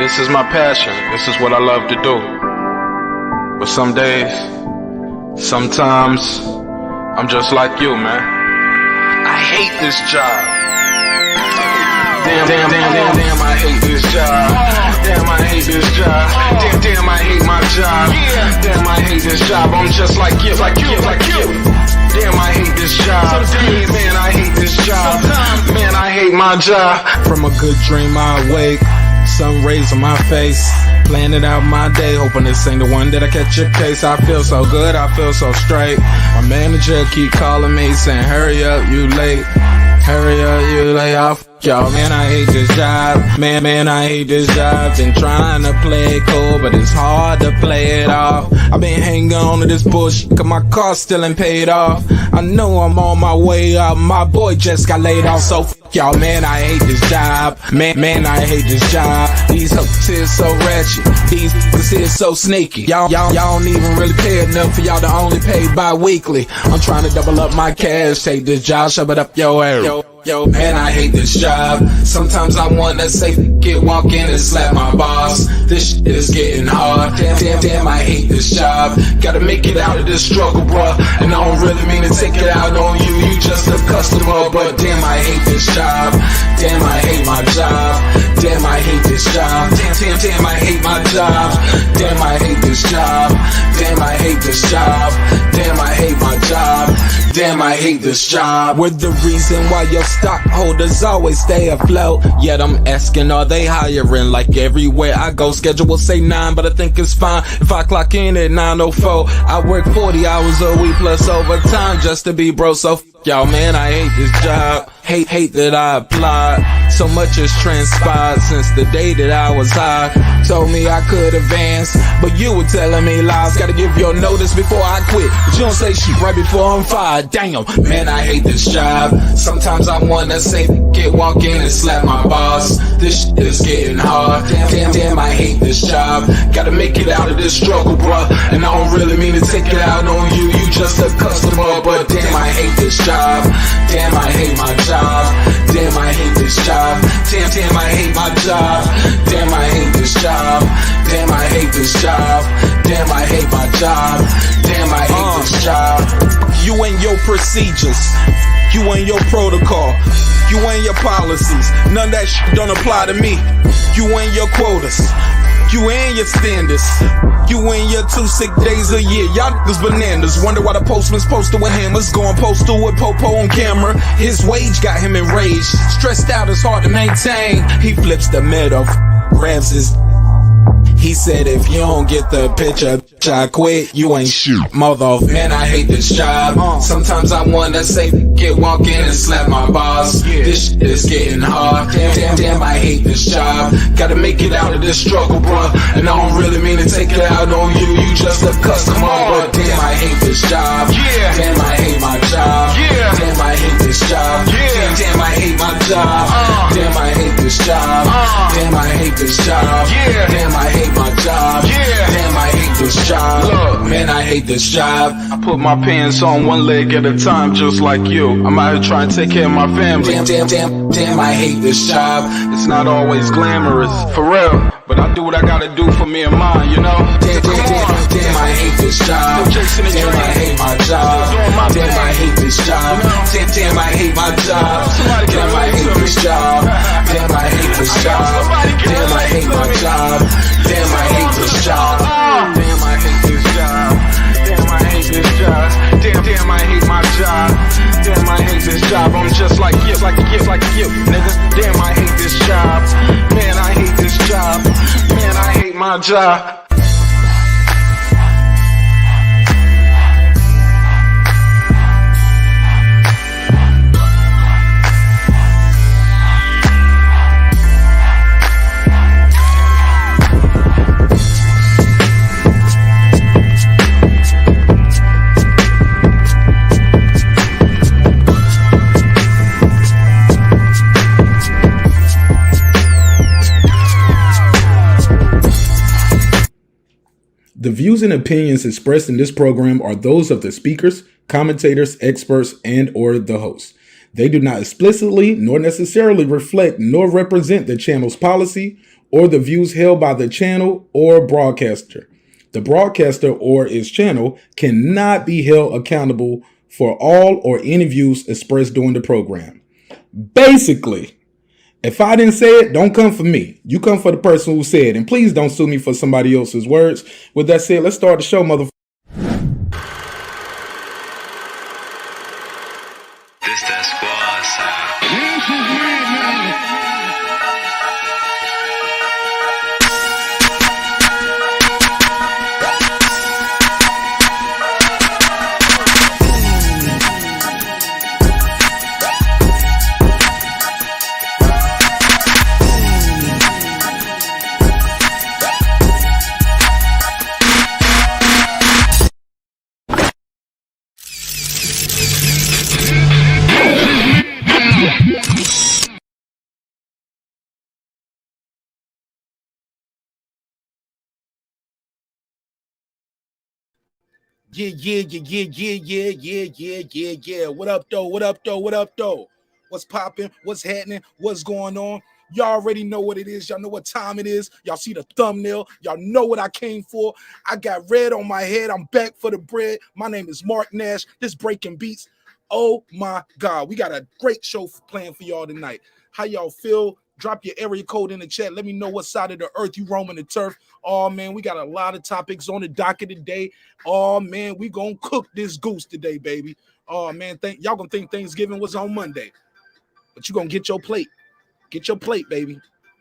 This is my passion. This is what I love to do. But some days, sometimes, I'm just like you, man. I hate this job. Damn, I hate this job. Damn, I hate this job. Damn, I hate my job. Damn, I hate this job. I'm just like you. Damn, I hate this job. Man, I hate this job. Man, I hate my job. From a good dream I wake, sun rays on my face, planning out my day, hoping this ain't the one that I catch your case. I feel so good, I feel so straight. My manager keep calling me saying, hurry up, you late. Hurry up, you lay off. Y'all, man, I hate this job. Man, I hate this job. Been trying to play it cool, but it's hard to play it off. I've been hanging on to this bullshit, cause my car still ain't paid off. I know I'm on my way up, my boy just got laid off, so f y'all, man, I hate this job. Man, I hate this job. These hoes here so ratchet, these niggas here so sneaky. Y'all don't even really pay enough for y'all to only pay bi-weekly. I'm trying to double up my cash, take this job, shove it up your ass. Yo, man, I hate this job. Sometimes I wanna say, walk in and slap my boss. This shit is getting hard. Damn, I hate this job. Gotta make it out of this struggle, bruh. And I don't really mean to take it out on you. You just a customer, but damn, I hate this job. Damn, I hate my job. Damn, I hate this job. Damn, I hate my job. Damn, I hate this job. Damn, I hate this job. Damn, I hate my job. Damn, I hate this job. We're the reason why your stockholders always stay afloat. Yet I'm asking, are they hiring? Like everywhere I go, schedule will say 9, but I think it's fine if I clock in at 9:04. I work 40 hours a week plus overtime just to be bro. So y'all, man, I hate this job. Hate that I applied. So much has transpired since the day that I was high. Told me I could advance, but you were telling me lies. Gotta give your notice before I quit, but you don't say shit right before I'm fired. Damn, man, I hate this job. Sometimes I wanna say, walk in and slap my boss. This shit is getting hard. Damn, I hate this job. Gotta make it out of this struggle, bruh. And I don't really mean to take it out on you. You just a customer, but damn, I hate this job. Damn, I hate my job. Damn, I hate this job. Damn, I hate my job. Damn, I hate this job. Damn, I hate this job. Damn, I hate my job. Damn, I hate this job. You and your procedures, you and your protocol, you and your policies, none of that shit don't apply to me. You and your quotas, you and your standards, you and your 2 sick days a year. Y'all niggas bananas. Wonder why the postman's posted with hammers, going postal with Popo on camera. His wage got him enraged, stressed out, it's hard to maintain. He flips the middle, grabs his. He said, if you don't get the picture, I quit. You ain't shit, mother. Man, I hate this job. Sometimes I wanna say, walk in and slap my boss. This shit is getting hard. Damn, I hate this job. Gotta make it out of this struggle, bruh. And I don't really mean to take it out on you. You just a customer, but damn, I hate this job. Damn, I hate my job. Damn, I hate this job. Damn, I hate my job. Damn, I hate this job. Damn, I hate this job. Damn, I hate my job. Damn, I hate this job. Look, man, I hate this job. I put my pants on one leg at a time, just like you. I'm out here trying to take care of my family. Damn, I hate this job. It's not always glamorous, for real, but I do what I gotta do for me and mine, you know? Damn, I hate this job. Damn, I hate my job. Damn, I hate this job. Damn, I hate my job. Damn, I hate this job. Damn, I hate this job. Damn, I hate my job. Damn, I hate this job. Damn, I hate this job. Damn, I hate this job. Damn, I hate my job. Damn, I hate this job. I'm just like you, nigga. Damn, I hate this job. Man, I hate this job. Man, I hate my job. The views and opinions expressed in this program are those of the speakers, commentators, experts, and/or the host. They do not explicitly nor necessarily reflect nor represent the channel's policy or the views held by the channel or broadcaster. The broadcaster or its channel cannot be held accountable for all or any views expressed during the program. Basically, if I didn't say it, don't come for me. You come for the person who said it. And please don't sue me for somebody else's words. With that said, let's start the show, motherfucker. This that squad side. Yeah. What up, though? What's popping? What's happening? What's going on? Y'all already know what it is. Y'all know what time it is. Y'all see the thumbnail. Y'all know what I came for. I got red on my head. I'm back for the bread. My name is marqnash. This Breaking Beats. Oh my God. We got a great show planned for y'all tonight. How y'all feel? Drop your area code in the chat. Let me know what side of the earth you roaming the turf. Oh, man, we got a lot of topics on the docket today. Oh, man, we gonna cook this goose today, baby. Oh, man, y'all gonna think Thanksgiving was on Monday. But you gonna get your plate. Get your plate, baby.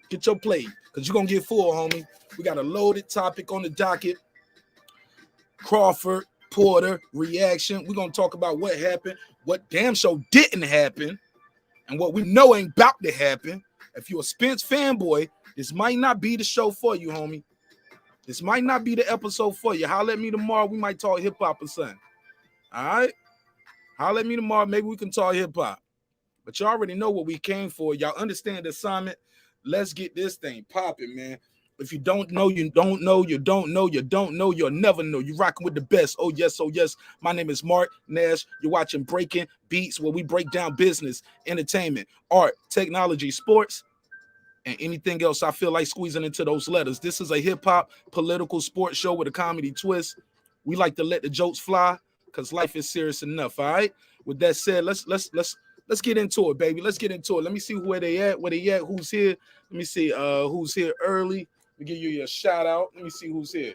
Get your plate, because you're gonna get full, homie. We got a loaded topic on the docket. Crawford, Porter, reaction. We're gonna talk about what happened, what damn show didn't happen, and what we know ain't about to happen. If you're a Spence fanboy, this might not be the show for you, homie. This might not be the episode for you. Holler at me tomorrow. We might talk hip-hop or something. All right? Holler at me tomorrow. Maybe we can talk hip-hop. But you already know what we came for. Y'all understand the assignment. Let's get this thing popping, man. If you don't know, you don't know. You don't know. You don't know. You'll never know. You're rocking with the best. Oh, yes. Oh, yes. My name is marqnash. You're watching Breaking Beats, where we break down business, entertainment, art, technology, sports, and anything else I feel like squeezing into those letters. This is a hip-hop political sports show with a comedy twist. We like to let the jokes fly because life is serious enough. All right. With that said, let's get into it, baby. Let's get into it. Let me see where they at, who's here. Let me see who's here early. Let me give you a shout out. Let me see who's here.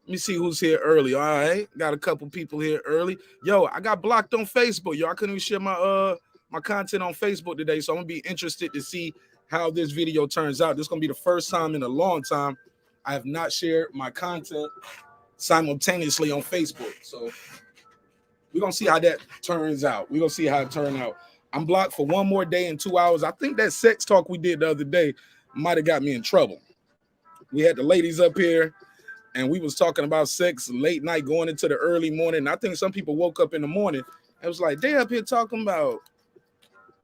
Let me see who's here early. All right. Got a couple people here early. Yo, I got blocked on Facebook. Yo, I couldn't even share my content on Facebook today, so I'm gonna be interested to see how this video turns out. This is gonna be the first time in a long time I have not shared my content simultaneously on Facebook. So we're gonna see how that turns out. We're gonna see how it turns out. I'm blocked for one more day and 2 hours. I think that sex talk we did the other day might have got me in trouble. We had the ladies up here and we was talking about sex late night going into the early morning. I think some people woke up in the morning and was like, they up here talking about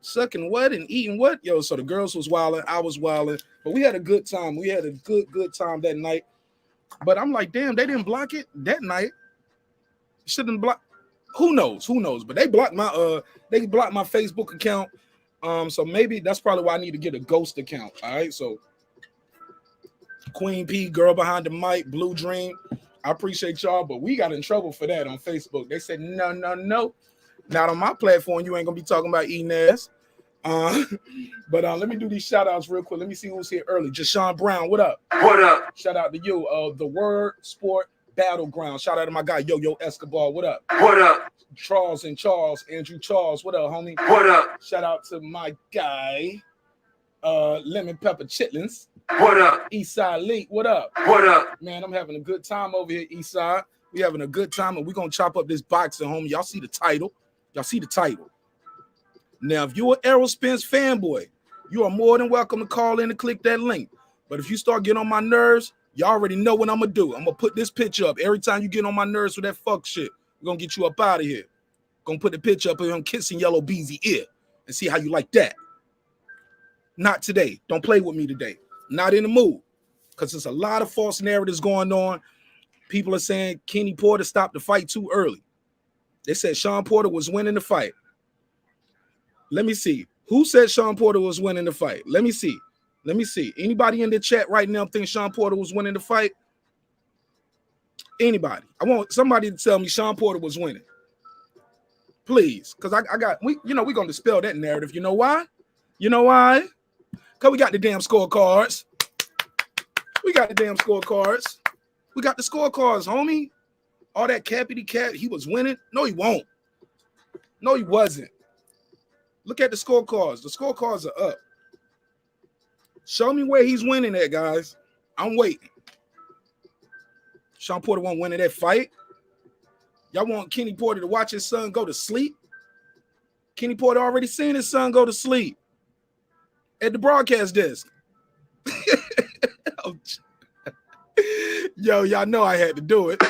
sucking what and eating what, yo. So the girls was wilding, I was wilding, but we had a good time. We had a good time that night. But I'm like, damn, they didn't block it that night. Shouldn't block. Who knows? But they blocked my Facebook account. So maybe that's probably why I need to get a ghost account. All right. So Queen P, girl behind the mic, Blue Dream. I appreciate y'all, but we got in trouble for that on Facebook. They said no. Not on my platform. You ain't gonna be talking about eating ass. But let me do these shout outs real quick. Let me see who's here early. Jashawn Brown, what up? What up? Shout out to you. The Word Sport Battleground. Shout out to my guy Yo Escobar. What up? What up? Andrew Charles. What up, homie? What up? Shout out to my guy Lemon Pepper Chitlins. What up? Eastside Link. What up? What up? Man, I'm having a good time over here, Eastside. We having a good time, and we're gonna chop up this boxing, homie. Y'all see the title. Now, if you're an Errol Spence fanboy, you are more than welcome to call in and click that link. But if you start getting on my nerves, you already know what I'm going to do. I'm going to put this picture up. Every time you get on my nerves with that fuck shit, we're going to get you up out of here. Going to put the picture up of him kissing Yellow Beezy ear and see how you like that. Not today. Don't play with me today. Not in the mood. Because there's a lot of false narratives going on. People are saying Kenny Porter stopped the fight too early. They said Shawn Porter was winning the fight. Let me see. Who said Shawn Porter was winning the fight? Let me see. Let me see. Anybody in the chat right now think Shawn Porter was winning the fight? Anybody? I want somebody to tell me Shawn Porter was winning. Please, because I got we're gonna dispel that narrative. You know why? You know why? Because we got the damn scorecards. We got the damn scorecards. We got the scorecards, homie. All that cappity cat, he was winning. No, he won't. No, he wasn't. Look at the scorecards. The scorecards are up. Show me where he's winning at, guys. I'm waiting. Shawn Porter won't win in that fight. Y'all want Kenny Porter to watch his son go to sleep? Kenny Porter already seen his son go to sleep at the broadcast desk. Yo, y'all know I had to do it.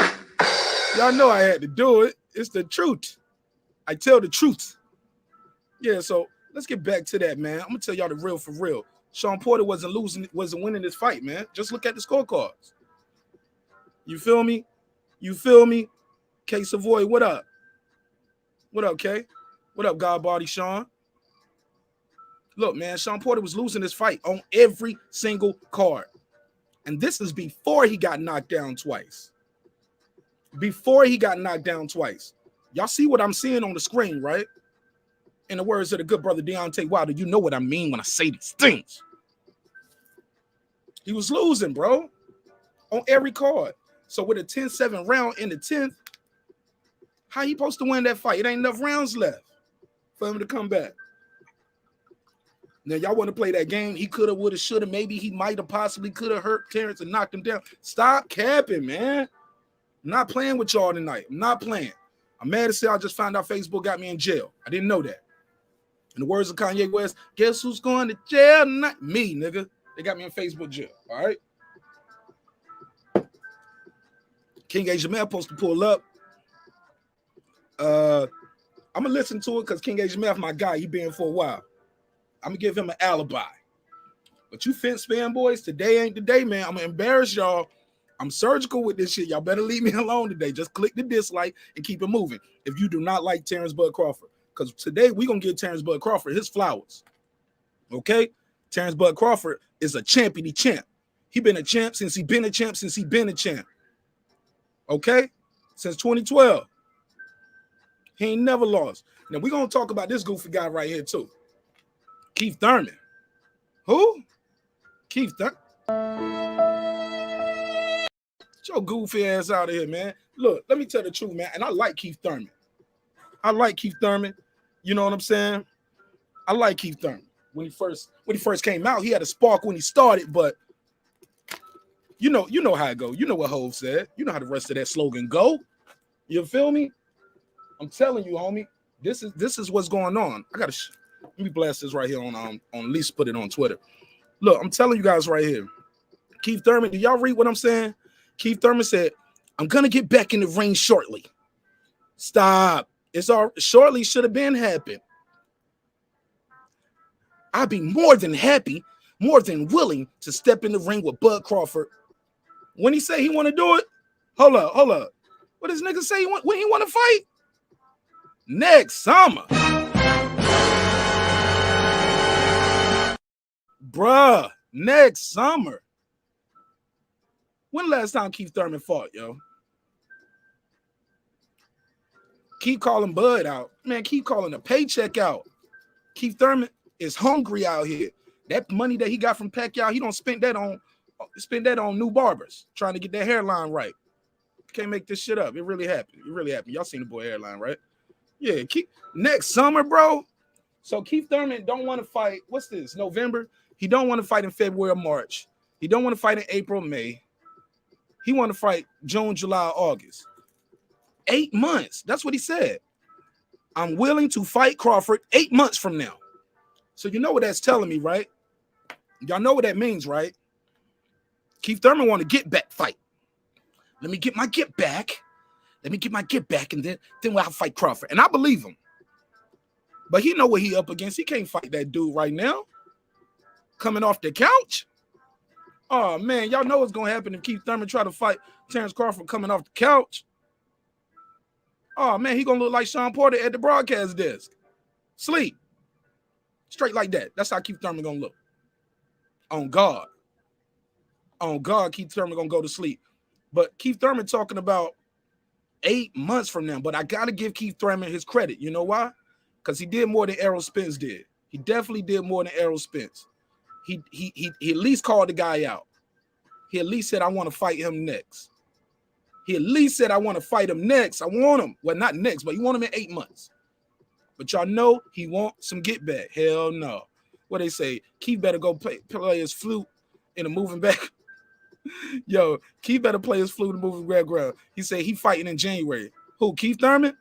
Y'all know I had to do it. It's the truth. I tell the truth. Yeah, so let's get back to that, man. I'm gonna tell y'all the real for real. Shawn Porter wasn't winning this fight, man. Just look at the scorecards. You feel me? You feel me? K Savoy, what up? What up, K? What up, Godbody Sean? Look, man, Shawn Porter was losing this fight on every single card. And this is before he got knocked down twice. Before he got knocked down twice. Y'all see what I'm seeing on the screen, right? In the words of the good brother Deontay Wilder, you know what I mean when I say these things. He was losing, bro, on every card. So with a 10-7 round in the 10th, how he supposed to win that fight? It ain't enough rounds left for him to come back. Now, y'all want to play that game? He could have, would have, should have. Maybe he might have possibly could have hurt Terence and knocked him down. Stop capping, man. I'm not playing with y'all tonight. I'm not playing. I'm mad to say I just found out Facebook got me in jail. I didn't know that. In the words of Kanye West, guess who's going to jail tonight? Me, nigga. They got me in Facebook jail, all right? King A. Jamel supposed to pull up. I'm going to listen to it because King A. Jamel, my guy, he been for a while. I'm going to give him an alibi. But you fence fanboys, today ain't the day, man. I'm going to embarrass y'all. I'm surgical with this shit. Y'all better leave me alone today. Just click the dislike and keep it moving if you do not like Terence Bud Crawford. Because today we're going to give Terence Bud Crawford his flowers. Okay? Terence Bud Crawford is a champity champ. He been a champ since he been a champ since he been a champ. Okay? Since 2012. He ain't never lost. Now, we're going to talk about this goofy guy right here, too. Keith Thurman. Who? Keith Thurman. Get your goofy ass out of here, man. Look, let me tell the truth, man. And I like Keith Thurman. I like Keith Thurman. You know what I'm saying? I like Keith Thurman. When he first came out, he had a spark when he started, but you know how it go. You know what Hov said. You know how the rest of that slogan go. You feel me? I'm telling you, homie. This is what's going on. Let me blast this right here on at least put it on Twitter. Look, I'm telling you guys right here. Keith Thurman, do y'all read what I'm saying? Keith Thurman said, I'm gonna get back in the ring shortly. Stop. It's all shortly should have been happened. I'd be more than happy, more than willing to step in the ring with Bud Crawford. When he say he want to do it, hold up. What does nigga say when he want to fight? Next summer. Bruh, next summer. When last time Keith Thurman fought, yo? Keep calling Bud out. Man, keep calling the paycheck out. Keith Thurman is hungry out here. That money that he got from Pacquiao, he don't spend that on new barbers trying to get that hairline right. Can't make this shit up. It really happened. Y'all seen the boy hairline, right? Yeah, next summer, bro. So Keith Thurman don't want to fight. What's this? November? He don't want to fight in February or March. He don't want to fight in April, May. He want to fight June, July, August. 8 months. That's what he said. I'm willing to fight Crawford 8 months from now. So you know what that's telling me, right? Y'all know what that means, right? Keith Thurman want to get back fight. Let me get my get back. And then I'll fight Crawford. And I believe him. But he know what he up against. He can't fight that dude right now. Coming off the couch. Oh, man. Y'all know what's going to happen if Keith Thurman try to fight Terence Crawford coming off the couch. Oh, man. He going to look like Shawn Porter at the broadcast desk. Sleep. Straight like that. That's how Keith Thurman going to look. On God. On God, Keith Thurman gonna go to sleep. But Keith Thurman talking about 8 months from now. But I gotta give Keith Thurman his credit. You know why? Because he did more than Errol Spence did. He definitely did more than Errol Spence. He at least called the guy out. He at least said, I want to fight him next. He at least said, I want to fight him next. I want him. Well, not next, but you want him in 8 months. But y'all know he want some get back. Hell no. What they say, Keith better go play his flute in a moving back. Yo, Keith better play his flute in a moving background. He said he fighting in January. Who, Keith Thurman?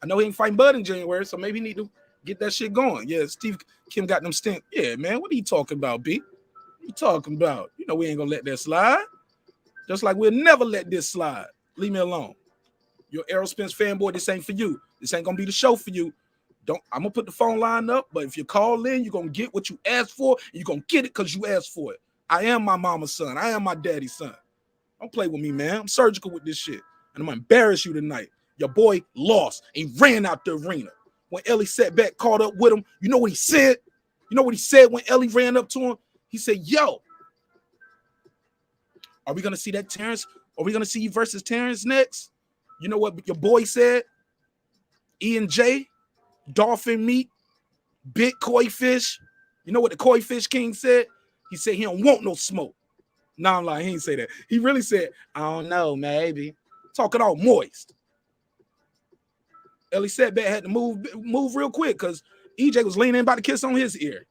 I know he ain't fighting Bud in January, so maybe he need to get that shit going. Yeah, Steve Kim got them stint. Yeah, man, what are you talking about, B? What you talking about? You know we ain't gonna let that slide. Just like we'll never let this slide. Leave me alone. You're Errol Spence fanboy. This ain't for you. This ain't gonna be the show for you. I'm gonna put the phone line up, but if you call in, you're gonna get what you asked for, and you're gonna get it because you asked for it. I am my mama's son. I am my daddy's son. Don't play with me, man. I'm surgical with this shit. And I'm gonna embarrass you tonight. Your boy lost and ran out the arena. When Ellie sat back, caught up with him, you know what he said? You know what he said when Ellie ran up to him? He said, yo, are we going to see that Terence? Are we going to see you versus Terence next? You know what your boy said? E&J, dolphin meat, big koi fish. You know what the koi fish king said? He said he don't want no smoke. No, I'm lying. He didn't say that. He really said, I don't know, maybe. Talking all moist. Ellie Setback had to move real quick because EJ was leaning in about to kiss on his ear.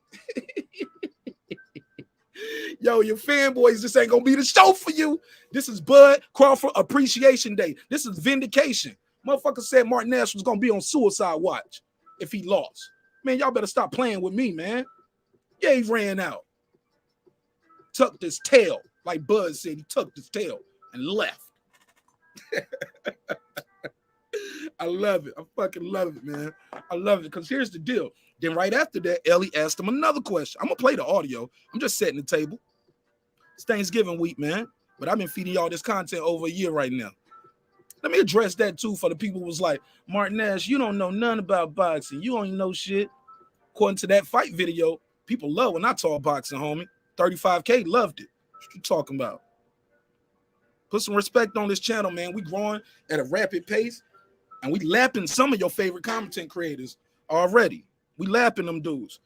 Yo, your fanboys, this ain't gonna be the show for you. This is Bud Crawford Appreciation Day. This is vindication. Motherfucker said marqnash was gonna be on suicide watch if he lost. Man, y'all better stop playing with me, man. Yeah, he ran out. Tucked his tail, like Bud said, he tucked his tail and left. I love it. I fucking love it, man. I love it. Because here's the deal. Then right after that, Ellie asked him another question. I'm going to play the audio. I'm just setting the table. It's Thanksgiving week, man. But I've been feeding y'all this content over a year right now. Let me address that, too, for the people who was like, marqnash, you don't know nothing about boxing. You don't even know shit. According to that fight video, people love when I talk boxing, homie. 35K loved it. What you talking about? Put some respect on this channel, man. We growing at a rapid pace. And we lapping some of your favorite content creators already. We lapping them dudes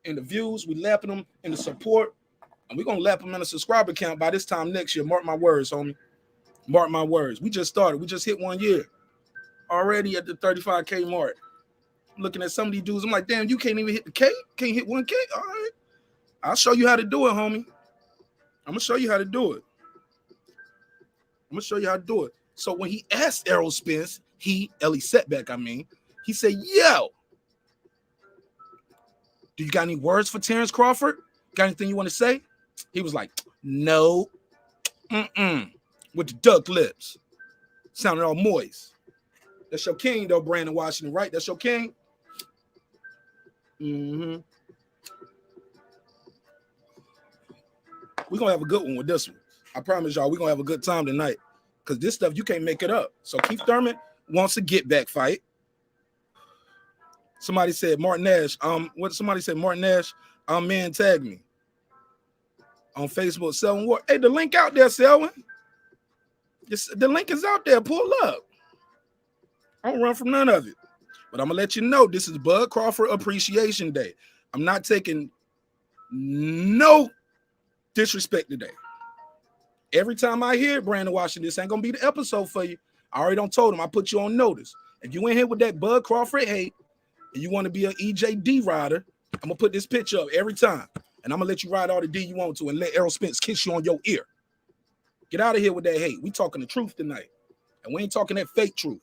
in the views. We lapping them in the support. And we're going to lap them in the subscriber count by this time next year. Mark my words, homie. Mark my words. We just started. We just hit 1 year. Already at the 35K mark. I'm looking at some of these dudes. I'm like, damn, you can't even hit the K? Can't hit 1K? All right. I'll show you how to do it, homie. I'm going to show you how to do it. I'm going to show you how to do it. So when he asked Errol Spence, Ellie Setback, he said, yo, do you got any words for Terence Crawford? Got anything you want to say? He was like, no. With the duck lips. Sounded all moist. That's your king, though, Brandon Washington, right? That's your king? We're going to have a good one with this one. I promise y'all, we're going to have a good time tonight. Because this stuff, you can't make it up. So Keith Thurman wants a get back fight. Somebody said marqnash. Somebody said marqnash. Man, tag me on Facebook. Selwyn Ward. Hey, the link out there, Selwyn. The link is out there. Pull up. I don't run from none of it. But I'm gonna let you know this is Bud Crawford Appreciation Day. I'm not taking no disrespect today. Every time I hear Brandon Washington, this ain't gonna be the episode for you. I already done told him. I put you on notice. If you in here with that Bud Crawford hate and you want to be an EJD rider, I'm gonna put this picture up every time, and I'm gonna let you ride all the D you want to, and let Errol Spence kiss you on your ear. Get out of here with that hate. We talking the truth tonight, and we ain't talking that fake truth.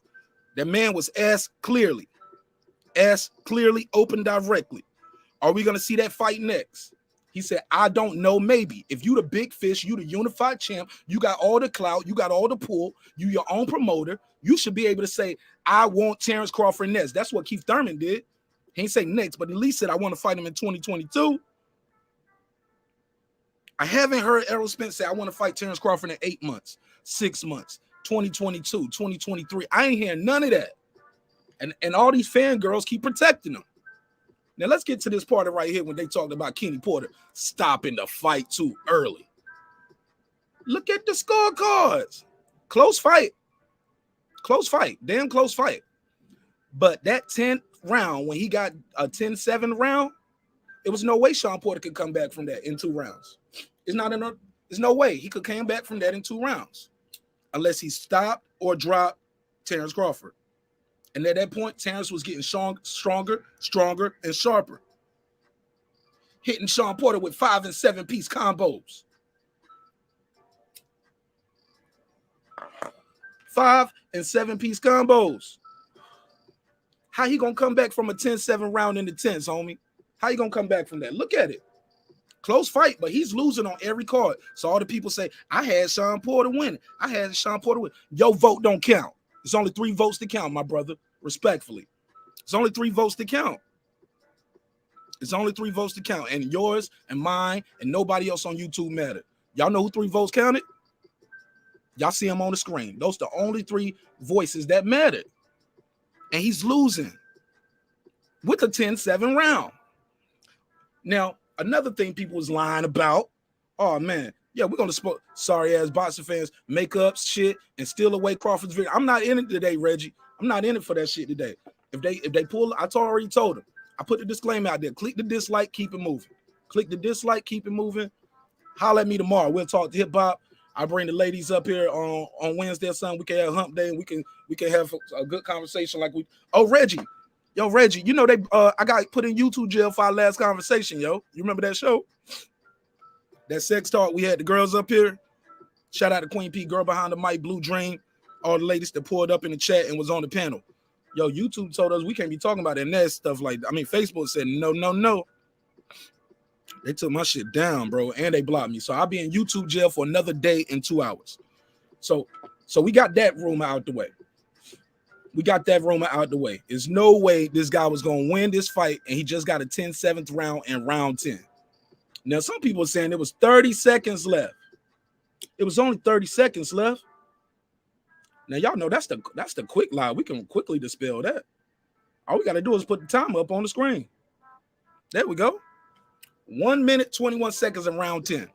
That man was asked clearly, open directly. Are we gonna see that fight next? He said, I don't know, maybe. If you the big fish, you the unified champ, you got all the clout, you got all the pull, you your own promoter, you should be able to say, I want Terence Crawford next. That's what Keith Thurman did. He ain't say next, but at least said, I want to fight him in 2022. I haven't heard Errol Spence say, I want to fight Terence Crawford in 8 months, 6 months, 2022, 2023. I ain't hearing none of that. And all these fangirls keep protecting him. Now let's get to this part right here when they talked about Kenny Porter stopping the fight too early. Look at the scorecards. Close fight. Close fight. Damn close fight. But that 10th round, when he got a 10-7 round, it was no way Shawn Porter could come back from that in 2 rounds. There's no way he could come back from that in 2 rounds unless he stopped or dropped Terence Crawford. And at that point, Terence was getting stronger, and sharper. Hitting Shawn Porter with 5- and 7-piece combos. 5- and 7-piece combos. How he gonna come back from a 10-7 round in the 10s, homie? How you gonna come back from that? Look at it. Close fight, but he's losing on every card. So all the people say, I had Shawn Porter win. I had Shawn Porter win. Your vote don't count. It's only 3 votes to count, my brother. Respectfully. It's only 3 votes to count. It's only 3 votes to count. And yours and mine and nobody else on YouTube matter. Y'all know who 3 votes counted? Y'all see them on the screen. Those are the only 3 voices that mattered. And he's losing with a 10-7 round. Now, another thing people was lying about, oh man, yeah, we're gonna sorry ass boxing fans make up shit and steal away Crawford's victory. I'm not in it today, Reggie. I'm not in it for that shit today. If they pull, already told them. I put the disclaimer out there. Click the dislike, keep it moving. Click the dislike, keep it moving. Holler at me tomorrow. We'll talk to hip hop. I bring the ladies up here on Wednesday or something. We can have hump day and we can have a good conversation like we. Oh, Reggie. Yo, Reggie, you know they I got put in YouTube jail for our last conversation, yo. You remember that show? That sex talk, we had the girls up here. Shout out to Queen P, girl behind the mic, Blue Dream, all the ladies that pulled up in the chat and was on the panel. Yo, YouTube told us we can't be talking about that stuff like that. I mean, Facebook said no. They took my shit down, bro, and they blocked me. So I'll be in YouTube jail for another day and 2 hours. So we got that rumor out the way. We got that rumor out the way. There's no way this guy was going to win this fight, and he just got a 10-7 round in round 10. Now, some people are saying it was 30 seconds left. It was only 30 seconds left. Now, y'all know that's the quick lie. We can quickly dispel that. All we got to do is put the time up on the screen. There we go. 1 minute, 21 seconds in round 10.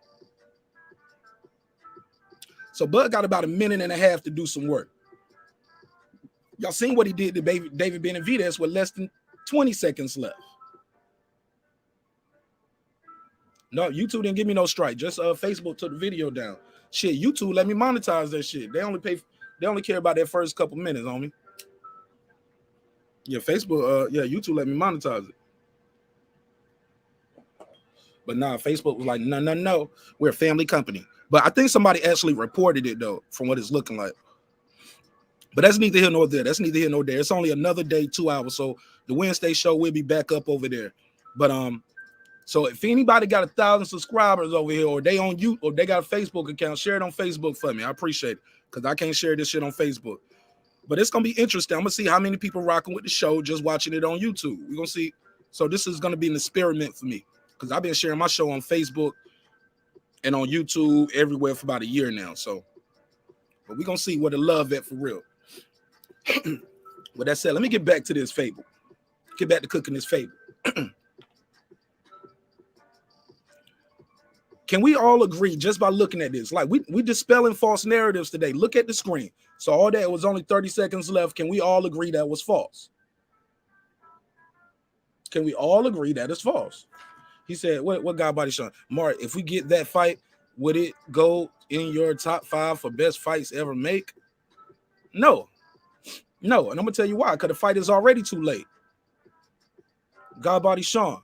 So Bud got about a minute and a half to do some work. Y'all seen what he did to David Benavidez with less than 20 seconds left. No, YouTube didn't give me no strike. Just Facebook took the video down. Shit, YouTube let me monetize that shit. They only care about that first couple minutes, homie. Yeah, Facebook, YouTube let me monetize it. But nah, Facebook was like, no. We're a family company. But I think somebody actually reported it though, from what it's looking like. But that's neither here nor there. It's only another day, 2 hours. So the Wednesday show will be back up over there. But so if anybody got 1,000 subscribers over here, or they on YouTube, or they got a Facebook account, share it on Facebook for me. I appreciate it, because I can't share this shit on Facebook. But it's gonna be interesting. I'm gonna see how many people rocking with the show just watching it on YouTube. We're gonna see. So this is gonna be an experiment for me, because I've been sharing my show on Facebook and on YouTube everywhere for about a year now. So, but we're gonna see where the love at for real. With that said, let me get back to this fable. Get back to cooking this fable. Can we all agree just by looking at this? Like we dispelling false narratives today. Look at the screen. So all that was only 30 seconds left. Can we all agree that was false? Can we all agree that it's false? He said, what God body Sean? Mark, if we get that fight, would it go in your top 5 for best fights ever make? No. And I'm gonna tell you why, because the fight is already too late. God body Sean,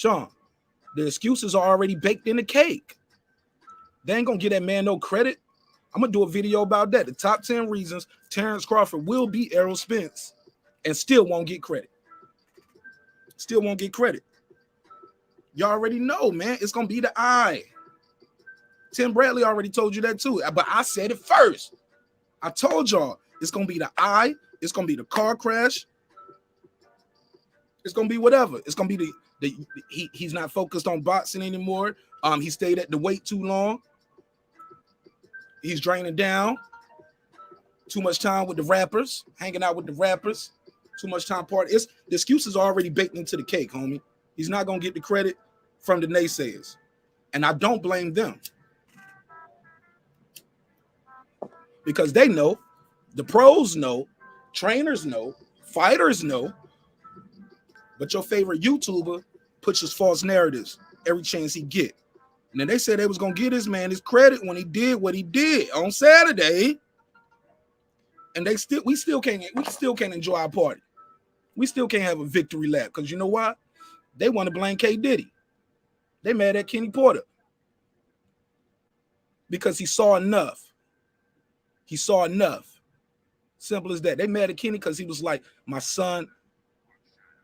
the excuses are already baked in the cake. They ain't gonna give that man no credit. I'm gonna do a video about that. The top 10 reasons Terence Crawford will beat Errol Spence and still won't get credit. Y'all already know, man. It's gonna be the eye. Tim Bradley already told you that too, but I said it first. I told y'all it's gonna be the eye. It's gonna be the car crash. It's gonna be whatever. It's gonna be he's not focused on boxing anymore. He stayed at the weight too long. He's draining down. Too much time with the rappers, hanging out with the rappers. Too much time party. The excuses are already baked into the cake, homie. He's not gonna get the credit from the naysayers, and I don't blame them because they know, the pros know, trainers know, fighters know, but your favorite YouTuber pushes false narratives every chance he get. And then they said they was gonna give this man his credit when he did what he did on Saturday, and we still can't enjoy our party. We still can't have a victory lap because you know why? They want to blame K. Diddy. They mad at Kenny Porter because he saw enough. He saw enough. Simple as that. They mad at Kenny because he was like, my son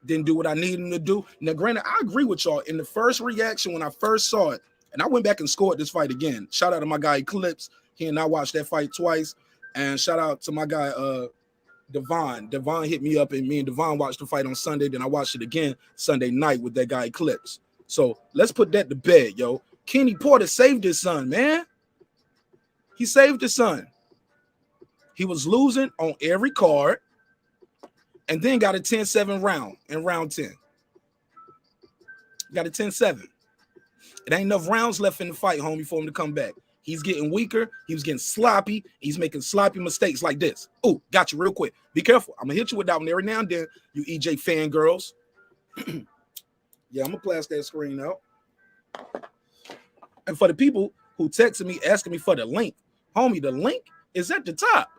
didn't do what I needed him to do. Now, granted, I agree with y'all. In the first reaction, when I first saw it, and I went back and scored this fight again. Shout out to my guy Eclipse. He and I watched that fight twice. And shout out to my guy Devon. Devon hit me up, and me and Devon watched the fight on Sunday. Then I watched it again Sunday night with that guy Eclipse. So let's put that to bed, yo. Kenny Porter saved his son, man. He saved his son. He was losing on every card and then got a 10-7 round in round 10. Got a 10-7. It ain't enough rounds left in the fight, homie, for him to come back. He's getting weaker. He was getting sloppy. He's making sloppy mistakes like this. Oh, got you real quick. Be careful. I'm going to hit you with that one every now and then, you E&J Fangirls. Yeah, I'm going to blast that screen out. And for the people who texted me asking me for the link, homie, the link is at the top.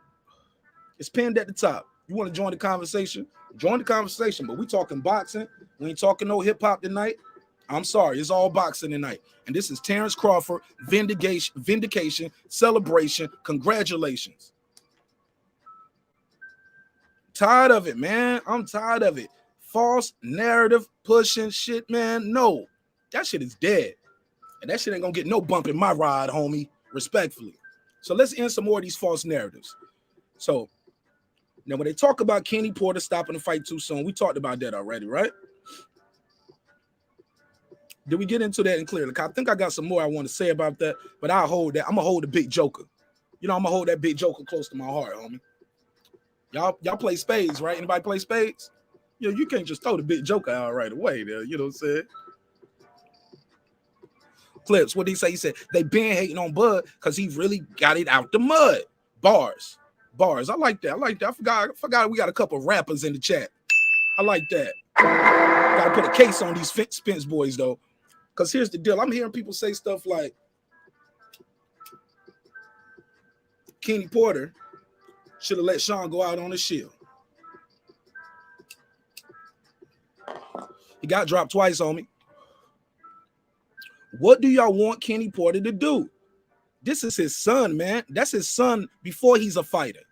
It's pinned at the top. You want to join the conversation? Join the conversation, but we talking boxing. We ain't talking no hip-hop tonight. I'm sorry, it's all boxing tonight. And this is Terence Crawford, vindication, celebration, congratulations. Tired of it, man. I'm tired of it. False narrative pushing shit, man. No, that shit is dead. And that shit ain't gonna get no bump in my ride, homie, respectfully. So let's end some more of these false narratives. So now when they talk about Kenny Porter stopping the fight too soon, we talked about that already, right? Did we get into that in clear? Like, I think I got some more I want to say about that, but I'll hold that. I'm gonna hold the big joker. You know, I'm gonna hold that big joker close to my heart, homie. Y'all play spades, right? Anybody play spades? You know, you can't just throw the big joker out right away there. You know what I'm saying? Clips, what did he say? He said they been hating on Bud because he really got it out the mud. Bars. I like that. I forgot we got a couple rappers in the chat. I like that. Gotta put a case on these Spence boys though. Because here's the deal. I'm hearing people say stuff like Kenny Porter should have let Shawn go out on his shield. He got dropped twice on me. What do y'all want Kenny Porter to do? This is his son, man. That's his son before he's a fighter.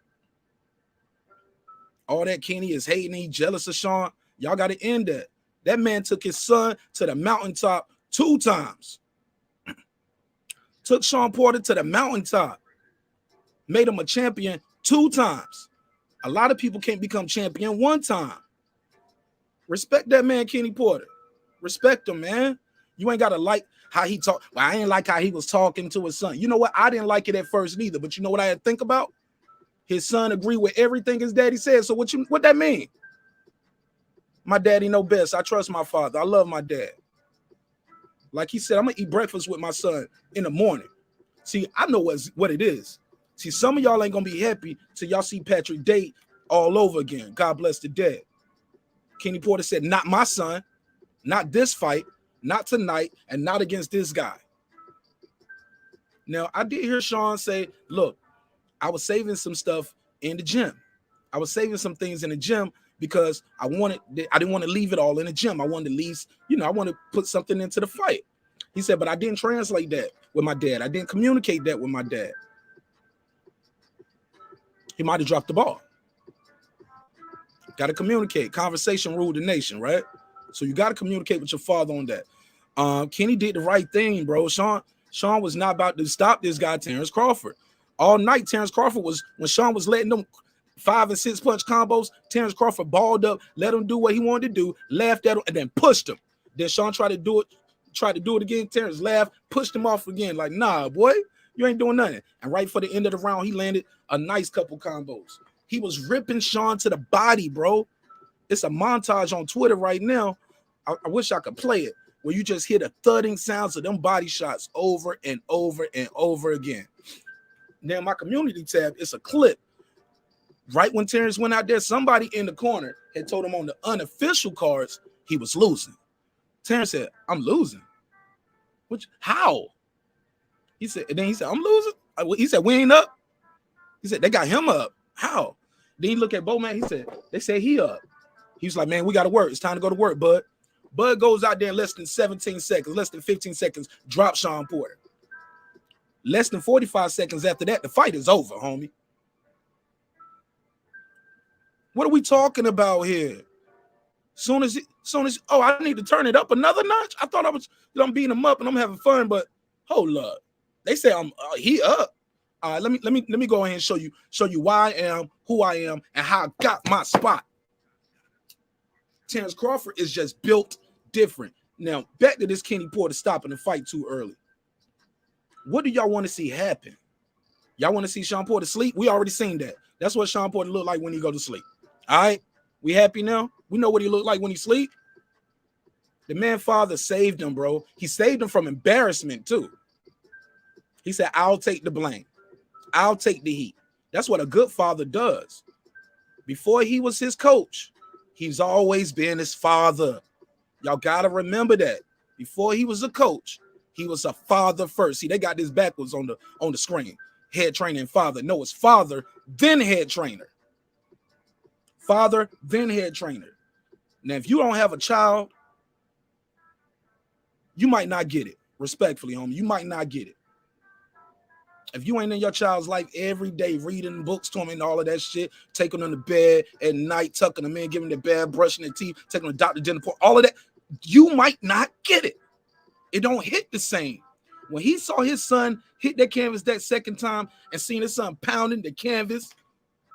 All that Kenny is hating, he jealous of Shawn. Y'all got to end that. That man took his son to the mountaintop 2 times. Took Shawn Porter to the mountaintop. Made him a champion 2 times. A lot of people can't become champion 1 time. Respect that man, Kenny Porter. Respect him, man. You ain't got to like how he talk. Well, I ain't like how he was talking to his son. You know what? I didn't like it at first neither. But you know what I had to think about? His son agreed with everything his daddy said. So what that mean? My daddy know best. I trust my father. I love my dad. Like he said, I'm going to eat breakfast with my son in the morning. See, I know what it is. See, some of y'all ain't going to be happy till y'all see Patrick Date all over again. God bless the dead. Kenny Porter said, not my son, not this fight, not tonight, and not against this guy. Now, I did hear Shawn say, look, I was saving some stuff in the gym. I was saving some things in the gym because I didn't want to leave it all in the gym. I wanted to leave, I want to put something into the fight. He said, but I didn't translate that with my dad. I didn't communicate that with my dad. He might have dropped the ball. Got to communicate. Conversation ruled the nation, right? So you got to communicate with your father on that. Kenny did the right thing, bro. Shawn was not about to stop this guy, Terence Crawford. All night, Terence Crawford was, when Shawn was letting them 5 and 6 punch combos, Terence Crawford balled up, let him do what he wanted to do, laughed at him, and then pushed him. Then Shawn tried to do it again. Terence laughed, pushed him off again. Like, nah, boy, you ain't doing nothing. And right for the end of the round, he landed a nice couple combos. He was ripping Shawn to the body, bro. It's a montage on Twitter right now. I wish I could play it, where you just hear the thudding sounds of them body shots over and over and over again. Now, my community tab, it's a clip. Right when Terence went out there, somebody in the corner had told him on the unofficial cards he was losing. Terence said, I'm losing. Which, how? He said, and then he said, I'm losing. He said, we ain't up. He said, they got him up. How? Then he looked at Bowman. He said, they said he up. He was like, man, we got to work. It's time to go to work, bud. Bud goes out there in less than 17 seconds, less than 15 seconds, drop Shawn Porter. Less than 45 seconds after that, the fight is over, homie. What are we talking about here? Soon as, oh, I need to turn it up another notch. I thought I was, I'm beating him up and I'm having fun, but hold up. They say I'm he up. All right, let me go ahead and show you why I am, who I am, and how I got my spot. Terence Crawford is just built different. Now, back to this Kenny Porter stopping the fight too early. What do y'all want to see happen? Y'all want to see Shawn Porter sleep? We already seen that. That's what Shawn Porter look like when he go to sleep. All right, we happy now? We know what he looked like when he sleep. The man father saved him, bro. He saved him from embarrassment too. He said, I'll take the blame. I'll take the heat. That's what a good father does. Before he was his coach, he's always been his father. Y'all got to remember that. Before he was a coach, he was a father first. See, they got this backwards on the screen. Head trainer and father. No, it's father, then head trainer. Father, then head trainer. Now, if you don't have a child, you might not get it. Respectfully, homie, you might not get it. If you ain't in your child's life every day, reading books to them and all of that shit, taking them to bed at night, tucking them in, giving them their bath, brushing their teeth, taking them to doctor dinner, all of that, you might not get it. It don't hit the same. When he saw his son hit that canvas that second time and seen his son pounding the canvas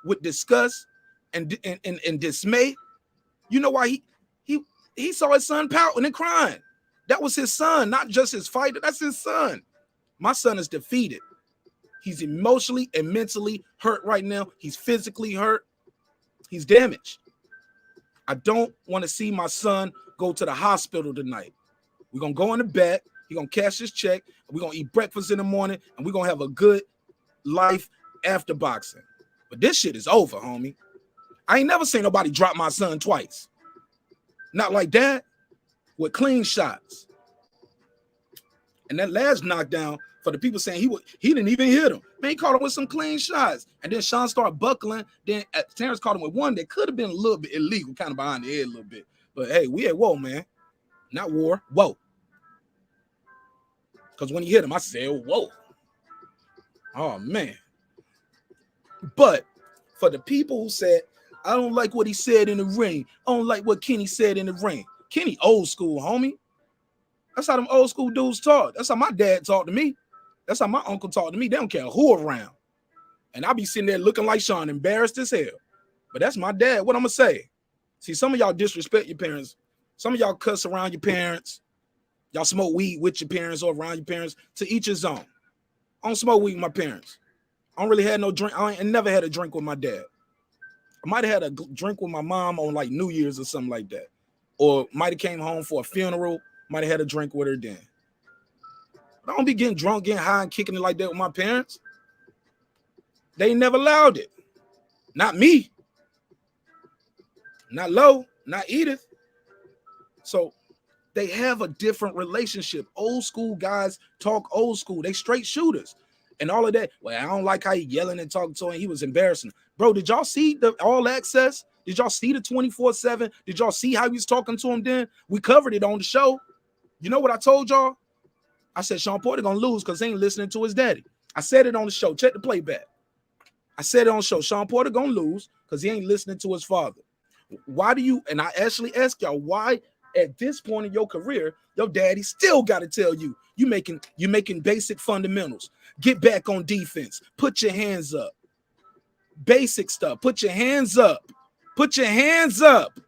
with disgust and dismay, you know why he saw his son pouting and crying. That was his son, not just his fighter. That's his son. My son is defeated. He's emotionally and mentally hurt right now. He's physically hurt. He's damaged. I don't want to see my son go to the hospital tonight. We're going to go in the back. He's going to cash his check. We're going to eat breakfast in the morning, and we're going to have a good life after boxing. But this shit is over, homie. I ain't never seen nobody drop my son twice. Not like that, with clean shots. And that last knockdown, for the people saying he didn't even hit him. Man, he caught him with some clean shots. And then Shawn started buckling. Then Terence caught him with one that could have been a little bit illegal, kind of behind the head a little bit. But hey, we at whoa, man. Not war, whoa. Because when he hit him, I said, whoa. Oh, man. But for the people who said, I don't like what he said in the ring. I don't like what Kenny said in the ring. Kenny old school, homie. That's how them old school dudes talk. That's how my dad talked to me. That's how my uncle talked to me. They don't care who around. And I be sitting there looking like Shawn, embarrassed as hell. But that's my dad. What I'm going to say? See, some of y'all disrespect your parents. Some of y'all cuss around your parents. Y'all smoke weed with your parents or around your parents. To each his own. I don't smoke weed with my parents. I don't really have no drink. I ain't never had a drink with my dad. I might have had a drink with my mom on like New Year's or something like that. Or might have came home for a funeral. Might have had a drink with her then. But I don't be getting drunk, getting high, and kicking it like that with my parents. They never allowed it. Not me. Not Lo. Not Edith. So they have a different relationship. Old school guys talk old school. They straight shooters. And all of that. Well, I don't like how he yelling and talking to him. He was embarrassing. Bro, did y'all see the all access? Did y'all see the 24/7? Did y'all see how he was talking to him then? We covered it on the show. You know what I told y'all? I said Shawn Porter gonna lose because he ain't listening to his daddy. I said it on the show. Check the playback. I said it on the show. Shawn Porter gonna lose because he ain't listening to his father. Why do you, and I actually ask y'all, why at this point in your career, your daddy still got to tell you, you making basic fundamentals. Get back on defense. Put your hands up. Basic stuff. Put your hands up. Put your hands up.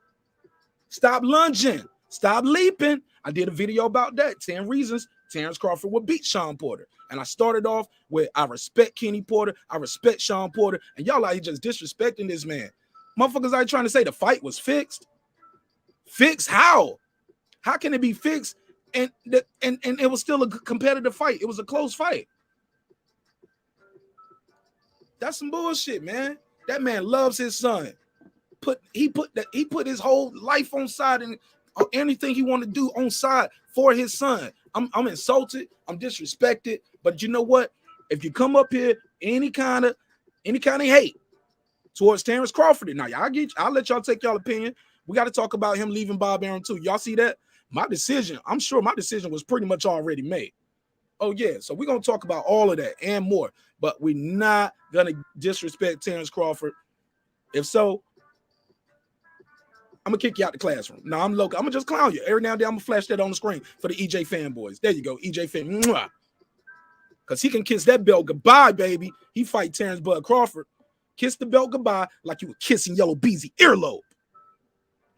Stop lunging. Stop leaping. I did a video about that. 10 reasons Terence Crawford would beat Shawn Porter. And I started off with, I respect Kenny Porter. I respect Shawn Porter. And y'all out here just disrespecting this man. Motherfuckers are trying to say the fight was fixed. Fixed how? How can it be fixed? And it was still a competitive fight. It was a close fight. That's some bullshit, man. That man loves his son. He put his whole life on side and anything he want to do on side for his son. I'm insulted. I'm disrespected. But you know what? If you come up here any kind of hate towards Terence Crawford, now I'll let y'all take y'all opinion. We got to talk about him leaving Bob Arum too. Y'all see that? My decision, I'm sure my decision was pretty much already made. Oh, yeah. So we're going to talk about all of that and more. But we're not going to disrespect Terence Crawford. If so, I'm going to kick you out the classroom. No, I'm local. I'm going to just clown you. Every now and then, I'm going to flash that on the screen for the E&J fanboys. There you go, E&J fan. Because he can kiss that belt goodbye, baby. He fight Terence Bud Crawford. Kiss the belt goodbye like you were kissing Yellow Beezy earlobe.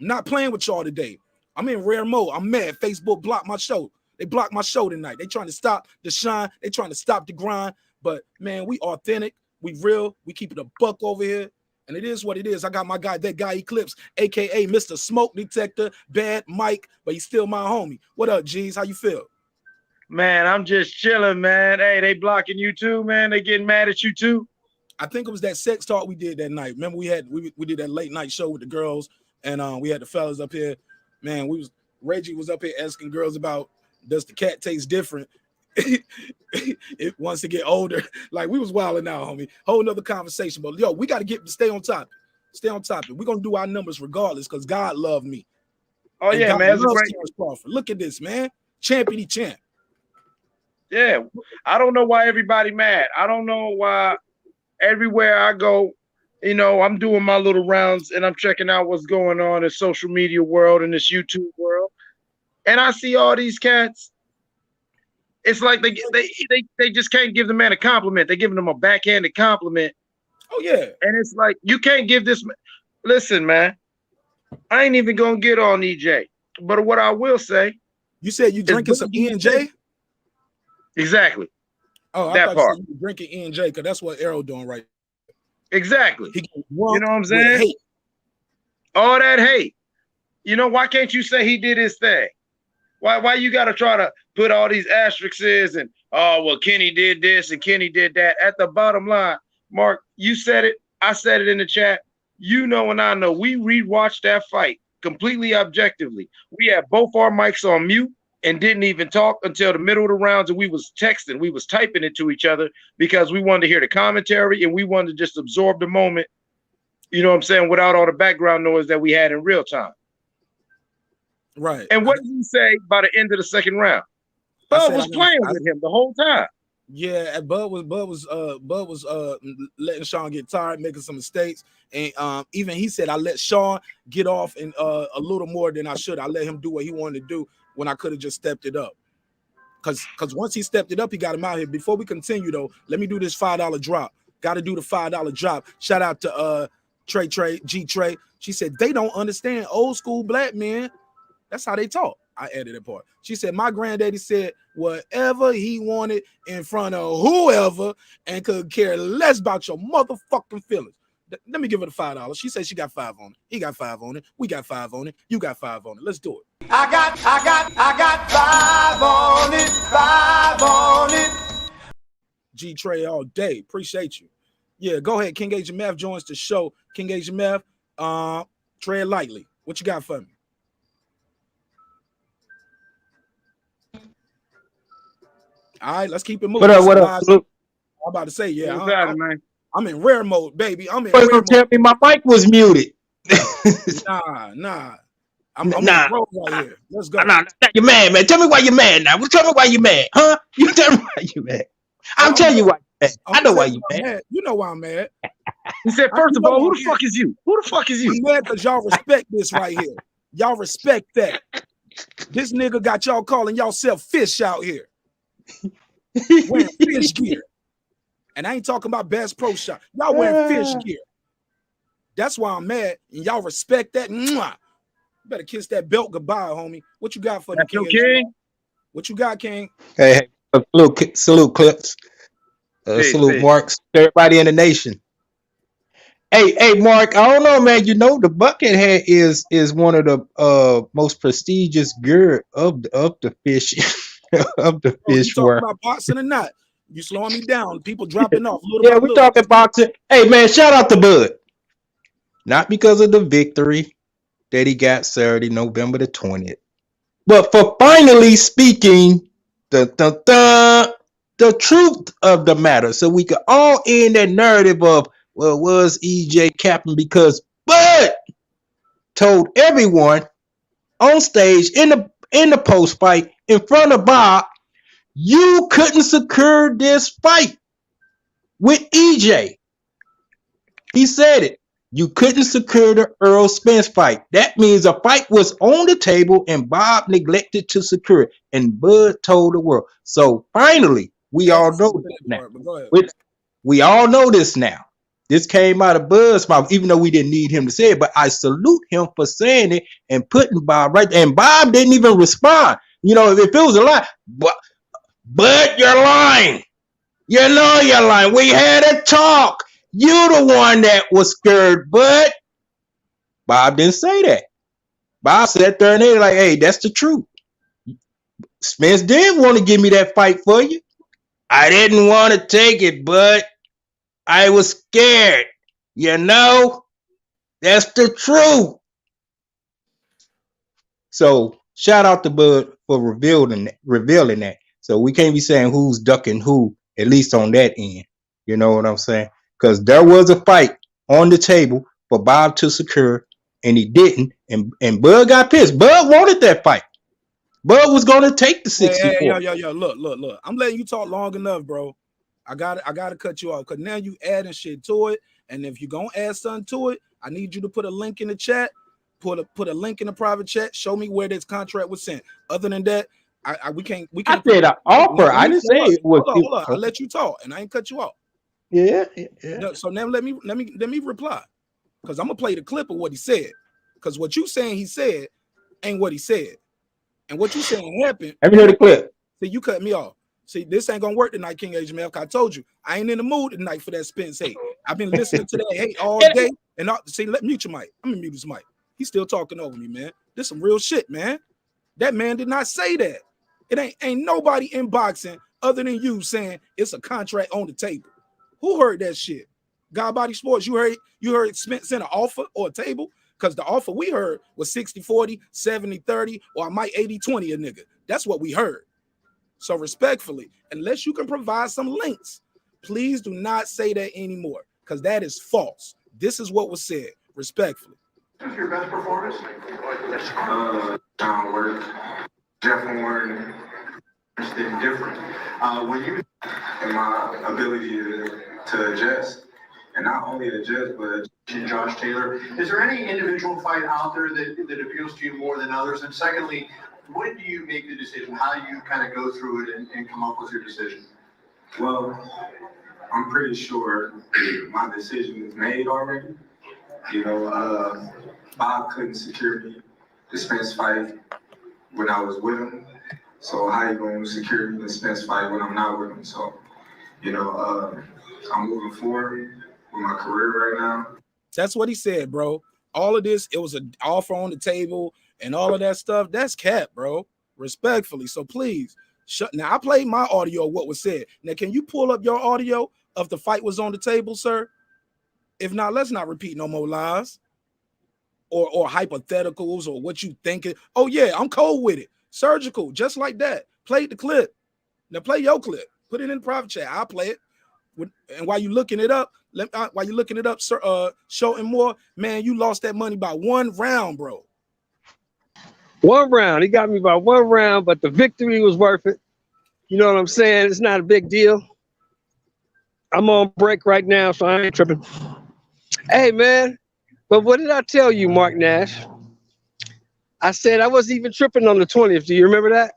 I'm not playing with y'all today. I'm in rare mode. I'm mad. Facebook blocked my show. They blocked my show tonight. They trying to stop the shine. They trying to stop the grind. But, man, we authentic. We real. We keep it a buck over here. And it is what it is. I got my guy, that guy Eclipse, a.k.a. Mr. Smoke Detector, Bad Mike, but he's still my homie. What up, G's? How you feel? Man, I'm just chilling, man. Hey, they blocking you too, man. They getting mad at you too. I think it was that sex talk we did that night. Remember we did that late night show with the girls, and we had the fellas up here. Man, Reggie was up here asking girls about, does the cat taste different it wants to get older? Like, we was wilding out, homie. Whole nother conversation. But yo, we got to stay on topic. Stay on topic. We're gonna do our numbers regardless because God loved me. Oh, and yeah, God, man. Look at this, man. Champion champ. Yeah. I don't know why everybody mad. I don't know why everywhere I go, you know, I'm doing my little rounds and I'm checking out what's going on in social media world and this YouTube world. And I see all these cats. It's like they just can't give the man a compliment. They're giving him a backhanded compliment. Oh, yeah. And it's like, you can't give this. Listen, man, I ain't even going to get on EJ. But what I will say. You said you drinking some E&J? Exactly. Oh, I thought you said you were drinking E&J because that's what Arrow doing right. Exactly. You know what I'm saying? Hate. All that hate. You know, why can't you say he did his thing? Why you got to try to put all these asterisks and, oh, well, Kenny did this and Kenny did that. At the bottom line, Mark, you said it. I said it in the chat. You know and I know. We rewatched that fight completely objectively. We had both our mics on mute and didn't even talk until the middle of the rounds, and we was texting. We was typing it to each other because we wanted to hear the commentary and we wanted to just absorb the moment, you know what I'm saying, without all the background noise that we had in real time. Right. And what did he say by the end of the second round? Bud was playing with him the whole time. Yeah, Bud was letting Sean get tired, making some mistakes. And even he said, I let Sean get off in a little more than I should. I let him do what he wanted to do when I could have just stepped it up. Because once he stepped it up, he got him out here. Before we continue, though, let me do this $5 drop. Got to do the $5 drop. Shout out to G Trey. She said, they don't understand old school black men. That's how they talk. I added that part. She said, my granddaddy said whatever he wanted in front of whoever and could care less about your motherfucking feelings. Let me give her the $5. She said she got 5 on it. He got 5 on it. We got 5 on it. You got 5 on it. Let's do it. I got 5 on it. 5 on it. G Trey all day. Appreciate you. Yeah, go ahead. King Agent Math joins the show. King Agent Math, tread lightly. What you got for me? All right, let's keep it moving. What up? I'm about to say, yeah. I'm in rare mode, baby. I'm in rare mode. Tell me my mic was muted. Nah. I'm right here. Let's go. Nah, you're mad, man. Tell me why you're mad now. Tell me why you're mad, huh? You tell me why you're mad. I'm telling you why you're mad. I know why you're mad. You know why I'm mad. He said, first of all, who the fuck is you? Who the fuck is you? I'm mad because y'all respect this right here. Y'all respect that. This nigga got y'all calling y'all self fish out here. Wearing fish gear. And I ain't talking about Bass Pro Shop. Y'all wearing fish gear. That's why I'm mad. And y'all respect that. Mwah. You better kiss that belt goodbye, homie. What you got for the King? Okay. What you got, King? Hey, salute Clips. Salute Marks. Everybody in the nation. Hey, Mark, I don't know, man. You know, the bucket hat is one of the most prestigious gear of the fish of the Bro, you fish talking world. about boxing or not? You slowing me down. People dropping off little Yeah, by we little. talking boxing. Hey, man, shout out to Bud. Not because of the victory that he got Saturday, November the 20th, but for finally speaking the truth of the matter, so we could all end that narrative of, well, was EJ capping because Bud told everyone on stage in the post fight in front of Bob, you couldn't secure this fight with EJ. He said it. You couldn't secure the Earl Spence fight. That means a fight was on the table and Bob neglected to secure it. And Bud told the world. So finally, we all know this now. We all know this now. This came out of Bud's mouth, even though we didn't need him to say it. But I salute him for saying it and putting Bob right there. And Bob didn't even respond. You know, if it was a lie, Bud, you're lying. You know you're lying. We had a talk. You the one that was scared, but Bob didn't say that. Bob sat there and they like, hey, that's the truth. Spence did want to give me that fight for you. I didn't want to take it, but I was scared. You know, that's the truth. So shout out to Bud for revealing that. So we can't be saying who's ducking who, at least on that end. You know what I'm saying? Because there was a fight on the table for Bob to secure, and he didn't. And Bud got pissed. Bud wanted that fight. Bud was going to take the 64. Hey, look. I'm letting you talk long enough, bro. I gotta cut you off because now you adding shit to it. And if you're gonna add something to it, I need you to put a link in the chat. Put a link in the private chat. Show me where this contract was sent. Other than that, we can't. I said an offer. I didn't say it was. Hold on. I let you talk, and I ain't cut you off. Yeah. So now let me reply, because I'm gonna play the clip of what he said. Because what you saying he said ain't what he said, and what you saying happened. Let me hear the clip. See, you cut me off. See, this ain't gonna work tonight, King Agent Mel. I told you I ain't in the mood tonight for that Spence hate. I've been listening to that hate all day, and see, let mute your mic. I'm gonna mute his mic. He's still talking over me, man. This some real shit, man. That man did not say that. It ain't nobody in boxing other than you saying it's a contract on the table. Who heard that shit? God Body Sports, you heard Spence sent an offer or a table? Because the offer we heard was 60-40, 70-30, or I might 80-20 a nigga. That's what we heard. So respectfully, unless you can provide some links, please do not say that anymore, because that is false. This is what was said, respectfully. What's your best performance? Down work. Definitely weren't interested in different. When you and my ability to adjust, and not only adjust, but Josh Taylor. Is there any individual fight out there that appeals to you more than others? And secondly, when do you make the decision? How do you kind of go through it and come up with your decision? Well, I'm pretty sure my decision is made already. You know, Bob couldn't secure me the Spence fight when I was with him. So how you going to secure me the Spence fight when I'm not with him? So, you know, I'm moving forward with my career right now. That's what he said, bro. All of this, it was an offer on the table and all of that stuff. That's cap, bro. Respectfully. So please, now I played my audio of what was said. Now, can you pull up your audio of the fight was on the table, sir? If not, let's not repeat no more lies or hypotheticals or what you thinking. Oh, yeah, I'm cold with it. Surgical, just like that. Play the clip. Now play your clip. Put it in the private chat. I'll play it. And while you looking it up, sir, showing more, man, you lost that money by 1 round, bro. 1 round. He got me by 1 round, but the victory was worth it. You know what I'm saying? It's not a big deal. I'm on break right now, so I ain't tripping. Hey, man, but what did I tell you, Mark Nash? I said I wasn't even tripping on the 20th. Do you remember that?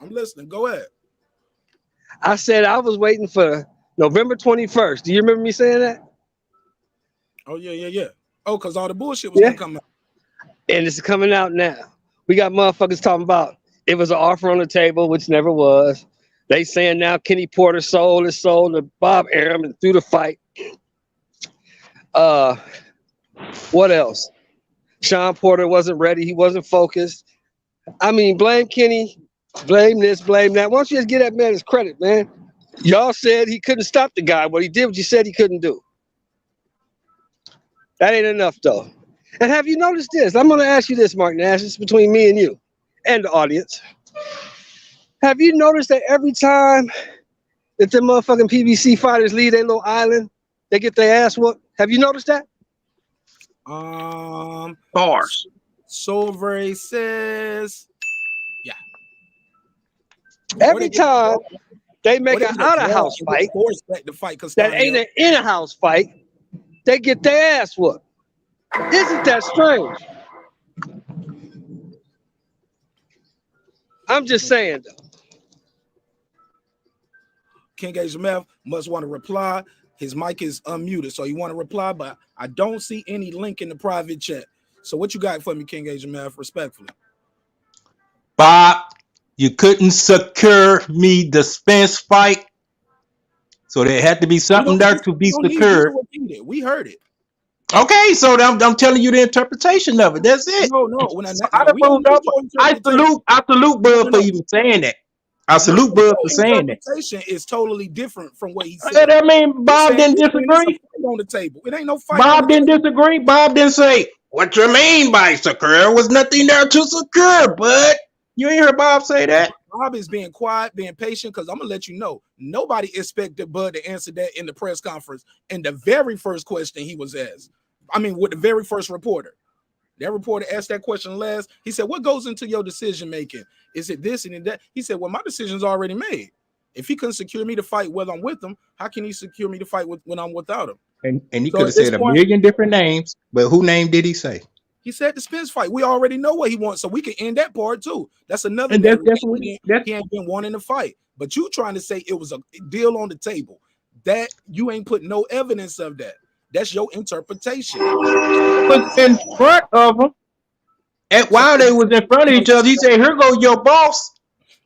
I'm listening. Go ahead. I said I was waiting for November 21st. Do you remember me saying that? Oh, yeah. Oh, because all the bullshit was going to come out. And it's coming out now. We got motherfuckers talking about it was an offer on the table, which never was. They saying now Kenny Porter sold his soul to Bob Arum and through the fight. What else? Shawn Porter wasn't ready. He wasn't focused. I mean, blame Kenny, blame this, blame that. Why don't you just give that man his credit, man? Y'all said he couldn't stop the guy, but he did what you said he couldn't do. That ain't enough, though. And have you noticed this? I'm going to ask you this, marqnash. It's between me and you and the audience. Have you noticed that every time that the motherfucking PBC fighters leave their little island, they get their ass whooped? Have you noticed that? Bars. Silver says, yeah. Every time they make an out-of-house fight that ain't an in-house fight, they get their ass whooped. Isn't that strange? I'm just saying, though. King Ajamel must want to reply. His mic is unmuted, so you want to reply, but I don't see any link in the private chat. So what you got for me, King Ajamel, respectfully? Bob, you couldn't secure me the Spence fight, so there had to be something there to be secured. We heard it. Okay, so I'm telling you the interpretation of it. That's it. No. I salute Bud for even saying that. I salute Bud for saying that. Interpretation is totally different from what he said. I mean, Bob didn't disagree. On the table, it ain't no fight. Bob didn't disagree. Bob didn't say, "What you mean by secure? Was nothing there to secure." But you ain't heard Bob say that. Bob is being quiet, being patient, because I'm gonna let you know nobody expected Bud to answer that in the press conference. And the very first question he was asked, I mean, with the very first reporter. That reporter asked that question last. He said, "What goes into your decision making? Is it this and that?" He said, "Well, my decision's already made. If he couldn't secure me to fight whether I'm with him, how can he secure me to fight when I'm without him?" And he could have said a million different names, but who name did he say? He said the Spence fight. We already know what he wants, so we can end that part too. That's another. And he ain't been wanting to fight, but you trying to say it was a deal on the table. That you ain't put no evidence of that. That's your interpretation. But in front of him, and while they was in front of each other, he said, "Here go your boss,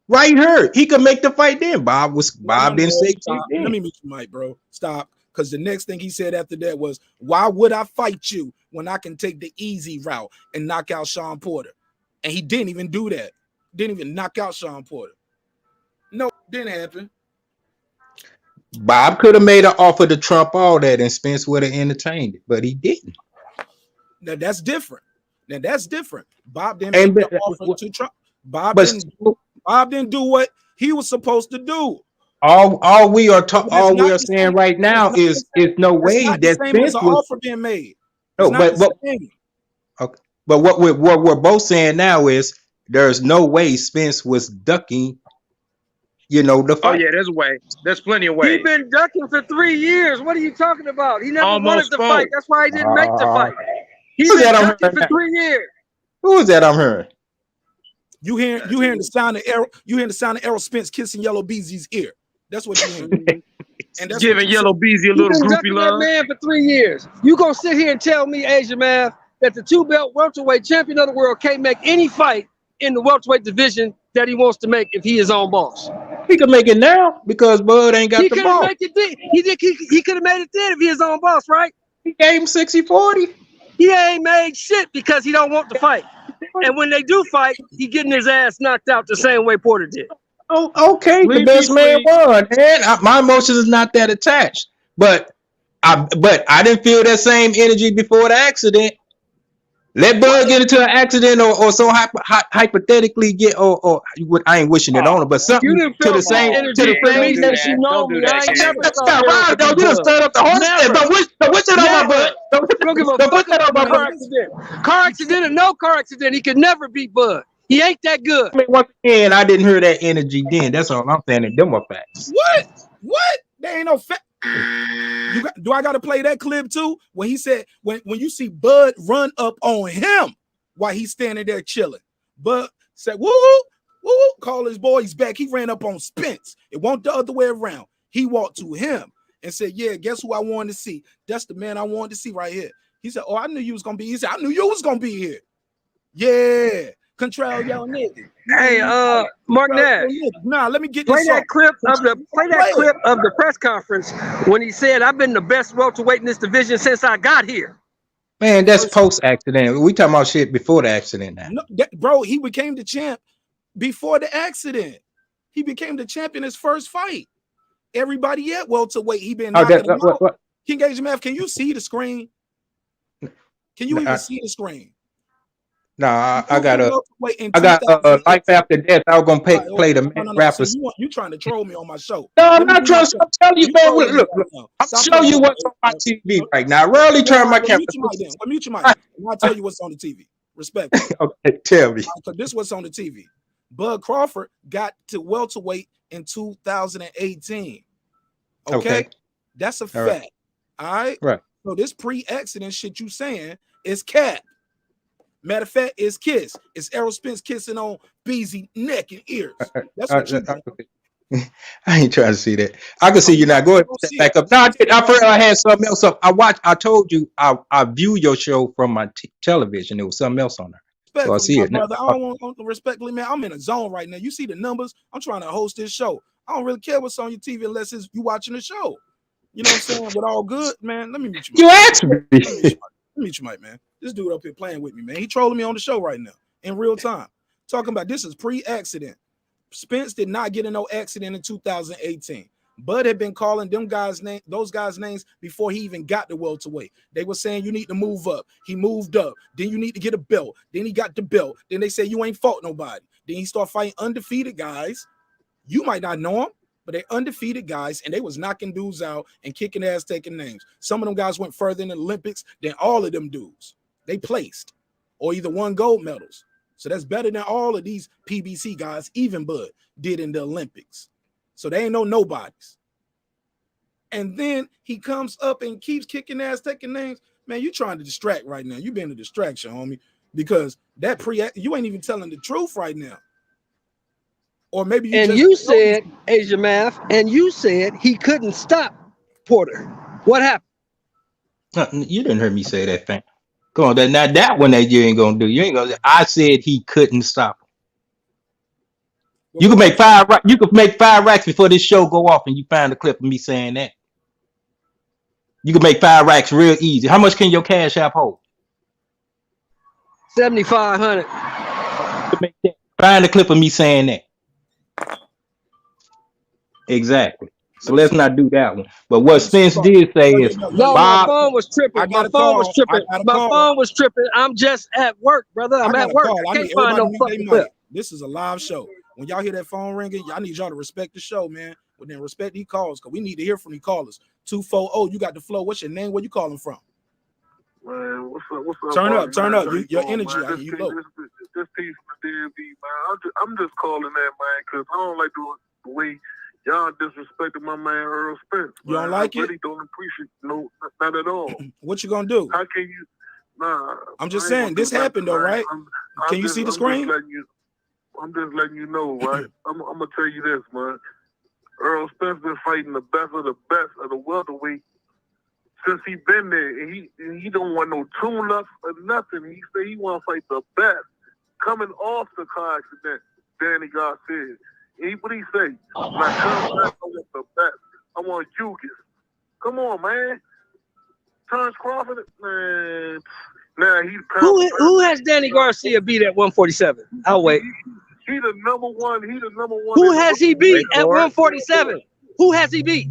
right here. He could make the fight." Then Bob didn't say. Let me meet you, Mike, bro. Stop, because the next thing he said after that was, "Why would I fight you when I can take the easy route and knock out Shawn Porter?" And he didn't even do that. Didn't even knock out Shawn Porter. No, didn't happen. Bob could have made an offer to trump all that, and Spence would have entertained it, but he didn't. Now that's different. Bob didn't make the offer to trump. Bob didn't do what he was supposed to do. All we are saying right now is no way that Spence was offer being made. No, but what we're both saying now is there's no way Spence was ducking. The fight. Oh yeah, there's a way. There's plenty of ways. He's been ducking for 3 years. What are you talking about? He never wanted to fight. That's why he didn't make the fight. He's been ducking for 3 years. Who is that I'm hearing? You hearing the sound of Errol? You hearing the sound of Errol Spence kissing Yellow Beezy's ear? That's what you hearing. And that's giving Yellow Beezy a little groupie love. That man for 3 years. You gonna sit here and tell me, Ajamel, that the 2-belt welterweight champion of the world can't make any fight in the welterweight division that he wants to make if he is on boss? He could make it now because Bud ain't got the ball. He could have made it then if he is on boss, right? He gave him 60-40. He ain't made shit because he don't want to fight. And when they do fight, he getting his ass knocked out the same way Porter did. Oh, okay. The best man won. And my emotions is not that attached. But I didn't feel that same energy before the accident. Let Bud get into an accident or so hypothetically get or I ain't wishing it on him, but something to the same. Don't do that. You done stirred up the whole shit. Don't wish it on my Bud. Don't give a fuck about my car accident. Car accident or no car accident, he could never beat Bud. He ain't that good. I mean, once again, I didn't hear that energy then. That's all I'm saying. And them are facts. What? There ain't no fact. Do I got to play that clip too? When he said, when you see Bud run up on him while he's standing there chilling, Bud said, woo, woo, call his boys back. He ran up on Spence. It wasn't the other way around. He walked to him and said, yeah, guess who I wanted to see? That's the man I wanted to see right here. He said, oh, I knew you was going to be. He said, I knew you was going to be here. Yeah. Control your nigga. Hey, marqnash. Nah, let me get play this. That clip of the press conference when he said, "I've been the best welterweight in this division since I got here." Man, that's post accident. We talking about shit before the accident now. No, bro, he became the champ before the accident. He became the champ in his first fight. Everybody at welterweight, he been knocking him out. King HMF, can you see the screen? Can you even see the screen? Nah, I got Life After Death. I was gonna play the rappers. So you trying to troll me on my show? No, I'm not trying to tell you, man. Look, I'm showing you what's on my TV right now. I rarely turn my camera. Mute your mic. I'll tell you what's on the TV. Respect. Okay, tell me. Because this what's on the TV. Bud Crawford got to welterweight in 2018. Okay? That's a fact. All right. Right. So this pre-accident shit you saying is cap. Matter of fact, it's kiss. It's Errol Spence kissing on Beezy neck and ears. That's what you I ain't trying to see that. I can see you now. Go ahead and step back up. No, I had something else up. I told you I view your show from my television. There was something else on there. So I see it now. Brother, I don't want to respectfully, man. I'm in a zone right now. You see the numbers. I'm trying to host this show. I don't really care what's on your TV unless it's you watching the show. You know what I'm saying? With all good, man. Let me meet you. You asked me. Let me meet you, man. This dude up here playing with me, man. He trolling me on the show right now in real time. Talking about this is pre-accident. Spence did not get in no accident in 2018. Bud had been calling those guys' names before he even got the welterweight. They were saying you need to move up. He moved up. Then you need to get a belt. Then he got the belt. Then they say you ain't fought nobody. Then he started fighting undefeated guys. You might not know them, but they undefeated guys, and they was knocking dudes out and kicking ass, taking names. Some of them guys went further in the Olympics than all of them dudes. They placed or either won gold medals. So that's better than all of these PBC guys, even Bud, did in the Olympics. So they ain't no nobodies. And then he comes up and keeps kicking ass, taking names. Man, you trying to distract right now. You been a distraction, homie, because that you ain't even telling the truth right now. Or maybe you said, Asia Math, and you said he couldn't stop Porter. What happened? You didn't hear me say that thing. Come on, that one that you ain't gonna do. You ain't gonna. I said he couldn't stop him. You can make 5. You could make 5 racks before this show go off, and you find a clip of me saying that. You can make 5 racks real easy. How much can your Cash App hold? 7,500. Find a clip of me saying that. Exactly. So let's not do that one. But what Spence did say is, my phone was tripping. My phone was tripping. My phone was tripping. I'm just at work, brother. I'm at work. I can't find no fucking clip. This is a live show. When y'all hear that phone ringing, y'all need y'all to respect the show, man. Well, then respect these calls, because we need to hear from these callers. 240, you got the flow. What's your name? Where you calling from? Man, what's up? Turn up. Your energy, I hear you low. This piece from the DMV, man. I'm just calling that, man, because I don't like the way y'all disrespected my man Earl Spence. You don't like it? I really don't appreciate not at all. What you gonna do? How can you? Nah. I'm just saying, this happened though, right? Can you see the screen? I'm just letting you know, right? I'm gonna tell you this, man. Earl Spence been fighting the best of the welterweight since he been there, and he don't want no tune-ups or nothing. He say he want to fight the best. Coming off the car accident, Danny Garcia. What he say? When I come back, I want the best. I want Usyk. Come on, man. Terence Crawford, man. Nah, who has Danny Garcia beat at 147? I'll wait. He the number one. Who has he beat at 147? Who has he beat?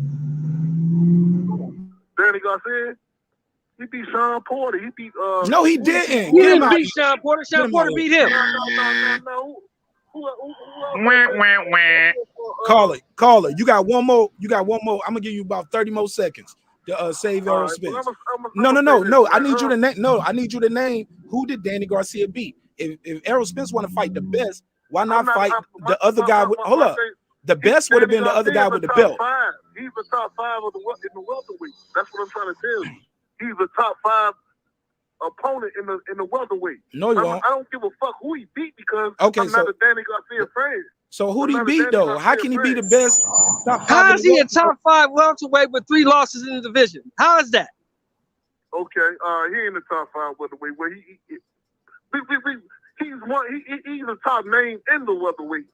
Danny Garcia. He beat Sean Porter. He beat No, he didn't. He didn't beat Sean Porter. Sean Porter beat him. No. Caller. You got one more. I'm gonna give you about 30 more seconds to save Errol Spence. No. I need you to name. No, I need you to name who did Danny Garcia beat. If Errol Spence want to fight the best, why not fight the other guy with? Hold up. The best would have been the other guy with the belt. He's the top 5 in the welterweight. That's what I'm trying to tell you. He's the top 5 opponent in the welterweight. No, you don't. I don't give a fuck who he beat, because I'm not a Danny Garcia fan. So who did he beat though? How can he be the best? How is he a top 5 welterweight with 3 losses in the division? How is that? Okay, he in the top 5 welterweight. Where He's a top name in the welterweight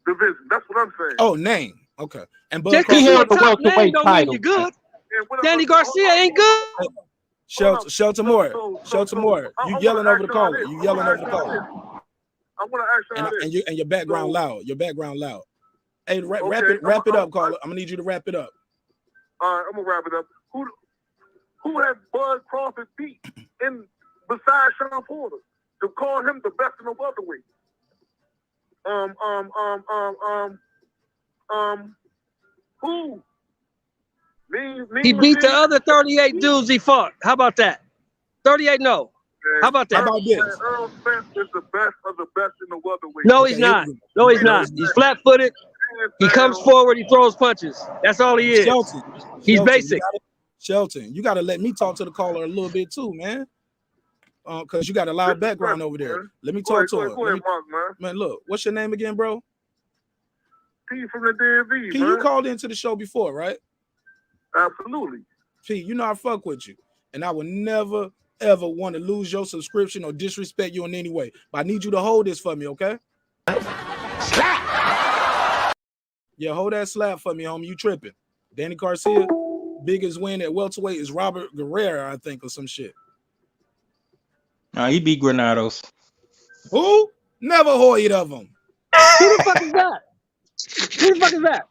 division. That's what I'm saying. Oh, name. Okay. And Bud Just because He you're a held the top name welterweight don't mean title. you're good. And Danny Garcia ain't good. Shelter Moore. You yelling over the caller. You yelling over the caller. I want to ask y'all this. And your background loud. Your background loud. Hey, wrap it up, caller. I'm gonna need you to wrap it up. All right, I'm gonna wrap it up. Who has Bud Crawford beat besides Shawn Porter to call him the best in the welterweight? Who? He beat the other 38 dudes he fought. How about that? 38, no. How about that? How about this? Earl Spence is the best of the best in the welterweight. No, he's not. No, he's not. He's flat-footed. He comes forward. He throws punches. That's all he is. He's basic. Shelton, you got to let me talk to the caller a little bit too, man. Because you got a loud background over there. Let me talk to him. Man, look, what's your name again, bro? P from the DMV. P, you called into the show before, right? Absolutely. P, you know I fuck with you. And I would never, ever want to lose your subscription or disrespect you in any way. But I need you to hold this for me, okay? Slap! Yeah, hold that slap for me, homie. You tripping. Danny Garcia, biggest win at welterweight is Robert Guerrero, I think, or some shit. Nah, he beat Granados. Who? Never heard of him. Who the fuck is that? Who the fuck is that?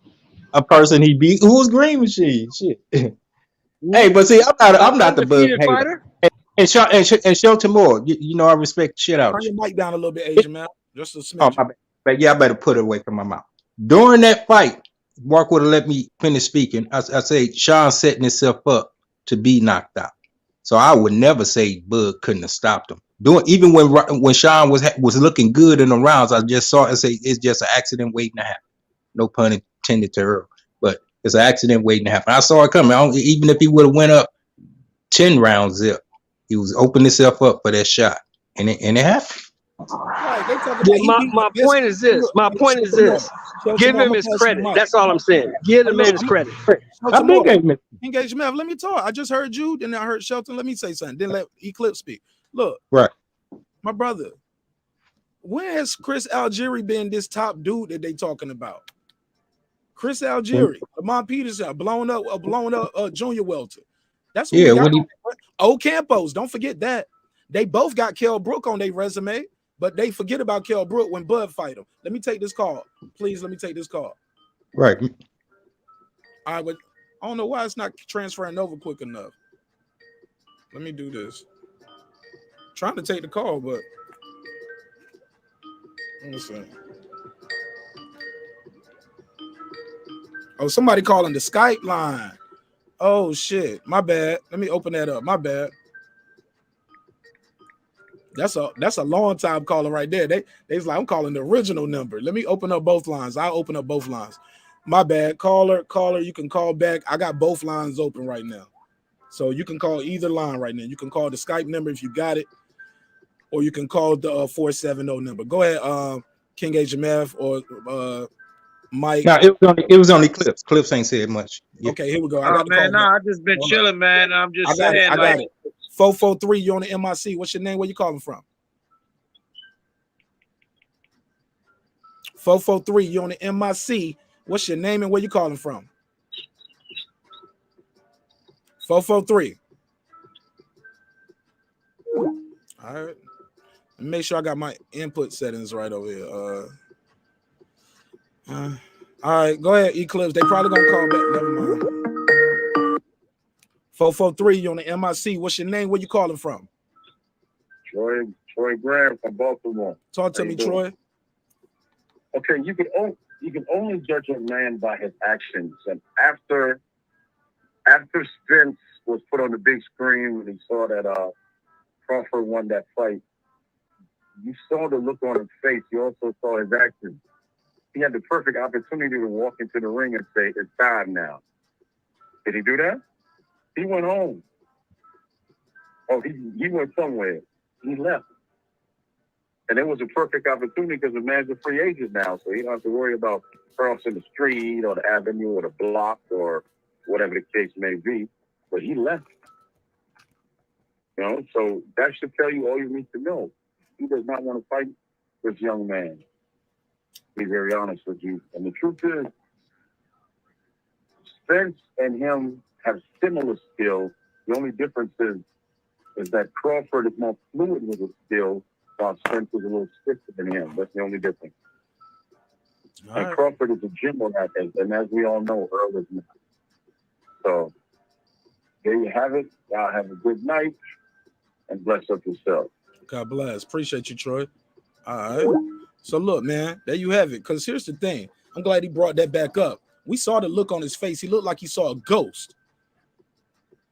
A person he beat who was Green Machine. Shit. Hey, but see, I'm not the bug hater. And Shelton Moore, you know I respect shit out. Turn your mic down a little bit, Asian man. Just a smidge. Oh, my bad. But yeah, I better put it away from my mouth. During that fight, Mark would have let me finish speaking. I say Shawn setting himself up to be knocked out. So I would never say Bud couldn't have stopped him. Even when Shawn was looking good in the rounds, I just saw it say it's just an accident waiting to happen. No pun intended to Earl, but it's an accident waiting to happen. I saw it coming. Even if he would have went up 10 rounds zip, he was opening himself up for that shot, and it happened. My point is this. Give him his credit. That's all I'm saying. Give the man his credit. Engagement. Let me talk. I just heard you, then I heard Shelton. Let me say something. Then let Eclipse speak. Look, right, my brother. When has Chris Algieri been this top dude that they talking about? Chris Algieri, Lamont Peterson, blown up junior welter. That's what we got. Campos, don't forget that. They both got Kell Brook on their resume, but they forget about Kell Brook when Bud fight him. Let me take this call. Please, let me take this call. Right. I don't know why it's not transferring over quick enough. Let me do this. Trying to take the call, but let me see. Oh, somebody calling the Skype line. Oh shit, my bad. Let me open that up. My bad. That's a long time calling right there. They's like, I'm calling the original number. Let me open up both lines. I'll open up both lines. My bad. Caller, you can call back. I got both lines open right now. So you can call either line right now. You can call the Skype number if you got it, or you can call the 470 number. Go ahead, King HMF or Mike. No, it was only Clips. Clips ain't said much. Yeah. Okay, here we go. I just been chilling, man. I'm just saying. I got it. 443, you on the MIC. What's your name? Where you calling from? 443, you on the MIC. What's your name and where you calling from? 443. All right. Make sure I got my input settings right over here. All right, go ahead, Eclipse. They probably gonna call back. Never mind. 443, you on the MIC. What's your name? Where you calling from? Troy Graham from Baltimore. Talk to me, Troy. Okay, you can only judge a man by his actions. And after Spence was put on the big screen when he saw that Crawford won that fight, you saw the look on his face. You also saw his actions. He had the perfect opportunity to walk into the ring and say, it's time now. Did he do that? He went home. Oh, he went somewhere. He left. And it was a perfect opportunity because the man's a free agent now, so he don't have to worry about crossing the street or the avenue or the block or whatever the case may be. But he left. You know, so that should tell you all you need to know. he does not want to fight this young man. To be very honest with you. And the truth is, Spence and him have similar skills. The only difference is that Crawford is more fluid with his skills, while Spence is a little stiffer than him. That's the only difference. And Crawford is a gym rat, and as we all know, Earl is not. So there you have it. Y'all have a good night, and bless up yourself. God bless. Appreciate you, Troy. All right. So look, man, there you have it. Because here's the thing. I'm glad he brought that back up. We saw the look on his face. He looked like he saw a ghost.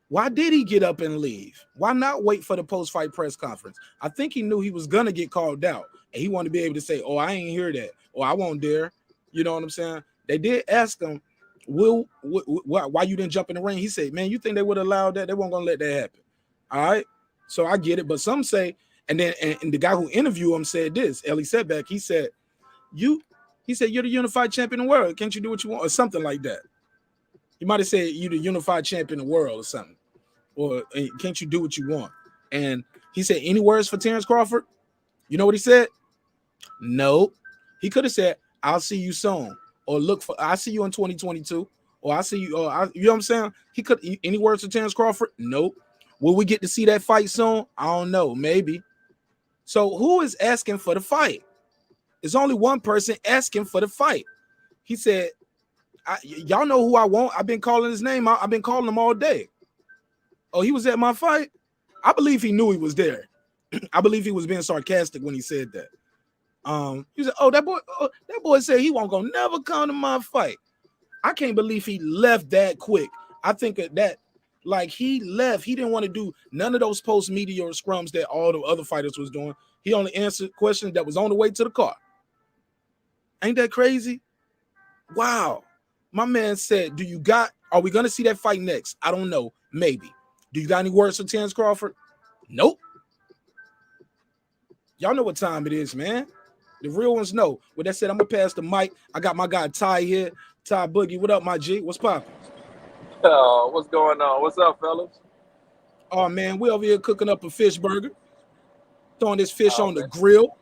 Why did he get up and leave? Why not wait for the post-fight press conference? I think he knew he was going to get called out. And he wanted to be able to say, oh, I ain't hear that. Or I won't dare. You know what I'm saying? They did ask him, why you didn't jump in the ring? He said, man, you think they would have allowed that? They weren't going to let that happen. All right? So I get it. But some say, and then and the guy who interviewed him said this, Ellie Setback, he said, you're the unified champion of the world. Can't you do what you want? Or something like that. He might have said you're the unified champion of the world or something. Or can't you do what you want? And he said, any words for Terence Crawford? You know what he said? No. He could have said, I'll see you soon. Or I'll see you in 2022. Or I'll see you. You know what I'm saying? He could. Any words for Terence Crawford? Nope. Will we get to see that fight soon? I don't know. Maybe. So who is asking for the fight? There's only one person asking for the fight. He said, y'all know who I want. I've been calling his name. I've been calling him all day. Oh, he was at my fight? I believe he knew he was there. I believe he was being sarcastic when he said that. He said, oh, that boy said he won't go never come to my fight. I can't believe he left that quick. I think that like he left. He didn't want to do none of those post-media or scrums that all the other fighters was doing. He only answered questions that was on the way to the car. Ain't that crazy? Wow. My man said, are we going to see that fight next? I don't know. Maybe. Do you got any words for Terence Crawford? Nope. Y'all know what time it is, man. The real ones know. With that said, I'm going to pass the mic. I got my guy Ty here. Ty Boogie. What up, my G? What's poppin'? What's going on? What's up, fellas? Oh, man, we over here cooking up a fish burger. Throwing this fish on the grill.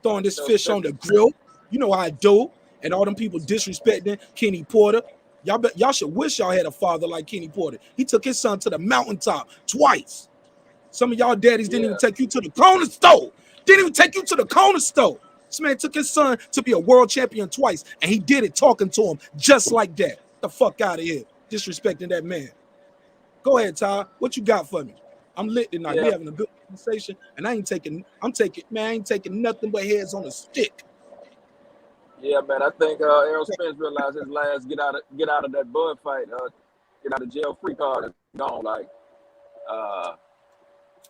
Throwing this fish on the grill. You know how I do. And all them people disrespecting Kenny Porter. Y'all should wish y'all had a father like Kenny Porter. He took his son to the mountaintop twice. Some of y'all daddies didn't even take you to the corner store. Didn't even take you to the corner store. This man took his son to be a world champion twice, and he did it talking to him just like that. Get the fuck out of here, disrespecting that man. Go ahead, Ty. What you got for me? I'm lit tonight. Yeah. We having a good conversation, and I ain't taking nothing but heads on a stick. Yeah, man. I think Errol Spence realized his last get out of that Bud fight, get out of jail free card is gone. Like,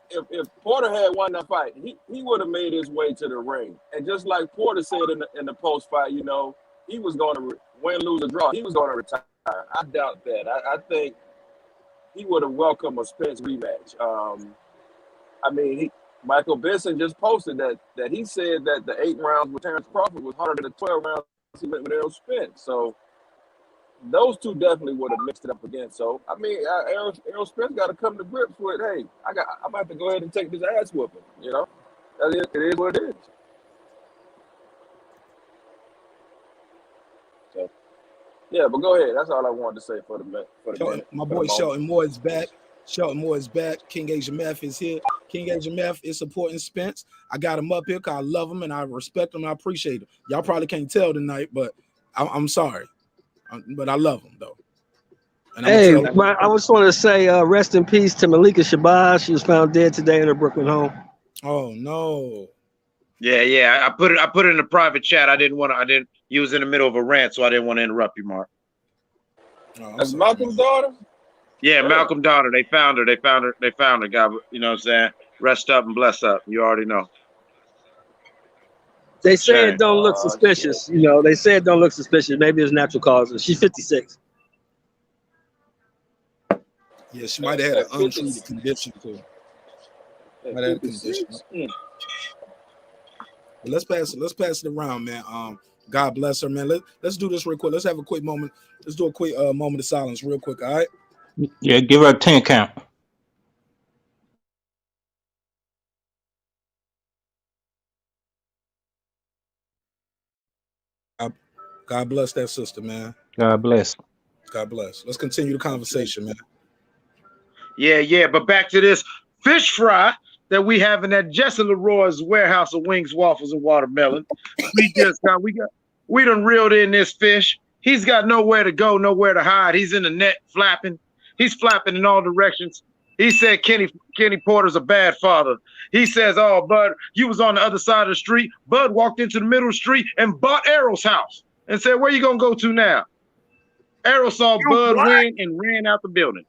if Porter had won that fight, he would have made his way to the ring. And just like Porter said in the post fight, you know, he was going to win, lose, or draw. He was going to retire. I doubt that. I think he would have welcomed a Spence rematch. I mean, Michael Benson just posted that he said that the 8 rounds with Terence Crawford was harder than the 12 rounds he went with Errol Spence. So those two definitely would have mixed it up again. So I mean, Errol Spence got to come to grips with, hey, I'm about to go ahead and take this ass whooping. You know, it is what it is. So yeah, but go ahead. That's all I wanted to say for the minute. My boy Shelton Moore is back. Shelton Moore is back. King Asia Meth is here. King Asia Meth is supporting Spence. I got him up here because I love him and I respect him and I appreciate him. Y'all probably can't tell tonight, but I'm sorry. But I love him, though. And hey, I just wanted to say rest in peace to Malika Shabazz. She was found dead today in her Brooklyn home. Oh, no. Yeah. I put it in the private chat. You was in the middle of a rant, so I didn't want to interrupt you, Mark. That's Malcolm's daughter? Yeah, Malcolm's daughter. They found her. God, you know what I'm saying? Rest up and bless up. You already know. They say it don't look suspicious. Shit. You know, they say it don't look suspicious. Maybe it's natural causes. She's 56. Yeah, she might have had an untreated condition too. Might have had a condition. But let's pass it around, man. God bless her, man. Let's do this real quick. Let's have a quick moment. Let's do a quick moment of silence real quick, all right? Yeah, give her a 10 count. God bless that sister, man. God bless. God bless. Let's continue the conversation, man. Yeah. But back to this fish fry that we have in that Jesse Leroy's warehouse of wings, waffles, and watermelon. We done reeled in this fish. He's got nowhere to go, nowhere to hide. He's in the net flapping. He's flapping in all directions. He said Kenny Porter's a bad father. He says, oh, Bud, you was on the other side of the street. Bud walked into the middle of the street and bought Errol's house and said, where you going to go to now? Errol saw Bud win and ran out the building.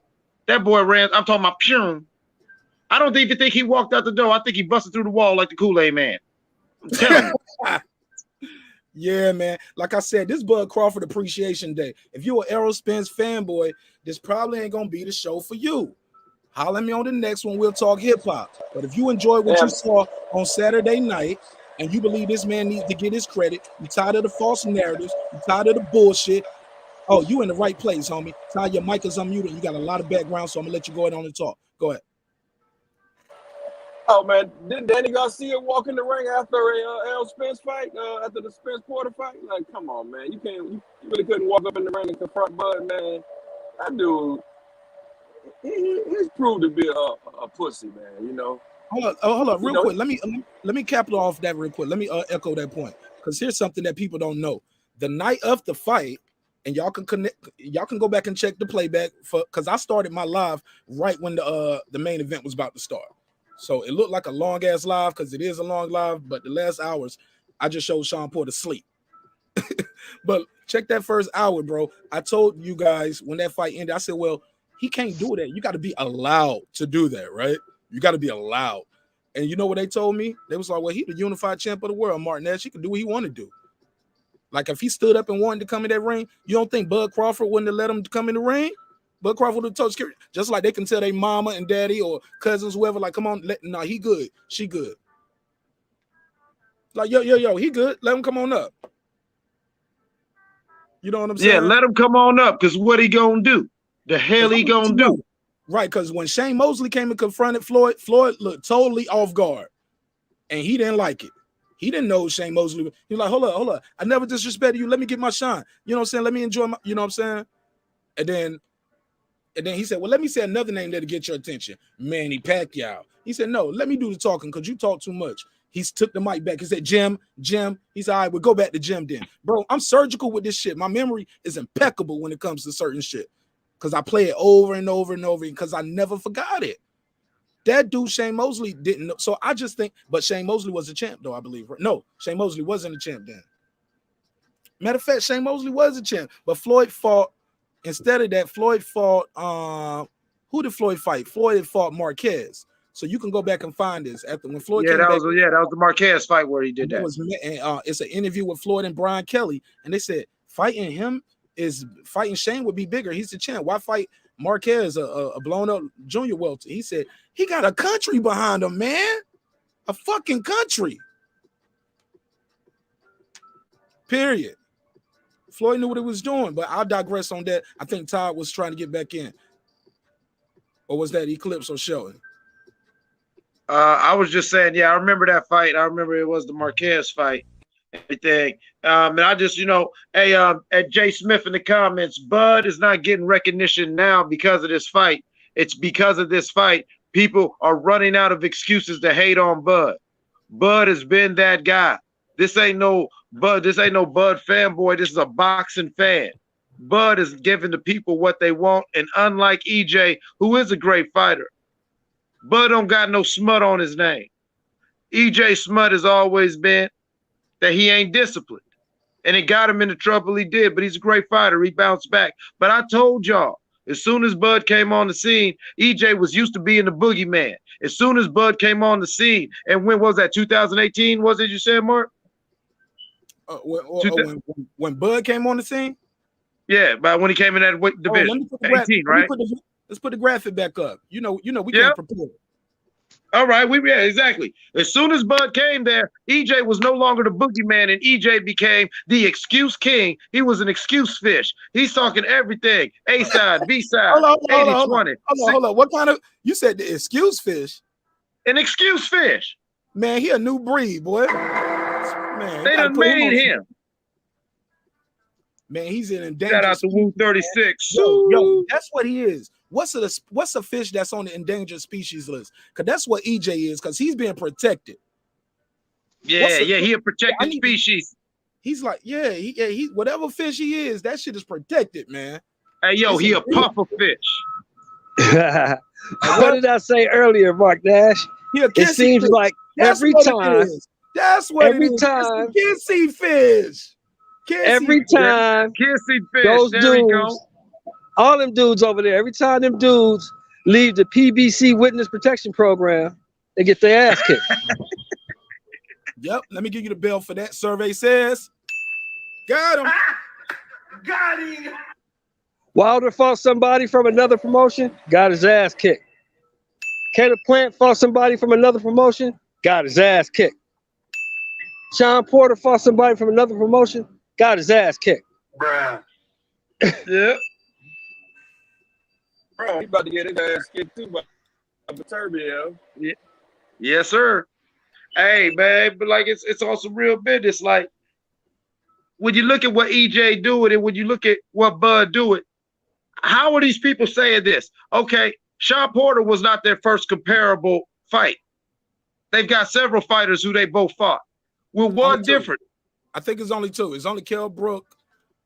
That boy ran. I'm talking about pure. I don't even think he walked out the door. I think he busted through the wall like the Kool-Aid man. I'm telling you. Yeah, man. Like I said, this Bud Crawford Appreciation Day. If you're an Errol Spence fanboy, this probably ain't going to be the show for you. Holler at me on the next one. We'll talk hip-hop. But if you enjoyed what you saw on Saturday night and you believe this man needs to get his credit, you tired of the false narratives, you tired of the bullshit, oh, you in the right place, homie. Ty, your mic is unmuted. You got a lot of background, so I'm going to let you go ahead on and talk. Go ahead. Oh, man, didn't Danny Garcia walk in the ring after a Errol Spence fight, after the Spence Porter fight? Like, come on, man. You really couldn't walk up in the ring and confront Bud, man. That dude, he's proved to be a pussy, man, you know. Hold up, real quick. Let me cap it off that real quick. Let me echo that point, because here's something that people don't know. The night of the fight, and y'all can go back and check the playback because I started my live right when the main event was about to start. So it looked like a long ass live because it is a long live, but the last hours I just showed Shawn Porter sleep. But check that first hour, bro. I told you guys when that fight ended, I said, well, he can't do that. You got to be allowed to do that, right? You got to be allowed. And you know what they told me? They was like, well, he the unified champ of the world, marqnash. He can do what he want to do. Like if he stood up and wanted to come in that ring, you don't think Bud Crawford wouldn't have let him come in the ring? Bud Crawford would have told security, just like they can tell their mama and daddy or cousins, whoever, like, come on, no, he good, she good. Like, yo, he good. Let him come on up. You know what I'm saying? Yeah, let him come on up, because what he gonna do? The hell he gonna do? Right, because when Shane Mosley came and confronted Floyd looked totally off guard, and he didn't like it. He didn't know Shane Mosley. He was like, hold up. I never disrespected you. Let me get my shine. You know what I'm saying? Let me enjoy my, you know what I'm saying? And then he said, well, let me say another name that'll get your attention. Manny Pacquiao. He said, no, let me do the talking because you talk too much. He took the mic back. He said, Jim. He said, all right, we'll go back to Jim then. Bro, I'm surgical with this shit. My memory is impeccable when it comes to certain shit because I play it over and over and over because I never forgot it. That dude, Shane Mosley, didn't know. So I just think, but Shane Mosley was a champ, though, I believe. No, Shane Mosley wasn't a champ then. Matter of fact, Shane Mosley was a champ, but Floyd fought. Instead of that, Floyd fought. Who did Floyd fight? Floyd had fought Marquez. So you can go back and find this after when Floyd. That was the Marquez fight where he did that. It's an interview with Floyd and Brian Kelly, and they said fighting Shane would be bigger. He's the champ. Why fight Marquez, a blown up junior welter? He said he got a country behind him, man, a fucking country. Period. Floyd knew what he was doing, but I'll digress on that. I think Todd was trying to get back in. Or was that Eclipse or Shelton? I was just saying, yeah, I remember that fight. I remember it was the Marquez fight. Everything. And I just, at Jay Smith in the comments, Bud is not getting recognition now because of this fight. It's because of this fight. People are running out of excuses to hate on Bud. Bud has been that guy. This ain't no Bud fanboy. This is a boxing fan. Bud is giving the people what they want. And unlike EJ, who is a great fighter, Bud don't got no smut on his name. EJ smut has always been that he ain't disciplined. And it got him into trouble he did, but he's a great fighter. He bounced back. But I told y'all, as soon as Bud came on the scene, EJ was used to being the boogeyman. As soon as Bud came on the scene, and when was that, 2018, was it you said, Mark? When Bud came on the scene? Yeah, but when he came in that division, 18, right? Let's put the graphic back up. We can't prepare. All right, exactly. As soon as Bud came there, EJ was no longer the boogeyman, and EJ became the excuse king. He was an excuse fish. He's talking everything. A side, B side, 80-20. Hold on. What kind of, you said the excuse fish? An excuse fish. Man, he a new breed, boy. Man, they done made him. Man, he's an endangered. Shout out to Woo 36. Yo, that's what he is. What's a fish that's on the endangered species list? Because that's what EJ is. Because he's being protected. Yeah, he a protected species. He's like, he whatever fish he is, that shit is protected, man. Hey, yo, he a puffer fish. What did I say earlier, marqnash? It seems fish. like every time. That's what every it is. time. Kissy fish. Every time Kissy fish. Those there dudes, we go. all them dudes over there, every time them dudes leave the PBC Witness Protection Program, they get their ass kicked. Yep, let me give you the bell for that. Survey says, got him. Got him. Wilder fought somebody from another promotion, got his ass kicked. Caleb Plant fought somebody from another promotion, got his ass kicked. Sean Porter fought somebody from another promotion, got his ass kicked. Bruh. Yeah. Bro, he about to get his ass kicked too by Turbio. Yeah. Yes, sir. Hey, man, but like it's also real business. Like when you look at what EJ doing and when you look at what Bud doing, how are these people saying this? Okay, Sean Porter was not their first comparable fight. They've got several fighters who they both fought. With one different. I think it's only two. It's only Kell Brook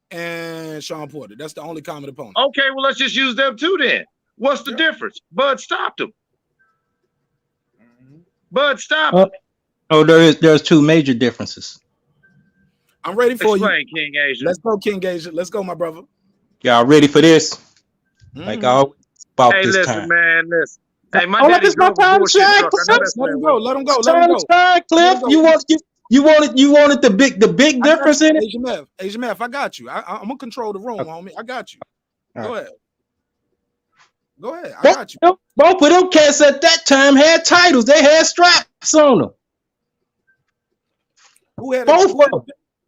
and Sean Porter. That's the only common opponent. Okay, well, let's just use them two then. What's the difference? Bud stopped him. Bud stopped him. Oh, there's two major differences. I'm ready for Explain, you. King Asia. Let's go, King Asia. Let's go, my brother. Y'all ready for this? Like always about hey, this listen, time. man, listen. Hey, my Oh, daddy's my time to shine. Let him go. Let him go. Let him go. Shine, Cliff. You wanted the big difference in it? Asian Math, I got you. I'm gonna control the room, homie. I got you. Go ahead. Go ahead. I got you. Both of them cats at that time had titles. They had straps on them.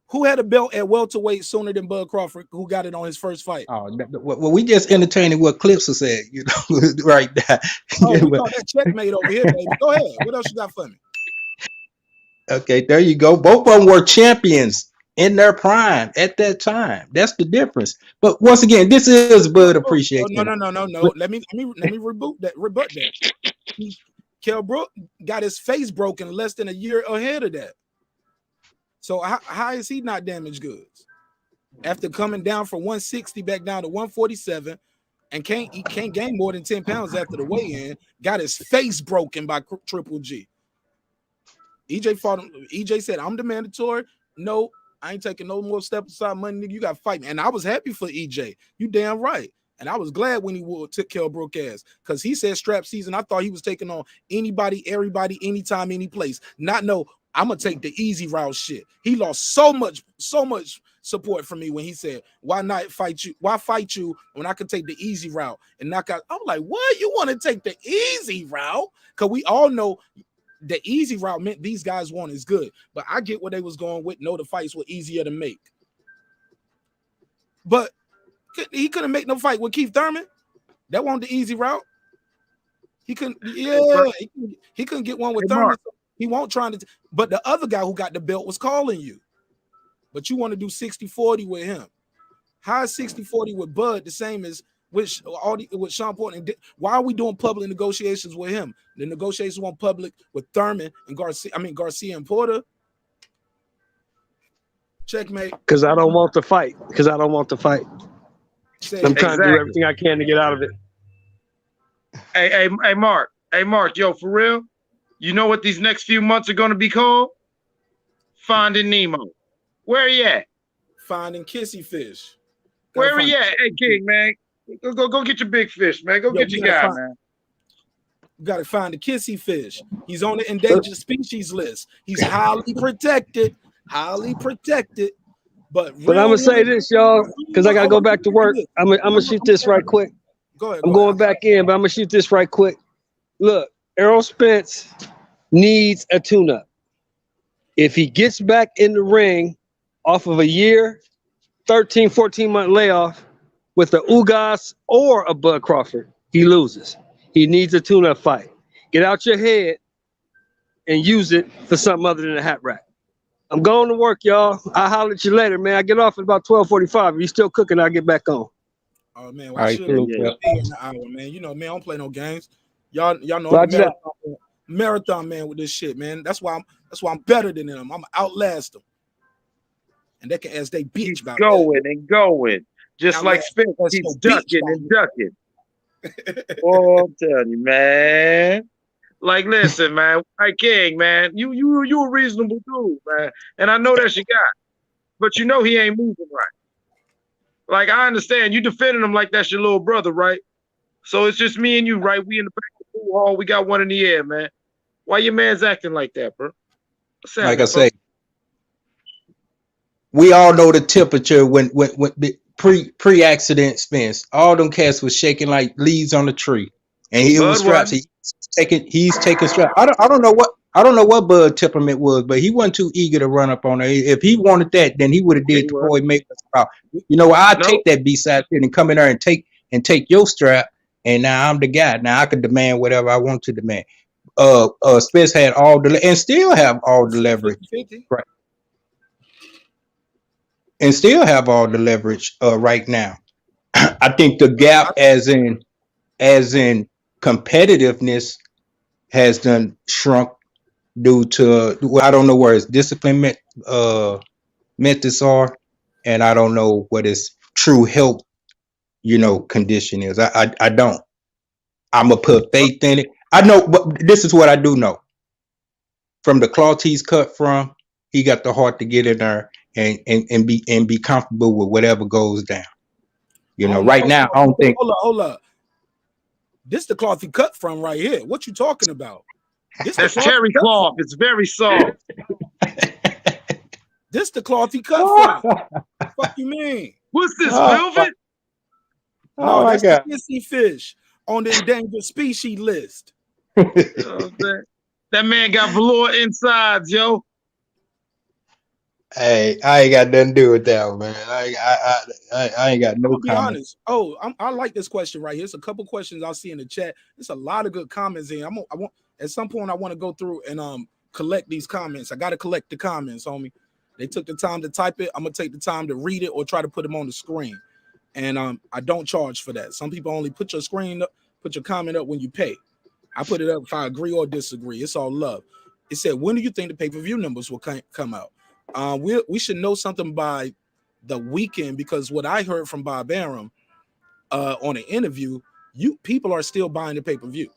Who had a belt at welterweight sooner than Bud Crawford, who got it on his first fight? Oh, well, we just entertaining what Clips has said, you know, right now. Oh, we got that checkmate over here, baby. Go ahead. What else you got for me? Okay, there you go. Both of them were champions in their prime at that time. That's the difference. But once again, this is Bud appreciation. No. Let me rebut that. Kell Brook got his face broken less than a year ahead of that. So how is he not damaged goods? After coming down from 160 back down to 147 and he can't gain more than 10 pounds after the weigh-in, got his face broken by Triple G. EJ fought him. EJ said, I'm the mandatory. No, I ain't taking no more step aside money. Nigga, you got to fight me. And I was happy for EJ. You damn right. And I was glad when he took Kell Brook ass because he said strap season. I thought he was taking on anybody, everybody, anytime, any place. Not no, I'm going to take the easy route shit. He lost so much support from me when he said, why not fight you? Why fight you when I could take the easy route and knock out? I'm like, what? You want to take the easy route? Because we all know the easy route meant these guys weren't as good. But I get what they was going with. No, the fights were easier to make. But he couldn't make no fight with Keith Thurman. That wasn't the easy route. He couldn't, he couldn't get one with Thurman. He won't try to, but the other guy who got the belt was calling you. But you want to do 60-40 with him. How is 60-40 with Bud the same as with Sean Porter? Why are we doing public negotiations with him? The negotiations weren't public with Thurman and Garcia and Porter. Checkmate. Because I don't want to fight. I'm trying to do everything I can to get out of it. Hey, Mark. Hey, Mark, yo, for real? You know what these next few months are going to be called? Finding Nemo. Where you at? Finding Kissy Fish. Where are you at? Hey, King, man. Go get your big fish, man. Go get your guy, man. You got to find the Kissy Fish. He's on the endangered species list. He's highly protected. But I'm going to say this, y'all, because I got to go back to work. I'm going to shoot this right quick. Go ahead. I'm going back in, but I'm going to shoot this right quick. Look, Errol Spence needs a tune-up. If he gets back in the ring off of a year, 13, 14-month layoff with a Ugas or a Bud Crawford, he loses. He needs a tune-up fight. Get out your head and use it for something other than a hat rack. I'm going to work, y'all. I'll holler at you later, man. I get off at about 12:45. If you still cooking, I'll get back on. Oh man, All right, cool. be in the hour, man. You know, man, I don't play no games. Y'all know I'm Roger a marathon man with this shit, man. That's why I'm better than them. I'm outlast them. And they can ask they bitch about going that. and going. Just like Spence keeps ducking and ducking. Oh, I'm telling you, man. Like, listen, man, White King, man, you a reasonable dude, man. And I know that's your guy. But you know he ain't moving right. Like, I understand you defending him like that's your little brother, right? So it's just me and you, right? We in the back of the pool hall, we got one in the air, man. Why your man's acting like that, bro? Like I say, we all know the temperature when pre-accident Spence. All them cats was shaking like leaves on the tree, and he was straps. He's taking straps. I don't know what Bud temperament was, but he wasn't too eager to run up on her. If he wanted that, then he would have did the Floyd Mayweather route. You know, I take that B-side and come in there and take your strap, and now I'm the guy. Now I can demand whatever I want to demand. Spence had all the and still have all the leverage, right? And still have all the leverage right now. I think the gap as in competitiveness has done shrunk due to I don't know where his discipline methods are, and I don't know what his true health condition is. I don't. I'm gonna put faith in it. I know, but this is what I do know. From the cloth he's cut from, he got the heart to get in there and be comfortable with whatever goes down. Right now, I don't think. Hold up. This the cloth he cut from right here. What you talking about? That's cherry cloth. It's very soft. This the cloth he cut from. Fuck you mean? What's this, velvet? No, that's the kissy fish on the endangered species list. That man got velour insides, yo. Hey, I ain't got nothing to do with that, man. I ain't got no comment. Be honest. I like this question right here. It's a couple questions I see in the chat. There's a lot of good comments in. I want at some point I want to go through and collect these comments. I got to collect the comments, homie. They took the time to type it. I'm gonna take the time to read it or try to put them on the screen. And I don't charge for that. Some people only put your comment up when you pay. I put it up if I agree or disagree. It's all love. It said, when do you think the pay-per-view numbers will come out? We should know something by the weekend, because what I heard from Bob Arum on an interview, people are still buying the pay-per-view.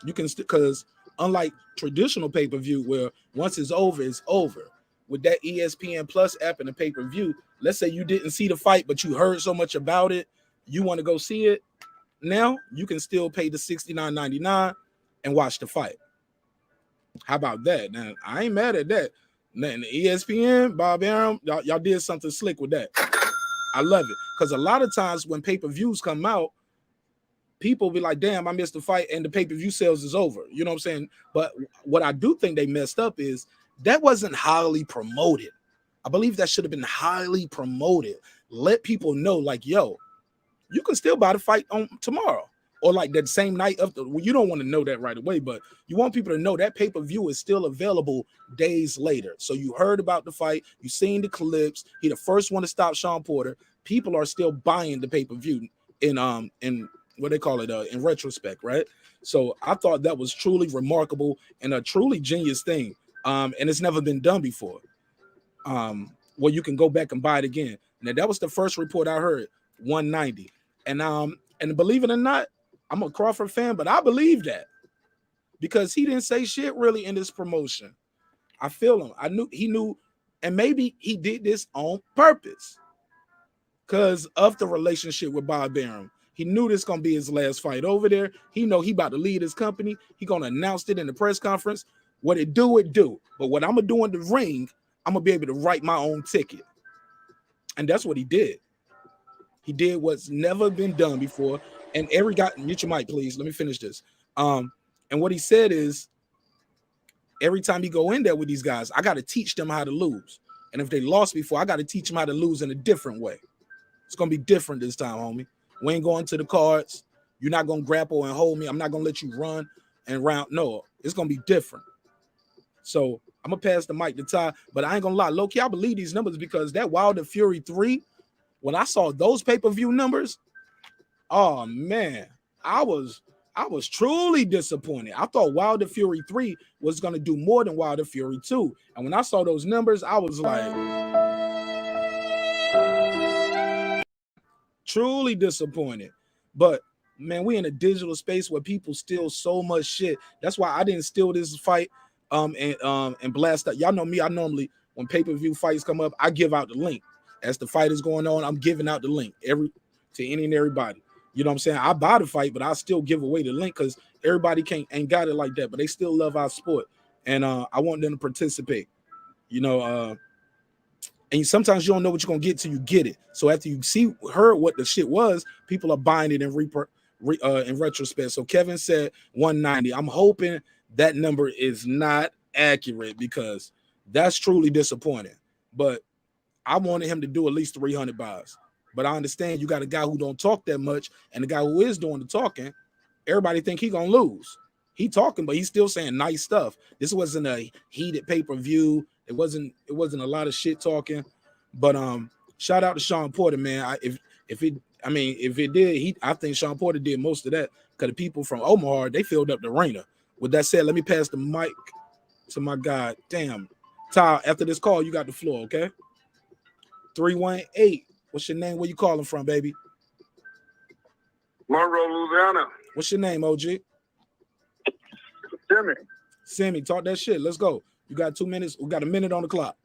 You can because unlike traditional pay-per-view where once it's over, it's over. With that ESPN Plus app and the pay-per-view, let's say you didn't see the fight, but you heard so much about it, you want to go see it. Now you can still pay the $69.99 and watch the fight. How about that? Now I ain't mad at that. And the ESPN, Bob Arum, y'all did something slick with that. I love it, because a lot of times when pay-per-views come out, people be like, damn, I missed the fight, and the pay-per-view sales is over. You know what I'm saying? But what I do think they messed up is that wasn't highly promoted. I believe that should have been highly promoted. Let people know, like, yo, you can still buy the fight on tomorrow. Or like that same night of the, well, you don't want to know that right away, but you want people to know that pay-per-view is still available days later. So you heard about the fight, you seen the clips, he the first one to stop Shawn Porter. People are still buying the pay-per-view in what they call it, in retrospect, right? So I thought that was truly remarkable and a truly genius thing. And it's never been done before. Where you can go back and buy it again. Now that was the first report I heard, 190. And believe it or not, I'm a Crawford fan, but I believe that because he didn't say shit really in this promotion. I feel him. He knew, and maybe he did this on purpose because of the relationship with Bob Arum. He knew this gonna be his last fight over there. He know he about to lead his company. He gonna announce it in the press conference. What it do, it do. But what I'm gonna do in the ring, I'm gonna be able to write my own ticket, and that's what he did. He did what's never been done before. And every guy, mute your mic, please. Let me finish this. And what he said is, every time you go in there with these guys, I got to teach them how to lose. And if they lost before, I got to teach them how to lose in a different way. It's going to be different this time, homie. We ain't going to the cards. You're not going to grapple and hold me. I'm not going to let you run and round. No, it's going to be different. So I'm gonna pass the mic to Ty, but I ain't gonna lie, low key, I believe these numbers because that Wilder Fury 3, when I saw those pay-per-view numbers, oh man, I was truly disappointed. I thought Wilder Fury 3 was gonna do more than Wilder Fury 2. And when I saw those numbers, I was like truly disappointed. But man, we in a digital space where people steal so much shit. That's why I didn't steal this fight and blast up. Y'all know me, I normally when pay-per-view fights come up, I give out the link. As the fight is going on, I'm giving out the link to any and everybody. You know what I'm saying? I buy the fight, but I still give away the link because everybody ain't got it like that, but they still love our sport. And I want them to participate. You know, and sometimes you don't know what you're gonna get till you get it. So after you heard what the shit was, people are buying it in retrospect. So Kevin said 190. I'm hoping that number is not accurate because that's truly disappointing. But I wanted him to do at least 300 buys. But I understand you got a guy who don't talk that much, and the guy who is doing the talking, everybody think he gonna lose. He talking, but he's still saying nice stuff. This wasn't a heated pay-per-view. It wasn't a lot of shit talking. But shout out to Shawn Porter, man. If it did, I think Shawn Porter did most of that because the people from Omaha, they filled up the arena. With that said, let me pass the mic to my guy. Damn, Ty, after this call, you got the floor, okay? 318. What's your name? Where you calling from, baby? Monroe, Louisiana. What's your name, OG? Sammy, talk that shit. Let's go. You got 2 minutes. We got a minute on the clock.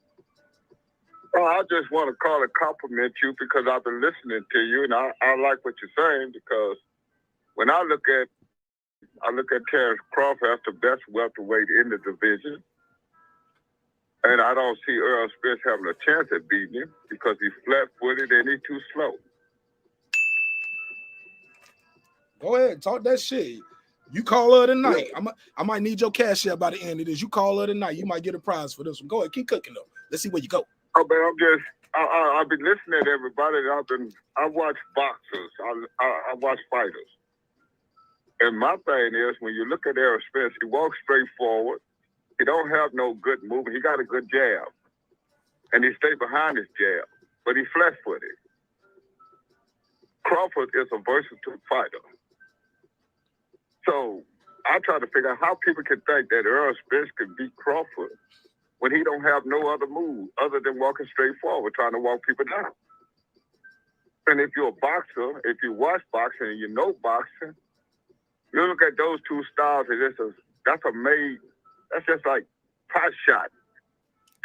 Oh, I just want to call and compliment you because I've been listening to you, and I like what you're saying because when I look at Terence Crawford as the best welterweight in the division, and I don't see Earl Spence having a chance at beating him because he's flat-footed and he's too slow. Go ahead, talk that shit. You call her tonight. I might need your cash out by the end of this. You call her tonight. You might get a prize for this one. Go ahead, keep cooking though. Let's see where you go. Oh, man, I've been listening to everybody. I watch boxers. I watch fighters. And my thing is, when you look at Errol Spence, he walks straight forward. He don't have no good movement. He got a good jab. And he stay behind his jab. But he's flat-footed. Crawford is a versatile fighter. So I try to figure out how people can think that Errol Spence could beat Crawford when he don't have no other move other than walking straight forward, trying to walk people down. And if you're a boxer, if you watch boxing and you know boxing, you look at those two styles and that's just like pot shot.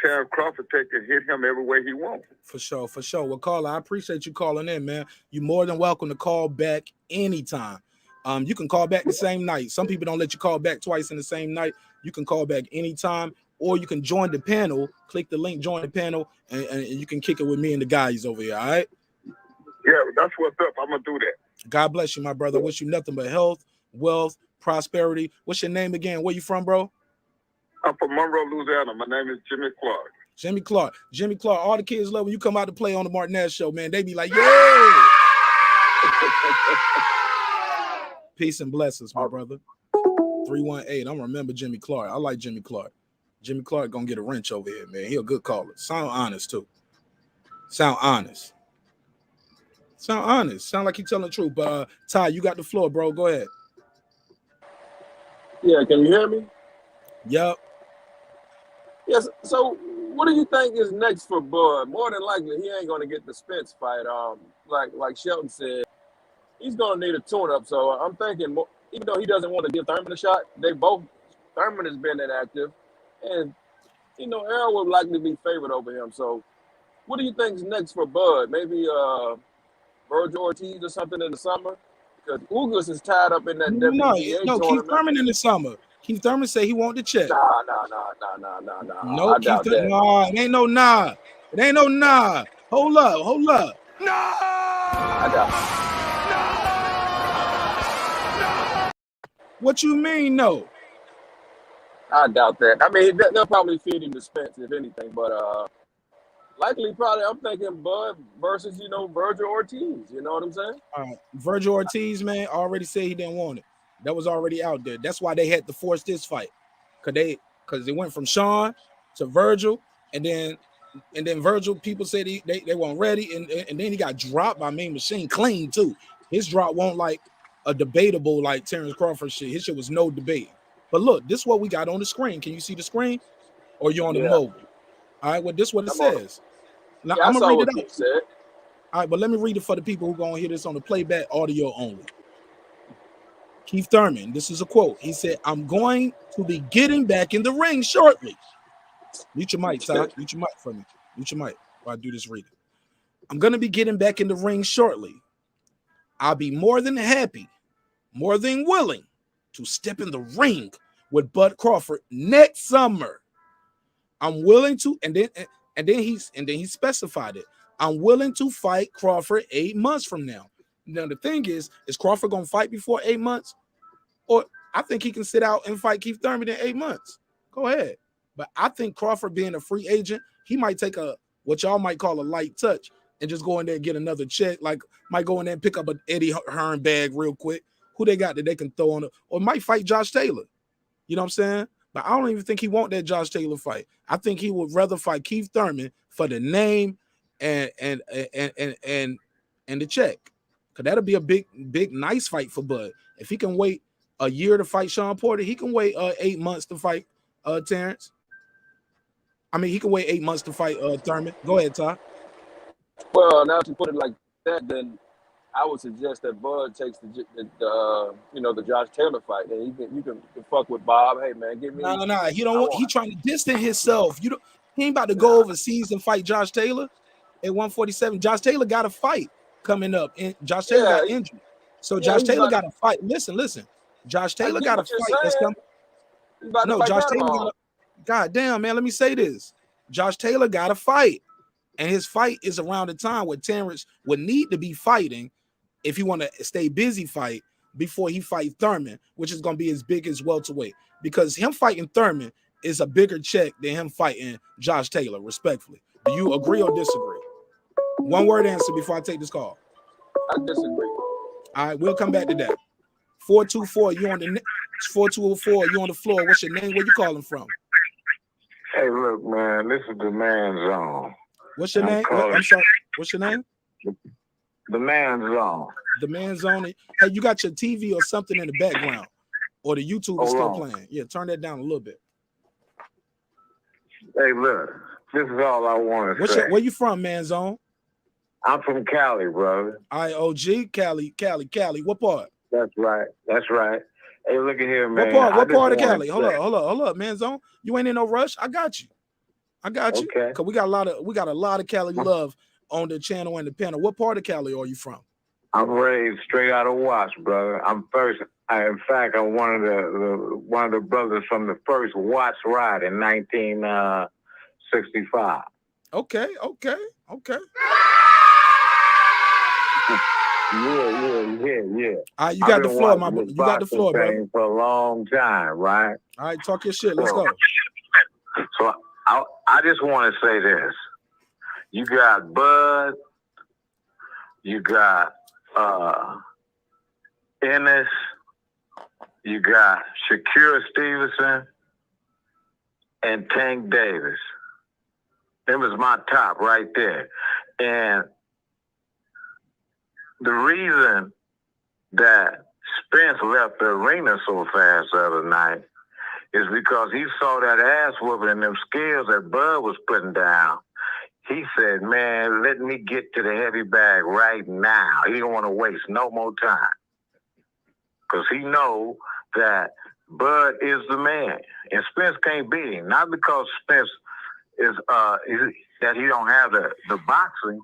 Terence Crawford can hit him every way he wants. For sure. Well, caller, I appreciate you calling in, man. You're more than welcome to call back anytime. You can call back the same night. Some people don't let you call back twice in the same night. You can call back anytime, or you can join the panel. Click the link, join the panel, and you can kick it with me and the guys over here, all right? Yeah, that's what's up. I'm going to do that. God bless you, my brother. Wish you nothing but health, wealth, prosperity. What's your name again? Where you from, bro? I'm from Monroe, Louisiana. My name is Jimmy Clark. Jimmy Clark. All the kids love when you come out to play on the marqnash show, man. They be like, yeah. Peace and blessings, my brother. 318. I'm remember Jimmy Clark. I like Jimmy Clark. Jimmy Clark gonna get a wrench over here, man. He a good caller. Sound honest too. Sound like he telling the truth. But Ty, you got the floor, bro. Go ahead. Yeah, can you hear me? Yep. Yes. So, what do you think is next for Bud? More than likely, he ain't gonna get the Spence fight. Like Shelton said, he's gonna need a tune-up. So I'm thinking, even though he doesn't want to give Thurman a shot, Thurman has been inactive, and Errol would likely be favored over him. So, what do you think is next for Bud? Maybe Virgil Ortiz or something in the summer, because Ugas is tied up in that WBA tournament. Keith Thurman in the summer. Keith Thurman say he want the check. Nah. No, Keith Thurman. Nah, it ain't no nah. It ain't no nah. Hold up. No. What you mean, no? I doubt that. I mean, they'll probably feed him the Spence, if anything, but likely probably I'm thinking Bud versus, Virgil Ortiz. You know what I'm saying? All right. Virgil Ortiz, man, already said he didn't want it. That was already out there. That's why they had to force this fight. Because it went from SHAWN to Virgil, and then Virgil, people said they weren't ready, and then he got dropped by Mean Machine clean too. His drop won't like a debatable like Terence Crawford shit. His shit was no debate. But look, this is what we got on the screen. Can you see the screen? Or you on the mobile? All right, well, this is what it says. Now I'm gonna read it out. Said. All right, but let me read it for the people who gonna hear this on the playback audio only. Keith Thurman, this is a quote. He said, "I'm going to be getting back in the ring shortly." Mute your mic, Ty. Mute your mic for me. Mute your mic while I do this reading. "I'm gonna be getting back in the ring shortly. I'll be more than happy, more than willing to step in the ring with Bud Crawford next summer. I'm willing to," and then he specified it. "I'm willing to fight Crawford 8 months from now." Now the thing is Crawford gonna fight before 8 months? Or I think he can sit out and fight Keith Thurman in 8 months. Go ahead. But I think Crawford being a free agent, he might take a what y'all might call a light touch and just go in there and get another check. Like might go in there and pick up an Eddie Hearn bag real quick. Who they got that they can throw on or might fight Josh Taylor. You know what I'm saying? But I don't even think he want that Josh Taylor fight. I think he would rather fight Keith Thurman for the name and the check. Cause that'll be a big, nice fight for Bud. If he can wait a year to fight Shawn Porter, he can wait 8 months to fight Terence. I mean, he can wait 8 months to fight Thurman. Go ahead, Todd. Well, now to put it like that, then I would suggest that Bud takes the Josh Taylor fight. Then you can fuck with Bob. Hey man, give me. No. He don't want. He trying to distance himself. He ain't about to go overseas and fight Josh Taylor at 147. Josh Taylor got a fight coming up, and Josh Taylor got injured. So Josh Taylor got a fight. Listen. Josh Taylor got a fight that's coming. No, Josh Taylor. God damn, man. Let me say this. Josh Taylor got a fight, and his fight is around the time where Terence would need to be fighting if he want to stay busy fight before he fight Thurman, which is going to be his biggest welterweight. Because him fighting Thurman is a bigger check than him fighting Josh Taylor, respectfully. Do you agree or disagree? One word answer before I take this call. I disagree. All right, we'll come back to that. 424, you on the 4204, you on the floor. What's your name? Where you calling from? Hey, look, man, this is the Man Zone. What's your name? I'm sorry. What's your name? The Man Zone. The Man Zone. Hey, you got your TV or something in the background, or the YouTube is still playing? Yeah, turn that down a little bit. Hey, look, this is all I want to say. Where you from, Man Zone? I'm from Cali, brother. IOG, Cali. What part? That's right. Hey, look at here, man. What part of Cali? Hold up, Man Zone. You ain't in no rush. I got you. Okay. Cause we got a lot of Cali love on the channel and the panel. What part of Cali are you from? I'm raised straight out of Watts, brother. I'm in fact, I'm one of the brothers from the first Watts ride in 1965. Okay. Yeah. You got the floor, my brother. You got the floor, bro. For a long time, right? All right, talk your shit. Let's go. So I just want to say this. You got Bud. You got Ennis. You got Shakira Stevenson and Tank Davis. That was my top right there. And the reason that Spence left the arena so fast the other night is because he saw that ass whooping and them skills that Bud was putting down. He said, man, let me get to the heavy bag right now. He don't want to waste no more time. Because he know that Bud is the man. And Spence can't beat him. Not because Spence is that he don't have the boxing,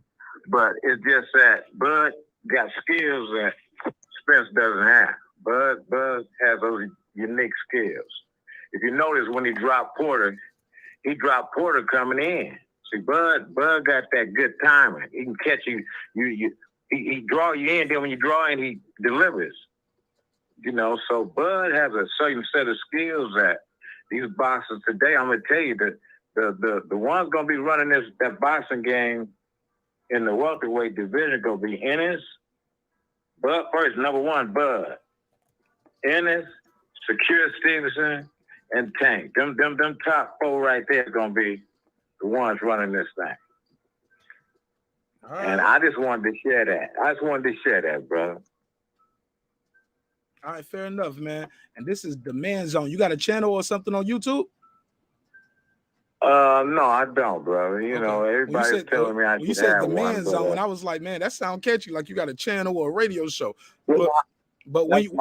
but it's just that Bud got skills that Spence doesn't have. Bud has those unique skills. If you notice when he dropped Porter coming in. See, Bud got that good timing. He can catch you. He draw you in. Then when you draw in, he delivers. You know, so Bud has a certain set of skills that these boxers today. I'm gonna tell you that the ones gonna be running that boxing game in the welterweight division gonna be Ennis. Bud first, number one, Bud. Ennis, Shakira Stevenson, and Tank. Them top four right there are gonna be the ones running this thing. Right. And I just wanted to share that. Brother. All right, fair enough, man. And this is the Man Zone. You got a channel or something on YouTube? No, I don't, brother. You know, everybody's telling me I should you said have the one. Man Zone, I was like, man, that sound catchy, like you got a channel or a radio show. Well, but when you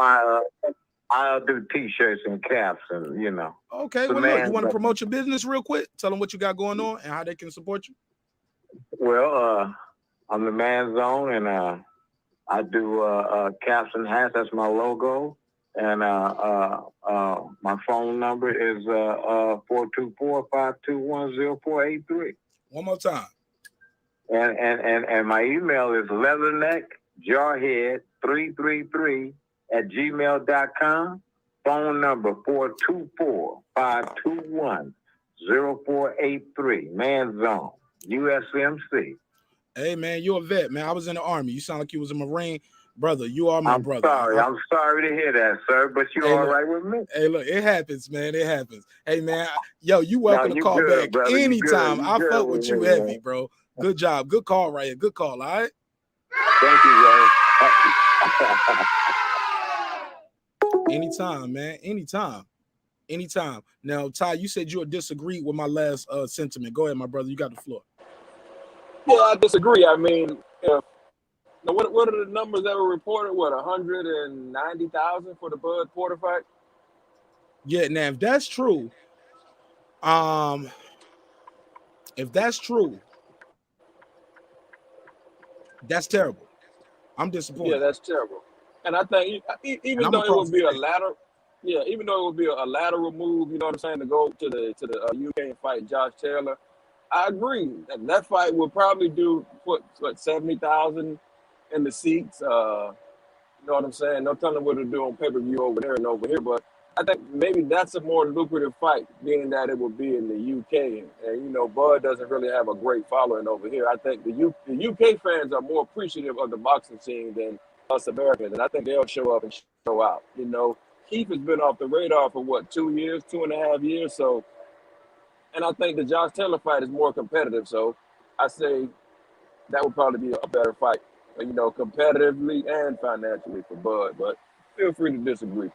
I'll do T-shirts and caps, and you know. Okay, well, look, you want to promote your business real quick? Tell them what you got going on and how they can support you. Well, I'm the Man Zone, and I do caps and hats. That's my logo. And my phone number is 424-521-0483. One more time. And my email is leatherneckjarhead333@gmail.com. Phone number 424-521-0483. Man Zone, USMC. Hey man, you're a vet, man. I was in the Army. You sound like you was a Marine. Brother, you are my brother. I'm sorry to hear that, sir, but you're all right with me. Hey, look, it happens, man. It happens. Hey, man, yo, you welcome to call back anytime. I fuck with you heavy, man. Bro. Good job. Good call right here. Good call, all right? Thank you, bro. Anytime, man. Anytime. Now, Ty, you said you would disagree with my last sentiment. Go ahead, my brother. You got the floor. Well, I disagree. I mean, what are the numbers that were reported? What, 190,000 for the Bud Porter fight? Yeah, now if that's true, that's terrible. I'm disappointed. Yeah, that's terrible. And I think even though it would be a lateral move, you know what I'm saying, to go to the UK and fight Josh Taylor, I agree. That fight would probably do what 70,000 in the seats. You know what I'm saying? No telling what to do on pay-per-view over there and over here, but I think maybe that's a more lucrative fight, being that it would be in the UK. And you know, Bud doesn't really have a great following over here. I think the UK fans are more appreciative of the boxing scene than us Americans, and I think they'll show up and show out. You know, Keith has been off the radar for what, 2.5 years, so. And I think the Josh Taylor fight is more competitive, so I say that would probably be a better fight, you know, competitively and financially for Bud. But feel free to disagree.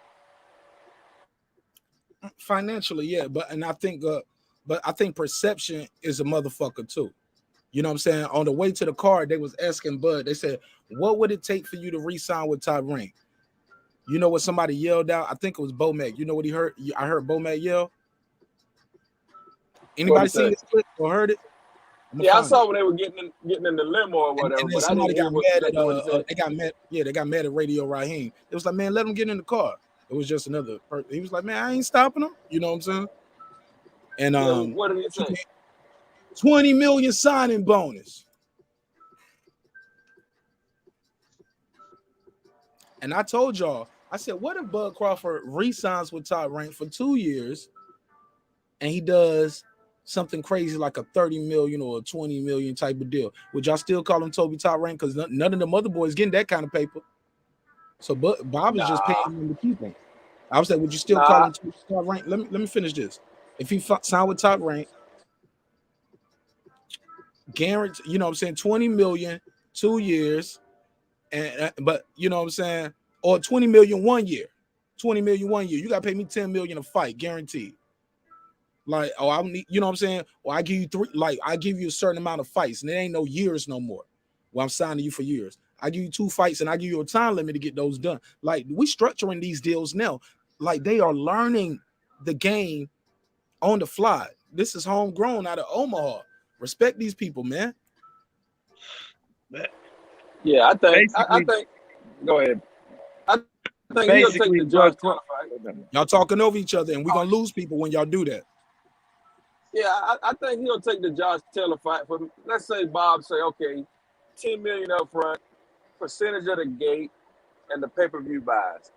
Financially, yeah, but I think perception is a motherfucker too. You know what I'm saying? On the way to the car, they was asking Bud. They said, "What would it take for you to re-sign with Tyrone?" You know what somebody yelled out? I think it was Bomac. You know what he heard? I heard Bomac yell. Anybody seen this clip or heard it? Yeah, I saw when they were getting in the limo or whatever. And but somebody got mad at they got mad. Yeah, they got mad at Radio Raheem. It was like, man, let him get in the car. It was just another person. He was like, man, I ain't stopping him. You know what I'm saying? And what did he say? 20 million signing bonus. And I told y'all, I said, what if Bud Crawford re-signs with Top Rank for 2 years and he does something crazy like a 30 million or a 20 million type of deal? Would y'all still call him Toby Top Rank? Because none of the other boys getting that kind of paper. So Bob is just paying him to keep him. I was like, would you still call him Top Rank? Let me finish this. If he signed with Top Rank, guarantee, you know what I'm saying, 20 million, 2 years, and but you know what I'm saying, or 20 million 1 year. 20 million 1 year. You gotta pay me 10 million a fight, guaranteed. Like, oh, I need, you know what I'm saying? Or I give you I give you a certain amount of fights, and it ain't no years no more. Well, I'm signing you for years. I give you 2 fights, and I give you a time limit to get those done. Like, we structuring these deals now. Like, they are learning the game on the fly. This is homegrown out of Omaha. Respect these people, man. Yeah, I think. Go ahead. I think he'll take the Josh Taylor fight. Y'all talking over each other, and we're gonna lose people when y'all do that. Yeah, I think he'll take the Josh Taylor fight for, let's say Bob say, okay, 10 million up front, percentage of the gate, and the pay-per-view buys.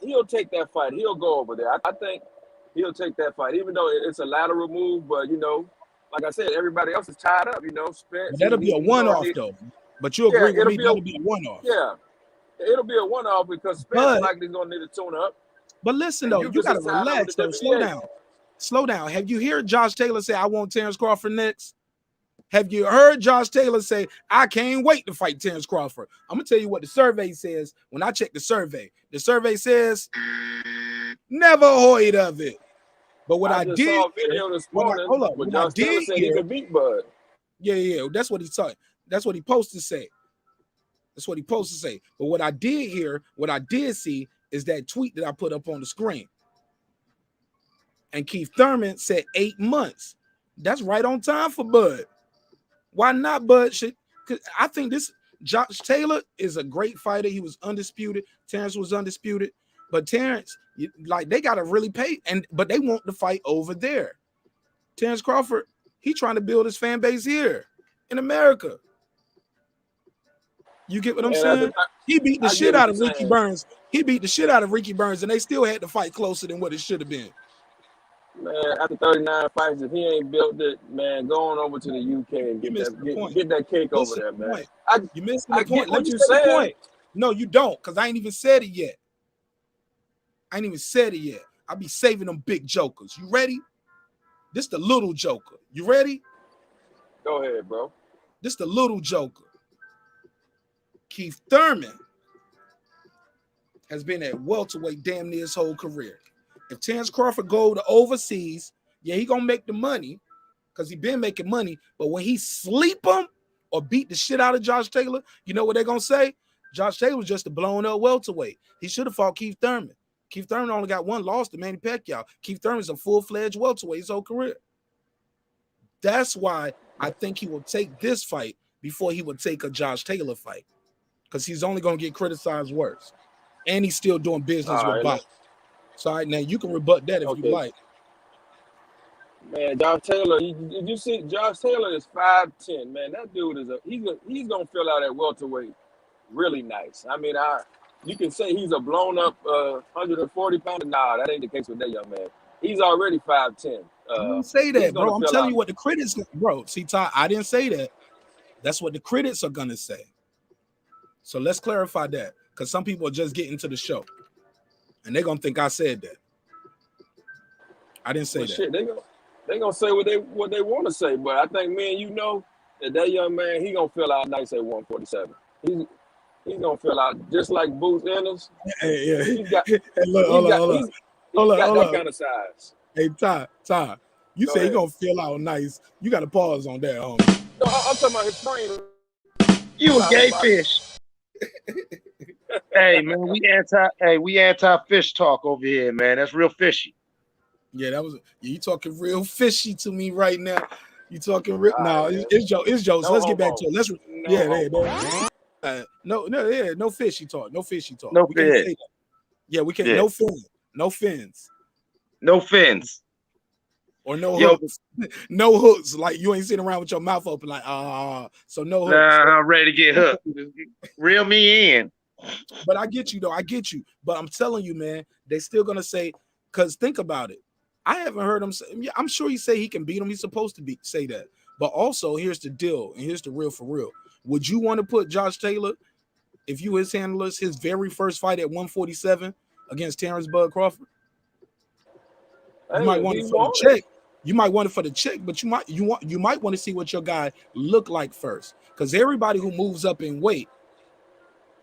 He'll take that fight. He'll go over there. I think he'll take that fight, even though it's a lateral move. But you know, like I said, everybody else is tied up. You know, Spence. That'll be a one-off though. But you agree with me? That'll be a one-off. Yeah, it'll be a one-off because Spence likely going to need a tune-up. But listen though, you gotta relax though. Slow down. Slow down. Have you heard Josh Taylor say, I want Terence Crawford next? Have you heard Josh Taylor say, I can't wait to fight Terence Crawford? I'm gonna tell you what the survey says. When I check the survey says never heard of it. But what I did saw a video this morning. Hold up. But What I Josh Taylor did said he hear, could beat Bud. yeah. That's what he said. That's what he posted to say. That's what he posted to say. But what I did hear, what I did see is that tweet that I put up on the screen. And Keith Thurman said 8 months. That's right on time for Bud. Why not Bud? Because I think this Josh Taylor is a great fighter. He was undisputed. Terence was undisputed. But Terence, like, they got to really pay. But they want the fight over there. Terence Crawford, he trying to build his fan base here in America. You get what I'm saying? He beat the shit out of Ricky Burns. He beat the shit out of Ricky Burns, and they still had to fight closer than what it should have been. Man, after 39 fights, if he ain't built it, man, going over to the UK and get that cake over there, man. You missed the point. Let me say the point. No, you don't, because I ain't even said it yet. I be saving them big jokers. You ready? This the little joker. You ready? Go ahead, bro. This the little joker. Keith Thurman has been at welterweight damn near his whole career. If Terence Crawford go to overseas, yeah, he gonna make the money because he been making money. But when he sleep him or beat the shit out of Josh Taylor, you know what they're gonna say? Josh Taylor was just a blown up welterweight. He should have fought Keith Thurman. Keith Thurman only got one loss to Manny Pacquiao. Keith Thurman's a full-fledged welterweight his whole career. That's why I think he will take this fight before he would take a Josh Taylor fight, because he's only gonna get criticized worse, and he's still doing business with boxing. So all right, now you can rebut that if you like. Man, Josh Taylor, did you see Josh Taylor is 5'10", man. That dude is he's gonna fill out at welterweight really nice. I mean, you can say he's a blown up 140 pounder. Nah, that ain't the case with that young man. He's already 5'10". I didn't say that, bro. I'm telling you what the critics, bro. See, Ty, I didn't say that. That's what the critics are gonna say. So let's clarify that, because some people are just getting to the show. And they're gonna think I said that. I didn't say that. Shit, they gonna say what they want to say, but I think, man, you know that young man, he gonna feel out nice at 147. He's gonna feel out just like Boots Ennis. Yeah. He's got that kind of size. Hey, Ty, you say he gonna feel out nice. You got to pause on that, homie. No, I'm talking about his frame. You a gay fish. Hey man, we anti fish talk over here, man. That's real fishy. Yeah, you talking real fishy to me right now. You talking real? No, it's jokes. No, let's get back to it. No fishy talk. No fishy talk. No fish. Yeah, we can't. Yeah. No fins. Or no hooks. No hooks. Like you ain't sitting around with your mouth open like so no hooks. Nah, I'm ready to get hooked. Reel me in. But I get you though. I get you. But I'm telling you, man, they still gonna say, because think about it. I haven't heard him say, I'm sure he say he can beat him. He's supposed to say that. But also, here's the deal, and here's the real for real. Would you want to put Josh Taylor, if you his handlers, his very first fight at 147 against Terence Bud Crawford? You might want it for the check. You might want it for the check, but you might want to see what your guy look like first. Because everybody who moves up in weight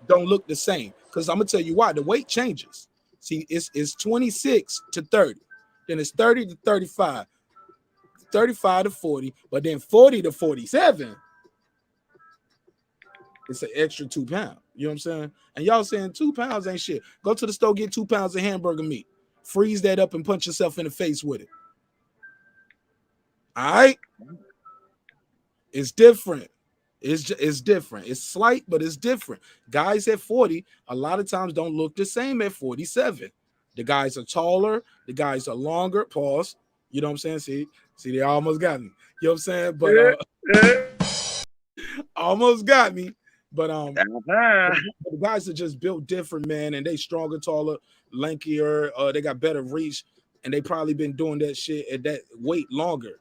don't look the same. Because I'm gonna tell you why. The weight changes. See, it's 26 to 30. Then it's 30 to 35, 35 to 40, but then 40 to 47. It's an extra 2 pounds. You know what I'm saying? And y'all saying 2 pounds ain't shit. Go to the store, get 2 pounds of hamburger meat. Freeze that up and punch yourself in the face with it. All right? It's different. It's different. It's slight, but it's different. Guys at 40 a lot of times don't look the same at 47. The guys are taller. The guys are longer. Pause. You know what I'm saying? See, they almost got me. You know what I'm saying? But almost got me. But the guys are just built different, man, and they stronger, taller, lankier. They got better reach, and they probably been doing that shit at that weight longer.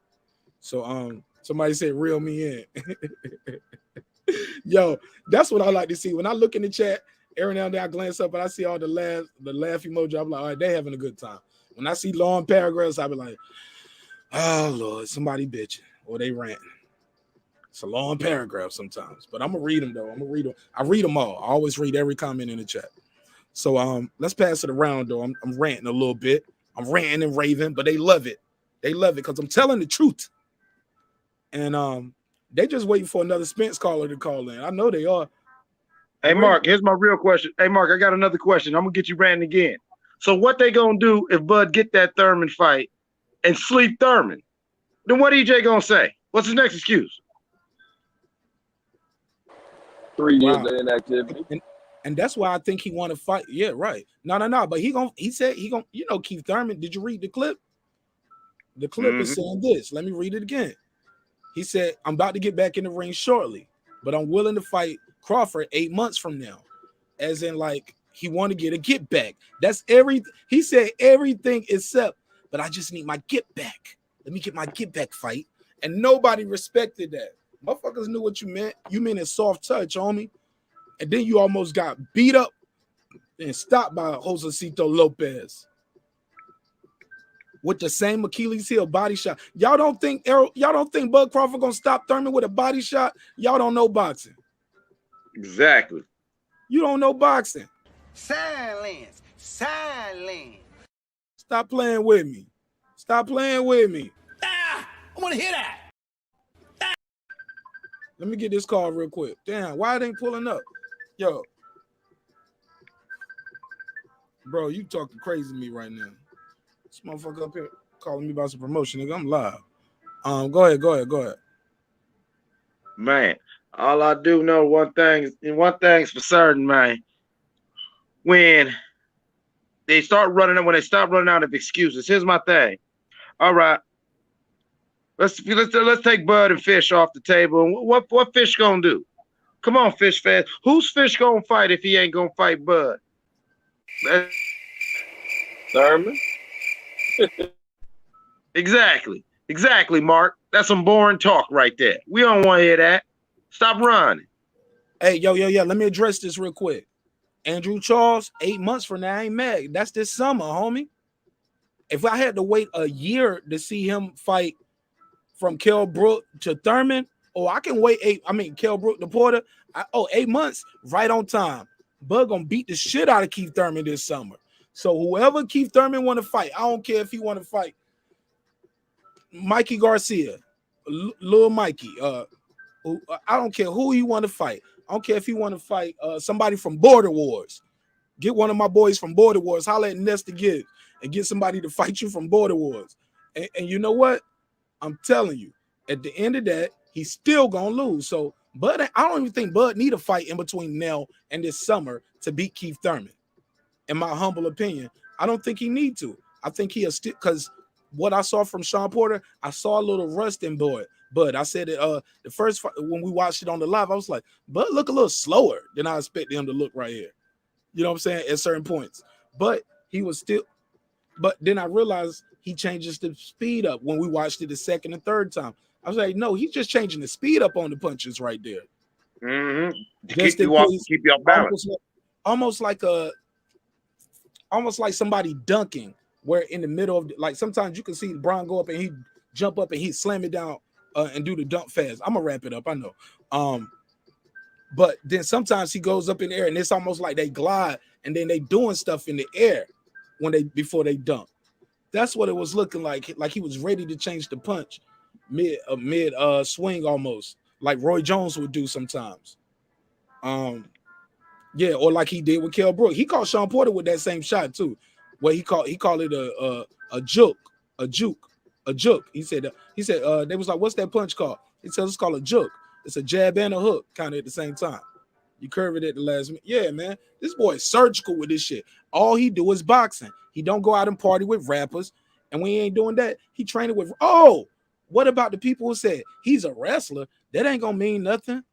So somebody said reel me in. Yo, that's what I like to see. When I look in the chat every now and then I glance up and I see all the laugh emoji. I'm like, all right, they having a good time. When I see long paragraphs, I be like, oh Lord, somebody bitching or they ranting. It's a long paragraph sometimes, but I'm gonna read them though. I read them all. I always read every comment in the chat. So let's pass it around though. I'm ranting a little bit. I'm ranting and raving, but they love it. They love it because I'm telling the truth. And they just waiting for another Spence caller to call in. I know they are. Hey Mark, here's my real question. Hey Mark, I got another question. I'm gonna get you ranting again. So what they gonna do if Bud get that Thurman fight and sleep Thurman? Then what EJ gonna say? What's his next excuse? 3 years of inactivity. And that's why I think he want to fight. Yeah, right. No. But he said he gonna, Keith Thurman. Did you read the clip? The clip is saying this. Let me read it again. He said, I'm about to get back in the ring shortly, but I'm willing to fight Crawford 8 months from now. As in, like, he want to get a get back. That's he said everything except, but I just need my get back. Let me get my get back fight. And nobody respected that. Motherfuckers knew what you meant. You meant a soft touch, homie. And then you almost got beat up and stopped by Josecito Lopez with the same Achilles heel body shot. Y'all don't think Bud Crawford gonna stop Thurman with a body shot? Y'all don't know boxing. Exactly. You don't know boxing. Silence. Stop playing with me. Stop playing with me. I want to hear that. Let me get this call real quick. Damn, why it ain't pulling up? Yo. Bro, you talking crazy to me right now. This motherfucker up here calling me about some promotion, nigga. I'm live. Go ahead. Man, all I do know one thing's for certain, man. When they stop running out of excuses, here's my thing. All right. Let's take Bud and Fish off the table. And what Fish gonna do? Come on, Fish fans. Who's Fish gonna fight if he ain't gonna fight Bud? Thurman. Exactly, Mark. That's some boring talk right there. We don't want to hear that. Stop running. Hey, yo. Let me address this real quick. Andrew Charles, 8 months from now, I ain't mad. That's this summer, homie. If I had to wait a year to see him fight from Kell Brook to Thurman, I can wait Kell Brook to Porter. 8 months, right on time. Bud gonna beat the shit out of Keith Thurman this summer. So whoever Keith Thurman want to fight, I don't care if he want to fight Mikey Garcia, Lil Mikey. I don't care who he want to fight. I don't care if he want to fight somebody from Border Wars. Get one of my boys from Border Wars. Holla at Nesta Gibbs and get somebody to fight you from Border Wars. And you know what? I'm telling you, at the end of that, he's still gonna lose. So, Bud, I don't even think Bud need a fight in between now and this summer to beat Keith Thurman. In my humble opinion, I don't think he need to. I think he'll still, because what I saw from Sean Porter, I saw a little rust in Bud. I said it the first fight, when we watched it on the live, I was like, Bud look a little slower than I expected him to look right here. You know what I'm saying? At certain points. But he was still, but then I realized he changes the speed up when we watched it the second and third time. I was like, no, he's just changing the speed up on the punches right there. Mm-hmm. Keep you off balance. Almost like somebody dunking, where in the middle of, like, sometimes you can see Brian go up and he jump up and he slam it down and do the dunk fast. I'm gonna wrap it up, I know. But then sometimes he goes up in the air and it's almost like they glide and then they doing stuff in the air before they dunk. That's what it was looking like he was ready to change the punch mid swing, almost like Roy Jones would do sometimes. Yeah, or like he did with Kell Brook. He caught Sean Porter with that same shot too, where he called it a juke. He said they was like, what's that punch called? He said it's called a juke. It's a jab and a hook kind of at the same time. You curve it at the last minute. Yeah, man, this boy is surgical with this shit. All he do is boxing. He don't go out and party with rappers, and we ain't doing that. He training with. Oh, what about the people who said he's a wrestler? That ain't gonna mean nothing.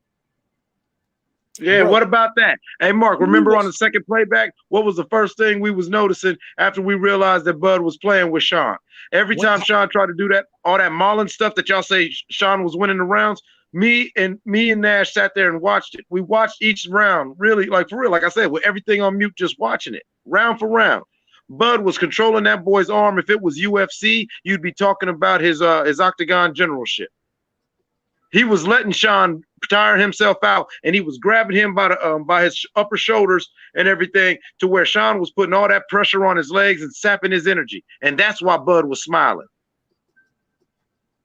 Yeah, bro. What about that? Hey, Mark, remember on the second playback, what was the first thing we was noticing after we realized that Bud was playing with Sean? Every time Sean tried to do that, all that Marlon stuff that y'all say Sean was winning the rounds, Me and Nash sat there and watched it. We watched each round, really, like for real, like I said, with everything on mute, just watching it, round for round. Bud was controlling that boy's arm. If it was UFC, you'd be talking about his octagon generalship. He was letting Sean tire himself out, and he was grabbing him by his upper shoulders and everything, to where Sean was putting all that pressure on his legs and sapping his energy. And that's why Bud was smiling.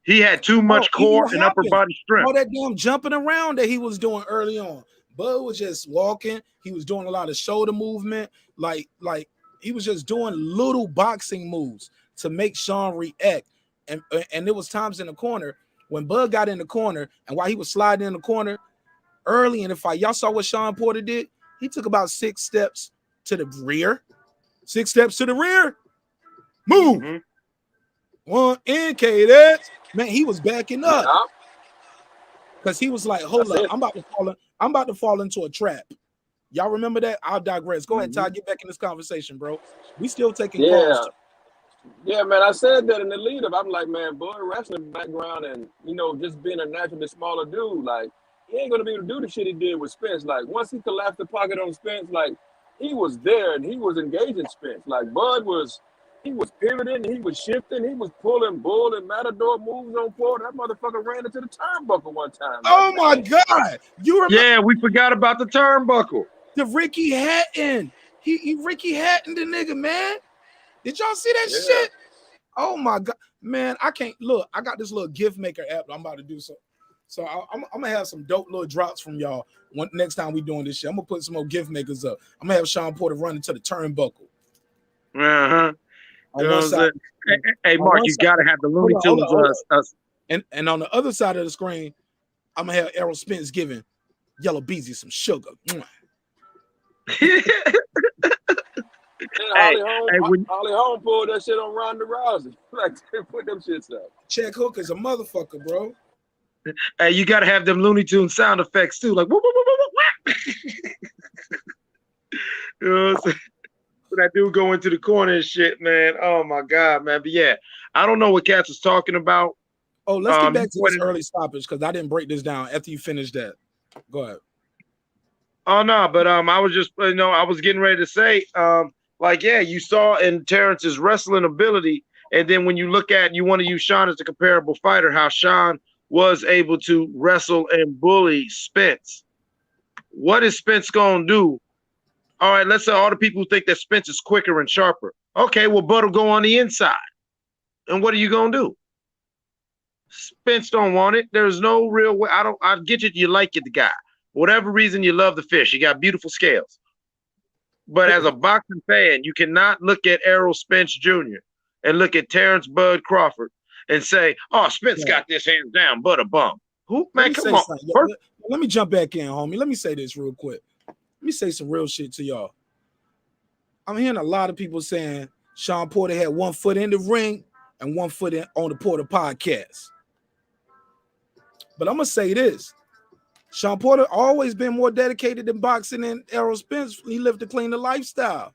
He had too much core and upper body strength. All that damn jumping around that he was doing early on. Bud was just walking. He was doing a lot of shoulder movement. Like he was just doing little boxing moves to make Sean react. And there was times in the corner when Bud got in the corner, and while he was sliding in the corner early in the fight, y'all saw what Shawn Porter did? He took about 6 steps to the rear. 6 steps to the rear. Move. Mm-hmm. One in, cadets. Man, he was backing up. Because he was like, hold up, I'm about to fall into a trap. Y'all remember that? I'll digress. Go ahead, Ty, get back in this conversation, bro. We still taking calls. Yeah, man, I said that in the lead up. I'm like, man, Bud wrestling background and, you know, just being a naturally smaller dude, like, he ain't going to be able to do the shit he did with Spence. Like, once he collapsed the pocket on Spence, like, he was there and he was engaging Spence. Like, Bud was, he was pivoting, he was shifting, he was pulling bull and matador moves on Porter. That motherfucker ran into the turnbuckle one time. Oh, my God. You remember? Yeah, we forgot about the turnbuckle. The Ricky Hatton. He Ricky Hatton the nigga, man. Did y'all see that shit? Oh my God, man! I can't look. I got this little gift maker app I'm about to do so I'm gonna have some dope little drops from y'all next time we doing this shit. I'm gonna put some more gift makers up. I'm gonna have Shawn Porter run into the turnbuckle. Hey, Mark, you gotta have the Looney Tunes. And on the other side of the screen, I'm gonna have Errol Spence giving Yellow Beezy some sugar. Holly Holm pulled that shit on Ronda Rousey. Like, put them shits up. Check Hook is a motherfucker, bro. Hey, you gotta have them Looney Tunes sound effects too, like whoop, whoop, whoop, whoop, whoop. You know what I'm saying? When that dude go into the corner and shit, man. Oh my God, man. But yeah, I don't know what Cats was talking about. Oh, let's get back to this early stoppage because I didn't break this down after you finished that. Go ahead. Oh no, but I was just, you know, I was getting ready to say, like, yeah, you saw in Terence's wrestling ability, and then when you look at, you want to use Shawn as a comparable fighter, how Shawn was able to wrestle and bully Spence. What is Spence gonna do? All right, let's say all the people who think that Spence is quicker and sharper. Okay, well, Bud will go on the inside, and what are you gonna do? Spence don't want it. There's no real way. I get it. You like it, the guy. For whatever reason, you love the fish. You got beautiful scales. But as a boxing fan, you cannot look at Errol Spence Jr. and look at Terence Bud Crawford and say, oh, Spence got this hands down, but a bum. Who, man, come on. Let me jump back in, homie. Let me say this real quick. Let me say some real shit to y'all. I'm hearing a lot of people saying Shawn Porter had 1 foot in the ring and 1 foot on the Porter podcast. But I'm going to say this. Shawn Porter always been more dedicated in boxing than Errol Spence. He lived a cleaner lifestyle.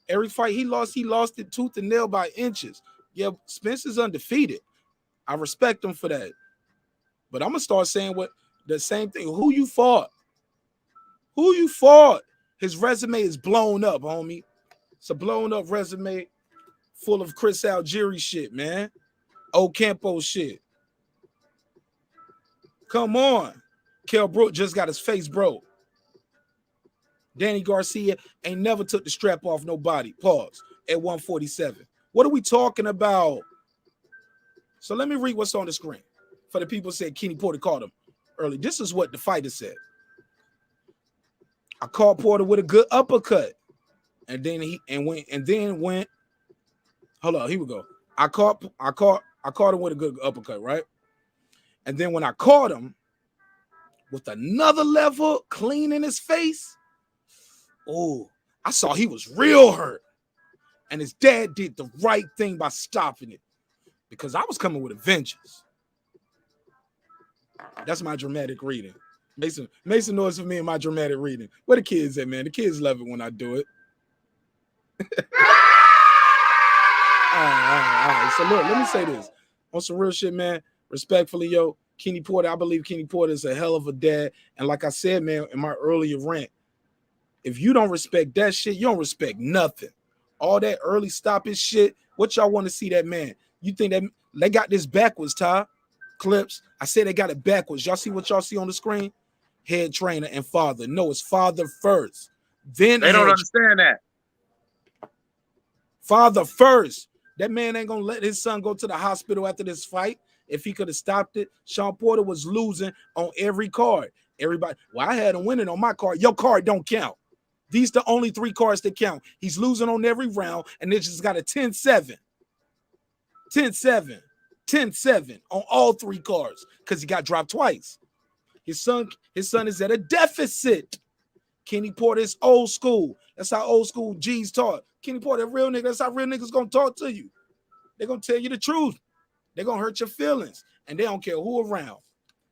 Every fight he lost it tooth and nail by inches. Yeah, Spence is undefeated. I respect him for that. But I'm going to start saying the same thing. Who you fought? Who you fought? His resume is blown up, homie. It's a blown up resume full of Chris Algieri shit, man. Ocampo shit. Come on. Kell Brook just got his face broke. Danny Garcia ain't never took the strap off nobody. Pause. At 147. What are we talking about? So let me read what's on the screen. For the people who said Kenny Porter caught him early. This is what the fighter said. I caught Porter with a good uppercut. And then went. Hold on, here we go. I caught him with a good uppercut, right? And then when I caught him with another level clean in his face, oh, I saw he was real hurt. And his dad did the right thing by stopping it because I was coming with a vengeance. That's my dramatic reading. Mason noise for me and my dramatic reading. Where the kids at, man? The kids love it when I do it. All right. So look, let me say this. On some real shit, man. Respectfully, yo, Kenny Porter, I believe Kenny Porter is a hell of a dad. And like I said, man, in my earlier rant, if you don't respect that shit, you don't respect nothing. All that early stopping shit, what y'all want to see that man? You think that they got this backwards, Ty? Clips. I said they got it backwards. Y'all see what y'all see on the screen? Head trainer and father. No, it's father first. Then they don't understand that. Father first. That man ain't gonna let his son go to the hospital after this fight. If he could have stopped it, Shawn Porter was losing on every card. Everybody, well, I had him winning on my card. Your card don't count. These the only 3 cards that count. He's losing on every round, and they just got a 10-7. 10-7. 10-7 on all 3 cards because he got dropped twice. His son is at a deficit. Kenny Porter is old school. That's how old school G's taught. Kenny Porter, a real nigga. That's how real niggas gonna talk to you. They're gonna tell you the truth. They're gonna hurt your feelings, and they don't care who around.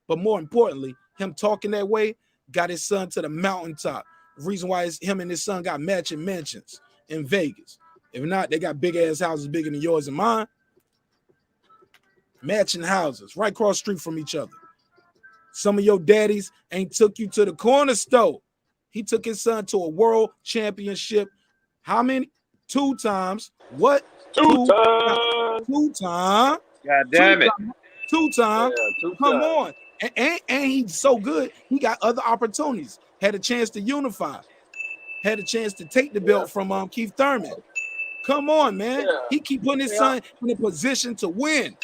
But more importantly, him talking that way got his son to the mountaintop. The reason why is him and his son got matching mansions in Vegas. If not, they got big ass houses bigger than yours and mine. Matching houses right across the street from each other. Some of your daddies ain't took you to the corner store. He took his son to a world championship. How many? 2 times. What? 2 times. 2 times. God damn it. 2 times. Yeah, 2 Come times. on. And he's so good. He got other opportunities. Had a chance to unify. Had a chance to take the belt from Keith Thurman. Come on, man. Yeah. He keep putting his son in a position to win.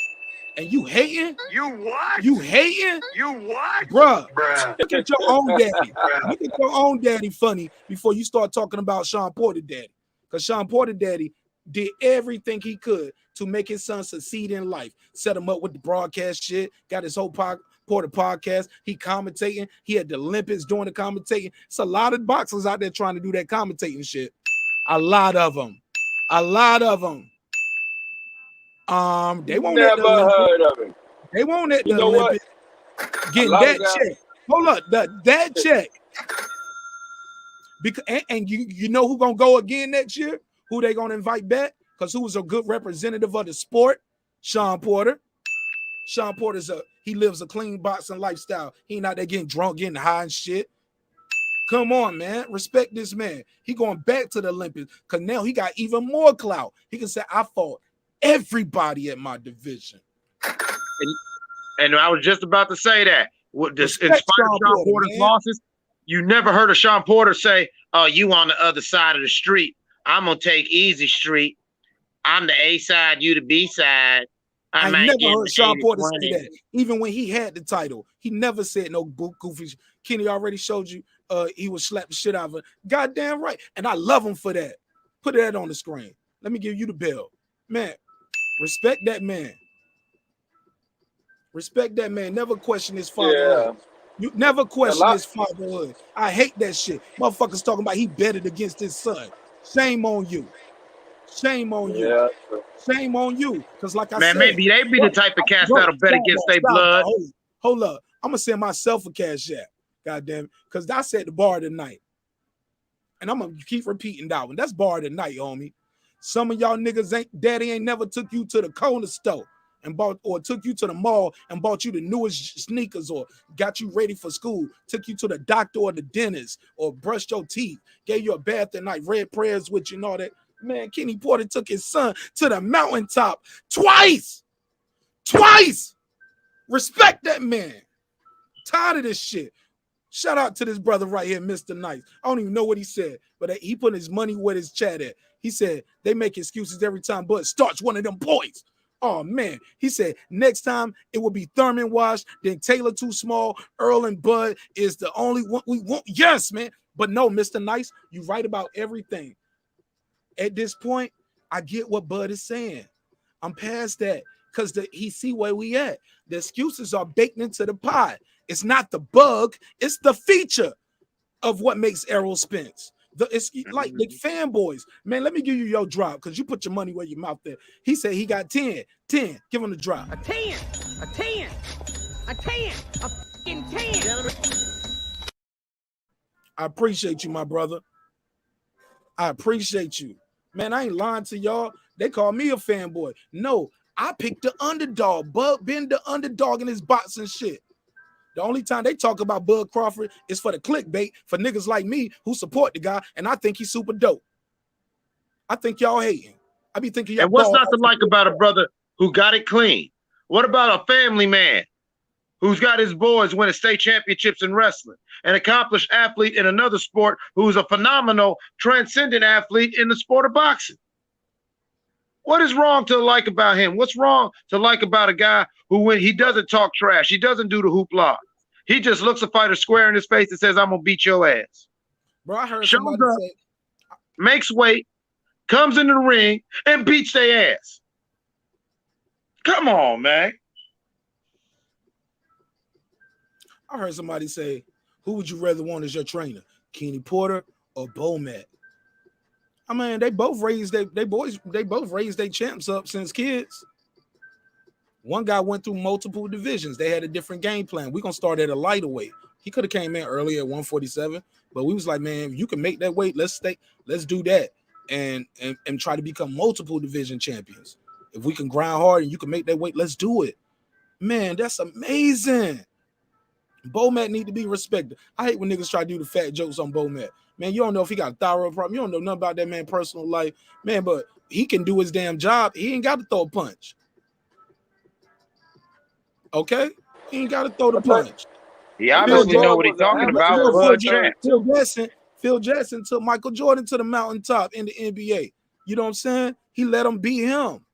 And you hating? You what? You hating? You what? Bruh. Bruh. Look at your own daddy. Look at your own daddy funny before you start talking about Shawn Porter daddy. Because Shawn Porter daddy did everything he could to make his son succeed in life. Set him up with the broadcast shit. Got his whole Porter podcast. He commentating. He had the Olympics doing the commentating. It's a lot of boxers out there trying to do that commentating shit. A lot of them. A lot of them. They won't let the Never Olympics. heard of him. They won't let You the know what? Olympics getting A lot that of guys- check. Hold up, that check. Because and you know who gonna go again next year? Who they gonna invite back? Because who was a good representative of the sport? Shawn Porter. Shawn Porter's he lives a clean boxing lifestyle. He not there getting drunk, getting high and shit. Come on, man. Respect this man. He going back to the Olympics because now he got even more clout. He can say, I fought everybody at my division. And I was just about to say that. In spite of Shawn Shawn Porter's man. losses, you never heard of Shawn Porter say, oh, you on the other side of the street. I'm going to take easy street. I'm the A side, you the B side. I never heard Shawn Porter say that. Even when he had the title, he never said no goofy shit. Kenny already showed you he was slapping shit out of it. Goddamn right. And I love him for that. Put that on the screen. Let me give you the bell. Man, respect that man. Respect that man. Never question his fatherhood. You never question his fatherhood. I hate that shit. Motherfuckers talking about he betted against his son. Shame on you. Shame on you. Yeah. Shame on you. Because like I Man, said, maybe they be the type of cats that'll bet against their blood. Hold up. I'm going to send myself a cash app. Goddamn. Because I said the bar tonight. And I'm going to keep repeating that one. That's bar tonight, homie. Some of y'all niggas daddy ain't never took you to the corner store and bought, or took you to the mall and bought you the newest sneakers, or got you ready for school, took you to the doctor or the dentist, or brushed your teeth, gave you a bath at night, read prayers with you and all that. Man, Kenny Porter took his son to the mountaintop twice. Twice. Respect that man. Tired of this shit. Shout out to this brother right here, Mr. Nice. I don't even know what he said, but he put his money where his chat at. He said, they make excuses every time Bud starts one of them points. Oh, man. He said, next time it will be Thurman Wash, then Taylor Too Small, Earl and Bud is the only one we want. Yes, man. But no, Mr. Nice, you right about everything. At this point, I get what Bud is saying. I'm past that because he see where we at. The excuses are baked into the pie. It's not the bug, it's the feature of what makes Errol Spence. It's like the fanboys. Man, let me give you your drop because you put your money where your mouth there. He said he got 10. 10. Give him the drop. A 10. A 10. A 10. A fucking 10. I appreciate you, my brother. I appreciate you. Man, I ain't lying to y'all. They call me a fanboy. No, I picked the underdog. Bud been the underdog in his boxing shit. The only time they talk about Bud Crawford is for the clickbait for niggas like me who support the guy, and I think he's super dope. I think y'all hating. I be thinking y'all. And what's not to like about a brother who got it clean? What about a family man who's got his boys winning state championships in wrestling, an accomplished athlete in another sport who's a phenomenal, transcendent athlete in the sport of boxing? What is wrong to like about him? What's wrong to like about a guy who, when he doesn't talk trash, he doesn't do the hoopla, he just looks a fighter square in his face and says, "I'm gonna beat your ass." Bro, I heard shows somebody up, say, makes weight, comes into the ring, and beats their ass. Come on, man. I heard somebody say, who would you rather want as your trainer, Kenny Porter or Bomac? I mean, they both raised their champs up since kids. One guy went through multiple divisions. They had a different game plan. We're gonna start at a lighter weight. He could have came in earlier at 147, but we was like, man, you can make that weight. Let's do that and try to become multiple division champions. If we can grind hard and you can make that weight, let's do it. Man, that's amazing. Bomac need to be respected. I hate when niggas try to do the fat jokes on Bomac. Man, you don't know if he got a thyroid problem. You don't know nothing about that man's personal life. Man, but he can do his damn job. He ain't got to throw a punch. Okay? He ain't got to throw the punch. He obviously know what he's talking about. Phil Jackson took Michael Jordan to the mountaintop in the NBA. You know what I'm saying? He let him beat him.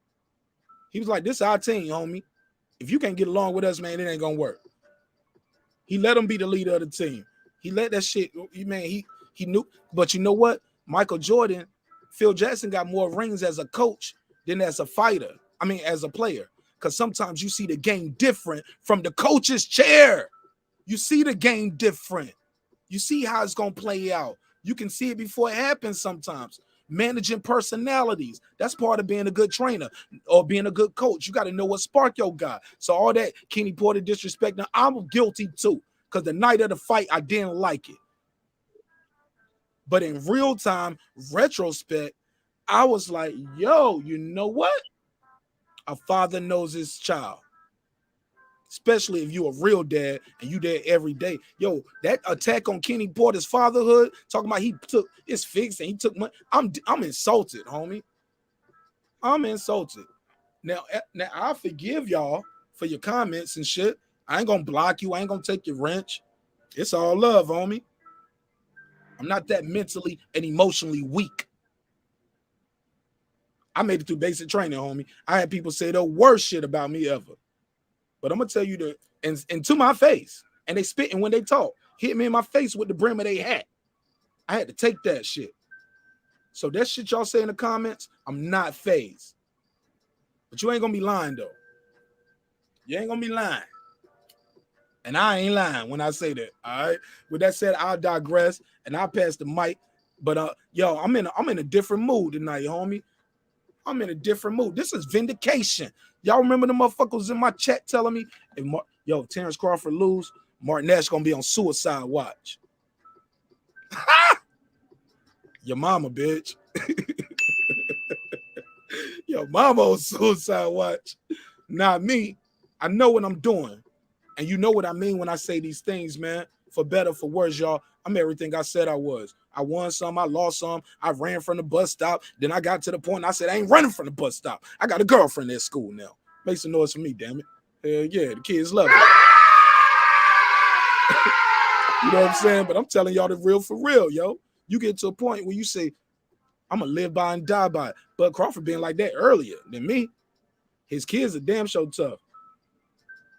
He was like, this is our team, homie. If you can't get along with us, man, it ain't going to work. He let him be the leader of the team. He let that shit, man, he knew. But you know what? Michael Jordan, Phil Jackson got more rings as a coach than as a fighter. I mean, as a player. Because sometimes you see the game different from the coach's chair. You see the game different. You see how it's going to play out. You can see it before it happens sometimes. Managing personalities. That's part of being a good trainer or being a good coach. You got to know what spark your guy. So all that Kenny Porter disrespect, I'm guilty too. Because the night of the fight, I didn't like it. But in real time, retrospect, I was like, yo, you know what? A father knows his child. Especially if you're a real dad and you there every day. Yo, that attack on Kenny Porter's fatherhood, talking about he took it's fixed and he took money. I'm insulted, homie. I'm insulted. Now I forgive y'all for your comments and shit. I ain't gonna block you. I ain't gonna take your wrench. It's all love, homie. I'm not that mentally and emotionally weak. I made it through basic training, homie. I had people say the worst shit about me ever. But I'm gonna tell you and to my face, and they spitting when they talk, hit me in my face with the brim of their hat. I had to take that shit. So that shit y'all say in the comments, I'm not phased. But you ain't gonna be lying though. You ain't gonna be lying. And I ain't lying when I say that. All right. With that said, I'll digress and I'll pass the mic. But yo, I'm in a different mood tonight, homie. I'm in a different mood. This is vindication. Y'all remember the motherfuckers in my chat telling me, if Terence Crawford lose, marqnash gonna be on suicide watch. Your mama, bitch. Your mama on suicide watch. Not me. I know what I'm doing. And you know what I mean when I say these things, man. For better, for worse, y'all. I'm everything I said I was. I won some, I lost some. I ran from the bus stop. Then I got to the point and I said, I ain't running from the bus stop. I got a girlfriend at school now. Make some noise for me, damn it. Hell yeah, the kids love it. You know what I'm saying? But I'm telling y'all the real for real, yo. You get to a point where you say, I'm going to live by and die by it. But Crawford being like that earlier than me, his kids are damn sure tough.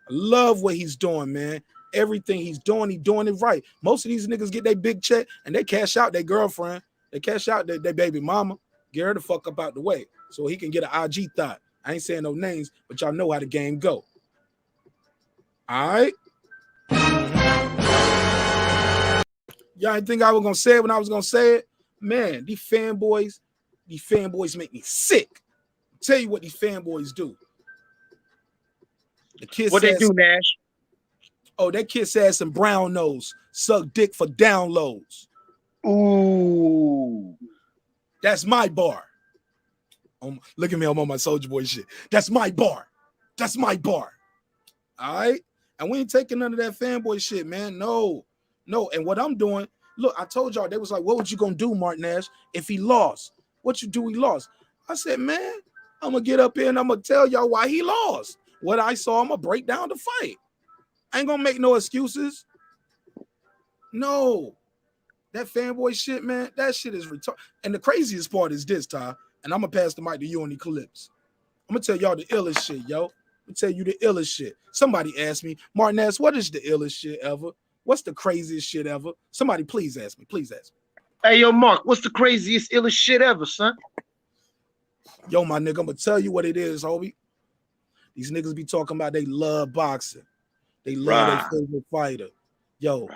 I love what he's doing, man. Everything he's doing it right. Most of these niggas get their big check and they cash out their girlfriend. They cash out their baby mama. Get her the fuck up out the way so he can get an IG thought. I ain't saying no names, but y'all know how the game go. All right? Y'all didn't think I was going to say it when I was going to say it? Man, these fanboys make me sick. I'll tell you what these fanboys do. The kid what they do, Nash? Oh, that kiss ass and brown nose suck dick for downloads. Ooh. That's my bar. Look at me, I'm on my Soldier Boy shit. That's my bar. That's my bar. All right? And we ain't taking none of that fanboy shit, man. No. And what I'm doing, look, I told y'all, they was like, what would you gonna do, marqnash, if he lost? What you do, he lost. I said, man, I'm gonna get up here and I'm gonna tell y'all why he lost. What I saw, I'm gonna break down the fight. I ain't gonna make no excuses. No. That fanboy shit, man, that shit is retarded. And the craziest part is this, Ty, and I'm gonna pass the mic to you on the clips. I'm gonna tell y'all the illest shit, yo. I'm gonna tell you the illest shit. Somebody asked me, marqnash, what is the illest shit ever? What's the craziest shit ever? Somebody please ask me. Please ask me. Hey, yo, Mark, what's the craziest, illest shit ever, son? Yo, my nigga, I'm gonna tell you what it is, Hobie. These niggas be talking about they love boxing. They love their favorite fighter. Yo,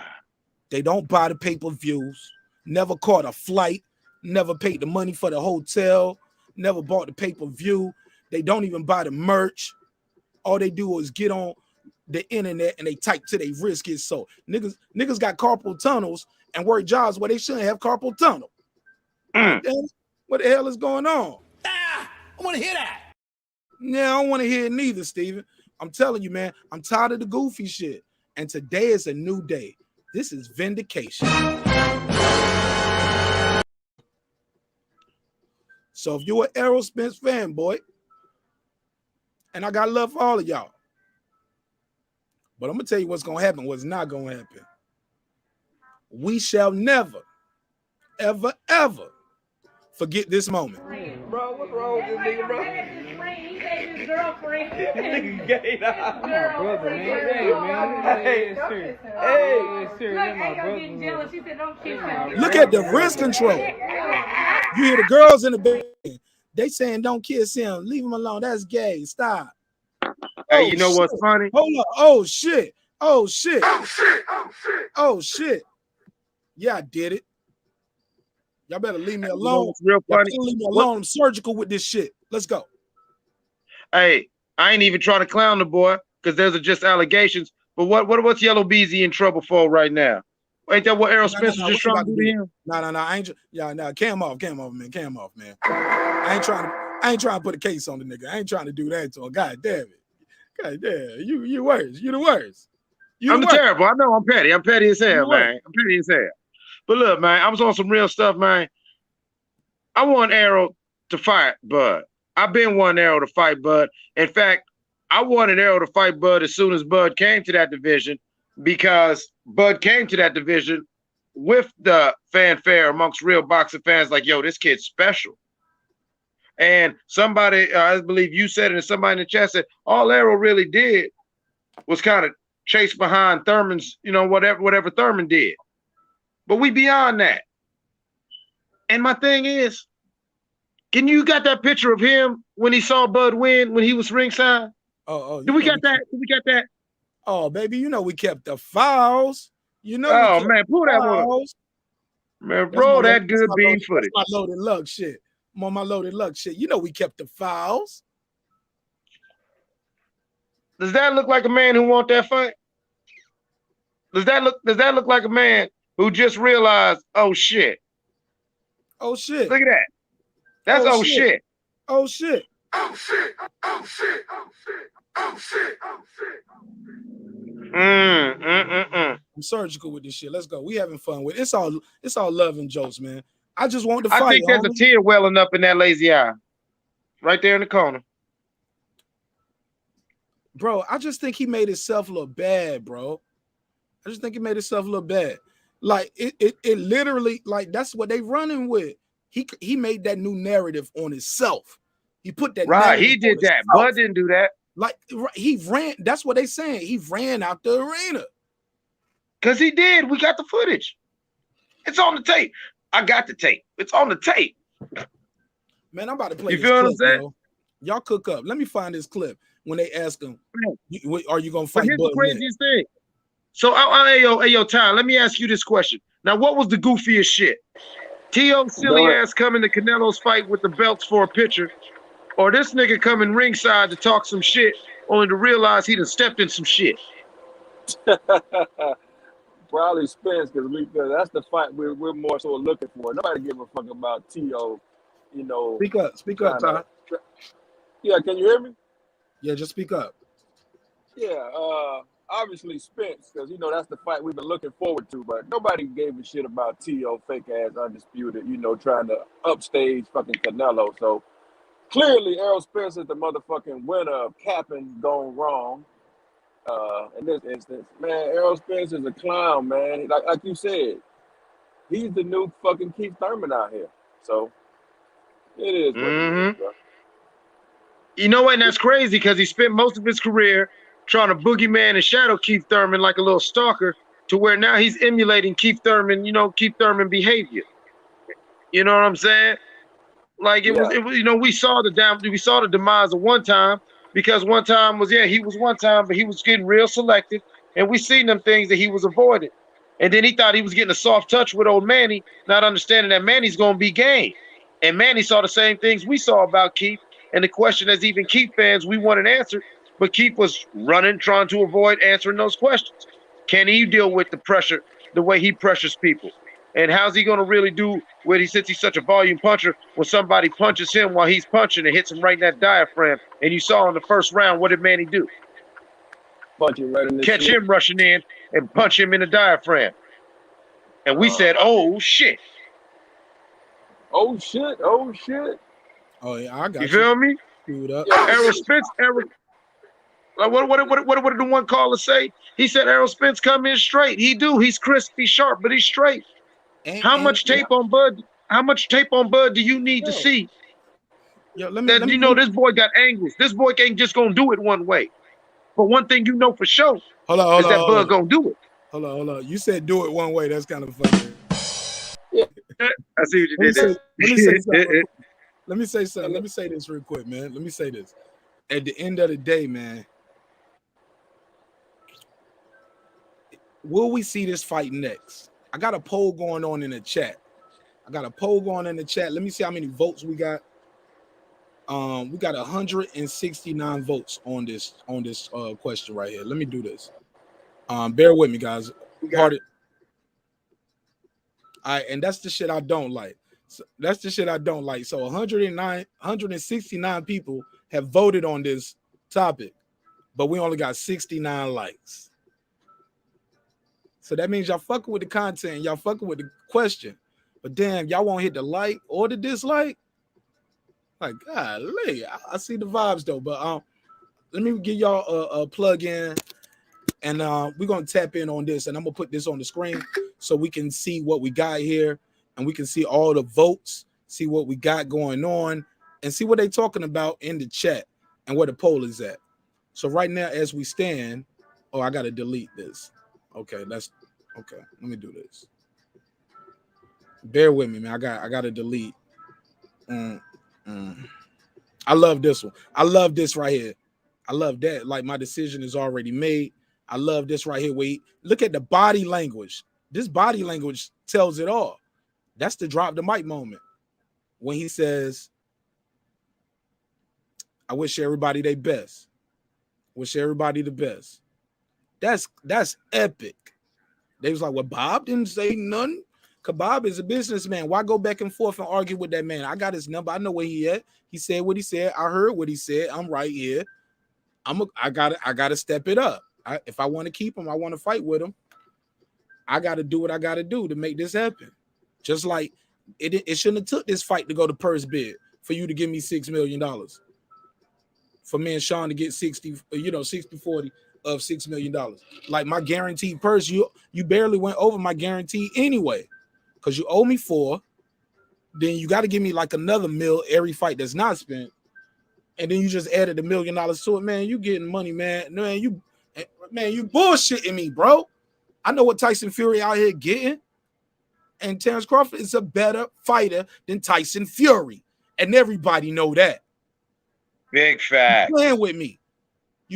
they don't buy the pay-per-views, never caught a flight, never paid the money for the hotel, never bought the pay-per-view. They don't even buy the merch. All they do is get on the internet and they type to their wrist get so. Niggas got carpal tunnels and work jobs where they shouldn't have carpal tunnel. What the hell is going on? I want to hear that. Yeah, I don't want to hear it neither, Steven. I'm telling you, man, I'm tired of the goofy shit. And today is a new day. This is vindication. So if you're an Errol Spence fanboy, and I got love for all of y'all, but I'm gonna tell you what's gonna happen, what's not gonna happen. We shall never, ever, ever forget this moment. Bro, what's wrong with this nigga, bro? He said his girlfriend. Nigga gay now. My brother, man. Hey, man. Look at the wrist control. You hear the girls in the bed. They saying don't kiss him. Leave him alone. That's gay. Stop. Hey, you know what's funny? Hold up. Oh shit. Oh shit. Oh shit. Oh shit. Oh shit. Yeah, I did it. Y'all better leave me alone. It's real funny. Leave me alone. I'm surgical with this shit. Let's go. Hey, I ain't even trying to clown the boy because those are just allegations. But what's Yellow Beezy in trouble for right now? Ain't that what Errol Spence was just trying to do to him? No. I ain't. Cam off, man. Cam off, man. I ain't trying to put a case on the nigga. I ain't trying to do that to him. God damn it. God damn, you worse. You the worst. I'm terrible. I know I'm petty. I'm petty as hell, man. I'm petty as hell. But look, man, I was on some real stuff, man. I want Errol to fight Bud. I've been wanting Errol to fight Bud. In fact, I wanted Errol to fight Bud as soon as Bud came to that division because Bud came to that division with the fanfare amongst real boxing fans like, yo, this kid's special. And somebody, I believe you said it, and somebody in the chat said, all Errol really did was kind of chase behind Thurman's, whatever Thurman did. But we beyond that. And my thing is, you got that picture of him when he saw Bud win when he was ringside? Do we got that? Oh, baby, we kept the files. Oh man, pull that one. Man, bro, that good bean footage. That's my loaded luck shit. I'm on my loaded luck shit. We kept the files. Does that look like a man who want that fight? Does that look like a man who just realized, oh shit. Oh shit. Look at that. That's oh shit. Oh shit. Oh shit. Oh shit. Oh shit. Oh shit. Oh shit. I'm surgical with this shit. Let's go. We having fun with it. It's all love and jokes, man. I just want to fight. I think there's a tear welling up in that lazy eye. Right there in the corner. Bro, I just think he made himself look bad, bro. I just think he made himself look bad. Like it literally, like that's what they running with. He made that new narrative on himself. He put that right. He did that. Bud didn't do that. Like he ran. That's what they saying. He ran out the arena. Cause he did. We got the footage. It's on the tape. I got the tape. It's on the tape. Man, I'm about to play. You feel what I'm saying? Y'all cook up. Let me find this clip when they ask him, "Are you gonna fight?" Here's the craziest thing. So, hey yo, Ty, let me ask you this question. Now, what was the goofiest shit? T.O. silly ass coming to Canelo's fight with the belts for a picture, or this nigga coming ringside to talk some shit, only to realize he done stepped in some shit? Probably Spence, because that's the fight we're more so looking for. Nobody give a fuck about T.O. Speak up, Ty. Yeah, can you hear me? Yeah, just speak up. Yeah, obviously Spence, because you know that's the fight we've been looking forward to, but nobody gave a shit about T.O. fake ass undisputed, you know, trying to upstage fucking Canelo. So clearly Errol Spence is the motherfucking winner of capping gone wrong. In this instance, man, Errol Spence is a clown, man. Like you said, he's the new fucking Keith Thurman out here. So it is what it is, bro. You know what? And that's crazy because he spent most of his career trying to boogeyman and shadow Keith Thurman like a little stalker, to where now he's emulating Keith Thurman, Keith Thurman behavior. You know what I'm saying? Like it was, you know, we saw the demise of one time, because one time he was one time, but he was getting real selective, and we seen them things that he was avoiding. And then he thought he was getting a soft touch with old Manny, not understanding that Manny's gonna be game. And Manny saw the same things we saw about Keith. And the question, as even Keith fans, we wanted answered, but Keith was running, trying to avoid answering those questions. Can he deal with the pressure, the way he pressures people? And how's he going to really do since he's such a volume puncher, when somebody punches him while he's punching and hits him right in that diaphragm? And you saw in the first round, what did Manny do? Punch him right in the Catch him rushing in and punch him in the diaphragm. And we said, oh, shit. Oh, shit. Oh, shit. Oh, yeah, I got you. You feel me? Errol Spence, like what did the one caller say? He said Errol Spence come in straight. He do. He's crisp, he's sharp, but he's straight. How much tape on Bud do you need to see? This boy got angles. This boy ain't just gonna do it one way. But one thing you know for sure is that Bud gonna do it. Hold on. You said do it one way. That's kind of funny. I see what you did there. Let me say something. Let me say this real quick, man. Let me say this. At the end of the day, man, will we see this fight next? I got a poll going on in the chat. Let me see how many votes we got. We got 169 votes on this question right here. Let me do this. Bear with me, guys. All right, and that's the shit I don't like. So 169 people have voted on this topic, but we only got 69 likes. So that means y'all fucking with the content, y'all fucking with the question, but damn, y'all won't hit the like or the dislike. Like, golly, I see the vibes though. But let me give y'all a plug in, and we're gonna tap in on this, and I'm gonna put this on the screen so we can see what we got here, and we can see all the votes, see what we got going on, and see what they're talking about in the chat and where the poll is at. So right now, as we stand, I gotta delete this. Okay, let me do this. Bear with me, man. I gotta delete. I love this one. I love this right here. I love that. Like, my decision is already made. I love this right here. Wait, look at the body language. This body language tells it all. That's the drop the mic moment. When he says, I wish everybody their best. Wish everybody the best. That's epic. They was like, well, Bob didn't say nothing. Cause Bob is a businessman. Why go back and forth and argue with that man? I got his number. I know where he at. He said what he said. I heard what he said. I'm right here. I gotta step it up. If I want to keep him, I want to fight with him. I gotta do what I gotta do to make this happen. Just like it shouldn't have took this fight to go to purse bid for you to give me $6 million. For me and Sean to get 60-40 of $6 million. Like, my guaranteed purse, you barely went over my guarantee anyway. Because you owe me $4. Then you got to give me like another $1 million every fight that's not spent. And then you just added $1 million to it. Man, you getting money, man. Man, you bullshitting me, bro. I know what Tyson Fury out here getting. And Terence Crawford is a better fighter than Tyson Fury. And everybody know that. Big fact. You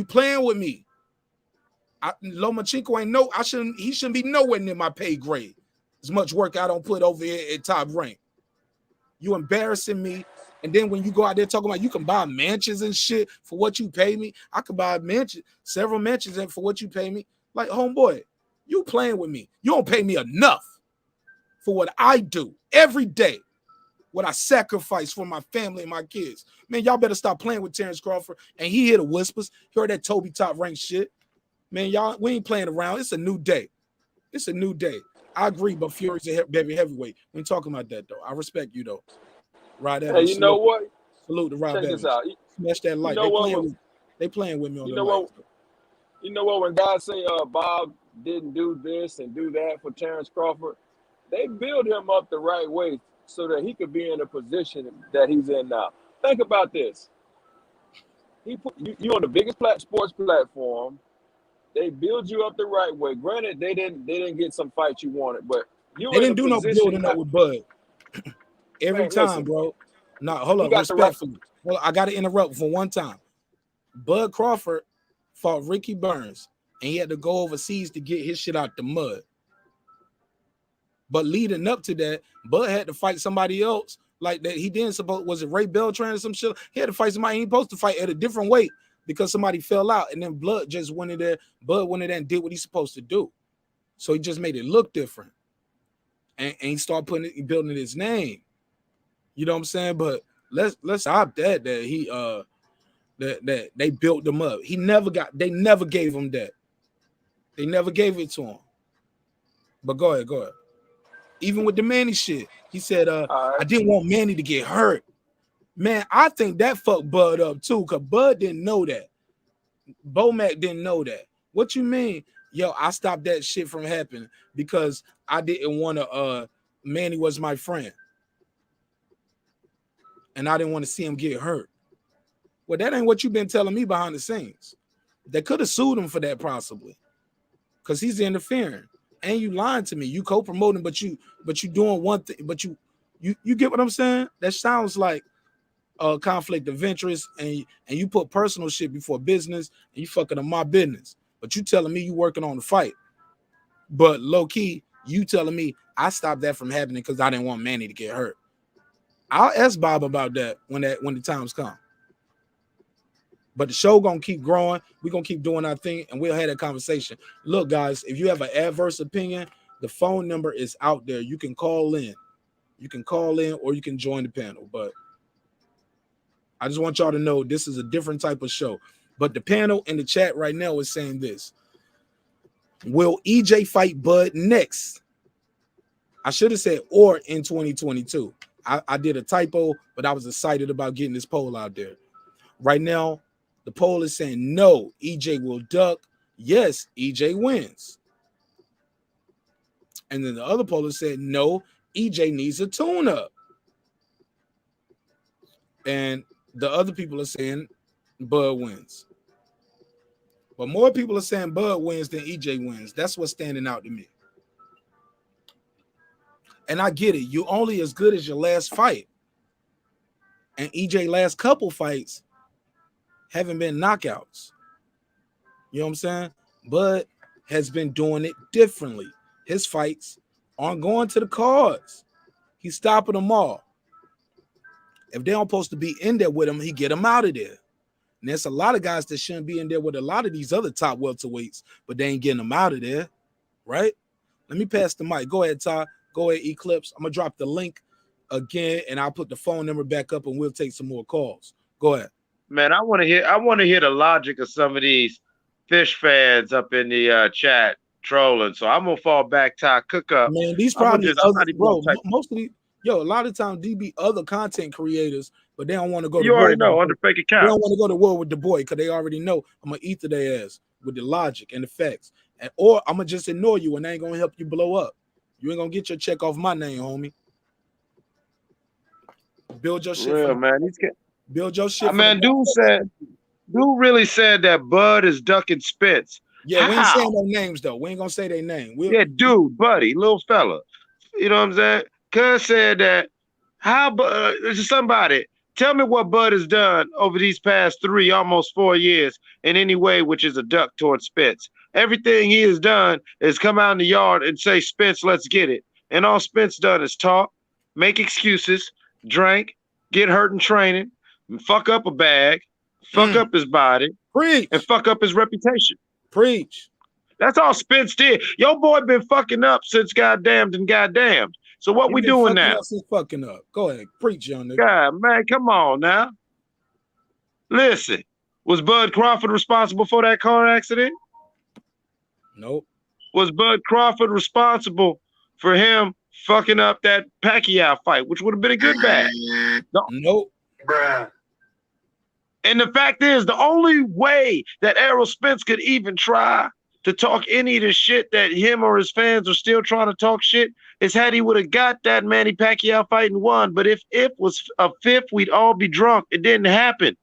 playing with me. Lomachenko he shouldn't be nowhere near my pay grade. As much work I don't put over here at top rank. You embarrassing me. And then when you go out there talking about you can buy mansions and shit for what you pay me, I can buy several mansions for what you pay me. Like, homeboy, you playing with me. You don't pay me enough for what I do every day what I sacrificed for my family and my kids. Man, y'all better stop playing with Terence Crawford. And he hear the whispers. He heard that Toby top rank shit. Man, y'all, we ain't playing around. It's a new day. It's a new day. I agree, but Fury's a heavyweight. We ain't talking about that, though. I respect you, though. Ride that. Hey, you know what? Salute to Rob Check Evans. this out. Smash that light. They playing with me on the light. You know what? When guys say Bob didn't do this and do that for Terence Crawford, they build him up the right way so that he could be in a position that he's in now. Think about this. He put you on the biggest sports platform. They build you up the right way. Granted, they didn't get some fights you wanted, but you they didn't do no building up with Bud. Every time, listen, bro. No, hold up, respectfully. Well, I got to interrupt for one time. Bud Crawford fought Ricky Burns, and he had to go overseas to get his shit out the mud. But leading up to that, Bud had to fight somebody else like that. He didn't was it Ray Beltran or some shit? He had to fight somebody he ain't supposed to fight at a different weight because somebody fell out, and then Bud just went in there. Bud went in there and did what he's supposed to do. So he just made it look different, and he started building his name. You know what I'm saying? But let's stop that he that they built him up. They never gave him that. They never gave it to him. But go ahead. Even with the Manny shit, he said, I didn't want Manny to get hurt. Man, I think that fucked Bud up too, because Bud didn't know that. Bomac didn't know that. What you mean? Yo, I stopped that shit from happening because I didn't want to, Manny was my friend. And I didn't want to see him get hurt. Well, that ain't what you've been telling me behind the scenes. They could have sued him for that possibly, because he's interfering. And you lying to me. You co-promoting, but you doing one thing. But you get what I'm saying? That sounds like a conflict of interest, and you put personal shit before business, and you fucking up my business. But you telling me you working on the fight, but low key you telling me I stopped that from happening because I didn't want Manny to get hurt. I'll ask Bob about that when the times come. But the show gonna keep growing. We're gonna keep doing our thing, and we'll have that conversation. Look, guys, if you have an adverse opinion, the phone number is out there. You can call in. You can call in or you can join the panel. But I just want y'all to know this is a different type of show. But the panel in the chat right now is saying this. Will EJ fight Bud next? I should have said or in 2022. I did a typo, but I was excited about getting this poll out there. Right now, the poll is saying no, EJ will duck. Yes, EJ wins. And then the other poll is saying no, EJ needs a tune-up. And the other people are saying Bud wins. But more people are saying Bud wins than EJ wins. That's what's standing out to me. And I get it. You only as good as your last fight. And EJ last couple fights haven't been knockouts. You know what I'm saying? Bud has been doing it differently. His fights aren't going to the cards. He's stopping them all. If they aren't supposed to be in there with him, he get them out of there. And there's a lot of guys that shouldn't be in there with a lot of these other top welterweights, but they ain't getting them out of there, right? Let me pass the mic. Go ahead, Ty. Go ahead, Eclipse. I'm going to drop the link again, and I'll put the phone number back up, and we'll take some more calls. Go ahead. Man, I want to hear the logic of some of these fish fans up in the chat trolling. So I'm gonna fall back, Ty. Cook up. Man, these probably most of these. Yo, a lot of times these be other content creators, but they don't want to go. You already know under fake account. They don't want to go to war with the boy because they already know I'm gonna eat their ass with the logic and the facts, or I'm gonna just ignore you and I ain't gonna help you blow up. You ain't gonna get your check off my name, homie. Build your shit. Real, man. Build your shit. Man, dude really said that Bud is ducking Spitz. Yeah, we ain't saying no names though. We ain't gonna say their name. Yeah, dude, buddy, little fella. You know what I'm saying? Cuz said that somebody tell me what Bud has done over these past 3, almost 4 years in any way, which is a duck towards Spitz. Everything he has done is come out in the yard and say, Spence, let's get it. And all Spence done is talk, make excuses, drink, get hurt in training, fuck up a bag, fuck up his body, preach, and fuck up his reputation. Preach. That's all Spence did. Your boy been fucking up since goddamned and goddamned. So what we doing now? Fucking up. Go ahead, preach, young nigga. God, man, come on now. Listen, was Bud Crawford responsible for that car accident? Nope. Was Bud Crawford responsible for him fucking up that Pacquiao fight, which would have been a good bag? Nope. Bruh. And the fact is, the only way that Errol Spence could even try to talk any of the shit that him or his fans are still trying to talk shit is had he would have got that Manny Pacquiao fight and won. But if it was a fifth, we'd all be drunk. It didn't happen.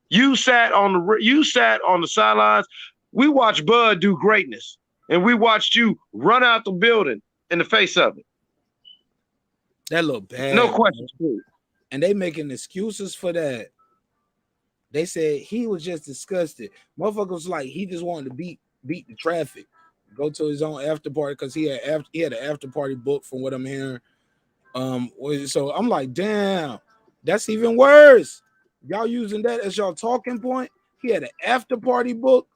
You sat on the sidelines. We watched Bud do greatness, and we watched you run out the building in the face of it. That looked bad. No question. And they making excuses for that. They said he was just disgusted. Motherfucker was like he just wanted to beat the traffic, go to his own after party because he had an after party book from what I'm hearing. So I'm like, damn, that's even worse. Y'all using that as y'all talking point? He had an after party book.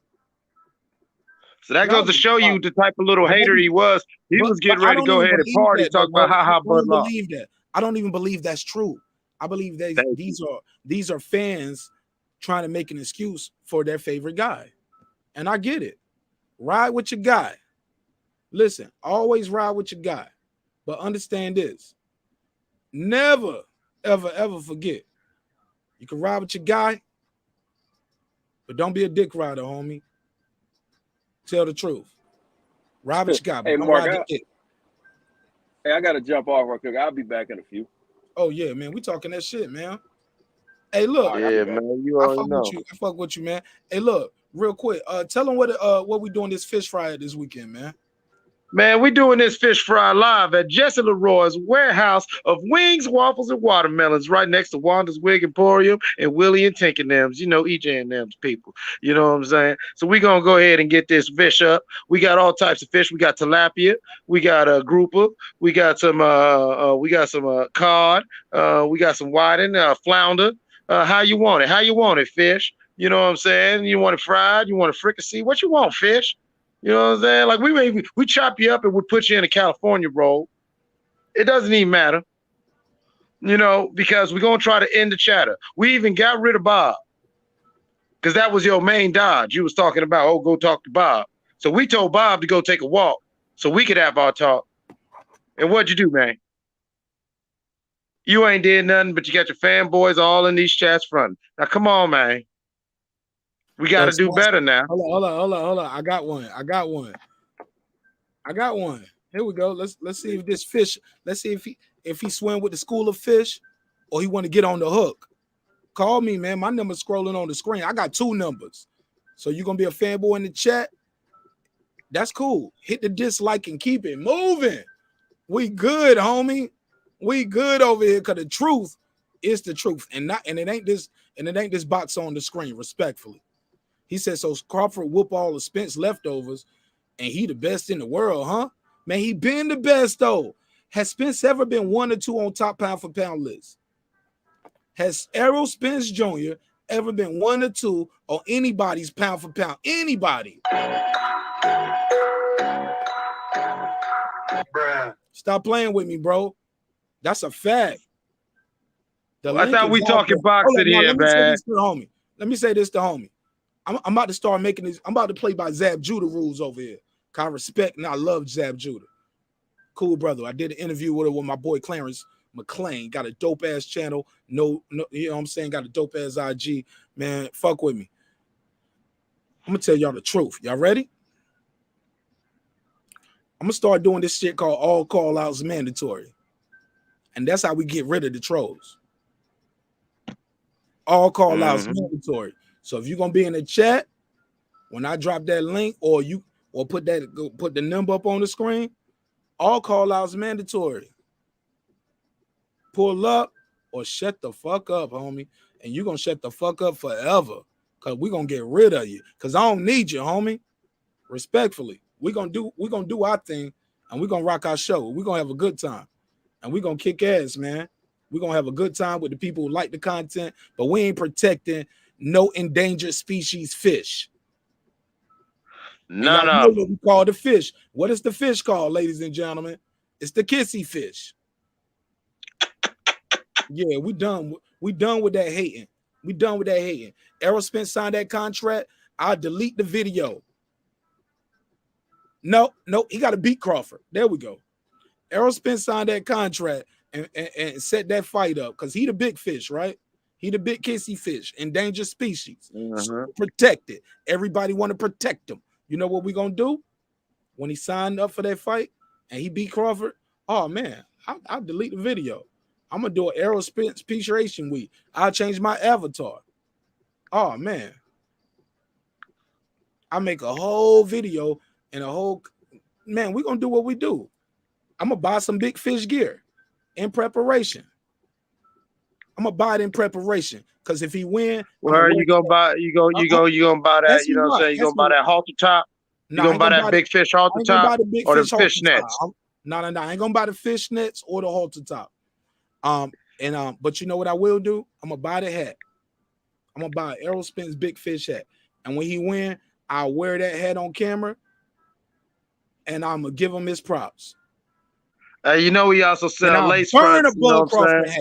So that goes to show you the type of little hater he was. He was getting ready to go ahead and party, talk about how Bud lost. I don't even believe that's true. I believe that these are fans trying to make an excuse for their favorite guy. And I get it. Ride with your guy. Listen, always ride with your guy. But understand this. Never, ever, ever forget. You can ride with your guy, but don't be a dick rider, homie. Tell the truth. Ride with your guy, but Hey, don't Mark, ride the dick. Hey, I got to jump off real quick. I'll be back in a few. Oh, yeah, man. We talking that shit, man. Hey, look. Yeah, man. You already know. I fuck with you, man. Hey, look, real quick. Tell them what we doing this fish fry this weekend, man. Man, we doing this fish fry live at Jesse Leroy's warehouse of wings, waffles, and watermelons right next to Wanda's Wig Emporium and Willie and Tink and them's, EJ and them's people. You know what I'm saying? So we're going to go ahead and get this fish up. We got all types of fish. We got tilapia. We got a grouper. We got some cod. We got some whiting, flounder. How you want it? How you want it, fish? You know what I'm saying? You want it fried? You want it fricassee? What you want, fish? You know what I'm saying? Like we chop you up and we put you in a California roll. It doesn't even matter, because we're gonna try to end the chatter. We even got rid of Bob because that was your main dodge. You was talking about, oh, go talk to Bob. So we told Bob to go take a walk so we could have our talk. And what'd you do, man? You ain't did nothing, but you got your fanboys all in these chats front. Now come on, man. We got to do better now. Hold on. I got one. Here we go. Let's see if this fish. Let's see if he swim with the school of fish, or he want to get on the hook. Call me, man. My number's scrolling on the screen. I got 2 numbers. So you're gonna be a fanboy in the chat. That's cool. Hit the dislike and keep it moving. We good, homie. We good over here because the truth is the truth, and it ain't this box on the screen. Respectfully. He said, so Crawford whoop all the Spence leftovers, and he the best in the world, huh? Man, he been the best, though. Has Spence ever been 1 or 2 on top pound-for-pound list? Has Errol Spence Jr. ever been 1 or 2 on anybody's pound-for-pound? Anybody? Bruh. Stop playing with me, bro. That's a fact. I thought we talking boxing here, man. Let me say this to homie. I'm about to start making this. I'm about to play by Zab Judah rules over here. I respect and I love Zab Judah. Cool brother. I did an interview with my boy Clarence McLean. Got a dope ass channel. No, you know what I'm saying? Got a dope ass IG. Man, fuck with me. I'm gonna tell y'all the truth. Y'all ready? I'm gonna start doing this shit called all call outs mandatory. And that's how we get rid of the trolls. All call outs mandatory. So if you're gonna be in the chat, when I drop that link or put the number up on the screen, all call outs mandatory. Pull up or shut the fuck up, homie. And you're gonna shut the fuck up forever. Cause we're gonna get rid of you. Cause I don't need you, homie. Respectfully. We're gonna do our thing and we're gonna rock our show. We're gonna have a good time. And we're gonna kick ass, man. We're gonna have a good time with the people who like the content, but we ain't protecting no endangered species fish. No. What we call the fish. What is the fish called, ladies and gentlemen? It's the kissy fish. Yeah, we done with that hating. We done with that hating. Errol Spence signed that contract. I'll delete the video. No, he got to beat Crawford. There we go. Errol Spence signed that contract and set that fight up because he the big fish, right? He the big kissy fish, endangered species. So protected. Everybody want to protect him. You know what we gonna do when he signed up for that fight and he beat Crawford? Oh man, I'll delete the video. I'm gonna do an Errol Spence appreciation week. I'll change my avatar. Oh man, I make a whole video and a whole man. We're gonna do what we do. I'm gonna buy some big fish gear in preparation. I'm gonna buy it in preparation because if he win, where are you gonna buy? You gonna buy that? You know what I'm saying? You gonna buy that halter top? You gonna buy that big fish halter top or the fish nets? No, I ain't gonna buy the fish nets or the halter top. But you know what I will do? I'm gonna buy the hat. I'm gonna buy Errol Spence big fish hat, and when he win, I'll wear that hat on camera, and I'm gonna give him his props. You know, he also sell lace burn fronts. a Bud Crawford hat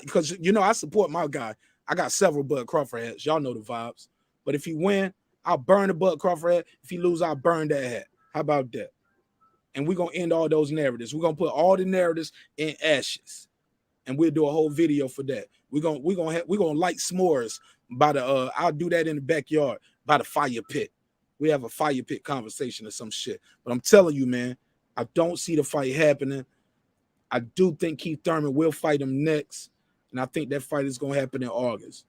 because you know I support my guy. I got several Bud Crawford hats. Y'all know the vibes. But if he win, I'll burn the Bud Crawford hat. If he lose, I'll burn that hat. How about that? And we're gonna end all those narratives. We're gonna put all the narratives in ashes, and we'll do a whole video for that. We're gonna light s'mores by the I'll do that in the backyard by the fire pit. We have a fire pit conversation or some shit. But I'm telling you, man, I don't see the fight happening. I do think Keith Thurman will fight him next, and I think that fight is gonna happen in August.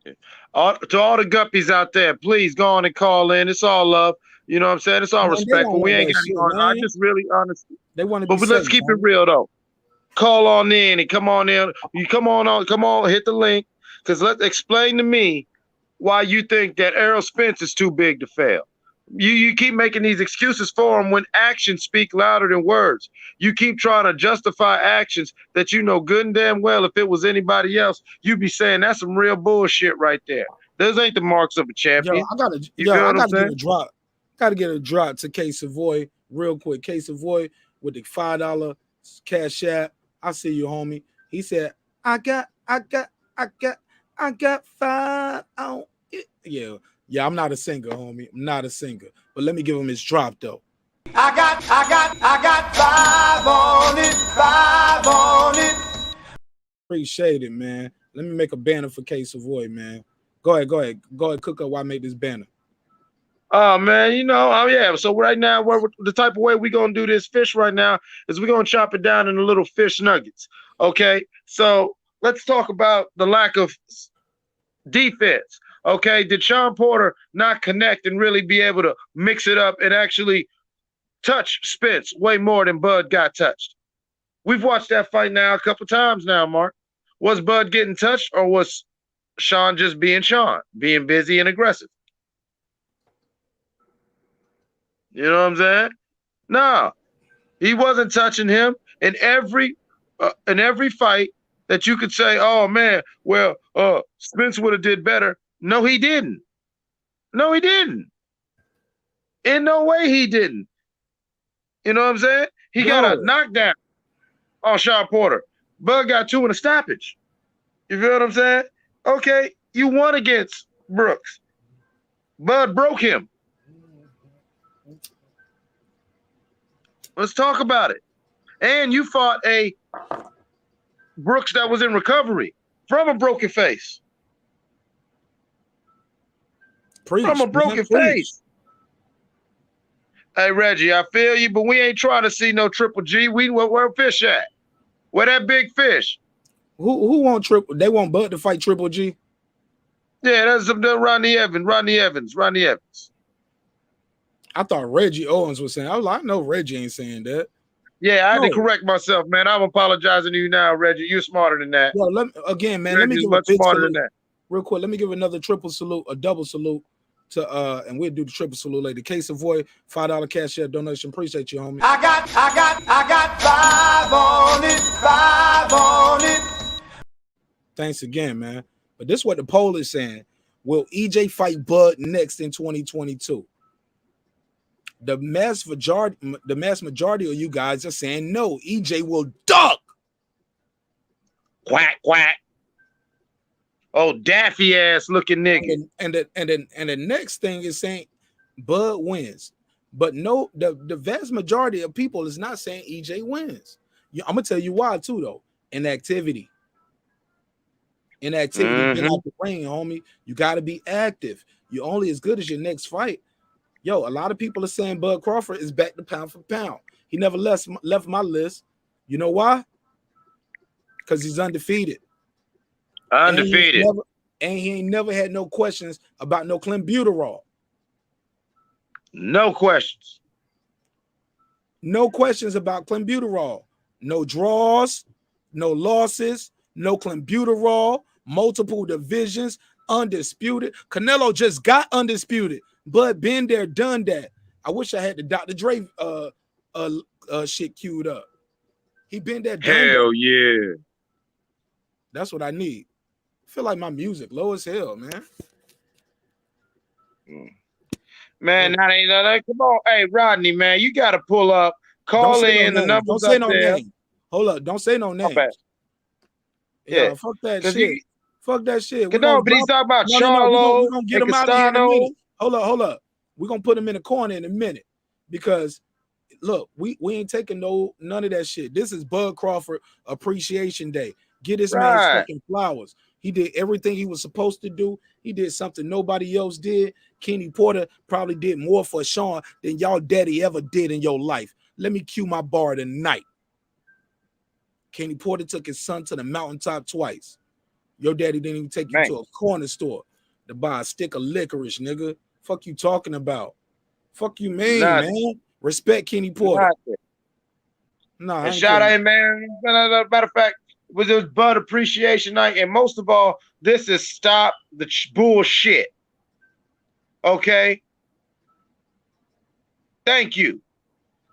To all the guppies out there, please go on and call in. It's all love. You know what I'm saying? It's all respectful. We ain't got I just really honestly. They want to but let's keep it real though. Call on in and come on in. You come on, hit the link. Because let's explain to me why you think that Errol Spence is too big to fail. You keep making these excuses for him when actions speak louder than words. You keep trying to justify actions that you know good and damn well if it was anybody else, you'd be saying that's some real bullshit right there. Those ain't the marks of a champion. I gotta get a drop. Gotta get a drop to K Savoy real quick. K Savoy with the $5 cash app. I see you, homie. He said, I got 5 on it. Yeah, I'm not a singer, homie. I'm not a singer. But let me give him his drop though. I got 5 on it. Appreciate it, man. Let me make a banner for K Savoy, man. Go ahead, cook up while I make this banner. Oh man, yeah. So right now, the type of way we're gonna do this fish right now is we're gonna chop it down into little fish nuggets. Okay, so let's talk about the lack of defense. Okay, did Shawn Porter not connect and really be able to mix it up and actually touch Spence way more than Bud got touched? We've watched that fight now a couple times now, Mark. Was Bud getting touched or was Shawn just being Shawn, being busy and aggressive? You know what I'm saying? No, he wasn't touching him in every fight that you could say, oh man, well, Spence would have did better. No, he didn't. No, he didn't. In no way he didn't. You know what I'm saying? He got a knockdown on Shawn Porter. Bud got 2 in a stoppage. You feel what I'm saying? Okay, you won against Brooks. Bud broke him. Let's talk about it. And you fought a Brooks that was in recovery from a broken face. From a broken face. Hey, Reggie, I feel you, but we ain't trying to see no Triple G. Where fish at? Where that big fish? Who want Triple? They want Bud to fight Triple G? Yeah, that's Rodney Evans. I thought Reggie Owens was saying. I was like, I know Reggie ain't saying that. Yeah, I had to correct myself, man. I'm apologizing to you now, Reggie. You're smarter than that. Yo, let me give much smarter than that. Real quick, let me give another triple salute, a double salute to and we'll do the triple salute later. K Savoy, $5 cash app donation. Appreciate you, homie. I got 5 on it. Thanks again, man. But this is what the poll is saying. Will EJ fight Bud next in 2022? The mass majority of you guys are saying no. EJ will duck. Quack quack. Oh, daffy ass looking nigga. And the next thing is saying Bud wins. But no, the vast majority of people is not saying EJ wins. I'm gonna tell you why too, though. Inactivity. Inactivity. Get out the ring, homie. You got to be active. You're only as good as your next fight. Yo, a lot of people are saying Bud Crawford is back to pound for pound. He never left my list. You know why? Because he's undefeated. Undefeated. And he ain't never had no questions about no clenbuterol. No questions. No questions about clenbuterol. No draws, no losses, no clenbuterol, multiple divisions, undisputed. Canelo just got undisputed, but been there, done that. I wish I had the Dr. Dre shit queued up. He been there, done Hell that. yeah. That's what I need. I feel like my music low as hell, man. Man, that ain't nothing. Come on, hey Rodney, man, you got to pull up. Call in the numbers. Don't say no there. name. Hold up, don't say no names. Yeah, fuck that shit. Fuck that shit. No, but he's talking about Charlo. We're gonna get him out of here in a minute. Hold up. We're gonna put him in the corner in a minute because look, we ain't taking none of that shit. This is Bud Crawford Appreciation Day. Get this man fucking flowers. He did everything he was supposed to do. He did something nobody else did. Kenny Porter probably did more for SHAWN than y'all daddy ever did in your life. Let me cue my bar tonight. Kenny Porter took his son to the mountaintop twice. Your daddy didn't even take you to a corner store to buy a stick of licorice, nigga. Fuck you talking about? Fuck you, man. Respect Kenny Porter. Nah, shout out, man. Matter of fact, it was Bud Appreciation Night, and most of all, this is stop the bullshit. Okay. Thank you.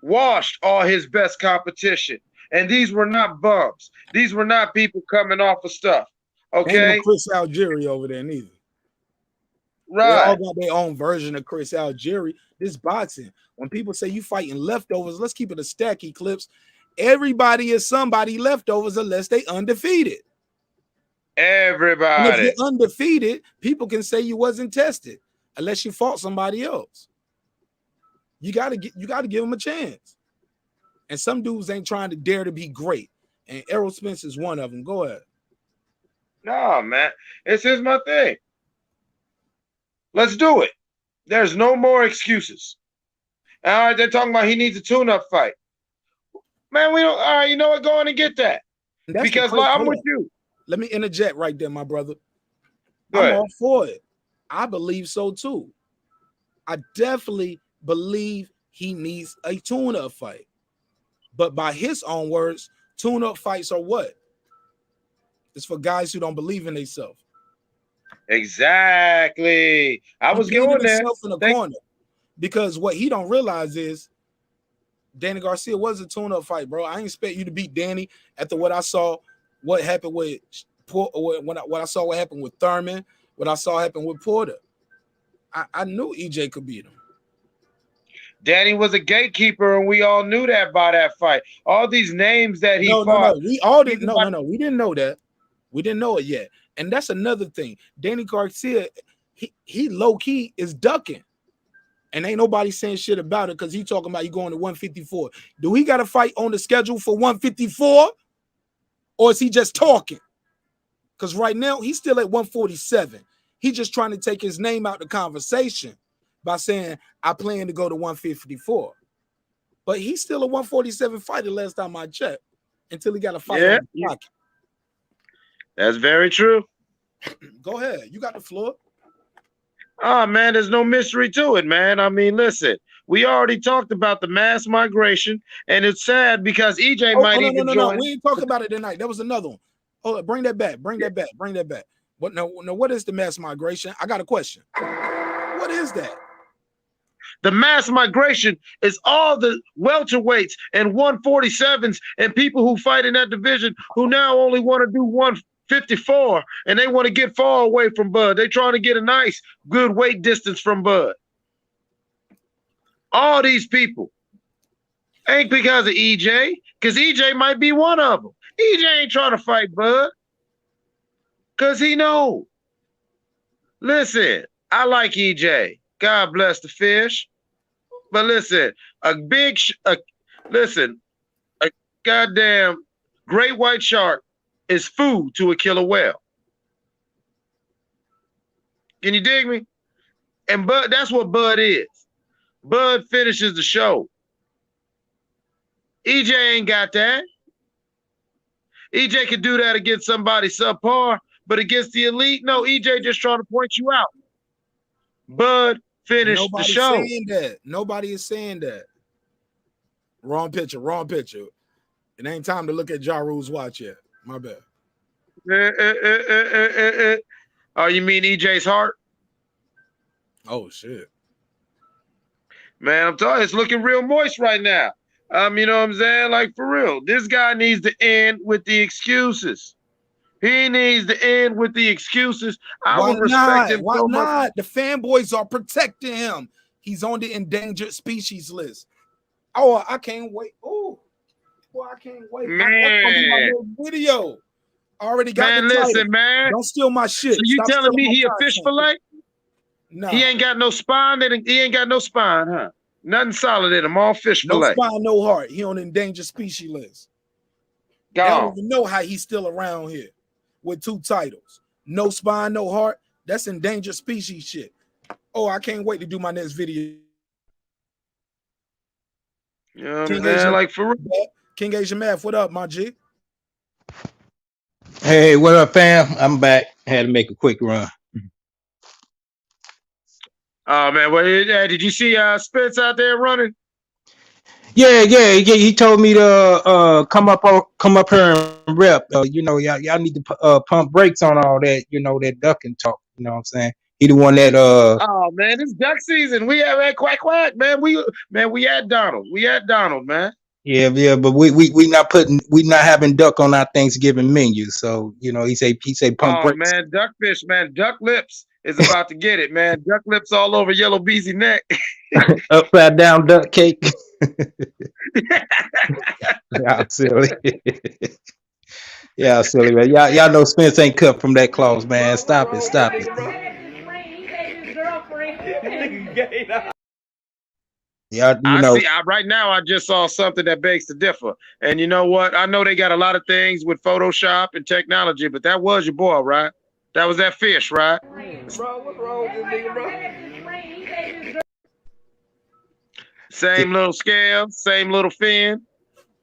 Washed all his best competition. And these were not bums. These were not people coming off of stuff. Okay. Ain't no Chris Algieri over there neither. Right. They all got their own version of Chris Algieri. This boxing. When people say you fighting leftovers, let's keep it a stack, Eclipse. Everybody is somebody leftovers unless they undefeated. Everybody. And if you're undefeated, people can say you wasn't tested unless you fought somebody else. You gotta give them a chance. And some dudes ain't trying to dare to be great. And Errol Spence is one of them. Go ahead. No, man. This is my thing. Let's do it. There's no more excuses. All right, they're talking about he needs a tune-up fight. Man, we don't. All right, you know what? Go on and get that. Because I'm with you. Let me interject right there, my brother. I'm all for it. I believe so too. I definitely believe he needs a tune-up fight. But by his own words, tune-up fights are what? It's for guys who don't believe in themselves. Exactly. I was going there. In the corner. Because what he don't realize is Danny Garcia was a tune-up fight, bro. I ain't expect you to beat Danny after what I saw, what happened with what I saw what happened with Thurman, what I saw happen with Porter. I knew EJ could beat him. Danny was a gatekeeper, and we all knew that by that fight. All these names that he fought. No. We all didn't know. No. We didn't know that. We didn't know it yet. And that's another thing. Danny Garcia, he low-key is ducking. And ain't nobody saying shit about it because he talking about you going to 154. Do he got a fight on the schedule for 154? Or is he just talking? Because right now, he's still at 147. He's just trying to take his name out the conversation by saying, I plan to go to 154. But he's still a 147 fighter last time I checked until he got a fight on the pocket. That's very true. Go ahead. You got the floor. Oh, man, there's no mystery to it, man. I mean, listen, we already talked about the mass migration, and it's sad because EJ might even join. No. We ain't talking about it tonight. That was another one. Hold on, bring that back. Bring that back. What no, what is the mass migration? I got a question. What is that? The mass migration is all the welterweights and 147s and people who fight in that division who now only want to do 154 and they want to get far away from Bud. They're trying to get a nice, good weight distance from Bud. All these people. Ain't because of EJ, because EJ might be one of them. EJ ain't trying to fight Bud, because he know. Listen, I like EJ. God bless the fish. But listen, a goddamn great white shark is food to a killer whale. Can you dig me? And Bud, that's what Bud is. Bud finishes the show. EJ ain't got that. EJ could do that against somebody subpar, but against the elite, no, EJ just trying to point you out. Bud finished the show. Saying that. Nobody is saying that. Wrong picture, wrong picture. It ain't time to look at Ja Rule's watch yet. My bad. Oh, you mean EJ's heart? Oh, shit. Man, I'm telling you, it's looking real moist right now. You know what I'm saying? Like, for real. This guy needs to end with the excuses. He needs to end with the excuses. I would respect him so much. Why not? The fanboys are protecting him. He's on the endangered species list. Oh, I can't wait. Oh, boy, I can't wait. Man. Video. I already got man, the title. listen, man. Don't steal my shit. So you Stop telling me stealing he a my fish content. fillet? No. He ain't got no spine. He ain't got no spine, huh? Nothing solid in him. All fish No fillet. spine, no heart. He on the endangered species list. They don't even know how he's still around here with 2 titles. No spine, no heart. That's endangered species shit. Oh, I can't wait to do my next video. You know what I'm saying? Like, for real. King Asian Math, what up, my G? Hey, what up, fam? I'm back. Had to make a quick run. Oh man, well, did you see Spence out there running? Yeah. He told me to come up here and rep. You know, y'all need to pump brakes on all that. You know, that ducking talk. You know what I'm saying? He the one that Oh man, it's duck season. We have that quack, man. We at Donald. We at Donald, man. Yeah, but we not having duck on our Thanksgiving menu. So you know, he say pump brakes. Man, duckfish, man, duck lips is about to get it, man. Duck lips all over Yellow Beezy neck. Upside down duck cake. Y'all silly. Yeah, silly, man. Y'all know Spence ain't cut from that clause, man. Stop it. Yeah, Right now, I just saw something that begs to differ. And you know what? I know they got a lot of things with Photoshop and technology, but that was your boy, right? That was that fish, right? Bro, what's wrong with this nigga, bro? Same little scale, same little fin.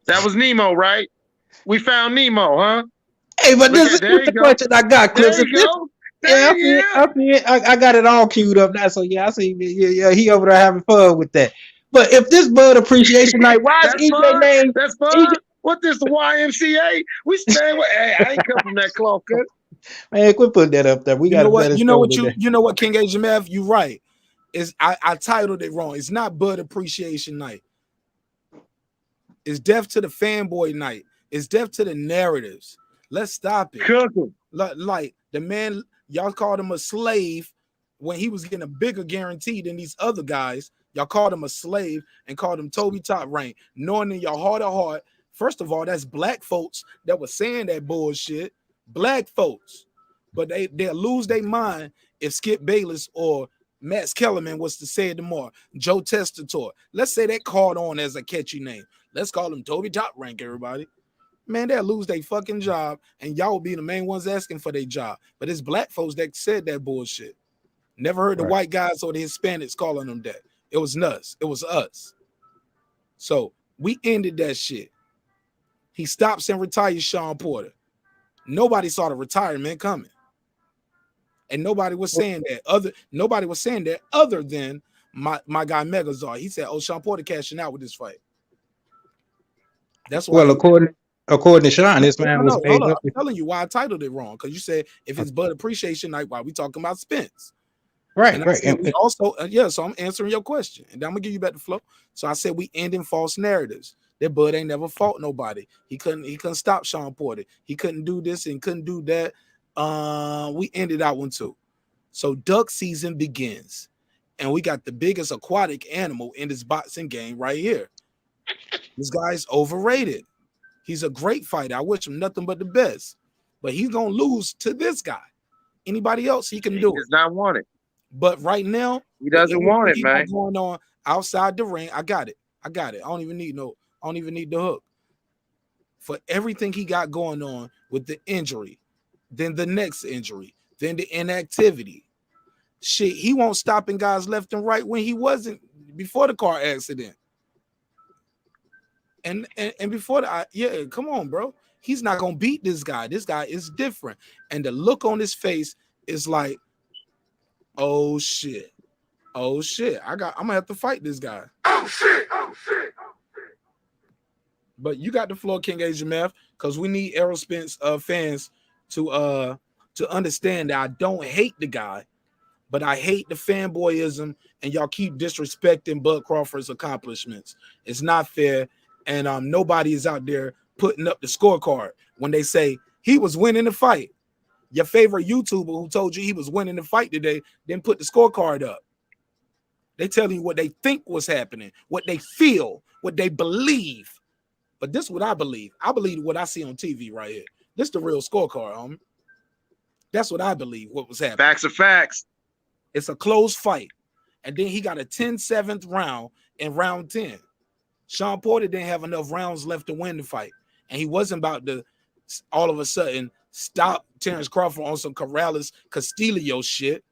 That was Nemo, right? We found Nemo, huh? Hey, but this is the question I got, Clips. There you go. Yeah, I see it. I got it all queued up now. So yeah, I see. Yeah, he over there having fun with that. But if this Bud Appreciation Night, why is EJ name? That's fun. What this, the YMCA? We staying with. Hey, I ain't come from that cloth cut. Man, quit putting that up there. We got you know what, King Asian Math, you right. Is I titled it wrong. It's not Bud Appreciation Night. It's Death to the Fanboy Night. It's Death to the narratives. Let's stop it. Like the man, y'all called him a slave when he was getting a bigger guarantee than these other guys. Y'all called him a slave and called him Toby Top Rank, knowing in your heart of heart, first of all, that's black folks that was saying that bullshit. Black folks. But they'll lose their mind if Skip Bayless or Max Kellerman was to say it tomorrow. Joe Testator. Let's say that caught on as a catchy name. Let's call him Toby Top Rank, everybody. Man, they'll lose their fucking job, and y'all will be the main ones asking for their job. But it's black folks that said that bullshit. Never heard the white guys or the Hispanics calling them that. It was us. It was us. So we ended that shit. He stops and retires Shawn Porter. Nobody saw the retirement coming. And nobody was saying that other than my guy Megazord. He said, oh, Shawn Porter cashing out with this fight. That's why. Well, according to Sean, this man was paid up. I'm telling you why I titled it wrong. Because you said if it's Bud Appreciation Night, why we talking about Spence? Right. And we also, so I'm answering your question. And I'm gonna give you back the flow. So I said we end in false narratives. That Bud ain't never fought nobody. He couldn't stop Shawn Porter. He couldn't do this and couldn't do that. We ended that one too. So duck season begins. And we got the biggest aquatic animal in this boxing game right here. This guy's overrated. He's a great fighter. I wish him nothing but the best. But he's going to lose to this guy. Anybody else, he can do it. He does not want it. But right now, he doesn't want it, man. Going on outside the ring, I got it. I don't even need the hook. For everything he got going on with the injury, then the next injury, then the inactivity. Shit, he won't stopping guys left and right when he wasn't before the car accident. And before that, yeah, come on, bro. He's not gonna beat this guy. This guy is different. And the look on his face is like, oh shit. I'm gonna have to fight this guy. Oh shit. But you got the floor, King Asian Math, because we need Errol Spence fans to understand that I don't hate the guy, but I hate the fanboyism, and y'all keep disrespecting Bud Crawford's accomplishments. It's not fair, and nobody is out there putting up the scorecard when they say he was winning the fight. Your favorite YouTuber who told you he was winning the fight today didn't put the scorecard up. They tell you what they think was happening, what they feel, what they believe. But this is what I believe. I believe what I see on TV right here. This is the real scorecard, homie. That's what I believe, what was happening. Facts are facts. It's a close fight. And then he got a 10-7 round in round 10. Shawn Porter didn't have enough rounds left to win the fight. And he wasn't about to all of a sudden stop Terence Crawford on some Corrales Castillo shit.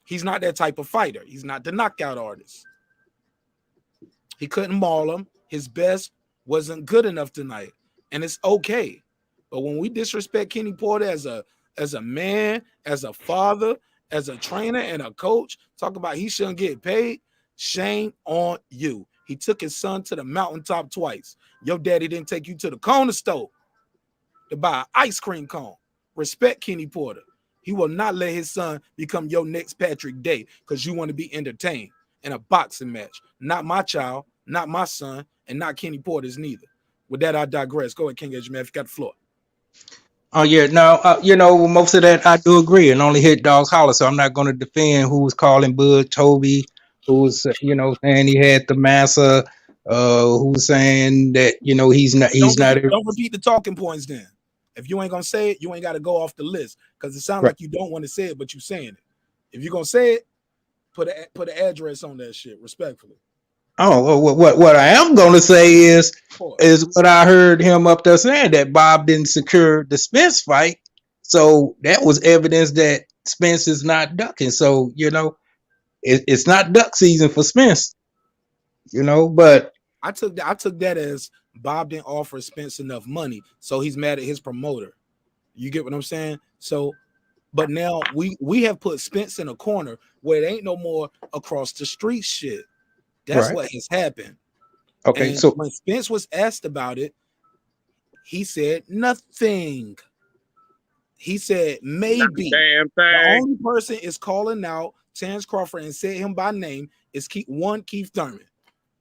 He's not that type of fighter. He's not the knockout artist. He couldn't maul him. His best wasn't good enough tonight. And it's okay. But when we disrespect Kenny Porter as a man, as a father, as a trainer and a coach, talk about he shouldn't get paid, shame on you. He took his son to the mountaintop twice. Your daddy didn't take you to the corner store to buy an ice cream cone. Respect Kenny Porter. He will not let his son become your next Patrick Day because you want to be entertained in a boxing match. Not my child, not my son, and not Kenny Porter's neither. With that, I digress. Go ahead, King Edge, man. If you got the floor. Oh yeah, no, most of that I do agree, and only hit dogs holler. So I'm not going to defend who was calling Bud Toby, who was saying he had the massa, who was saying that he's not. Don't repeat the talking points then. If you ain't gonna say it, you ain't got to go off the list because it sounds like you don't want to say it, but you saying it. If you're gonna say it, put an address on that shit, respectfully. Oh, what I am going to say is what I heard him up there saying, that Bob didn't secure the Spence fight. So that was evidence that Spence is not ducking. So, it's not duck season for Spence, but I took that as Bob didn't offer Spence enough money. So he's mad at his promoter. You get what I'm saying? So, but now we have put Spence in a corner where it ain't no more across the street shit. That's what has happened. Okay, and so when Spence was asked about it, he said nothing. He said maybe. Damn thing. The only person is calling out Terence Crawford and said him by name is Keith Thurman,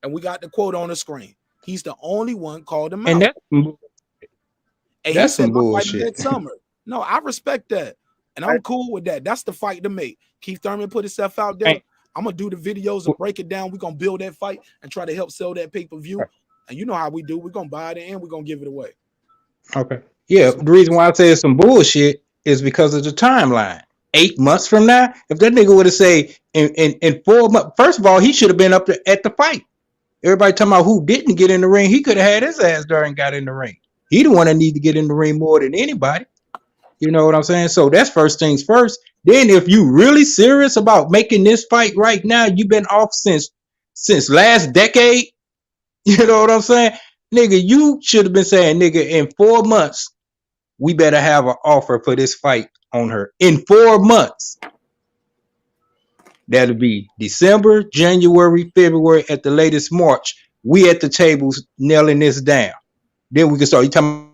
and we got the quote on the screen. He's the only one called him out. And that's some bullshit. That summer. No, I respect that, and I'm cool with that. That's the fight to make. Keith Thurman put himself out there. I'm gonna do the videos and break it down. We're gonna build that fight and try to help sell that pay-per-view. And you know how we do. We're gonna buy it and we're gonna give it away. Okay. Yeah, the reason why I say it's some bullshit is because of the timeline. 8 months from now, if that nigga would have said in 4 months, first of all, he should have been up there at the fight. Everybody talking about who didn't get in the ring, he could have had his ass there and got in the ring. He the one that need to get in the ring more than anybody. You know what I'm saying? So that's first things first. Then if you really serious about making this fight right now, you've been off since last decade. You know what I'm saying? Nigga, you should have been saying, nigga, in 4 months, we better have an offer for this fight on her. In 4 months. That'll be December, January, February, at the latest March. We at the tables nailing this down. Then we can start. You talking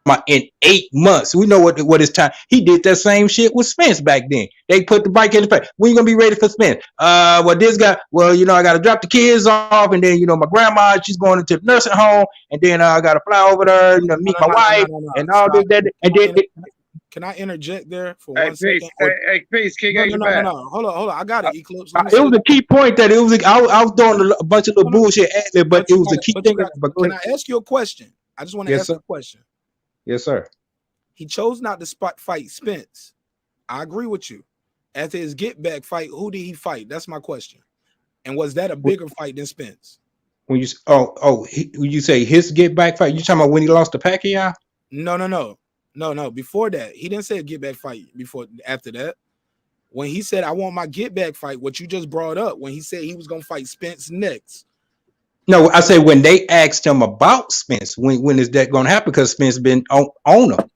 about in 8 months. We know what his time. He did that same shit with Spence back then. They put the bike in the face. When you gonna be ready for Spence? Well, this guy, I gotta drop the kids off, and then my grandma, she's going into the nursing home, and then I gotta fly over there, meet my wife, and all this, that, and then Can I interject there for Hey, 1 second? Hey, peace, King. No. Hold on. I got it, Eclipse. It was a key point that it was. I was doing a bunch of little bullshit at it, but it was a key thing. Can I ask you a question? I just want to ask you a question. Yes, sir. He chose not to fight Spence. I agree with you. After his get back fight, who did he fight? That's my question. And was that a bigger fight than Spence? When you when you say his get back fight, you talking about when he lost to Pacquiao? No. Before that, he didn't say a get back fight. After that, when he said I want my get back fight, what you just brought up, when he said he was gonna fight Spence next. No, I say when they asked him about Spence, when is that gonna happen? Because Spence been on him,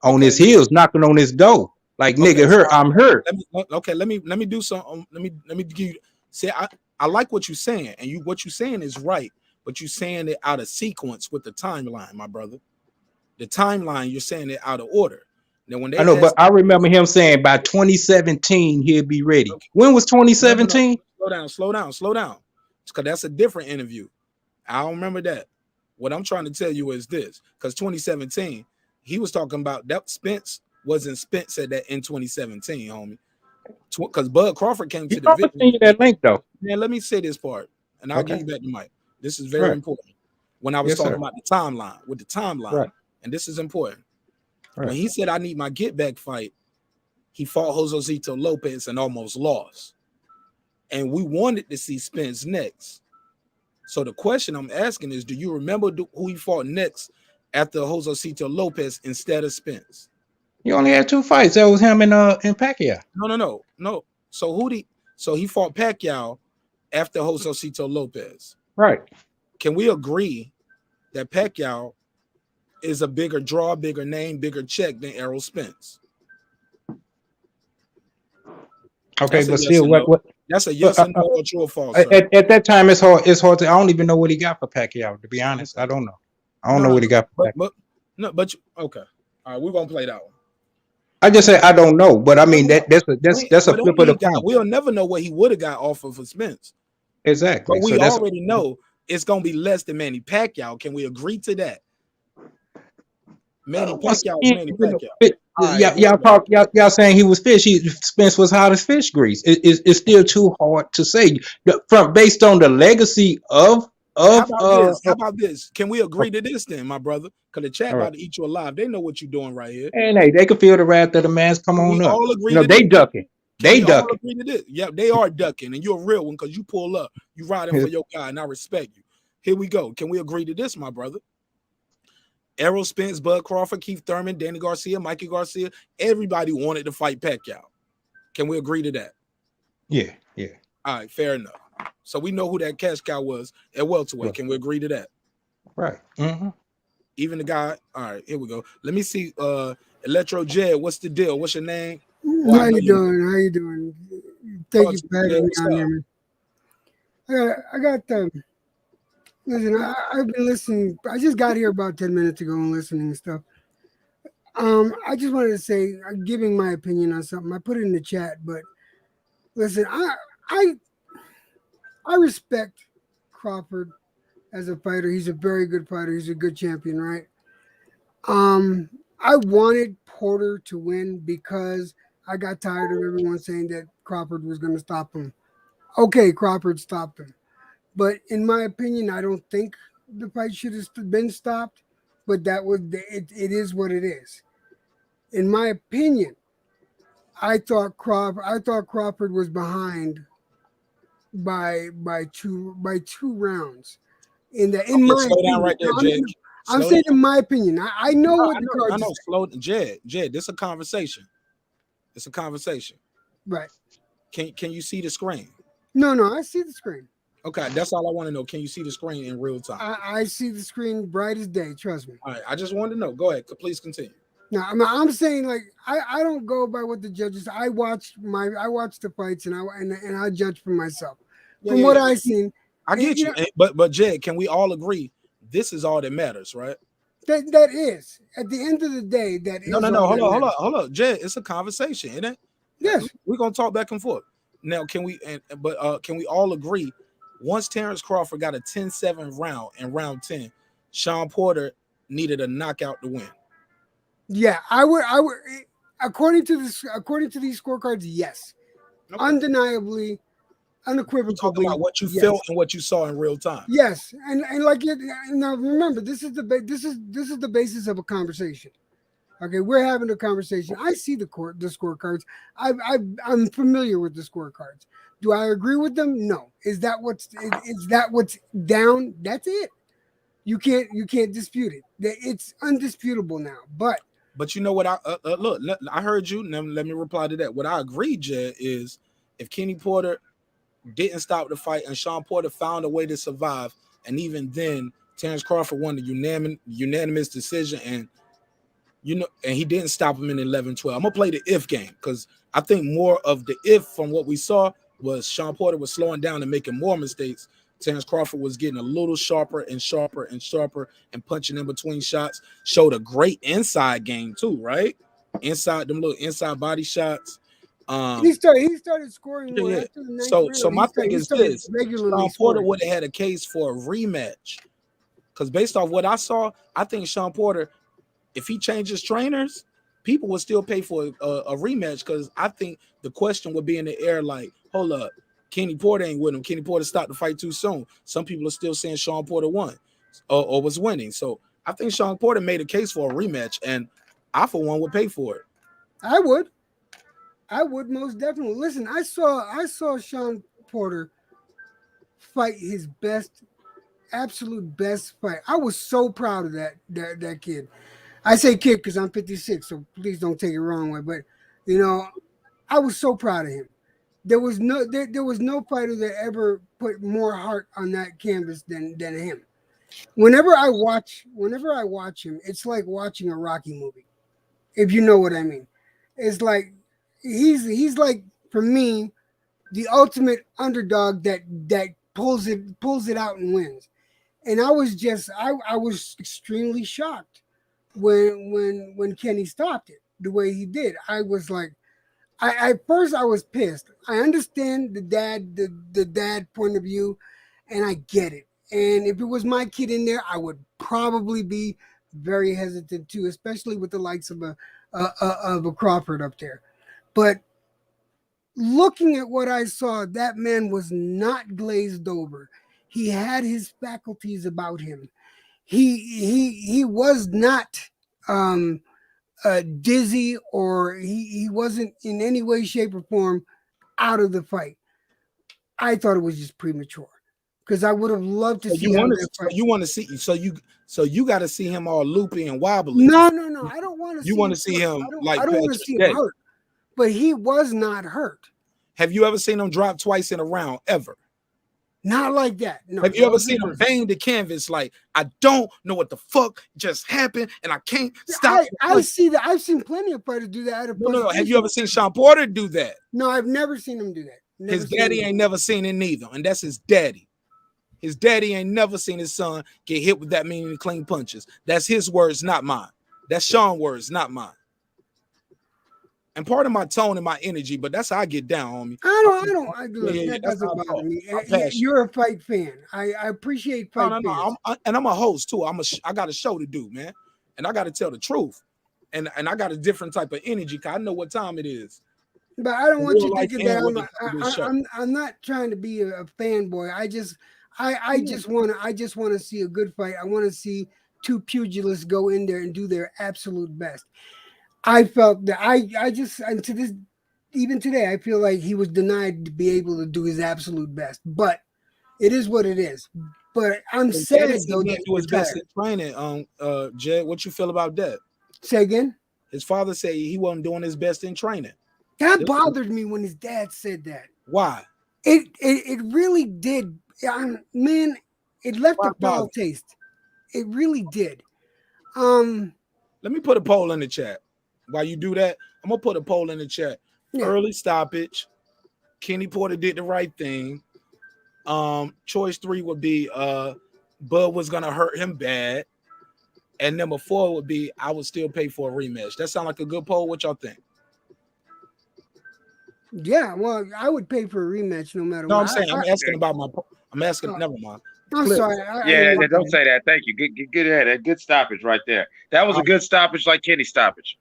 on his heels, knocking on his door, like nigga, hurt. I'm hurt. Let me do something. Let me give you. Say I like what you're saying, and what you're saying is right, but you're saying it out of sequence with the timeline, my brother. The timeline, you're saying it out of order. Now, when they but I remember him saying by 2017 he'll be ready. Okay. When was 2017? No. Slow down. Because that's a different interview. I don't remember that. What I'm trying to tell you is this, because 2017, he was talking about that Spence wasn't Spence at that in 2017, homie. Because Bud Crawford came to the video. Send you that link though. Man, let me say this part, and I'll give you back the mic. This is very important. When I was talking about the timeline, and this is important. When he said I need my get back fight, he fought Josecito Lopez and almost lost. And we wanted to see Spence next. So the question I'm asking is, do you remember who he fought next after Josecito Lopez instead of Spence? He only had 2 fights. That was him and Pacquiao. No. So he fought Pacquiao after Josecito Lopez. Right. Can we agree that Pacquiao is a bigger draw, bigger name, bigger check than Errol Spence? Okay, but still, what? That's a yes or no, or true or false. At that time, it's hard. It's hard to. I don't even know what he got for Pacquiao. To be honest, I don't know. I don't know what he got for Pacquiao. Okay. All right, we're gonna play that one. I just say I don't know, but I mean that's a flip of the coin. We'll never know what he would have got off of for Spence. Exactly. But we already know it's gonna be less than Manny Pacquiao. Can we agree to that? Manny Pacquiao is Manny Pacquiao. Y'all saying he was fish. Spence was hot as fish grease. It's still too hard to say based on the legacy of. How about this? Can we agree to this then, my brother? Because the chat about to eat you alive. They know what you're doing right here. And hey, they can feel the wrath of the man. Come on up. All agree they ducking. They ducking. All agree to this? Yeah, they are ducking, and you're a real one because you pull up. You riding for your guy, and I respect you. Here we go. Can we agree to this, my brother? Errol Spence, Bud Crawford, Keith Thurman, Danny Garcia, Mikey Garcia. Everybody wanted to fight Pacquiao. Can we agree to that? Yeah. All right, fair enough. So we know who that cash cow was at welterweight. Can we agree to that? Right. Mm-hmm. Even the guy. All right, here we go. Let me see. Electro Jed, what's the deal? What's your name? How you doing? Thank you for having me on here. I got listen, I've been listening. I just got here about 10 minutes ago and listening and stuff. I just wanted to say, I'm giving my opinion on something. I put it in the chat, but listen, I respect Crawford as a fighter. He's a very good fighter. He's a good champion, right? I wanted Porter to win because I got tired of everyone saying that Crawford was going to stop him. Okay, Crawford stopped him. But in my opinion, I don't think the fight should have been stopped, but it is what it is. In my opinion, I thought Crawford was behind by two rounds. In my opinion, right there, Jed. I'm saying in my opinion. I know what the cards. I know. Slow, Jed. This is a conversation. It's a conversation. Right. Can you see the screen? No, I see the screen. Okay, that's all I want to know. Can you see the screen in real time? I see the screen bright as day. Trust me. All right, I just wanted to know. Go ahead. Please continue. No, I'm saying like I don't go by what the judges. I watch the fights and I judge for myself. From what I've seen, I get you. But Jed, can we all agree this is all that matters, right? That is at the end of the day. That is no. Hold on, Jed. It's a conversation, isn't it? Yes, we're gonna talk back and forth. Now, can we all agree? Once Terence Crawford got a 10-7 round in round 10, Shawn Porter needed a knockout to win. Yeah, I would. According to these scorecards, yes, undeniably, We're talking unequivocally, about what you yes. felt and what you saw in real time. Yes, and like now remember, this is the basis of a conversation. Okay, we're having a conversation. I see the scorecards. I'm familiar with the scorecards. Do I agree with them? No. Is that what's down? That's it. You can't dispute it. It's undisputable now. But you know what? Look. I heard you. Let me reply to that. What I agree, Jed, is if Kenny Porter didn't stop the fight and Shawn Porter found a way to survive, and even then, Terence Crawford won the unanimous decision, and he didn't stop him in 11-12. I'm gonna play the if game because I think more of the if from what we saw was Shawn Porter was slowing down and making more mistakes. Terence Crawford was getting a little sharper and sharper and sharper and punching in between shots. Showed a great inside game too, right? Inside them little inside body shots. He started scoring more Yeah. after the ninth So round. my thing is this: regularly Shawn Porter scoring. would have had a case for a rematch because based off what I saw, I think Shawn Porter, if he changes trainers, people would still pay for a rematch because I think the question would be in the air like, hold up, Kenny Porter ain't with him. Kenny Porter stopped the fight too soon. Some people are still saying Shawn Porter won or was winning. So I think Shawn Porter made a case for a rematch, and I, for one, would pay for it. I would most definitely. Listen, I saw Shawn Porter fight his best, absolute best fight. I was so proud of that kid. I say kid because I'm 56, so please don't take it wrong way. But I was so proud of him. There was no fighter that ever put more heart on that canvas than him. Whenever I watch him, it's like watching a Rocky movie, if you know what I mean. It's like he's like, for me, the ultimate underdog that pulls it out and wins. And I was extremely shocked when Kenny stopped it the way he did. I was like, at first I was pissed. I understand the dad point of view, and I get it. And if it was my kid in there, I would probably be very hesitant too, especially with the likes of a Crawford up there. But looking at what I saw, that man was not glazed over. He had his faculties about him. He was not dizzy, or he wasn't in any way, shape, or form out of the fight. I thought it was just premature because I would have loved to see how that fight. You want to see, so you got to see him all loopy and wobbly. No, I don't want to. You want to see him like I don't want to see him hurt, but he was not hurt. Have you ever seen him drop twice in a round ever? Not like that. No. Have you ever seen him bang the canvas like, I don't know what the fuck just happened and I can't stop? I see that. I've seen plenty of fighters do that. No. Have you ever seen Shawn Porter do that? No, I've never seen him do that. His daddy ain't never seen it neither, and that's his daddy. His daddy ain't never seen his son get hit with that many clean punches. That's his words, not mine. That's Shawn's words, not mine. And part of my tone and my energy, but that's how I get down, homie. That doesn't bother me. You're a fight fan. I appreciate fight fans. I'm a host too. I got a show to do, man, and I got to tell the truth, and I got a different type of energy because I know what time it is. But I don't want you thinking that I'm not trying to be a fanboy. I just want to see a good fight. I want to see two pugilists go in there and do their absolute best. I felt that and to this, even today, I feel like he was denied to be able to do his absolute best. But it is what it is. But I'm sad though that he was best in training. Jed, what you feel about that? Say again. His father said he wasn't doing his best in training. That bothered me when his dad said that. Why? It really did. Man, it left a foul taste. It really did. Let me put a poll in the chat. While you do that, I'm gonna put a poll in the chat. Yeah. Early stoppage. Kenny Porter did the right thing. Choice 3 would be Bud was gonna hurt him bad. And number 4 would be I would still pay for a rematch. That sound like a good poll. What y'all think? Yeah, well, I would pay for a rematch no matter what. No, I'm saying I'm asking about my. I'm asking. Never mind. I'm sorry. Don't say that. Thank you. Good ahead. That good stoppage right there. That was a good stoppage, like Kenny stoppage.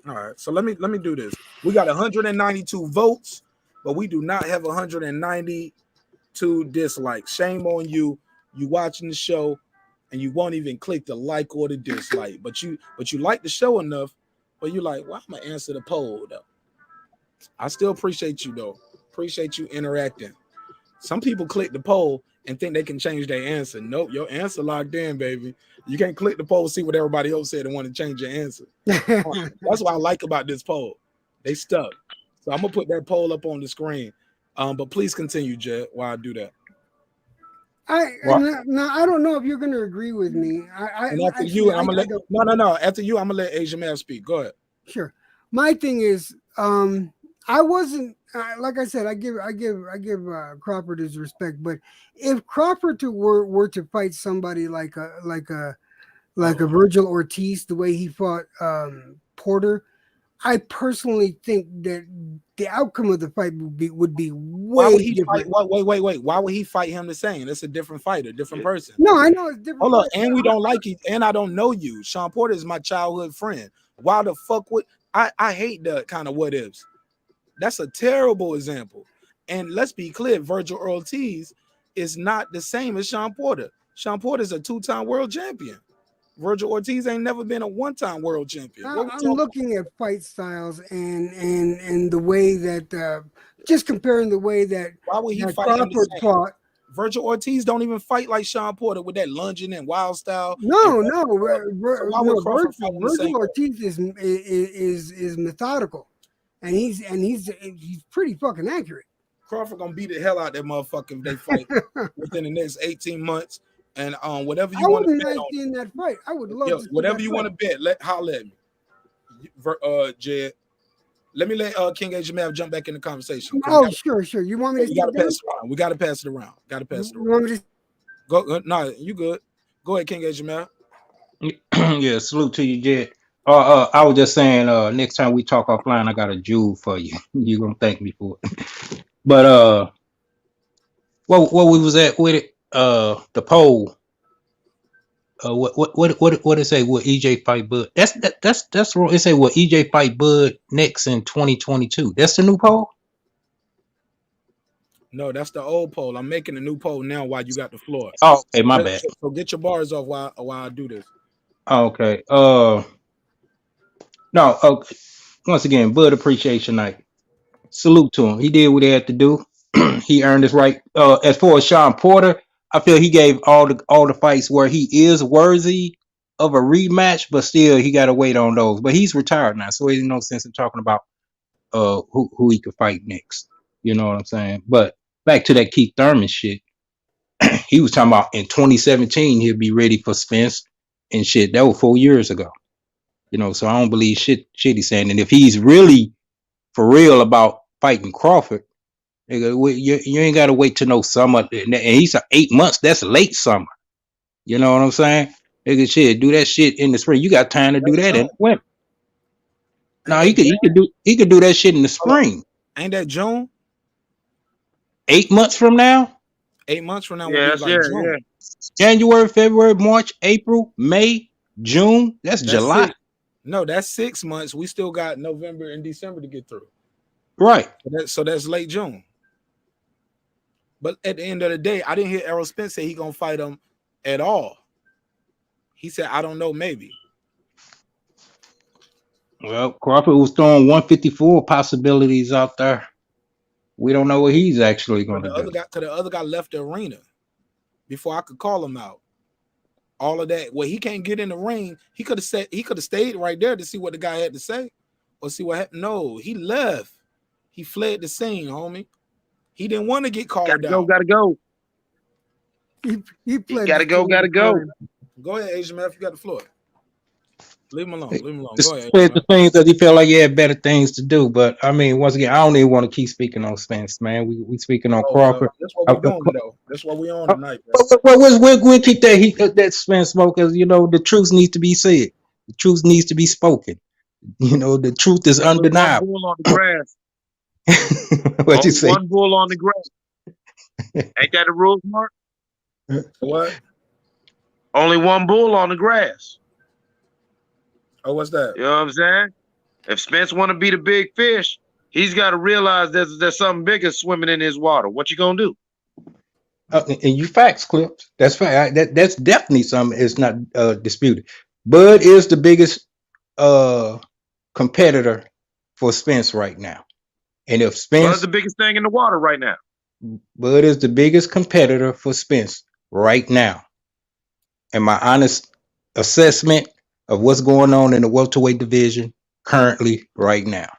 All right. So let me do this. We got 192 votes, but we do not have 192 dislikes. Shame on you. You watching the show, and you won't even click the like or the dislike. But you like the show enough, but you like, well, I'm gonna answer the poll though. I still appreciate you though. Appreciate you interacting. Some people click the poll and think they can change their answer. Nope, your answer locked in, baby. You can't click the poll, see what everybody else said, and want to change your answer. That's what I like about this poll. They stuck. So I'm gonna put that poll up on the screen. But please continue, Jed, while I do that. Now I don't know if you're gonna agree with me. After you, I'm gonna let After you, I'm gonna let Asia Mav speak. Go ahead. Sure. My thing is, I wasn't like I said. I give Crawford his respect, but if Crawford were to fight somebody like a Virgil Ortiz, the way he fought Porter, I personally think that the outcome of the fight would be way different. Wait. Why would he fight him the same? It's a different fighter, different person. No, I know it's different. Hold on, and we don't like you, and I don't know you. Shawn Porter is my childhood friend. Why the fuck would I hate the kind of what ifs? That's a terrible example. And let's be clear, Virgil Ortiz is not the same as Shawn Porter. Shawn Porter is a 2-time world champion. Virgil Ortiz ain't never been a 1-time world champion. I'm looking at fight styles and the way that just comparing the way that why would he fight Crawford fought. Virgil Ortiz don't even fight like Shawn Porter with that lunging and wild style. Virgil Ortiz is methodical, and he's pretty fucking accurate. Crawford gonna beat the hell out that motherfucker if they fight within the next 18 months. And whatever you want to bet on in that fight, I would love to whatever you want to bet. Holler at me, Jed. Let me let King Asia Mav jump back in the conversation. Sure. You want me to? We gotta pass it around. We gotta pass it around. You want me to? Go. No, you good. Go ahead, King Asia Mav. Yeah, salute to you, Jed. I was just saying, next time we talk offline, I got a jewel for you. You're gonna thank me for it. But what we was at with it, the poll. What it say? Will EJ fight Bud? That's wrong. It say will EJ fight Bud next in 2022? That's the new poll. No, that's the old poll. I'm making a new poll now while you got the floor. Oh, okay, my bad. So get your bars off while I do this. Okay. No. Okay. Once again, Bud Appreciation Night. Salute to him. He did what he had to do. He earned his right. As far as Shawn Porter, I feel he gave all the fights where he is worthy of a rematch, but still he got to wait on those. But he's retired now, so there's no sense in talking about who he could fight next. You know what I'm saying? But back to that Keith Thurman shit. He was talking about in 2017 he'll be ready for Spence and shit. That was 4 years ago. You know, so I don't believe shit he's saying. And if he's really for real about fighting Crawford, you ain't got to wait till no summer. And he's 8 months. That's late summer. You know what I'm saying? Nigga, shit, do that shit in the spring. You got time to do that in the winter. No, he could do that shit in the spring. Ain't that June? 8 months from now. 8 months from now. Would be like June. Yeah. January, February, March, April, May, June. That's July. No, that's 6 months. We still got November and December to get through. Right. So that's late June. But at the end of the day, I didn't hear Errol Spence say he gonna fight him at all. He said, I don't know, maybe. Well, Crawford was throwing 154 possibilities out there. We don't know what he's actually going to do. The other guy left the arena before I could call him out. All of that. Well, he can't get in the ring. He could have stayed right there to see what the guy had to say or see what happened. No, he left. He fled the scene, homie. He didn't want to get called out. Gotta go. He played. Gotta go. Go ahead, Asian man. If you got the floor. Leave him alone. Go ahead. The things that he felt like he had better things to do, but I mean, once again, I don't even want to keep speaking on Spence, man. We speaking on Crawford. That's what we're doing, though. That's what we on tonight. Well, we'll keep that Spence smoke, because you know the truth needs to be said. The truth needs to be spoken. You know, the truth is undeniable. One bull on the grass. What you say? One bull on the grass. Ain't that the rules, Mark? What? Only one bull on the grass. Oh, what's that? You know what I'm saying? If Spence want to be the big fish, he's got to realize there's something bigger swimming in his water. What you gonna do? And you facts, Clips. That's fact. That's definitely something. It's not disputed. Bud is the biggest competitor for Spence right now. And if Spence, Bud's the biggest thing in the water right now. Bud is the biggest competitor for Spence right now. And my honest assessment of what's going on in the welterweight division currently right now.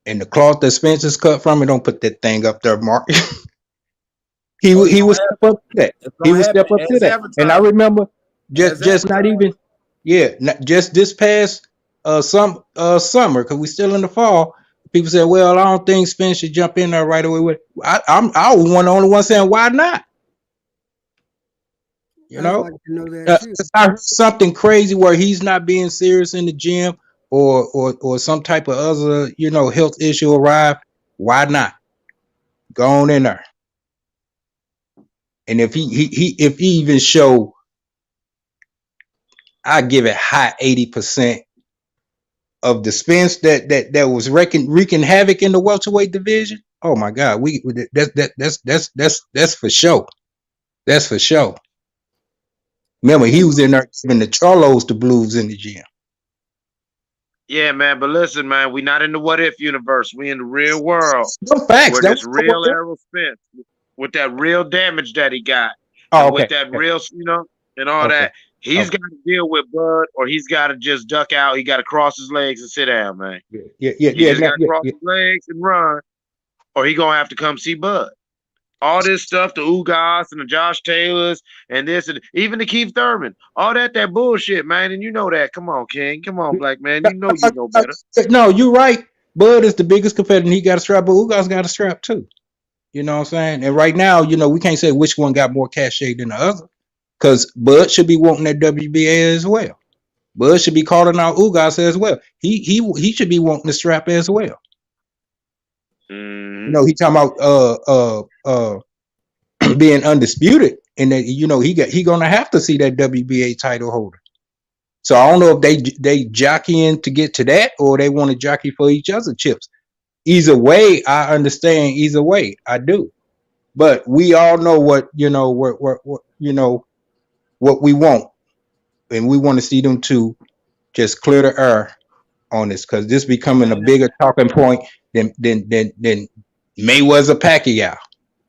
And the cloth that Spence is cut from, and don't put that thing up there, Mark. He would step up to that. He would step up to that. And I remember just not even, not just this past summer, because we still in the fall. People said, "Well, I don't think Spence should jump in there right away." With I was the only one saying, "Why not?" You know, like to know that I heard something crazy where he's not being serious in the gym, or some type of other health issue arrive. Why not go on in there? And if he even show, I give it high 80% of the Spence that was wreaking havoc in the welterweight division. Oh my God, that's for sure. That's for sure. Remember, he was in there giving the Charlos the blues in the gym. Yeah, man. But listen, man, we not in the what if universe. We in the real world. No facts. Where this real Errol Spence, with that real damage that he got, and with that real, and all that, he's got to deal with Bud, or he's got to just duck out. He got to cross his legs and sit down, man. He just got to cross his legs and run, or he gonna have to come see Bud. All this stuff, the Ugas and the Josh Taylors and this, and even the Keith Thurman, all that bullshit, man. And you know that. Come on, King. Come on, black man. You know better. No, you're right. Bud is the biggest competitor, and he got a strap, but Ugas got a strap too. You know what I'm saying? And right now, we can't say which one got more cachet than the other, because Bud should be wanting that WBA as well. Bud should be calling out Ugas as well. He should be wanting the strap as well. He talking about being undisputed, and that he gonna have to see that WBA title holder. So I don't know if they jockeying to get to that, or they want to jockey for each other's chips. Either way, I understand. Either way, I do. But we all know what what we want, and we want to see them two just clear the air on this, because this becoming a bigger talking point than Mayweather Pacquiao.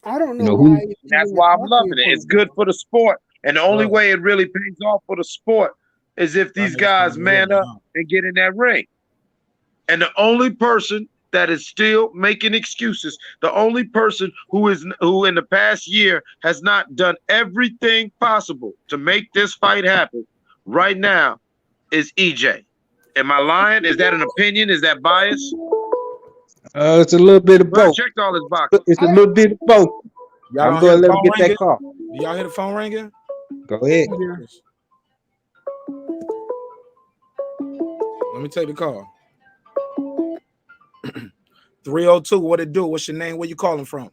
I don't know why. That's why I'm loving it. It's good for the sport, and the only way it really pays off for the sport is if these guys man up and get in that ring. And the only person that is still making excuses, the only person who in the past year has not done everything possible to make this fight happen right now, is EJ. Am I lying? Is that an opinion? Is that bias? It's a little bit of both. Checked all his boxes. It's a little bit of both. I'm going to let him get that call. Do y'all hear the phone ringing? Go ahead. Let me take the call. 302, what it do? What's your name? Where you calling from?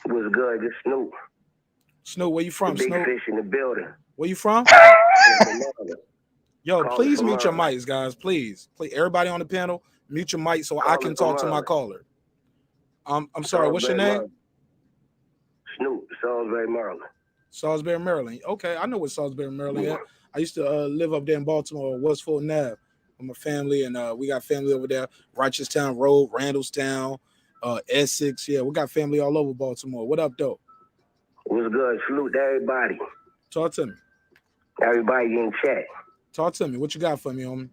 What's good? Just Snoop. Snoop, where you from? Big Snoop? fish in the building. Where you from? Yo, please mute your mics, guys. Please. Everybody on the panel, mute your mic so I can talk to my caller. I'm sorry, what's your name? Snoop, Salisbury, Maryland. Salisbury, Maryland. Okay, I know what Salisbury, Maryland is. I used to live up there in Baltimore, West Fort Nav, with my family, and we got family over there, Righteoustown Road, Randallstown, Essex. Yeah, we got family all over Baltimore. What up, though? What's good? Salute to everybody. Talk to me. Everybody in chat. Talk to me. What you got for me, homie?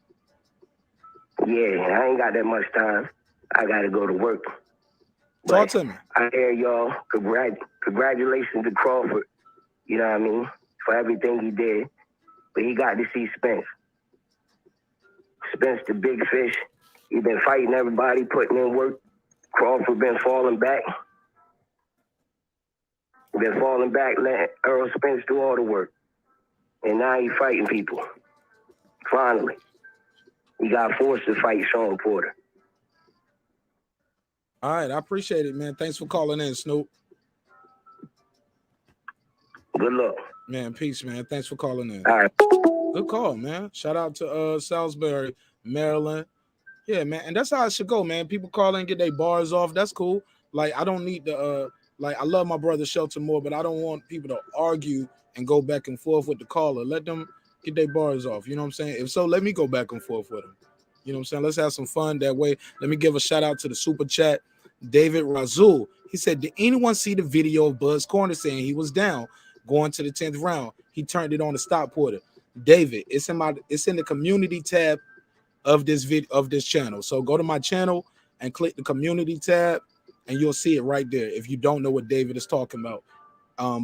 Yeah, I ain't got that much time. I got to go to work. Talk to me. I hear y'all. Congratulations to Crawford. You know what I mean? For everything he did. But he got to see Spence. Spence the big fish. He been fighting everybody, putting in work. Crawford been falling back. Letting Errol Spence do all the work. And now he fighting people. Finally. He got forced to fight Shawn Porter. All right, I appreciate it, man. Thanks for calling in, Snoop. Good luck. Man, peace, man. Thanks for calling in. All right. Good call, man. Shout out to Salisbury, Maryland. Yeah, man. And that's how it should go, man. People call in, get their bars off. That's cool. Like, I don't need the like, I love my brother Shelton more, but I don't want people to argue and go back and forth with the caller. Let them get their bars off. You know what I'm saying? If so, let me go back and forth with them. You know what I'm saying? Let's have some fun that way. Let me give a shout out to the super chat. David Razul. He said, did anyone see the video of Buzz Corner saying he was down going to the 10th round? He turned it on to stop Porter. David, it's in the community tab of this channel. So go to my channel and click the community tab and you'll see it right there if you don't know what David is talking about.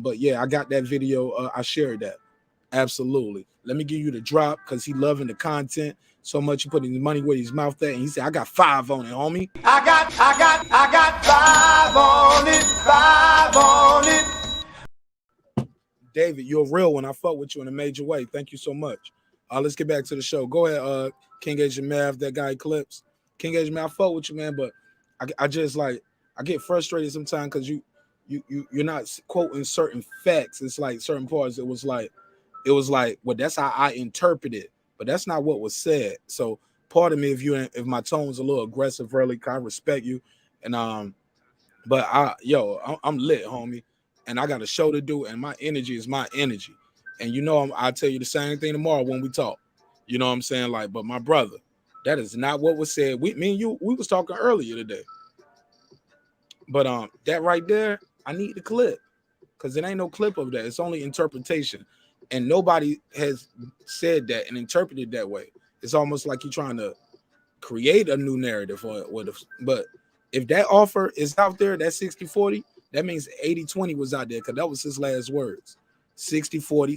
But yeah, I got that video. I shared that. Absolutely. Let me give you the drop because he loving the content so much. He putting his money where his mouth at, and he said, I got 5 on it, homie. I got 5 on it, 5 on it. David, you're a real one. I fuck with you in a major way. Thank you so much. Let's get back to the show. Go ahead, King Asian Mav, that guy Eclipse. King Asian Mav, I fuck with you, man, but I just like, I get frustrated sometimes because you're not quoting certain facts. It's like certain parts. It was like, well, that's how I interpret it, but that's not what was said. So pardon me if my tone's a little aggressive early, I respect you. And but I'm lit, homie, and I got a show to do, and my energy is my energy. And you know, I'll tell you the same thing tomorrow when we talk. You know what I'm saying? Like, but my brother, that is not what was said. Me and you, we was talking earlier today. But that right there, I need the clip because it ain't no clip of that. It's only interpretation. And nobody has said that and interpreted that way. It's almost like you're trying to create a new narrative. But if that offer is out there, that 60-40, that means 80-20 was out there because that was his last words. 60-40,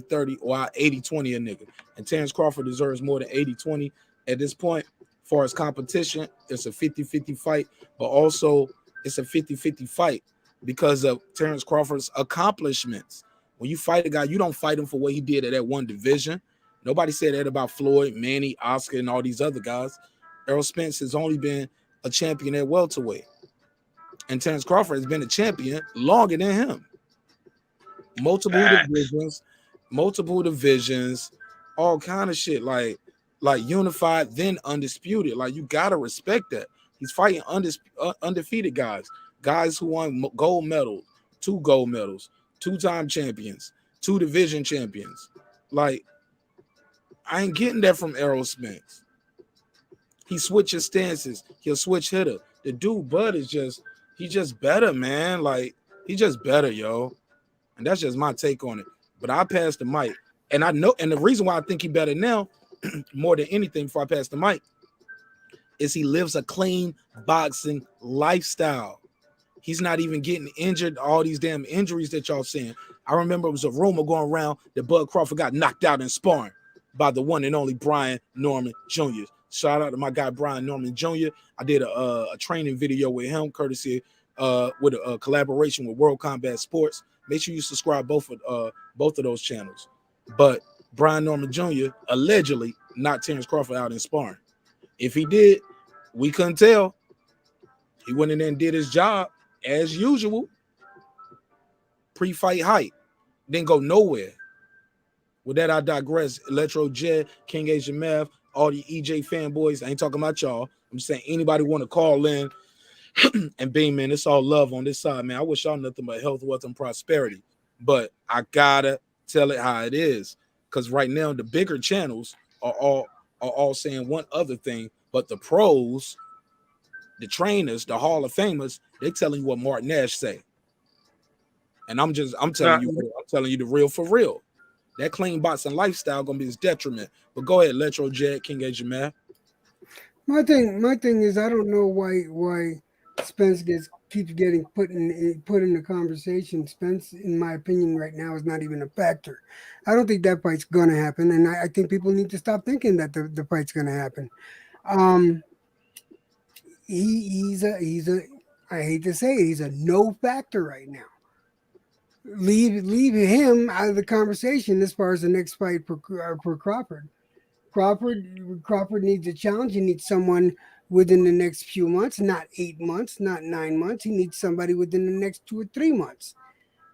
70-30, or 80-20 a nigga. And Terence Crawford deserves more than 80-20 at this point. As far as competition, it's a 50-50 fight, but also it's a 50-50 fight because of Terence Crawford's accomplishments. When you fight a guy, you don't fight him for what he did at that one division. Nobody said that about Floyd, Manny, Oscar, and all these other guys. Errol Spence has only been a champion at welterweight. And Terence Crawford has been a champion longer than him. Multiple divisions, all kind of shit, like unified, then undisputed. Like, you gotta respect that. He's fighting undefeated guys who won gold medals, 2 gold medals, 2-time champions, 2 division champions. Like, I ain't getting that from Errol Spence. He switches stances. He'll switch hitter. The dude, Bud, he's just better, man. Like, he just better, yo. And that's just my take on it. But I passed the mic. And I know, and the reason why I think he better now, more than anything before I pass the mic, is he lives a clean boxing lifestyle. He's not even getting injured, all these damn injuries that y'all seeing. I remember it was a rumor going around that Bud Crawford got knocked out in sparring by the one and only Brian Norman Jr. Shout out to my guy, Brian Norman Jr. I did a training video with him, courtesy with a collaboration with World Combat Sports. Make sure you subscribe both of those channels. But Brian Norman Jr. allegedly knocked Terence Crawford out in sparring. If he did, we couldn't tell. He went in there and did his job as usual. Pre-fight hype. Didn't go nowhere. With that, I digress. Electro Jet, King Asian Math, all the E&J fanboys. I ain't talking about y'all. I'm just saying anybody want to call in and beam, man, it's all love on this side, man. I wish y'all nothing but health, wealth, and prosperity. But I gotta tell it how it is. Because right now, the bigger channels are all saying one other thing, but the pros, the trainers, the Hall of Famers, they telling you what marqnash say. And I'm telling you the real for real. That clean boxing lifestyle gonna be his detriment. But go ahead, Electro Jet, King Asian Man. My thing is, I don't know why Spence keeps getting put in the conversation. Spence, in my opinion, right now is not even a factor. I don't think that fight's gonna happen, and I think people need to stop thinking that the fight's gonna happen. He's a I hate to say it, he's a no factor right now. Leave him out of the conversation as far as the next fight for Crawford. Crawford needs a challenge. He needs someone within the next few months, not 8 months, not 9 months. He needs somebody within the next 2 or 3 months.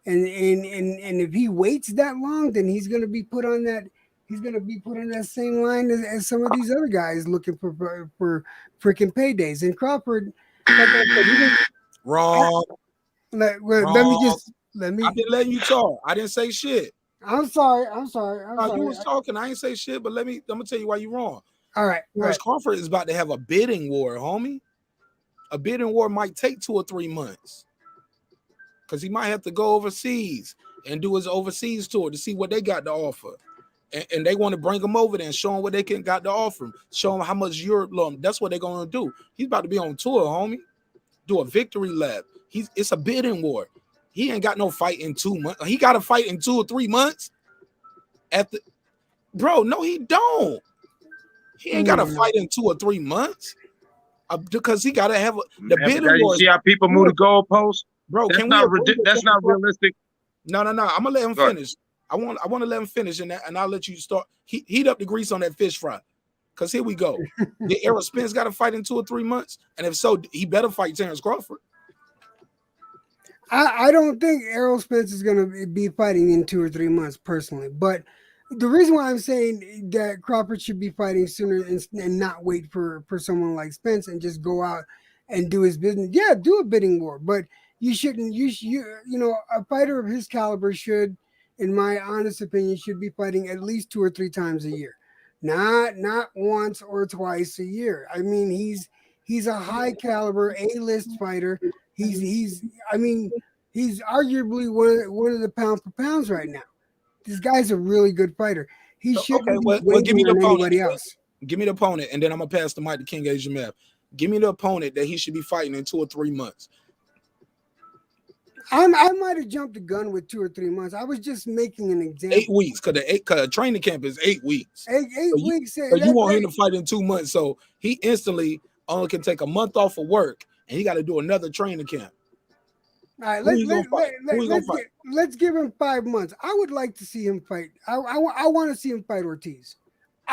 and if he waits that long, then he's gonna be put on that. He's gonna be put on that same line as some of these other guys looking for freaking paydays. And Crawford, like I said, he didn't. Wrong. Let me. I've been letting you talk. I didn't say shit. I'm sorry. I'm No, sorry. you was talking. I ain't say shit, but I'm gonna tell you why you wrong. All right. Terence Crawford is about to have a bidding war, homie. A bidding war might take 2 or 3 months. Because he might have to go overseas and do his overseas tour to see what they got to offer. And they want to bring him over there and show him what they got to offer him. Show him how much Europe loan. That's what they're going to do. He's about to be on tour, homie. Do a victory lap. It's a bidding war. He ain't got no fight in 2 months. He got a fight in 2 or 3 months. Bro, no, he don't. He ain't got a fight in 2 or 3 months. Because he got to have the bidding war. You see how people move the goalposts? Bro, that's not realistic. No. I'm gonna let him finish. I want to let him finish, and I'll let you start. Heat up the grease on that fish fry. Cause here we go. The Errol Spence got to fight in 2 or 3 months, and if so, he better fight Terence Crawford. I don't think Errol Spence is gonna be fighting in 2 or 3 months personally, but the reason why I'm saying that Crawford should be fighting sooner and not wait for someone like Spence and just go out and do his business. Yeah, do a bidding war, but you shouldn't. You know, a fighter of his caliber should, in my honest opinion, should be fighting at least 2 or 3 times a year, not once or twice a year. I mean, he's a high caliber A-list fighter. He's arguably one of the pound for pounds right now. This guy's a really good fighter. He should be give me the opponent. Anybody else. Give me the opponent, and then I'm gonna pass the mic to King Asian Map. Give me the opponent that he should be fighting in 2 or 3 months. I might have jumped the gun with 2 or 3 months. I was just making an example. 8 weeks, because training camp is 8 weeks. Eight weeks. So you want him to fight in 2 months, so he instantly only can take a month off of work, and he got to do another training camp. All right, let's give him 5 months. I would like to see him fight. I want to see him fight Ortiz.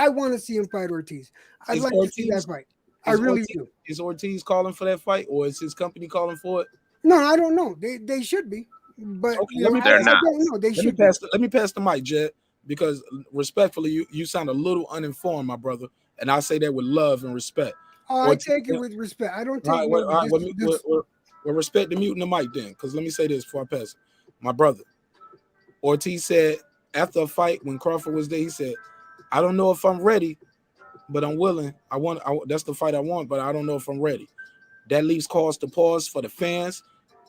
I'd like to see that fight. I really do. Is Ortiz calling for that fight, or is his company calling for it? No, I don't know. They should be, but okay, I don't know. They should. Let me pass the mic, Jet, because respectfully, you sound a little uninformed, my brother, and I say that with love and respect. Oh, I take it with respect. I don't take it with well, respect the muting the mic then, because let me say this before I pass it. My brother, Ortiz said after a fight when Crawford was there, he said, "I don't know if I'm ready, but I'm willing. That's the fight I want, but I don't know if I'm ready." That leaves cause to pause for the fans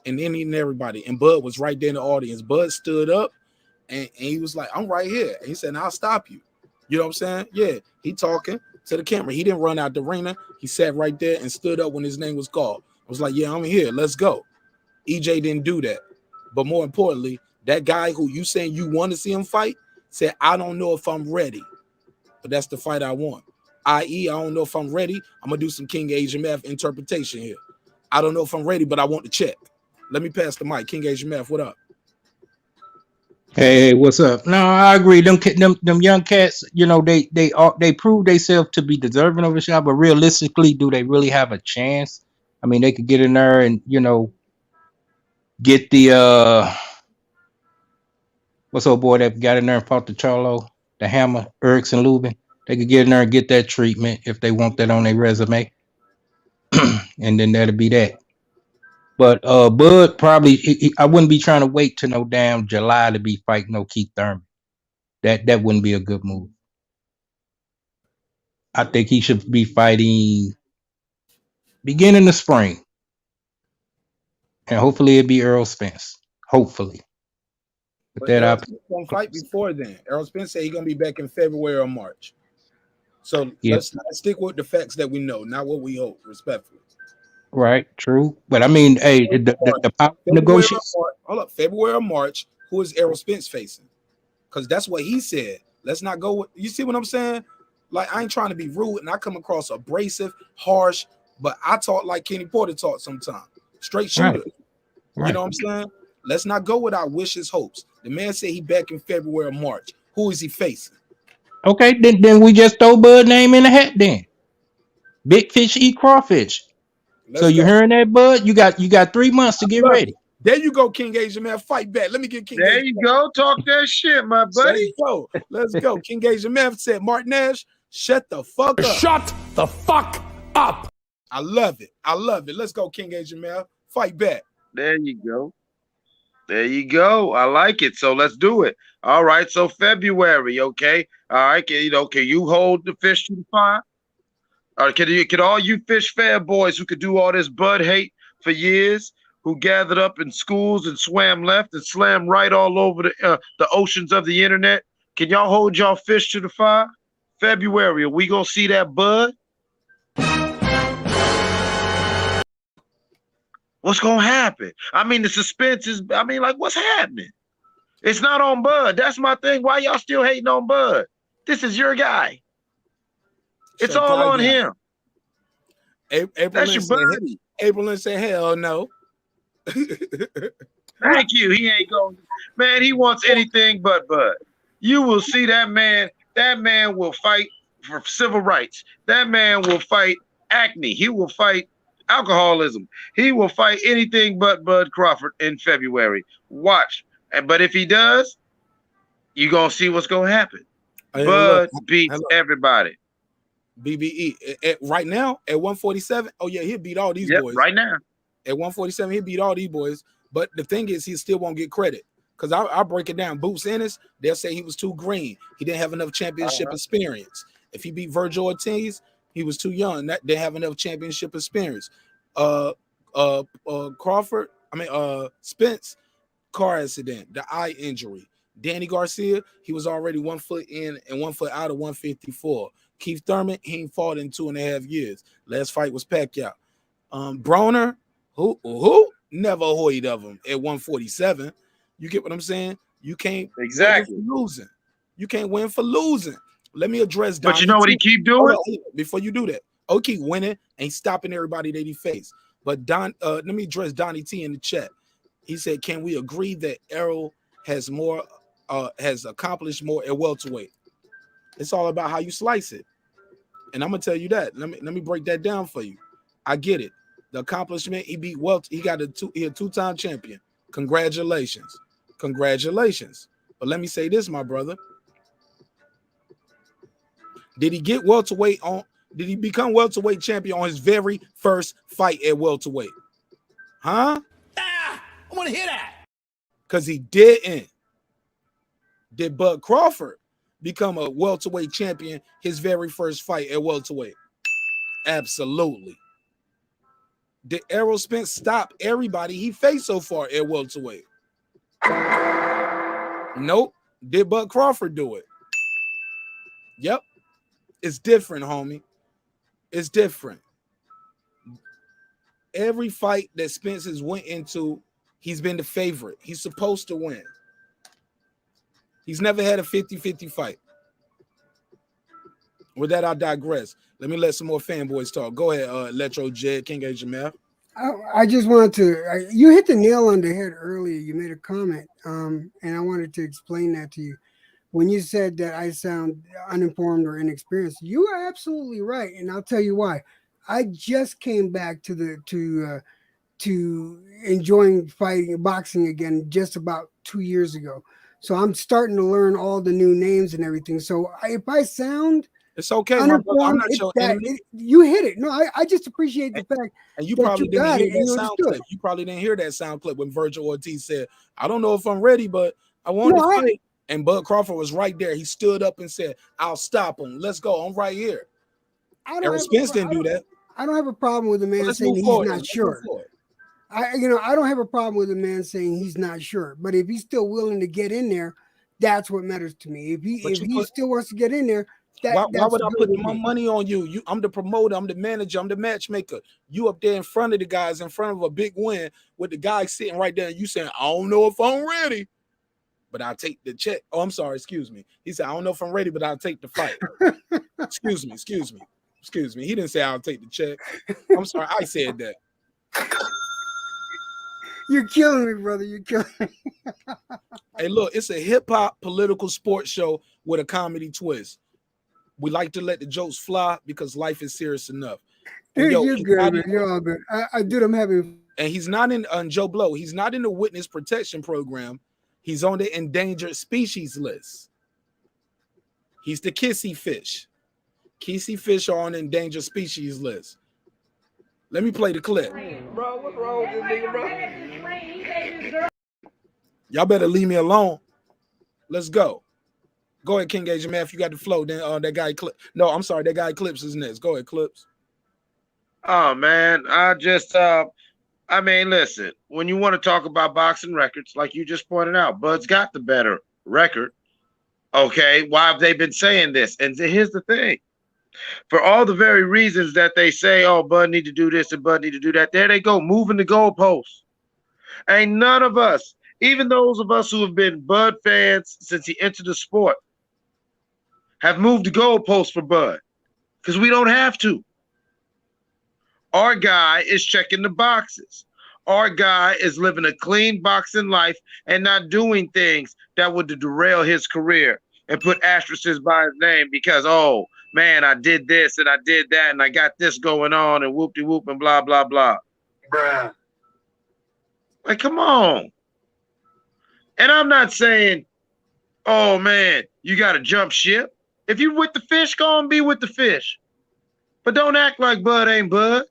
and any and everybody. And Bud was right there in the audience. Bud stood up and he was like, "I'm right here." And he said, "I'll stop you." You know what I'm saying? Yeah, he talking to the camera. He didn't run out the arena. He sat right there and stood up when his name was called. I was like, "Yeah, I'm here. Let's go." EJ didn't do that. But more importantly, that guy who you saying you want to see him fight said, "I don't know if I'm ready, but that's the fight I want." I.e., I don't know if I'm ready. I'm going to do some King Asian Math interpretation here. I don't know if I'm ready, but I want to check. Let me pass the mic. King Asian Math, what up? Hey, what's up? No, I agree. Them young cats, you know, they prove themselves to be deserving of a shot, but realistically, do they really have a chance? I mean, they could get in there and, you know, get the what's old boy that got in there and fought the Charlo, the Hammer, Erickson Lubin. They could get in there and get that treatment if they want that on their resume. And then that'll be that. But Bud probably, I wouldn't be trying to wait till no damn July to be fighting no Keith Thurman. That wouldn't be a good move. I think he should be fighting beginning of spring. And hopefully it'll be Errol Spence. Hopefully. But Errol Spence gonna fight before then. Errol Spence said he's gonna be back in February or March. So let's stick with the facts that we know, not what we hope, respectfully. Right, true. But I mean, hey, the power negotiation. Hold up, February or March, who is Errol Spence facing? Because that's what he said. Let's not go with, you see what I'm saying? Like, I ain't trying to be rude and I come across abrasive, harsh, but I talk like Kenny Porter talk sometimes. Straight shooter. Right. You know what I'm saying? Let's not go with our wishes, hopes. The man said he back in February or March. Who is he facing? Okay, then we just throw Bud name in the hat then. Big fish eat crawfish. So you're hearing that, Bud? You got 3 months to get ready. There you go, King Asian man. Fight back. Let me get King. There you go. Talk that shit, my buddy. Let's go. Let's go. King Asian man said, marqnash, shut the fuck up. Shut the fuck up. I love it. I love it. Let's go, King Asian man. Fight back. There you go. There you go. I like it. So let's do it. All right. So February, okay. All right. Can you hold the fish to the fire? Can all you fish fanboys who could do all this bud hate for years, who gathered up in schools and swam left and slammed right all over the oceans of the internet, can y'all hold y'all fish to the fire? February, are we gonna see that bud? What's gonna happen? I mean, the suspense is, what's happening? It's not on Bud. That's my thing. Why y'all still hating on Bud? This is your guy. It's all on him. That's your buddy. April Lynn said, hell no. Thank you. He ain't going. Man, he wants anything but Bud. You will see that man. That man will fight for civil rights. That man will fight acne. He will fight alcoholism. He will fight anything but Bud Crawford in February. Watch. But if he does, you're going to see what's going to happen. Bud beats everybody. BBE. Right now, at 147, oh, yeah, he'll beat all these boys. Right now. At 147, he'll beat all these boys. But the thing is, he still won't get credit. Because I'll break it down. Boots Ennis, they'll say he was too green. He didn't have enough championship experience. If he beat Virgil Ortiz, he was too young. They didn't have enough championship experience. Spence, car accident, the eye injury. Danny Garcia, he was already 1 foot in and 1 foot out of 154. Keith Thurman, he ain't fought in 2.5 years. Last fight was Pacquiao. Broner, who never heard of him at 147. You get what I'm saying? You can't win for losing. You can't win for losing. Let me address Donnie. But you know what he keep doing? Before you do that, keep winning, ain't stopping everybody that he faced. But let me address Donnie T in the chat. He said, "Can we agree that Errol has accomplished more at welterweight?" It's all about how you slice it, and I'm gonna tell you that. Let me break that down for you. I get it. The accomplishment, he beat He got a two-time champion. Congratulations. But let me say this, my brother. Did he get welterweight on? Did he become welterweight champion on his very first fight at welterweight? Huh? I want to hear that. Because he didn't. Did Bud Crawford become a welterweight champion his very first fight at welterweight? Absolutely. Did Errol Spence stop everybody he faced so far at welterweight? Nope. Did Bud Crawford do it? Yep. It's different, homie. It's different. Every fight that Spence has went into, he's been the favorite. He's supposed to win. He's never had a 50-50 fight. With that, I digress. Let me let some more fanboys talk. Go ahead, Electro Jed, King Asian Math. I just wanted to, you hit the nail on the head earlier. You made a comment, and I wanted to explain that to you. When you said that I sound uninformed or inexperienced, you are absolutely right, and I'll tell you why. I just came back to enjoying boxing again just about 2 years ago. So I'm starting to learn all the new names and everything. So if I sound it's okay, my brother. I'm not your enemy. You hit it. No, I just appreciate the fact. And you probably didn't hear that sound clip. You probably didn't hear that sound clip when Virgil Ortiz said, "I don't know if I'm ready, but I want to fight." And Bud Crawford was right there. He stood up and said, "I'll stop him. Let's go. I'm right here." Errol Spence didn't do that. I don't have a problem with a man saying he's not sure. I don't have a problem with a man saying he's not sure. But if he's still willing to get in there, that's what matters to me. If he still wants to get in there. Why would I put my money on you? I'm the promoter, I'm the manager, I'm the matchmaker. You up there in front of the guys, in front of a big win with the guy sitting right there and you saying, "I don't know if I'm ready, but I'll take the check." Oh, I'm sorry, excuse me. He said, "I don't know if I'm ready, but I'll take the fight." Excuse me. He didn't say I'll take the check. I'm sorry, I said that. You're killing me, brother. You're killing me. Hey, look, it's a hip-hop political sports show with a comedy twist. We like to let the jokes fly because life is serious enough. Dude, yo, you're good, man. You're all good. Dude, I'm having. And he's not in Joe Blow. He's not in the witness protection program. He's on the endangered species list. He's the kissy fish. Kissy fish are on the endangered species list. Let me play the clip. Bro, what's wrong with this nigga, bro? Y'all better leave me alone. Let's go. Go ahead, King Agent Man. If you got the flow, then that guy Clip. No, I'm sorry, that guy Clips is next. Go ahead, Clips. Oh man, I mean, listen, when you want to talk about boxing records, like you just pointed out, Bud's got the better record. Okay, why have they been saying this? And here's the thing. For all the very reasons that they say, oh, Bud need to do this and Bud need to do that, there they go, moving the goalposts. Ain't none of us, even those of us who have been Bud fans since he entered the sport, have moved the goalposts for Bud because we don't have to. Our guy is checking the boxes. Our guy is living a clean boxing life and not doing things that would derail his career and put asterisks by his name because, oh, man, I did this and I did that and I got this going on and whoop-de-whoop and blah, blah, blah. Bruh. Like, come on. And I'm not saying, oh, man, you got to jump ship. If you with the fish, go and be with the fish. But don't act like Bud ain't Bud.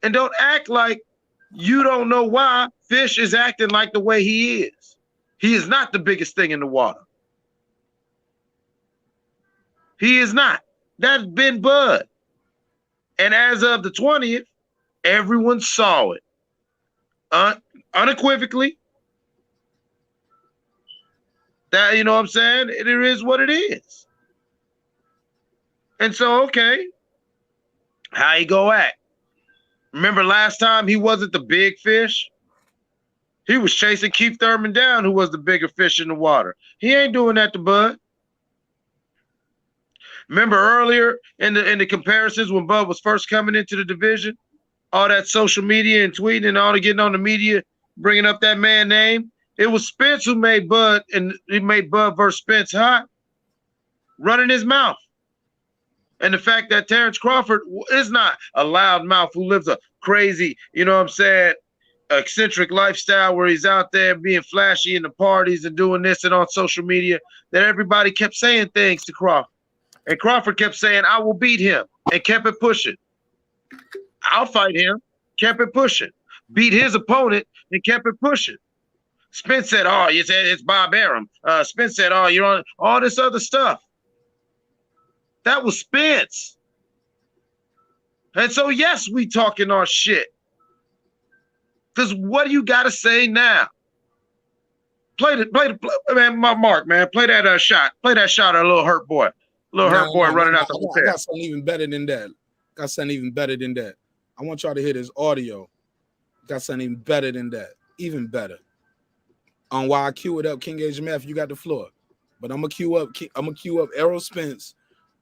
And don't act like you don't know why Fish is acting like the way he is. He is not the biggest thing in the water. He is not. That's been Bud. And as of the 20th, everyone saw it. Unequivocally. That, you know what I'm saying? It is what it is. And so, okay, how he go act? Remember last time he wasn't the big fish? He was chasing Keith Thurman down, who was the bigger fish in the water. He ain't doing that to Bud. Remember earlier in the comparisons when Bud was first coming into the division? All that social media and tweeting and all the getting on the media, bringing up that man's name? It was Spence who made Bud, and he made Bud versus Spence hot, running his mouth. And the fact that Terence Crawford is not a loud mouth who lives a crazy, you know what I'm saying, eccentric lifestyle where he's out there being flashy in the parties and doing this and on social media, that everybody kept saying things to Crawford. And Crawford kept saying, I will beat him, and kept it pushing. I'll fight him, kept it pushing. Beat his opponent and kept it pushing. Spence said, oh, you said it's Bob Arum. Spence said, oh, you're on all this other stuff. That was Spence. And so, yes, we talking our shit. Because what do you got to say now? Play man, Mark, man, play that shot. Play that shot of a little hurt boy. Running out the hotel. I got something even better than that. I want y'all to hear this audio. Got something even better than that. Even better. On why I cue it up, King Agent Math, you got the floor. But I'm gonna cue up Errol Spence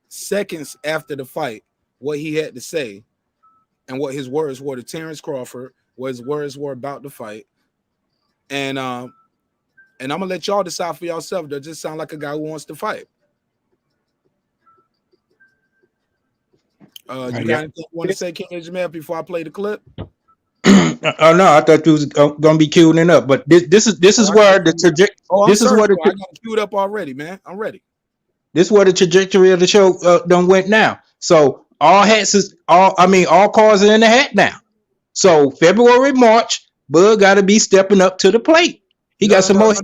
seconds after the fight, what he had to say and what his words were to Terence Crawford, what his words were about the fight. And I'm gonna let y'all decide for yourself. That just sound like a guy who wants to fight. You got anything you want to say, King Agent Math, before I play the clip? Oh no, I thought you was gonna be queuing up, but this is where the trajectory. This is what I got it queued up already, man. I'm ready. This is where the trajectory of the show done went now. So all cards are in the hat now. So February, March, Bud got to be stepping up to the plate. He got some more.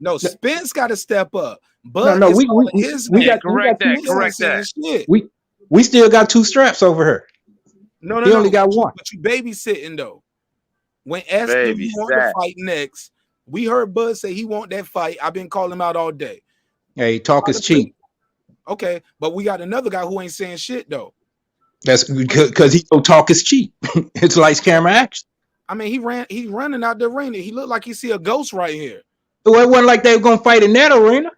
No, Spence got to step up. Bud we got correct that. We still got 2 straps over here. He only got 1. But you babysitting though. When asked if he want to fight next, we heard Bud say he want that fight. I've been calling him out all day. Hey, talk is cheap. Okay, but we got another guy who ain't saying shit though. That's because he don't talk is cheap. It's lights, camera, action. I mean, he's running out the arena. He looked like he see a ghost right here. Well, it wasn't like they were gonna fight in that arena.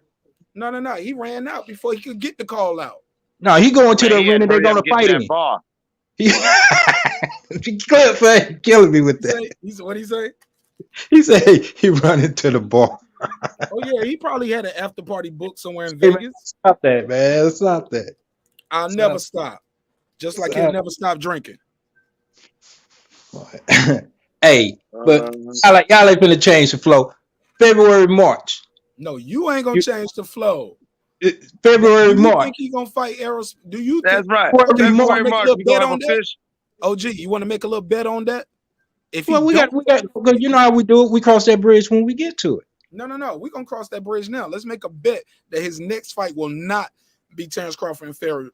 No. He ran out before he could get the call out. No, he going to the arena. They're gonna fight him. Clip killing me with that. What he say? He said he run into the bar. Oh yeah, he probably had an after party book somewhere in Vegas. Stop that, man. Stop that. I'll never stop. Just like he'll never stop drinking. Hey, but y'all ain't finna change the flow. February, March. No, you ain't gonna change the flow. February, Do you March. think he gonna fight Eros? Do you? That's right. Okay, you February, want to make a March. little We bet gonna have on a that? fish. OG, you want to make a little bet on that? If Well, we got, because you know how we do it. We cross that bridge when we get to it. No. We're gonna cross that bridge now. Let's make a bet that his next fight will not be Terence Crawford in February.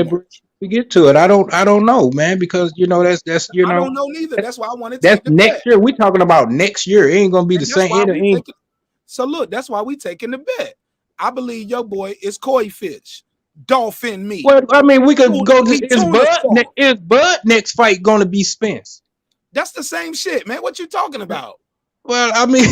March. We get to it. I don't know, man, because you know that's you know. I don't know neither. That's why I want to That's take the next bet. year. We talking about next year. It ain't gonna be the same. So look, that's why we taking the bet. I believe your boy is koi fish, dolphin meat. Well, I mean, we could go to is Bud next fight gonna be Spence? That's the same shit, man. What you talking about? Well, I mean,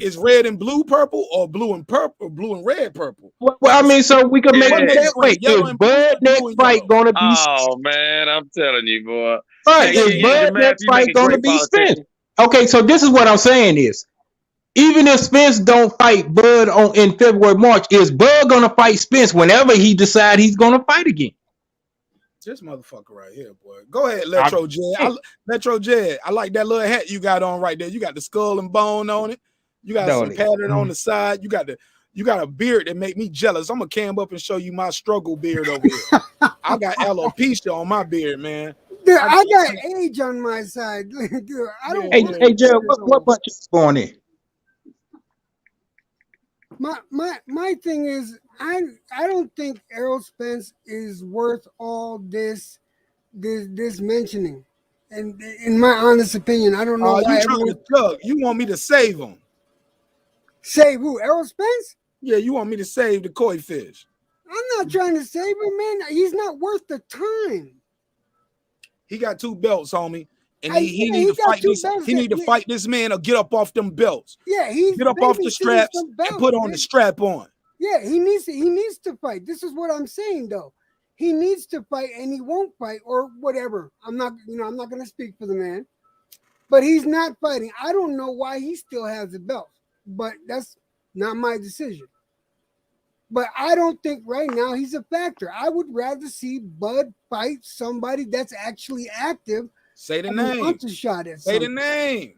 is red and blue purple or blue and purple or blue and red purple? Well, I mean, so we can make it that way. Is Bud next fight gonna be? Oh man, I'm telling you, boy. Right, is Bud next fight gonna be Spence? Okay, so this is what I'm saying is, even if Spence don't fight Bud in February, March, is Bud gonna fight Spence whenever he decide he's gonna fight again? This motherfucker right here, boy. Go ahead, Letro Jed. Letro Jed. I like that little hat you got on right there. You got the skull and bone on it. You got some pattern on the side. You got a beard that make me jealous. I'm gonna cam up and show you my struggle beard over here. I got alopecia on my beard, man. Dude, I got age on my side. Dude, I don't. Hey, Jared, what bunch you going in? My thing is, I don't think Errol Spence is worth all this mentioning. And in my honest opinion, I don't know why you want me to save him. Save who? Errol Spence? Yeah, you want me to save the koi fish. I'm not trying to save him, man. He's not worth the time. He got 2 belts, homie. And he need to fight this. He need to fight this man or get up off them belts. Yeah, he's get up off the straps and put on the strap on. Yeah, he needs to fight. This is what I'm saying though. He needs to fight and he won't fight or whatever. I'm not going to speak for the man. But he's not fighting. I don't know why he still has the belt. But that's not my decision. But I don't think right now he's a factor. I would rather see Bud fight somebody that's actually active. Say the name. Say the name.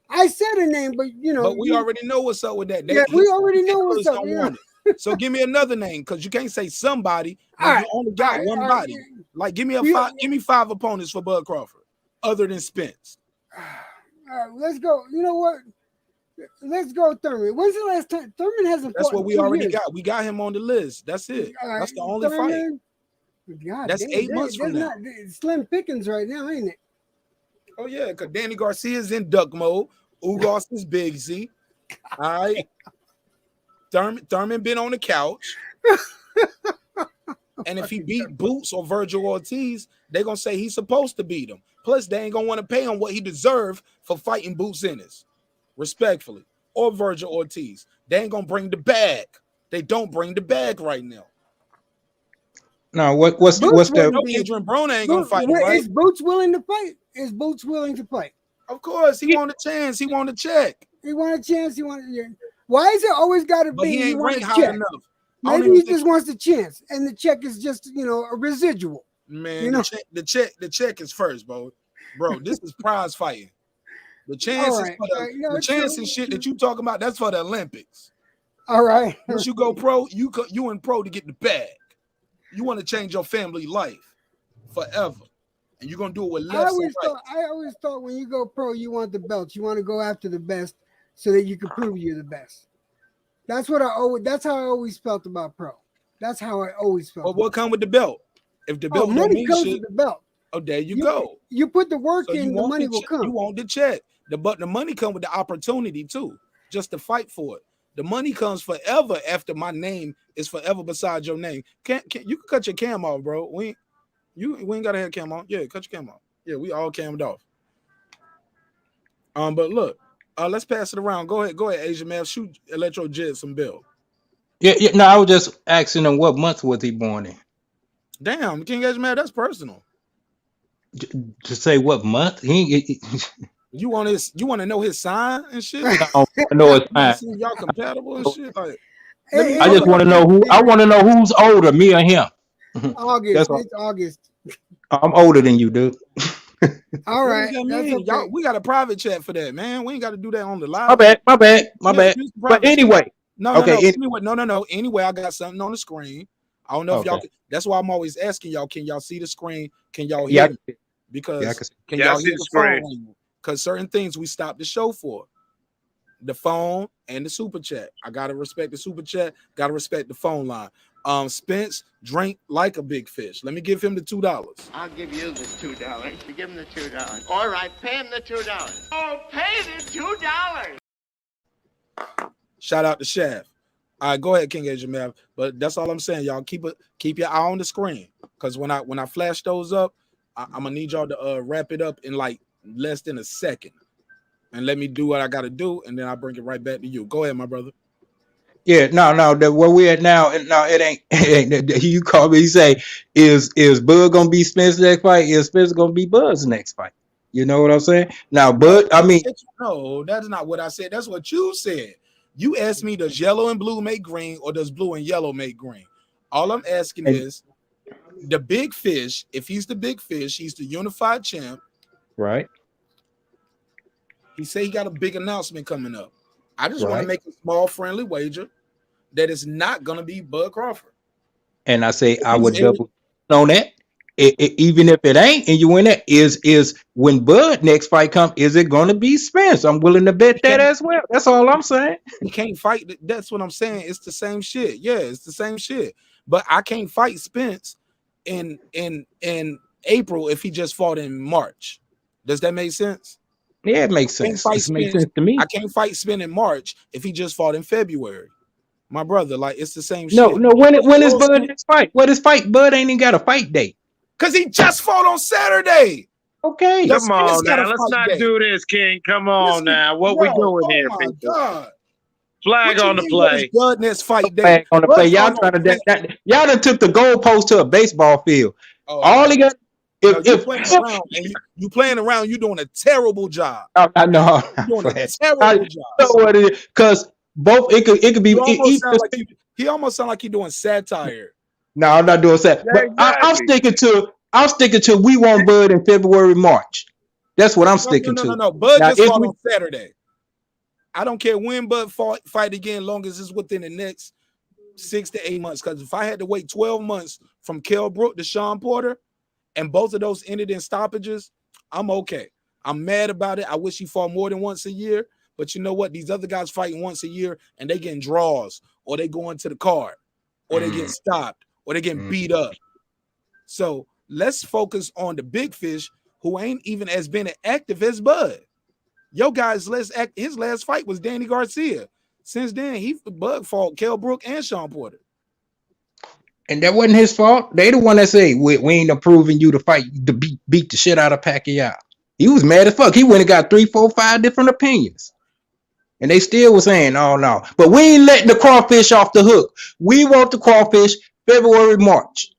I said a name, but But we already know what's up with that. Yeah, we already know what's up. So give me another name, because you can't say somebody. You only got one body. Like give me 5 opponents for Bud Crawford, other than Spence. All right, let's go. You know what? Let's go, Thurman. When's the last time Thurman hasn't? That's what we already got. We got him on the list. That's it. Right, that's the only fight. God, that's 8 months from now. Slim pickings right now, ain't it? Oh yeah, because Danny Garcia's in duck mode. Ugas is Big Z. All right. Thurman been on the couch. And if he beat Boots or Virgil Ortiz, they're gonna say he's supposed to beat him. Plus, they ain't gonna want to pay him what he deserved for fighting Boots Ennis, respectfully, or Virgil Ortiz. They ain't gonna bring the bag. They don't bring the bag right now. No, what's the? No, Adrian Broner ain't gonna fight him, right? Is Boots willing to fight? Is Boots willing to fight? Of course, he want a chance. He want a check. He want a chance. Why is it always got to be? He ain't ranked high enough. Maybe he just wants the chance, and the check is just a residual. Man, the check is first, bro. This is prize fighting. The chances, the chances shit that you talking about, that's for the Olympics. All right. Once you go pro, you in pro to get the bag. You want to change your family life forever, and you're gonna do it with left and right. I always thought when you go pro, you want the belts. You want to go after the best, so that you can prove you're the best. That's how I always felt about pro. That's how I always felt. But what come with the belt? If the belt don't mean comes shit, with the belt. Oh, there you go. You put the work in, the money will come. You want the check. But the money come with the opportunity too, just to fight for it. The money comes forever after my name is forever beside your name. You can cut your cam off, bro. We ain't gotta have cam on. Yeah, cut your cam off. Yeah, we all cammed off. But look, let's pass it around. Go ahead, Asian man. Shoot Electro Jet some bill. Yeah. No, I was just asking him what month was he born in. Damn, King Asian man, that's personal. To say what month? You want to know his sign and shit? I know his sign. Y'all compatible and shit. Like, I just want to know who. I want to know who's older, me or him. August. It's August. I'm older than you, dude. All right. That's okay. Y'all, we got a private chat for that, man. We ain't got to do that on the live. My bad. But anyway. No. Anyway, I got something on the screen. I don't know if y'all can, that's why I'm always asking y'all, can y'all see the screen? Can y'all hear me? Because can y'all hear the phone? Because certain things we stop the show for. The phone and the super chat. I gotta respect the super chat, gotta respect the phone line. Spence, drink like a big fish. Let me give him the $2. I'll give you the $2. You give him the $2. All right, pay him the $2. Oh, pay the $2. Shout out to Shaft. All right, go ahead, King Asian Mav. But that's all I'm saying, y'all. Keep your eye on the screen, because when I flash those up, I'm gonna need y'all to wrap it up in like less than a second, and let me do what I gotta do, and then I'll bring it right back to you. Go ahead, my brother. Yeah, no, where we at now, no, it ain't. You call me, you say, is Bud gonna be Spence's next fight? Is Spence gonna be Bud's next fight? You know what I'm saying? Now, Bud, I mean, no, that's not what I said. That's what you said. You asked me, does yellow and blue make green, or does blue and yellow make green? All I'm asking is the big fish. If he's the big fish, he's the unified champ. Right. He said he got a big announcement coming up. I just want to make a small friendly wager that it's not going to be Bud Crawford. And I say I would double on that. Even if it ain't, and you win that, is when Bud next fight comes, is it going to be Spence? I'm willing to bet that as well. That's all I'm saying. He can't fight. That's what I'm saying. It's the same shit. Yeah, it's the same shit. But I can't fight Spence in April if he just fought in March. Does that make sense? Yeah, it makes sense. It makes sense to me. I can't fight Spence in March if he just fought in February. My brother, like, it's the same shit. No, when is Bud next fight? What is fight? Bud ain't even got a fight date. Because he just fought on Saturday. Okay. Come on now. Let's not do this, King. Come on now. What we doing here, people? God. Flag on the play. Bud next fight day. Flag on the play. Y'all trying to y'all done took the goalpost to a baseball field. All he got. You playing around, you doing a terrible job. I know. You're doing a terrible job. Know what it is? Because both it could be. He almost sound like he's doing satire. No, I'm not doing satire. But exactly. I'm sticking to we want Bud in February, March. That's what I'm sticking to. No. Bud just fought on Saturday. I don't care when Bud fight again, long as it's within the next 6 to 8 months. Because if I had to wait 12 months from Kell Brook to Shawn Porter, and both of those ended in stoppages, I'm okay. I'm mad about it. I wish he fought more than once a year. But you know what? These other guys fighting once a year, and they getting draws, or they going to the card, or they get stopped, or they getting beat up. So let's focus on the big fish who ain't even as been active as Bud. Yo guys, his last fight was Danny Garcia. Since then, Bud fought Kell Brook and Shawn Porter. And that wasn't his fault. They the one that say we ain't approving you to fight to beat the shit out of Pacquiao. He was mad as fuck. He went and got 3, 4, 5 different opinions. And they still was saying, oh no. But we ain't letting the crawfish off the hook. We want the crawfish February, March.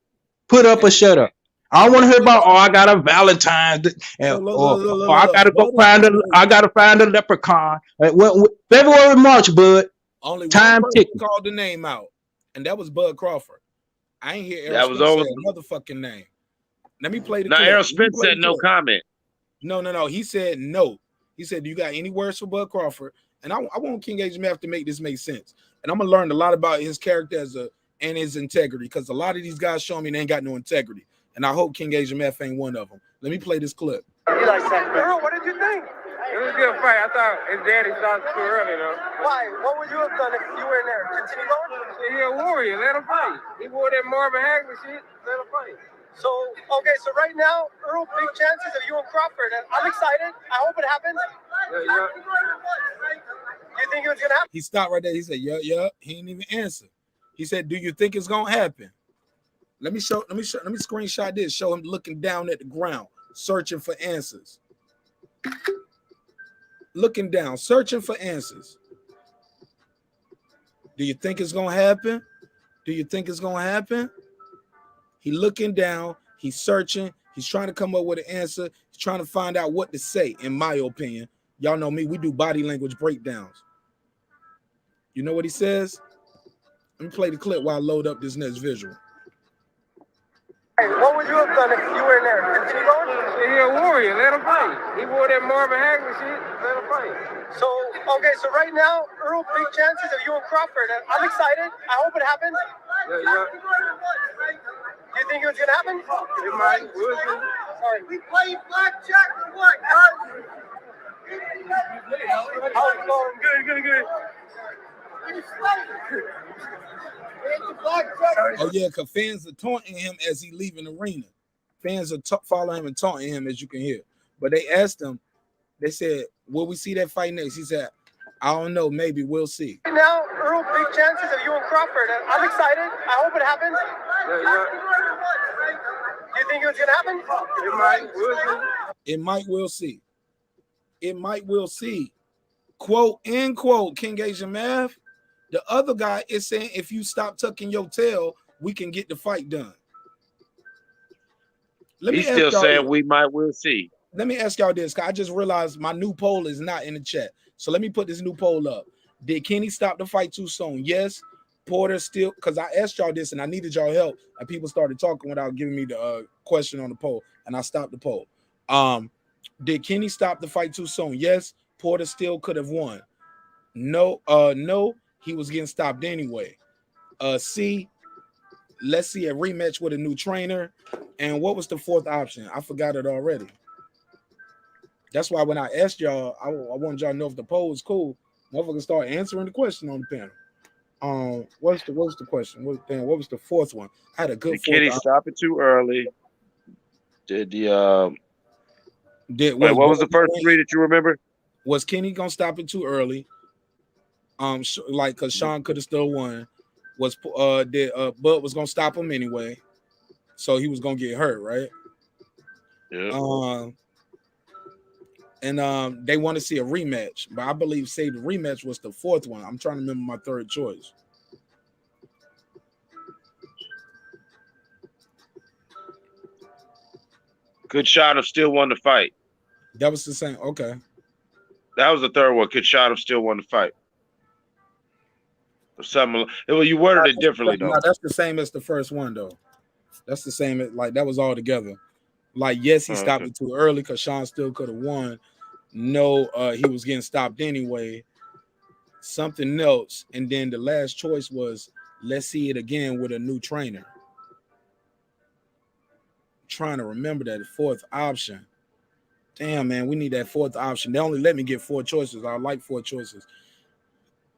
Put up or shut up. I don't want to hear about, I got a Valentine's, or I gotta go find a leprechaun. February, March, Bud. Only time one person called the name out, and that was Bud Crawford. I ain't hear Errol Spence say another fucking name. Let me play the clip. Errol Spence said no comment. No. He said no. He said, do you got any words for Bud Crawford? And I want King HMF to make this make sense. And I'm gonna learn a lot about his character and his integrity, because a lot of these guys show me they ain't got no integrity. And I hope King HMF ain't one of them. Let me play this clip. Earl, what did you think? It was a good fight. I thought his daddy started too early, though. Why? What would you have done if you were in there? Continue going? He a warrior. Let him fight. He wore that Marvin Hagler shit. Let him fight. So right now, Earl, big chances of you and Crawford. And I'm excited. I hope it happens. Yeah. Do you think it was going to happen? He stopped right there. He said, yeah. He didn't even answer. He said, do you think it's going to happen? Let me screenshot this. Show him looking down at the ground, searching for answers. Looking down, searching for answers. Do you think it's gonna happen? Do you think it's gonna happen? He looking down, he's searching, he's trying to come up with an answer, he's trying to find out what to say, in my opinion. Y'all know me, we do body language breakdowns. You know what he says? Let me play the clip while I load up this next visual. Hey, what would you have done if you were in there? Continue going? He a warrior. Let him fight. He wore that Marvin Hagler shit. Let him fight. So, okay, so right now, Earl, big chances of you and Crawford. And I'm excited. I hope it happens. Yeah. Do you think it was going to happen? It might. We'll see. Sorry. We play blackjack or what, guys? How's it going? Good. Oh yeah, because fans are taunting him as he leaving the arena. Fans are following him and taunting him, as you can hear. But they asked him, they said, will we see that fight next? He said, I don't know, maybe we'll see. Right now, Earl, big chances of you and Crawford. And I'm excited. I hope it happens. Yeah. Do you think it was going to happen? It might. We'll see. It might, we'll see. It might, we'll see. Quote, end quote, King Asian Math. The other guy is saying, if you stop tucking your tail, we can get the fight done. He's still saying we might, we'll see. Let me ask y'all this, because I just realized my new poll is not in the chat. So let me put this new poll up. Did Kenny stop the fight too soon? Yes. Porter still, because I asked y'all this and I needed y'all help, and people started talking without giving me the question on the poll, and I stopped the poll. Did Kenny stop the fight too soon? Yes. Porter still could have won. No, he was getting stopped anyway. C, let's see a rematch with a new trainer. And what was the fourth option? I forgot it already. That's why when I asked y'all, I wanted y'all to know if the poll was cool. Motherfuckers start answering the question on the panel. What's the question? What was the fourth one? I had a good. Did Kenny stop it too early? What was the first three that you remember? Was Kenny gonna stop it too early? Like, cause SHAWN could have still won. Was Bud was gonna stop him anyway, so he was gonna get hurt, right? Yeah. And they want to see a rematch, but I believe the rematch was the fourth one. I'm trying to remember my third choice. Could SHAWN have still won the fight? That was the same. Okay. That was the third one. Could SHAWN have still won the fight? Or something. Well, you worded it differently, though. No, that's the same as the first one, though. That's the same. Like, that was all together. Like, yes, he stopped it too early because SHAWN still could have won. No, he was getting stopped anyway. Something else. And then the last choice was, let's see it again with a new trainer. I'm trying to remember that fourth option. Damn, man, we need that fourth option. They only let me get 4 choices. I like 4 choices.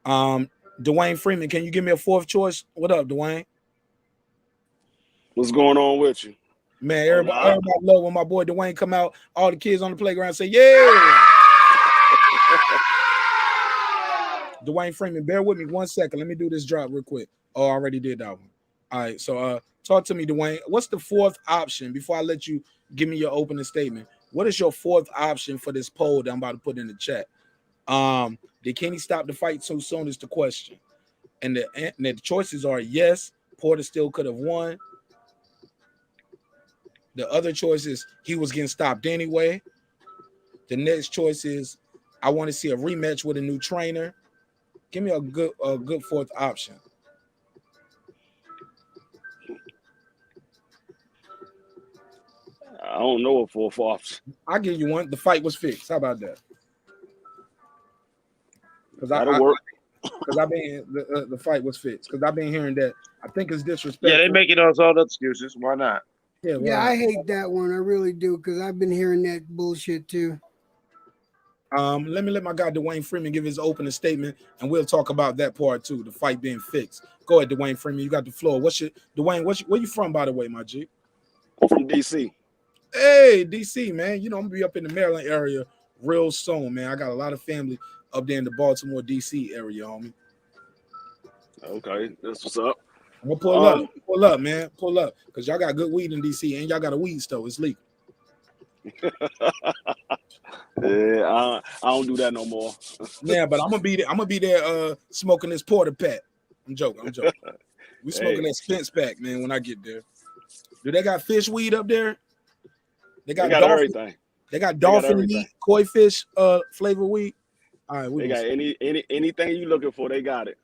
Dwayne Freeman, can you give me a fourth choice? What up, Dwayne? What's going on with you? Man, everybody love when my boy Dwayne come out. All the kids on the playground say, yeah. Dwayne Freeman, bear with me 1 second. Let me do this drop real quick. Oh, I already did that one. All right, so talk to me, Dwayne. What's the fourth option before I let you give me your opening statement? What is your fourth option for this poll that I'm about to put in the chat? Did Kenny stop the fight so soon is the question. And the choices are yes, Porter still could have won. The other choice is he was getting stopped anyway. The next choice is I want to see a rematch with a new trainer. Give me a good fourth option. I don't know a fourth option. I'll give you one. The fight was fixed. How about that? That'll work. Because I've been the fight was fixed. Because I've been hearing that. I think it's disrespectful. Yeah, they making all the excuses. Why not? Yeah, I hate that one. I really do, because I've been hearing that bullshit too. Let me let my guy Dwayne Freeman give his opening statement, and we'll talk about that part too, the fight being fixed. Go ahead, Dwayne Freeman. You got the floor. Where you from, by the way, my G? I'm from DC. Hey, DC, man. You know, I'm gonna be up in the Maryland area real soon, man. I got a lot of family up there in the Baltimore, DC area, homie. Okay, that's what's up. I'm gonna pull up, man. Pull up. Because y'all got good weed in DC, and y'all got a weed store. It's legal. Yeah, I don't do that no more. Yeah, but I'm gonna be there smoking this Porter pack. I'm joking. We smoking that Spence pack, man, when I get there. Do they got fish weed up there? They got dolphin, everything. They got dolphin meat, koi fish flavor weed. All right, they got anything you looking for, they got it.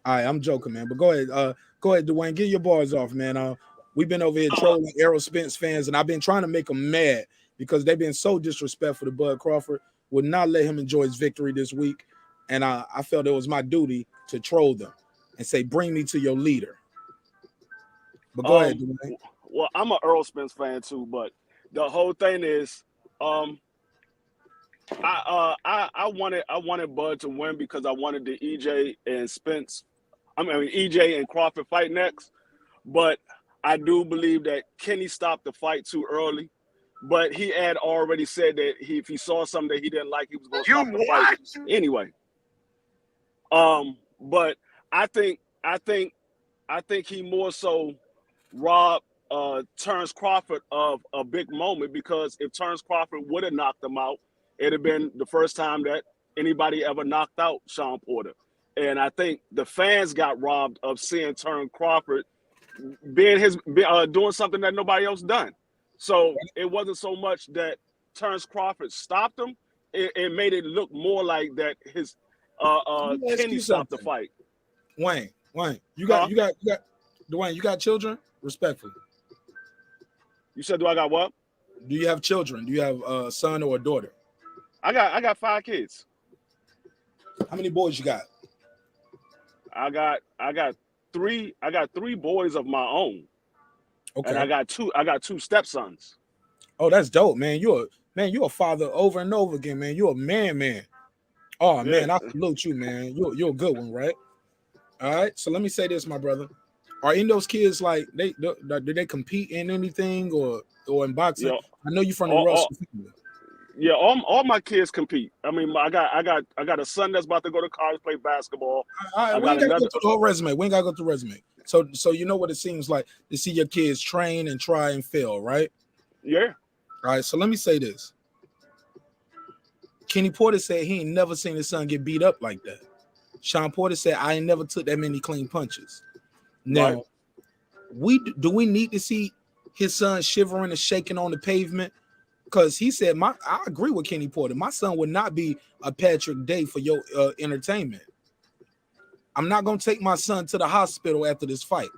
All right, I'm joking, man. But go ahead, Dwayne, get your bars off, man. We've been over here trolling Errol Spence fans, and I've been trying to make them mad because they've been so disrespectful to Bud Crawford. Would not let him enjoy his victory this week, and I felt it was my duty to troll them and say, "Bring me to your leader." But go ahead, Dwayne. Well, I'm an Errol Spence fan too, but the whole thing is, I wanted Bud to win because I wanted the EJ and Crawford fight next, but I do believe that Kenny stopped the fight too early. But he had already said that if he saw something that he didn't like, he was going to stop the fight anyway. But I think he more so robbed Terence Crawford of a big moment, because if Terence Crawford would have knocked him out, it'd have been the first time that anybody ever knocked out Shawn Porter. And I think the fans got robbed of seeing Terence Crawford doing something that nobody else done. So it wasn't so much that Terence Crawford stopped him; it made it look more like that his Kenny stopped the fight. Wayne, you got Dwayne, you got children? Respectfully. You said, do I got what? Do you have children? Do you have a son or a daughter? I got 5 kids. How many boys you got? I got 3 boys of my own. Okay. And I got two stepsons. Oh, that's dope, man. You're a father over and over again, man. You're a man. Oh, yeah. Man, I salute you, man. You're a good one, right? All right. So let me say this, my brother. Are in those kids like do they compete in anything or in boxing? Yeah. I know you from the Russell family. Yeah, all my kids compete. I mean, I got a son that's about to go to college, play basketball. All right, we ain't got to go through the whole resume. We ain't got to go through the resume. So you know what it seems like to see your kids train and try and fail, right? Yeah. All right, so let me say this. Kenny Porter said he ain't never seen his son get beat up like that. Shawn Porter said, I ain't never took that many clean punches. Now, do we need to see his son shivering and shaking on the pavement? Because he said, I agree with Kenny Porter. My son would not be a Patrick Day for your entertainment. I'm not going to take my son to the hospital after this fight.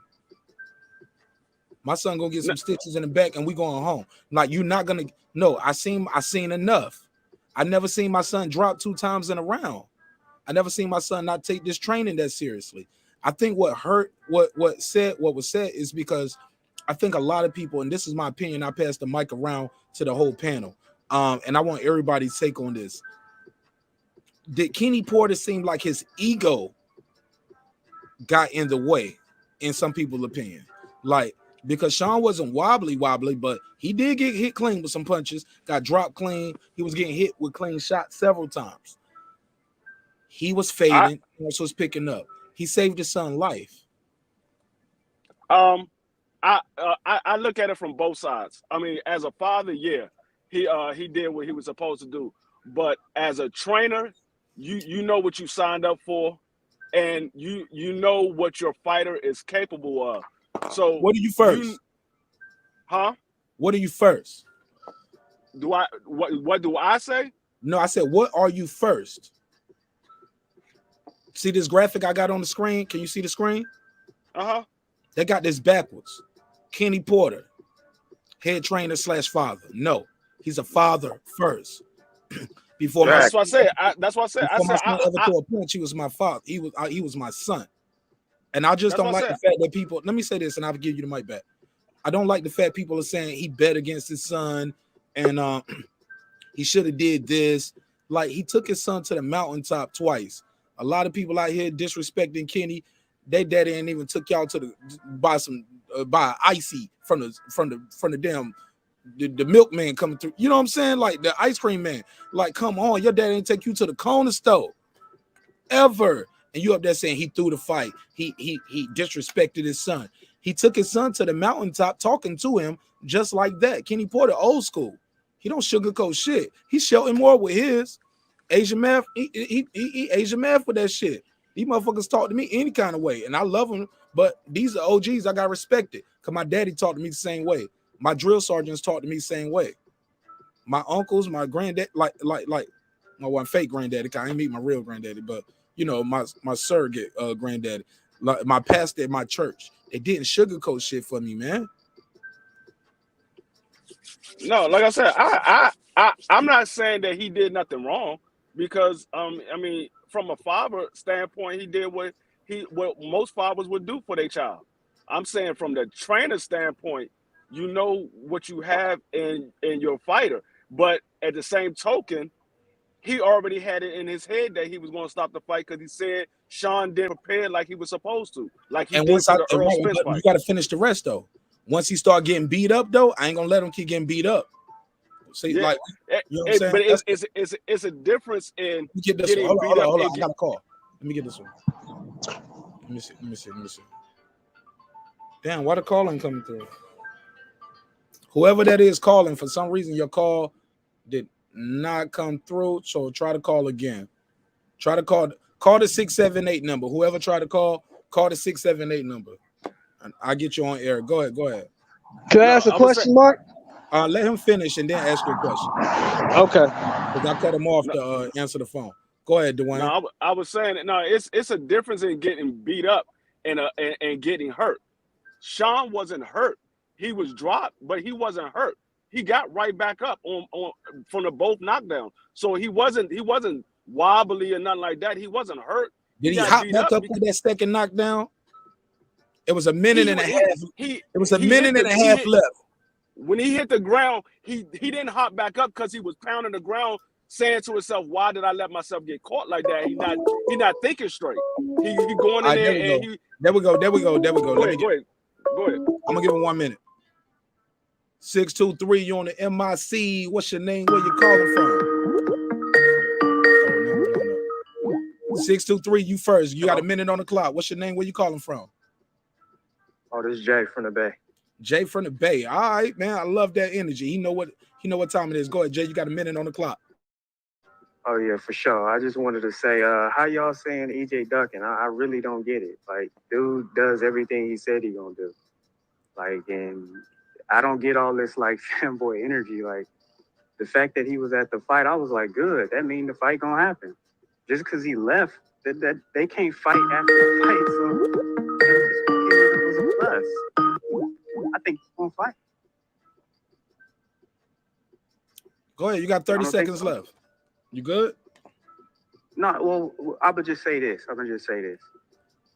My son going to get some stitches in the back and we going home. Like, you're not going to. No, I seen enough. I never seen my son drop 2 times in a round. I never seen my son not take this training that seriously. I think what hurt, what was said is because I think a lot of people, and this is my opinion, I pass the mic around to the whole panel, and I want everybody's take on this. Did Kenny Porter seem like his ego got in the way, in some people's opinion? Like, because Shawn wasn't wobbly, but he did get hit clean with some punches, got dropped clean. He was getting hit with clean shots several times. He was fading, also was picking up. He saved his son's life. I look at it from both sides. I mean, as a father, yeah, he did what he was supposed to do. But as a trainer, you know what you signed up for, and you know what your fighter is capable of. So what are you first? What are you first? What do I say? No, I said, what are you first? See this graphic I got on the screen? Can you see the screen? They got this backwards. Kenny Porter, head trainer / father. No, he's a father first. Before that's what I said. That's what I said. Before my son ever threw a punch, he was my father. He was my son. And I just don't like the fact that people. Let me say this, and I'll give you the mic back. I don't like the fact people are saying he bet against his son, and he should have did this. Like, he took his son to the mountaintop twice. A lot of people out here disrespecting Kenny. They daddy ain't even took y'all to buy icy from the damn the milkman coming through. You know what I'm saying? Like the ice cream man. Like, come on, your daddy ain't take you to the corner store ever. And you up there saying he threw the fight. He disrespected his son. He took his son to the mountaintop talking to him just like that. Kenny Porter, old school. He don't sugarcoat shit. He's shouting more with his Asian math. He Asian math with that shit. These motherfuckers talk to me any kind of way, and I love them. But these are OGs I got respected because my daddy talked to me the same way. My drill sergeants talked to me the same way. My uncles, my granddad, like my one fake granddaddy. I ain't meet my real granddaddy, but you know my surrogate granddaddy. Like my pastor at my church, they didn't sugarcoat shit for me, man. No, like I said, I'm not saying that he did nothing wrong because I mean, from a father standpoint, he did what most fathers would do for their child. I'm saying from the trainer standpoint, you know what you have in your fighter, but at the same token, he already had it in his head that he was going to stop the fight because he said SHAWN didn't prepare like he was supposed to, like he And did for the Earl right, Spence but fight. you got to finish the rest though. Once he start getting beat up though, I ain't gonna let him keep getting beat up. See, Yeah, like, you know what I'm saying? but it's a difference in Get this getting one. beat up. Hold on. I got a call. Let me get this one. Let me see. Damn, why the calling coming through? Whoever that is calling, for some reason your call did not come through. So try to call again. Try to call the 678 number. Whoever tried to call the 678 number. And I'll get you on air. Go ahead. Can I ask a question, Mark? Let him finish and then ask your question. Okay. Because I cut him off to answer the phone. Go ahead, Dwayne. No, I was saying no. It's a difference in getting beat up and getting hurt. SHAWN wasn't hurt. He was dropped, but he wasn't hurt. He got right back up on from the both knockdowns. So he wasn't wobbly or nothing like that. He wasn't hurt. Did he hop back up with that second knockdown? It was a minute and a half. It was a minute and a half left. When he hit the ground, he didn't hop back up because he was pounding the ground, saying to himself, "Why did I let myself get caught like that?" He not thinking straight. He going in there and there we go. Go ahead. I'm gonna give him 1 minute. 623, you on the MIC. What's your name? Where you calling from? 623, you first. You got a minute on the clock. What's your name? Where you calling from? Oh, this is Jay from the Bay. Jay from the Bay. All right, man. I love that energy. He know what time it is. Go ahead, Jay. You got a minute on the clock. Oh yeah, for sure. I just wanted to say, how y'all saying EJ ducking? I really don't get it. Like, dude does everything he said he gonna do. Like, and I don't get all this like fanboy energy. Like, the fact that he was at the fight, I was like, good. That means the fight gonna happen. Just because he left, that they can't fight after the fight. So it was a plus. I think he's gonna fight. Go ahead. You got 30 seconds left. You good? No, well, I would just say this. There's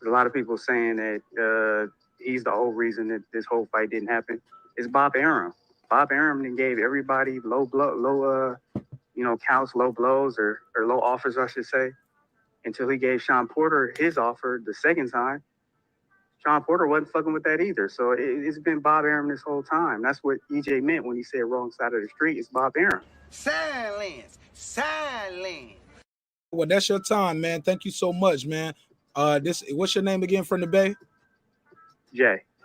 a lot of people saying that he's the whole reason that this whole fight didn't happen. It's Bob Arum. Bob Arum then gave everybody low counts, low blows, or low offers, I should say, until he gave Shawn Porter his offer the second time. Shawn Porter wasn't fucking with that either. So it's been Bob Arum this whole time. That's what EJ meant when he said wrong side of the street. It's Bob Arum. Silence. Well, that's your time, man. Thank you so much, man. What's your name again from the Bay?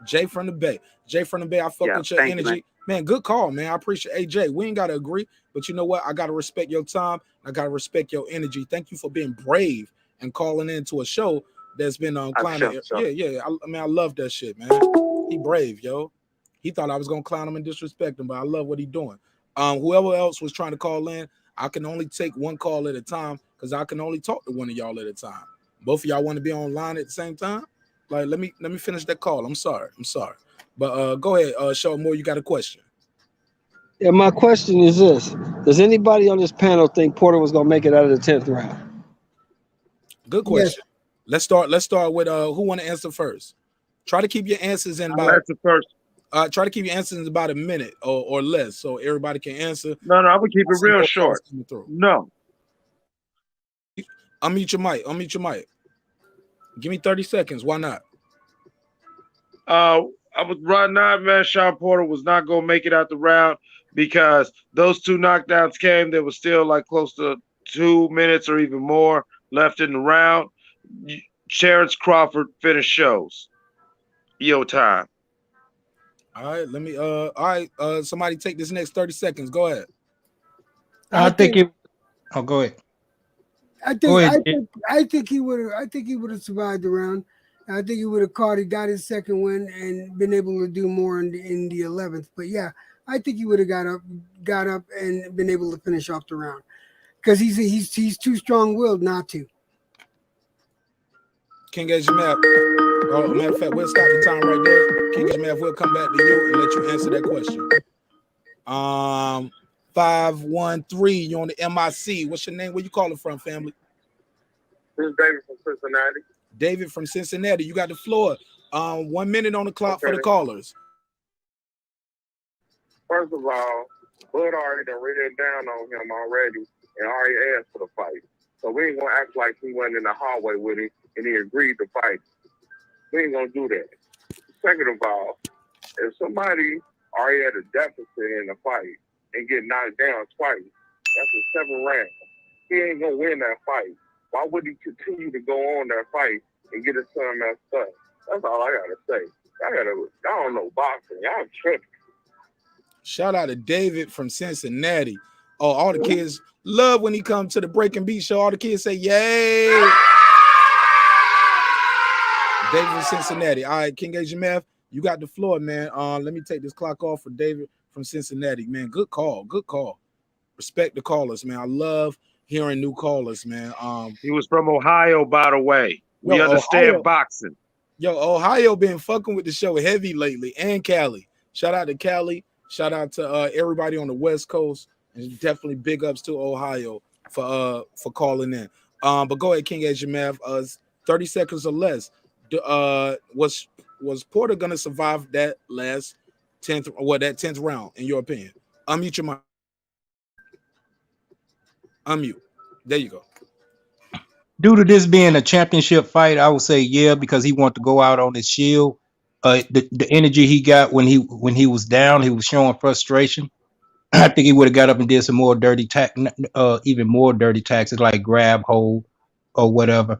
Jay from the Bay. I fuck with your energy. Man, good call, man. I appreciate it. Hey, Jay, we ain't got to agree, but you know what? I got to respect your time. I got to respect your energy. Thank you for being brave and calling into a show that's been on clowning. Yeah. I love that shit, man. He brave, yo. He thought I was going to clown him and disrespect him, but I love what he doing. Whoever else was trying to call in, I can only take one call at a time because I can only talk to one of y'all at a time. Both of y'all want to be online at the same time? Like, let me finish that call. I'm sorry. But go ahead, Show More. You got a question? Yeah, my question is this: does anybody on this panel think Porter was gonna make it out of the 10th round? Good question. Yes. Let's start with who want to answer first. Try to keep your answers in about try to keep your answers in about a minute or less, so everybody can answer. No, I would keep it real short. No. Unmute your mic. Give me 30 seconds. Why not? I was right now, man. Shawn Porter was not going to make it out the round because those two knockdowns came. There was still like close to 2 minutes or even more left in the round. Terence Crawford finished shows. Yo time. All right, let me somebody take this next 30 seconds. Go ahead. Go ahead. I think he would have survived the round. I think he would have got his second win and been able to do more in the 11th. But yeah, I think he would have got up and been able to finish off the round because he's too strong-willed not to. King Jamal. Oh, matter of fact, we'll stop the time right there. King Jamal, we'll come back to you and let you answer that question. 513. You on the MIC? What's your name? Where you calling from, family? This is David from Cincinnati. David from Cincinnati. You got the floor. 1 minute on the clock for the callers. First of all, Bud already done written down on him already and already asked for the fight. So we ain't gonna act like he went in the hallway with him and he agreed to fight. We ain't gonna do that. Second of all, if somebody already had a deficit in the fight and get knocked down twice, that's a 7 round. He ain't gonna win that fight. Why would he continue to go on that fight and get his son messed up? That's all I gotta say. Y'all don't know boxing. Y'all tripping. Shout out to David from Cincinnati. Oh, all the kids love when he comes to the Breaking Beat show. All the kids say, yay. David from Cincinnati. All right, King Ajimef, you got the floor, man. Let me take this clock off for David from Cincinnati, man. Good call. Good call. Respect the callers, man. I love hearing new callers, man. He was from Ohio, by the way. We understand Ohio. boxing. Yo, Ohio been fucking with the show heavy lately, and Cali. Shout out to Cali. Shout out to everybody on the West Coast, and definitely big ups to Ohio for calling in. But go ahead, King Ajimef. 30 seconds or less. Was Porter gonna survive that last 10th round in your opinion? Unmute your mic. Unmute. There you go. Due to this being a championship fight, I would say yeah, because he wanted to go out on his shield. The energy he got when he was down, he was showing frustration. I think he would have got up and did some more dirty even more dirty taxes like grab hold or whatever.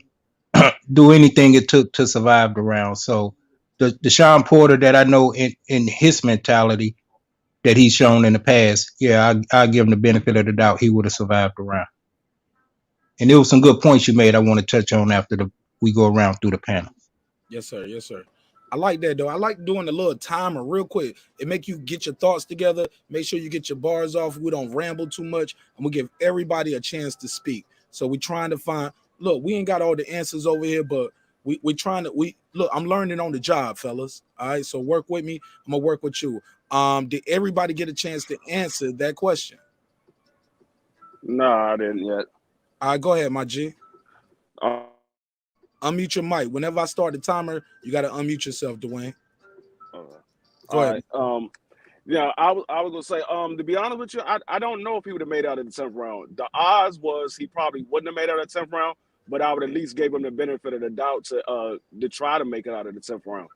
Do anything it took to survive the round. So the Shawn Porter that I know in his mentality that he's shown in the past, yeah, I give him the benefit of the doubt. He would have survived the round. And there was some good points you made I want to touch on after we go around through the panel. Yes, sir. Yes, sir. I like that, though. I like doing the little timer real quick. It make you get your thoughts together. Make sure you get your bars off. We don't ramble too much. And we give everybody a chance to speak. So we're trying to find, look, we ain't got all the answers over here, but we're trying to, look, I'm learning on the job, fellas. All right, so work with me. I'm going to work with you. Did everybody get a chance to answer that question? No, I didn't yet. All right, go ahead, my G. Unmute your mic. Whenever I start the timer, you got to unmute yourself, Dwayne. Go ahead. Right. Yeah, I was gonna say, to be honest with you, I don't know if he would have made out in the 10th round. The odds was he probably wouldn't have made out in the 10th round, but I would at least give him the benefit of the doubt to try to make it out of the 10th round.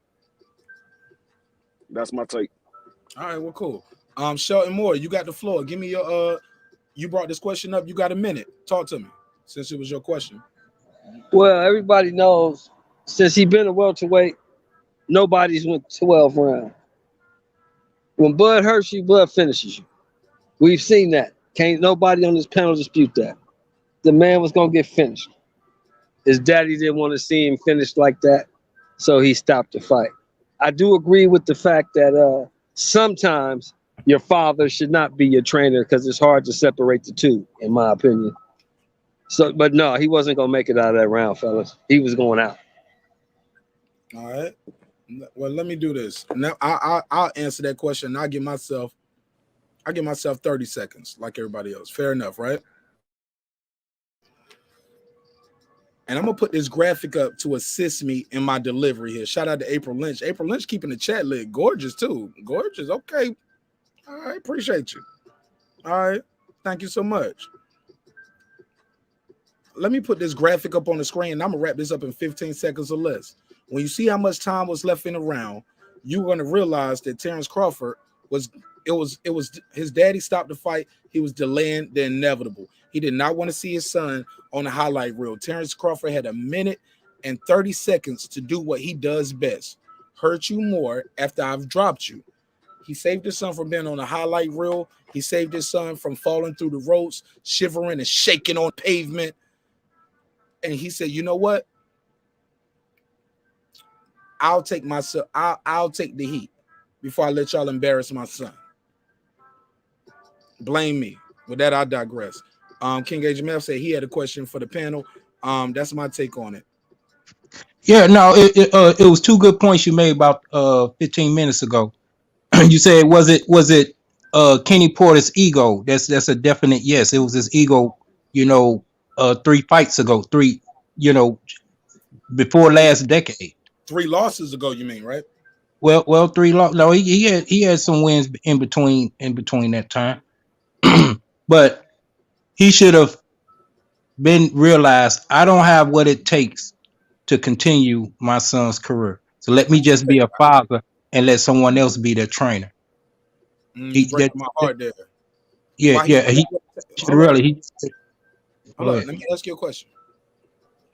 That's my take. All right, well, cool. Shelton Moore, you got the floor. Give me your you brought this question up. You got a minute. Talk to me since it was your question. Well, everybody knows since he's been a welterweight, nobody's went 12 rounds. When Bud hurts you, Bud finishes you. We've seen that. Can't nobody on this panel dispute that. The man was gonna get finished. His daddy didn't want to see him finished like that, so he stopped the fight. I do agree with the fact that sometimes your father should not be your trainer because it's hard to separate the two, in my opinion. So, but no, he wasn't gonna make it out of that round, fellas. He was going out. All right. Well, let me do this. Now I'll answer that question. I'll give myself 30 seconds, like everybody else. Fair enough, right? And I'm gonna put this graphic up to assist me in my delivery here. Shout out to April Lynch. April Lynch keeping the chat lit. Gorgeous too. Gorgeous. Okay. All right. Appreciate you. All right. Thank you so much. Let me put this graphic up on the screen. And I'm gonna wrap this up in 15 seconds or less. When you see how much time was left in the round, you're gonna realize that Terence Crawford was his daddy stopped the fight. He was delaying the inevitable. He did not want to see his son on the highlight reel. Terence Crawford had 1 minute and 30 seconds to do what he does best: hurt you more after I've dropped you. He saved his son from being on the highlight reel. He saved his son from falling through the ropes, shivering and shaking on pavement. And he said, you know what? I'll take myself, I'll take the heat before I let y'all embarrass my son. Blame me. With that, I digress. King Ajimef said he had a question for the panel. That's my take on it. Yeah, no, it was two good points you made about 15 minutes ago. You said was it Kenny Porter's ego. That's a definite yes. It was his ego, 3 fights ago, before last decade. 3 losses ago, you mean, right? Well, 3 loss. No, he had some wins in between that time. But he should have been realized, I don't have what it takes to continue my son's career. So let me just be a father and let someone else be the trainer. You break my heart there. Yeah. He should really. Hold on, let me ask you a question.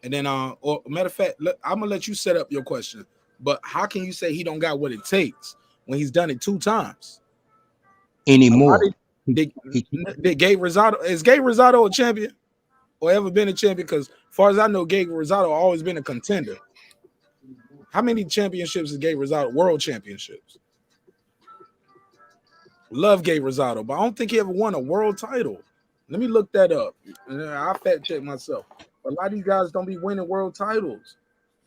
And then, or matter of fact, I'm gonna let you set up your question. But how can you say he don't got what it takes when he's done it 2 times Anymore? Did Gabe Rosado, is Gabe Rosado a champion or ever been a champion? Because as far as I know, Gabe Rosado always been a contender. How many championships is Gabe Rosado? World championships. Love Gabe Rosado, but I don't think he ever won a world title. Let me look that up. I'll fact check myself. A lot of these guys don't be winning world titles,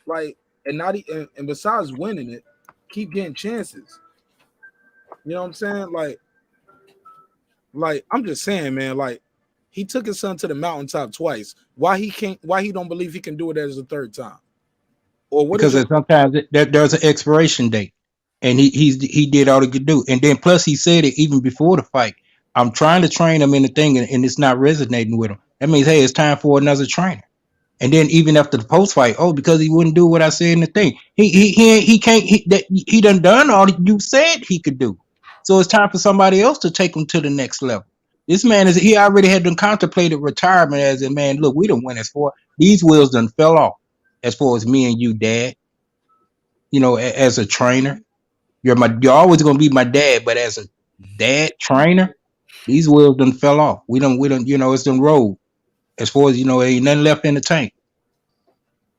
like, and besides winning it, keep getting chances. You know what I'm saying? Like I'm just saying, man. Like, he took his son to the mountaintop twice. Why he can't? Why he don't believe he can do it as a 3rd time? Or what? Because sometimes there's an expiration date, and he did all he could do, and then plus he said it even before the fight. I'm trying to train him in the thing, and it's not resonating with him. That means, hey, it's time for another trainer. And then even after the post fight, because he wouldn't do what I said in the thing, he can't. He done all you said he could do. So it's time for somebody else to take him to the next level. This man he already had done contemplated retirement as a man. Look, we done went as far. These wheels done fell off as far as me and you, Dad. As a trainer, you're always gonna be my dad, but as a dad trainer, these wheels done fell off. We don't, it's done rolled. As far as ain't nothing left in the tank.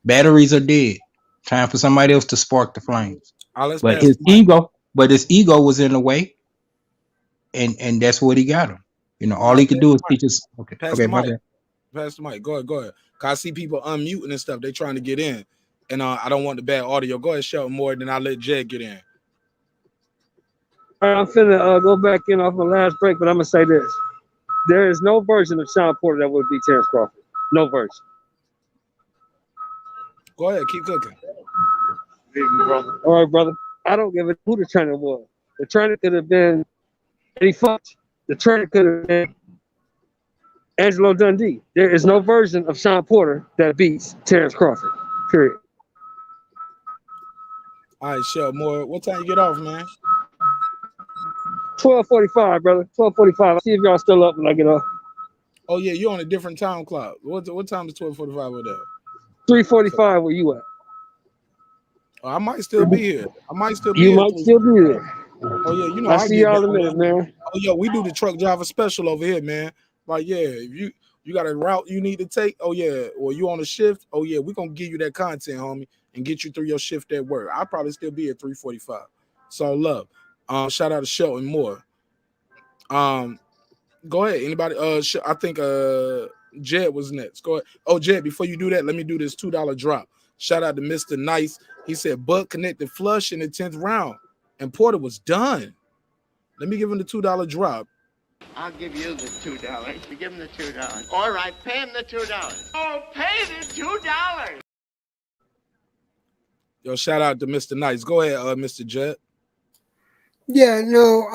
Batteries are dead. Time for somebody else to spark the flames. But his ego was in the way, and that's what he got him. All he could do is teach us. Okay, my bad. Pass the mic. Go ahead. Cause I see people unmuting and stuff. They trying to get in, and I don't want the bad audio. Go ahead, shout more, than I'll let Jed get in. I'm finna go back in off my last break, but I'm gonna say this: there is no version of Shawn Porter that would beat Terence Crawford. No version. Go ahead, keep cooking. All right, brother. I don't give a who the trainer was. The trainer could have been Eddie Futch. The trainer could have been Angelo Dundee. There is no version of Shawn Porter that beats Terence Crawford. Period. All right, Shell more. What time you get off, man? 12:45, brother. 12:45. See if y'all still up when I get off. Oh yeah, you're on a different time clock. What time is 12:45 over there? 3:45. Where you at? I might still be here. You might still be here. Oh yeah, I see y'all in a minute, man. Oh yeah, we do the truck driver special over here, man. Like, yeah, if you got a route you need to take, oh yeah, or you on a shift, oh yeah, we're gonna give you that content, homie, and get you through your shift at work. I'll probably still be at 3:45. So love. Shout out to Shelton Moore. Go ahead. Anybody? I think Jed was next. Go ahead. Oh, Jed, before you do that, let me do this $2 drop. Shout out to Mr. Nice. He said Bud connected flush in the 10th round, and Porter was done. Let me give him the $2 drop. I'll give you the $2. You give him the $2. All right, pay him the $2. Oh, pay the $2. Yo, shout out to Mr. Nice. Go ahead, Mr. Jed. Yeah, no,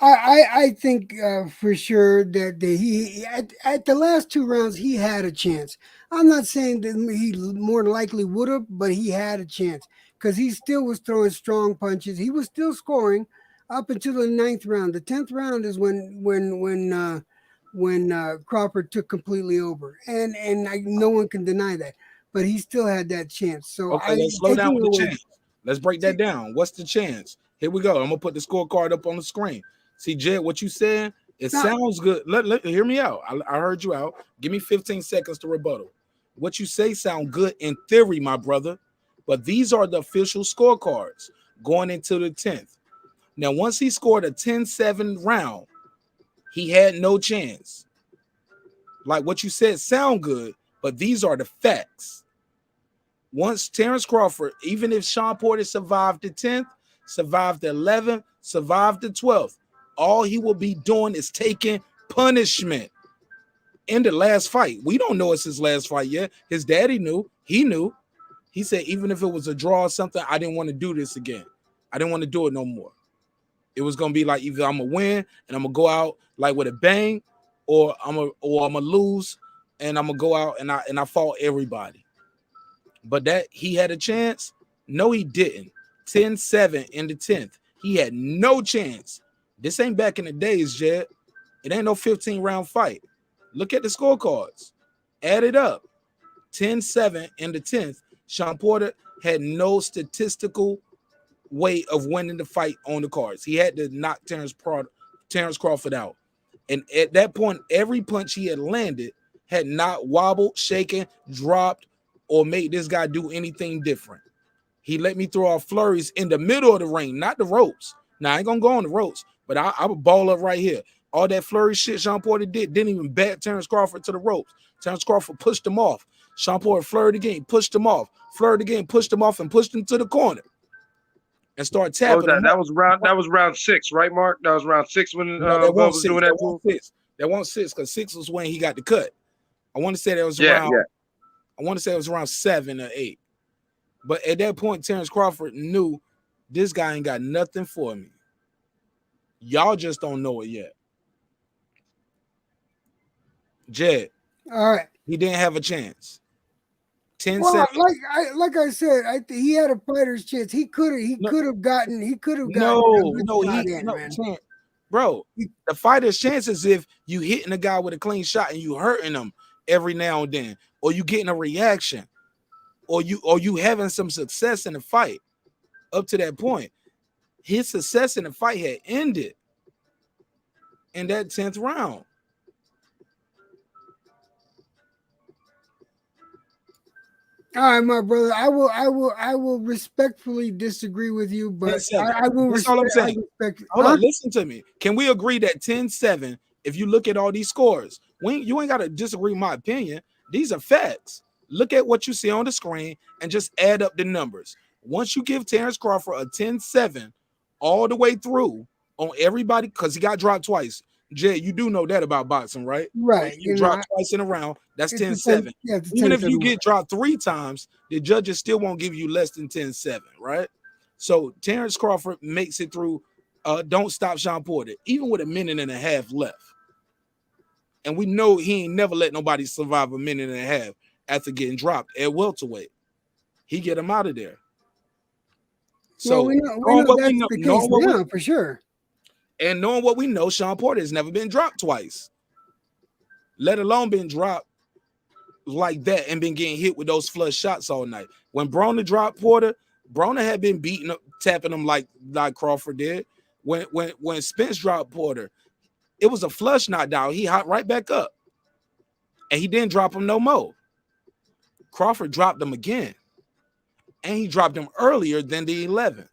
I think for sure that he at the last 2 rounds he had a chance. I'm not saying that he more than likely would have, but he had a chance because he still was throwing strong punches. He was still scoring up until the 9th round. The 10th round is when Crawford took completely over, and no one can deny that. But he still had that chance. So okay, let's slow down with the chance. Let's break that down. What's the chance? Here we go. I'm gonna put the scorecard up on the screen. See, Jed, what you said, sounds good. Let hear me out. I heard you out. Give me 15 seconds to rebuttal. What you say sound good in theory, my brother, but these are the official scorecards going into the 10th. Now, once he scored a 10-7 round, he had no chance. Like what you said sound good, but these are the facts. Once Terence Crawford, even if Shawn Porter survived the 10th, survived the 11th, survived the 12th, all he will be doing is taking punishment. In the last fight, we don't know it's his last fight yet. His daddy knew. He knew. He said, even if it was a draw or something, I didn't want to do this again. I didn't want to do it no more. It was gonna be like either I'm gonna win and I'm gonna go out like with a bang, or I'm gonna lose and I'm gonna go out and I fought everybody. But that he had a chance? No, he didn't. 10-7 in the 10th. He had no chance. This ain't back in the days, Jed. It ain't no 15-round fight. Look at the scorecards. Add it up. 10-7 in the 10th. Shawn Porter had no statistical way of winning the fight on the cards. He had to knock Terence Crawford out. And at that point, every punch he had landed had not wobbled, shaken, dropped, or made this guy do anything different. He let me throw off flurries in the middle of the ring, not the ropes. Now, I ain't going to go on the ropes, but I would ball up right here. All that flurry shit Shawn Porter didn't even bat Terence Crawford to the ropes. Terence Crawford pushed him off. Shawn Porter flurried again, pushed him off. Flurried again, pushed him off, and pushed him to the corner. And start tapping. That was round 6, right, Mark? That was round 6 when that was doing that. That won 6 because 6 was when he got the cut. I want to say that was around. Yeah. I want to say it was around 7 or 8. But at that point, Terence Crawford knew this guy ain't got nothing for me. Y'all just don't know it yet. Jed. All right. He didn't have a chance. 10-7. Well, like I said, he had a fighter's chance. He could have gotten. Bro, the fighter's chance is if you hitting a guy with a clean shot and you hurting him every now and then, or you getting a reaction, or you having some success in the fight. Up to that point, his success in the fight had ended in that 10th round. All right, my brother. I will respectfully disagree with you, but I will. That's all I'm saying. Hold on, listen to me. Can we agree that 10-7? If you look at all these scores, you ain't got to disagree with my opinion. These are facts. Look at what you see on the screen and just add up the numbers. Once you give Terence Crawford a 10-7 all the way through on everybody, because he got dropped twice. Jay, you do know that about boxing, right? Right. You dropped twice in a round. That's 10-7. Even if you get dropped 3 times, the judges still won't give you less than 10-7, right? So Terence Crawford makes it through. Don't stop Shawn Porter, even with a minute and a half left. And we know he ain't never let nobody survive a minute and a half after getting dropped at welterweight. He get him out of there. So we know that's the case now for sure. And knowing what we know, Shawn Porter has never been dropped twice, let alone been dropped like that and been getting hit with those flush shots all night. When Broner dropped Porter, Broner had been beating up, tapping him like Crawford did. When Spence dropped Porter, it was a flush knockdown. He hopped right back up, and he didn't drop him no more. Crawford dropped him again, and he dropped him earlier than the 11th.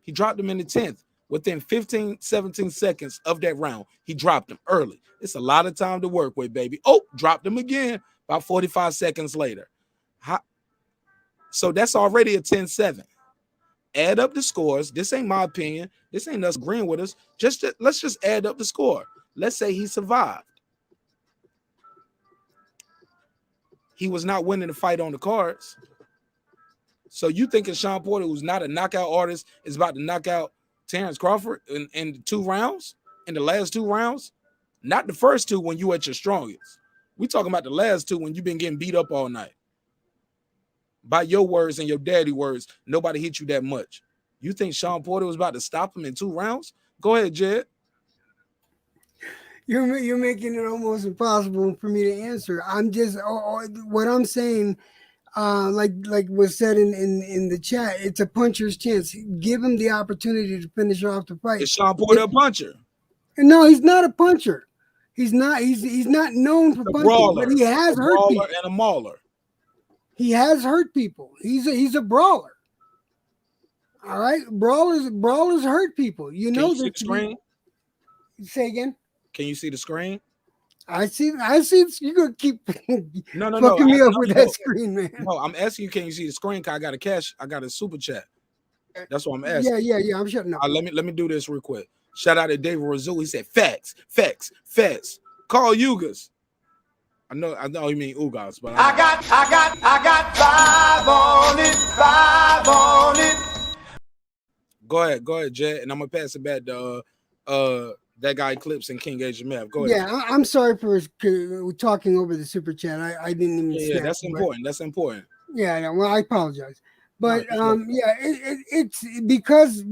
He dropped him in the 10th. Within 15, 17 seconds of that round, he dropped him early. It's a lot of time to work with, baby. Oh, dropped him again about 45 seconds later. So that's already a 10-7. Add up the scores. This ain't my opinion. This ain't us agreeing with us. Let's just add up the score. Let's say he survived. He was not winning the fight on the cards. So you thinking Shawn Porter, who's not a knockout artist, is about to knock out Terence Crawford in 2 rounds, in the last 2 rounds? Not the first 2 when you at your strongest. We talking about the last 2 when you've been getting beat up all night. By your words and your daddy words, nobody hit you that much. You think Shawn Porter was about to stop him in 2 rounds? Go ahead, Jed. You're making it almost impossible for me to answer. I'm just what I'm saying. Like was said in the chat, it's a puncher's chance. Give him the opportunity to finish off the fight. Is Shawn Porter a puncher? No, he's not a puncher. He's not known for punching, brawler, but he has hurt people. And a mauler. He has hurt people. He's a brawler. All right, brawlers hurt people. You know the screen. Say again. Can you see the screen? I see. You're gonna keep fucking me up with that screen, man. No, I'm asking you. Can you see the screen? Cause I got a super chat. That's what I'm asking. Yeah. I'm shutting up. Let me do this real quick. Shout out to David Razul. He said facts. Call Ugas. I know you mean Ugas, but I got 5 on it. Go ahead, Jet, and I'm gonna pass it back to that guy Clips and King Age Mav. Go ahead. Yeah, I'm sorry for talking over the super chat. I didn't even. Yeah, that's important. That's important. Yeah, well, I apologize, but it's because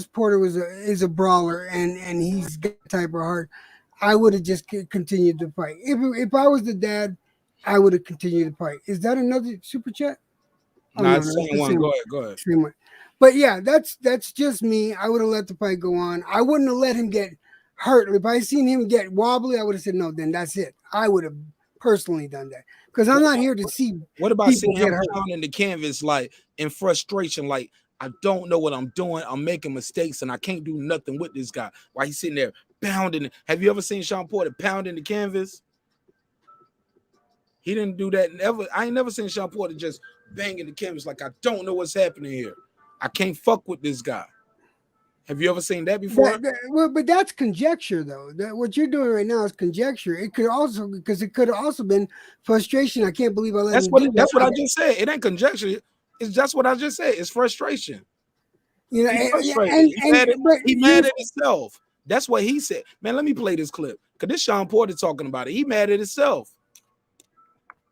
Porter is a brawler and he's got a type of heart. I would have just continued to fight. If I was the dad, I would have continued to fight. Is that another super chat? No, same one. Go ahead. Same one. But yeah, that's just me. I would have let the fight go on. I wouldn't have let him get hurt. If I seen him get wobbly, I would have said no. Then that's it. I would have personally done that because I'm not here to see. What about seeing him pounding the canvas like in frustration, like I don't know what I'm doing. I'm making mistakes and I can't do nothing with this guy. While he's sitting there pounding. Have you ever seen Shawn Porter pounding the canvas? He didn't do that ever. I ain't never seen Shawn Porter just banging the canvas like I don't know what's happening here. I can't fuck with this guy. Have you ever seen that before? But that's conjecture, though. What you're doing right now is conjecture. It could also have also been frustration. I can't believe I let him do that. That's what I just said. It ain't conjecture. It's just what I just said. It's frustration. You know, he mad at himself. That's what he said. Man, let me play this clip because this Shawn Porter talking about it. He mad at himself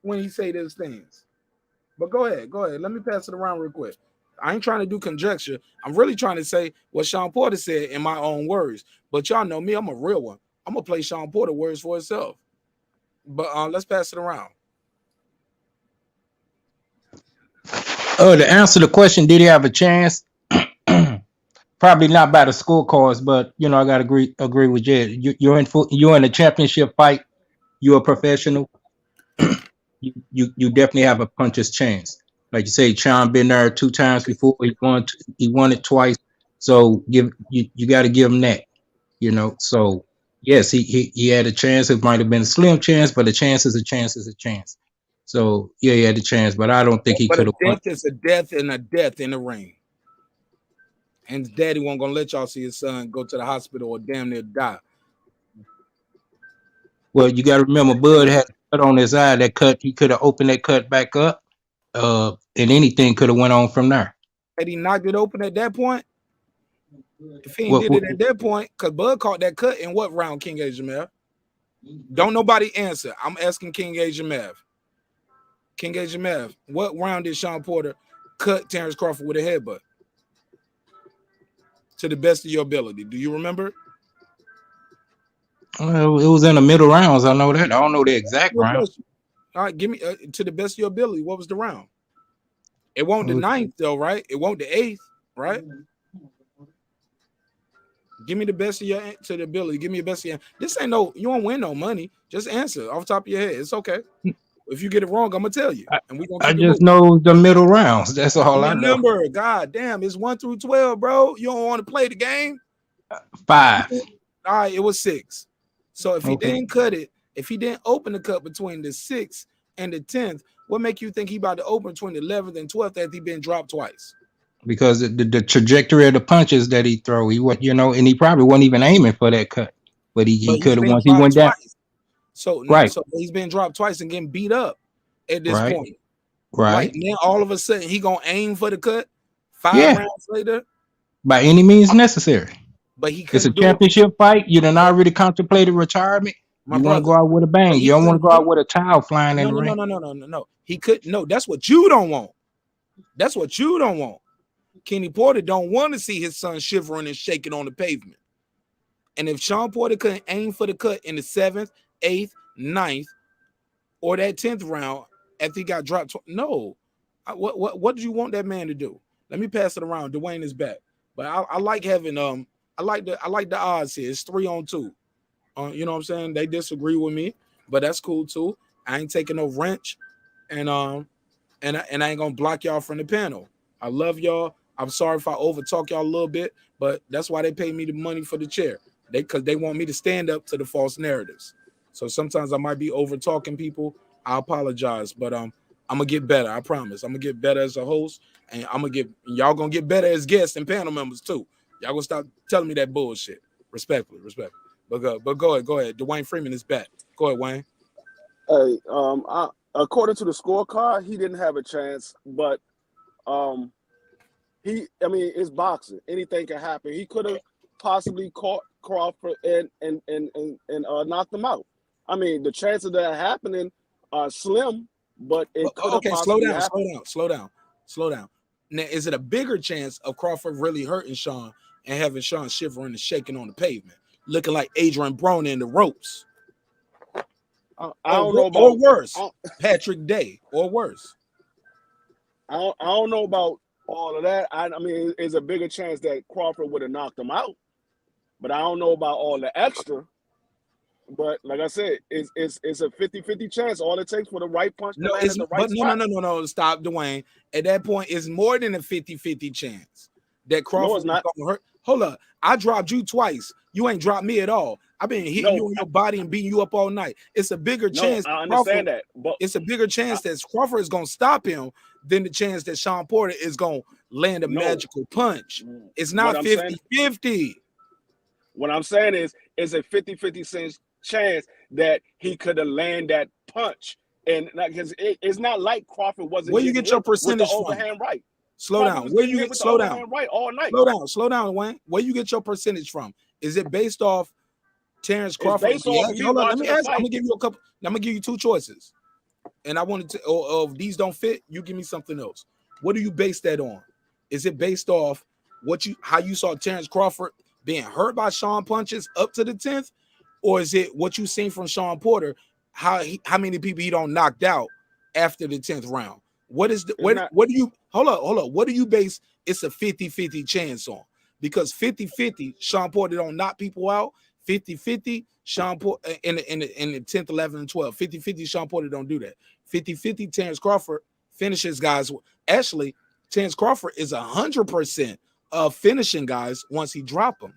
when he say those things. But go ahead. Let me pass it around real quick. I ain't trying to do conjecture. I'm really trying to say what Shawn Porter said in my own words. But y'all know me, I'm a real one. I'm gonna play Shawn Porter words for itself. But let's pass it around. To answer the question, did he have a chance? Probably not by the scorecards, but you know I gotta agree with Jed. You're in a championship fight. You're a professional. you definitely have a puncher's chance. Like you say, Shawn been there 2 times before. He won it twice. So you got to give him that. You know. So yes, he had a chance. It might have been a slim chance, but a chance is a chance is a chance. So yeah, he had a chance, but I don't think he could have won. Death is a death and a death in the ring. And his daddy wasn't gonna let y'all see his son go to the hospital or damn near die. Well, you got to remember, Bud had a cut on his eye. That cut, he could have opened that cut back up. And anything could have went on from there. Had he knocked it open at that point? If he did it at that point, because Bud caught that cut in what round, King Age Mav? Don't nobody answer. I'm asking King Age Mav. King Age Mav, what round did Shawn Porter cut Terence Crawford with a headbutt? To the best of your ability. Do you remember? Well, it was in the middle rounds. I know that. I don't know the exact round. All right, give me to the best of your ability. What was the round? It won't the 9th though, right? It won't the 8th, right? Give me the best of your to the ability. Give me the best of your. This ain't no. You won't win no money. Just answer off the top of your head. It's okay. If you get it wrong, I'm gonna tell you. And we gonna. I just know the middle rounds. That's all I know. Remember, God damn, it's 1 through 12, bro. You don't want to play the game. 5. All right, it was 6. So if he didn't cut it, if he didn't open the cut between the 6th and the 10th, what make you think he about to open between the 11th and 12th after he been dropped twice? Because the trajectory of the punches that he throw, and he probably wasn't even aiming for that cut, but he could have once he went down. So so he's been dropped twice and getting beat up at this point. Right. Like, then all of a sudden he gonna aim for the cut 5 rounds later. By any means necessary. But it's a championship fight. You done already contemplated retirement. You want to go out with a bang. You don't want to go out with a towel flying in the ring. No. He could. No, that's what you don't want. That's what you don't want. Kenny Porter don't want to see his son shivering and shaking on the pavement. And if Shawn Porter couldn't aim for the cut in the 7th, 8th, 9th, or that 10th round after he got dropped, what do you want that man to do? Let me pass it around. Dwayne is back, but I like having I like the odds here. It's 3-on-2. You know what I'm saying? They disagree with me, but that's cool too. I ain't taking no wrench, and I ain't gonna block y'all from the panel. I love y'all. I'm sorry if I overtalk y'all a little bit, but that's why they pay me the money for the chair. Because they want me to stand up to the false narratives. So sometimes I might be over talking people. I apologize, but I'm gonna get better. I promise. I'm gonna get better as a host, and y'all gonna get better as guests and panel members too. Y'all gonna stop telling me that bullshit. Respectfully. But go ahead. Dwayne Freeman is back. Go ahead, Wayne. Hey, according to the scorecard, he didn't have a chance, but it's boxing. Anything can happen. He could have possibly caught Crawford and knocked him out. I mean, the chances of that happening are slim, but it could have possibly happened. Slow down. Now, is it a bigger chance of Crawford really hurting Sean and having Sean shivering and shaking on the pavement, looking like Adrian Broner in the ropes? I don't know about, or worse, Patrick Day, or worse. I don't know about all of that. I mean, it's a bigger chance that Crawford would have knocked him out, but I don't know about all the extra. But like I said, it's a 50-50 chance. All it takes for the right punch. No, Stop, Dwayne. At that point, it's more than a 50-50 chance that Crawford is gonna hurt. Hold up, I dropped you twice. You ain't dropped me at all. I've been hitting you in your body and beating you up all night. It's a bigger chance. I understand that, but it's a bigger chance that Crawford is gonna stop him than the chance that Sean Porter is gonna land a magical punch. It's not 50-50. What I'm saying is, it's a 50-50 chance that he could have landed that punch, and because it's not like Crawford wasn't. Where you get your percentage from? Overhand right. Slow down. Where you get slow down? Right all night. Slow down, Wayne. Where you get your percentage from? Is it based off Terence Crawford? Hold on, let me ask. I'm gonna give you a couple. I'm gonna give you two choices, and I wanted to. If these don't fit, you give me something else. What do you base that on? Is it based off how you saw Terence Crawford being hurt by Sean punches up to the 10th, or is it what you seen from Sean Porter? How many people he don't knocked out after the 10th round? What do you hold up? What do you base it's a 50-50 chance on? Because 50-50, Sean Porter don't knock people out. 50-50, Sean Porter in the 10th, 11th, and 12th. 50-50, Sean Porter don't do that. 50-50, Terence Crawford finishes guys. Actually, Terence Crawford is 100% of finishing guys once he drop them.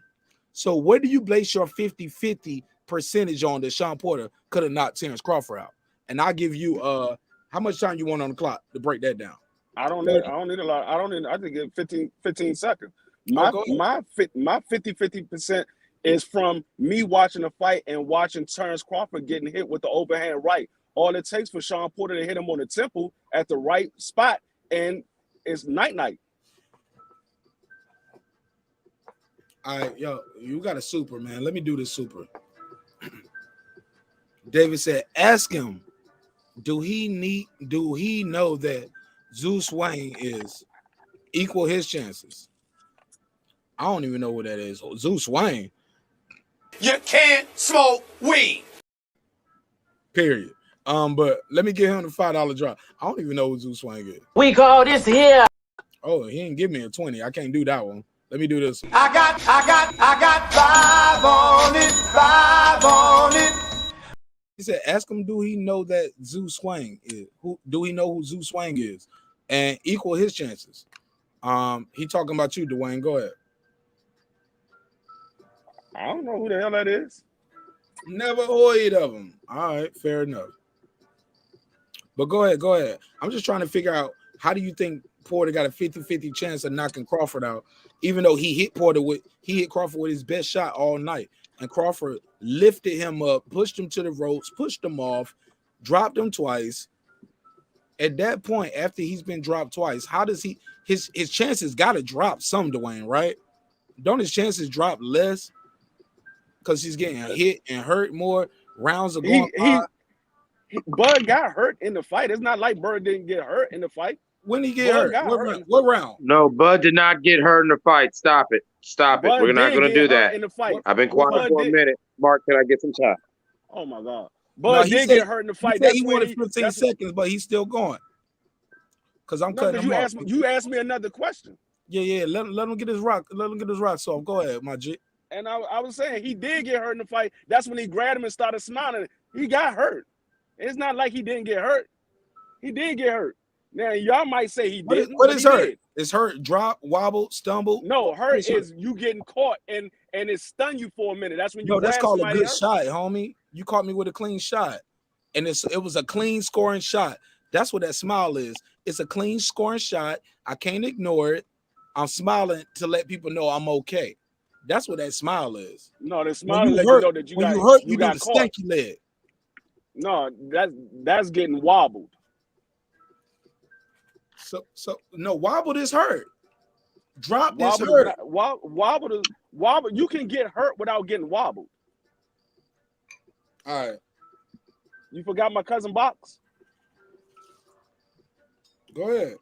So where do you base your 50-50 percentage on that Sean Porter could have knocked Terence Crawford out? And I'll give you how much time you want on the clock to break that down? I don't need a lot. I think get 15 seconds. My 50-50% is from me watching the fight and watching Terence Crawford getting hit with the overhand right. All it takes for Sean Porter to hit him on the temple at the right spot, and it's night. All right, yo, you got a super, man. Let me do this super. David said, ask him, do he know that Zeus Wayne is equal his chances? I don't even know what that is. Zeus Wayne. You can't smoke weed. Period. But let me get him the $5 drop. I don't even know what Zeus Wayne is. We call this here. Oh, he didn't give me a 20. I can't do that one. Let me do this. I got 5 on it. He said, ask him, do he know that Zeus Wang is? Do he know who Zeus Wang is? And equal his chances. He talking about you, Dwayne. Go ahead. I don't know who the hell that is. Never heard of him. All right, fair enough. But go ahead. I'm just trying to figure out, how do you think Porter got a 50-50 chance of knocking Crawford out, even though he hit Crawford with his best shot all night, and Crawford lifted him up, pushed him to the ropes, pushed him off, dropped him twice. At that point, after he's been dropped twice, how does his chances got to drop some, Dwayne, right? Don't his chances drop less because he's getting hit and hurt more? Rounds are going by. Bud got hurt in the fight. It's not like Bud didn't get hurt in the fight. When he get hurt? What round? No, Bud did not get hurt in the fight. Stop it. We're not going to do that. In the fight. I've been quiet for a minute. Mark, can I get some time? Oh, my God. Bud did get hurt in the fight. He wanted 15 seconds, but he's still going. Because I'm cutting him off. You asked me another question. Yeah. Let him get his rock. Let him get his rocks off. Go ahead, my G. And I was saying he did get hurt in the fight. That's when he grabbed him and started smiling. He got hurt. It's not like he didn't get hurt. He did get hurt. Now, y'all might say he didn't. What is hurt? It's hurt, drop, wobble, stumble. No, hurt is you getting caught and it stun you for a minute. That's when you that's called a good shot, homie. You caught me with a clean shot. And it was a clean scoring shot. That's what that smile is. It's a clean scoring shot. I can't ignore it. I'm smiling to let people know I'm okay. That's what that smile is. No, the When smile you let hurt, you know that you when got you hurt, you you do got the caught. stanky leg. No, that's getting wobbled. So no, wobbled is hurt. Dropped is Wobbled is hurt. not wobbled. You can get hurt without getting wobbled. All right. You forgot my cousin Box? Go ahead.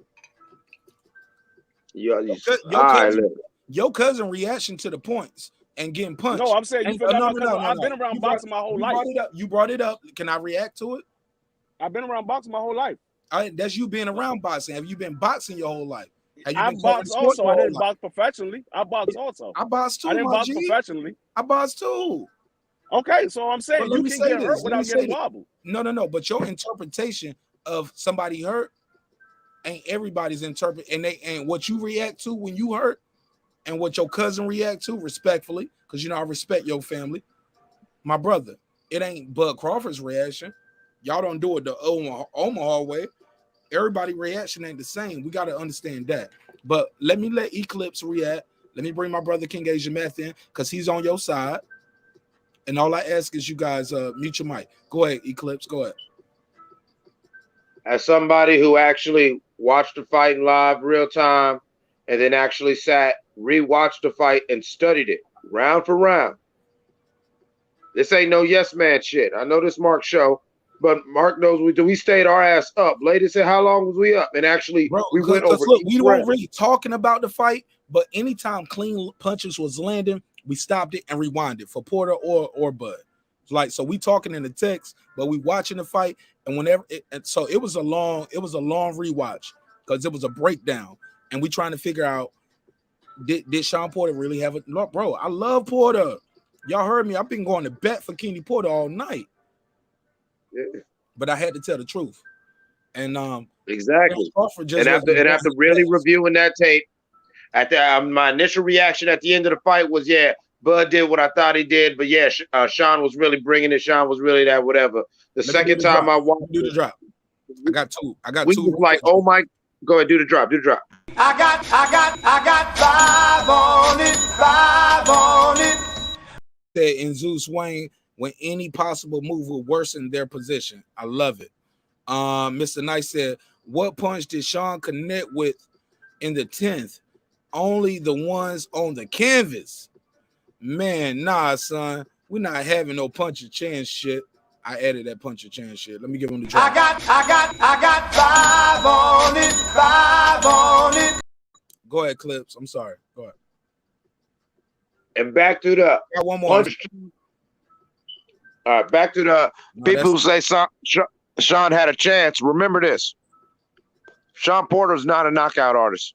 Your cousin reaction to the points and getting punched. No, I'm saying you And- forgot my no, cousin. no, I've no. been around You boxing my whole life. You brought it up. Can I react to it? I've been around boxing my whole life. That's you being around boxing. Have you been boxing your whole life? Have you I been boxed covering also. your I whole didn't life? box professionally. I boxed also. I boxed too. I didn't my box G. professionally. I boxed too. Okay, so I'm saying But let you me can say get this. hurt Let me without say getting this. wobbled. No. But your interpretation of somebody hurt ain't everybody's interpret, and what you react to when you hurt, and what your cousin react to, respectfully, because I respect your family, my brother. It ain't Bud Crawford's reaction. Y'all don't do it the Omaha way. Everybody reaction ain't the same. We got to understand that. But let Eclipse react. Let me bring my brother King Asian Meth in because he's on your side. And all I ask is you guys mute your mic. Go ahead, Eclipse. Go ahead. As somebody who actually watched the fight in live real time and then actually rewatched the fight and studied it round for round. This ain't no yes man shit. I know this Mark show, but Mark knows we stayed our ass up. Lady said, how long was we up? And actually, we went over. Look, we weren't really talking about the fight, but anytime clean punches was landing, we stopped it and rewinded for Porter or Bud. Like, so we talking in the text, but we watching the fight, and so it was a long rewatch because it was a breakdown, and we trying to figure out did Shawn Porter really have a bro? I love Porter. Y'all heard me. I've been going to bet for Kenny Porter all night. Yeah. But I had to tell the truth. And exactly. And after really reviewing that tape, my initial reaction at the end of the fight was, yeah, Bud did what I thought he did, but yeah, Shawn was really bringing it. Shawn was really that whatever. The second time I watched, do the drop. I got two. We was like, oh my, go ahead, do the drop. I got 5 on it, 5 on it. Said in Zeus Wayne, when any possible move will worsen their position. I love it. Mr. Nice said, what punch did Shawn connect with in the 10th? Only the ones on the canvas. Man, nah, son. We're not having no punch or chance shit. I added that punch or chance shit. Let me give him the drop. I got 5 on it, 5 on it. Go ahead, Clips. I'm sorry. Go ahead. And back to the one more. All right, back to the people who say Shawn had a chance. Remember this. Shawn Porter's not a knockout artist.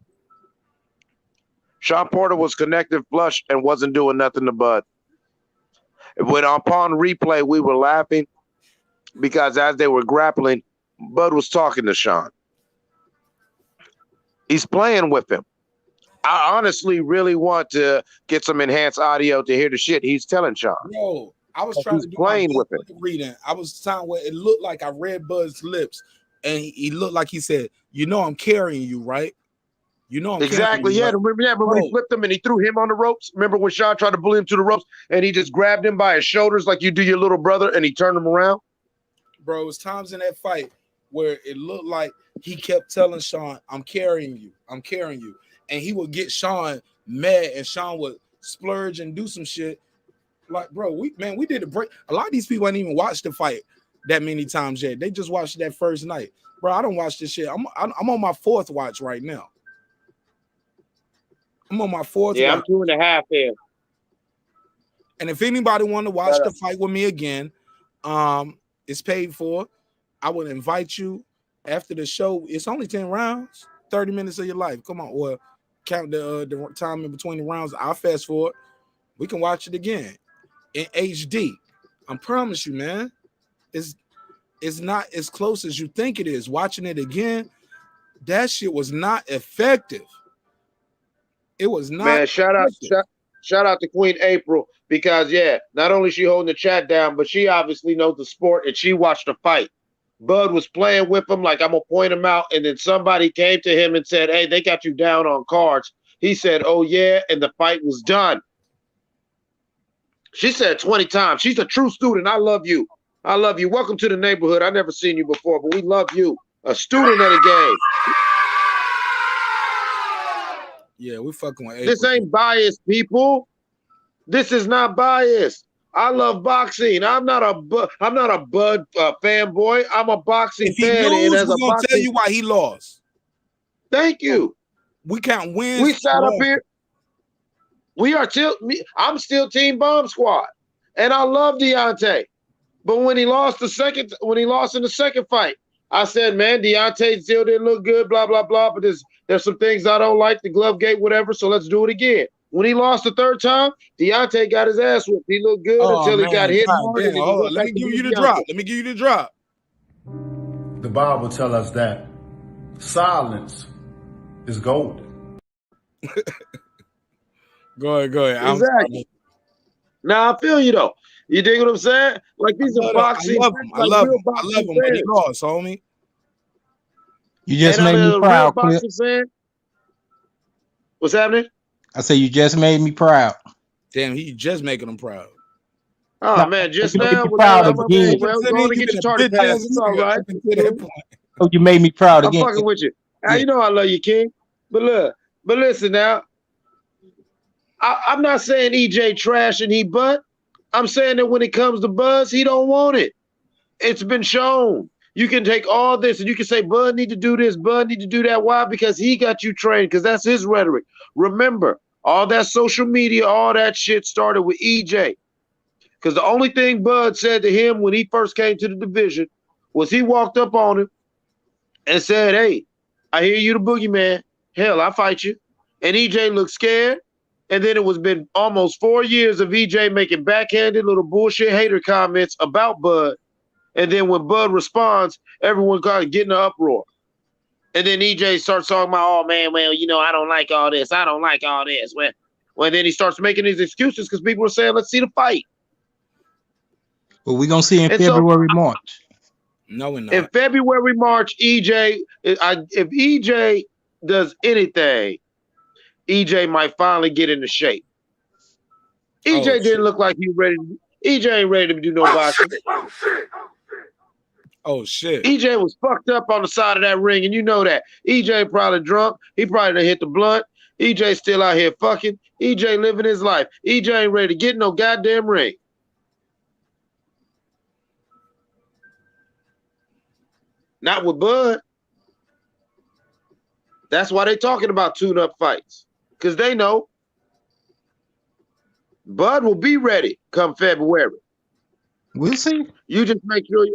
Shawn Porter was connected flush and wasn't doing nothing to Bud. When upon replay, we were laughing because as they were grappling, Bud was talking to Shawn. He's playing with him. I honestly really want to get some enhanced audio to hear the shit he's telling Shawn. Yo, I was trying to do playing with it. Reading. I was trying where it looked like I read Bud's lips, and he looked like he said, I'm carrying you, right? I'm exactly. Yeah, remember when he flipped him and he threw him on the ropes? Remember when Shawn tried to bully him to the ropes and he just grabbed him by his shoulders like you do your little brother and he turned him around? Bro, it was times in that fight where it looked like he kept telling Shawn, I'm carrying you. And he would get Shawn mad and Shawn would splurge and do some shit. Like, bro, we did a break. A lot of these people ain't even watched the fight that many times yet. They just watched that first night. Bro, I don't watch this shit. I'm on my 4th watch right now. I'm on my 4th. Yeah, watch. I'm 2.5 in. And if anybody want to watch the fight with me again, it's paid for. I would invite you after the show. It's only 10 rounds, 30 minutes of your life. Come on, or count the time in between the rounds. I'll fast forward. We can watch it again in HD. I promise you, man. It's not as close as you think it is. Watching it again, that shit was not effective. It was not. Man, shout out to Queen April because not only she holding the chat down, but she obviously knows the sport and she watched the fight. Bud was playing with him, like I'm gonna point him out, and then somebody came to him and said, "Hey, they got you down on cards." He said, "Oh yeah," and the fight was done. She said 20 times. She's a true student. I love you. I love you. Welcome to the neighborhood. I never seen you before, but we love you. A student of the game. Yeah, we fucking with April. This ain't biased, people. This is not biased. I love boxing. I'm not a Bud fanboy. I'm a boxing fan. Lose, and as we're a gonna boxing, tell you why he lost. Thank you. We count wins. We sat up here. We are still. I'm still Team Bomb Squad, and I love Deontay. But when he lost in the second fight, I said, man, Deontay still didn't look good. Blah blah blah. But there's some things I don't like. The glove gate, whatever. So let's do it again. When he lost the third time, Deontay got his ass whooped. He looked good until he got hit hard. Let me give you the drop. Let me give you the drop. The Bible tells us that silence is golden. Go ahead. Exactly. Now I feel you though. You dig what I'm saying? Like these are boxing. I love him, but he lost, homie. You just made me proud, Clip. What's happening? I say you just made me proud. Damn, he just making him proud. Oh man, just now. Proud again. Well, go to get your target pass. It's all right. Oh, you made me proud again. I'm fucking with you. Now, you know I love you, King. But listen now. I'm not saying EJ trash and he butt. I'm saying that when it comes to Buzz, he don't want it. It's been shown. You can take all this and you can say, Bud need to do this, Bud need to do that. Why? Because he got you trained, because that's his rhetoric. Remember, all that social media, all that shit started with EJ. Because the only thing Bud said to him when he first came to the division was he walked up on him and said, hey, I hear you the boogeyman. Hell, I'll fight you. And EJ looked scared. And then it was been almost 4 years of EJ making backhanded little bullshit hater comments about Bud. And then when Bud responds, everyone kind of getting an uproar. And then EJ starts talking about, oh man, well, you know, I don't like all this. I don't like all this. Well, then he starts making these excuses because people are saying, let's see the fight. Well, we're going to see in February, March. No, we're not. In February, March, EJ, if EJ does anything, EJ might finally get into shape. EJ didn't look like he ready. EJ ain't ready to do no boxing. Oh shit. EJ was fucked up on the side of that ring, and you know that. EJ probably drunk. He probably done hit the blunt. EJ still out here fucking. EJ living his life. EJ ain't ready to get no goddamn ring. Not with Bud. That's why they talking about tune-up fights. Because they know Bud will be ready come February. We'll see. You just make sure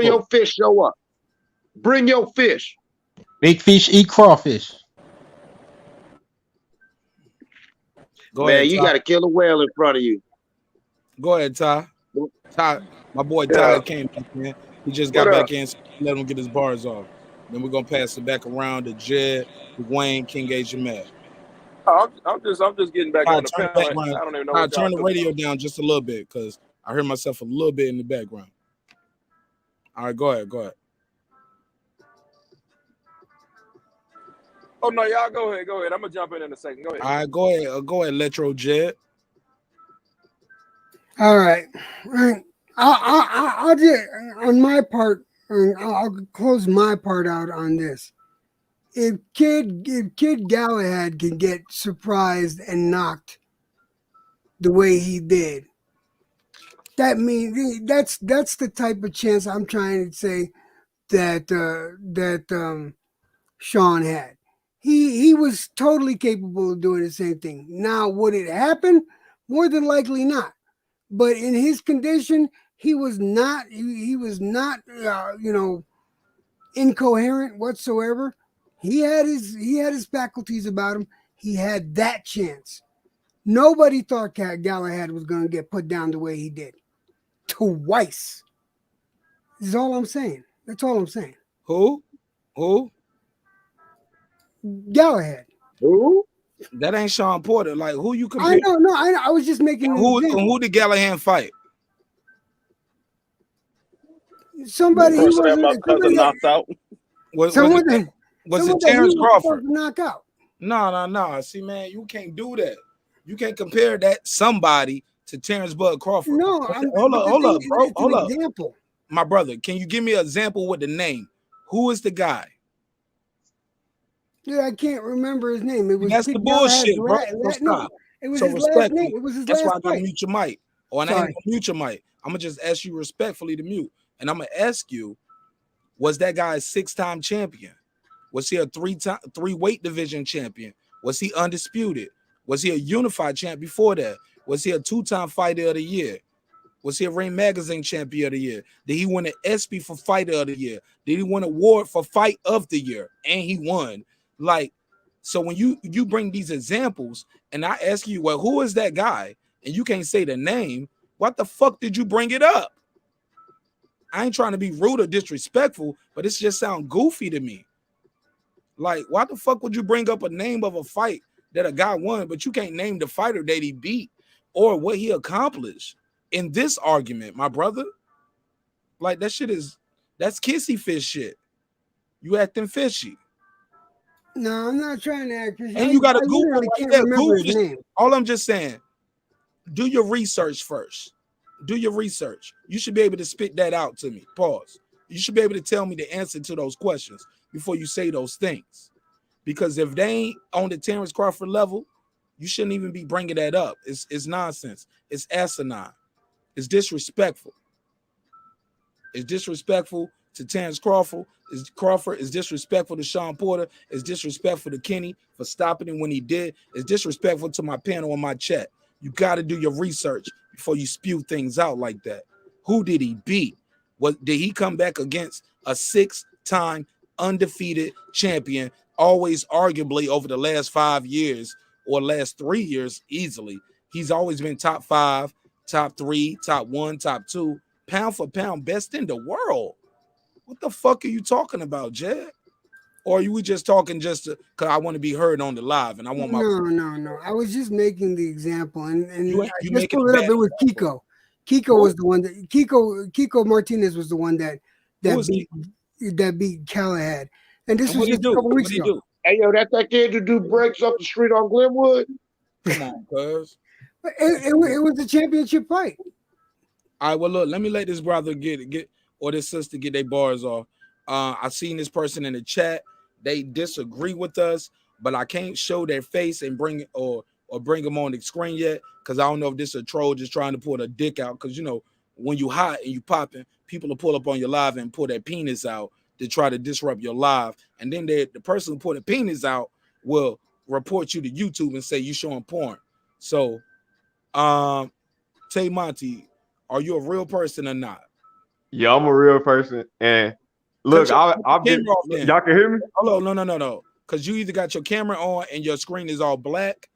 your fish show up. Bring your fish. Big fish eat crawfish. Man, you got to kill a whale in front of you. Go ahead, Ty. My boy Ty came back in. He just got back in, so let him get his bars off. Then we're gonna pass it back around to Jed, Dwayne, King A. Jamal. I'm just getting back on the panel. I don't even know. I'll turn the radio down just a little bit because I heard myself a little bit in the background. All right, go ahead. Oh no, y'all go ahead. I'm gonna jump in a second. Go ahead. All right, go ahead, Letro Jed. All right. I'll just, on my part, I'll close my part out on this. If Kid Galahad can get surprised and knocked the way he did, that means that's the type of chance I'm trying to say that SHAWN had. He was totally capable of doing the same thing. Now, would it happen? More than likely not. But in his condition, he was not. He was not. Incoherent whatsoever. He had his faculties about him. He had that chance. Nobody thought Galahad was going to get put down the way he did. Twice. This is all I'm saying. That's all I'm saying. Who? Galahad. Who? That ain't Sean Porter. Like, who you compare? I know. I was just making who did Galahad fight? Somebody he wasn't. My cousin knocked out. Was it Terence Crawford? To knock out. No. See, man, you can't do that. You can't compare that somebody to Terence Bud Crawford. No, hold up, bro. Hold up. Example. My brother, can you give me an example with the name? Who is the guy? Yeah, I can't remember his name. It was that's the bullshit, bro. No, it was his last name. It was his That's last why I gotta fight. mute your mic. Or I ain't gonna mute your mic. I'm gonna just ask you respectfully to mute. And I'm gonna ask you, was that guy a 6-time champion? Was he a 3 weight division champion? Was he undisputed? Was he a unified champ before that? Was he a 2-time fighter of the year? Was he a Ring Magazine champion of the year? Did he win an ESPY for fighter of the year? Did he win an award for fight of the year? And he won. Like, so when you bring these examples and I ask you, well, who is that guy? And you can't say the name, what the fuck did you bring it up? I ain't trying to be rude or disrespectful, but it just sounds goofy to me. Like, why the fuck would you bring up a name of a fight that a guy won, but you can't name the fighter that he beat or what he accomplished in this argument, my brother? Like, that's kissy fish shit. You acting fishy. No, I'm not trying to act fishy. And you got to Google I can't remember his name. All I'm just saying, do your research first. Do your research. You should be able to spit that out to me. Pause. You should be able to tell me the answer to those questions before you say those things. Because if they ain't on the Terence Crawford level, you shouldn't even be bringing that up. It's nonsense. It's asinine. It's disrespectful. It's disrespectful to Terence Crawford. It's disrespectful to Shawn Porter. It's disrespectful to Kenny for stopping him when he did. It's disrespectful to my panel in my chat. You got to do your research before you spew things out like that. Who did he beat? Did he come back against a 6-time undefeated champion, always arguably over the last 5 years or last 3 years easily? He's always been top 5, top 3, top 1, top 2, pound for pound, best in the world. What the fuck are you talking about, Jed? Or are you just talking just because I want to be heard on the live and I want my... No. I was just making the example. And you just pull it up. It was Kiko. Kiko was the one that... Kiko Martinez was the one that beat Callahan. And this was just a couple weeks ago. Hey, yo, that's that kid to do breaks up the street on Glenwood? Come on, cuz. It was a championship fight. All right, well, look, let me let this brother get or this sister get their bars off. I seen this person in the chat. They disagree with us, but I can't show their face and bring them on the screen yet because I don't know if this is a troll just trying to pull a dick out. Because, you know, when you hot and you popping, people will pull up on your live and pull their penis out to try to disrupt your live. And then the person who pulled the penis out will report you to YouTube and say you showing porn. So, Tay Monty, are you a real person or not? Yeah, I'm a real person. And look, I've been, y'all can hear me? Hello, no. Because you either got your camera on and your screen is all black,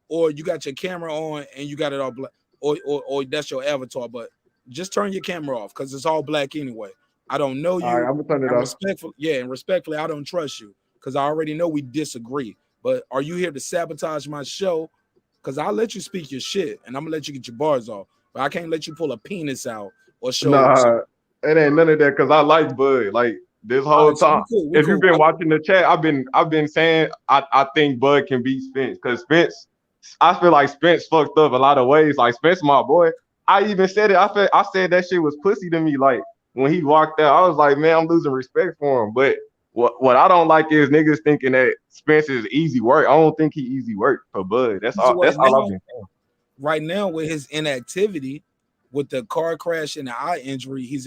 or you got your camera on and you got it all black, or that's your avatar. But just turn your camera off because it's all black anyway. I don't know you. All right, I'm gonna turn it off. And respectfully, I don't trust you because I already know we disagree. But are you here to sabotage my show? Because I'll let you speak your shit and I'm gonna let you get your bars off. But I can't let you pull a penis out or show. Nah, it ain't none of that because I like Bud. Like this whole time. If you've been watching the chat, I've been saying I think Bud can beat Spence because Spence, I feel like Spence fucked up a lot of ways. Like Spence, my boy. I even said it. I said that shit was pussy to me. Like when he walked out, I was like, man, I'm losing respect for him. But what I don't like is niggas thinking that Spence is easy work. I don't think he easy work for Bud. That's all I've been saying. Right now, with his inactivity, with the car crash and the eye injury, he's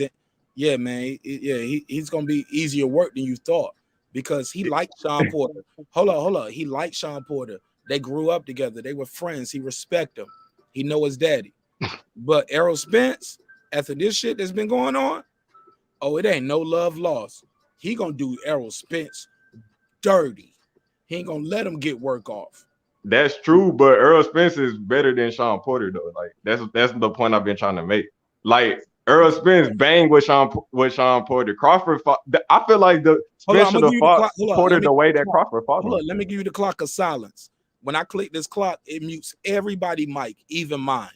gonna be easier work than you thought because he liked Shawn Porter. Hold on. He liked Shawn Porter. They grew up together. They were friends. He respect him. He know his daddy. But Errol Spence, after this shit that's been going on, it ain't no love lost. He gonna do Errol Spence dirty. He ain't gonna let him get work off. That's true, but Errol Spence is better than Shawn Porter though. Like that's the point I've been trying to make. Like Errol Spence banged with Shawn Porter. Crawford fought, I feel like Spence should have fought Porter the way that Crawford fought him. Let me give you the clock of silence. When I click this clock, it mutes everybody mic, even mine.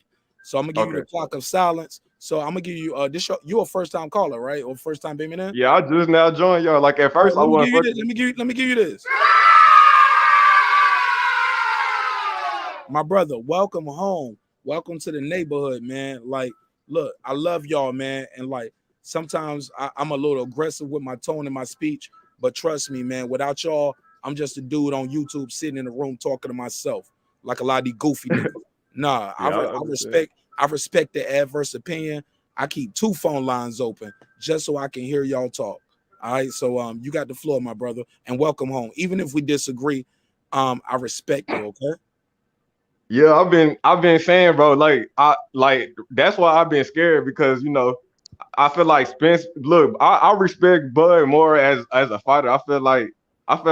So I'm gonna give you the clock of silence So I'm gonna give you this. You a first time caller, right? Or first time baby man? Yeah, I just now joined y'all. Like at first, I wasn't. Let me give you this. My brother, welcome home. Welcome to the neighborhood, man. Like, look, I love y'all, man. And like sometimes I'm a little aggressive with my tone and my speech, but trust me, man, without y'all, I'm just a dude on YouTube sitting in a room talking to myself like a lot of these goofy niggas. Nah, Yeah, I respect the adverse opinion. I keep 2 phone lines open just so I can hear y'all talk. All right, so you got the floor, my brother, and welcome home. Even if we disagree, I respect you. Okay. Yeah, I've been saying, bro, like that's why I've been scared because I feel like Spence. Look, I respect Bud more as a fighter. I feel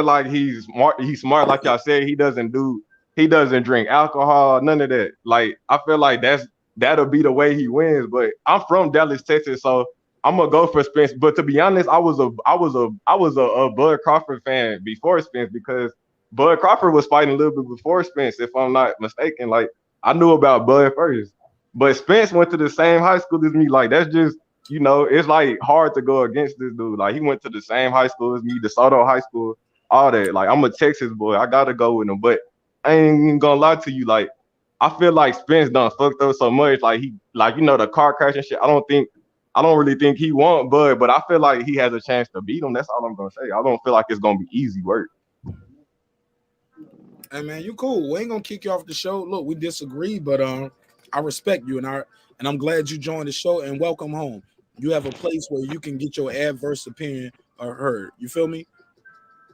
like he's smart. He's smart, like y'all said. He doesn't drink alcohol, none of that. Like I feel like that'll be the way he wins. But I'm from Dallas, Texas, so I'm gonna go for Spence. But to be honest, I was a Bud Crawford fan before Spence because Bud Crawford was fighting a little bit before Spence, if I'm not mistaken. Like I knew about Bud first, but Spence went to the same high school as me. Like that's just it's like hard to go against this dude. Like he went to the same high school as me, DeSoto High School, all that. Like I'm a Texas boy, I gotta go with him. But I ain't even gonna lie to you. Like I feel like Spence done fucked up so much. Like the car crash and shit. I don't really think he won Bud, but I feel like he has a chance to beat him. That's all I'm gonna say. I don't feel like it's gonna be easy work. Hey man, you cool. We ain't gonna kick you off the show. Look, we disagree, but I respect you, and I'm glad you joined the show. And welcome home. You have a place where you can get your adverse opinion heard. You feel me?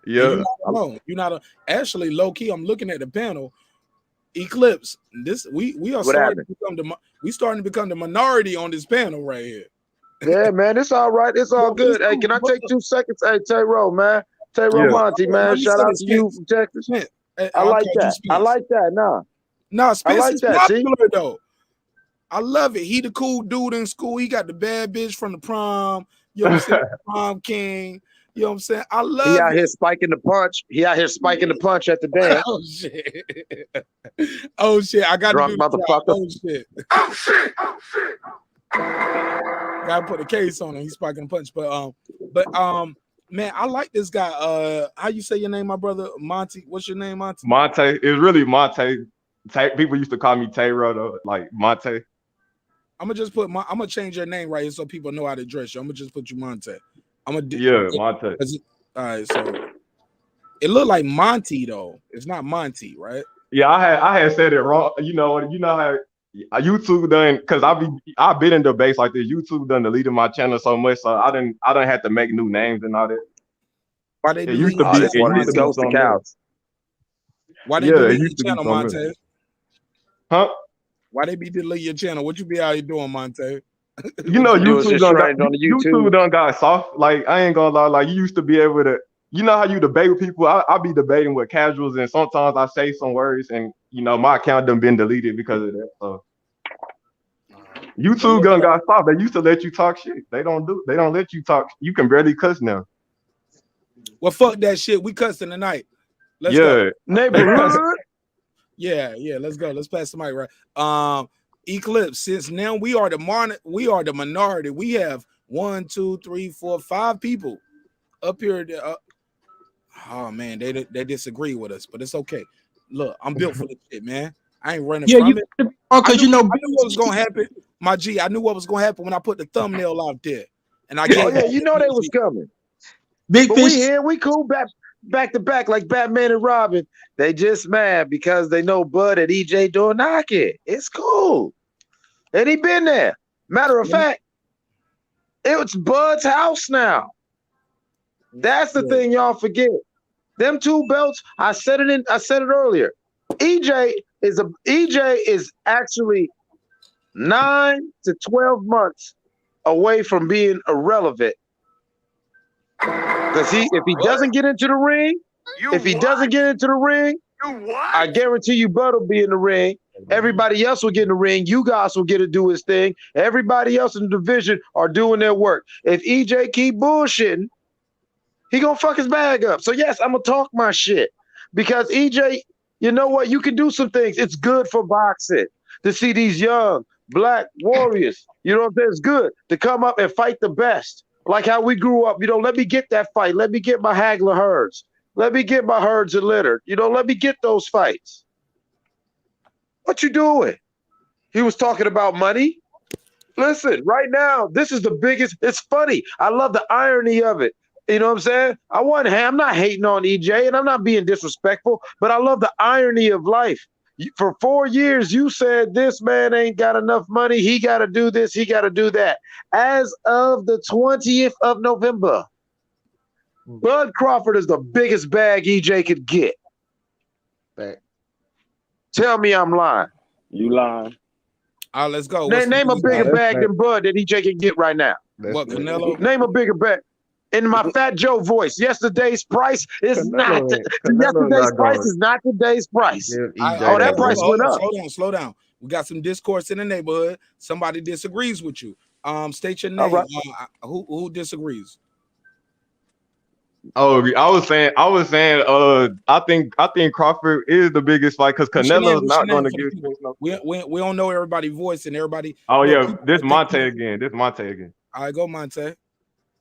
Yeah. You're not alone. You're not actually low key. I'm looking at the panel. Eclipse. We are starting to become the minority on this panel right here. Yeah, man, it's all right. It's all good. Hey, can I take 2 seconds? Hey, Tay-Ro, man. Tay-Ro Monty, man. Shout out to you from Texas. I like that. I like that. Nah, Spence like is that, popular though. I love it. He the cool dude in school. He got the bad bitch from the prom. You know what I'm saying? Prom king. You know what I'm saying? I love He out here spiking the punch. He out here spiking the punch at the dance. Oh shit. Oh shit. I got to do the motherfucker. Oh shit. Oh shit. Oh shit. Gotta put a case on him. He's spiking the punch. But man, I like this guy. How you say your name, my brother? Monty. What's your name, Monty? Monte. It's really Monte. People used to call me Tay-Ro though, like Monte. I'm gonna change your name right here so people know how to address you. I'm gonna just put you Monte. Monte. All right, so it looked like Monty though. It's not Monty, right? Yeah, I had said it wrong. You know how YouTube done, because I've been in debates like this. YouTube done deleted my channel so much, so I didn't have to make new names and all that. Why they used to be one of these ghost accounts? Why they delete your channel, Monte? Huh? Why they be deleting your channel? What you be out here doing, Monte? YouTube done got soft. Like I ain't gonna lie, like you used to be able to. You know how you debate with people? I be debating with casuals, and sometimes I say some words, and my account done been deleted because of that. So YouTube done got soft. They used to let you talk shit. They don't let you talk. You can barely cuss now. Well, fuck that shit. We cussing tonight. Let's go. Neighborhood. Yeah, let's go. Let's pass the mic, right? Eclipse, since now we are the minority. We have 1, 2, 3, 4, 5 people up here. Oh man, they disagree with us, but it's okay. Look, I'm built for this shit, man. I ain't running from it. Because I knew what was gonna happen. My G, I knew what was gonna happen when I put the thumbnail out there. And I gave you know they was coming. Big But fish. we cool back to back like Batman and Robin. They just mad because they know Bud at E&J doing knock it. It's cool. And he been there. Matter of fact, it's Bud's house now. That's the thing y'all forget. Them 2 belts, I said it earlier. EJ is actually 9 to 12 months away from being irrelevant. Because if he doesn't get into the ring, I guarantee you Bud will be in the ring. Everybody else will get in the ring. You guys will get to do his thing. Everybody else in the division are doing their work. If EJ keep bullshitting, he gonna fuck his bag up. So yes, I'm gonna talk my shit. Because EJ, you know what? You can do some things. It's good for boxing to see these young, black warriors. You know what I'm saying? It's good to come up and fight the best. Like how we grew up, let me get that fight. Let me get my Hagler herds. Let me get my herds and litter. Let me get those fights. What you doing? He was talking about money. Listen, right now, this is the biggest. It's funny. I love the irony of it. You know what I'm saying? I'm not hating on EJ, and I'm not being disrespectful, but I love the irony of life. For 4 years, you said this man ain't got enough money. He got to do this. He got to do that. As of the 20th of November, Bud Crawford is the biggest bag EJ could get. Tell me I'm lying. You lying. All right, let's go. Name a bigger bag than Bud that EJ can get right now. What, Canelo? Name a bigger bag. In my Fat Joe voice, yesterday's price is not today's price is not today's price. That price went up. Slow down. We got some discourse in the neighborhood. Somebody disagrees with you. State your name. Right. Who disagrees? Oh, I was saying. I think Crawford is the biggest fight because Canelo's not going to give. We don't know everybody's voice and everybody. Oh yeah, this Monte again. All right, go Monte.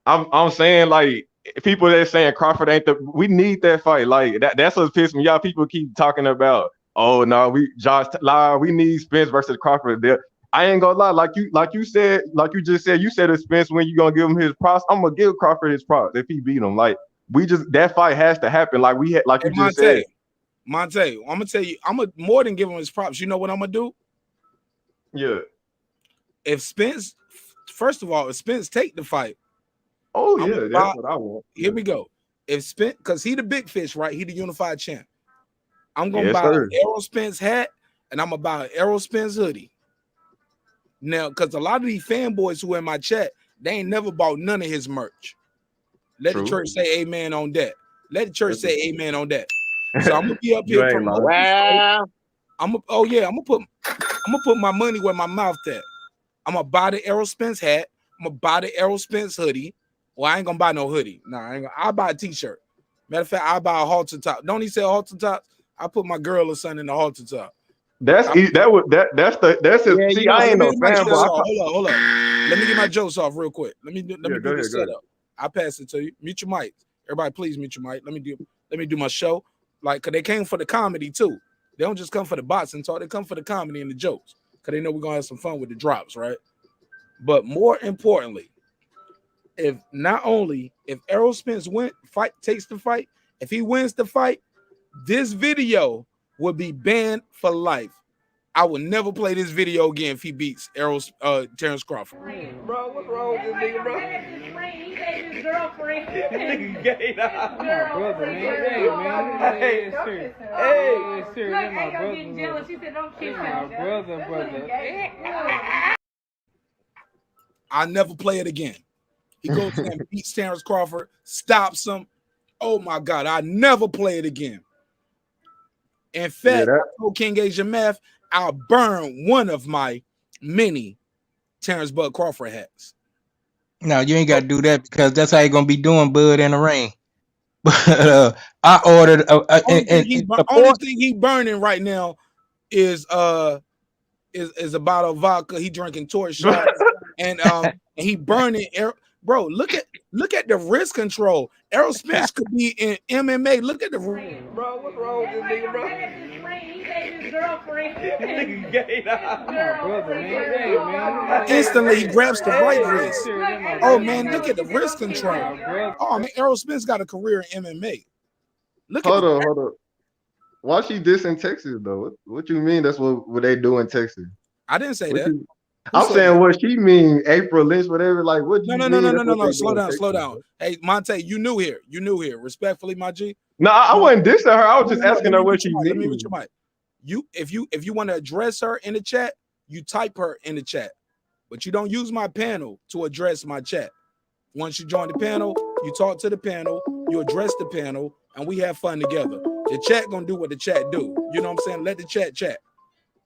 I'm saying like people that saying Crawford ain't we need that fight. Like that's what pissed me off. People keep talking about, oh no, we need Spence versus Crawford. I ain't gonna lie, like you just said, if Spence when you gonna give him his props, I'm gonna give Crawford his props if he beat him. Like that fight has to happen. Like you just said. Monte, I'm gonna tell you, I'm gonna more than give him his props. You know what I'm gonna do? Yeah. If Spence take the fight. Oh yeah, that's what I want. Here we go. If Spence, because he the big fish, right? He the unified champ. I'm gonna buy an Errol Spence hat and I'm gonna buy an Errol Spence hoodie. Now, because a lot of these fanboys who are in my chat, they ain't never bought none of his merch. Let the church say amen on that. Let the church say amen on that. So I'm gonna be up here promoting. Wow. I'm gonna put my money where my mouth at. I'm gonna buy the Errol Spence hat. I'm gonna buy the Errol Spence hoodie. Well, I ain't gonna buy no hoodie. No, I'll buy a t-shirt. Matter of fact, I'll buy a halter top. Don't he sell halter tops? I put my girl or son in the halter top. That's his. See, I ain't no fan. Hold on. Let me get my jokes off real quick. Let me do this setup. I'll pass it to you. Mute your mic. Everybody, please mute your mic. Let me do my show. Like, cause they came for the comedy too. They don't just come for the boxing talk. They come for the comedy and the jokes. Cause they know we're gonna have some fun with the drops, right? But more importantly, if Errol Spence takes the fight, if he wins the fight, this video will be banned for life. I will never play this video again if he beats Terence Crawford. Bro, what's wrong with this nigga, bro? He said his girlfriend. Nigga gay now. My brother, man. Hey, man. Hey, look, I go getting jealous. She said, don't kiss him. My brother. I'll never play it again. He goes and beats Terence Crawford, stops him. Oh my God, I never play it again. In fact, I told King Asia Math, I'll burn one of my many Terence Bud Crawford hats. No, you ain't got to do that because that's how you're gonna be doing Bud in the ring. But I ordered. Only thing he burning right now is a bottle of vodka. He drinking torch shots and he burning. Bro, look at the wrist control. Errol Spence could be in MMA. Look at the bro. What's wrong with this nigga, bro? He said his girlfriend. Nigga gay now. My brother, man. Instantly, he grabs the right wrist. Oh man, look at the wrist control. Oh man, Errol Spence got a career in MMA. Hold on. Why she dissing Texas though? What you mean? That's what they do in Texas. I didn't say that. I'm saying what she mean, April Lynch, whatever. Like, what? No. Slow down. Hey, Monte, you new here. Respectfully, my G. No, I wasn't dissing her. I was just asking her what she mean. Let me mute your mic. If you want to address her in the chat, you type her in the chat, but you don't use my panel to address my chat. Once you join the panel, you talk to the panel, you address the panel, and we have fun together. The chat gonna do what the chat do. You know what I'm saying? Let the chat chat.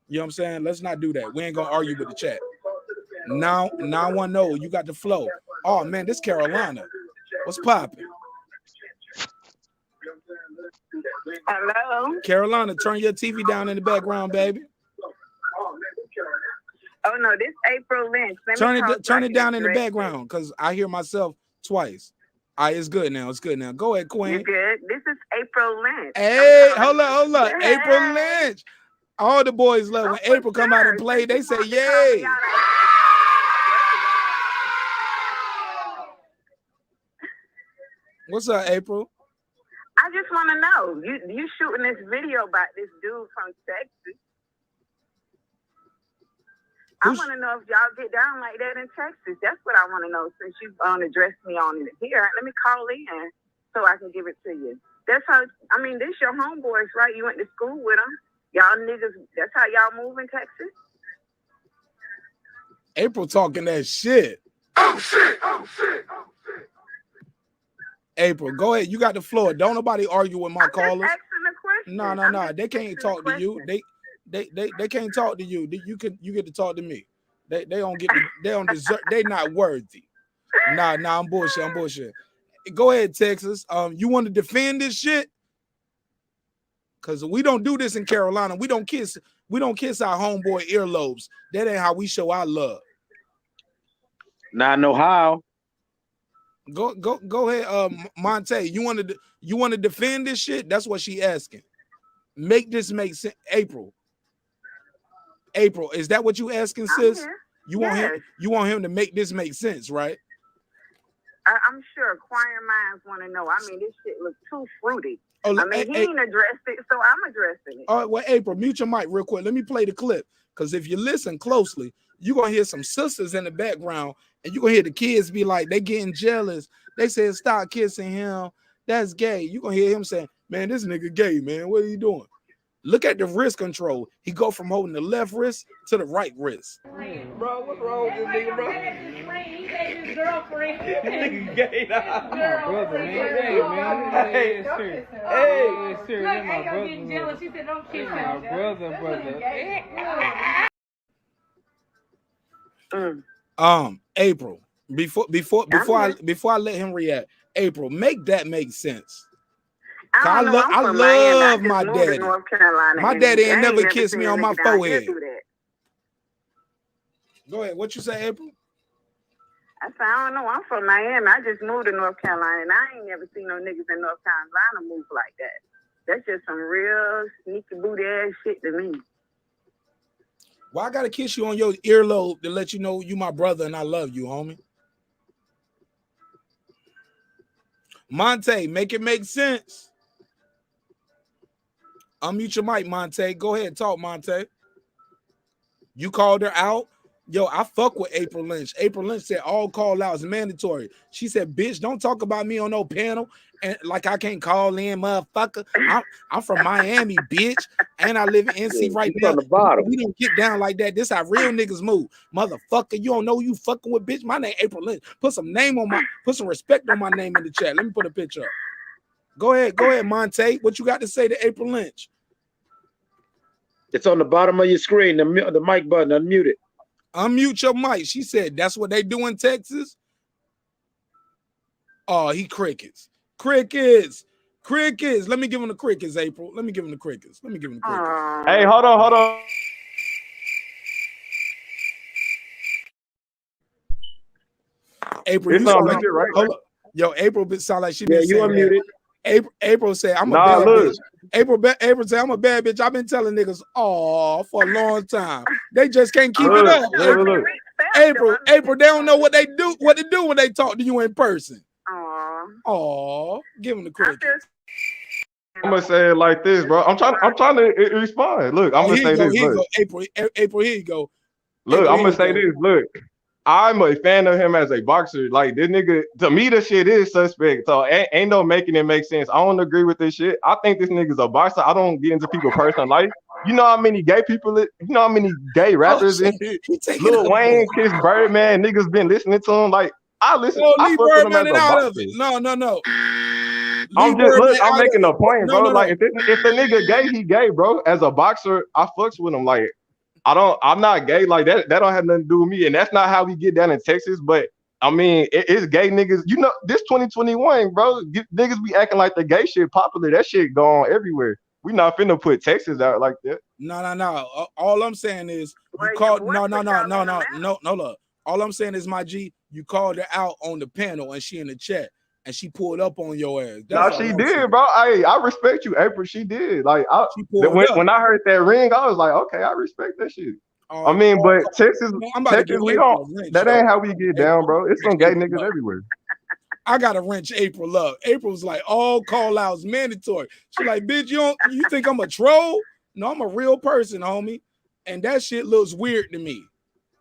You know what I'm saying? Let's not do that. We ain't gonna argue with the chat. Now I want to know you got the flow. Oh man, this Carolina. What's popping? Hello. Carolina, turn your TV down in the background, baby. Oh no, this April Lynch. Turn it down in the background because I hear myself twice. All right, it's good now. It's good now. Go ahead, Queen. You good? This is April Lynch. Hey, hold up. Hey. April Lynch. All the boys love when April come out and play. They say, yay. What's up, April? I just want to know, you shooting this video about this dude from Texas. I want to know if y'all get down like that in Texas. That's what I want to know since you addressed me on it here. Let me call in so I can give it to you. That's how, I mean, this your homeboys, right? You went to school with them. Y'all niggas, that's how y'all move in Texas? April talking that shit. Oh, shit. Oh, shit. Oh, shit. April, go ahead. You got the floor. Don't nobody argue with my callers. No. They can't talk to you. They can't talk to you. You get to talk to me. They don't deserve. They not worthy. Nah, I'm bullshit. Go ahead, Texas. You want to defend this shit? Cause we don't do this in Carolina. We don't kiss our homeboy earlobes. That ain't how we show our love. Not know how. Go ahead, Monte. You want to defend this shit? That's what she asking. Make this make sense, April. April, is that what you asking, sis? You want him to make this make sense, right? I'm sure inquiring minds want to know. I mean, this shit looks too fruity. Oh, I mean, he ain't addressed it, so I'm addressing it. All right, well, April, mute your mic real quick. Let me play the clip, because if you listen closely, you're going to hear some sisters in the background, and you're going to hear the kids be like, they getting jealous. They said, stop kissing him. That's gay. You're going to hear him saying, man, this nigga gay, man. What are you doing? Look at the wrist control. He go from holding the left wrist to the right wrist. Bro, what's wrong with this nigga, bro? He said his girlfriend. Nigga gay now. My brother, man. Hey, man. Hey, sir. Look, my brother. Getting jealous. She said, don't kiss him. My brother. April, before I let him react, April, make that make sense. I love my daddy. My daddy ain't never kissed me on my forehead. Go ahead. What you say, April? I said, I don't know. I'm from Miami. I just moved to North Carolina, and I ain't never seen no niggas in North Carolina move like that. That's just some real sneaky booty ass shit to me. Well, I gotta kiss you on your earlobe to let you know you my brother and I love you, homie. Monte, make it make sense. Unmute your mic, Monte. Go ahead, talk, Monte. You called her out. Yo, I fuck with April Lynch. April Lynch said all call outs mandatory. She said, bitch, don't talk about me on no panel. And like I can't call in, motherfucker. I'm from Miami, bitch. And I live in NC right now. On the bottom. We don't get down like that. This how real niggas move. Motherfucker, you don't know you fucking with, bitch. My name April Lynch. Put some respect on my name in the chat. Let me put a picture up. Go ahead, Monte. What you got to say to April Lynch? It's on the bottom of your screen, the mic button, unmute it. Unmute your mic. She said, that's what they do in Texas? Oh, he crickets. Crickets. Let me give him the crickets, April. Let me give him the crickets. Hey, hold on. April, you sound like right? Hold up. Yo, April sound like she been saying unmuted. April said, I'm a bad bitch. April said, I'm a bad bitch. I've been telling niggas, for a long time. They just can't keep it up. Look. April, they don't know what to do when they talk to you in person. Give them the credit. I'm gonna say it like this, bro. I'm trying to respond. Look, I'm gonna say this. April, here you go. Look, I'm gonna say this. Look, I'm a fan of him as a boxer. Like this nigga, to me, this shit is suspect. So ain't no making it make sense. I don't agree with this shit. I think this nigga's a boxer. I don't get into people's personal life. You know how many gay people? You know how many gay rappers and shit? Lil Wayne, Kiss Birdman, niggas been listening to him. Like I listen. I fuck with him as a boxer. No. I'm making a point, bro. Like if the nigga gay, he gay, bro. As a boxer, I fucks with him. Like I'm not gay like that. That don't have nothing to do with me, and that's not how we get down in Texas. But I mean, it's gay niggas. You know, this 2021, bro. Niggas be acting like the gay shit popular. That shit go on everywhere. We not finna put Texas out like that. No. All I'm saying is you called. No. Look. All I'm saying is, my G, you called her out on the panel and she in the chat and she pulled up on your ass. No, she did, bro. I respect you, April. She did. Like, when I heard that ring, I was like, okay, I respect that shit. I mean, but Texas, we don't. That ain't how we get down, bro. It's some gay niggas everywhere. I gotta wrench April up. April's like, all call outs mandatory. She's like, bitch, you think I'm a troll? No, I'm a real person, homie. And that shit looks weird to me.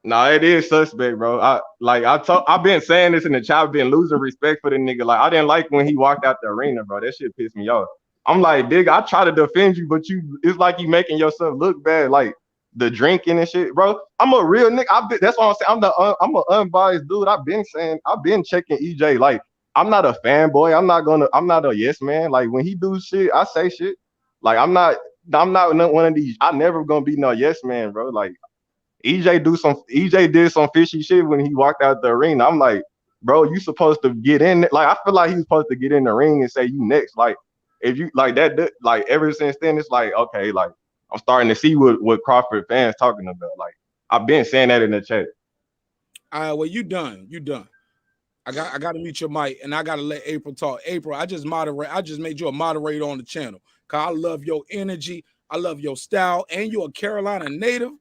Nah, it is suspect, bro. I've been saying this in the chat. I've been losing respect for the nigga. Like, I didn't like when he walked out the arena, bro. That shit pissed me off. I'm like, dig, I try to defend you, but it's like you making yourself look bad, like the drinking and shit, bro. I'm a real nigga. That's what I'm saying. I'm an unbiased dude. I've been checking EJ. Like, I'm not a fanboy. I'm not a yes man. Like, when he do shit, I say shit. Like, I'm not one of these. I never gonna be no yes man, bro. Like, EJ did some fishy shit when he walked out the arena. I'm like, bro, you supposed to get in. Like, I feel like he was supposed to get in the ring and say you next. Like, if you like that, like ever since then, it's like, okay, like I'm starting to see what Crawford fans talking about. Like, I've been saying that in the chat. All right, well, you done. I got to mute your mic and I got to let April talk. April, I just made you a moderator on the channel because I love your energy. I love your style, and you're a Carolina native.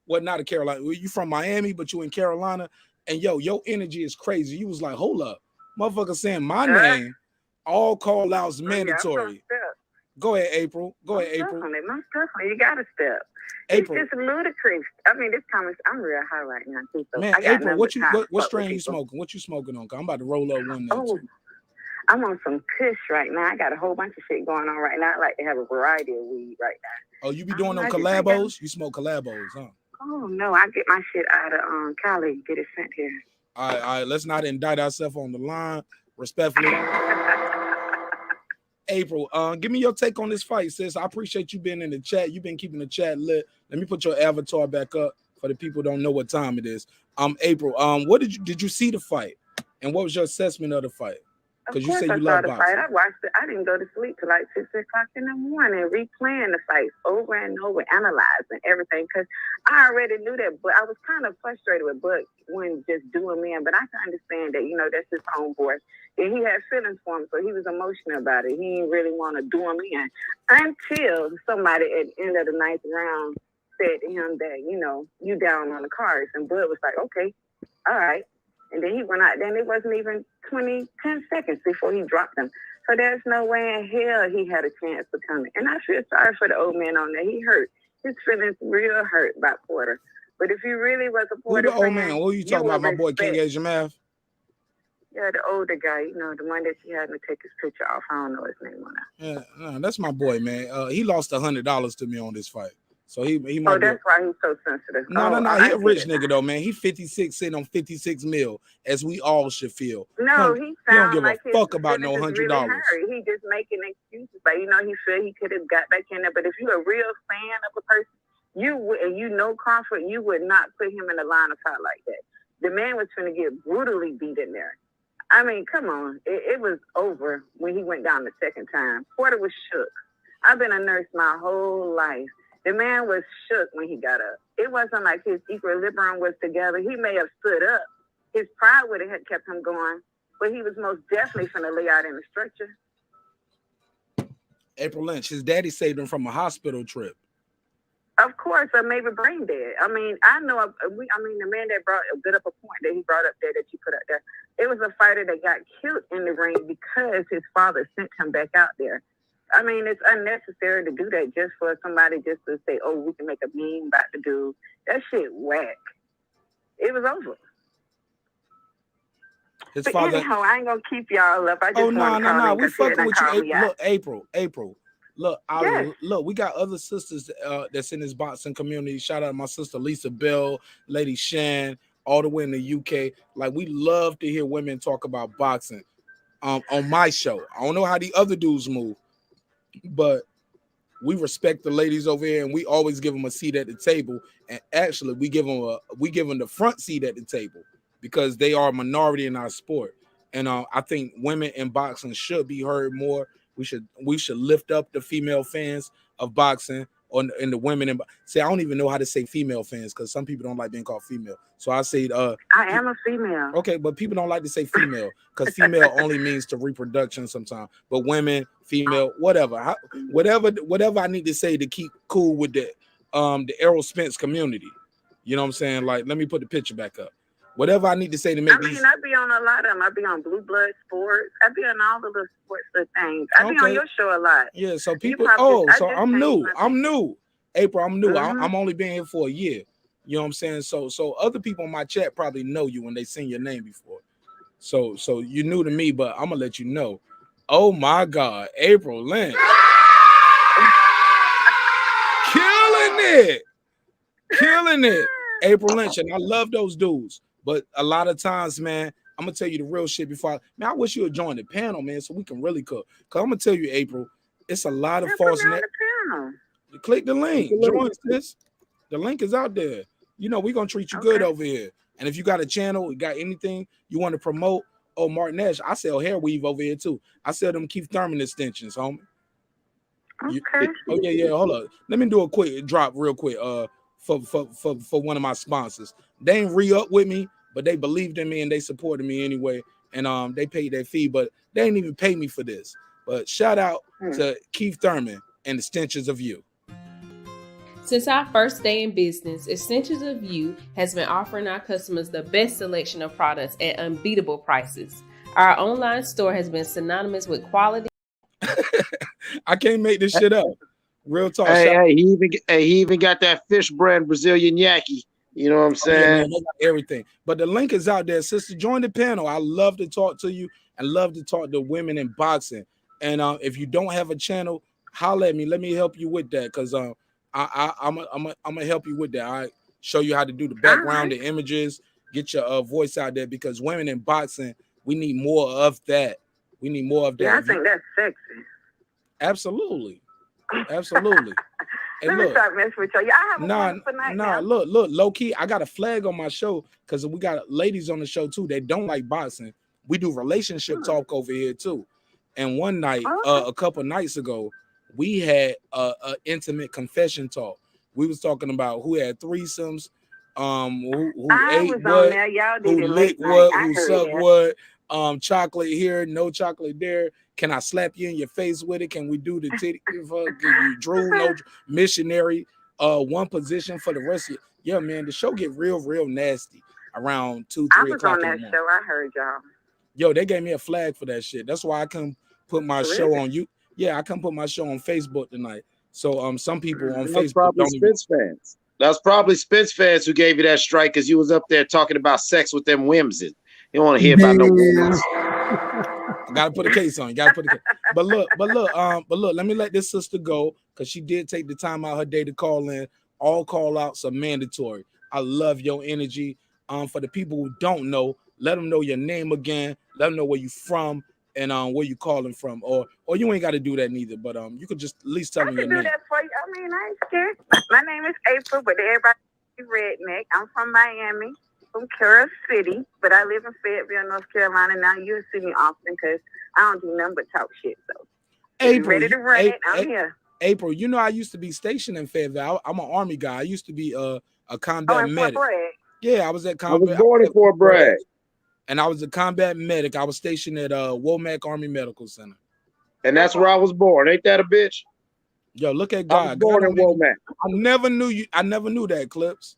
Well, not a Carolina. You from Miami, but you in Carolina. And your energy is crazy. You was like, hold up, motherfucker saying my name. All call outs mandatory. Go ahead, April. Definitely, most definitely. You gotta step. April. It's ludicrous. I mean, this comment, I'm real high right now too. So Man, April, what strain you smoking? What you smoking on? Cause I'm about to roll up one now too. I'm on some kush right now. I got a whole bunch of shit going on right now. I like to have a variety of weed right now. Oh, you be doing them collabos? You smoke collabos, huh? Oh no, I get my shit out of Cali, get it sent here. All right. Let's not indict ourselves on the line. Respectfully. April, give me your take on this fight, sis. I appreciate you being in the chat. You've been keeping the chat lit. Let me put your avatar back up for the people who don't know what time it is. April, what did you see the fight? And what was your assessment of the fight? Because you say you love boxing. Fight. I watched it. I didn't go to sleep till like 6 o'clock in the morning, replaying the fights over and over, analyzing everything. Because I already knew that, but I was kind of frustrated with Buck when just doing me in. But I can understand that, that's his homeboy. And he had feelings for him, so he was emotional about it. He didn't really want to do him in until somebody at the end of the 9th round said to him that, you down on the cards. And Bud was like, okay, all right. And then he went out there, and it wasn't even 10 seconds before he dropped him. So there's no way in hell he had a chance of coming. And I feel sorry for the old man on there. He hurt. His feelings real hurt about Porter. But if you really was a Porter fan, old man? What are you talking about, my boy King Ajamath? Yeah, the older guy, the one that you had to take his picture off. I don't know his name on that. Yeah, no, that's my boy, man. He lost $100 to me on this fight. So he might that's why he's so sensitive. No. He a rich nigga though, man. He 56 sitting on 56 mil, as we all should feel. No, he don't give a fuck about no $100. Really he just making excuses, but he feel he could have got back in there. But if you're a real fan of a person, you know Crawford, you would not put him in the line of fire like that. The man was going to get brutally beat in there. I mean, come on. It was over when he went down the second time. Porter was shook. I've been a nurse my whole life. The man was shook when he got up. It wasn't like his equilibrium was together. He may have stood up. His pride would have kept him going, but he was most definitely going to lay out in the stretcher. April Lynch, his daddy saved him from a hospital trip. Of course, or maybe brain dead. I mean, I know. The man that brought a good up a point that he brought up there that you put up there. It was a fighter that got killed in the ring because his father sent him back out there. I mean, it's unnecessary to do that just for somebody just to say, oh, we can make a meme about the dude. That shit whack. It was over. Anyhow, I ain't going to keep y'all up. I just no. We fucking with you. Look, April. Look, we got other sisters that's in this boxing community. Shout out to my sister Lisa Bell, Lady Shan, all the way in the UK. Like, we love to hear women talk about boxing on my show. I don't know how the other dudes move, but we respect the ladies over here, and we always give them a seat at the table. And actually, we give them the front seat at the table because they are a minority in our sport. And I think women in boxing should be heard more. We should lift up the female fans of boxing and the women. And say, I don't even know how to say female fans because some people don't like being called female. So I say, I am a female. Okay, but people don't like to say female because female only means to reproduction sometimes. But women, female, whatever, whatever I need to say to keep cool with the Errol Spence community. You know what I'm saying? Like, let me put the picture back up. Whatever I need to say to make these. I be on a lot of them. I be on Blue Blood Sports. I be on all the little sports things. I be on your show a lot. Yeah, so people. So I'm new. April, I'm new. I'm only been here for a year. You know what I'm saying? So other people in my chat probably know you when they seen your name before. So you're new to me, but I'm gonna let you know. Oh my God, April Lynch, killing it, April Lynch, and I love those dudes. But a lot of times, man, I'm gonna tell you the real shit before. I wish you would join the panel, man, so we can really cook. Cause I'm gonna tell you, April, it's a lot of false. Click the link. Join this. The link is out there. You know, we're gonna treat you good over here. And if you got a channel, you got anything you want to promote, marqnash, I sell hair weave over here too. I sell them Keith Thurman extensions, homie. Okay. Yeah. Hold up. Let me do a quick drop real quick. For one of my sponsors. They ain't re-up with me, but they believed in me and they supported me anyway. And they paid their fee, but they ain't even pay me for this. But shout out to Keith Thurman and Extensions of You. Since our first day in business, Extensions of You has been offering our customers the best selection of products at unbeatable prices. Our online store has been synonymous with quality. I can't make this shit up. Real talk. He even got that fish brand Brazilian yaki. You know what I'm saying? Yeah, man, everything. But the link is out there, sister. Join the panel. I love to talk to you and love to talk to women in boxing. And if you don't have a channel, holler at me. Let me help you with that, because I'm gonna help you with that. I show you how to do the background, the images, get your voice out there, because women in boxing, we need more of that. We need more of that. Yeah, I think that's sexy. Absolutely. Hey, Let me start messing with you. I have a wonderful night now. Look, low key, I got a flag on my show because we got ladies on the show too. They don't like boxing. We do relationship talk over here too. And one night, a couple nights ago, we had a intimate confession talk. We was talking about who had threesomes, who ate what, who licked what, who sucked what, chocolate here, no chocolate there. Can I slap you in your face with it? Can we do the titty? You drew no missionary, one position for the rest of you. Yeah, man, the show get real nasty around 2-3 o'clock. I was on that show. I heard y'all. Yo, they gave me a flag for that shit. That's why I couldn't put my show on you. Yeah, I couldn't put my show on Facebook tonight. So some people on Facebook probably Spence fans. That's probably Spence fans who gave you that strike because you was up there talking about sex with them whimsies. You don't want to hear about no women. Gotta put a case on. But look, let me let this sister go because she did take the time out her day to call in. All call outs are mandatory. I love your energy. For the people who don't know, let them know your name again. Let them know where you from and where you calling from. Or you ain't got to do that neither. But you could just at least tell them your name. I can do that for you. I mean, I ain't scared. My name is April, but everybody redneck. I'm from Miami. From Carol City, but I live in Fayetteville, North Carolina. Now you'll see me often because I don't do nothing but talk shit. So, April, ready to run it? I'm here. April, you know I used to be stationed in Fayetteville. I'm an Army guy. I used to be a combat medic. Yeah, I was at combat. I was born in Fort Bragg, and I was a combat medic. I was stationed at Womack Army Medical Center, and that's where I was born. Ain't that a bitch? Yo, look at God. I was born in Womack. I never knew you. I never knew that, Clips.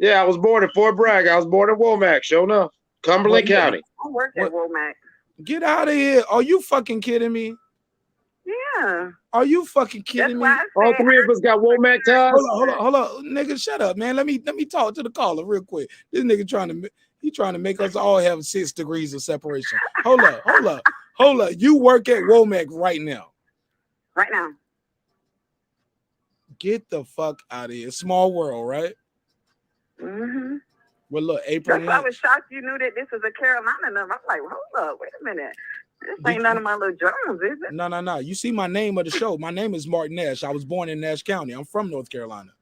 Yeah, I was born in Fort Bragg. I was born in Womack. Sure enough, Cumberland County. I worked at Womack. Get out of here! Are you fucking kidding me? Yeah. Are you fucking kidding me? All three of us got Womack ties. Hold on, nigga, shut up, man. Let me talk to the caller real quick. This nigga trying to make us all have 6 degrees of separation. Hold up. You work at Womack right now. Right now. Get the fuck out of here. Small world, right? Mm-hmm. Well, look, April. That's why I was shocked you knew that this was a Carolina number. I'm like, hold up, wait a minute. This ain't none of my little Jones, is it? No. You see my name of the show. My name is marqnash. I was born in Nash County. I'm from North Carolina,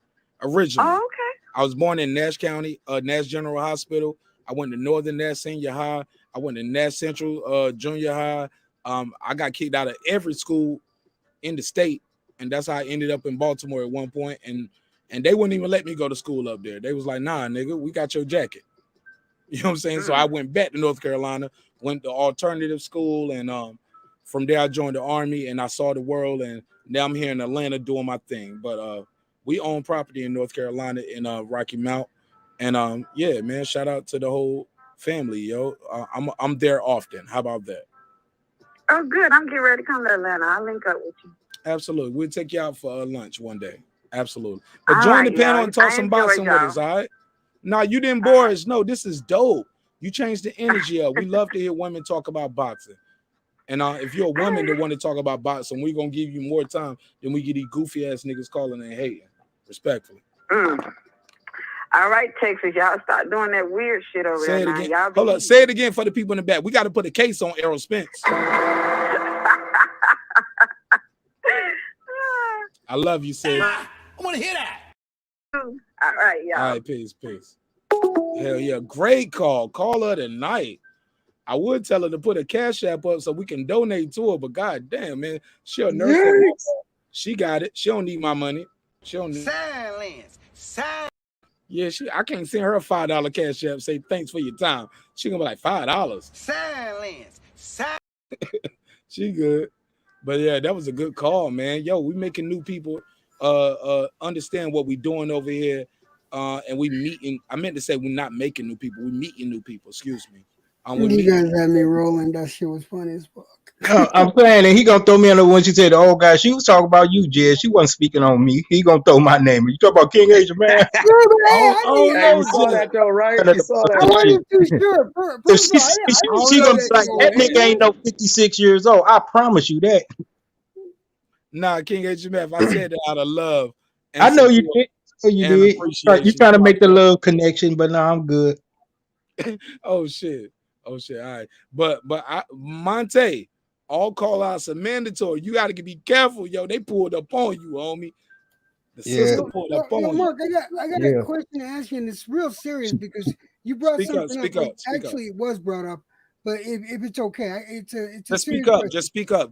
originally. Oh, okay. I was born in Nash County, Nash General Hospital. I went to Northern Nash Senior High. I went to Nash Central Junior High. I got kicked out of every school in the state, and that's how I ended up in Baltimore at one point. And they wouldn't even let me go to school up there. They was like, nah, nigga, we got your jacket. You know what I'm saying? So I went back to North Carolina, went to alternative school, and from there I joined the Army, and I saw the world, and now I'm here in Atlanta doing my thing. But we own property in North Carolina in Rocky Mount, and yeah, man, shout out to the whole family, yo. I'm there often. How about that? Oh, good. I'm getting ready to come to Atlanta. I'll link up with you. Absolutely. We'll take you out for lunch one day. Absolutely. But join the panel and talk some boxing with us, all right? No, you didn't bore us. No, this is dope. You changed the energy up. We love to hear women talk about boxing. And if you're a woman that want to talk about boxing, we're going to give you more time than we get these goofy-ass niggas calling and hating. Respectfully. All right, Texas. Y'all start doing that weird shit over Say there it now. again. Y'all Hold up. Say it again for the people in the back. We got to put a case on Errol Spence. I love you, sis. I want to hear that. All right, y'all. All right, peace. Hell yeah. Great call. Call her tonight. I would tell her to put a Cash App up so we can donate to her, but god damn, man. She a nurse. Yes. She got it. She don't need my money. She don't need Silence. Yeah, I can't send her a $5 Cash App, say thanks for your time. She gonna be like $5. Silence. She good. But yeah, that was a good call, man. Yo, we making new people understand what we doing over here. And we meeting. I meant to say we're not making new people, we're meeting new people. Excuse me. You guys had me rolling. That shit was funny as fuck. I'm saying, and he gonna throw me on the one she said, the old guy, she was talking about you, Jed. She wasn't speaking on me. He gonna throw my name. You talk about King Asia, man. You saw that though, right? You saw that. I wasn't too sure. She gonna be like, that nigga ain't no 56 years old. I promise you that. Nah, King HMF, I said that out of love. I know you did. You did. You trying to make the love connection, but no, I'm good. Oh shit. All right. But Monte, all call outs are mandatory. You got to be careful, yo. They pulled up on you, homie. The sister pulled up on you. Mark, I got a question to ask you, and it's real serious because you brought something up. Actually, it was brought up, but if it's okay, it's a just speak serious up. question. Just speak up.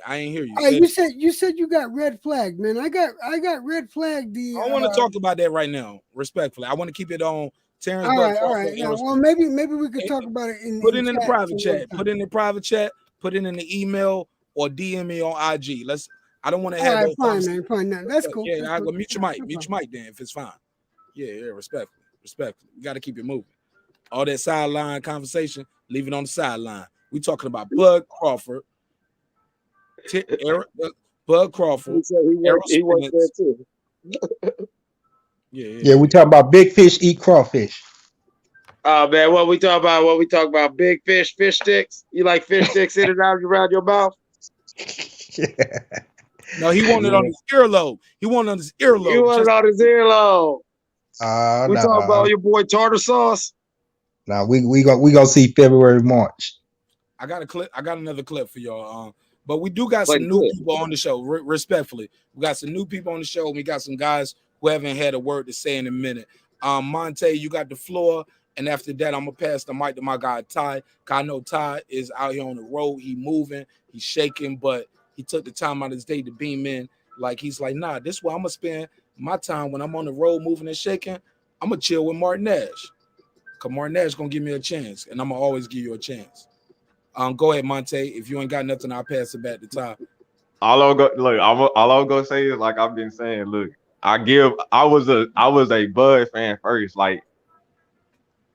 I ain't hear you. You said you got red flagged, man. I got red flagged. I don't want to talk about that right now. Respectfully, I want to keep it on Terence. All right. Yeah, well, maybe we could talk about it Put it in the private chat. Put it in the private chat. Put it in the email or DM me on IG. I don't want to have. Fine, man. Fine. No, that's cool. Yeah, that's I cool. go mute your mic. Mute your mic then if it's fine. Yeah. Respectfully. You got to keep it moving. All that sideline conversation, leave it on the sideline. We talking about Bud Crawford. Bud Crawford. He said he was there too. Yeah, we talking about big fish eat crawfish. Oh man, what we talk about? Big fish sticks. You like fish sticks in and out around your mouth? No, he wanted on his earlobe. He wanted on his earlobe. We talking about your boy tartar sauce. Now we gonna see February, March. I got a clip. I got another clip for y'all. But we do got some new people on the show. Respectfully, we got some new people on the show. We got some guys who haven't had a word to say in a minute. Monte, you got the floor. And after that, I'm gonna pass the mic to my guy Ty. I know Ty is out here on the road. He moving, he's shaking, but he took the time out of his day to beam in. Like he's like, nah, this is where I'm gonna spend my time when I'm on the road moving and shaking. I'm gonna chill with marqnash. Cause marqnash gonna give me a chance, and I'm gonna always give you a chance. Go ahead, Monte. If you ain't got nothing, I'll pass it back to Ty. All I'm gonna say is like I've been saying. Look, I was a Bud fan first, like.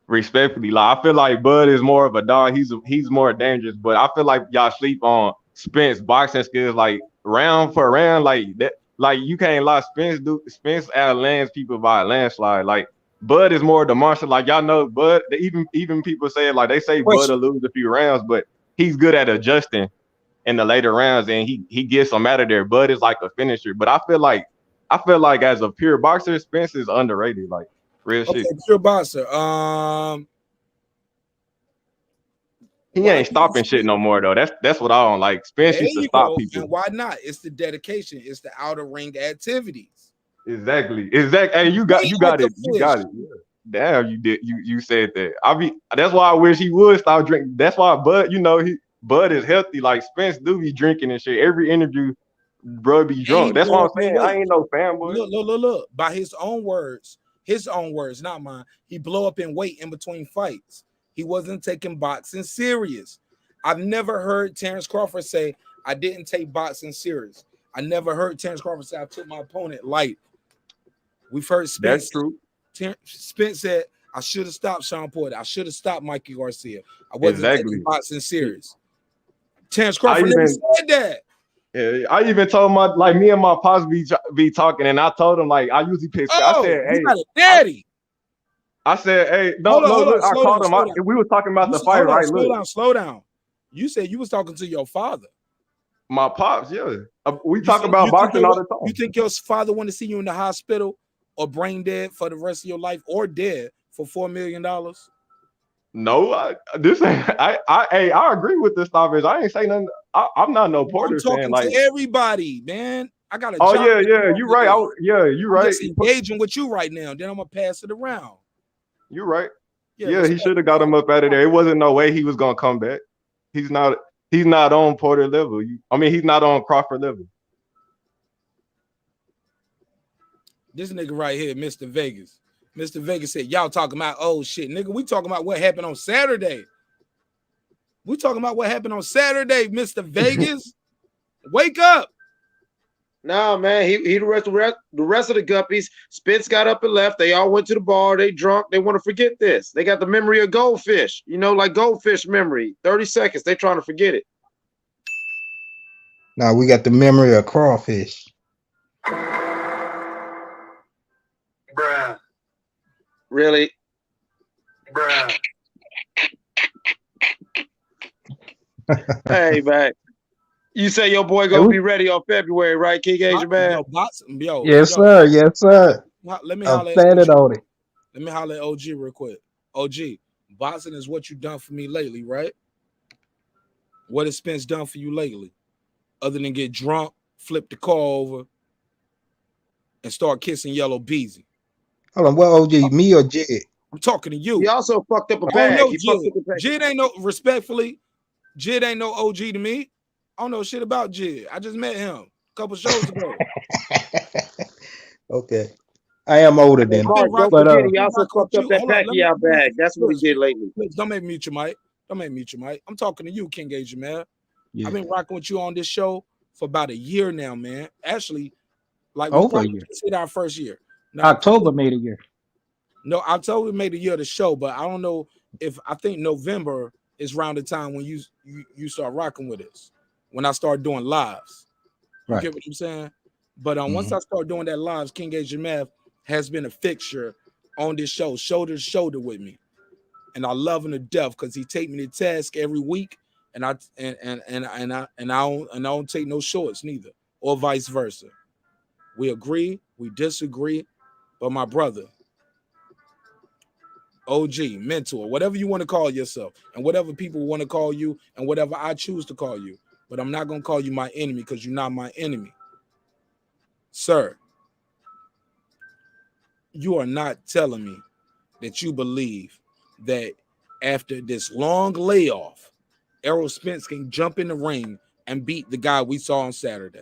Respectfully, like I feel like Bud is more of a dog. He's more dangerous, but I feel like y'all sleep on Spence boxing skills, like round for round, like that. Like you can't lie, Spence outlands people by a landslide. Like Bud is more the monster. Like y'all know, Bud. Even people say it, like they say Bud will lose a few rounds, but he's good at adjusting in the later rounds, and he gets them out of there. Bud is like a finisher, but I feel like as a pure boxer, Spence is underrated. Like. Real shit. Pure boxer. He ain't stopping shit no more though. That's what I don't like. Spence used to stop people. And why not? It's the dedication. It's the outer ring activities. Exactly. Hey, you got it. Yeah. Damn, you did. You said that. That's why I wish he would stop drinking. That's why Bud, Bud is healthy. Like Spence do be drinking and shit. Every interview, bro, be drunk. That's what I'm saying. I ain't no fanboy. Look. By his own words, not mine. He blow up in weight in between fights. He wasn't taking boxing serious. I've never heard Terence Crawford say, I didn't take boxing serious. I never heard Terence Crawford say, I took my opponent light. We've heard Spence. That's true. Spence said, I should have stopped Sean Porter. I should have stopped Mikey Garcia. I wasn't taking boxing serious. Terence Crawford never said that. Yeah, I even told me and my pops be talking, and I told him like I usually pick. I said, hey, daddy. I said, hey, look, I called him. We were talking about the fight, right? Slow down. You said you was talking to your father. My pops, yeah. We talk about boxing all the time. You think your father want to see you in the hospital or brain dead for the rest of your life or dead for $4 million? No, I agree with this stoppage. I ain't say nothing. I'm not no Porter fan. Like to everybody, man. I got a job. Oh yeah, you're right. You're right. I'm just engaging with you right now. Then I'm gonna pass it around. You're right. Yeah, he should have got him up out of there. It wasn't no way he was gonna come back. He's not on Porter level. He's not on Crawford level. This nigga right here, Mr. Vegas. Mr. Vegas said, y'all talking about old shit. Nigga, we talking about what happened on Saturday. Mr. Vegas. Wake up. No, man, he the rest of the guppies. Spence got up and left. They all went to the bar. They drunk. They want to forget this. They got the memory of goldfish. Like goldfish memory. 30 seconds. They trying to forget it. Now we got the memory of crawfish. Bruh. Really? Bruh. Hey, man. You say your boy gonna be ready on February, right, King Asia, man? Yes, sir. Let me holler at OG real quick. OG, boxing is what you done for me lately, right? What has Spence done for you lately? Other than get drunk, flip the car over, and start kissing Yellow Beezy. Hold on, what OG, me or Jed? I'm talking to you. He also fucked up a bag. Jed ain't no, respectfully, Jed ain't no OG to me. I don't know shit about Jed. I just met him a couple shows ago. Okay. I am older than him. Don't forget, he also fucked up that Pacquiao bag. That's what he did lately. Please, don't make me mute your mic. I'm talking to you, King Asia, man. Yeah. I've been rocking with you on this show for about a year now, man. Actually, like over a year. It's our first year. Now, October made a year. No, October made a year of the show, but I don't know if I think November is around the time when you start rocking with us. When I start doing lives, you get what I'm saying? But once I start doing that lives, King Asia Math has been a fixture on this show, shoulder to shoulder with me, and I love him to death because he take me to task every week, and I don't take no shorts neither, or vice versa. We agree, we disagree, but my brother, OG, mentor, whatever you want to call yourself, and whatever people want to call you, and whatever I choose to call you. But I'm not going to call you my enemy because you're not my enemy. Sir, you are not telling me that you believe that after this long layoff, Errol Spence can jump in the ring and beat the guy we saw on Saturday.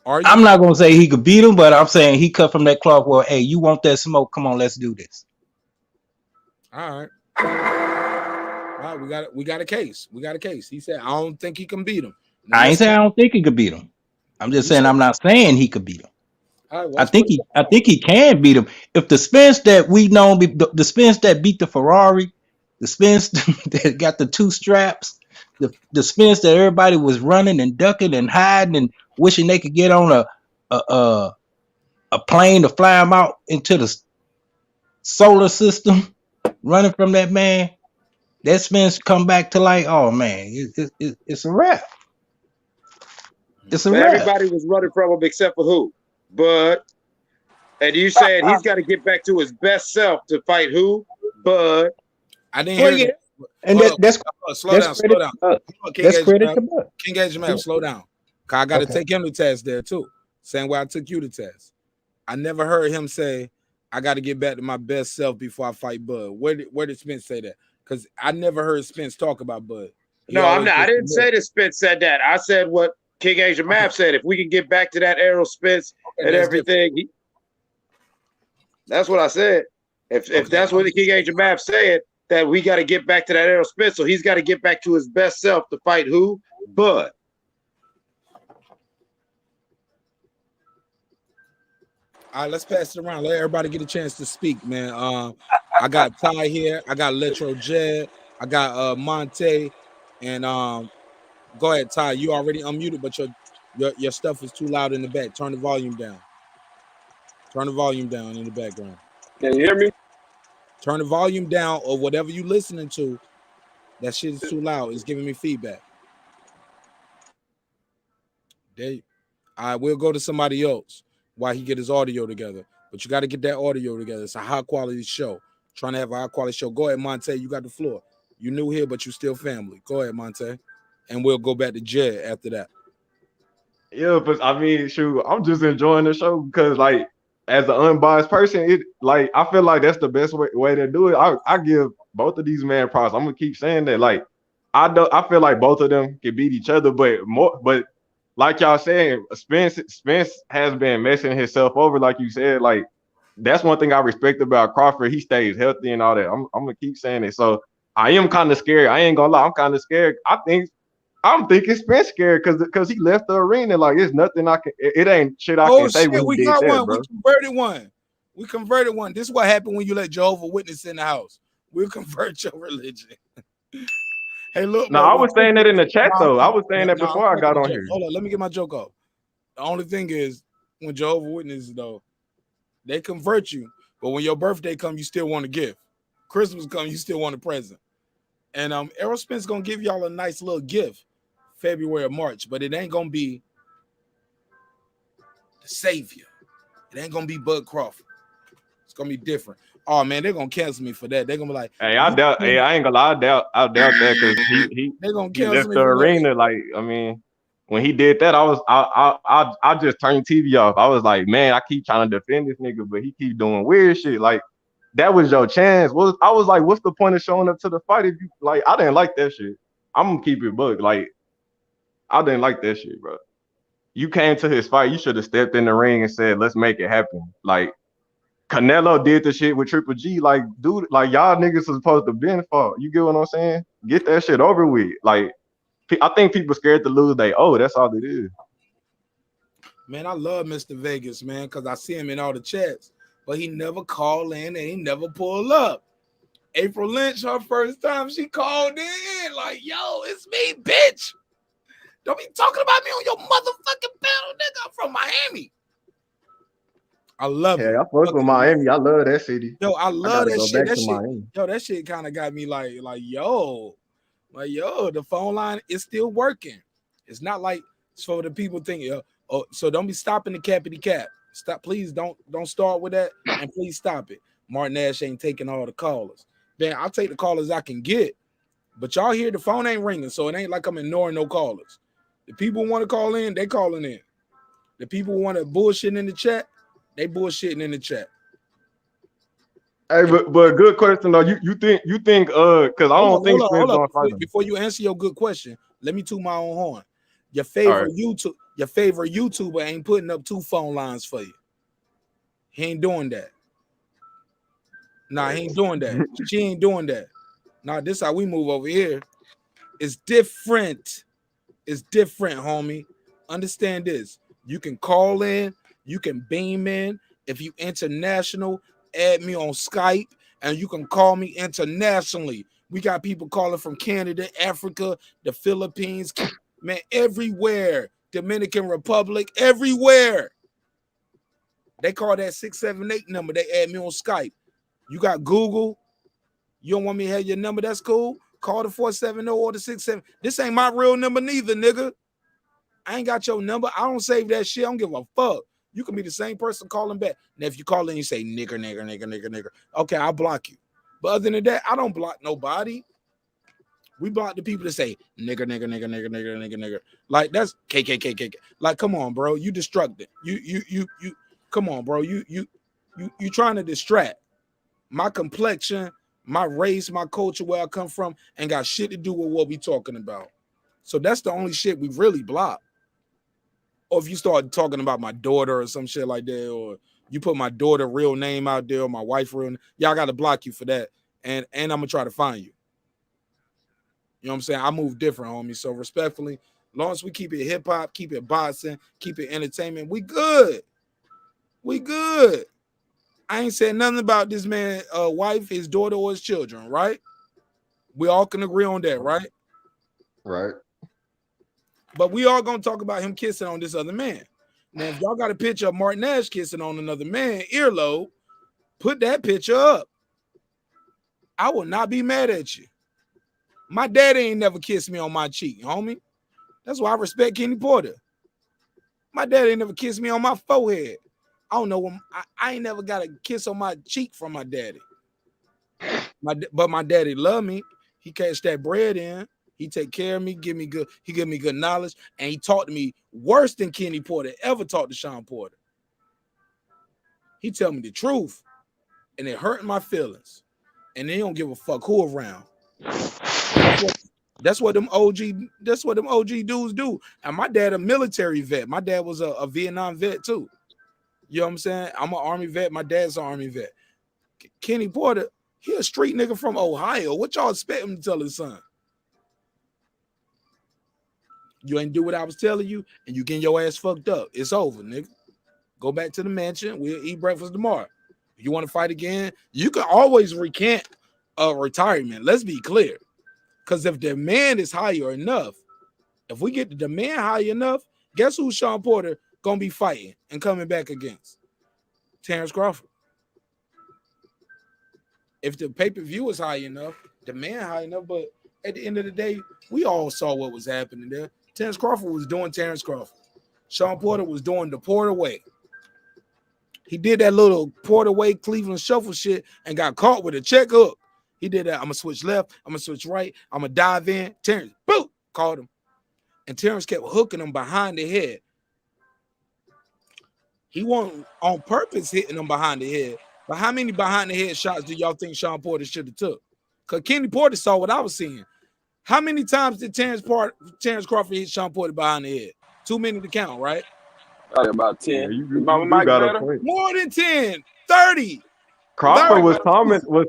I'm not going to say he could beat him, but I'm saying he cut from that cloth where, hey, you want that smoke? Come on, let's do this. All right. We got a case. He said, I don't think he can beat him. Now, I ain't saying I don't think he could beat him. I'm just saying I'm not saying he could beat him. Right, I think he can beat him. If the Spence that we know, the Spence that beat the Ferrari, the Spence that got the 2 straps, the Spence that everybody was running and ducking and hiding and wishing they could get on a plane to fly him out into the solar system, running from that man. That Spence come back to like, oh man, it's a wrap. It's a wrap. Everybody was running from him except for who? Bud. And you said he's got to get back to his best self to fight who? Bud. I didn't hear you. And that's slow down. That's credit to Bud. King Edge Man, slow down. Cause I got to take him to test there too. Same way I took you to test. I never heard him say, I got to get back to my best self before I fight Bud. Where did Spence say that? Because I never heard Spence talk about Bud. No, I'm not. I didn't say that Spence said that. I said what King Asia Math said. If we can get back to that Errol Spence and everything, that's what I said. If that's what the King Asia Math said, that we got to get back to that Errol Spence, so he's got to get back to his best self to fight who? Bud. All right, let's pass it around. Let everybody get a chance to speak, man. I got Ty here. I got Letro Jed. I got Monte. And go ahead, Ty. You already unmuted, but your stuff is too loud in the back. Turn the volume down. Turn the volume down in the background. Can you hear me? Turn the volume down or whatever you're listening to. That shit is too loud. It's giving me feedback. All right, we'll go to somebody else while he get his audio together. But you got to get that audio together. It's a high quality show. Trying to have a high quality show. Go ahead, Monte. You got the floor. You new here, but you still family. Go ahead, Monte. And we'll go back to Jed after that. Yeah, but I mean, shoot, I'm just enjoying the show because, like, as an unbiased person, I feel like that's the best way to do it. I give both of these men props. I'm gonna keep saying that. Like, I feel like both of them can beat each other, but like y'all saying, Spence has been messing himself over, like you said. Like, that's one thing I respect about Crawford. He stays healthy and all that. I'm gonna keep saying it. So I am kind of scared. I ain't gonna lie. I'm kind of scared. I'm thinking Spence scared because he left the arena. Like, it's nothing I can. It ain't shit I can say when he did that, bro. We converted one. We converted one. This is what happened when you let Jehovah's Witness in the house. We'll convert your religion. Hey, look. No, I was saying that in the chat though. I was saying that before I got on here. Hold on, let me get my joke off. The only thing is, when Jehovah's Witnesses though, they convert you, but when your birthday comes, you still want a gift. Christmas comes, you still want a present. And Errol Spence gonna give y'all a nice little gift, February or March, but it ain't gonna be the savior. It ain't gonna be Bud Crawford. It's gonna be different. Oh man, they're gonna cancel me for that. They're gonna be like, hey, I ain't gonna lie, I doubt that because he left the arena. Like, I mean, when he did that, I just turned TV off. I was like, man, I keep trying to defend this nigga, but he keep doing weird shit. Like, that was your chance. I was like, what's the point of showing up to the fight if you like? I didn't like that shit. I'm gonna keep it bugged. Like, I didn't like that shit, bro. You came to his fight. You should have stepped in the ring and said, let's make it happen. Like, Canelo did the shit with Triple G. Like, dude, like, y'all niggas are supposed to be fault. You get what I'm saying? Get that shit over with. Like, I think people scared to lose. That's all it is. Man, I love Mr. Vegas, man, because I see him in all the chats, but he never called in and he never pulled up. April Lynch, her first time, she called in like, yo, it's me, bitch. Don't be talking about me on your motherfucking panel, nigga. I'm from Miami. I love it. Yeah, I fuck with Miami. I love that city. Yo, I love that shit. That shit kind of got me like, yo, the phone line is still working. It's not like for the people thinking, so don't be stopping the cappity cap. Stop, please don't start with that, and please stop it. marqnash ain't taking all the callers. Man, I'll take the callers I can get, but y'all hear the phone ain't ringing, so it ain't like I'm ignoring no callers. The people want to call in, they calling in. The people want to bullshit in the chat, they bullshitting in the chat. Hey, but good question though. You think because I don't think Spence gonna fight. Before you answer your good question, let me toot my own horn. Your favorite YouTuber ain't putting up 2 phone lines for you. He ain't doing that. Nah, he ain't doing that. She ain't doing that. Nah, this how we move over here. It's different. It's different, homie. Understand this. You can call in, you can beam in. If you international, add me on Skype, and you can call me internationally. We got people calling from Canada, Africa, the Philippines, man, everywhere. Dominican Republic, everywhere. They call that 678 number. They add me on Skype. You got Google. You don't want me to have your number? That's cool. Call the 470 or the 67. This ain't my real number neither, nigga. I ain't got your number. I don't save that shit. I don't give a fuck. You can be the same person calling back. Now, if you call in, you say nigger. Okay, I'll block you. But other than that, I don't block nobody. We block the people that say nigger. Like, that's KKK. Like, come on, bro. You destructive. You come on, bro. You trying to distract. My complexion, My race, my culture, where I come from, ain't got shit to do with what we talking about. So that's the only shit we really block. Or if you start talking about my daughter or some shit like that, or you put my daughter real name out there or my wife real name, y'all got to block you for that. And I'm going to try to find you. You know what I'm saying? I move different, homie. So respectfully, as long as we keep it hip hop, keep it boxing, keep it entertainment, we good. We good. I ain't said nothing about this man, wife, his daughter, or his children, right? We all can agree on that, right? Right. But we all gonna talk about him kissing on this other man. Now, if y'all got a picture of marqnash kissing on another man, earlobe, put that picture up. I will not be mad at you. My daddy ain't never kissed me on my cheek, homie. That's why I respect Kenny Porter. My daddy ain't never kissed me on my forehead. I don't know. I ain't never got a kiss on my cheek from my daddy. But my daddy love me. He catch that bread in. He take care of me, give me good knowledge, and he taught to me worse than Kenny Porter ever taught to Shawn Porter. He tell me the truth, and it hurt my feelings. And they don't give a fuck who around. That's what them OG dudes do. And my dad a military vet. My dad was a Vietnam vet too. You know what I'm saying? I'm an Army vet. My dad's an Army vet. Kenny Porter, he a street nigga from Ohio. What y'all expect him to tell his son? You ain't do what I was telling you, and you getting your ass fucked up. It's over, nigga. Go back to the mansion. We'll eat breakfast tomorrow. If you want to fight again, you can always recant a retirement. Let's be clear. Because if the demand is higher enough, if we get the demand high enough, guess who Shawn Porter gonna be fighting and coming back against? Terence Crawford. If the pay-per-view is high enough, demand high enough, but at the end of the day, we all saw what was happening there. Terence Crawford was doing Terence Crawford. Shawn Porter was doing the Porter way. He did that little Porter way Cleveland shuffle shit and got caught with a check hook. He did that. I'm going to switch left. I'm going to switch right. I'm going to dive in. Terence, boom, caught him. And Terence kept hooking him behind the head. He wasn't on purpose hitting him behind the head. But how many behind the head shots do y'all think Shawn Porter should have took? Because Kenny Porter saw what I was seeing. How many times did Terence Crawford hit Shawn Porter behind the head? Too many to count, right? Probably about 10. Yeah, you got a point. More than 10, 30. Crawford was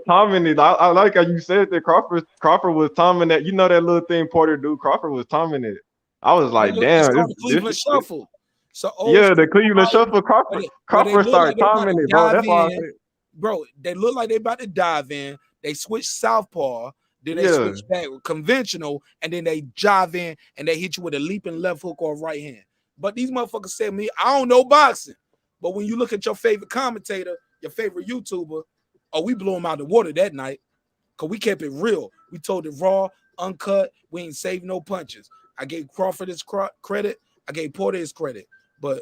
timing it. I like how you said that Crawford was timing that. You know that little thing Porter do. Crawford was timing it. I was like, damn. The Cleveland Shuffle. So yeah, the Cleveland Shuffle. Crawford started timing it, bro. That's why I said, bro, they look like they about to dive in. They switch southpaw. Then they switch back conventional, and then they jive in and they hit you with a leaping left hook or right hand. But these motherfuckers said me, I don't know boxing. But when you look at your favorite commentator, your favorite YouTuber, we blew him out of the water that night because we kept it real. We told it raw, uncut. We ain't saved no punches. I gave Crawford his credit. I gave Porter his credit. But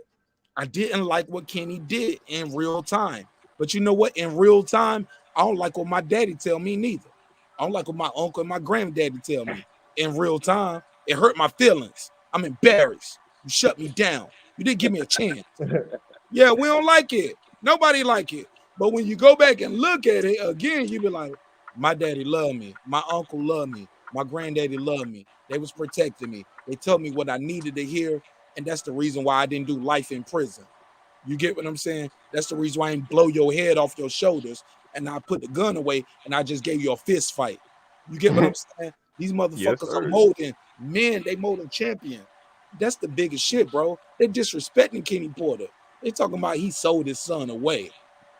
I didn't like what Kenny did in real time. But you know what? In real time, I don't like what my daddy tell me neither. I don't like what my uncle and my granddaddy tell me. In real time, it hurt my feelings. I'm embarrassed. You shut me down. You didn't give me a chance. Yeah, we don't like it. Nobody like it. But when you go back and look at it again, you be like, my daddy loved me. My uncle loved me. My granddaddy loved me. They was protecting me. They told me what I needed to hear. And that's the reason why I didn't do life in prison. You get what I'm saying? That's the reason why I didn't blow your head off your shoulders and I put the gun away and I just gave you a fist fight. You get what I'm saying? These motherfuckers are molding men. They molding champion. That's the biggest shit, bro. They're disrespecting Kenny Porter. They talking about he sold his son away,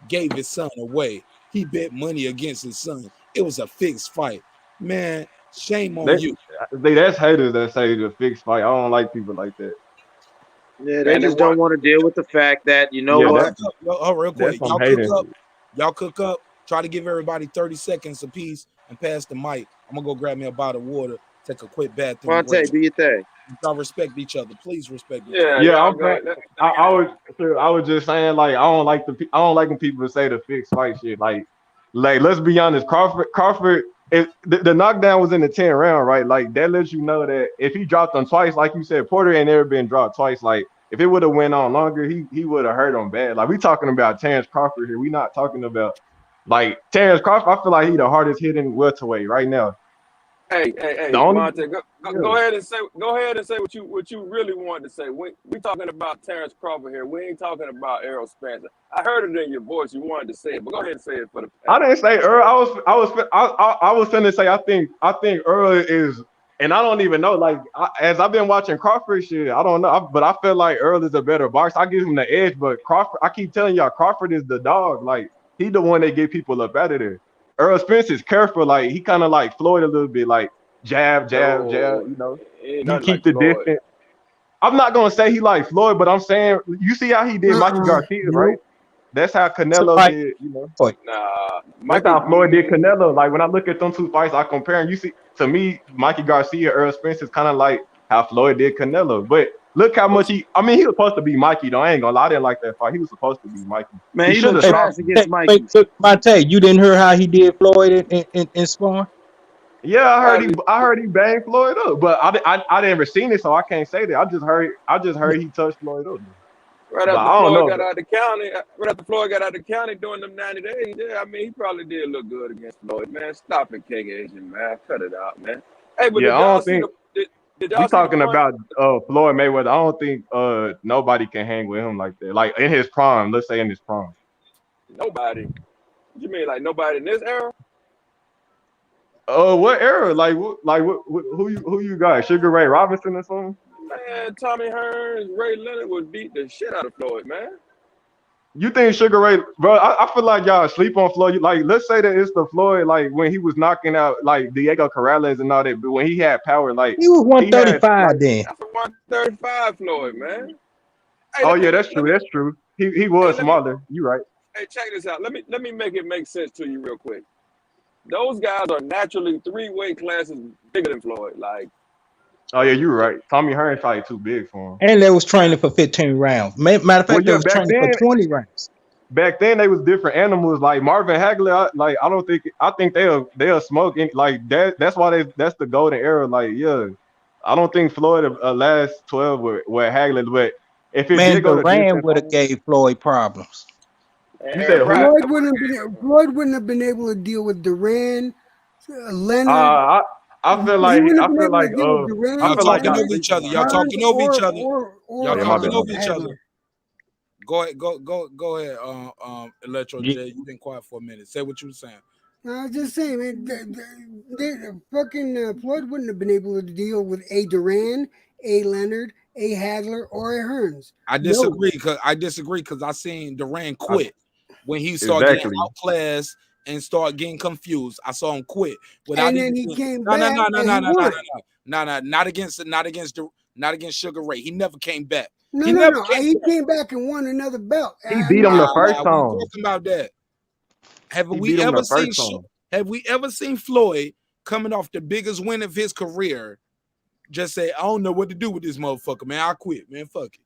gave his son away. He bet money against his son. It was a fixed fight. Man, shame on you. That's haters that say it's a fixed fight. I don't like people like that. Yeah, they just don't want to deal with the fact that, you know what? Real quick. Y'all cook up. Try to give everybody 30 seconds apiece and pass the mic. I'm going to go grab me a bottle of water, take a quick bathroom. Fonte, do your thing. Y'all respect each other. Please respect each other. Yeah, I was just saying, like, I don't like when people say the fixed fight shit. Like let's be honest, Crawford, if the knockdown was in the 10th round, right? Like that lets you know that if he dropped him twice, like you said, Porter ain't never been dropped twice. Like if it would have went on longer, he would have hurt him bad. Like we talking about Terence Crawford here. We not talking about Like Terence Crawford, I feel like he the hardest hitting welterweight right now. Hey, The only, Monte, go ahead and say what you really wanted to say. We talking about Terence Crawford here. We ain't talking about Errol Spencer. I heard it in your voice. You wanted to say it, but go ahead and say it for the. I didn't say Earl. I was finna say I think Earl is, and I don't even know. Like as I've been watching Crawford shit, I don't know, but I feel like Earl is a better boxer. I give him the edge, but Crawford, I keep telling y'all, Crawford is the dog. Like he the one that get people up out of there. Earl Spence is careful. Like he kind of like Floyd a little bit, like jab. You know, he keep the distance. I'm not gonna say he like Floyd, but I'm saying you see how he did Mikey Garcia, right? That's how Canelo did, you know. That's how Floyd did Canelo. Like when I look at them two fights, I compare them. You see, to me, Mikey Garcia, Earl Spence is kind of like how Floyd did Canelo. But look how much he was supposed to be Mikey, though. I ain't gonna lie, I didn't like that fight. He was supposed to be Mikey. Man, he looked trash against Mikey. Monte, you didn't hear how he did Floyd in sparring? Yeah, I heard he banged Floyd up, but I never seen it, so I can't say that. I just heard he touched Floyd up. Right after Floyd got out of the county, doing them 90 days, yeah, I mean, he probably did look good against Floyd, man. Stop it, King Asian, man. Cut it out, man. Hey, but yeah, I don't think we talking about Floyd Mayweather. I don't think nobody can hang with him like that. Like in his prime, let's say in his prime. Nobody. What you mean, like nobody in this era? What era? Like who you got? Sugar Ray Robinson or something? Man, Tommy Hearns, Ray Leonard would beat the shit out of Floyd, man. You think Sugar Ray, bro? I feel like y'all sleep on Floyd. Like, let's say that it's the Floyd, like when he was knocking out like Diego Corrales and all that, but when he had power, like he was 135 then. That's a 135 Floyd, man. Hey, yeah, that's true. That's true. He was smaller. You right. Hey, check this out. Let me make it make sense to you real quick. Those guys are naturally 3 weight classes bigger than Floyd. Like, oh yeah, you're right. Tommy Hearns probably too big for him. And they was training for 15 rounds. Matter of fact, they was training for 20 rounds. Back then, they was different animals. Like Marvin Hagler, I think they'll smoke. Like that. That's why that's the golden era. Like yeah, I don't think Floyd last 12 with Hagler. But if it did go to Duran would have gave Floyd problems. You said Floyd wouldn't have been able to deal with Duran, Leonard. I feel like y'all talking over each other. Y'all talking over each other. Y'all talking over each other. Go ahead, Electro J. You've been quiet for a minute. Say what you were saying. I was just saying, man, fucking Floyd wouldn't have been able to deal with a Duran, a Leonard, a Hagler, or a Hearns. I disagree because I seen Duran quit when he started getting outclassed and start getting confused. I saw him quit. And then he came back. No, not against Sugar Ray. He never came back. He came back and won another belt. He beat him the first time. Talking about that. Have we ever seen Floyd coming off the biggest win of his career just say, I don't know what to do with this motherfucker, man. I quit, man. Fuck it.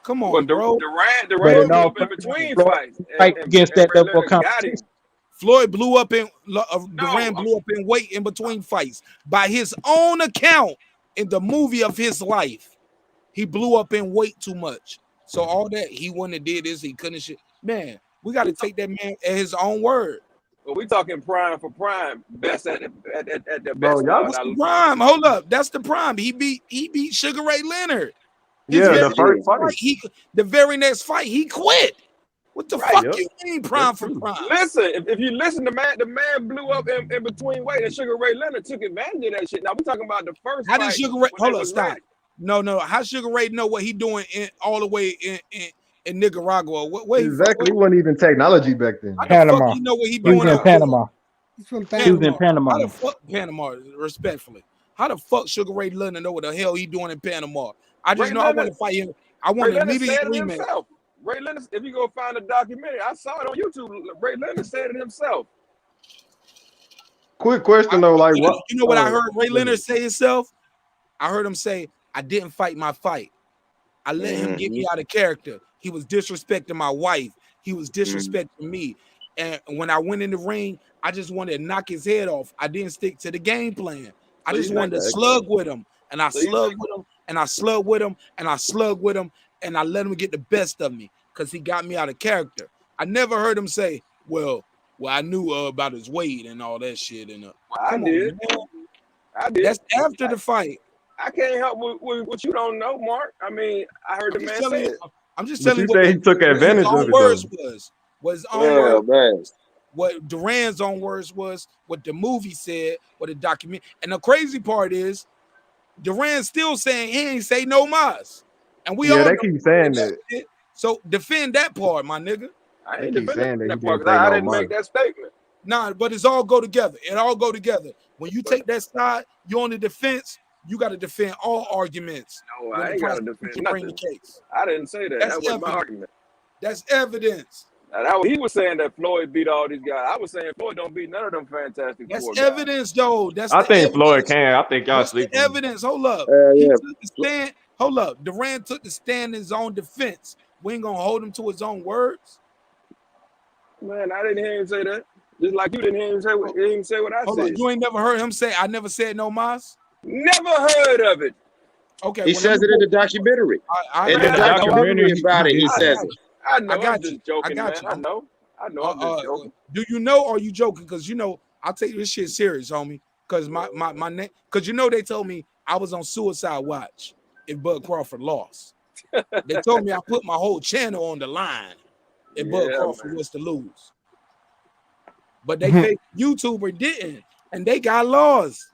Come on, bro. Duran blew up in between fights. Against that double competition. Floyd blew up in Duran blew up in weight in between fights. By his own account, in the movie of his life, he blew up in weight too much. So all that he wouldn't have did this, he couldn't shit. Man, we got to take that man at his own word. Well, we talking prime for prime. Best at the best. That's the prime. Hold up. That's the prime. He beat Sugar Ray Leonard. The first fight. The very next fight, he quit. What the fuck you mean prime for prime? Listen, if you listen, the man blew up in between weight, and Sugar Ray Leonard took advantage of that shit. Now we're talking about the first How fight. did Sugar Ray hold up, stop. No. How Sugar Ray know what he doing all the way in Nicaragua? Exactly. He wasn't even technology back then. Panama. You know what he doing in Panama. He's from Panama. He was in Panama. How the fuck Panama, respectfully? How the fuck Sugar Ray Leonard know what the hell he doing in Panama? I just know I want to fight him. I want to immediately rematch. Ray Leonard, if you go find a documentary, I saw it on YouTube. Ray Leonard said it himself. Quick question though, like what? You know what I heard Ray Leonard say himself? I heard him say, I didn't fight my fight. I let him get me out of character. He was disrespecting my wife. He was disrespecting me. And when I went in the ring, I just wanted to knock his head off. I didn't stick to the game plan. I just wanted to slug with him. And I slugged with him. And I slugged with him. And I slugged with him. And I let him get the best of me because he got me out of character. I never heard him say, well, Well, I knew about his weight and all that shit. And I did. I did. That's after the fight. I can't help with what you don't know, Mark. I mean, I heard the man say it. I'm just But telling you you say he took advantage of it, words though. was his own words. Man. What Duran's own words was, what the movie said, what the document. And the crazy part is, Duran's still saying he ain't say no mas. And we all they know keep saying that. shit. So defend that part, my nigga. I They ain't keep saying defending that he that part didn't say because I no didn't make money. that statement. Nah, but it's all go together. It all go together. When you take that side, you're on the defense. You got to defend all arguments. No, when I the ain't got to prosecution defend bring nothing. the case. I didn't say that. That's That wasn't my evidence. argument. That's evidence. He was saying that Floyd beat all these guys. I was saying Floyd don't beat none of them Fantastic That's Four guys. evidence, though. That's I the think evidence. Floyd can. I think y'all What's the sleep on him. evidence? Hold up. He Yeah. took the stand. Hold up. Durant took the stand in his own defense. We ain't gonna hold him to his own words. Man, I didn't hear him say that. Just like you didn't hear him say what I Hold said. up. You ain't never heard him say, I never said no mas? Never heard of it. Okay. He says it in the documentary. In In the the documentary, documentary about it, he he says did it. I know. I got I'm just you. joking, I got man. you. I know. I'm just joking. Do you know or are you joking? Because you know I take this shit serious, homie. Because my name, because you know they told me I was on suicide watch if Bud Crawford lost. They told me I put my whole channel on the line if Bud Crawford was to lose. But they fake YouTuber didn't, and they got laws.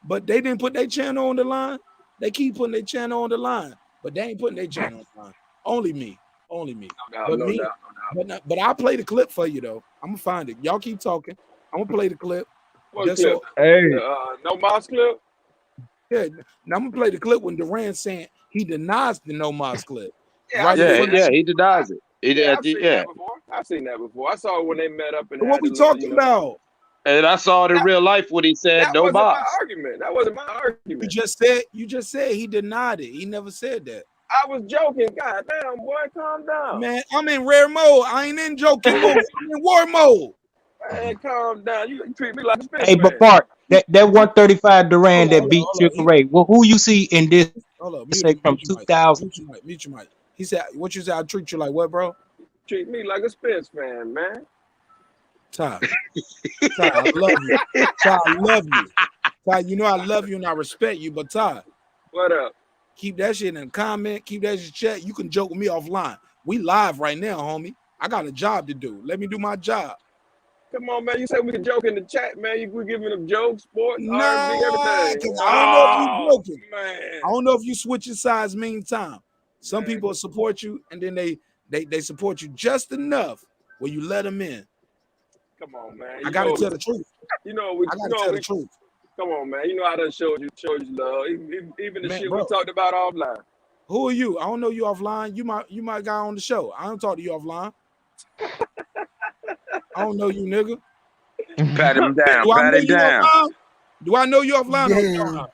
But they didn't put their channel on the line. They keep putting their channel on the line, but they ain't putting their channel on the line. Only me. No doubt. But I'll play the clip for you though. I'm gonna find it. Y'all keep talking. I'm gonna play the clip. What clip? Hey. No Moss clip? Yeah, now I'm gonna play the clip when Duran saying he denies the no mas clip. Yeah, he denies it. I've seen that before. I saw it when they met up and What had we the little, talking about? And I saw it in real life when he said That no wasn't my box. argument. That wasn't my argument. You just said he denied it. He never said that. I was joking. God damn, boy, calm down. Man, I'm in rare mode. I ain't in joking mode. I'm in war mode. Man, calm down. You treat me like a space Hey, man. but Bart, that 135 Duran that beat Sugar Ray. Well, who you see in this? Hold up, say from 2000. Mute your mic. He said, "What you say? I treat you like what, bro?" Treat me like a Spence fan, man. Ty, I love you. Ty, I love you. Ty, you know I love you and I respect you, but Ty, what up? Keep that shit in the comment. Keep that shit chat. You can joke with me offline. We live right now, homie. I got a job to do. Let me do my job. Come on, man. You said we can joke in the chat, man. We giving them jokes, sports, Nah, R&B, everything. I don't know if you joking. Man. I don't know if you switching sides meantime. Some people support you, and then they support you just enough where you let them in. Come on, man. I gotta tell the truth. You know, I gotta tell the truth. Come on, man. You know I done showed you love. Even the Man, shit bro. we talked about offline. Who are you? I don't know you offline. You my guy on the show. I don't talk to you offline. I don't know you, nigga. Pat him down. Do I Pat know him you down. offline? Do I know you offline? Damn.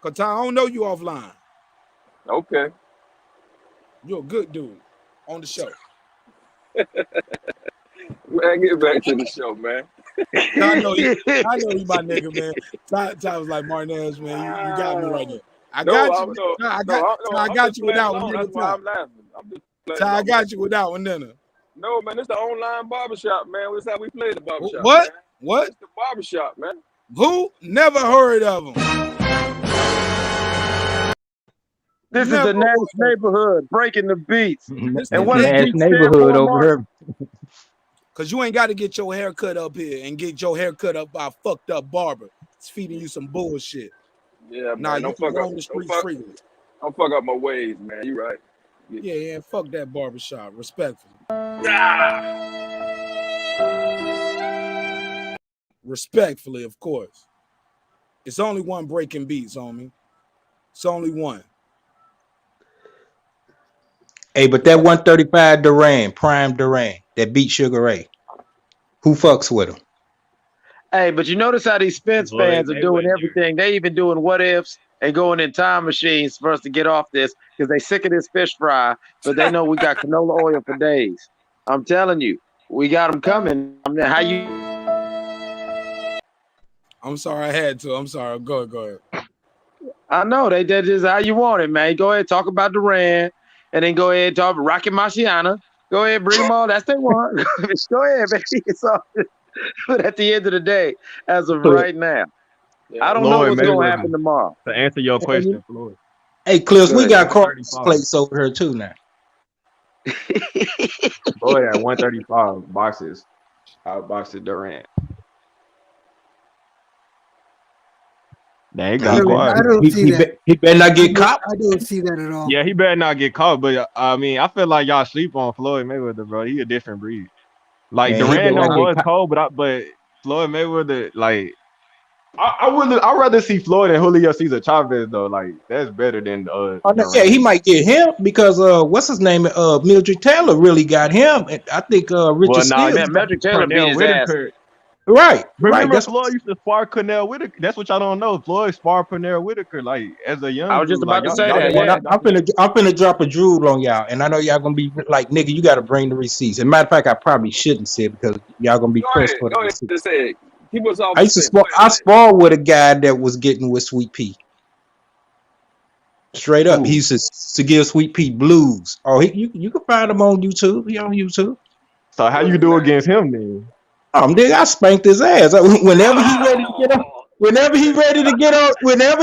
Cause I don't know you offline. Okay. You're a good dude on the show. Man, get back to the show, man. I know you my nigga, man. Ty was like, Martinez, man, you got me right there. I got you with that one, That's nigga. why I'm laughing. I'm just playing Ty, I along. got you with that one, nigga. No, man, it's the online barbershop, man. That's how we play the barbershop. What? Man. What? It's the barbershop, man. Who? Never heard of him. This is the Nash neighborhood breaking the beats. And what Nash does beat neighborhood stand for, over Mark? here. Cause you ain't got to get your hair cut up here and get your hair cut up by a fucked up barber. It's feeding you some bullshit. Yeah, man. Nah, you Don't can fuck roam up. the streets Don't freely. fuck up my ways, man. You right. Yeah, fuck that barbershop, respectfully. Respectfully, of course. It's only one breaking beats, homie. It's only one. Hey, but that 135 Duran, prime Duran, that beat Sugar Ray. Who fucks with him? Hey, but you notice how these Spence fans are doing everything. They even doing what ifs and going in time machines for us to get off this because they sick of this fish fry, but they know we got canola oil for days. I'm telling you, we got them coming. I mean, how you? I'm sorry I had to. I'm sorry. Go ahead. I know they did just how you want it, man. Go ahead, talk about Duran, and then go ahead and talk about Rocky Marciano. Go ahead, bring them on. That's they want. Go ahead, baby. It's all. But at the end of the day, as of right now, I don't know what's going to happen tomorrow. To answer your question, Floyd. Hey, Clips, we got cross plates over here too now. Floyd at 135 boxes. Outboxes Durant. Nah, he got quiet. I don't see that. He better not get caught. I don't see that at all. Yeah, he better not get caught. But I mean, I feel like y'all sleep on Floyd Mayweather, bro. He a different breed. Like Durant was cold, but Floyd Mayweather, like I'd rather see Floyd than Julio Cesar Chavez though. Like that's better than yeah, he might get him because what's his name? Mildred Taylor really got him. And I think Richard Steele. Mildred Taylor beat his ass. Right. Remember Floyd used to spar Cornell Whitaker. That's what y'all don't know. Floyd sparred Cornell Whitaker like as a young. I was just about to say that. Yeah. I'm finna drop a drool on y'all, and I know y'all gonna be like, nigga, you got to bring the receipts. As a matter of fact, I probably shouldn't say it because y'all gonna be pressed for the receipts. Just say it. Keep us off. I sparred with a guy that was getting with Sweet Pea. Straight up, he used to give Sweet Pea blues. Oh, you can find him on YouTube. He on YouTube. So how you do against him then? Nigga, I spanked his ass. Whenever he ready to get up, whenever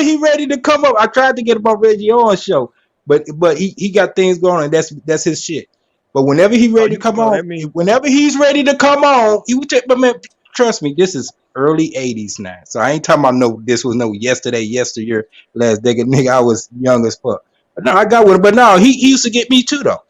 he ready to come up, I tried to get him on Reggie Owens' show, but he got things going, and that's his shit. But whenever he ready to come on, whenever he's ready to come on, he would take. But man, trust me, this is early '80s now, so I ain't talking about this was no yesteryear, last decade. Nigga, I was young as fuck. But no, I got with him. But no, he used to get me too though.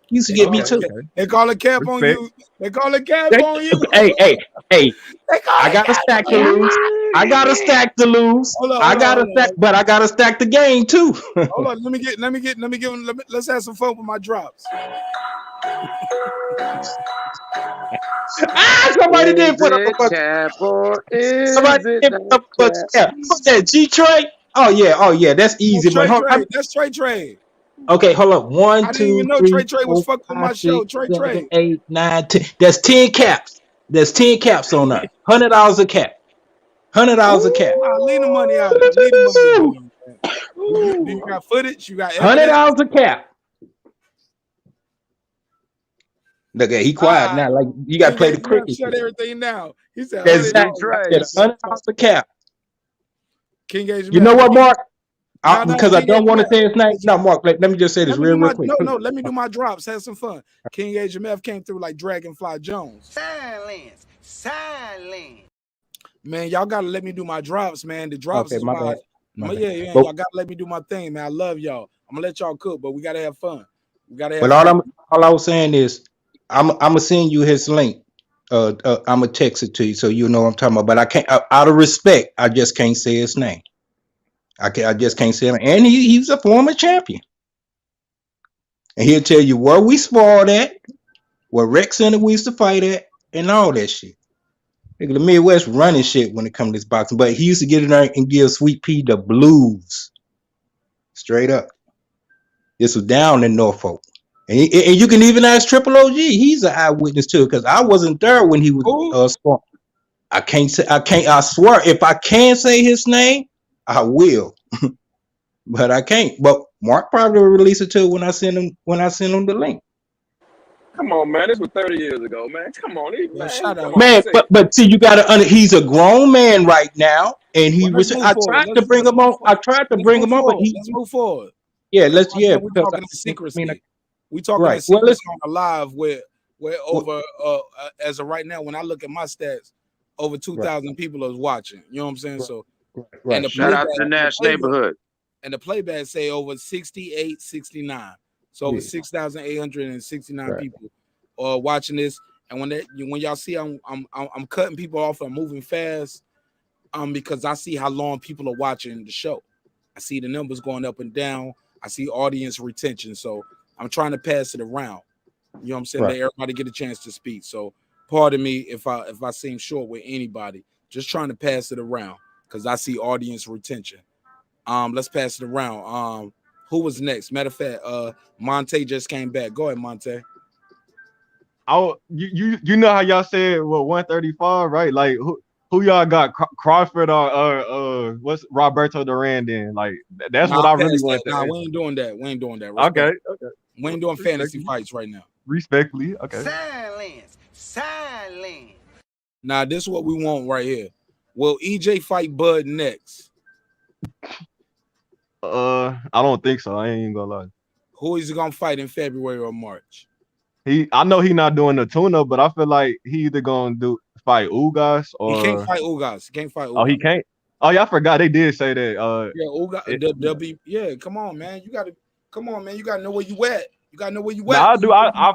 He used to get me too. They call a cap on you. They call a cap on you. Hey. I got a stack to lose. I got a stack to lose. I got a stack, but I got to stack the game too. Hold on. Let's have some fun with my drops. Somebody did put up a cap. Somebody did put up a cap. What's that? G-Trey? Oh yeah. That's easy. That's Trey. Okay, hold up. 1, 2, I didn't even know 3, Trey was fucking with my show. 7, 8, 9, 10. That's 10 caps. There's 10 caps on that. $100 a cap. $100 a cap. Leave the money out. Leave the money out. You got footage. You got $100 a cap. Look at he quiet now. Like you got to play the cricket. Shut everything down. He said $100 a cap. King Age. You know what, Mark? Because I don't want to say his name. No, Mark, let me just say this real quick. No, let me do my drops. Have some fun. King Age MF came through like Dragonfly Jones. Silence. Man, y'all got to let me do my drops, man. The drops is my yeah. Y'all got to let me do my thing, man. I love y'all. I'm going to let y'all cook, but we got to have fun. We got to have fun. All I was saying is I'm going to send you his link. I'm going to text it to you so you know what I'm talking about. But I can't, out of respect, I just can't say his name. I just can't say him. And he's a former champion. And he'll tell you where we sparred at, where Rec Center we used to fight at, and all that shit. Nigga, the Midwest running shit when it comes to this boxing. But he used to get in there and give Sweet Pea the blues. Straight up. This was down in Norfolk. And you can even ask Triple OG. He's an eyewitness too, because I wasn't there when he was sparring. I swear, if I can say his name, I will, but I can't. But Mark probably will release it too when I send him the link. Come on, man. This was 30 years ago, man. Come on, man. But see, you gotta. He's a grown man right now, and he was. I tried to bring him on. But let's move forward. Yeah, let's. Yeah, we're talking secrecy. We talking right. On a live where over as of right now, when I look at my stats, over 2,000 people are watching. You know what I'm saying? So. Right. And shout out to the Nash neighborhood. And the playback say over 68, 69. So over 6,869 people are watching this. And when y'all see I'm cutting people off, I'm moving fast, because I see how long people are watching the show. I see the numbers going up and down. I see audience retention. So I'm trying to pass it around. You know what I'm saying? Let everybody get a chance to speak. So pardon me if I seem short with anybody. Just trying to pass it around. Because I see audience retention. Let's pass it around. Who was next? Matter of fact, Monte just came back. Go ahead, Monte. You know how y'all said 135, right? Like who y'all got? Crawford or what's Roberto Duran? Then like that's what I really want. We ain't doing that. We ain't doing that. Okay. We ain't doing fantasy fights right now. respectfully. Okay. Silence. Now, this is what we want right here. Will EJ fight Bud next? I don't think so. I ain't gonna lie. Who is he gonna fight in February or March? I know he not doing the tune-up, but I feel like he either gonna fight Ugas or He can't fight Ugas. He can't fight Ugas. Oh, he can't. Oh yeah, I forgot they did say that. Yeah, Ugas. They'll be. Yeah, come on, man. You gotta know where you at. You gotta know where you at. Nah, I do.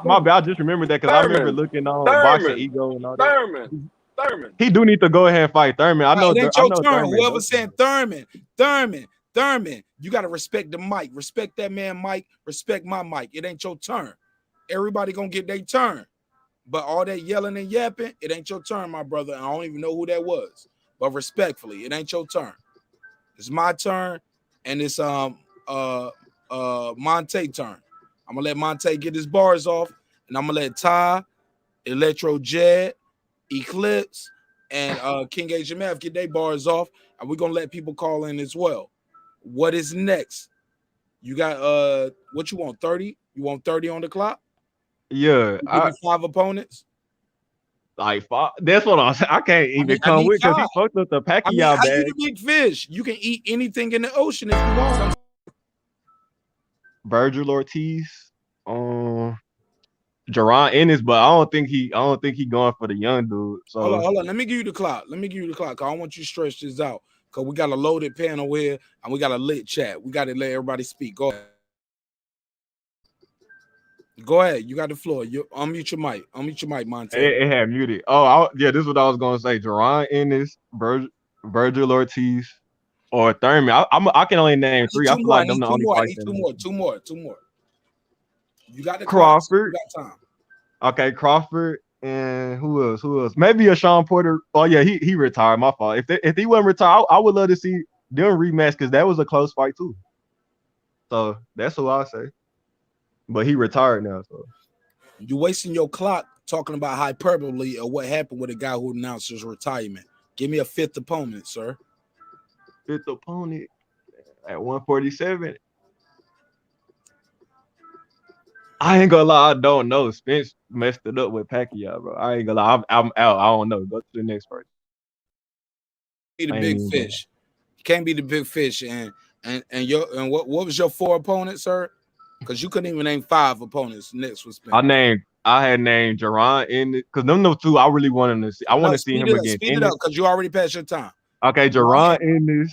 My bad. I just remembered that because I remember looking on Boxing Ego and all that. Thurman. He do need to go ahead and fight Thurman. I know. It ain't your turn. Thurman, Whoever's saying Thurman, you gotta respect the mic. Respect that man, Mike. Respect my mic. It ain't your turn. Everybody gonna get their turn. But all that yelling and yapping, it ain't your turn, my brother. I don't even know who that was. But respectfully, it ain't your turn. It's my turn, and it's Monte turn. I'm gonna let Monte get his bars off, and I'm gonna let Ty, Electro Jed, Eclipse, and King HMF get their bars off, and we're gonna let people call in as well. What is next? You got what you want? 30? You want 30 on the clock? Yeah, You give me 5 opponents. Like 5. That's what I'm saying. I can't even come with because he fucked up the Pacquiao bag. You the big fish. You can eat anything in the ocean if you want. Virgil Ortiz, Jerron Ennis, but I don't think he going for the young dude. So hold on. Let me give you the clock. Cause I don't want you to stretch this out. Cause we got a loaded panel here and we got a lit chat. We got to let everybody speak. Go ahead. Go ahead. You got the floor. You unmute your mic. Unmute your mic, Monte. It had muted. Oh, yeah, this is what I was gonna say. Jerron Ennis, Virgil Ortiz, or Thurman. I can only name 3. I feel like them the only fights. Two more. You got the Crawford. You got time. Okay, Crawford and who else? Maybe a Sean Porter. Oh yeah, he retired. My fault. If he wasn't retired, I would love to see them rematch because that was a close fight too. So that's who I say. But he retired now. So you're wasting your clock talking about hyperbole or what happened with a guy who announced his retirement. Give me a 5th opponent, sir. 5th opponent at 147. I ain't gonna lie, I don't know. Spence messed it up with Pacquiao, bro. I ain't gonna lie, I'm out. I don't know. Go to the next person. Be the big fish. You can't be the big fish. And what was your 4 opponents, sir? Because you couldn't even name 5 opponents. Next was Spence. I had named Jerron in it because them 2 I really wanted to see. I want to see him again. Speed it up because you already passed your time. Okay, Jerron Ennis,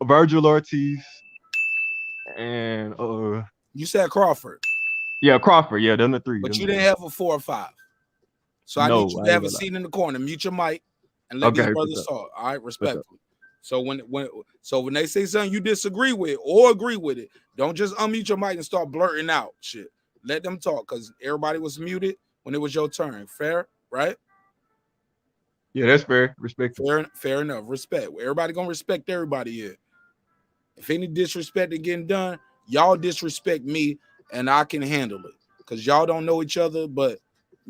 Virgil Ortiz, and you said Crawford. Yeah, Crawford. Yeah, them the 3. But you didn't have a 4 or 5. So I need you to have a seat in the corner. Mute your mic and let these brothers talk. All right, respectfully. So when they say something you disagree with or agree with it, don't just unmute your mic and start blurting out shit. Let them talk because everybody was muted when it was your turn. Fair, right? Yeah, that's fair. Respect. Fair enough. Respect. Everybody gonna respect everybody here. If any disrespect is getting done, y'all disrespect me and I can handle it because y'all don't know each other, but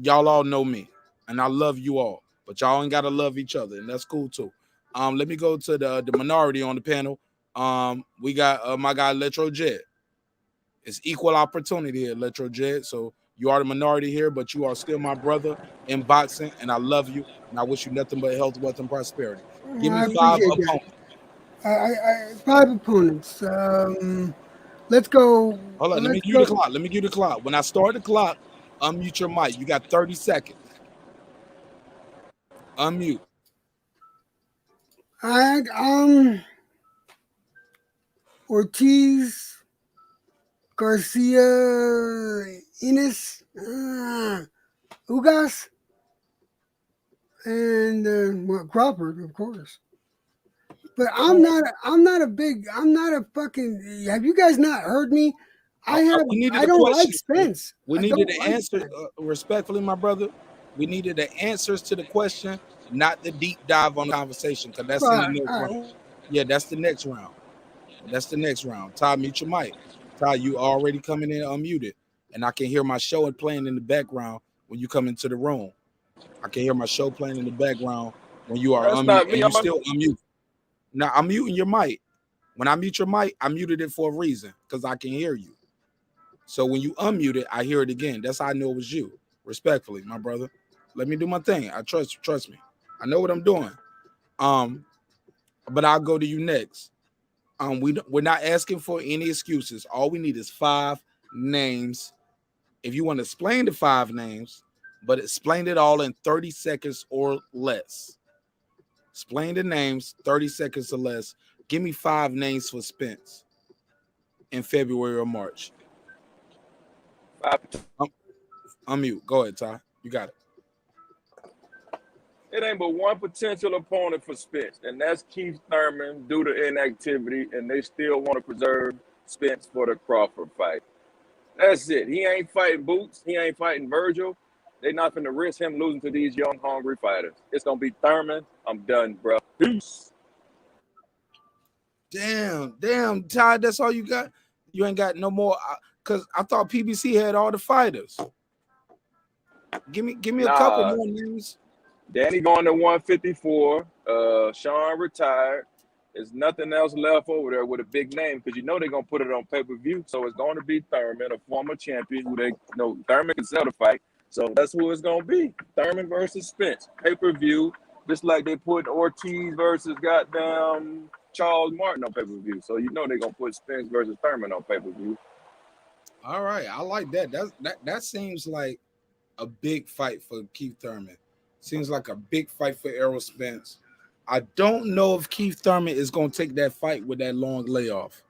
y'all all know me and I love you all. But y'all ain't gotta love each other, and that's cool too. Let me go to the minority on the panel. We got my guy Electro Jed. It's equal opportunity, Electro Jed. So you are the minority here, but you are still my brother in boxing, and I love you, and I wish you nothing but health, wealth, and prosperity. Give me 5 opponents. 5 opponents. Let's go. Hold on, let me give you the clock. When I start the clock, unmute your mic. You got 30 seconds. Unmute. Ortiz, Garcia, Ennis, Ugas, and Crawford, of course. But I'm not a fucking. Have you guys not heard me? I don't like Spence. We needed the answer respectfully, my brother. We needed the answers to the question, not the deep dive on the conversation, because that's in the next round. Yeah, that's the next round. That's the next round. Ty, mute your mic. Ty, you already coming in unmuted, and I can hear my show playing in the background when you come into the room. I can hear my show playing in the background when you are unmuted. And you still unmute. Now I'm muting your mic. When I mute your mic, I muted it for a reason because I can hear you. So when you unmute it, I hear it again. That's how I know it was you. Respectfully, my brother. Let me do my thing. I trust me. I know what I'm doing. But I'll go to you next. We're not asking for any excuses. All we need is 5 names. If you want to explain the 5 names, but explain it all in 30 seconds or less. Explain the names, 30 seconds or less. Give me 5 names for Spence in February or March. Unmute. Go ahead, Ty. You got it. It ain't but one potential opponent for Spence, and that's Keith Thurman due to inactivity, and they still want to preserve Spence for the Crawford fight. That's it. He ain't fighting Boots. He ain't fighting Virgil. They not finna risk him losing to these young, hungry fighters. It's gonna be Thurman. I'm done, bro. Peace. Damn, Ty. That's all you got. You ain't got no more. Cause I thought PBC had all the fighters. Give me a couple more names. Danny going to 154. SHAWN retired. There's nothing else left over there with a big name because you know they're gonna put it on pay-per-view. So it's going to be Thurman, a former champion who they know Thurman can sell the fight. So that's who it's gonna be. Thurman versus Spence. Pay-per-view, just like they put Ortiz versus goddamn Charles Martin on pay-per-view. So you know they're gonna put Spence versus Thurman on pay-per-view. All right, I like that. That seems like a big fight for Keith Thurman. Seems like a big fight for Errol Spence. I don't know if Keith Thurman is going to take that fight with that long layoff.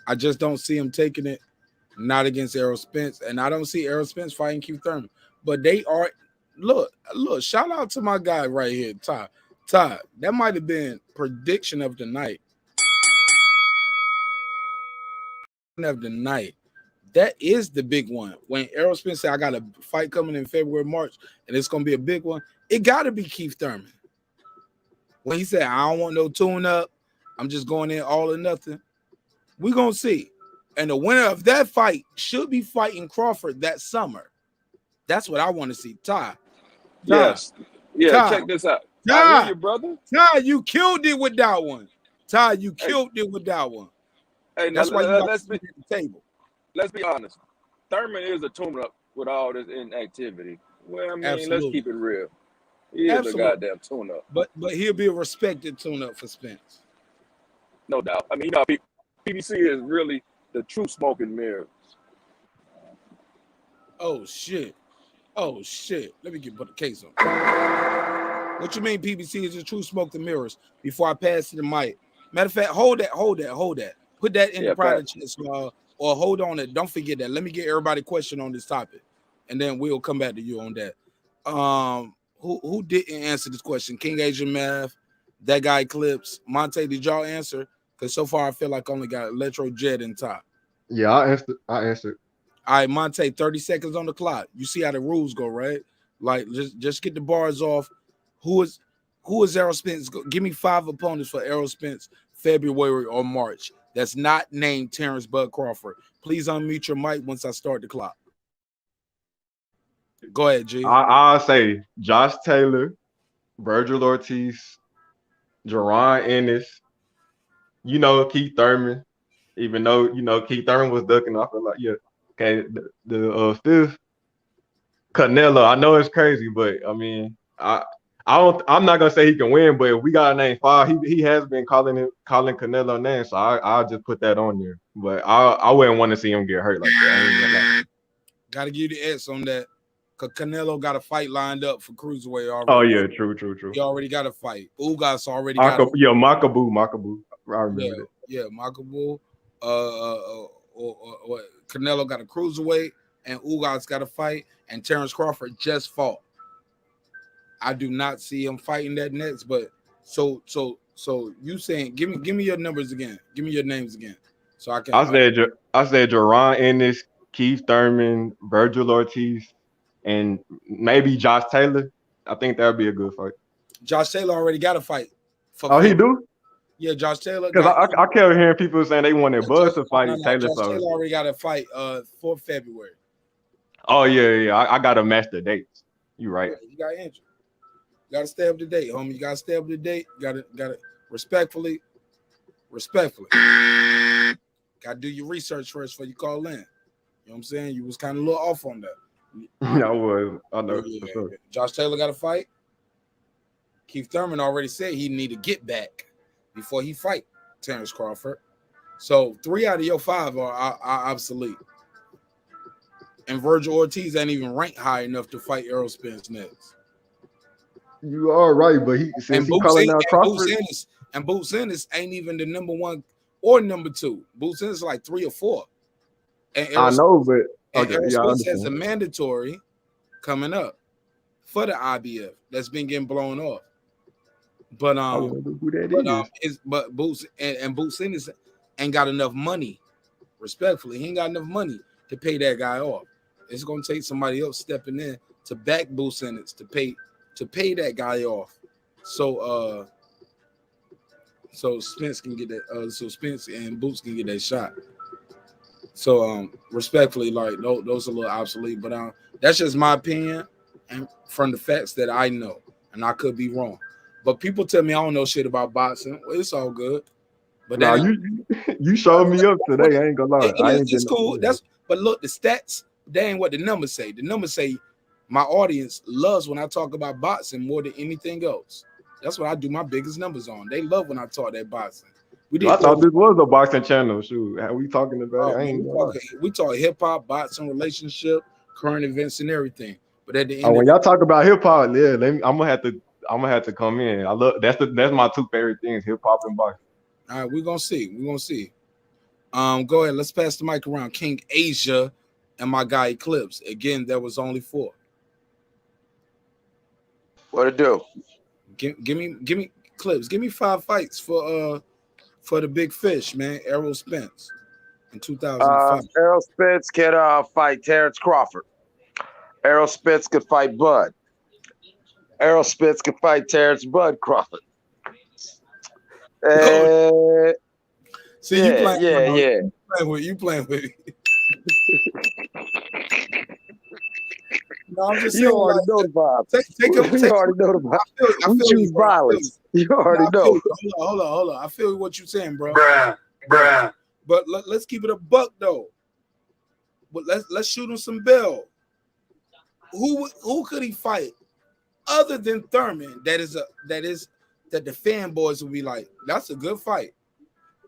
I just don't see him taking it, not against Errol Spence. And I don't see Errol Spence fighting Keith Thurman. But they are, look, shout out to my guy right here, Ty. Ty, that might have been prediction of the night. That is the big one. When Errol Spence said, I got a fight coming in February, March, and it's going to be a big one, it got to be Keith Thurman. When he said, I don't want no tune-up, I'm just going in all or nothing, we're going to see. And the winner of that fight should be fighting Crawford that summer. That's what I want to see. Ty. Yes. Yeah, Ty. check this out. Ty. I hear you, brother. Ty, you killed it with that one. Ty, you killed it with that one. Hey, that's why you got to be at the table. Let's be honest. Thurman is a tune-up with all this inactivity. Well, I mean, Absolutely. Let's keep it real. He is a goddamn tune-up. But he'll be a respected tune-up for Spence. No doubt. I mean, you know, PBC is really the true smoke and mirrors. Oh, shit. Let me put the case on. What you mean PBC is the true smoke and mirrors? Before I pass to the mic. Matter of fact, hold that. Put that in the private chat, or hold on it. Don't forget that. Let me get everybody question on this topic, and then we'll come back to you on that. Who didn't answer this question? King Asian Math, that guy Clips, Monte. Did y'all answer? Because so far I feel like I only got Electro Jet and Top. Yeah, I answered. All right, Monte. 30 seconds on the clock. You see how the rules go, right? Like just get the bars off. Who is Errol Spence? Give me 5 opponents for Errol Spence, February or March. That's not named Terence Bud Crawford. Please unmute your mic once I start the clock. Go ahead, G. I'll say Josh Taylor, Virgil Ortiz, Jerron Ennis, Keith Thurman, even though, Keith Thurman was ducking off. Like, yeah, okay, the fifth, Canelo. I know it's crazy, but I mean, I'm not gonna say he can win, but if we got to name 5, he has been calling Canelo names, so I'll just put that on there. But I wouldn't want to see him get hurt like that. Gotta give you the S on that, because Canelo got a fight lined up for cruiserweight already. Oh yeah, true. He already got a fight. Ugas already got a fight. Yeah, Makabu. I remember that. Yeah, Makabu. Canelo got a cruiserweight, and Ugas got a fight, and Terence Crawford just fought. I do not see him fighting that next, but so you saying give me your numbers again. Give me your names again. So I can. I said Jerron Ennis, Keith Thurman, Virgil Ortiz, and maybe Josh Taylor. I think that would be a good fight. Josh Taylor already got a fight. He do? Yeah, Josh Taylor. Because I kept hearing people saying they wanted Buzz to fight Taylor. Josh Taylor already got a fight for February. Oh yeah. I got to match the dates. You right. Yeah, you got injured. You gotta stay up to date, homie. You gotta stay up to date. Gotta respectfully. Gotta do your research first before you call in. You know what I'm saying? You was kind of a little off on that. Yeah, I was. I know. Yeah. For sure. Josh Taylor got a fight. Keith Thurman already said he need to get back before he fight Terence Crawford. So 3 out of your 5 are obsolete. And Virgil Ortiz ain't even ranked high enough to fight Errol Spence next. You are right, but since he calling out Crawford. And Boots Ennis ain't even the number 1 or number 2. Boots Ennis is like 3 or 4. And I know, but okay, Errol yeah, I Spence has a understand. mandatory coming up for the IBF that's been getting blown off. But I wonder who that is. But Boots and Boots Ennis ain't got enough money. Respectfully, he ain't got enough money to pay that guy off. It's gonna take somebody else stepping in to back Boots Ennis to pay that guy off. So Spence can get that. So Spence and Boots can get that shot. So respectfully, like those are a little obsolete, but that's just my opinion and from the facts that I know, and I could be wrong. But people tell me I don't know shit about boxing. Well, it's all good. But nah, you showed me up today. I ain't gonna lie. It's cool. But look, the stats, they ain't what the numbers say. The numbers say my audience loves when I talk about boxing more than anything else. That's what I do my biggest numbers on. They love when I talk that boxing. I thought this was a boxing channel. Shoot, how we talking about? We talk hip hop, boxing, relationship, current events, and everything. But at the end, when y'all talk about hip hop, yeah, I'm gonna have to come in. I love that's my 2 favorite things: hip hop and boxing. All right, we're gonna see. Go ahead. Let's pass the mic around. King Asia and my guy Eclipse. Again, there was only 4. What it do? Give me Clips. Give me 5 fights for the big fish, man. Errol Spence in 2005. Errol Spence can fight Terence Crawford. Errol Spence could fight Bud. Errol Spence could fight Terence Bud Crawford. See, you playing with it. No, I'm just saying. You already know the vibe. You already know the vibe. We choose violence. You already know. Hold on. I feel what you're saying, bro. Bruh. But let's keep it a buck though. But let's shoot him some bell. Who could he fight other than Thurman? That the fanboys will be like, that's a good fight.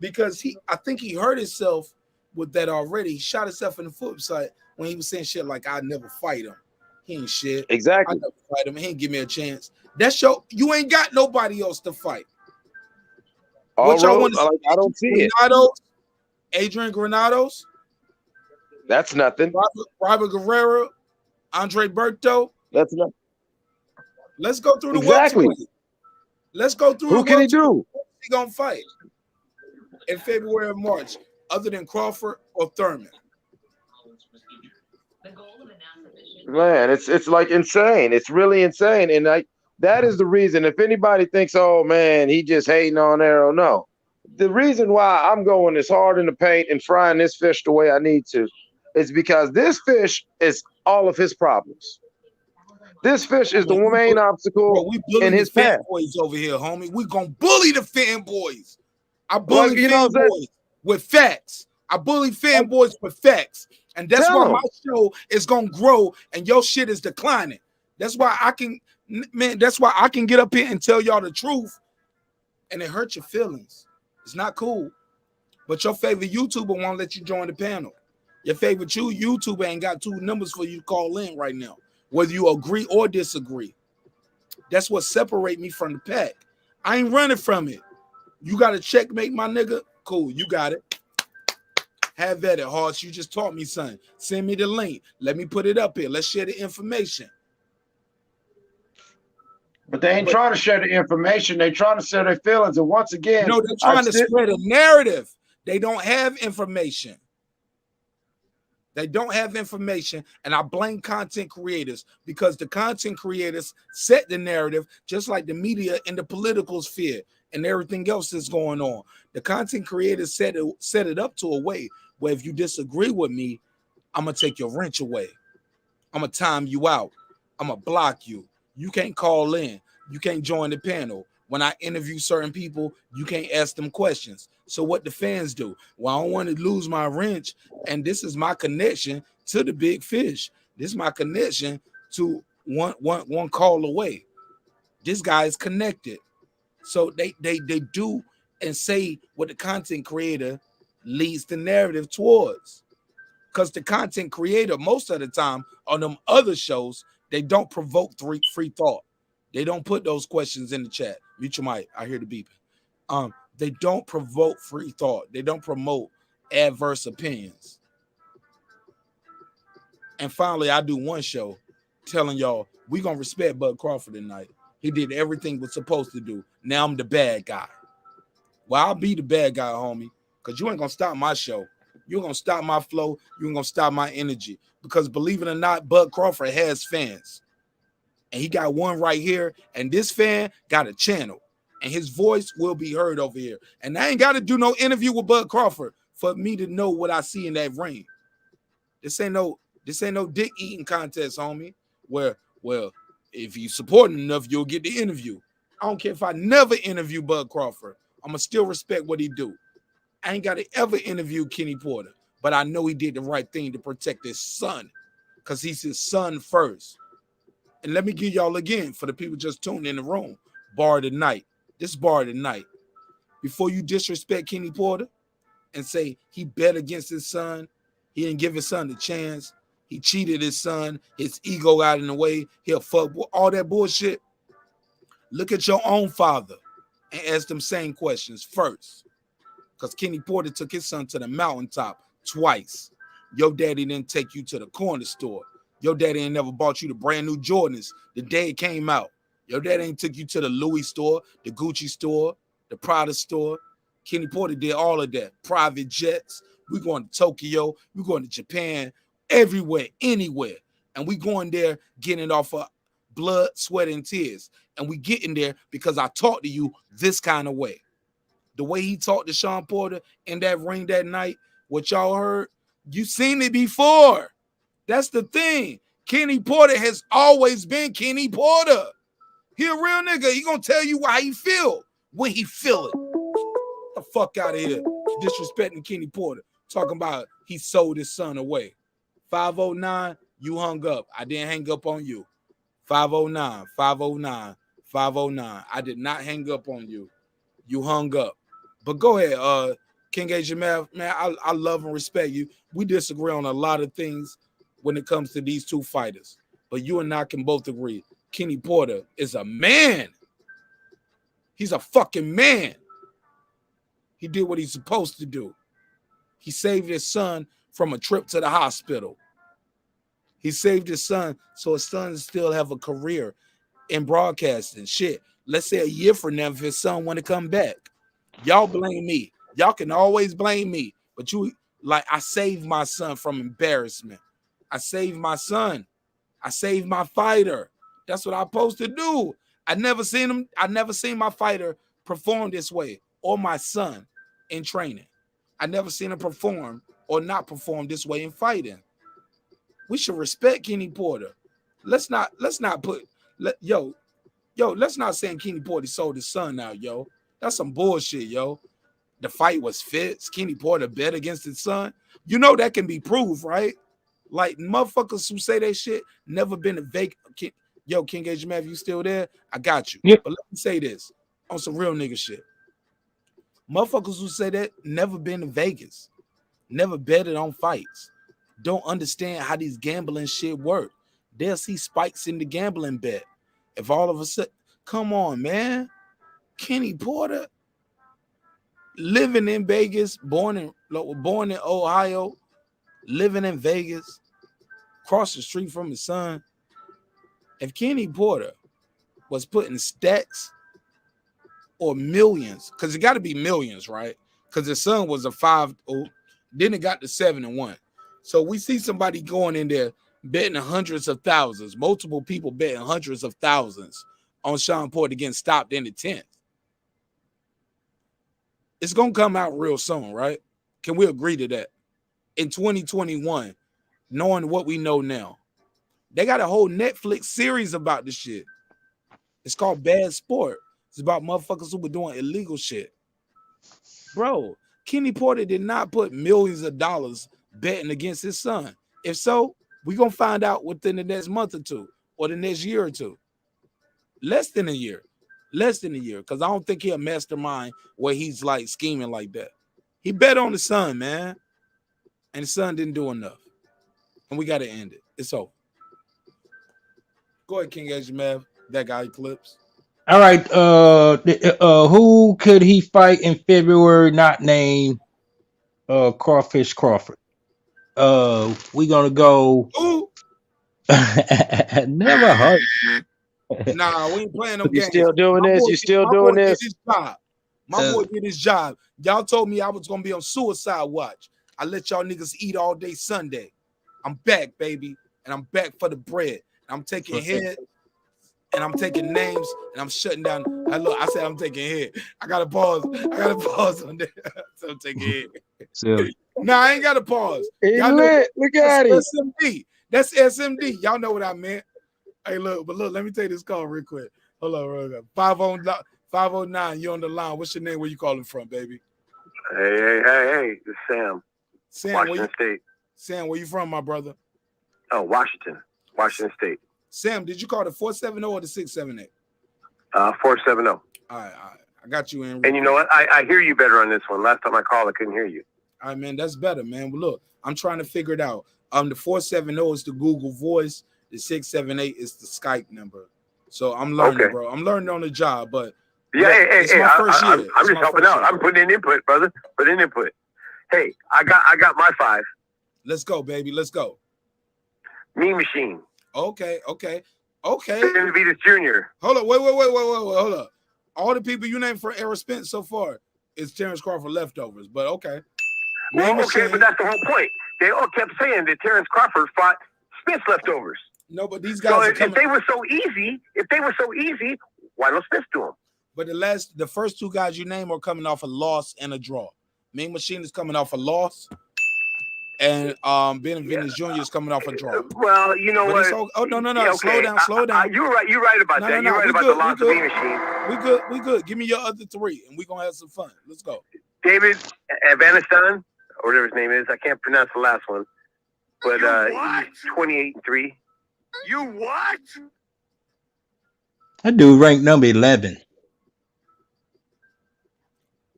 Because I think he hurt himself with that already. He shot himself in the foot side when he was saying shit like, I'd never fight him. He ain't shit. Exactly. I never fight him. He ain't give me a chance. You ain't got nobody else to fight. What y'all want to see? I don't see it. Adrian Granados. That's nothing. Robert Guerrero, Andre Berto. That's nothing. Let's go through the exactly. Let's go through. Who can he do? Who's he gonna fight in February or March, other than Crawford or Thurman? Man, it's like insane. It's really insane, and that is the reason. If anybody thinks, oh man, he just hating on Errol, no. The reason why I'm going as hard in the paint and frying this fish the way I need to is because this fish is all of his problems. This fish is the main obstacle in his path. Fanboys over here, homie. We gonna bully the fanboys. I bully fanboys with facts. I bully fanboys with facts, and that's why my show is gonna grow and your shit is declining. That's why I can, man. That's why I can get up here and tell y'all the truth, and it hurts your feelings. It's not cool, but your favorite YouTuber won't let you join the panel. Your favorite YouTuber ain't got 2 numbers for you to call in right now, whether you agree or disagree. That's what separates me from the pack. I ain't running from it. You got to checkmate, my nigga. Cool, you got it. Have at it, Hearts. You just taught me something. Send me the link. Let me put it up here. Let's share the information. But they ain't trying to share the information. They trying to share their feelings. And once again, no, they're trying to spread a narrative. They don't have information. They don't have information, and I blame content creators because the content creators set the narrative just like the media and the political sphere and everything else that's going on. The content creators set it up to a way where if you disagree with me, I'm going to take your wrench away. I'm going to time you out. I'm going to block you. You can't call in. You can't join the panel. When I interview certain people, you can't ask them questions. So what the fans do? Well, I don't want to lose my wrench, and this is my connection to the big fish. This is my connection to one call away. This guy is connected. So they do and say what the content creator leads the narrative towards. Because the content creator, most of the time on them other shows, they don't provoke free thought. They don't put those questions in the chat. Mute your mic. I hear the beeping. They don't provoke free thought. They don't promote adverse opinions. And finally, I do one show telling y'all we gonna respect Bud Crawford tonight. He did everything we're supposed to do. Now I'm the bad guy. Well, I'll be the bad guy, homie, because you ain't gonna stop my show. You're gonna stop my flow. You're gonna stop my energy. Because believe it or not, Bud Crawford has fans. And he got one right here, and this fan got a channel, and his voice will be heard over here. And I ain't got to do no interview with Bud Crawford for me to know what I see in that ring. This ain't no dick eating contest, homie. Where, well, if you support him enough, you'll get the interview. I don't care if I never interview Bud Crawford. I'm gonna still respect what he do. I ain't got to ever interview Kenny Porter, but I know he did the right thing to protect his son, because he's his son first. And let me give y'all again, for the people just tuned in the room, bar tonight. This bar tonight. Before you disrespect Kenny Porter and say he bet against his son, he didn't give his son a chance, he cheated his son, his ego got in the way, he'll fuck all that bullshit. Look at your own father and ask them same questions first. Because Kenny Porter took his son to the mountaintop twice. Your daddy didn't take you to the corner store. Your daddy ain't never bought you the brand new Jordans the day it came out. Your daddy ain't took you to the Louis store, the Gucci store, the Prada store. Kenny Porter did all of that. Private jets. We going to Tokyo. We going to Japan. Everywhere, anywhere. And we going there getting it off of blood, sweat, and tears. And we getting there because I talked to you this kind of way. The way he talked to Shawn Porter in that ring that night, what y'all heard, you seen it before. That's the thing. Kenny Porter has always been Kenny Porter. He a real nigga. He gonna tell you how he feel when he feel it. Get the fuck out of here. Disrespecting Kenny Porter. Talking about he sold his son away. 509, you hung up. I didn't hang up on you. 509, 509, 509. I did not hang up on you. You hung up. But go ahead, King Asian man, I love and respect you. We disagree on a lot of things when it comes to these two fighters. But you and I can both agree. Kenny Porter is a man. He's a fucking man. He did what he's supposed to do. He saved his son from a trip to the hospital. He saved his son so his son still have a career in broadcasting. Shit, let's say a year from now if his son want to come back. Y'all blame me. Y'all can always blame me. But you, like, I saved my son from embarrassment. I saved my son. I saved my fighter. That's what I'm supposed to do. I never seen my fighter perform this way, or my son in training. I never seen him perform or not perform this way in fighting. We should respect Kenny Porter. Let's not say Kenny Porter sold his son out, yo. That's some bullshit, yo. The fight was fit. Kenny Porter bet against his son. You know that can be proved, right? Like motherfuckers who say that shit never been to Vegas. Yo, King Asian man, if you still there, I got you. Yeah. But let me say this on some real nigga shit. Motherfuckers who say that never been to Vegas, never betted on fights, don't understand how these gambling shit work. They'll see spikes in the gambling bet. If all of a sudden, come on, man. Kenny Porter, living in Vegas, born in Ohio, living in Vegas, across the street from his son. If Kenny Porter was putting stacks or millions, because it got to be millions, right? Because his son was a 5-0, then it got to 7-1. So we see somebody going in there betting hundreds of thousands, multiple people betting hundreds of thousands on Shawn Porter getting stopped in the 10th. It's going to come out real soon, right? Can we agree to that? In 2021, knowing what we know now. They got a whole Netflix series about this shit. It's called Bad Sport. It's about motherfuckers who were doing illegal shit. Bro, Kenny Porter did not put millions of dollars betting against his son. If so, we're going to find out within the next month or two or the next year or two. Less than a year. Less than a year. Because I don't think he'll mastermind where he's like scheming like that. He bet on the son, man. And the son didn't do enough. And we got to end it. It's over. Go ahead, King Edgeman. That guy Eclipse. All right. Who could he fight in February? Not named Crawfish Crawford. We gonna go. Ooh. Never heard. Nah, we ain't playing them You games. still doing My this? boy You still my doing boy did this? his job. My boy did his job. Y'all told me I was gonna be on suicide watch. I let y'all niggas eat all day Sunday. I'm back, baby, and I'm back for the bread. I'm taking head, and I'm taking names, and I'm shutting down. I said I'm taking head. I gotta pause. On that. So I'm taking head. Nah, I ain't gotta pause. Y'all know, Look at it. SMD. That's SMD. Y'all know what I meant. Hey, look, let me take this call real quick. Hold on. 509, you on the line. What's your name? Where you calling from, baby? Hey, it's Sam. Sam, Washington State. Sam, where you from, my brother? Oh, Washington State. Sam, did you call the 470 or the 678? 470. All right. I got you in. And you know what? I hear you better on this one. Last time I called, I couldn't hear you. All right, man, that's better, man. Well, look, I'm trying to figure it out. The 470 is the Google Voice. The 678 is the Skype number. So I'm learning, bro. I'm learning on the job, but yeah, it's my first year. I'm just helping out. I'm putting in input, brother. Put in input. Hey, I got my 5. Let's go, baby. Let's go. Mean Machine. Okay. Benavidez Jr. Hold up. Wait. Hold up. All the people you named for Era Spence so far is Terence Crawford leftovers, but okay. Well, okay, but that's the whole point. They all kept saying that Terence Crawford fought Spence leftovers. No, but these guys. So if they were so easy, why don't Spence do them? But the first two guys you named are coming off a loss and a draw. Mean Machine is coming off a loss, and Benavidez Jr. is coming off a draw. Well, you know what? Oh no! Yeah, okay. Slow down. You're right about that. You're right about the loss of Mean Machine. We good. Give me your other 3, and we're gonna have some fun. Let's go. David Avanestan, or whatever his name is. I can't pronounce the last one, but 28-3. You what? That dude ranked number 11.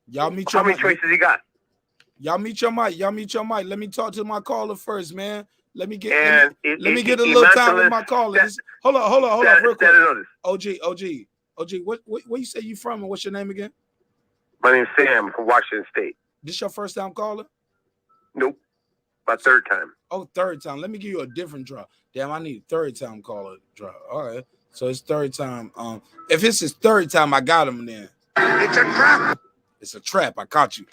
Y'all meet How many choices he got? Y'all meet your mic. Let me talk to my caller first, man. Let me get a little time with my caller. Hold on, real quick. OG. Where you say you from and what's your name again? My name's Sam from Washington State. This your first time caller? Nope. My 3rd time. Oh, 3rd time. Let me give you a different draw. Damn, I need a 3rd time caller draw. All right. So it's 3rd time. If it's his 3rd time, I got him then. It's a trap. It's a trap. I caught you.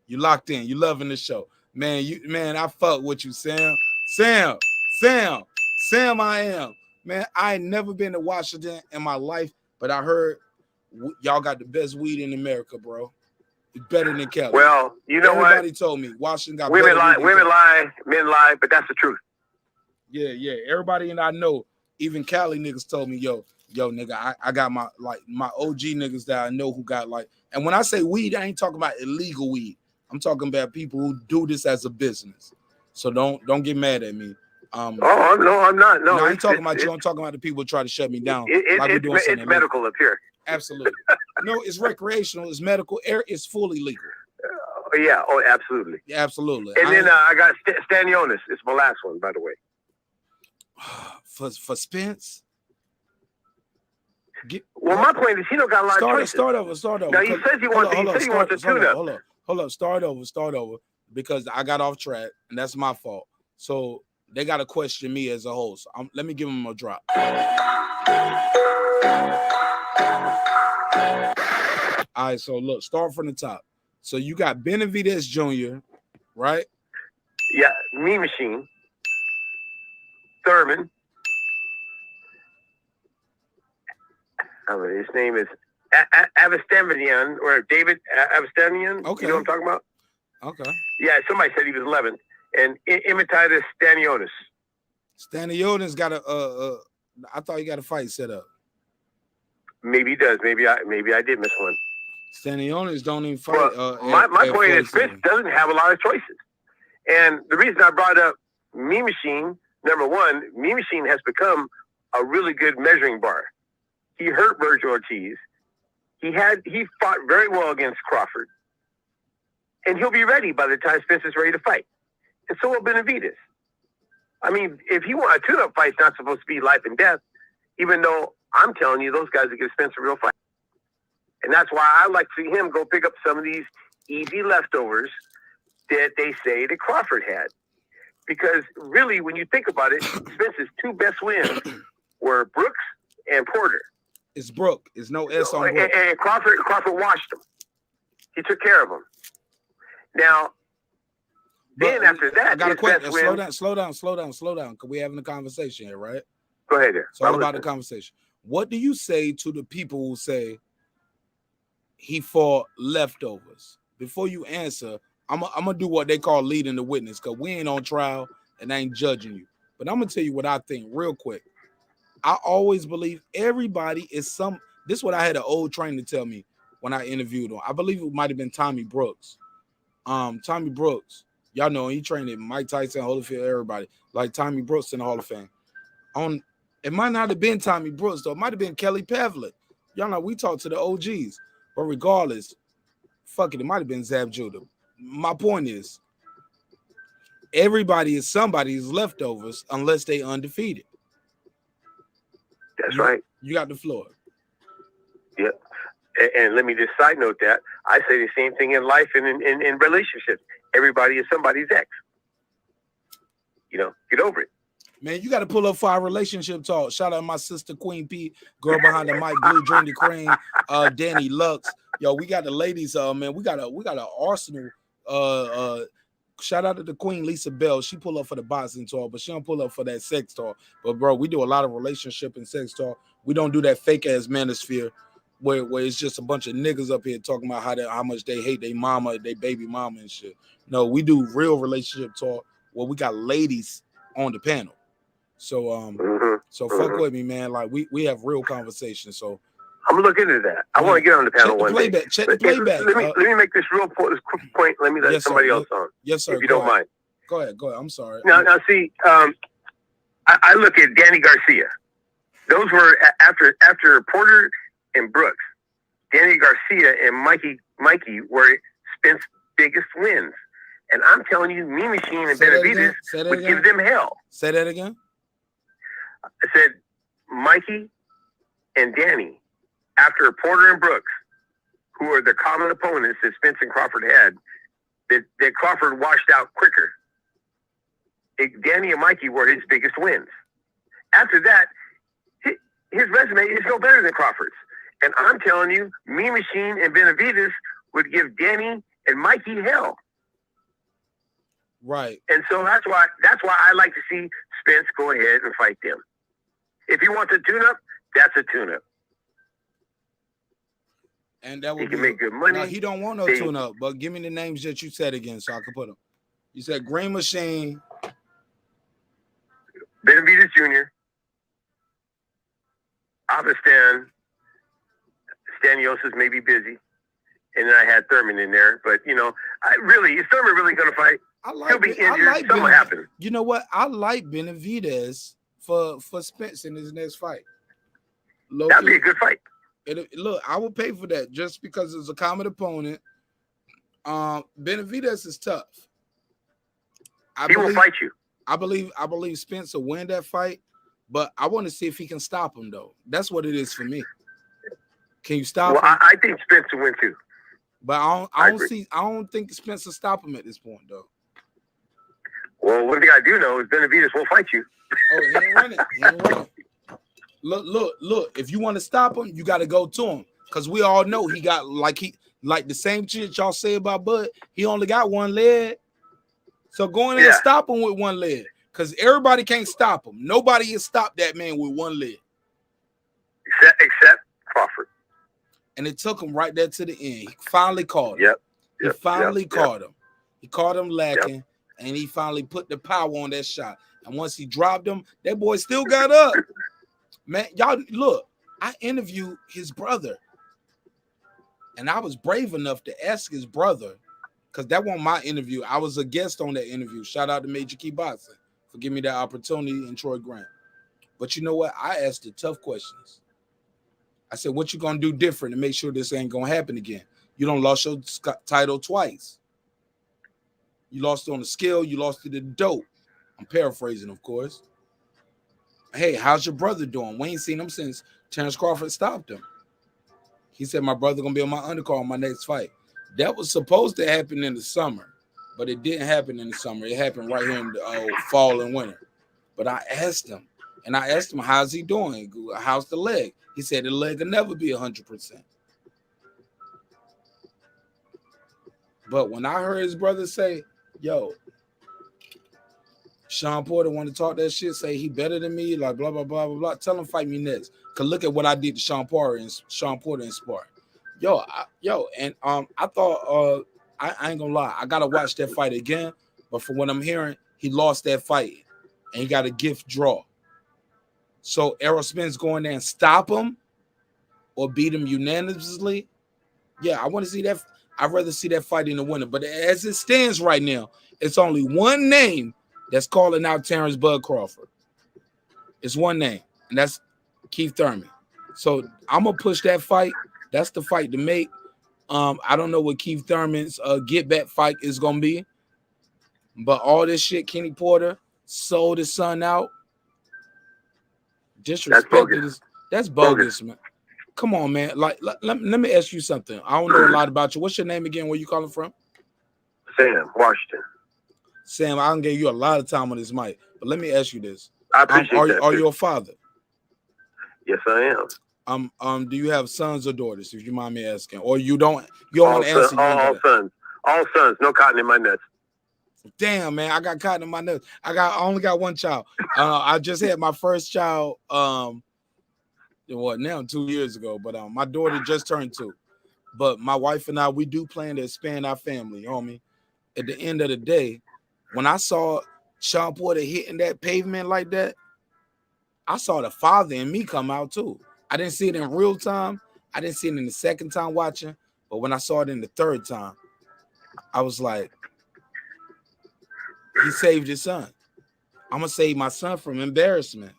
You locked in. You loving the show. Man, I fuck with you, Sam. Sam, I am. Man, I ain't never been to Washington in my life, but I heard y'all got the best weed in America, bro. It's better than Cali. Well, you know what? Everybody told me Washington got women better lie, men lie, but that's the truth. Yeah. Everybody and I know, even Cali niggas told me, yo, nigga, I got my OG niggas that I know who got and when I say weed, I ain't talking about illegal weed. I'm talking about people who do this as a business. So don't get mad at me. No, I'm not. No, I ain't talking about you. I'm talking about the people who try to shut me down. It's medical up here. Absolutely. No, it's recreational. It's medical. Air is fully legal. Yeah. Oh, absolutely. Yeah, absolutely. And then I got Stanionis. It's my last one, by the way. For Spence. My point is he don't got a lot of choices. Start over. Now he says he wants a tune-up. Hold up. Start over. Because I got off track, and that's my fault. So they got to question me as a host. Let me give them a drop. All right, so look, start from the top. So you got Benavidez Jr., right? Yeah, Mean Machine. Thurman. His name is Avestanian or David Avestanian. Okay. You know what I'm talking about? Okay. Yeah, somebody said he was 11. And Imitatus Stanionis. Stanionis got I thought he got a fight set up. Maybe he does. Maybe I did miss one. Stanionis don't even fight. My point is, Spence doesn't have a lot of choices. And the reason I brought up Mean Machine, number one, Mean Machine has become a really good measuring bar. He hurt Virgil Ortiz. He fought very well against Crawford. And he'll be ready by the time Spence is ready to fight. And so will Benavidez. I mean, if he won a tune-up fight, it's not supposed to be life and death, even though I'm telling you, those guys will give Spence a real fight. And that's why I like to see him go pick up some of these easy leftovers that they say that Crawford had. Because really, when you think about it, Spence's two best wins were Brooks and Porter. It's Brook. It's no S on Brook. And Crawford washed him. He took care of him. Now, then after that, I got a question. Slow down, because we're having a conversation here, right? Go ahead there. It's all about the conversation. What do you say to the people who say he fought leftovers? Before you answer, I'm gonna do what they call leading the witness, because we ain't on trial and I ain't judging you. But I'm gonna tell you what I think real quick. I always believe everybody is some. This is what I had an old trainer tell me when I interviewed him. I believe it might have been Tommy Brooks. Tommy Brooks, y'all know he trained at Mike Tyson, Holyfield, everybody. Like Tommy Brooks in the Hall of Fame. It might not have been Tommy Brooks, though. It might have been Kelly Pavlik. Y'all know we talked to the OGs. But regardless, fuck it might have been Zab Judah. My point is, everybody is somebody's leftovers unless they undefeated. That's right. You got the floor. Yep. And let me just side note that. I say the same thing in life and in relationships. Everybody is somebody's ex. You know, get over it. Man, you got to pull up for our relationship talk. Shout out my sister Queen P, girl behind the mic, Blue Dreamy Cream, Danny Lux. Yo, we got the ladies. Man, we got an arsenal. Shout out to the Queen Lisa Bell. She pull up for the boxing talk, but she don't pull up for that sex talk. But bro, we do a lot of relationship and sex talk. We don't do that fake ass manosphere where it's just a bunch of niggas up here talking about how much they hate their mama, their baby mama and shit. No, we do real relationship talk where we got ladies on the panel. So fuck with me, man. Like we have real conversations. So I'm gonna look into that. I want to get on the panel one day. Check the playback. Let me make this quick point. Let me let somebody else on. Yes, sir. If you don't mind. Go ahead. I'm sorry. Now see, I look at Danny Garcia. Those were after Porter and Brooks. Danny Garcia and Mikey were Spence's biggest wins. And I'm telling you, Mean Machine and Benavidez would give them hell. Say that again. I said Mikey and Danny, after Porter and Brooks, who are the common opponents that Spence and Crawford had, that Crawford washed out quicker. Danny and Mikey were his biggest wins. After that, his resume is no better than Crawford's. And I'm telling you, Mean Machine and Benavidez would give Danny and Mikey hell. Right. And so that's why I like to see Spence go ahead and fight them. If he wants a tune-up, that's a tune-up. And that would he can make good money. No, he don't want no tune-up, but give me the names that you said again so I can put them. You said Green Machine. Benavidez Jr. Avestan. Stanionis may be busy. And then I had Thurman in there. But, is Thurman really going to fight? He'll be injured. Something will happen. You know what? I like Benavidez for Spence in his next fight. That'd be a good fight. Look, I will pay for that just because it's a common opponent. Benavidez is tough. He will fight you. I believe Spence will win that fight, but I want to see if he can stop him, though. That's what it is for me. Can you stop him? I think Spence will win too. But I don't think Spence will stop him at this point, though. Well, one thing I do know is Benavidez will fight you. Oh, he ain't running. Look. If you want to stop him, you got to go to him. Because we all know he got like the same shit y'all say about Bud. He only got one leg. So go in there and stop him with one leg. Because everybody can't stop him. Nobody has stopped that man with one leg. Except Crawford. And it took him right there to the end. He finally caught him. Yep. He finally caught him. He caught him lacking, and he finally put the power on that shot. And once he dropped him, that boy still got up. Man, y'all look. I interviewed his brother. And I was brave enough to ask his brother, because that wasn't my interview. I was a guest on that interview. Shout out to Major Key Boxing for giving me that opportunity and Troy Grant. But you know what? I asked the tough questions. I said, what you going to do different to make sure this ain't going to happen again? You don't lost your title twice. You lost it on the scale. You lost it in dope. I'm paraphrasing, of course. Hey, how's your brother doing? We ain't seen him since Terence Crawford stopped him. He said, my brother going to be on my undercard on my next fight. That was supposed to happen in the summer, but it didn't happen in the summer. It happened right here in the fall and winter. But I asked him, how's he doing? How's the leg? He said the leg will never be 100%. But when I heard his brother say, yo, Shawn Porter want to talk that shit, say he better than me, like blah, blah, blah, blah, blah. Tell him fight me next. Because look at what I did to Shawn Porter in Spark. I thought, I ain't gonna lie, I gotta watch that fight again. But from what I'm hearing, he lost that fight and he got a gift draw. So Errol Spence going there and stop him or beat him unanimously. Yeah, I want to see that. I'd rather see that fight in the winter. But as it stands right now, it's only one name that's calling out Terence Bud Crawford. It's one name, and that's Keith Thurman. So I'm gonna push that fight. That's the fight to make. I don't know what Keith Thurman's get back fight is gonna be, but all this shit, Kenny Porter sold his son out. Disrespect. That's bogus, man. Come on, man. Like, let me ask you something. I don't know a lot about you. What's your name again? Where you calling from? Sam, Washington. Sam, I can give you a lot of time on this mic, but let me ask you this. I appreciate that. Are you a father? Yes, I am. Do you have sons or daughters, if you mind me asking? Or you don't want to answer? All sons. All sons. No cotton in my nuts. Damn, man, I got cotton in my nuts. I only got one child. I just had my first child, now 2 years ago, but my daughter just turned 2. But my wife and I, we do plan to expand our family, homie. At the end of the day, when I saw Shawn Porter hitting that pavement like that, I saw the father in me come out too. I didn't see it in real time. I didn't see it in the second time watching, but when I saw it in the third time, I was like, he saved his son. I'm going to save my son from embarrassment.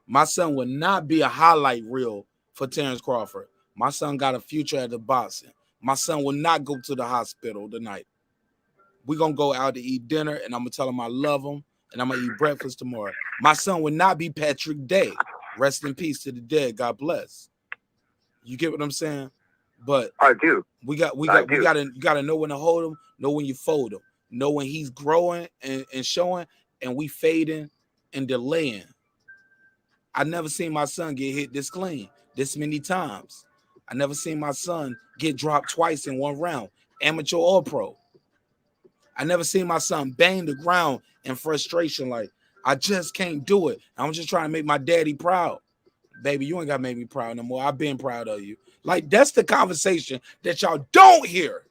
My son would not be a highlight reel for Terence Crawford. My son got a future at the boxing. My son will not go to the hospital tonight. We're going to go out to eat dinner, and I'm going to tell him I love him, and I'm going to eat breakfast tomorrow. My son would not be Patrick Day. Rest in peace to the dead. God bless. You get what I'm saying? But I do. We got to know when to hold him, know when you fold him, know when he's growing and showing, and we fading and delaying. I never seen my son get hit this clean, this many times. I never seen my son get dropped twice in one round, amateur or pro. I never seen my son bang the ground in frustration like, I just can't do it. I'm just trying to make my daddy proud. Baby, you ain't got to make me proud no more. I've been proud of you. Like, that's the conversation that y'all don't hear.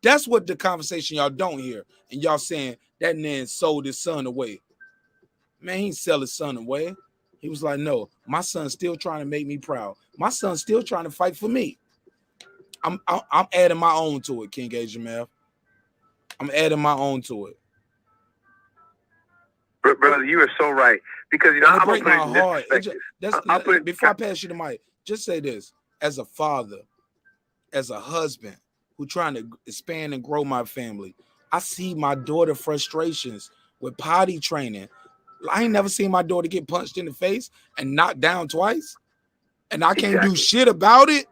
That's what the conversation y'all don't hear. And y'all saying that man sold his son away. Man, he didn't sell his son away. He was like, no, my son's still trying to make me proud. My son's still trying to fight for me. I'm adding my own to it, King Asia. I'm adding my own to it. Brother, you are so right. Because, you know, I'm going to put it in this perspective. Before I pass you the mic, just say this. As a father, as a husband who trying to expand and grow my family, I see my daughter frustrations with potty training. I ain't never seen my daughter get punched in the face and knocked down twice, and I can't do shit about it.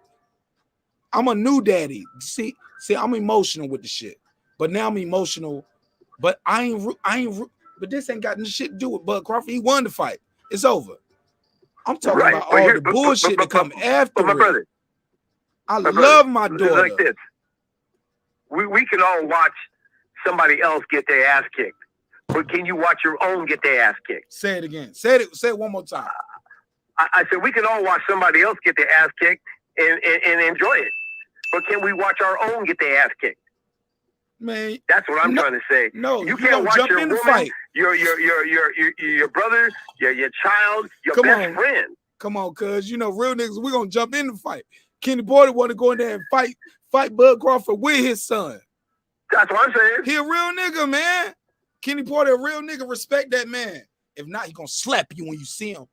I'm a new daddy. See, I'm emotional with the shit, but now I'm emotional. But I ain't. But this ain't got no shit to do with Bud Crawford. He won the fight. It's over. I'm talking about all the bullshit that come after. My brother, I love my daughter. Like this. We can all watch somebody else get their ass kicked. But can you watch your own get their ass kicked? Say it again. Say it one more time. I said we can all watch somebody else get their ass kicked and enjoy it. But can we watch our own get their ass kicked? Man, that's what I'm trying to say. No, you can't watch your woman, your brother, your child, your best friend Come on, cuz. You know, real niggas, we gonna jump in the fight. Kenny Porter want to go in there and fight Bud Crawford with his son. That's what I'm saying. He a real nigga, man. Kenny Porter, a real nigga. Respect that man. If not, he gonna slap you when you see him.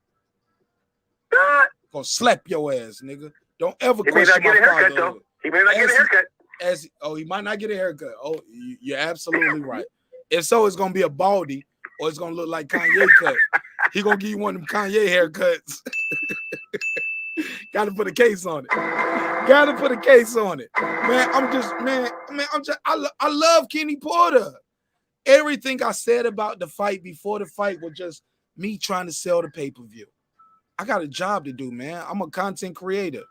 Gonna slap your ass, nigga. Don't ever question my father. Though. He may not get a haircut. He might not get a haircut. Oh, you're absolutely right. If so, it's gonna be a baldy, or it's gonna look like Kanye cut. He gonna give you one of them Kanye haircuts. Gotta put a case on it. Gotta put a case on it. Man, I love Kenny Porter. Everything I said about the fight before the fight was just me trying to sell the pay-per-view. I got a job to do, man. I'm a content creator.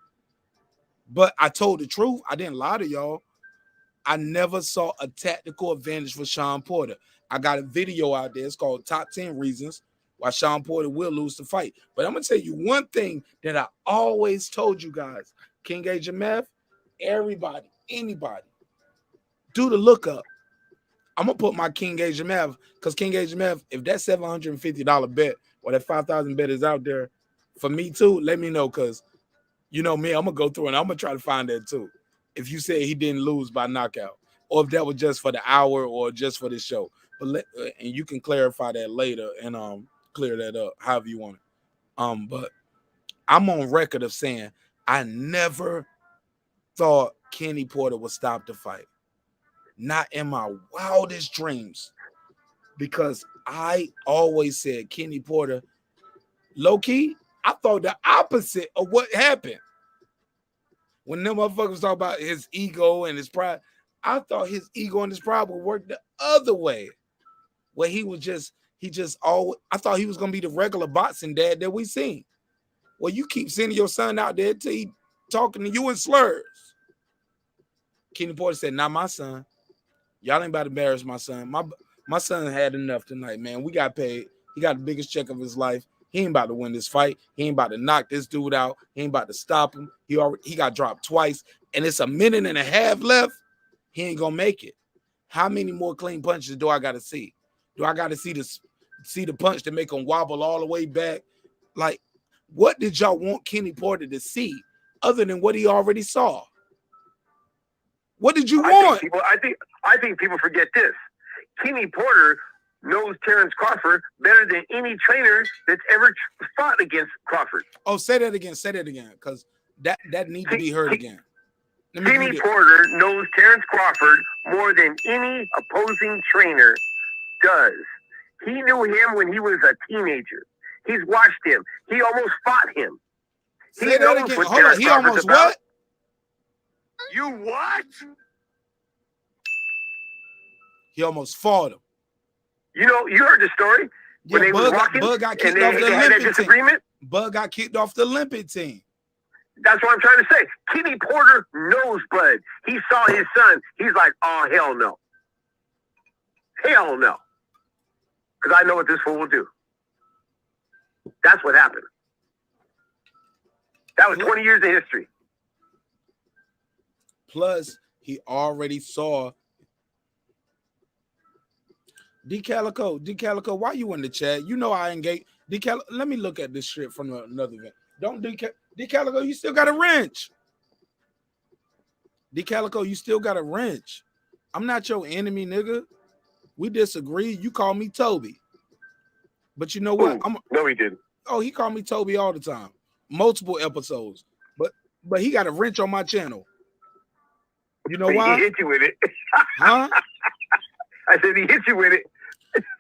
But I told the truth. I didn't lie to y'all. I never saw a tactical advantage for Shawn Porter. I got a video out there. It's called Top 10 Reasons Why Shawn Porter Will Lose the Fight. But I'm going to tell you one thing that I always told you guys. King Age of Math, everybody, anybody, do the lookup. I'm going to put my King Age of Math because King Age of Math, if that $750 bet or that $5,000 bet is out there for me too, let me know because you know me, I'm going to go through and I'm going to try to find that too. If you say he didn't lose by knockout or if that was just for the hour or just for the show. But and you can clarify that later and clear that up however you want it. But I'm on record of saying I never thought Kenny Porter would stop the fight. Not in my wildest dreams. Because I always said Kenny Porter, low-key, I thought the opposite of what happened. When them motherfuckers talk about his ego and his pride, I thought his ego and his pride would work the other way. Where I thought he was gonna be the regular boxing dad that we seen. Well, you keep sending your son out there till he talking to you in slurs. Kenny Porter said, not my son. Y'all ain't about to embarrass my son. My son had enough tonight, man. We got paid. He got the biggest check of his life. He ain't about to win this fight. He ain't about to knock this dude out. He ain't about to stop him. He got dropped twice, and it's a minute and a half left. He ain't gonna make it. How many more clean punches do I got to see? Do I got to see the punch to make him wobble all the way back? Like, what did y'all want Kenny Porter to see other than what he already saw? What did you want? I think people forget this. Kenny Porter knows Terence Crawford better than any trainer that's ever fought against Crawford. Oh, say that again, because that needs to be heard again. Kenny Porter knows Terence Crawford more than any opposing trainer does. He knew him when he was a teenager. He's watched him. He almost fought him. Say that again. Hold on. He almost what? You what? He almost fought him. You know, you heard the story. When they was walking, Bud got kicked off the Olympic team. Bud got kicked off the Olympic team. That's what I'm trying to say. Kenny Porter knows Bud. He saw his son. He's like, oh, hell no. Hell no. Because I know what this fool will do. That's what happened. That was 20 years of history. Plus, he already saw D-Calico, why you in the chat? You know I engage. D-Calico, let me look at this shit from another event. Don't D-Calico, you still got a wrench. D-Calico, you still got a wrench. I'm not your enemy, nigga. We disagree. You call me Toby. But you know what? No, he didn't. Oh, he called me Toby all the time. Multiple episodes. But he got a wrench on my channel. You know why? He hit you with it. Huh? I said he hit you with it.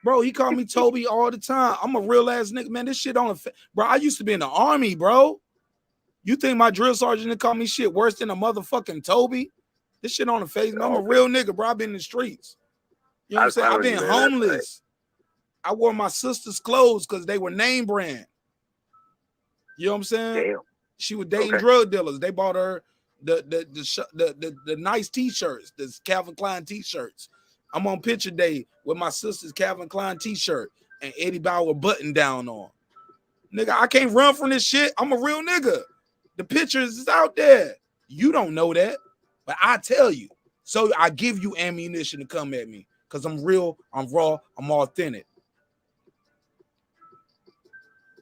Bro, he called me Toby all the time. I'm a real ass nigga, man. This shit on bro. I used to be in the army, bro. You think my drill sergeant to call me shit worse than a motherfucking Toby? This shit on the face, man. I'm a real nigga, bro. I've been in the streets. You know what I'm saying? I've been homeless. I wore my sister's clothes because they were name brand. You know what I'm saying? Damn. She was dating drug dealers. They bought her the nice t-shirts, the Calvin Klein t-shirts. I'm on picture day with my sister's Calvin Klein t-shirt and Eddie Bauer button down on. Nigga, I can't run from this shit. I'm a real nigga. The pictures is out there. You don't know that, but I tell you. So I give you ammunition to come at me because I'm real, I'm raw, I'm authentic.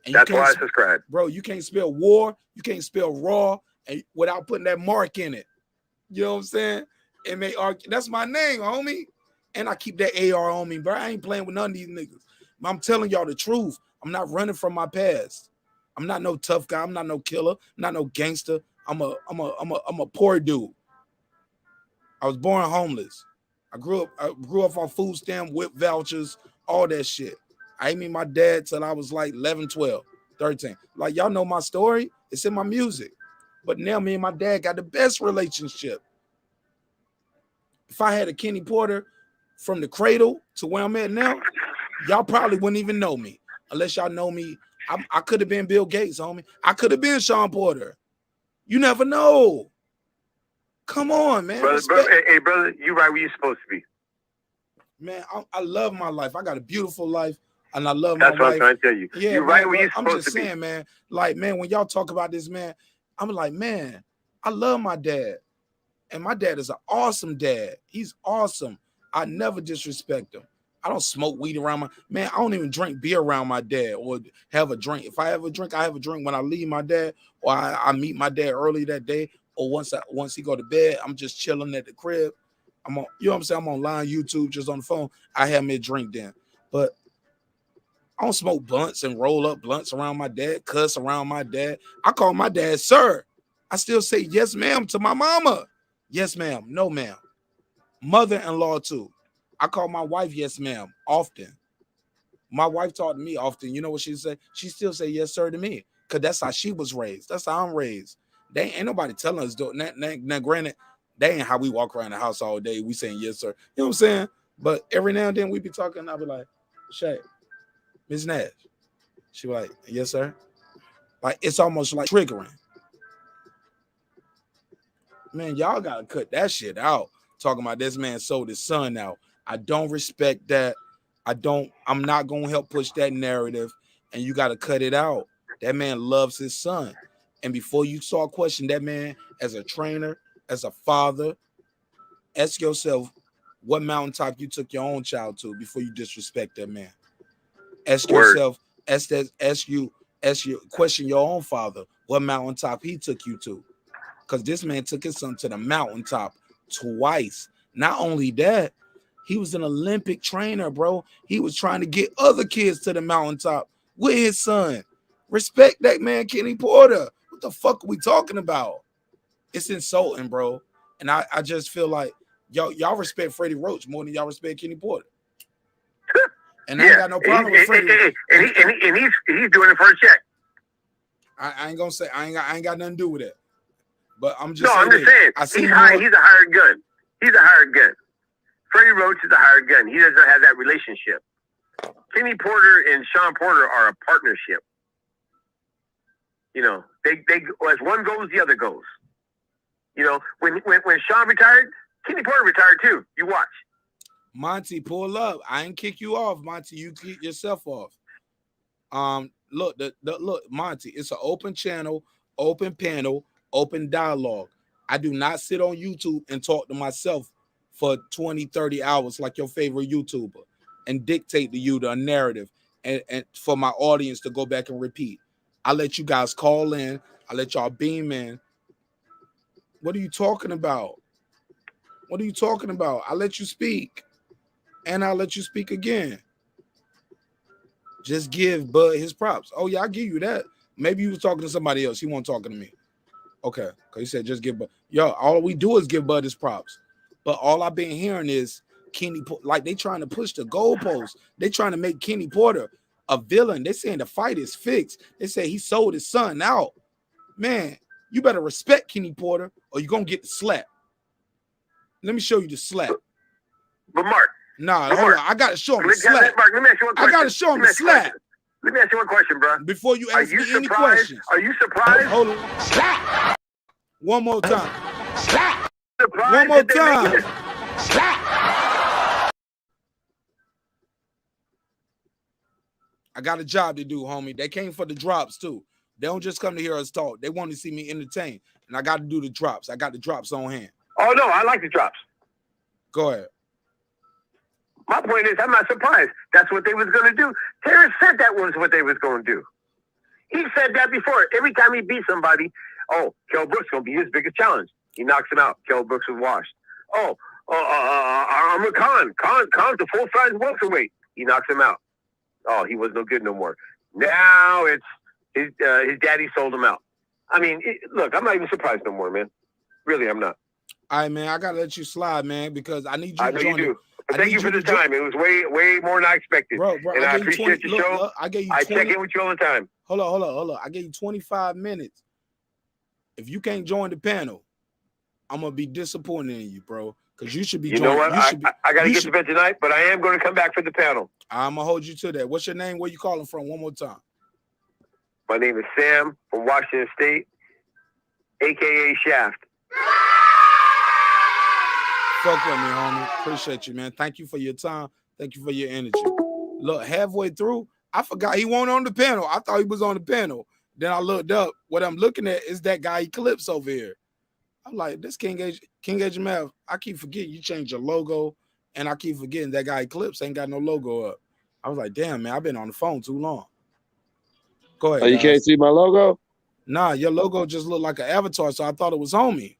And that's why I subscribe. Bro, you can't spell war, you can't spell raw and without putting that mark in it. You know what I'm saying? M-A-R, that's my name, homie. And I keep that AR on me, bro. I ain't playing with none of these niggas. I'm telling y'all the truth. I'm not running from my past. I'm not no tough guy. I'm not no killer. I'm not no gangster. I'm a poor dude. I was born homeless. I grew up on food stamp, whip vouchers, all that shit. I ain't meet my dad till I was like 11, 12, 13. Like, y'all know my story. It's in my music. But now me and my dad got the best relationship. If I had a Kenny Porter from the cradle to where I'm at now, y'all probably wouldn't even know me. Unless y'all know me. I could have been Bill Gates, homie. I could have been Shawn Porter. You never know. Come on, man. Hey, brother, you right where you're supposed to be. Man, I love my life. I got a beautiful life, and I love my wife. That's what I'm trying to tell you. Yeah, you're right where you're supposed to be. I'm just saying, man. Like, man, when y'all talk about this, man, I'm like, man, I love my dad. And my dad is an awesome dad. He's awesome. I never disrespect him. I don't smoke weed around my man. I don't even drink beer around my dad or have a drink. If I have a drink, I have a drink when I leave my dad or I meet my dad early that day. Or once he go to bed, I'm just chilling at the crib. I'm on, you know what I'm saying? I'm online, YouTube, just on the phone. I have me a drink then. But I don't smoke blunts and roll up blunts around my dad, cuss around my dad. I call my dad sir. I still say yes, ma'am to my mama. Yes, ma'am. No, ma'am. Mother-in-law too. I call my wife yes, ma'am, often. My wife taught me often. You know what she say? She still say yes, sir to me. Because that's how she was raised. That's how I'm raised. They ain't nobody telling us do it. Now, granted, they ain't how we walk around the house all day. We saying yes, sir. You know what I'm saying? But every now and then we be talking. I'll be like, Shay, Ms. Nash. She be like, yes, sir. Like, it's almost like triggering. Man, y'all got to cut that shit out. Talking about this man sold his son out. I don't respect that. I'm not going to help push that narrative. And you got to cut it out. That man loves his son. And before you start questioning that man as a trainer, as a father, ask yourself what mountaintop you took your own child to before you disrespect that man. Ask yourself, question your own father, what mountaintop he took you to. Because this man took his son to the mountaintop twice. Not only that, he was an Olympic trainer, bro. He was trying to get other kids to the mountaintop with his son. Respect that man, Kenny Porter. What the fuck are we talking about? It's insulting, bro. And I just feel like y'all respect Freddie Roach more than y'all respect Kenny Porter. And I ain't got no problem with Freddie. And he's doing it for a check. I ain't gonna say I ain't got nothing to do with it. But I'm just saying he's a hired gun. He's a hired gun. Freddie Roach is a hired gun. He doesn't have that relationship. Kenny Porter and Shawn Porter are a partnership. You know, they as one goes, the other goes. You know, when Shawn retired, Kenny Porter retired too. You watch. Monty, pull up. I ain't kick you off, Monty. You kick yourself off. Look, look, Monty. It's an open channel, open panel, open dialogue. I do not sit on YouTube and talk to myself for 20, 30 hours like your favorite YouTuber and dictate to you the narrative and for my audience to go back and repeat. I let you guys call in. I let y'all beam in. What are you talking about? What are you talking about? I let you speak. And I'll let you speak again. Just give Bud his props. Oh, yeah, I'll give you that. Maybe you was talking to somebody else. He wasn't talking to me. Okay. Because he said just give Bud. Yo, all we do is give Bud his props. But all I've been hearing is Kenny, like they trying to push the goalposts. They trying to make Kenny Porter a villain. They saying the fight is fixed. They say he sold his son out. Man, you better respect Kenny Porter or you're going to get the slap. Let me show you the slap. But Mark. Nah, hold on. I got to show him the slap. Mark, let me ask you one question. I got to show him the slap. Let me ask you one question, bro. Before you ask me any questions. Are you surprised? Hold on. Slap. One more time. Slap. One more time. I got a job to do, homie. They came for the drops too. They don't just come to hear us talk. They want to see me entertain. And I got to do the drops. I got the drops on hand. Oh, no, I like the drops. Go ahead. My point is, I'm not surprised. That's what they was going to do. Terrence said that was what they was going to do. He said that before. Every time he beat somebody, oh, Kell Brooks gonna be his biggest challenge. He knocks him out. Kell Brooks was washed. Amir Khan. Khan's a full-size welterweight. He knocks him out. Oh, he was no good no more. Now it's his daddy sold him out. I mean, look, I'm not even surprised no more, man. Really, I'm not. All right, man. I gotta let you slide, man, because I need you. I know you do. But thank you for the time. It was way more than I expected. Bro, and I appreciate your show. Look, I gave you. I check in with you all the time. Hold on. I gave you 25 minutes. If you can't join the panel, I'm gonna be disappointed in you, bro. Because you should be. You know what? I gotta get to bed tonight, but I am going to come back for the panel. I'm gonna hold you to that. What's your name? Where you calling from? One more time. My name is Sam from Washington State, aka Shaft. Fuck with me, homie. Appreciate you, man. Thank you for your time. Thank you for your energy. Look, halfway through, I forgot he wasn't on the panel. I thought he was on the panel. Then I looked up. What I'm looking at is that guy Eclipse over here. I'm like, this King Age Math. I keep forgetting you changed your logo, and I keep forgetting that guy Eclipse ain't got no logo up. I was like, damn, man, I've been on the phone too long. Go ahead. Oh, you can't see my logo? Nah, your logo just looked like an avatar, so I thought it was on me.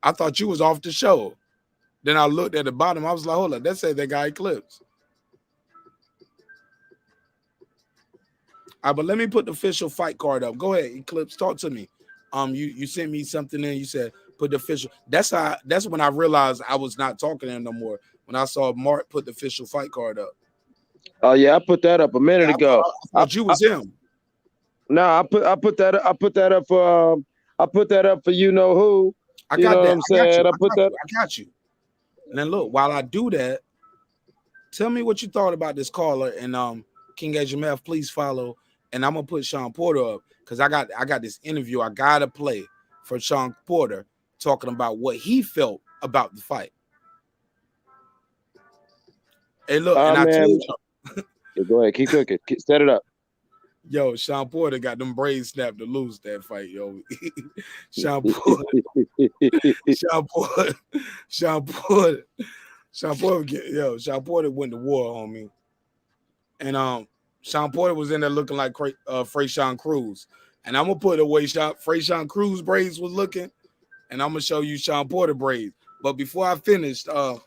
I thought you was off the show. Then I looked at the bottom. I was like, hold up, that said that guy Eclipse. All right, but let me put the official fight card up. Go ahead, Eclipse, talk to me. You sent me something in. You said put the official. That's when I realized I was not talking to him no more. When I saw Mark put the official fight card up. Oh yeah, I put that up a minute ago. I thought you was him. No, I put that up for you know who. I got that. I got you. And then look, while I do that, tell me what you thought about this caller and King Age Math. Please follow, and I'm gonna put Sean Porter up because I got this interview I gotta play for Sean Porter talking about what he felt about the fight. Hey, look, and I told you. Yeah, go ahead, keep cooking. Set it up. Yo, Sean Porter got them braids snapped to lose that fight, yo. Sean Porter went to war on me. And Sean Porter was in there looking like Freyshawn Cruz. And I'm gonna put away Freyshawn Cruz braids was looking, and I'm gonna show you Sean Porter braids. But before I finished, I'm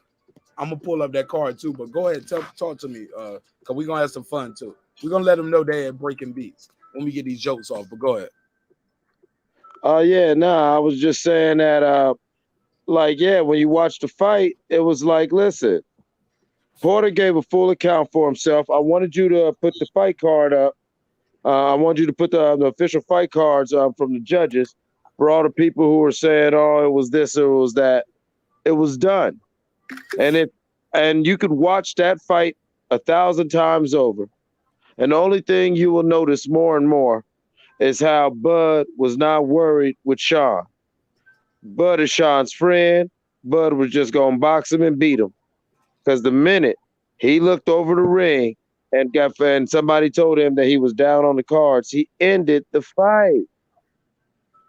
gonna pull up that card too. But go ahead, talk to me, cause we're gonna have some fun too. We're gonna let them know they at breaking beats when we get these jokes off. But go ahead. I was just saying that when you watch the fight, it was like, listen, Porter gave a full account for himself. I wanted you to put the fight card up. I wanted you to put the official fight cards from the judges for all the people who were saying, oh, it was this or it was that. It was done. And you could watch that fight 1,000 times over. And the only thing you will notice more and more is how Bud was not worried with Sean. Bud is Sean's friend. Bud was just going to box him and beat him. Because the minute he looked over the ring and somebody told him that he was down on the cards, he ended the fight.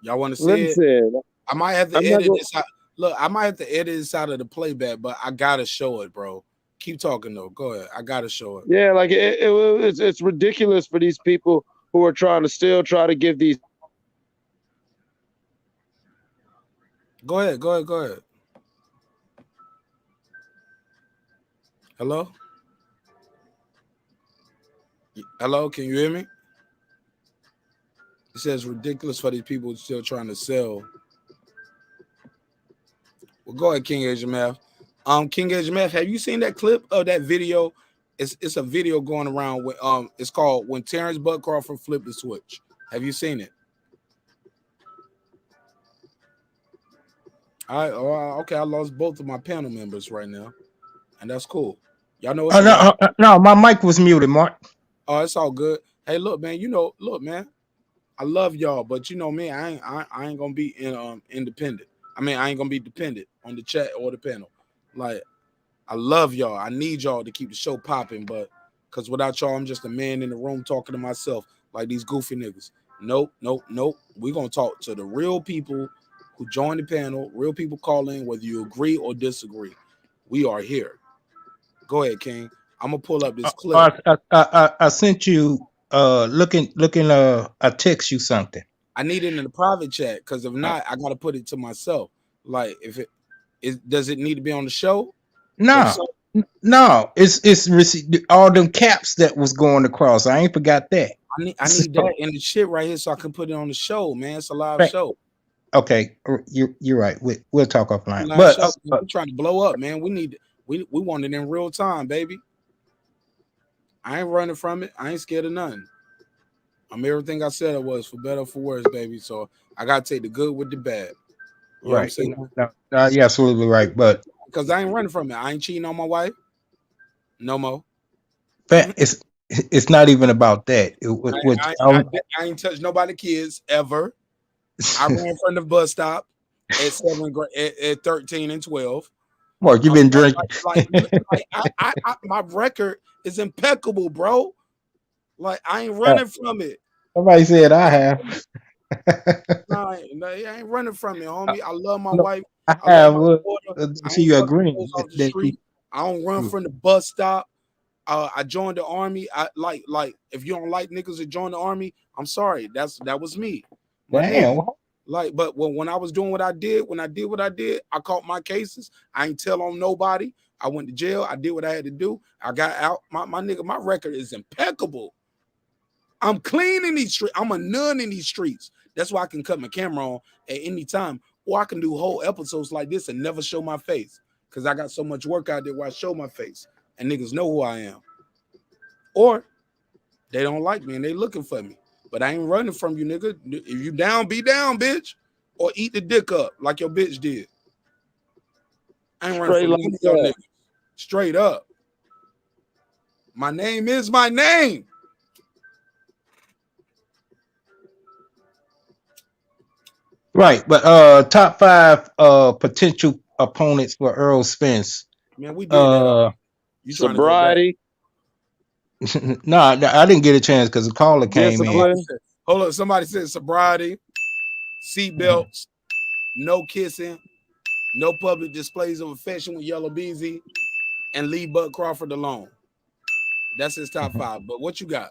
Y'all want to see it? I might have to edit this out. Look, I might have to edit this out of the playback, but I got to show it, bro. Keep talking though. Go ahead. I gotta show it. Yeah, like it's ridiculous for these people who are trying to still try to give these. Go ahead. Hello? Hello, can you hear me? It says ridiculous for these people still trying to sell. Well, go ahead, King Age Math. King Age Math, have you seen that clip of that video? It's a video going around with it's called When Terence Bud Crawford Flipped the Switch. Have you seen it? All right, okay. I lost both of my panel members right now, and that's cool. Y'all know what's no, my mic was muted, Mark. Oh, it's all good. Hey, look, man. I love y'all, but you know me, I ain't gonna be independent. I mean, I ain't gonna be dependent on the chat or the panel. Like, I love y'all. I need y'all to keep the show popping, but because without y'all, I'm just a man in the room talking to myself like these goofy niggas. Nope. We're gonna talk to the real people who join the panel, real people call in, whether you agree or disagree. We are here. Go ahead, King. I'm gonna pull up this clip. I sent you I text you something. I need it in the private chat because if not, I gotta put it to myself. Like if it is, does it need to be on the show? No, no, it's all them caps that was going across. I ain't forgot that. I need that in the shit right here so I can put it on the show, man. It's a live Right. show. Okay, you're right. We'll talk offline. Live But show. We're trying to blow up, man. We want it in real time, baby. I ain't running from it. I ain't scared of nothing. I'm everything I said I was, for better or for worse, baby. So I gotta take the good with the bad. You know what I'm saying? No, you're absolutely right. But because I ain't running from it. I ain't cheating on my wife. No more. it's not even about that. I ain't touched nobody's kids ever. I ran from the bus stop at 13 and 12. Mark, you've been drinking. My record is impeccable, bro. Like I ain't running from it. Somebody said I have. No, I ain't running from it, homie. I love my wife. I have. See, you agreeing? I don't run from the bus stop. I joined the army. I like if you don't like niggas that join the army, I'm sorry. That was me. Damn. Like, but when I was doing what I did, I caught my cases. I ain't tell on nobody. I went to jail. I did what I had to do. I got out. My nigga, my record is impeccable. I'm clean in these streets. I'm a nun in these streets. That's why I can cut my camera on at any time. Or I can do whole episodes like this and never show my face. Because I got so much work out there where I show my face. And niggas know who I am. Or they don't like me and they looking for me. But I ain't running from you, nigga. If you down, be down, bitch. Or eat the dick up like your bitch did. I ain't running from your niggas. Straight up. My name is my name. Right, but top 5 potential opponents for Earl Spence. Man, we did that. You sobriety. No, I didn't get a chance because the caller came in. Hold up, somebody said sobriety, seatbelts, no kissing, no public displays of affection with Yellow Beezy, and leave Bud Crawford alone. That's his top 5. But what you got?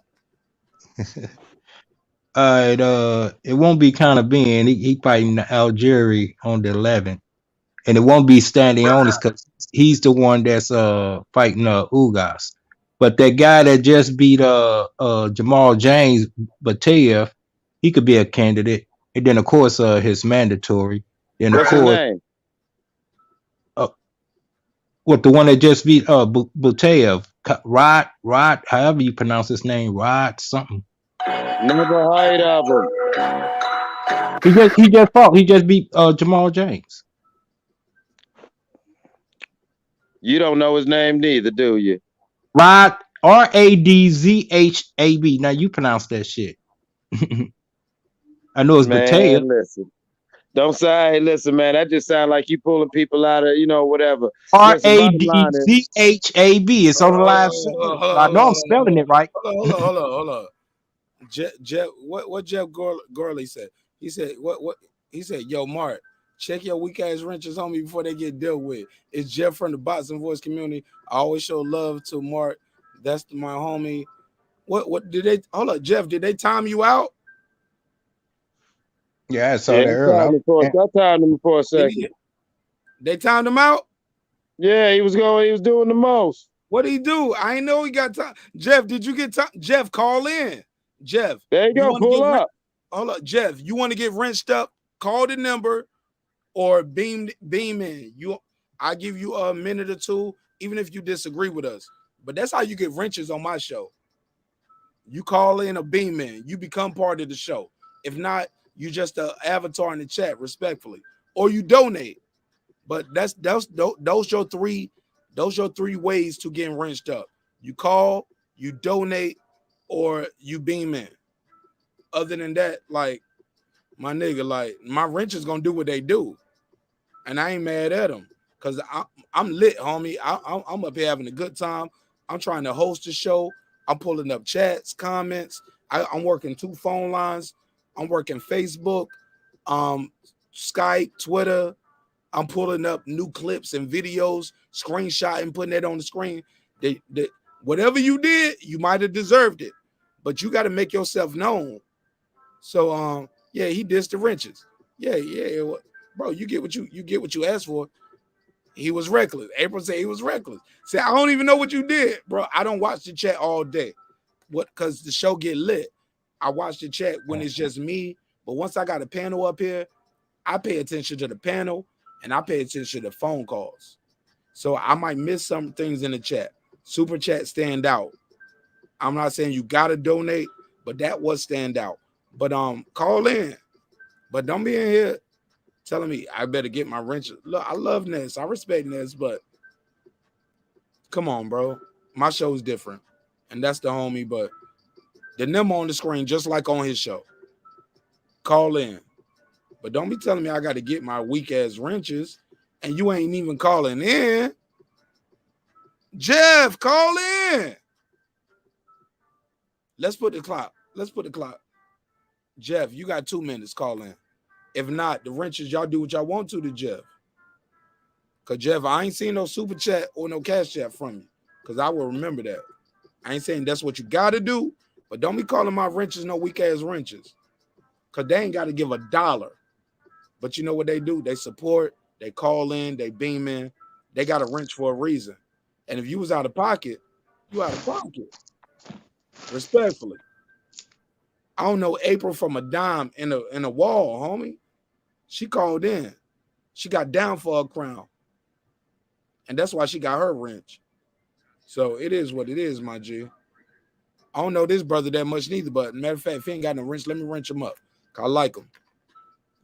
It won't be kind of being he fighting Algeria on the 11th, and it won't be standing on this because he's the one that's fighting Ugas. But that guy that just beat Jamal James Batayev, he could be a candidate. And then of course his mandatory. Then of course, what the one that just beat Batayev, Rod, however you pronounce his name, Rod something. Never heard of him. He just fought. He just beat Jamal James. You don't know his name neither, do you? Rod, Radzhab. Now you pronounce that shit. I know it's Batayev. Listen. Don't say, hey, listen, man. That just sounds like you pulling people out of, whatever. Radzhab. It's on the live show. I know I'm spelling it right. Hold on. Jeff, what Jeff Gorley said? He said what? He said, "Yo, Mark, check your weak ass wrenches on me before they get dealt with." It's Jeff from the Boxing Voice community. I always show love to Mark. That's my homie. What did they? Hold up, Jeff. Did they time you out? Yeah, I saw that earlier. I timed him for a second. They timed him out? Yeah, he was doing the most. What did he do? I ain't know he got time. Jeff, did you get time? Jeff, call in. Jeff. There you go, pull up. Hold up, Jeff. You want to get wrenched up? Call the number or beam in. I give you a minute or two, even if you disagree with us. But that's how you get wrenches on my show. You call in a beam in. You become part of the show. If not, you just an avatar in the chat, respectfully, or you donate. But those your three ways to getting wrenched up. You call, you donate, or you beam in. Other than that, like my nigga, like my wrench is gonna do what they do, and I ain't mad at them because I'm lit, homie. I'm up here having a good time. I'm trying to host the show. I'm pulling up chats, comments. I'm working 2 phone lines. I'm working Facebook, Skype, Twitter. I'm pulling up new clips and videos, screenshotting, putting it on the screen. Whatever you did, you might have deserved it. but you got to make yourself known. So yeah, he dissed the wrenches. Yeah, bro, you get what you asked for. He was reckless. April said he was reckless. Say, I don't even know what you did, bro. I don't watch the chat all day. Because the show get lit. I watch the chat when it's just me. But once I got a panel up here, I pay attention to the panel and I pay attention to phone calls. So I might miss some things in the chat. Super chat stand out. I'm not saying you gotta donate, but that was stand out. But call in. But don't be in here telling me I better get my wrenches. Look, I love Ness. I respect Ness, but come on, bro. My show's different. And that's the homie, but the number on the screen, just like on his show. Call in. But don't be telling me I got to get my weak-ass wrenches and you ain't even calling in. Jeff, call in. Let's put the clock. Jeff, you got 2 minutes. Call in. If not, the wrenches, y'all do what y'all want to Jeff. Because, Jeff, I ain't seen no super chat or no cash chat from you. Because I will remember that. I ain't saying that's what you got to do, but don't be calling my wrenches no weak-ass wrenches. Because they ain't got to give $1. But you know what they do? They support, they call in, they beam in. They got a wrench for a reason. And if you was out of pocket, you out of pocket. Respectfully. I don't know April from a dime in a wall, homie. She called in. She got down for a crown. And that's why she got her wrench. So it is what it is, my G. I don't know this brother that much neither, but matter of fact, if he ain't got no wrench, let me wrench him up. I like him.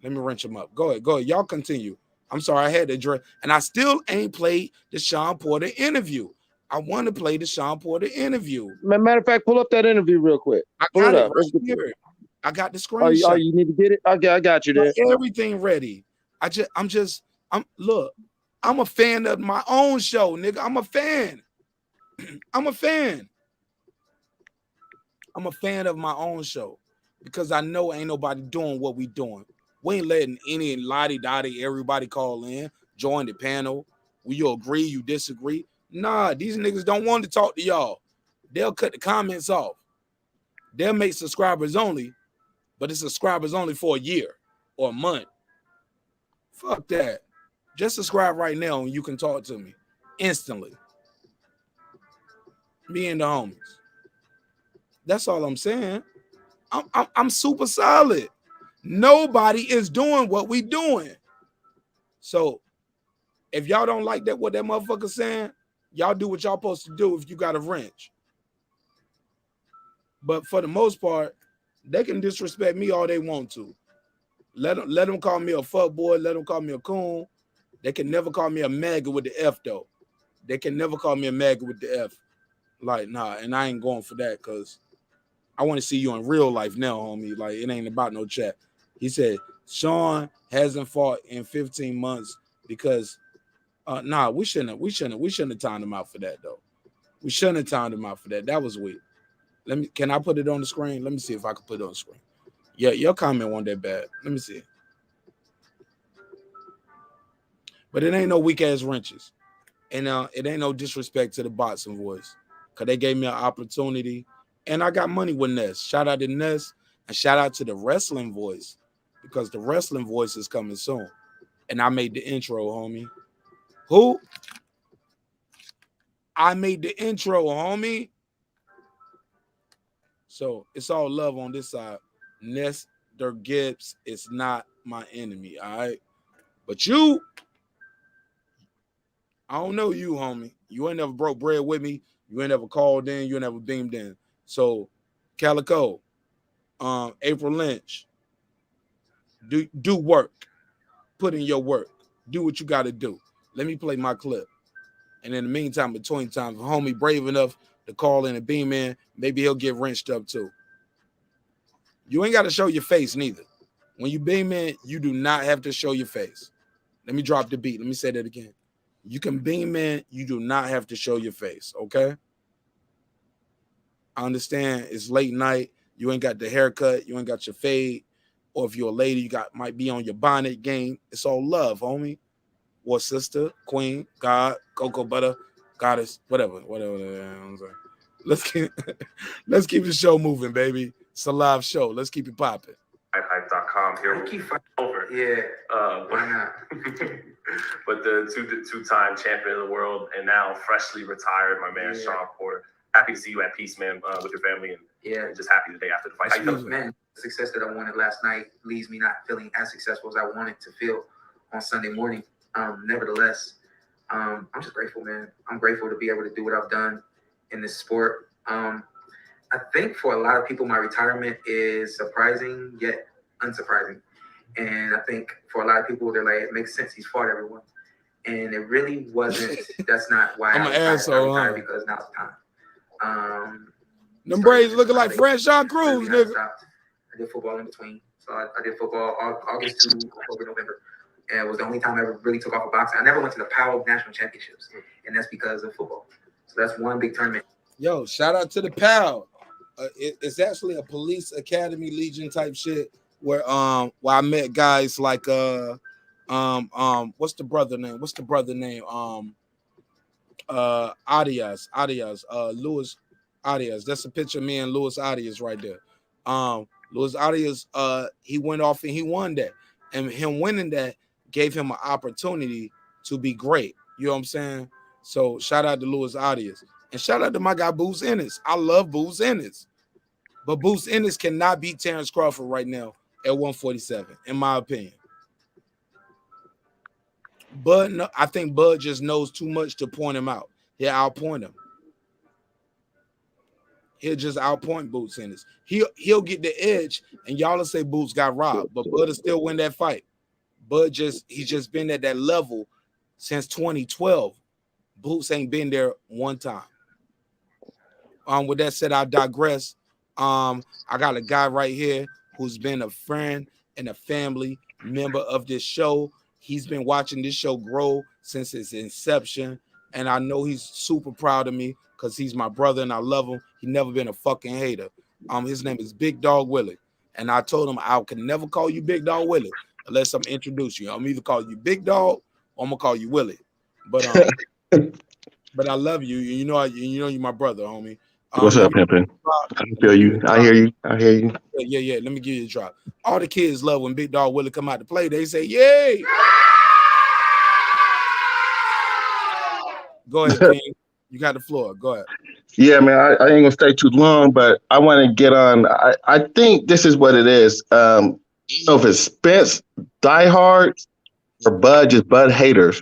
Let me wrench him up. Go ahead. Y'all continue. I'm sorry, I had to address. And I still ain't played the Shawn Porter interview. I want to play the Shawn Porter interview. Matter of fact, pull up that interview real quick. Pull it up. Right here. I got the screenshot. Oh, you need to get it? Okay, I got you there. Everything ready. Look, I'm a fan of my own show, nigga. I'm a fan. I'm a fan of my own show because I know ain't nobody doing what we doing. We ain't letting any lottie-dottie everybody call in, join the panel. Will you agree, you disagree? Nah, these niggas don't want to talk to y'all. They'll cut the comments off. They'll make subscribers only, but it's subscribers only for a year or a month. Fuck that. Just subscribe right now and you can talk to me instantly. Me and the homies. That's all I'm saying. I'm super solid. Nobody is doing what we doing. So if y'all don't like that, what that motherfucker saying, y'all do what y'all supposed to do if you got a wrench. But for the most part, they can disrespect me all they want to. Let them call me a fuckboy. Let them call me a coon. They can never call me a maggot with the F, though. They can never call me a maggot with the F. Like, nah, and I ain't going for that because I want to see you in real life now, homie. Like, it ain't about no chat. He said, Shawn hasn't fought in 15 months because, nah, we shouldn't have timed him out for that, though. We shouldn't have timed him out for that. That was weird. Can I put it on the screen? Let me see if I can put it on the screen. Yeah, your comment wasn't that bad. Let me see. But it ain't no weak-ass wrenches. And it ain't no disrespect to the boxing voice. Because they gave me an opportunity. And I got money with Ness. Shout out to Ness. And shout out to the wrestling voice. Because the wrestling voice is coming soon. And I made the intro, homie. Who? I made the intro, homie. So it's all love on this side. Ness Gibbs is not my enemy, all right? But you, I don't know you, homie. You ain't never broke bread with me. You ain't never called in. You ain't never beamed in. So, Calico, April Lynch, do work. Put in your work. Do what you got to do. Let me play my clip. And in the meantime, between times, if homie brave enough to call in and beam in, maybe he'll get wrenched up too. You ain't got to show your face neither. When you beam in, you do not have to show your face. Let me drop the beat. Let me say that again. You can beam in. You do not have to show your face, okay? I understand it's late night. You ain't got the haircut. You ain't got your fade. Or if you're a lady, you might be on your bonnet game. It's all love, homie. Or sister, queen, God, cocoa butter, goddess, whatever. Let's keep the show moving, baby. It's a live show. Let's keep it popping. Hype.com here. We keep fighting over. Yeah. Why not? But the two-time champion of the world and now freshly retired, my man Shawn Porter. Happy to see you at peace, man, with your family, and just happy the day after the fight. Man, the success that I wanted last night leaves me not feeling as successful as I wanted to feel on Sunday morning. Nevertheless, I'm just grateful, man. I'm grateful to be able to do what I've done in this sport. I think for a lot of people, my retirement is surprising yet unsurprising. And I think for a lot of people, they're like, it makes sense. He's fought everyone. And it really wasn't. That's not why I'm an asshole, I retired, because now it's time. Them braids looking like Franchon Cruz, nigga. I did football in between. So I did football August to October, November. And it was the only time I ever really took off of boxing. I never went to the Powell National Championships. And that's because of football. So that's one big tournament. Yo, shout out to the Powell. It's actually a police academy legion type shit where I met guys like what's the brother name? Arias, Luis Arias. That's a picture of me and Luis Arias right there. Luis Arias, he went off and he won that. And him winning that gave him an opportunity to be great. You know what I'm saying? So shout out to Luis Arias. And shout out to my guy Boots Ennis. I love Boots Ennis. But Boots Ennis cannot beat Terence Crawford right now at 147, in my opinion. Bud, no, I think Bud just knows too much to point him out. He'll outpoint him. He'll just outpoint Boots Ennis. He'll get the edge, and y'all will say Boots got robbed, but Bud will still win that fight. Bud he's just been at that level since 2012. Boots ain't been there one time. With that said, I digress. I got a guy right here who's been a friend and a family member of this show. He's been watching this show grow since its inception, and I know he's super proud of me because he's my brother and I love him. He never been a fucking hater. His name is Big Dog Willie, and I told him I can never call you Big Dog Willie unless I'm introduce you. I'm either call you Big Dog or I'm gonna call you Willie. But but I love you. You know you're my brother, homie. What's up, Pimpin'? I feel you. I hear you. Yeah. Let me give you a drop. All the kids love when Big Dog Willie come out to play. They say, "Yay!" Go ahead, King. You got the floor. Go ahead. Yeah, man. I ain't gonna stay too long, but I want to get on. I think this is what it is. I don't know if it's Spence diehards or Bud just Bud haters.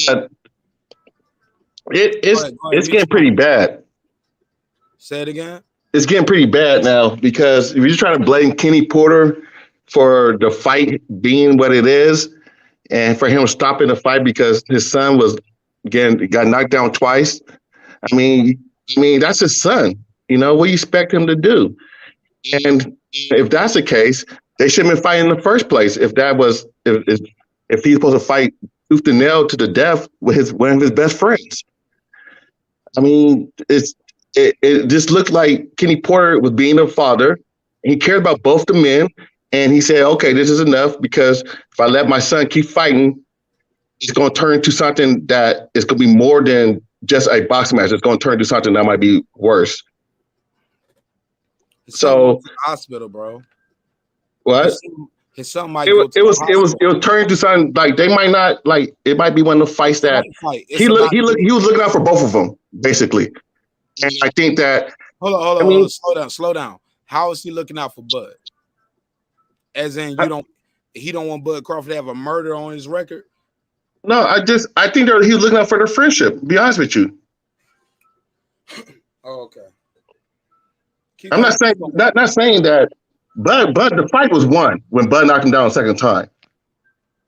But it's getting pretty bad. Say it again. It's getting pretty bad now because if you're trying to blame Kenny Porter for the fight being what it is, and for him stopping the fight because his son got knocked down twice. I mean that's his son. You know what do you expect him to do? And if that's the case, they shouldn't have been fighting in the first place. If he's supposed to fight tooth and nail to the death with one of his best friends. I mean, it just looked like Kenny Porter was being a father. He cared about both the men, and he said, "Okay, this is enough because if I let my son keep fighting, it's going to turn into something that is going to be more than just a boxing match. It's going to turn into something that might be worse." So, hospital, bro. What? His son might it was turning to something like they might not like. It might be one of the fights that he was looking out for both of them basically, and I think that. Hold on, slow down. How is he looking out for Bud? As in, he don't want Bud Crawford to have a murder on his record. No, I think that he was looking out for their friendship. To be honest with you. Oh, okay. I'm not saying that. But the fight was won when Bud knocked him down a second time.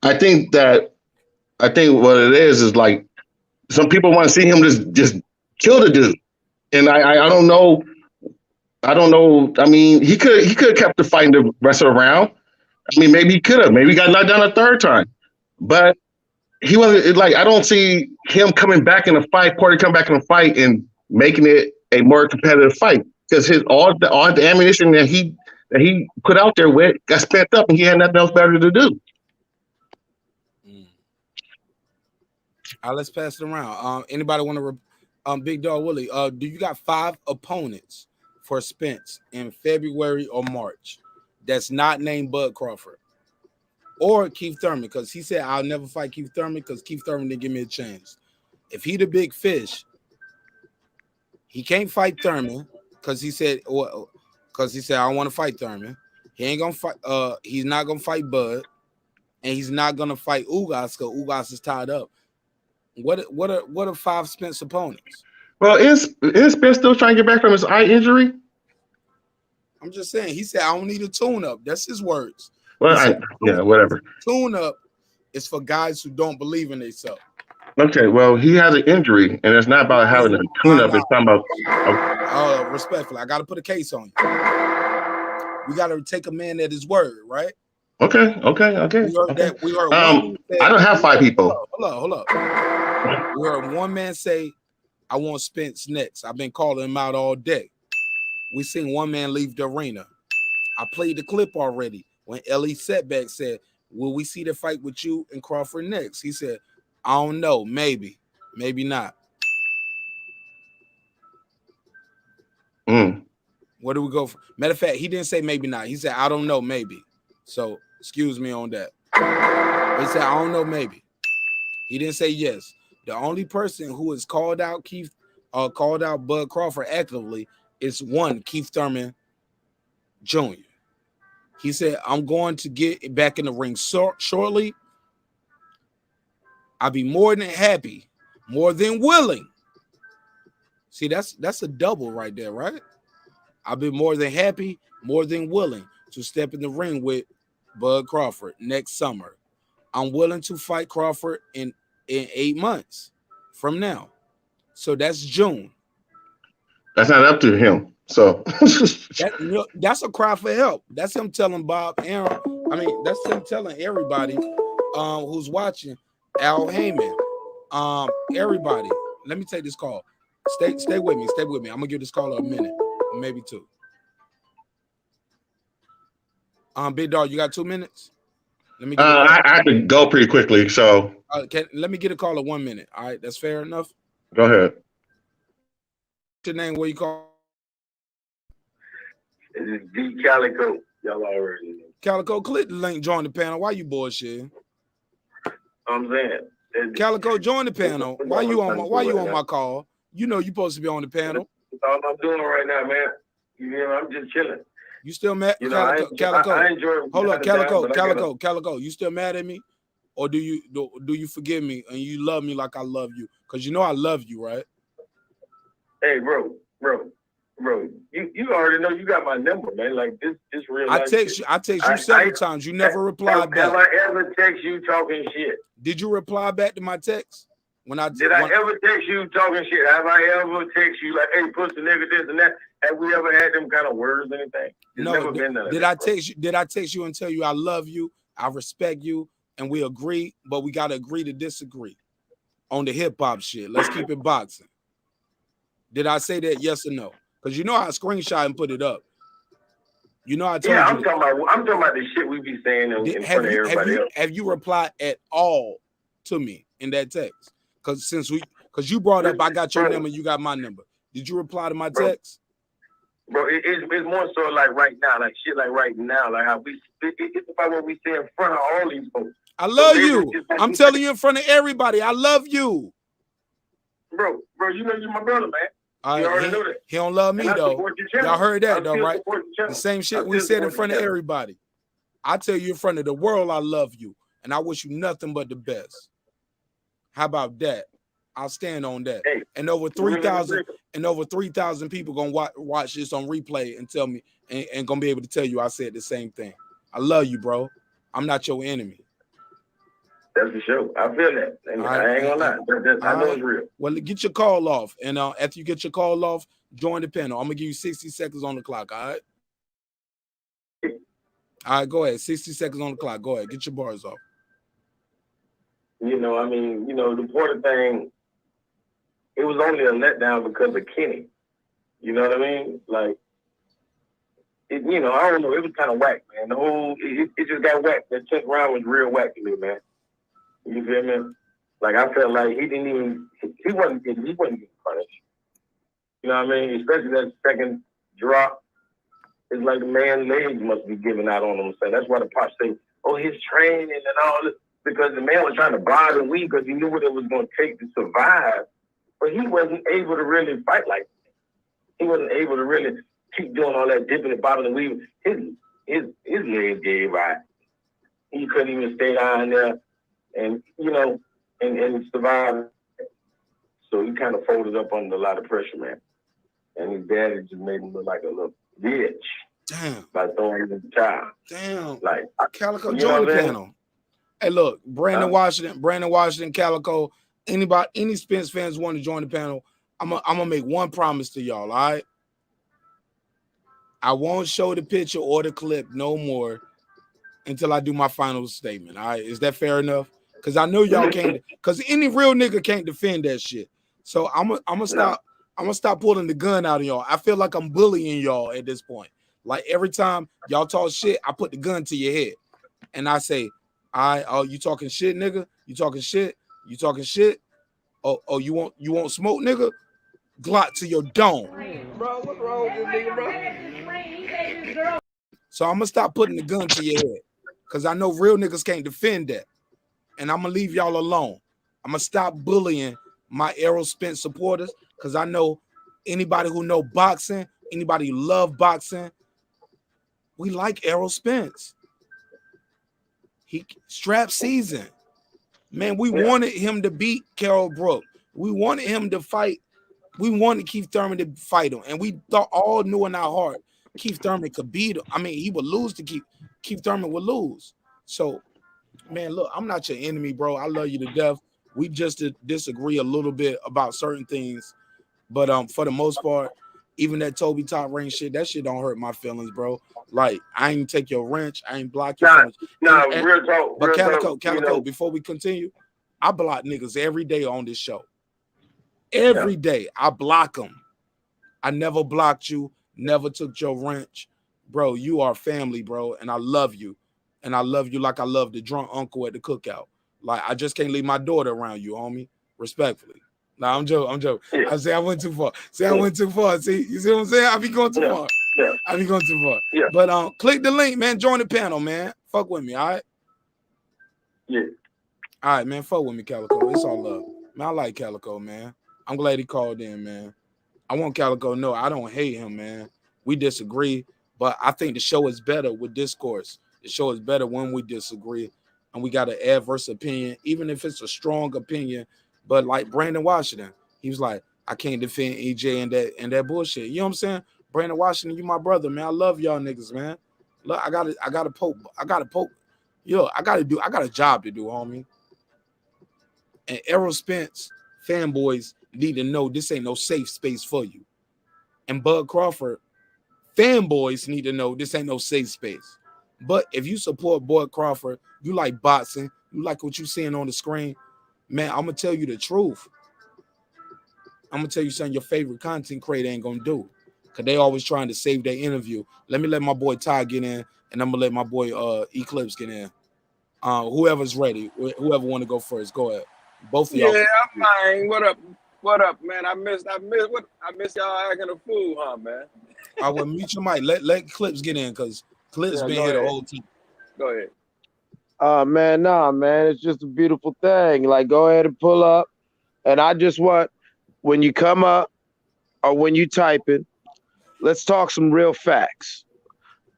I think what it is like some people want to see him just kill the dude, and I don't know. I mean, he could have kept the fight the rest of the round. I mean, maybe he could have. Maybe he got knocked down a third time, but he wasn't like. I don't see him coming back in a fight. Porter come back in a fight and making it a more competitive fight because all the ammunition that he put out there with got spent up and he had nothing else better to do. All right, let's pass it around. Anybody want to Big Dog Willie, do you got 5 opponents for Spence in February or March that's not named Bud Crawford or Keith Thurman? Because he said I'll never fight Keith Thurman because Keith Thurman didn't give me a chance. If he the big fish, he can't fight Thurman because he said I don't want to fight Thurman. He ain't gonna fight. He's not gonna fight Bud, and he's not gonna fight Ugas because Ugas is tied up. What are 5 Spence opponents? Well, is Spence still trying to get back from his eye injury? I'm just saying. He said I don't need a tune-up. That's his words. Well, whatever. Tune-up is for guys who don't believe in themselves. Okay, well, he has an injury, and it's not about having a tune-up. It's talking about. Respectfully, I got to put a case on you. We got to take a man at his word, right? Okay. We heard that. We heard one say, I don't have 5 people. Hold up. We heard one man say, I want Spence next. I've been calling him out all day. We seen one man leave the arena. I played the clip already when Ellie Setback said, will we see the fight with you and Crawford next? He said, I don't know. Maybe not. Where do we go? Matter of fact, he didn't say maybe not. He said, I don't know, maybe. So excuse me on that. He said, I don't know, maybe. He didn't say yes. The only person who has called out Bud Crawford actively is one, Keith Thurman Jr. He said, I'm going to get back in the ring shortly. I'll be more than happy, more than willing. See, that's a double right there, right? I'll be more than happy, more than willing to step in the ring with Bud Crawford next summer. I'm willing to fight Crawford in 8 months from now. So that's June. That's not up to him. So that's a cry for help. That's him telling Bob Aaron. That's him telling everybody who's watching, Al Heyman, everybody. Let me take this call. Stay with me. I'm gonna give this caller a minute, or maybe 2. Big Dog, you got 2 minminutes? Let me. I have to go pretty quickly, so let me get a call at 1 minute. All right, that's fair enough. Go ahead. What's your name? Where you call? It's D Calico. Y'all already know. Calico, click the link. Join the panel. Why you bullshitting? I'm saying. Calico, join the panel. Why you on my call? You know you supposed to be on the panel. That's all I'm doing right now, man. You know, I'm just chilling. You still mad? You know, Calico. I enjoy. Hold up, Calico. You still mad at me, or do you forgive me and you love me like I love you? Because you know I love you, right? Hey, bro. You already know you got my number, man. Like this real. I text you several times. You never replied back. Have I ever text you talking shit? Did you reply back to my text? Did I ever text you talking shit? Have I ever text you like, hey, pussy nigga, this and that? Have we ever had them kind of words or anything? No. Did I text you and tell you I love you, I respect you, and we agree, but we gotta agree to disagree on the hip hop shit. Let's keep it boxing. Did I say that? Yes or no? Because you know I screenshot and put it up. You know I told you. I'm talking about the shit we be saying in front of everybody else. Have you replied at all to me in that text? Because you brought up, I got your number, you got my number. Did you reply to my text? Bro, it's more so like right now, like shit like right now, like how it's about what we say in front of all these folks. I love you. I'm telling you in front of everybody, I love you. Bro, you know you're my brother, man. You already know that. He don't love me though. Y'all heard that though, right? The same shit we said in front of everybody. I tell you in front of the world, I love you, and I wish you nothing but the best. How about that? I'll stand on that. Hey, and over 3,000 people gonna watch this on replay and tell me and gonna be able to tell you I said the same thing. I love you, bro. I'm not your enemy. That's for sure. I feel that. I ain't gonna lie. I know it's real. Well, get your call off, and after you get your call off, join the panel. I'm gonna give you 60 seconds on the clock. All right. All right, go ahead. 60 seconds on the clock. Go ahead. Get your bars off. You know, I mean, you know, the important thing, it was only a letdown because of Kenny. You know what I mean? Like, you know, I don't know. It was kind of whack, man. The whole, it just got whack. That 10th round was real whack to me, man. You feel me? Like, I felt like he didn't even he wasn't getting punished. You know what I mean? Especially that second drop. It's like the man's legs must be giving out on him. So that's why the pops say, oh, his training and all this. Because the man was trying to bob and weave because he knew what it was going to take to survive. But he wasn't able to really fight like that. He wasn't able to really keep doing all that dipping and bobbing and weaving. His legs gave out. He couldn't even stay down there and, you know, and survive. So he kind of folded up under a lot of pressure, man. And his daddy just made him look like a little bitch. Damn. By throwing him in the child. Damn. Like, Calico, you join know the what I'm panel. Hey, look, Brandon Washington, Calico, any Spence fans want to join the panel, I'm gonna make one promise to y'all, all right? I won't show the picture or the clip no more until I do my final statement, all right? Is that fair enough? Because I know y'all can't, because any real nigga can't defend that shit. So I'm gonna stop pulling the gun out of y'all. I feel like I'm bullying y'all at this point. Like every time y'all talk shit, I put the gun to your head and I say, oh, you talking shit, nigga? You talking shit? You talking shit? Oh, you want smoke, nigga? Glock to your dome. Bro, what's wrong with this nigga, bro? So I'm gonna stop putting the gun to your head because I know real niggas can't defend that. And I'm gonna leave y'all alone. I'm gonna stop bullying my Errol Spence supporters because I know anybody who know boxing, anybody who love boxing, we like Errol Spence. He strap season. Man, we wanted him to beat Carol Brook. We wanted him to fight. We wanted Keith Thurman to fight him. And we thought all knew in our heart Keith Thurman could beat him. I mean, he would lose to Keith Thurman would lose. So, man, look, I'm not your enemy, bro. I love you to death. We just disagree a little bit about certain things. But for the most part, even that Toby Top Range shit, that shit don't hurt my feelings, bro. Like, I ain't take your wrench. I ain't block your phone. Real talk. But Calico, you know, before we continue, I block niggas every day on this show. Every day, I block them. I never blocked you, never took your wrench. Bro, you are family, bro, and I love you. And I love you like I love the drunk uncle at the cookout. Like, I just can't leave my daughter around you, homie, respectfully. Nah, I'm joking. I say I went too far. I went too far. See, you see what I'm saying? I be going too far. I be going too far. But click the link, man. Join the panel, man. Fuck with me, all right? Yeah. All right, man. Fuck with me, Calico. It's all love. Man, I like Calico, man. I'm glad he called in, man. I want Calico to know I don't hate him, man. We disagree, but I think the show is better with discourse. The show is better when we disagree, and we got an adverse opinion, even if it's a strong opinion. But like Brandon Washington, he was like, I can't defend EJ and that bullshit. You know what I'm saying? Brandon Washington, you my brother, man. I love y'all niggas, man. Look, I gotta poke. Yo, I got a job to do, homie. And Errol Spence fanboys need to know this ain't no safe space for you. And Bud Crawford fanboys need to know this ain't no safe space. But if you support Bud Crawford, you like boxing, you like what you seeing on the screen, man, I'm gonna tell you the truth. I'm gonna tell you something your favorite content creator ain't gonna do. Cause they always trying to save their interview. Let me let my boy Ty get in, and I'm gonna let my boy Eclipse get in. Whoever's ready, whoever want to go first, go ahead. Both of y'all. Yeah, I'm fine. What up, man? I missed y'all acting a fool, huh, man? I will mute your mic. Let Clips get in because Clips been here the whole time. Go ahead. Man, nah, man. It's just a beautiful thing. Like, go ahead and pull up. And I just want, when you come up or when you type it, let's talk some real facts.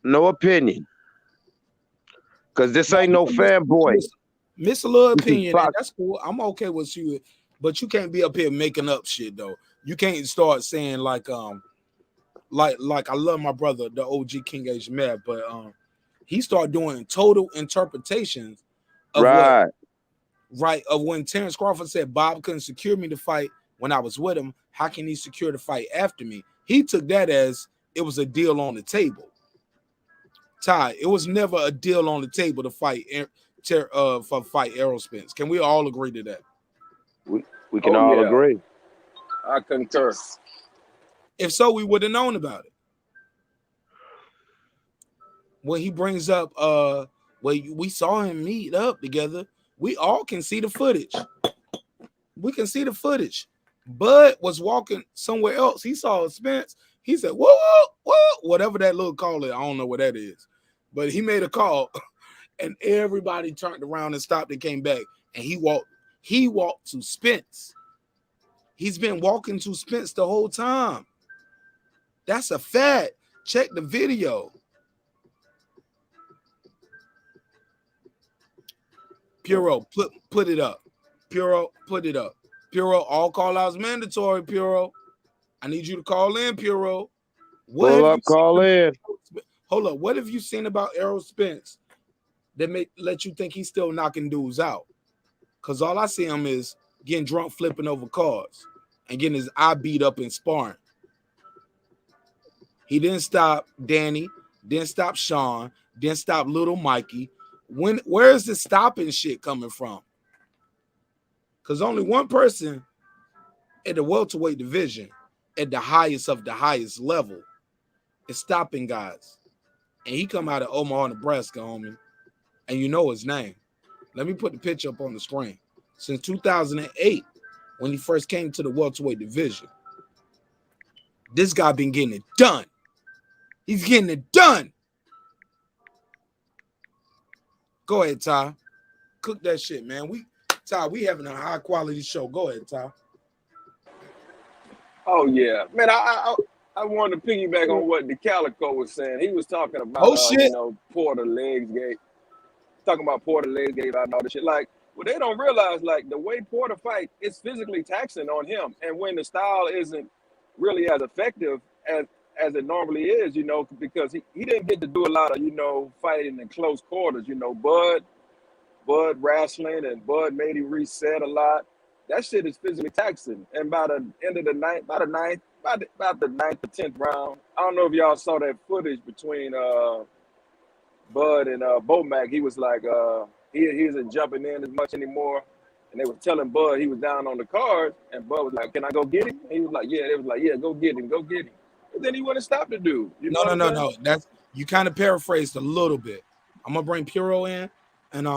No opinion. Because this ain't no fanboy. Miss a little opinion. That's cool. I'm okay with you. But you can't be up here making up shit, though. You can't start saying like I love my brother, the OG King Age Matt, but he started doing total interpretations of of when Terence Crawford said Bob couldn't secure me to fight when I was with him. How can he secure the fight after me? He took that as it was a deal on the table. Ty, it was never a deal on the table to fight Errol Spence. Can we all agree to that? We can all agree. I concur. If so, we would have known about it. When he brings up we saw him meet up together, we all can see the footage. We can see the footage. Bud was walking somewhere else. He saw Spence. He said, whoa, whoa, whoa, whatever that little call is. I don't know what that is. But he made a call, and everybody turned around and stopped and came back. And he walked to Spence. He's been walking to Spence the whole time. That's a fact. Check the video. Puro, put it up. Puro, put it up. Puro, all call outs mandatory, Puro. I need you to call in, Puro. Pull up, call in. Hold up. What have you seen about Errol Spence that let you think he's still knocking dudes out? Because all I see him is getting drunk, flipping over cars, and getting his eye beat up in sparring. He didn't stop Danny, didn't stop Sean, didn't stop Little Mikey. Where is the stopping shit coming from? Because only one person at the welterweight division, at the highest of the highest level, is stopping guys. And he come out of Omaha, Nebraska, homie. And you know his name. Let me put the picture up on the screen. Since 2008, when he first came to the welterweight division, this guy been getting it done. He's getting it done. Go ahead, Ty. Cook that shit, man. We having a high quality show. Go ahead, Ty. Oh yeah, man. I wanted to piggyback on what the Calico was saying. He was talking about Porter Legsgate, talking about Porter Legsgate and all this shit. Like, well, they don't realize like the way Porter fight is physically taxing on him, and when the style isn't really as effective as it normally is, because he didn't get to do a lot of fighting in close quarters. Bud wrestling, and Bud made him reset a lot. That shit is physically taxing. And by the end of the night, about the ninth or 10th round, I don't know if y'all saw that footage between Bud and Bomac. He was like, he isn't jumping in as much anymore. And they were telling Bud he was down on the card, and Bud was like, "Can I go get him?" And he was like, "Yeah." They was like, "Yeah, go get him, go get him." But then he wouldn't stop the dude. No. That's, you kind of paraphrased a little bit. I'm gonna bring Puro in. And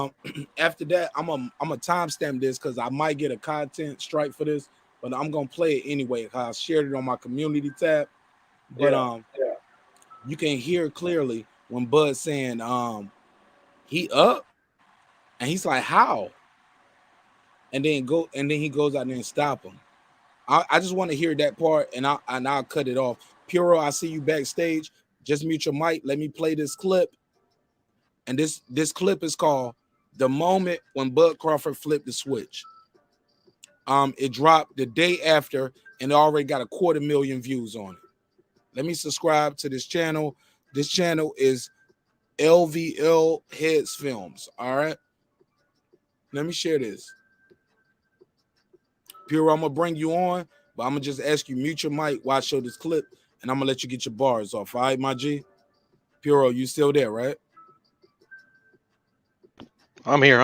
after that, I'm a timestamp this because I might get a content strike for this, but I'm gonna play it anyway. I shared it on my community tab. But you can hear clearly when Bud's saying he up, and he's like, how? And then he goes out there and stop him. I just want to hear that part, and I'll cut it off. Puro, I see you backstage. Just mute your mic. Let me play this clip. And this clip is called "The Moment When Bud Crawford Flipped the Switch." It dropped the day after, and it already got 250,000 views on it. Let me subscribe to this channel. This channel is LVL Heads Films. All right. Let me share this. Pure, I'm gonna bring you on, but I'm gonna just ask you mute your mic while I show this clip, and I'm gonna let you get your bars off. All right, my G. Puro, you still there, right? I'm here.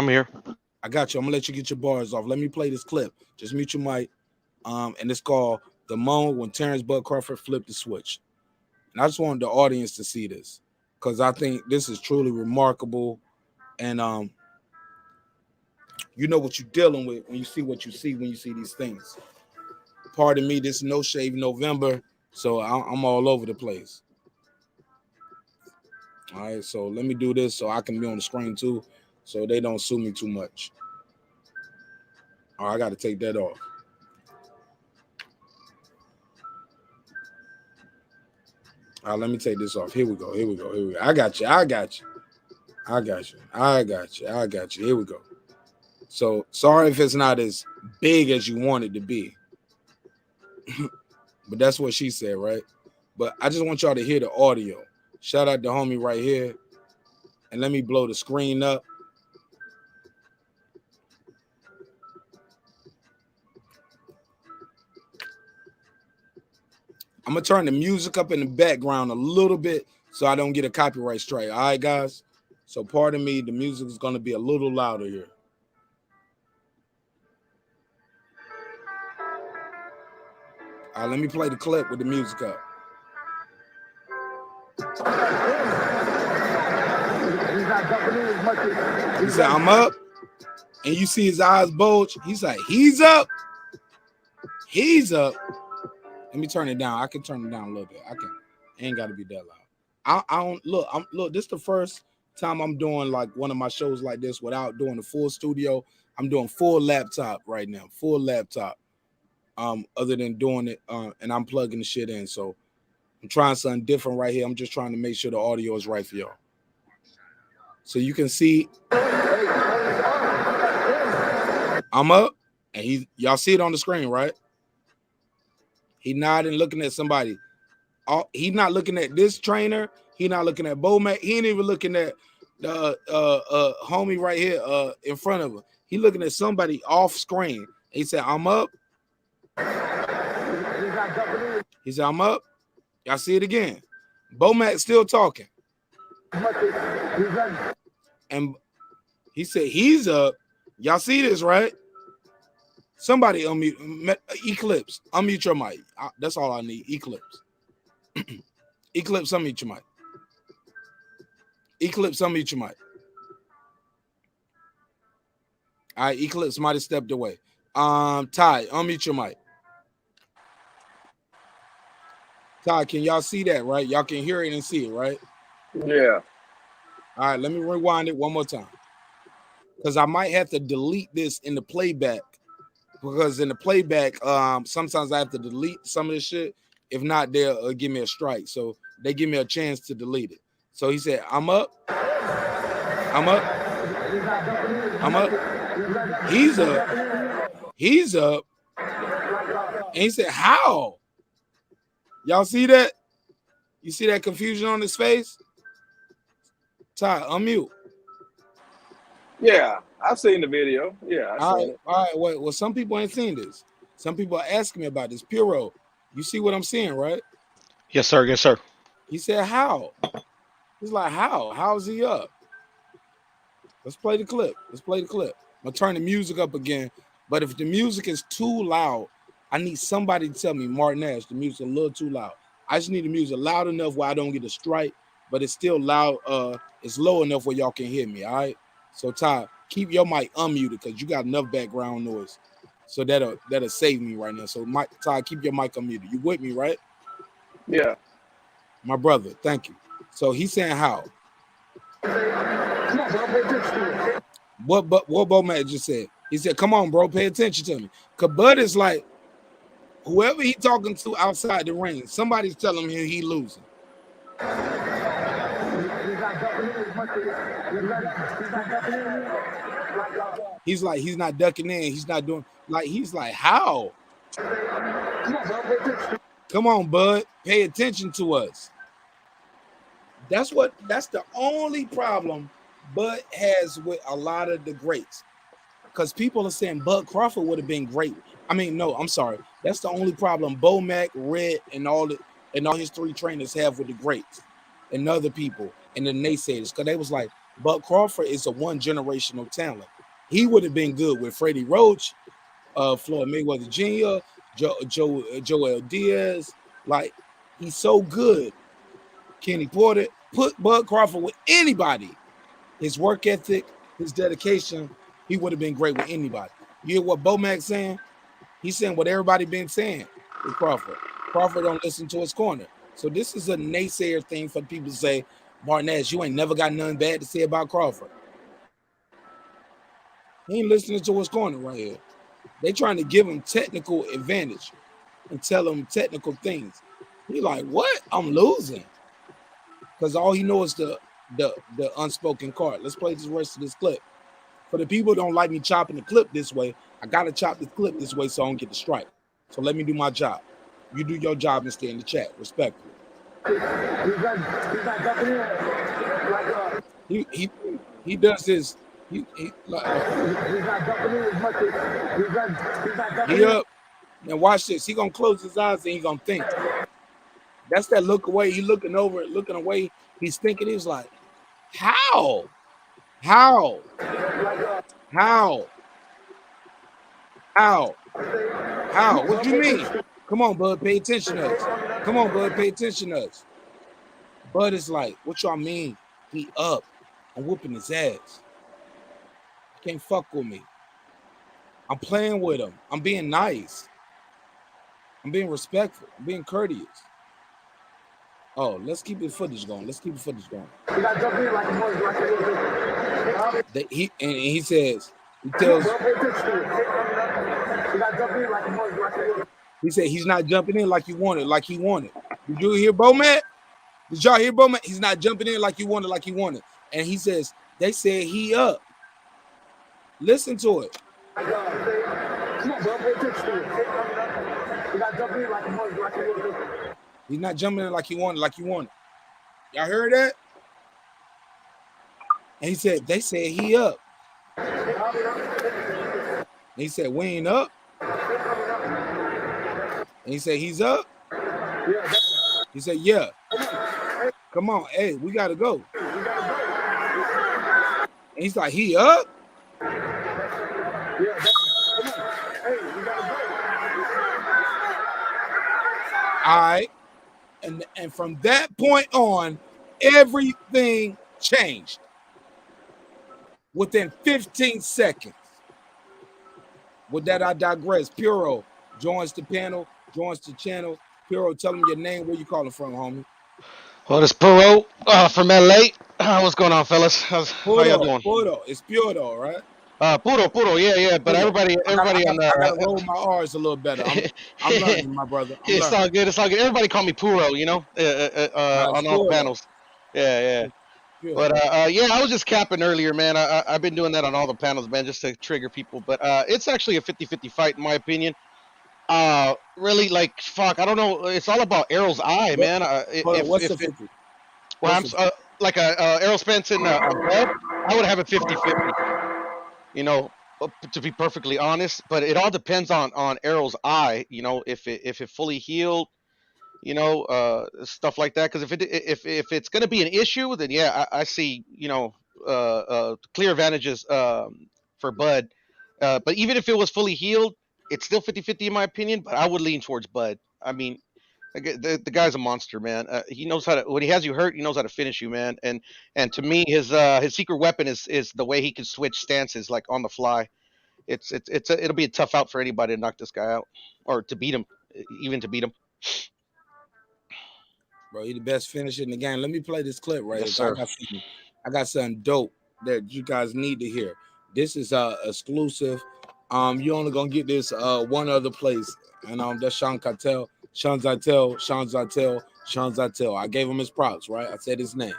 I got you. I'm gonna let you get your bars off. Let me play this clip. Just mute your mic. And it's called "The Moment When Terence Bud Crawford Flipped the Switch." And I just wanted the audience to see this because I think this is truly remarkable. And you know what you're dealing with when you see what you see when you see these things. Pardon me, this is No Shave November, so I'm all over the place. All right, so let me do this so I can be on the screen too, so they don't sue me too much. All right, I got to take that off. All right, let me take this off. Here we go. I got you. Here we go. So sorry if it's not as big as you want it to be. But that's what she said, right? But I just want y'all to hear the audio. Shout out to homie right here. And let me blow the screen up. I'm going to turn the music up in the background a little bit so I don't get a copyright strike. All right, guys? So pardon me, the music is going to be a little louder here. All right, let me play the clip with the music up. He said, I'm up. And you see his eyes bulge. He's like, he's up. He's up. Let me turn it down. I can turn it down a little bit. I can. It ain't got to be that loud. I don't look. Look. This is the first time I'm doing like one of my shows like this without doing the full studio. I'm doing full laptop right now. Full laptop. Other than doing it, and I'm plugging the shit in. So I'm trying something different right here. I'm just trying to make sure the audio is right for y'all. So you can see I'm up, and y'all see it on the screen, right? He nodding, looking at somebody. He's not looking at this trainer. He's not looking at Bomac. He ain't even looking at the homie right here in front of him. He looking at somebody off screen. He said, I'm up. He said, I'm up. Y'all see it again. Bomac still talking. And he said, he's up. Y'all see this, right? Somebody unmute. Eclipse. Unmute your mic. That's all I need. Eclipse. Eclipse, unmute your mic. Eclipse, unmute your mic. All right, Eclipse might have stepped away. Ty, unmute your mic. Ty, can y'all see that, right? Y'all can hear it and see it, right? Yeah. All right, let me rewind it one more time. Because I might have to delete this in the playback. Because in the playback, sometimes I have to delete some of this shit. If not, they'll give me a strike. So they give me a chance to delete it. So he said, I'm up. I'm up. I'm up. He's up. He's up. And he said, how? Y'all see that? You see that confusion on his face? Ty, unmute. Yeah, I've seen the video. Yeah, I've seen it. All right. Well, some people ain't seen this. Some people are asking me about this. Puro, you see what I'm seeing, right? Yes, sir. Yes, sir. He said, how? He's like, how? How is he up? Let's play the clip. Let's play the clip. I'm going to turn the music up again. But if the music is too loud, I need somebody to tell me, marqnash, the music's a little too loud. I just need the music loud enough where I don't get a strike, but it's still loud. It's low enough where y'all can hear me, all right? So, Ty, keep your mic unmuted because you got enough background noise. So that'll save me right now. So, Ty, keep your mic unmuted. You with me, right? Yeah. My brother, thank you. So he's saying how? What Bomac just said. He said, come on, bro, pay attention to me. Because Bud is like, whoever he talking to outside the ring, somebody's telling him he losing. He's like, he's not ducking in. He's not doing, like, he's like, how? Come on, Bud, pay attention to us. That's the only problem Bud has with a lot of the greats. Because people are saying Bud Crawford would have been great. I mean, no, I'm sorry. That's the only problem Bomac, Red, and all his three trainers have with the greats and other people and the naysayers. Because they was like, Bud Crawford is a one-generational talent. He would have been good with Freddie Roach, Floyd Mayweather Jr., Joel Diaz. Like, he's so good. Kenny Porter, put Bud Crawford with anybody. His work ethic, his dedication, he would have been great with anybody. You hear what Bomac's saying? He's saying what everybody been saying with Crawford. Crawford don't listen to his corner. So this is a naysayer thing for people to say, marqnash, you ain't never got nothing bad to say about Crawford. He ain't listening to his corner right here. They trying to give him technical advantage and tell him technical things. He like, what? I'm losing. Because all he knows is the unspoken card. Let's play the rest of this clip. For the people who don't like me chopping the clip this way, I got to chop the clip this way so I don't get the strike. So let me do my job. You do your job and stay in the chat, respectfully. He does this. He up. Now watch this. He gonna close his eyes and he gonna think. That's that look away. He looking over it, looking away. He's thinking. He's like, how? How? How? How? How? What do you mean? Come on, Bud, pay attention to us. Come on, Bud, pay attention to us. Bud is like, what y'all mean? He up. I'm whooping his ass. He can't fuck with me. I'm playing with him. I'm being nice. I'm being respectful. I'm being courteous. Oh, let's keep the footage going. Let's keep the footage going. He says, he tells, he said he's not jumping in like he wanted, Did you hear Bowman? Did y'all hear Bowman? He's not jumping in like he wanted. And he says, they said he up. Listen to it. He's not jumping in like he wanted. Y'all heard that? And he said, they said he up. And he said, we ain't up. And he said, he's up. He said, yeah. Come on, hey, we gotta go. And he's like, he up? All right. And from that point on, everything changed. Within 15 seconds. With that, I digress. Puro joins the panel, joins the channel. Puro, tell them your name, where you calling from, homie. Well, it's Puro from LA. What's going on, fellas? How y'all doing? Puro. It's Puro, right? Puro, yeah. But Puro. everybody I gotta roll my R's a little better. I'm learning, my brother. It's all good. Everybody call me Puro, you know, on all the panels. Yeah. But yeah, I was just capping earlier, man. I've been doing that on all the panels, man, just to trigger people. But it's actually a 50-50 fight, in my opinion. Really, like, fuck, I don't know. It's all about Errol's eye, man. What's the 50? Well, I'm like Errol Spence and Bud, I would have a 50-50. You know, to be perfectly honest, but it all depends on Errol's eye. You know, if it fully healed, you know, stuff like that. Because if it's gonna be an issue, then yeah, I see, you know, clear advantages for Bud. But even if it was fully healed, it's still 50-50 in my opinion. But I would lean towards Bud. I mean, the guy's a monster, man. He knows how to, when he has you hurt, he knows how to finish you, man. And to me, his secret weapon is the way he can switch stances like on the fly. It'll be a tough out for anybody to knock this guy out or to beat him, even to beat him. Bro, he's the best finisher in the game. Let me play this clip right Yes, here. sir. I got something dope that you guys need to hear. This is exclusive. You only gonna get this one other place, and that's Sean Zytel. I gave him his props, right? I said his name.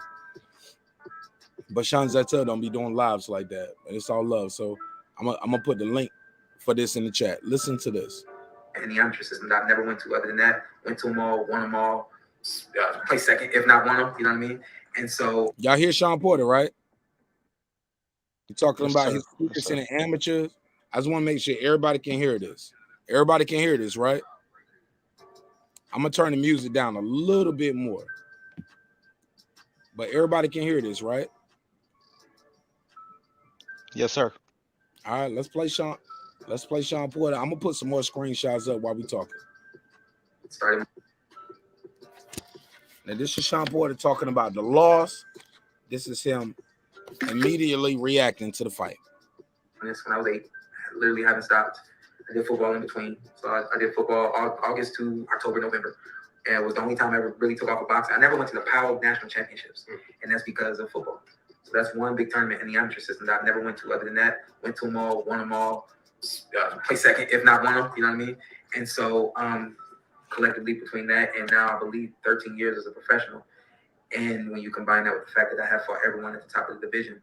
But Sean Zytel don't be doing lives like that. It's all love. So I'm gonna put the link for this in the chat. Listen to this. In the amateur system that I never went to other than that. Went to them all, won them all, play second, if not won them, you know what I mean? And so y'all hear Sean Porter, right? You're talking about his secrets in the amateurs. I just want to make sure everybody can hear this. Everybody can hear this, right? I'm gonna turn the music down a little bit more. But everybody can hear this, right? Yes, sir. All right, let's play Sean. Let's play Sean Porter. I'm gonna put some more screenshots up while we talking. Now, this is Sean Porter talking about the loss. This is him immediately reacting to the fight. when I was 8, I literally haven't stopped. I did football in between. So I did football August to October, November. And it was the only time I ever really took off of boxing. I never went to the Powell National Championships, and that's because of football. So that's one big tournament in the amateur system that I never went to. Other than that, went to them all, won them all, play second, if not won them, you know what I mean? And so collectively between that and now I believe 13 years as a professional, and when you combine that with the fact that I have fought everyone at the top of the division,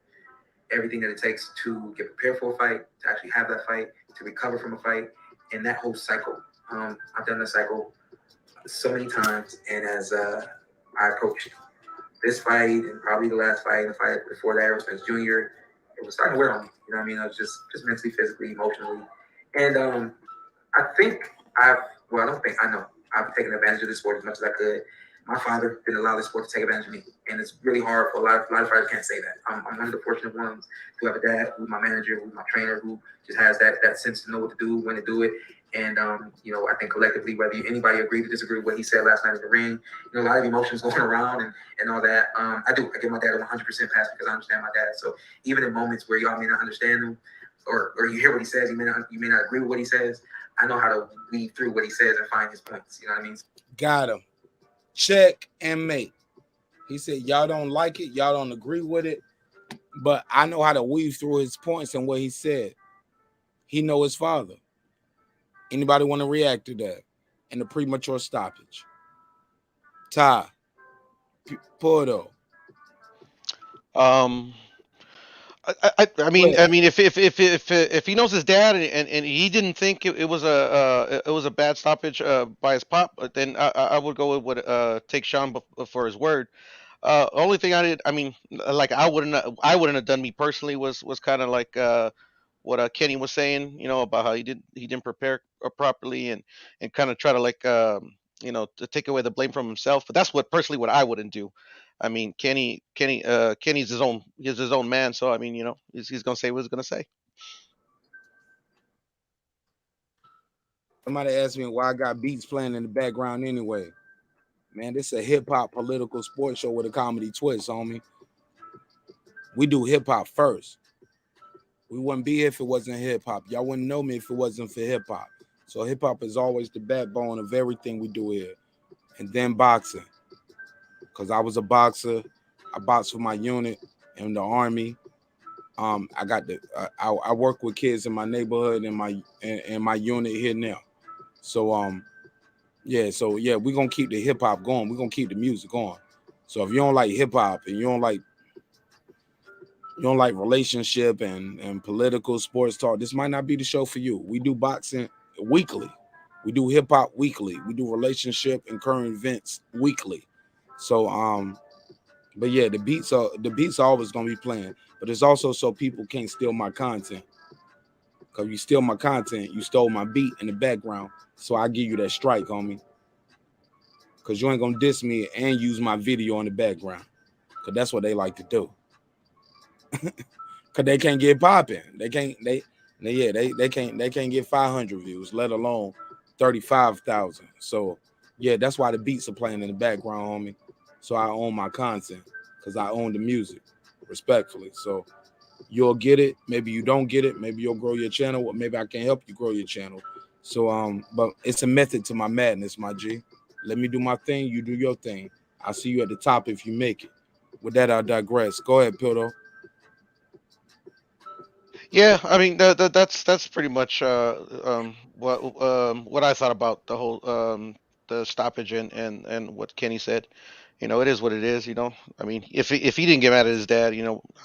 everything that it takes to get prepared for a fight, to actually have that fight, to recover from a fight, and that whole cycle. I've done that cycle so many times, and as I approached this fight and probably the last fight, the fight before that, Errol Spence Jr., it was starting to wear on me. You know what I mean? I was just mentally, physically, emotionally. And I think I know I've taken advantage of this sport as much as I could. My father didn't allow this sport to take advantage of me, and it's really hard for a lot of fighters can't say that. I'm one of the fortunate ones who have a dad, who's my manager, who's my trainer, who just has that sense to know what to do, when to do it. And I think collectively, whether anybody agrees or disagree with what he said last night in the ring, a lot of emotions going around and all that. I give my dad a 100% pass because I understand my dad. So even in moments where y'all may not understand him, or you hear what he says, you may not agree with what he says. I know how to weave through what he says and find his points. You know what I mean? Got him. Check and mate. He said, y'all don't like it, y'all don't agree with it, but I know how to weave through his points and what he said. He know his father. Anybody want to react to that? And the premature stoppage. Ty, Porto. I mean, if he knows his dad and he didn't think it was a bad stoppage by his pop, then I would go with take Sean for his word. Only thing I wouldn't have done me personally was kind of like what Kenny was saying, about how he didn't prepare properly and kind of try to to take away the blame from himself. But that's what I wouldn't do. I mean, Kenny's his own man, so I mean, he's gonna say what he's gonna say. Somebody asked me why I got beats playing in the background anyway. Man, this is a hip-hop political sports show with a comedy twist, homie. We do hip-hop first. We wouldn't be here if it wasn't hip-hop. Y'all wouldn't know me if it wasn't for hip-hop. So hip-hop is always the backbone of everything we do here. And then boxing. Because I was a boxer. I boxed for my unit in the Army. I got I work with kids in my neighborhood and my unit here now. So we're gonna keep the hip hop going. We're gonna keep the music on. So if you don't like hip hop and you don't like relationship and political sports talk, this might not be the show for you. We do boxing weekly. We do hip hop weekly. We do relationship and current events weekly. So but yeah, the beats are always gonna be playing. But it's also so people can't steal my content. Because you steal my content, you stole my beat in the background. So I give you that strike, homie. Because you ain't gonna diss me and use my video in the background. Because that's what they like to do. Because they can't get popping. They can't get 500 views, let alone 35,000. So yeah, that's why the beats are playing in the background, homie. So I own my content because I own the music, respectfully. So you'll get it. Maybe you don't get it. Maybe you'll grow your channel. Or maybe I can help you grow your channel. So but it's a method to my madness, my G. Let me do my thing. You do your thing. I'll see you at the top if you make it. With that, I digress. Go ahead, Pildo. Yeah, I mean that's pretty much what I thought about the whole the stoppage and what Kenny said. It is what it is. I mean, if he didn't get mad at his dad,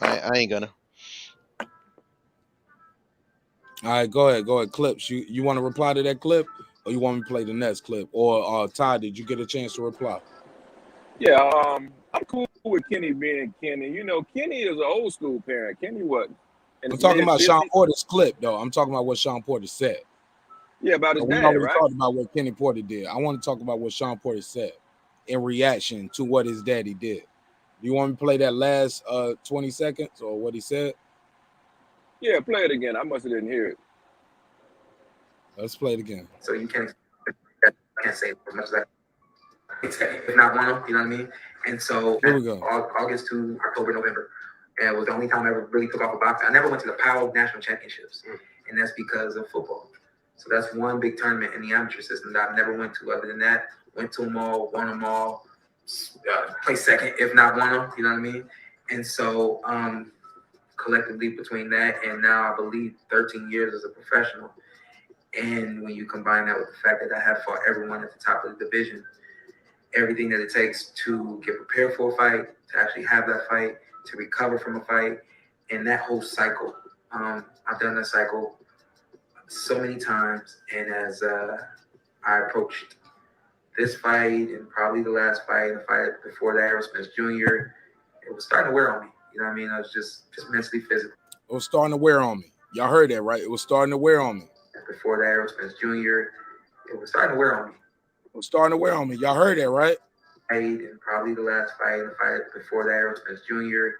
I ain't gonna. All right, go ahead. Clips. You want to reply to that clip, or you want me to play the next clip? Or Ty, did you get a chance to reply? Yeah, I'm cool with Kenny being Kenny. Kenny is an old school parent. Kenny wasn't. I'm talking about Sean Porter's clip, though. I'm talking about what Sean Porter said. Yeah, about his dad, we already right? talked about what Kenny Porter did. I want to talk about what Sean Porter said in reaction to what his daddy did. Do you want me to play that last 20 seconds or what he said? Yeah, play it again. I must have didn't hear it. Let's play it again. So you can't say as much as that. If not one of them, you know what I mean? And so here we go. August to October, November. And it was the only time I ever really took off a boxing. I never went to the PAL National Championships. And that's because of football. So that's one big tournament in the amateur system that I've never went to. Other than that, went to them all, won them all, placed second, if not won them, you know what I mean? And so collectively between that and now I believe 13 years as a professional. And when you combine that with the fact that I have fought everyone at the top of the division, everything that it takes to get prepared for a fight, to actually have that fight, to recover from a fight, and that whole cycle. I've done that cycle so many times, and as I approached this fight and probably the last fight, the fight before the Aerosmith Jr., it was starting to wear on me. You know what I mean? I was just mentally, physically. It was starting to wear on me. Y'all heard that, right? It was starting to wear on me. Before the Aerosmith Jr., it was starting to wear on me. It was starting to wear on me. Y'all heard that, right? And probably the last fight, the fight before the Aerosmith Jr.,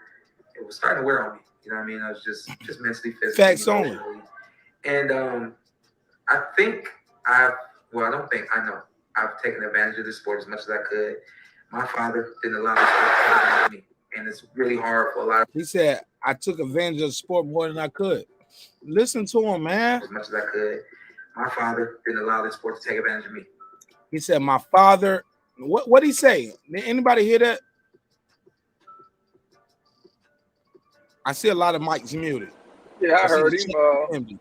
it was starting to wear on me. You know what I mean? I was just mentally, physically. Facts only. And I know I've taken advantage of this sport as much as I could. My father didn't allow this sport to me, and it's really hard for a lot of. He said I took advantage of the sport more than I could. Listen to him, man. As much as I could. My father didn't allow this sport to take advantage of me. He said, my father, what did he say? Did anybody hear that? I see a lot of mics muted. Yeah, I heard him.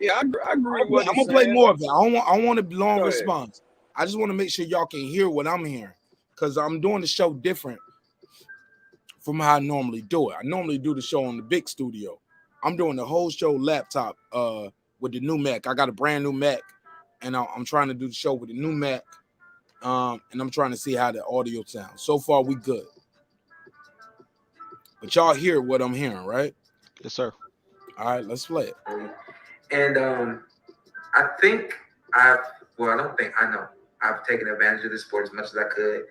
Yeah, I agree with what I'm he's gonna play saying. more of it. I want a long Go ahead. response. I just want to make sure y'all can hear what I'm hearing, because I'm doing the show different from how I normally do it. I normally do the show on the big studio. I'm doing the whole show laptop with the new Mac. I got a brand new Mac, and I'm trying to do the show with the new Mac, and I'm trying to see how the audio sounds. So far, we good. But y'all hear what I'm hearing, right? Yes, sir. All right, let's play it. And I know I've taken advantage of this sport as much as I could.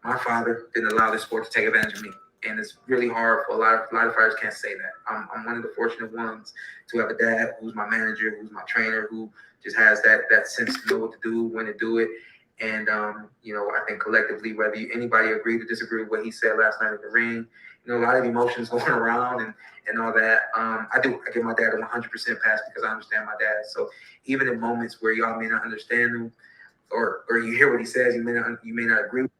My father didn't allow this sport to take advantage of me. And it's really hard for a lot of fighters can't say that. I'm one of the fortunate ones to have a dad who's my manager, who's my trainer, who just has that sense to know what to do, when to do it. And I think collectively, whether anybody agree to disagree with what he said last night in the ring, a lot of emotions going around and all that. I give my dad a 100% pass because I understand my dad. So even in moments where y'all may not understand him, or you hear what he says, you may not agree with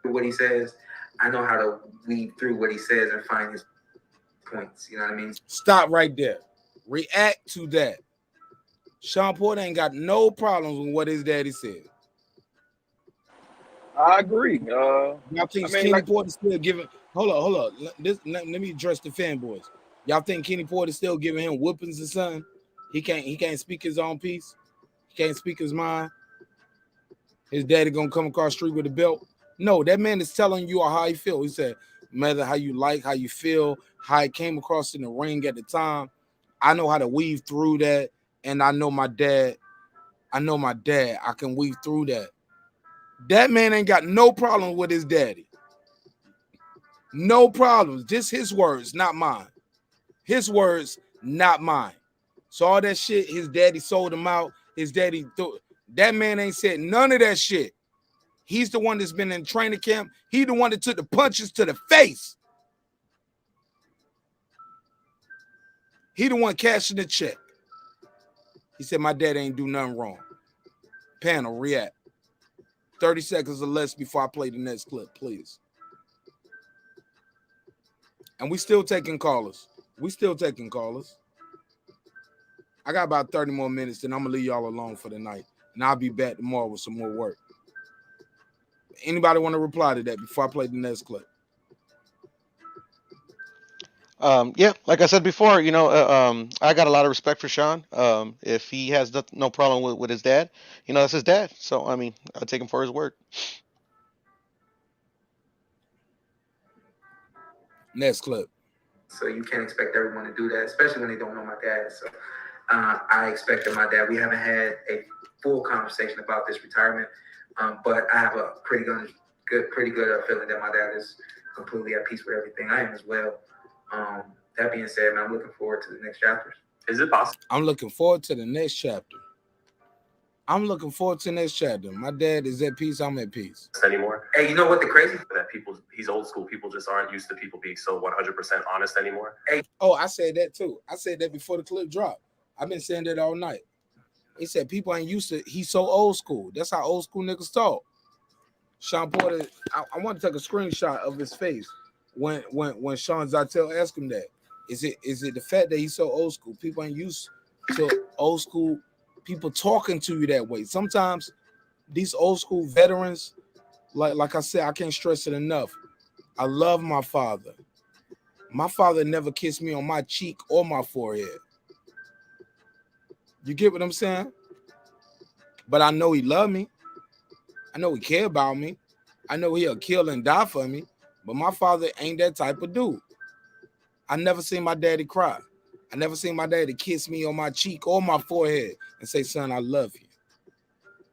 what he says, I know how to weed through what he says and find his points. You know what I mean? Stop right there. React to that. Shawn Porter ain't got no problems with what his daddy said. I agree. Y'all think Kenny Porter still giving? Hold on. Let me address the fanboys. Y'all think Kenny Porter still giving him whoopings or something? He can't speak his own piece. He can't speak his mind. His daddy gonna come across the street with a belt? No, that man is telling you how he feel. He said, matter how you like, how you feel, how it came across in the ring at the time. I know how to weave through that, and I know my dad. I can weave through that. That man ain't got no problem with his daddy. No problems. Just his words, not mine. His words, not mine. So all that shit, his daddy sold him out. His daddy, that man ain't said none of that shit. He's the one that's been in training camp. He the one that took the punches to the face. He the one cashing the check. He said, my dad ain't do nothing wrong. Panel, react. 30 seconds or less before I play the next clip, please. And we still taking callers. I got about 30 more minutes, then I'm going to leave y'all alone for the night. And I'll be back tomorrow with some more work. Anybody want to reply to that before I play the next clip? Yeah, like I said before, I got a lot of respect for Shawn. If he has no problem with his dad, that's his dad. So, I take him for his word. Next clip. So you can't expect everyone to do that, especially when they don't know my dad. So I expected my dad. We haven't had a full conversation about this retirement, but I have a pretty good feeling that my dad is completely at peace with everything. I am as well. That being said, man, I'm looking forward to the next chapters. Is it possible? I'm looking forward to the next chapter. My dad is at peace. I'm at peace. Anymore. Hey, you know what the crazy? That he's old school. People just aren't used to people being so 100% honest anymore. Hey. Oh, I said that too. I said that before the clip dropped. I've been saying that all night. He said people ain't used to. He's so old school. That's how old school niggas talk. Shawn Porter. I want to take a screenshot of his face when Sean Zartel asked him that. Is it the fact that he's so old school? People ain't used to old school people talking to you that way. Sometimes these old school veterans, like I said, I can't stress it enough. I love my father. My father never kissed me on my cheek or my forehead. You get what I'm saying? But I know he loved me. I know he cared about me. I know he'll kill and die for me. But my father ain't that type of dude. I never seen my daddy cry. I never seen my daddy kiss me on my cheek or my forehead and say, son, I love you.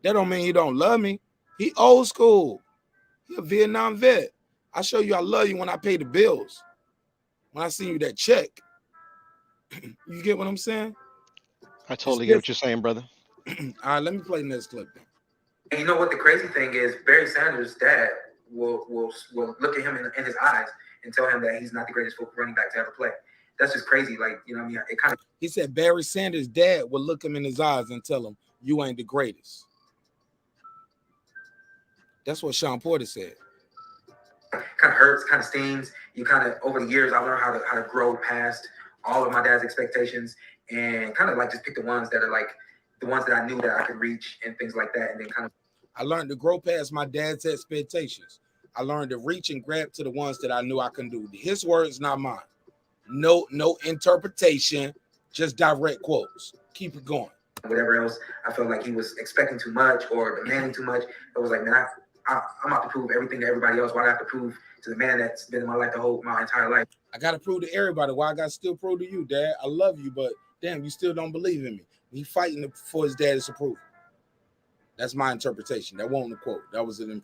That don't mean he don't love me. He old school. He a Vietnam vet. I show you I love you when I pay the bills. When I send you that check. You get what I'm saying? I totally get what you're saying, brother. All right, let me play the next clip. And you know what the crazy thing is? Barry Sanders' dad will look at him in his eyes and tell him that he's not the greatest running back to ever play. that's just crazy. Like, you know what I mean? It kind of. He said Barry Sanders' dad would look him in his eyes and tell him, "You ain't the greatest." That's what Shawn Porter said. Kind of hurts, kind of stings. You kind of, over the years, I learned how to grow past all of my dad's expectations and kind of like just pick the ones that are like the ones that I knew that I could reach and things like that. And then kind of. I learned to grow past my dad's expectations. I learned to reach and grab to the ones that I knew I can do. His words, not mine. No interpretation, just direct quotes. Keep it going. Whatever else, I felt like he was expecting too much or demanding too much. It was like, man, I'm out to prove everything to everybody else. Why do I have to prove to the man that's been in my life my entire life? I got to prove to everybody. Why I got to still prove to you, Dad? I love you, but damn, you still don't believe in me. He fighting for his dad's approval. That's my interpretation. That wasn't a quote. That was an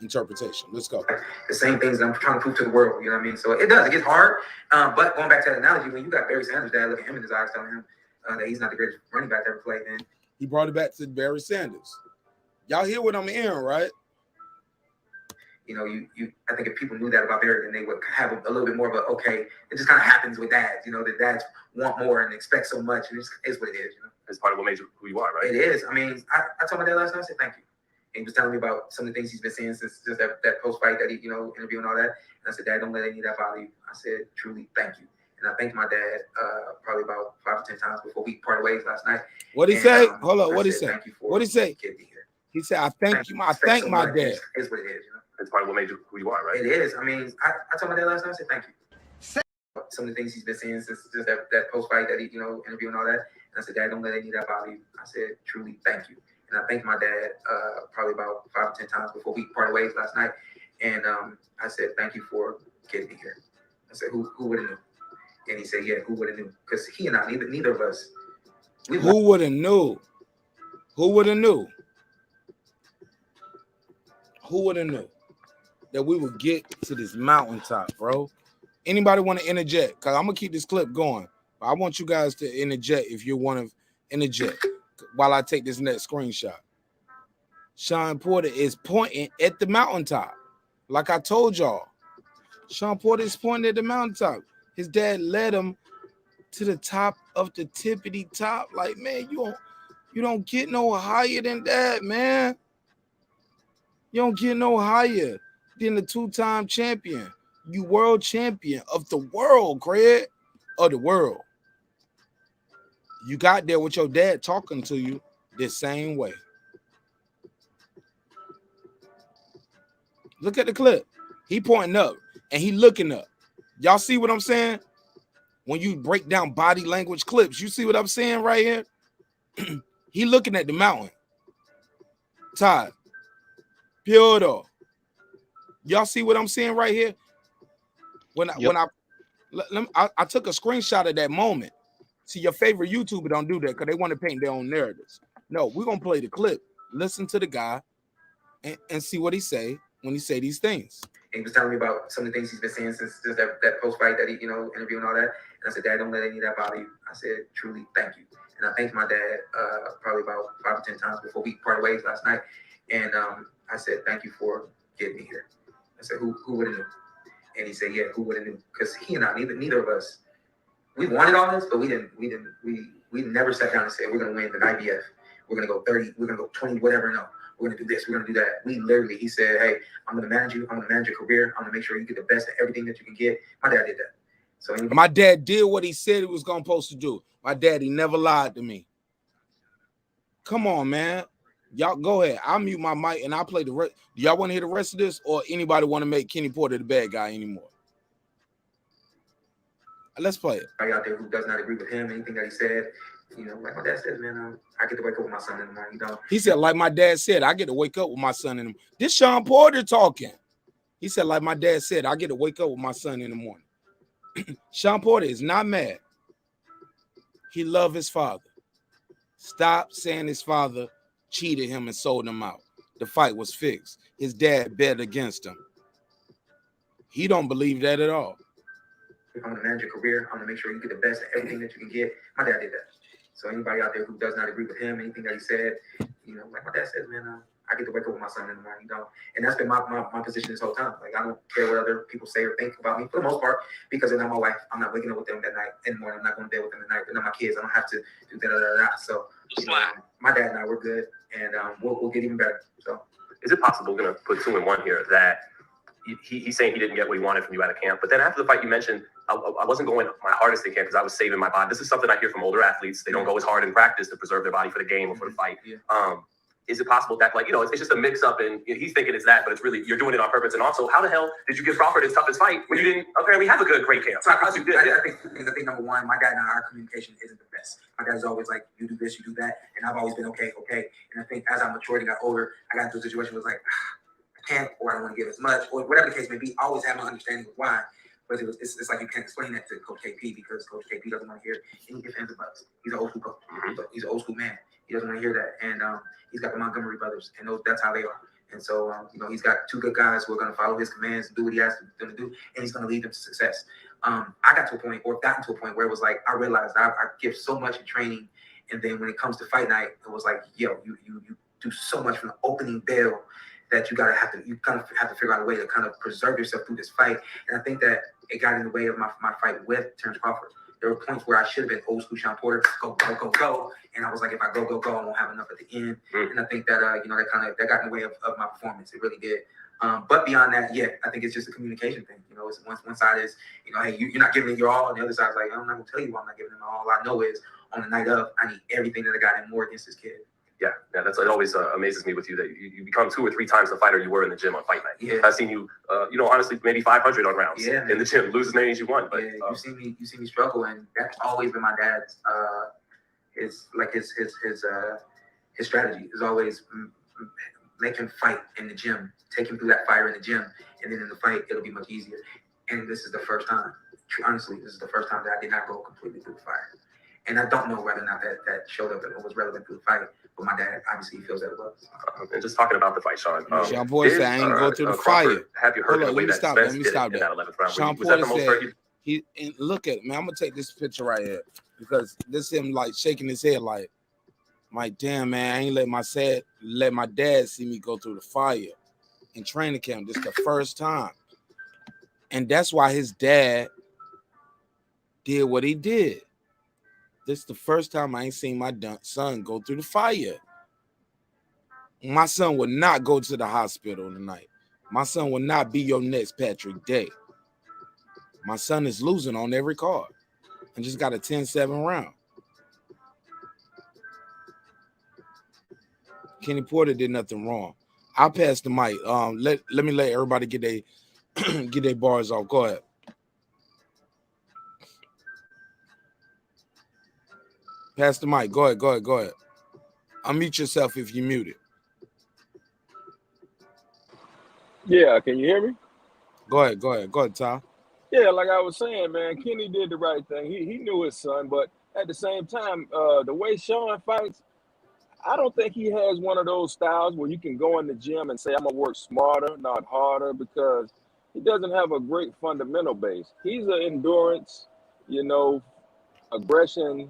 interpretation. Let's go. The same things that I'm trying to prove to the world. You know what I mean? So it does. It gets hard. But going back to that analogy, when you got Barry Sanders' dad looking him in his eyes, telling him that he's not the greatest running back ever played, then he brought it back to Barry Sanders. Y'all hear what I'm hearing, right? You know, I think if people knew that about Barry, then they would have a little bit more of a, okay, it just kind of happens with dads. You know, the dads want more and expect so much, and it is what it is. You know, it's part of what made you who you are, right? It is. I mean, I told my dad last night. I said thank you. And he was telling me about some of the things he's been seeing since just that post fight that he, you know, interview and all that. And I said, Dad, don't let any of that bother you. I said, truly, thank you. And I thanked my dad probably about 5 or 10 times before we parted ways last night. What did he say? Hold on. What did he say? What did he say? He said, I thank you. I thank my dad. It's what it is. You know? It's part of what made you who you are, right? It is. I mean, I told my dad last night. I said, thank you. Some of the things he's been seeing since just that post fight that he, you know, interview and all that. And I said, Dad, don't let any of that bother you. I said, truly, thank you. And I thanked my dad probably about 5 or 10 times before we parted ways last night. And I said, thank you for getting me here. I said, who would have knew? And he said, yeah, who would have knew? Because he and I, neither of us. Who would have knew? Who would have knew? Who would have knew that we would get to this mountaintop, bro? Anybody want to interject? Because I'm going to keep this clip going. I want you guys to interject if you want to interject while I take this next screenshot. Shawn Porter is pointing at the mountaintop. Like I told y'all, Shawn Porter is pointing at the mountaintop. His dad led him to the top of the tippity top. Like, man, you don't get no higher than that, man. You don't get no higher than the two-time champion. You world champion of the world, Craig, of the world. You got there with your dad talking to you the same way. Look at the clip. He pointing up and he looking up. Y'all see what I'm saying? When you break down body language clips, you see what I'm saying right here? He looking at the mountain. Todd, Piotr, y'all see what I'm saying right here? When I took a screenshot of that moment. See, your favorite YouTuber don't do that because they want to paint their own narratives. No, we're gonna play the clip, listen to the guy, and see what he say when he say these things. And he was telling me about some of the things he's been seeing since just that post fight that he, you know, interview and all that. And I said, Dad, don't let any of that bother you. I said, truly, thank you. And I thanked my dad probably about 5 or 10 times before we parted ways last night. And I said, thank you for getting me here. I said, who would have knew? And he said, yeah, who would have knew? Because he and I, neither of us, we wanted all this, but we never sat down and said, we're going to win the IBF. We're going to go 30, we're going to go 20, whatever. No, we're going to do this, we're going to do that. He said, hey, I'm going to manage you. I'm going to manage your career. I'm going to make sure you get the best of everything that you can get. My dad did that. So my dad did what he said he was supposed to do. My daddy never lied to me. Come on, man. Y'all go ahead. I'll mute my mic and I'll play the rest. Do y'all want to hear the rest of this, or anybody want to make Kenny Porter the bad guy anymore? Let's play it. Out there who does not agree with him, anything that he said, you know, like my dad says, man, I get to wake up with my son in the morning. You know, he said, like my dad said, I get to wake up with my son in the morning. This Shawn Porter talking. He said, like my dad said, I get to wake up with my son in the morning. Shawn Porter is not mad. He loved his father. Stop saying his father cheated him and sold him out. The fight was fixed. His dad bet against him. He don't believe that at all. I'm going to manage your career. I'm going to make sure you get the best of everything that you can get. My dad did that. So anybody out there who does not agree with him, anything that he said, you know, like my dad says, man, I get to wake up with my son in the morning, you know, and that's been my position this whole time. Like, I don't care what other people say or think about me for the most part, because they're not my wife. I'm not waking up with them that night in the morning. I'm not going to bed with them at night. They're not my kids. I don't have to do that. So, you know, my dad and I, we're good, and we'll get even better. So, is it possible, going to put 2 and 1 here, that he's saying he didn't get what he wanted from you at a camp, but then after the fight, you mentioned I wasn't going my hardest in camp because I was saving my body. This is something I hear from older athletes. They don't go as hard in practice to preserve their body for the game or for the fight. Is it possible that, like, you know, it's just a mix-up and he's thinking it's that, but it's really, you're doing it on purpose? And also, how the hell did you give Crawford his toughest fight when you didn't apparently have a great camp? So I think number one, my dad and our communication isn't the best. My dad's always like, you do this, you do that, and I've always been okay. And I think as I matured and got older, I got into a situation where it was like, I can't, or I don't want to give as much, or whatever the case may be. I always have my understanding of why. But it's like you can't explain that to Coach KP, because Coach KP doesn't want to hear any ifs, ands, or buts. He's an old school coach. He's an old school man. He doesn't want to hear that. And he's got the Montgomery brothers, and that's how they are. And so, you know, he's got 2 good guys who are going to follow his commands and do what he asks them to do, and he's going to lead them to success. I got to a point, or gotten to a point where it was like, I realized I give so much in training, and then when it comes to fight night, it was like, yo, you do so much from the opening bell that you kind of have to figure out a way to kind of preserve yourself through this fight. And I think that it got in the way of my fight with Terence Crawford. There were points where I should have been old school Shawn Porter, go. And I was like, if I go, I won't have enough at the end. And I think that, you know, that got in the way of my performance. It really did. But beyond that, yeah, I think it's just a communication thing. You know, it's one side is, you know, hey, you're not giving it your all. And the other side's like, I'm not going to tell you why I'm not giving it my all. All I know is on the night of, I need everything that I got and more against this kid. Yeah, it always amazes me with you that you become 2 or 3 times the fighter you were in the gym on fight night. Yeah. I've seen you, you know, honestly, maybe 500 on rounds in the gym, lose as many as you want. But you see me struggle, and that's always been my dad's his strategy is always make him fight in the gym, take him through that fire in the gym, and then in the fight it'll be much easier. And this is the first time, honestly, that I did not go completely through the fire. And I don't know whether or not that showed up and was relevant to the fight, but my dad obviously feels that it was. And just talking about the fight, Shawn. Shawn Porter said I ain't go through the fire. Have you heard the way that Spence did in that 11th round? Shawn Porter said, and look at it, man. I'm gonna take this picture right here because this is him like shaking his head like damn, man, I ain't let my dad see me go through the fire in training camp. This is the first time, and that's why his dad did what he did. This is the first time I ain't seen my son go through the fire. My son would not go to the hospital tonight. My son will not be your next Patrick Day. My son is losing on every card and just got a 10-7 round. Kenny Porter did nothing wrong. I'll pass the mic. Let me let everybody get their bars off. Go ahead. Pass the mic. Go ahead. Unmute yourself if you're muted. Yeah, can you hear me? Go ahead, Tom. Yeah, like I was saying, man, Kenny did the right thing. He knew his son, but at the same time, the way Shawn fights, I don't think he has one of those styles where you can go in the gym and say, I'm going to work smarter, not harder, because he doesn't have a great fundamental base. He's an endurance, aggression,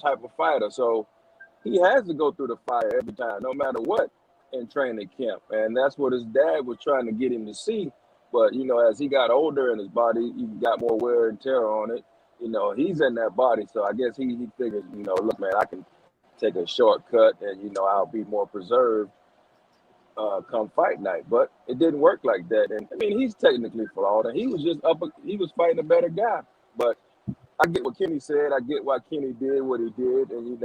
type of fighter. So he has to go through the fire every time, no matter what, in training camp. And that's what his dad was trying to get him to see. But, as he got older and his body, he got more wear and tear on it, he's in that body. So I guess he figured, look, man, I can take a shortcut and, I'll be more preserved come fight night. But it didn't work like that. And, I mean, he's technically flawed. And he was just he was fighting a better guy. But I get what Kenny said. I get why Kenny did what he did. And,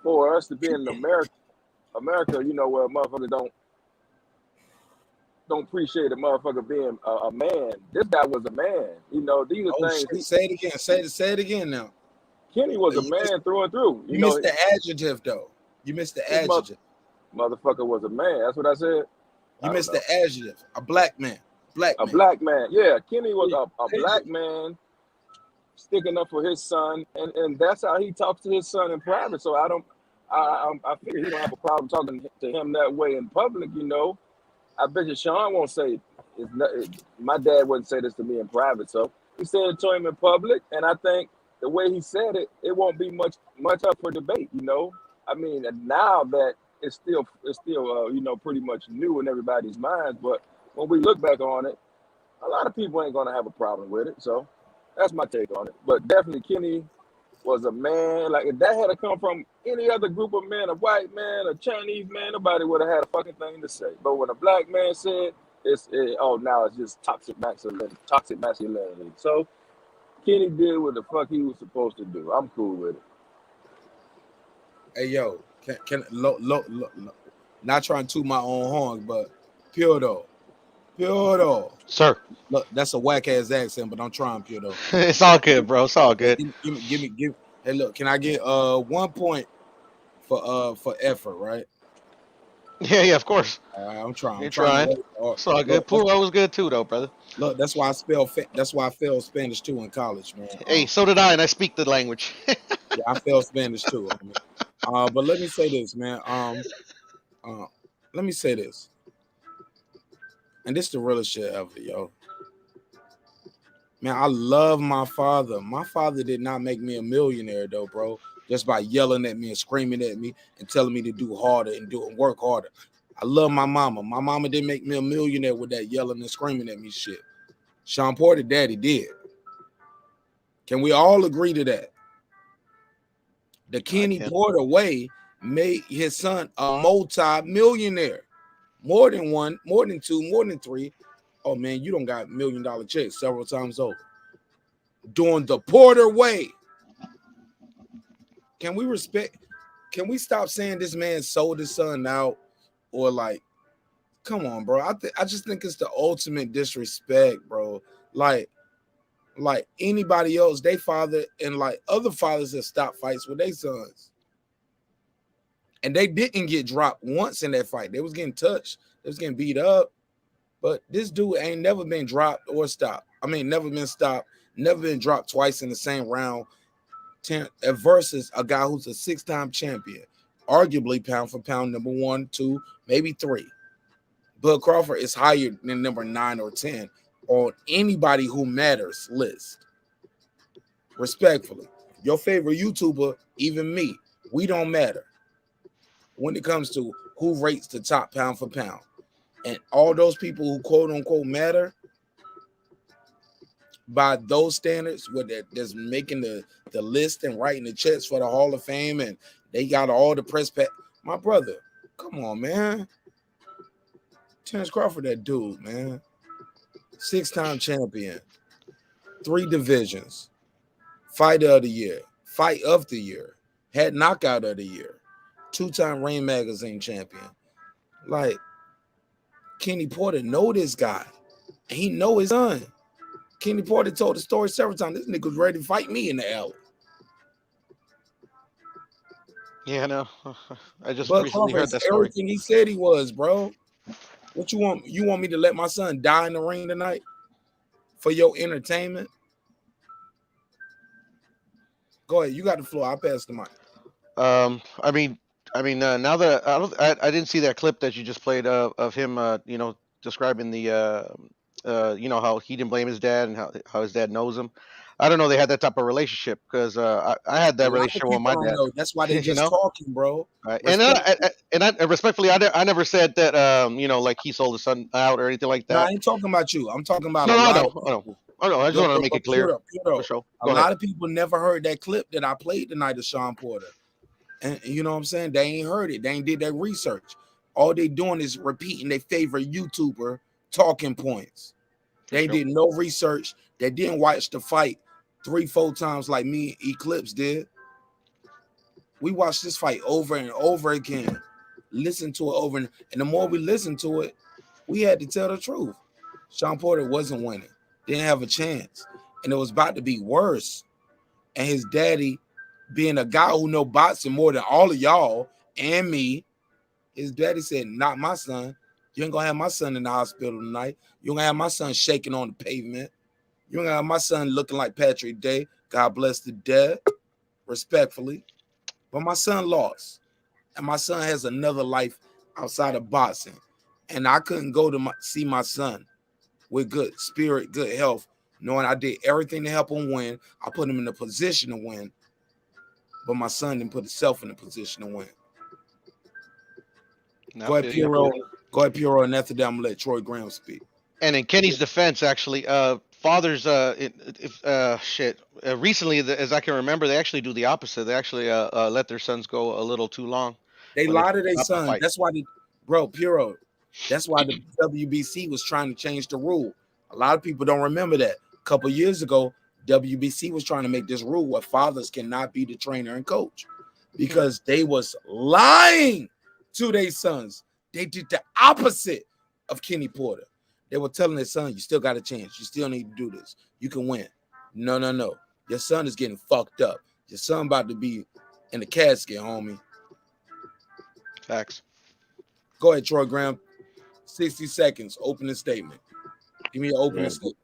for us to be in America, where motherfuckers don't appreciate a motherfucker being a man. This guy was a man. These are things. Say it again. Say it again now. Kenny was a man through and through. You missed the adjective, though. You missed the adjective. Motherfucker was a man. That's what I said. You missed the adjective. A black man. Black man. Yeah, Kenny was a black man sticking up for his son, and that's how he talks to his son in private. So I figure he don't have a problem talking to him that way in public. I bet you Shawn won't say my dad wouldn't say this to me in private. So he said it to him in public, and I think the way he said it, it won't be much up for debate. I mean, now that it's still you know, pretty much new in everybody's minds. But when we look back on it, a lot of people ain't gonna have a problem with it. So that's my take on it. But definitely Kenny was a man. Like if that had to come from any other group of men, a white man, a Chinese man, nobody would have had a fucking thing to say. But when a black man said now it's just toxic masculinity. So Kenny did what the fuck he was supposed to do. I'm cool with it. Hey yo, not trying to toot my own horn, but pure though. Sir. Look, that's a whack ass accent, but I'm trying pure though. It's all good, bro. It's all good. Give me. Hey, look, can I get 1 point for effort, right? Yeah, of course. I'm trying. You're trying. It's all good. Puro was good too, though, brother. Look, that's why I failed Spanish too in college, man. Hey, so did I, and I speak the language. Yeah, I failed Spanish too. I mean. But let me say this, man. Let me say this, and this is the realest shit ever, yo. Man, I love my father. My father did not make me a millionaire, though, bro. Just by yelling at me and screaming at me and telling me to do harder and work harder. I love my mama. My mama didn't make me a millionaire with that yelling and screaming at me shit. Shawn Porter daddy did. Can we all agree to that? The Kenny Porter way made his son a multi-millionaire. More than one, more than two, more than three. Oh man, you don't got $1 million checks several times over. Doing the Porter way. Can we stop saying this man sold his son out? Or like, come on, bro. I just think it's the ultimate disrespect, bro. Like anybody else, they father and like other fathers that stopped fights with their sons. And they didn't get dropped once in that fight. They was getting touched. They was getting beat up. But this dude ain't never been dropped or stopped. I mean, never been stopped, never been dropped twice in the same round. Versus a guy who's a 6-time champion, arguably pound for pound number 1, 2, maybe 3. Bud Crawford is higher than number 9 or 10 on anybody who matters list. Respectfully, your favorite YouTuber, even me, we don't matter when it comes to who rates the top pound for pound. And all those people who quote unquote matter by those standards, that's making the list and writing the checks for the Hall of Fame, and they got all the press pack. My brother, come on, man. Terence Crawford, that dude, man. 6-time champion, 3 divisions, fighter of the year, fight of the year, had knockout of the year, 2-time Ring Magazine champion. Like, Kenny Porter know this guy, and he know his son. Kenny Porter told the story several times. This nigga was ready to fight me in the alley. Yeah, no. I just But recently heard that story. Everything he said he was, bro. What you want? You want me to let my son die in the ring tonight for your entertainment? Go ahead. You got the floor. I'll pass the mic. I mean, now that I didn't see that clip that you just played of him, you know, describing the, you know, how he didn't blame his dad and how his dad knows him. I don't know they had that type of relationship because I had that relationship with my dad. That's why they're just talking, bro. Right. And I respectfully, I never said that you know, like he sold his son out or anything like that. No, I ain't talking about you. I'm talking about I know. I just want to make it clear. For sure. A lot of people never heard that clip that I played tonight of Shawn Porter. And you know what I'm saying? They ain't heard it. They ain't did that research. All they doing is repeating their favorite YouTuber talking points. They did no research. They didn't watch the fight 3-4 times like me and Eclipse did. We watched this fight over and over again. Listen to it over and the more we listened to it, we had to tell the truth. Shawn Porter wasn't winning. Didn't have a chance. And it was about to be worse. And his daddy, being a guy who know boxing more than all of y'all and me, his daddy said, not my son. You ain't gonna have my son in the hospital tonight. You ain't gonna have my son shaking on the pavement. You ain't gonna have my son looking like Patrick Day. God bless the dead, respectfully. But my son lost. And my son has another life outside of boxing. And I couldn't go to see my son with good spirit, good health, knowing I did everything to help him win. I put him in a position to win. But my son didn't put himself in a position to win. Go ahead, Puro. Go ahead, Puro, and after that, I'm gonna let Troy Graham speak. And in Kenny's defense, actually, fathers, recently, as I can remember, they actually do the opposite. They actually let their sons go a little too long. They lie to their sons. That's why Puro. That's why the WBC was trying to change the rule. A lot of people don't remember that. A couple years ago, WBC was trying to make this rule where fathers cannot be the trainer and coach because they was lying to their sons. They did the opposite of Kenny Porter. They were telling their son, you still got a chance. You still need to do this. You can win. No. Your son is getting fucked up. Your son about to be in the casket, homie. Facts. Go ahead, Troy Graham. 60 seconds. Opening statement. Give me your opening statement.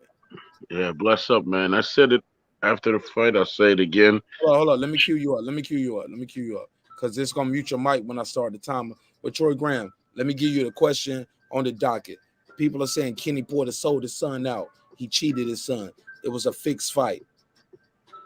Yeah, bless up, man. I said it after the fight. I'll say it again. Hold on. Let me cue you up. Because it's going to mute your mic when I start the timer. But Troy Graham, let me give you the question on the docket. People are saying Kenny Porter sold his son out. He cheated his son. It was a fixed fight.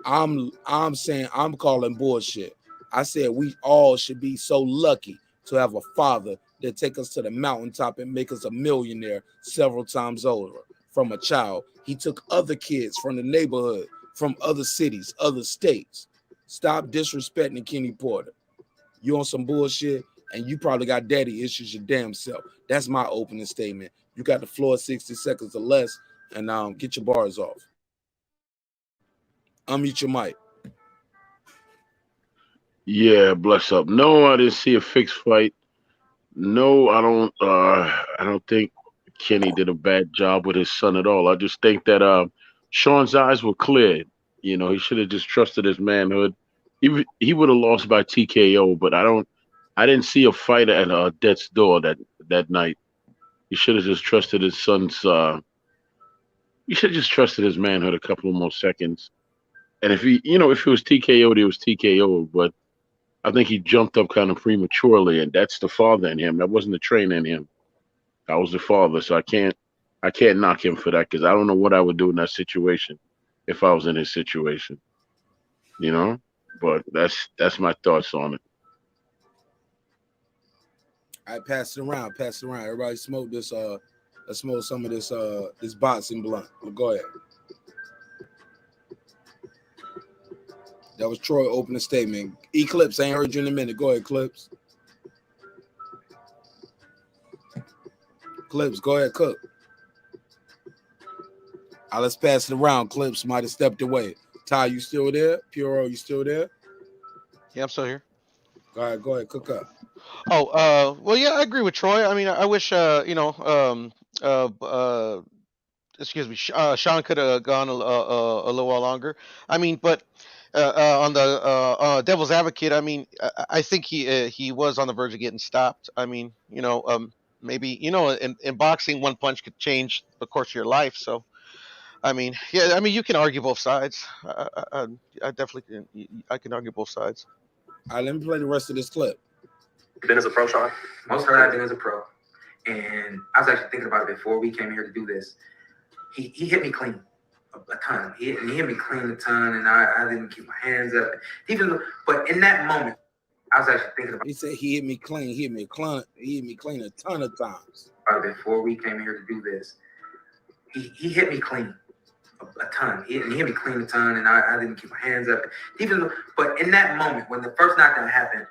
I'm saying I'm calling bullshit. I said we all should be so lucky to have a father that take us to the mountaintop and make us a millionaire several times over. From a child, he took other kids from the neighborhood, from other cities, other states. Stop disrespecting Kenny Porter. You on some bullshit, and you probably got daddy issues your damn self. That's my opening statement. You got the floor 60 seconds or less, and get your bars off. Unmute your mic. Yeah, bless up. No, I didn't see a fixed fight. No, I don't think Kenny did a bad job with his son at all. I just think that Sean's eyes were cleared. You know, he should have just trusted his manhood. He would have lost by TKO, but I didn't see a fight at death's door that night. He should have just trusted his son's. He should have just trusted his manhood a couple of more seconds. And if it was TKO'd, it was TKO'd. But I think he jumped up kind of prematurely, and that's the father in him. That wasn't the trainer in him. That was the father. So I can't knock him for that because I don't know what I would do in that situation if I was in his situation. You know, but that's my thoughts on it. All right, pass it around. Everybody smoke this. Let's smoke some of this boxing blunt. Go ahead. That was Troy opening statement. Eclipse, I ain't heard you in a minute. Go ahead, Clips. Clips, go ahead, cook. All right, let's pass it around. Clips might have stepped away. Ty, you still there? Puro, you still there? Yeah, I'm still here. All right, go ahead, cook up. Well, yeah, I agree with Troy. I mean, I wish, excuse me, Sean could have gone a little while longer. I mean, but on the devil's advocate, I mean, I think he was on the verge of getting stopped. I mean, maybe, in boxing, one punch could change the course of your life. So, I mean, yeah, I mean, you can argue both sides. I definitely can argue both sides. All right, let me play the rest of this clip. Been as a pro, Sean? Most of it I've been as a pro. And I was actually thinking about it before we came here to do this. He hit me clean a ton. He hit me clean a ton, and I didn't keep my hands up. But in that moment, I was actually thinking about. He said he hit me clean. He hit me clean a ton of times. Before we came here to do this, he hit me clean a ton. He hit me clean a ton, and I didn't keep my hands up. But in that moment, when the first knockdown happened,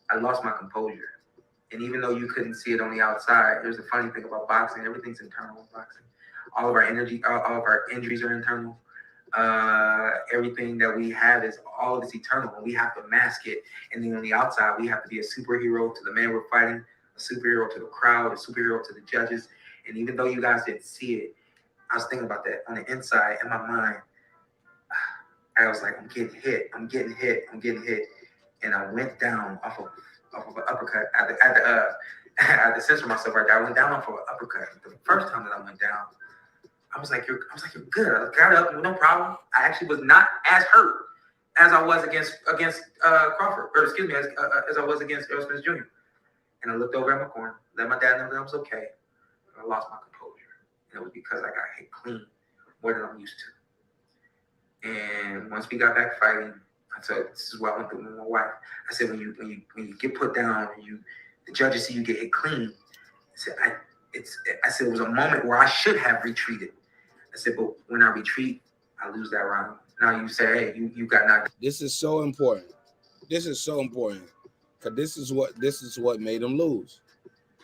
I lost my composure. And even though you couldn't see it on the outside, here's the funny thing about boxing: everything's internal in boxing. All of our energy, all of our injuries are internal. Everything that we have is all of it's eternal, and we have to mask it. And then on the outside, we have to be a superhero to the man we're fighting, a superhero to the crowd, a superhero to the judges. And even though you guys didn't see it, I was thinking about that on the inside in my mind. I was like, I'm getting hit. And I went down off of an uppercut. I had to censor myself right there. I went down off of an uppercut. The first time that I went down, I was like, you're good. I got up, no problem. I actually was not as hurt as I was against Crawford, or excuse me, as I was against Errol Spence Jr. And I looked over at my corner, let my dad know that I was okay. And I lost my composure. And it was because I got hit clean more than I'm used to. And once we got back fighting, I said, this is what I went through with my wife. I said, when you get put down, and the judges see you get hit clean. I said it was a moment where I should have retreated. I said, but when I retreat, I lose that round. Now you say, hey, you got knocked. This is so important. This is so important because this is what made him lose.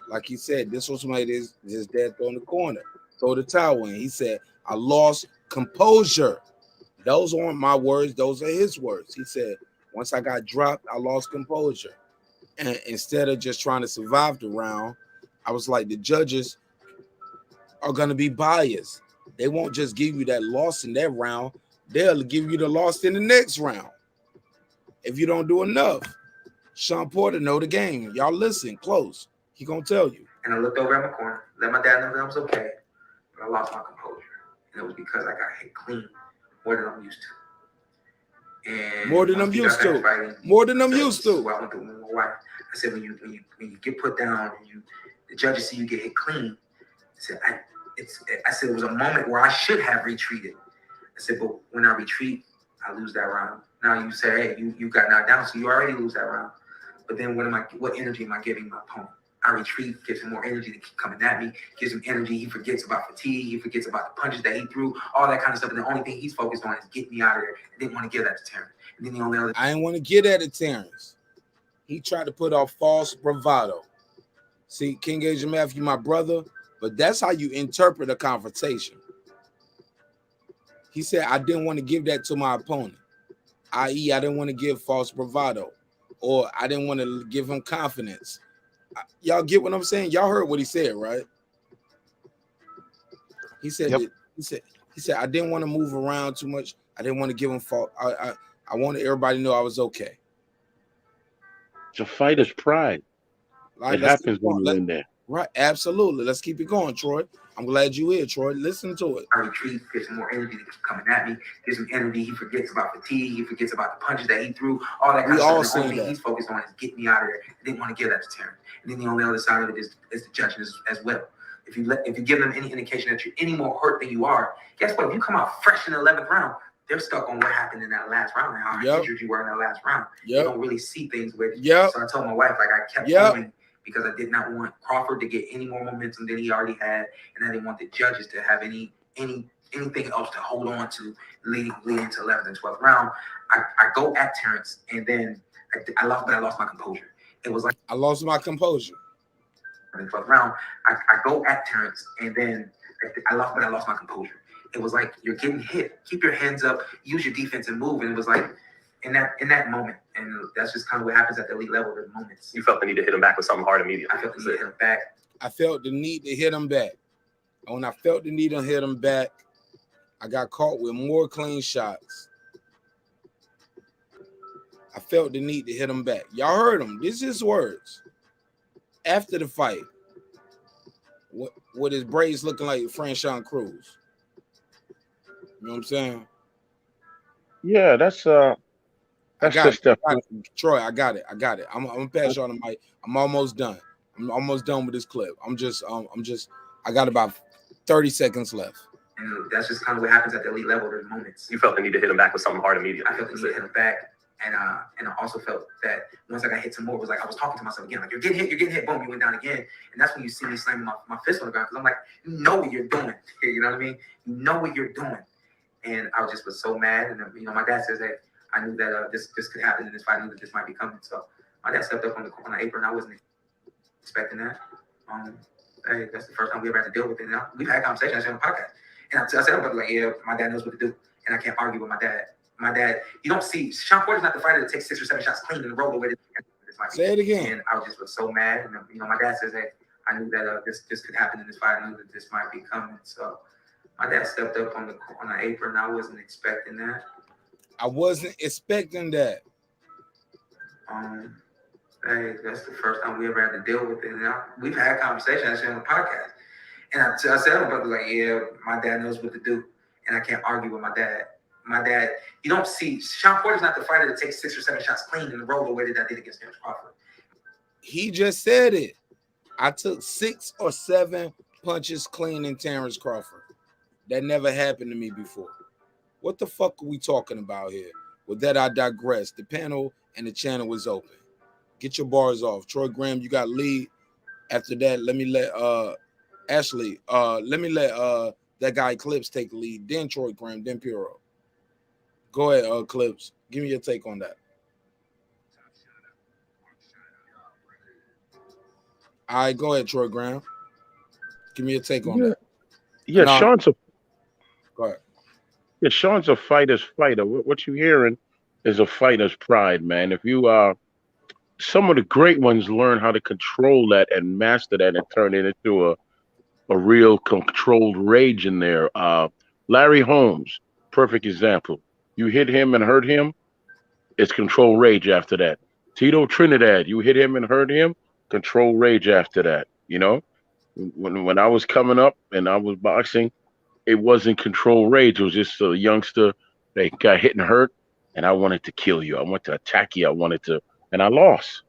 Like he said, this was made his dad throw in the corner, throw the towel in. He said, I lost composure. Those aren't my words. Those are his words. He said, once I got dropped, I lost composure. And instead of just trying to survive the round, I was like, the judges are going to be biased. They won't just give you that loss in that round. They'll give you the loss in the next round if you don't do enough. Shawn Porter know the game. Y'all listen close. He going to tell you. And I looked over at my corner, let my dad know that I was okay, but I lost my composure. And it was because I got hit clean more than I'm used to. And more than I'm used to. Fighting, more than I'm used to. Well, I went through with my wife. I said, when you get put down and the judges see you get hit clean, I said it was a moment where I should have retreated. I said, but when I retreat, I lose that round. Now you say, hey, you got knocked down, so you already lose that round. But then what energy am I giving my opponent? I retreat, gives him more energy to keep coming at me, gives him energy. He forgets about fatigue. He forgets about the punches that he threw, all that kind of stuff. And the only thing he's focused on is getting me out of there. I didn't want to give that to Terence. And then the only other I didn't want to get that to Terence. He tried to put off false bravado. See, King Agent Matthew, my brother, but that's how you interpret a confrontation. He said, I didn't want to give that to my opponent, i.e., I didn't want to give false bravado, or I didn't want to give him confidence. Y'all get what I'm saying? Y'all heard what he said, right? He said, yep. He said, I didn't want to move around too much. I didn't want to give him fault. I wanted everybody to know I was okay. It's a fighter's pride. Like, it happens when you're in there. Right, absolutely. Let's keep it going, Troy. I'm glad you're here, Troy. Listen to it. I retreat, gives him more energy to keep coming at me, gives him energy. He forgets about fatigue. He forgets about the punches that he threw, all that kind of stuff. The only thing he's focused on is getting me out of there. I didn't want to give that to Terence. And then the only other side of it is the judges as well. If you give them any indication that you're any more hurt than you are, guess what? If you come out fresh in the 11th round, they're stuck on what happened in that last round and how injured you were in that last round. They don't really see things with you. So I told my wife, like, I kept going because I did not want Crawford to get any more momentum than he already had, and I didn't want the judges to have anything else to hold on to leading into 11th and 12th round. I go at Terence, and then I lost my composure. It was like I lost my composure. In the 12th round, I go at Terence, and then I lost my composure. It was like, you're getting hit. Keep your hands up. Use your defense and move. And it was like, in that moment, and that's just kind of what happens at the elite level. There's moments. You felt the need to hit him back with something hard immediately. I felt the need to hit him back. I felt the need to hit him back. And when I felt the need to hit him back, I got caught with more clean shots. I felt the need to hit him back. Y'all heard him. This is his words. After the fight, with his braids looking like Franchon Cruz. You know what I'm saying? Yeah, that's just Troy, I got it. I'm gonna pass you on the mic. I'm almost done. I'm almost done with this clip. I got about 30 seconds left. And that's just kind of what happens at the elite level. There's moments. You felt the need to hit him back with something hard immediately. I felt the need to hit him back. And I also felt that once I got hit some more, it was like I was talking to myself again. Like, you're getting hit, boom, you went down again. And that's when you see me slamming my fist on the ground. Because I'm like, you know what you're doing. You know what I mean? You know what you're doing. And I was so mad. And then, my dad says, hey, I knew that this could happen in this fight. I knew that this might be coming. So my dad stepped up on the apron. I wasn't expecting that. Hey, that's the first time we ever had to deal with it. Now, we've had conversations on the podcast. And I said, I'm like, yeah, my dad knows what to do. And I can't argue with my dad. My dad, you don't see, Shawn Porter's not the fighter that takes 6 or 7 shots clean in the road the way this might be. Say it again. And I was so mad. And, my dad says, hey, I knew that this could happen in this fight. I knew that this might be coming. So my dad stepped up on the apron. I wasn't expecting that. I wasn't expecting that. Hey, that's the first time we ever had to deal with it. And we've had conversations on the podcast. And I said to my brother, like, yeah, my dad knows what to do. And I can't argue with my dad. My dad, you don't see, Shawn Porter's not the fighter that takes 6 or 7 shots clean in the road the way that I did against Terence Crawford. He just said it. I took 6 or 7 punches clean in Terence Crawford. That never happened to me before. What the fuck are we talking about here? With that, I digress. The panel and the channel is open. Get your bars off. Troy Graham, you got lead. After that, let me let Ashley, let me let that guy Clips take the lead, then Troy Graham, then Puro. Go ahead, Clips. Give me your take on that. All right, go ahead, Troy Graham. Give me your take on that. Yeah, Sean's a go ahead. Yeah, Sean's a fighter's fighter. What you're hearing is a fighter's pride, man. If you some of the great ones learn how to control that and master that and turn it into a real controlled rage in there. Larry Holmes, perfect example. You hit him and hurt him, it's control rage after that. Tito Trinidad, you hit him and hurt him, control rage after that. You know, when I was coming up and I was boxing, it wasn't control rage. It was just a youngster that got hit and hurt, and I wanted to kill you. I wanted to attack you. I wanted to, and I lost.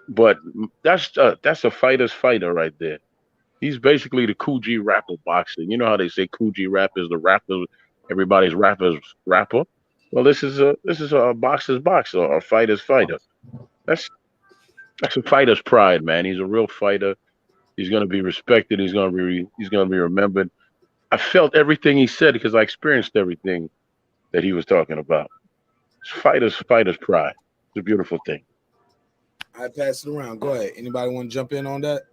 But that's a fighter's fighter right there. He's basically the Cool G rapper boxer. You know how they say Cool G rap is the rapper, everybody's rapper's rapper. Well, this is a boxer's boxer, or a fighter's fighter. That's a fighter's pride, man. He's a real fighter. He's gonna be respected. He's gonna be remembered. I felt everything he said because I experienced everything that he was talking about. It's fighter's pride. It's a beautiful thing. I pass it around. Go ahead. Anybody want to jump in on that?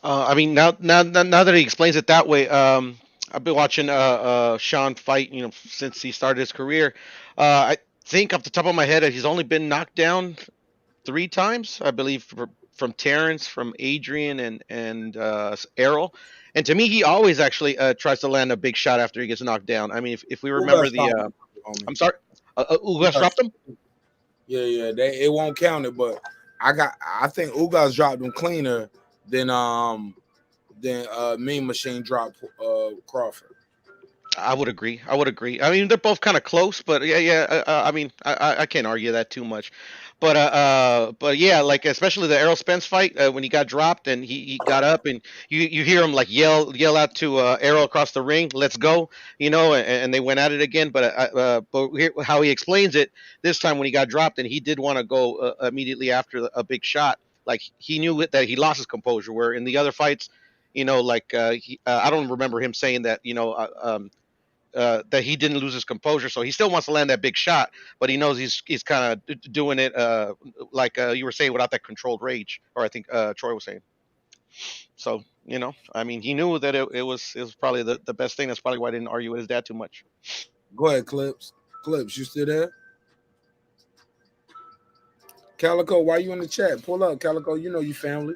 I mean, now that he explains it that way, I've been watching Shawn fight, since he started his career. I think off the top of my head, he's only been knocked down 3 times, I believe, from Terence, from Adrian, and Errol. And to me, he always actually tries to land a big shot after he gets knocked down. I mean, if we remember I'm sorry, Ugas dropped him. Yeah, it won't count it, but I think Ugas dropped him cleaner than Mean Machine dropped Crawford. I would agree. I mean, they're both kind of close, but yeah. I mean, I can't argue that too much. But yeah, like especially the Errol Spence fight when he got dropped and he got up and you hear him like yell out to Errol across the ring, "Let's go!" And they went at it again. But here, how he explains it this time when he got dropped and he did want to go immediately after a big shot, like he knew that he lost his composure. Where in the other fights, I don't remember him saying that. That he didn't lose his composure, so he still wants to land that big shot, but he knows he's kind of doing it like you were saying, without that controlled rage, or I think Troy was saying. So I mean, he knew that it was probably the best thing. That's probably why I didn't argue with his dad too much. Go ahead, Clips. Clips, you still there? Calico, why you in the chat? Pull up, Calico. You know you family.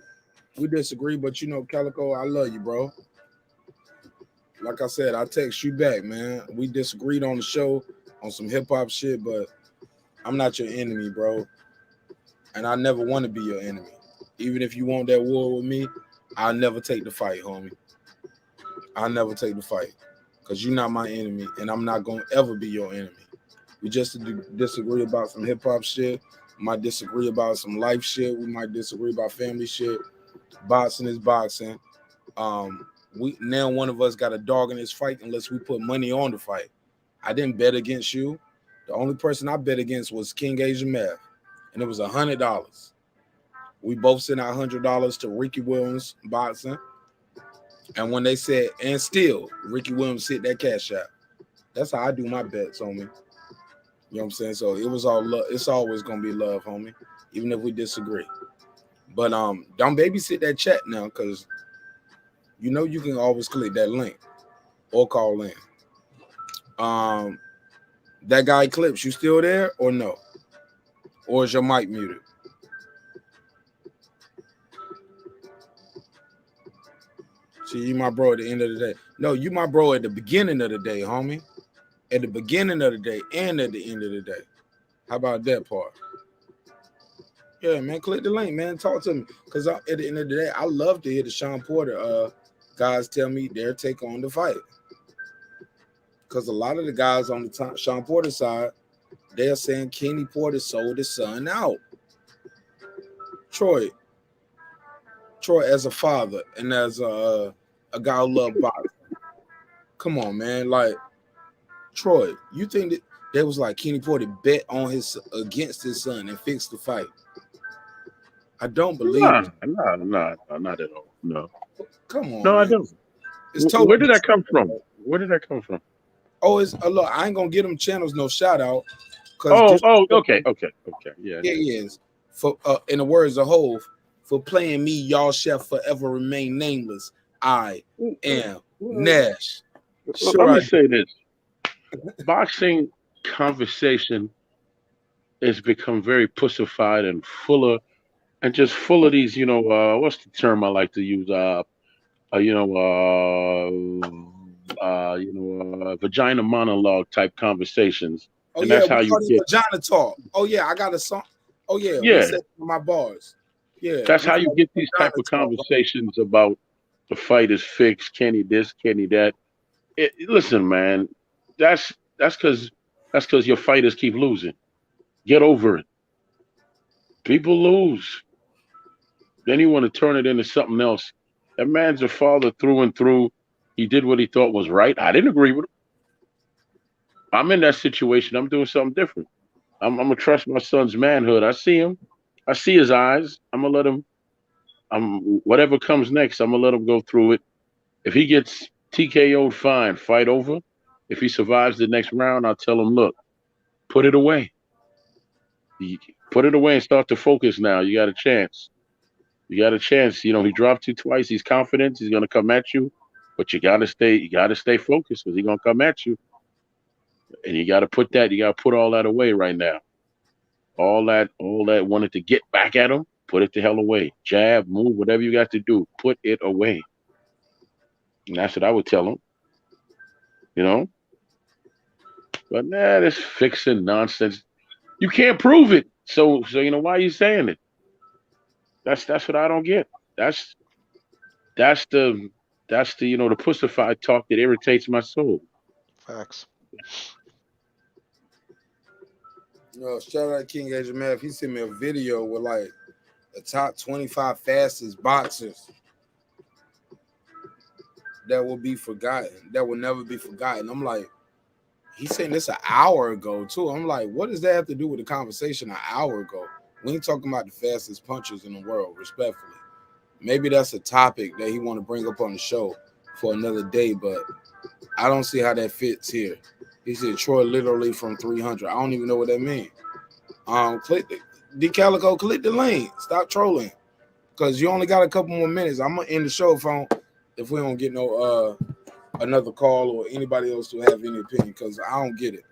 We disagree, but Calico, I love you, bro. Like I said, I text you back, man. We disagreed on the show on some hip hop shit, but I'm not your enemy, bro. And I never want to be your enemy. Even if you want that war with me, I'll never take the fight, homie. I'll never take the fight because you're not my enemy, and I'm not going to ever be your enemy. We just disagree about some hip hop shit. We might disagree about some life shit. We might disagree about family shit. Boxing is boxing. Now one of us got a dog in this fight unless we put money on the fight. I didn't bet against you. The only person I bet against was King Asian Math, and it was $100. We both sent out $100 to Ricky Williams boxing, and when they said and still Ricky Williams hit that cash out. That's how I do my bets, homie. You know what I'm saying? So it was all love. It's always gonna be love, homie, even if we disagree. But don't babysit that chat now, because you can always click that link or call in. That guy Clips, you still there or no? Or is your mic muted? See, you my bro at the end of the day. No, you my bro at the beginning of the day, homie. At the beginning of the day and at the end of the day. How about that part? Yeah, man, click the link, man. Talk to me. Because at the end of the day, I love to hear the Shawn Porter guys tell me their take on the fight. Because a lot of the guys on the Shawn Porter side, they're saying Kenny Porter sold his son out. Troy, as a father and as a guy who loves boxing, come on, man. Like, Troy, you think that They was like Kenny Porter bet on against his son and fixed the fight. I don't believe it. Not at all. No. Come on, No, man. I don't. It's totally Where did that come from? Where did that come from? Oh, it's look, I ain't gonna give them channels no shout out. Okay. Yeah. Yes. For in the words of Hove, for playing me, y'all shall forever remain nameless. I am Nash. Let me say this. Boxing conversation has become very pussified and full of these, what's the term I like to use? Vagina monologue type conversations. Oh and yeah, that's how you get vagina talk. Oh yeah, I got a song. Oh yeah, Yeah. Set my bars. Yeah, That's how you get these type of conversations about the fight is fixed, Kenny this, Kenny that. Listen, man, that's because your fighters keep losing. Get over it. People lose. Then you want to turn it into something else. That man's a father through and through. He did what he thought was right. I didn't agree with him. I'm in that situation. I'm doing something different. I'm gonna trust my son's manhood. I see him. I see his eyes. I'm gonna let him. Whatever comes next, I'm gonna let him go through it. If he gets TKO'd, fine, fight over. If he survives the next round, I'll tell him, look, put it away. Put it away and start to focus now. You got a chance. You got a chance. He dropped you twice. He's confident. He's gonna come at you, but you gotta stay focused because he's gonna come at you. And you gotta put all that away right now. All that wanted to get back at him, put it the hell away. Jab, move, whatever you got to do, put it away. And that's what I would tell him. But this fixing nonsense. You can't prove it. So why are you saying it? That's what I don't get. That's the the pussified talk that irritates my soul. Facts. Shout out to King Agent Math. He sent me a video with like the top 25 fastest boxers that will be forgotten, that will never be forgotten. I'm like, he's saying this an hour ago too. I'm like, what does that have to do with the conversation an hour ago? We ain't talking about the fastest punchers in the world, respectfully. Maybe that's a topic that he want to bring up on the show for another day, but I don't see how that fits here. He said Troy literally from 300. I don't even know what that means. Click the Calico, click the link. Stop trolling, because you only got a couple more minutes. I'm gonna end the show if we don't get no another call or anybody else to have any opinion, because I don't get it.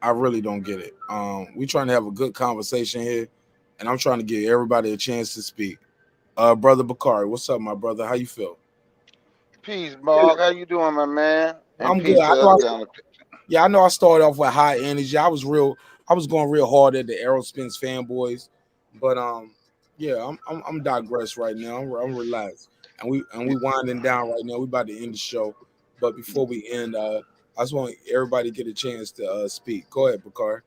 I really don't get it. We trying to have a good conversation here, and I'm trying to give everybody a chance to speak. Brother Bakari, what's up, my brother? How you feel? Peace, Mark. How you doing, my man? And I'm peace good. I know I started off with high energy. I was going real hard at the Aerospins fanboys, but yeah, I'm digressed right now. I'm relaxed, and we winding down right now. We about to end the show, but before we end, I just want everybody to get a chance to speak. Go ahead, Bakari.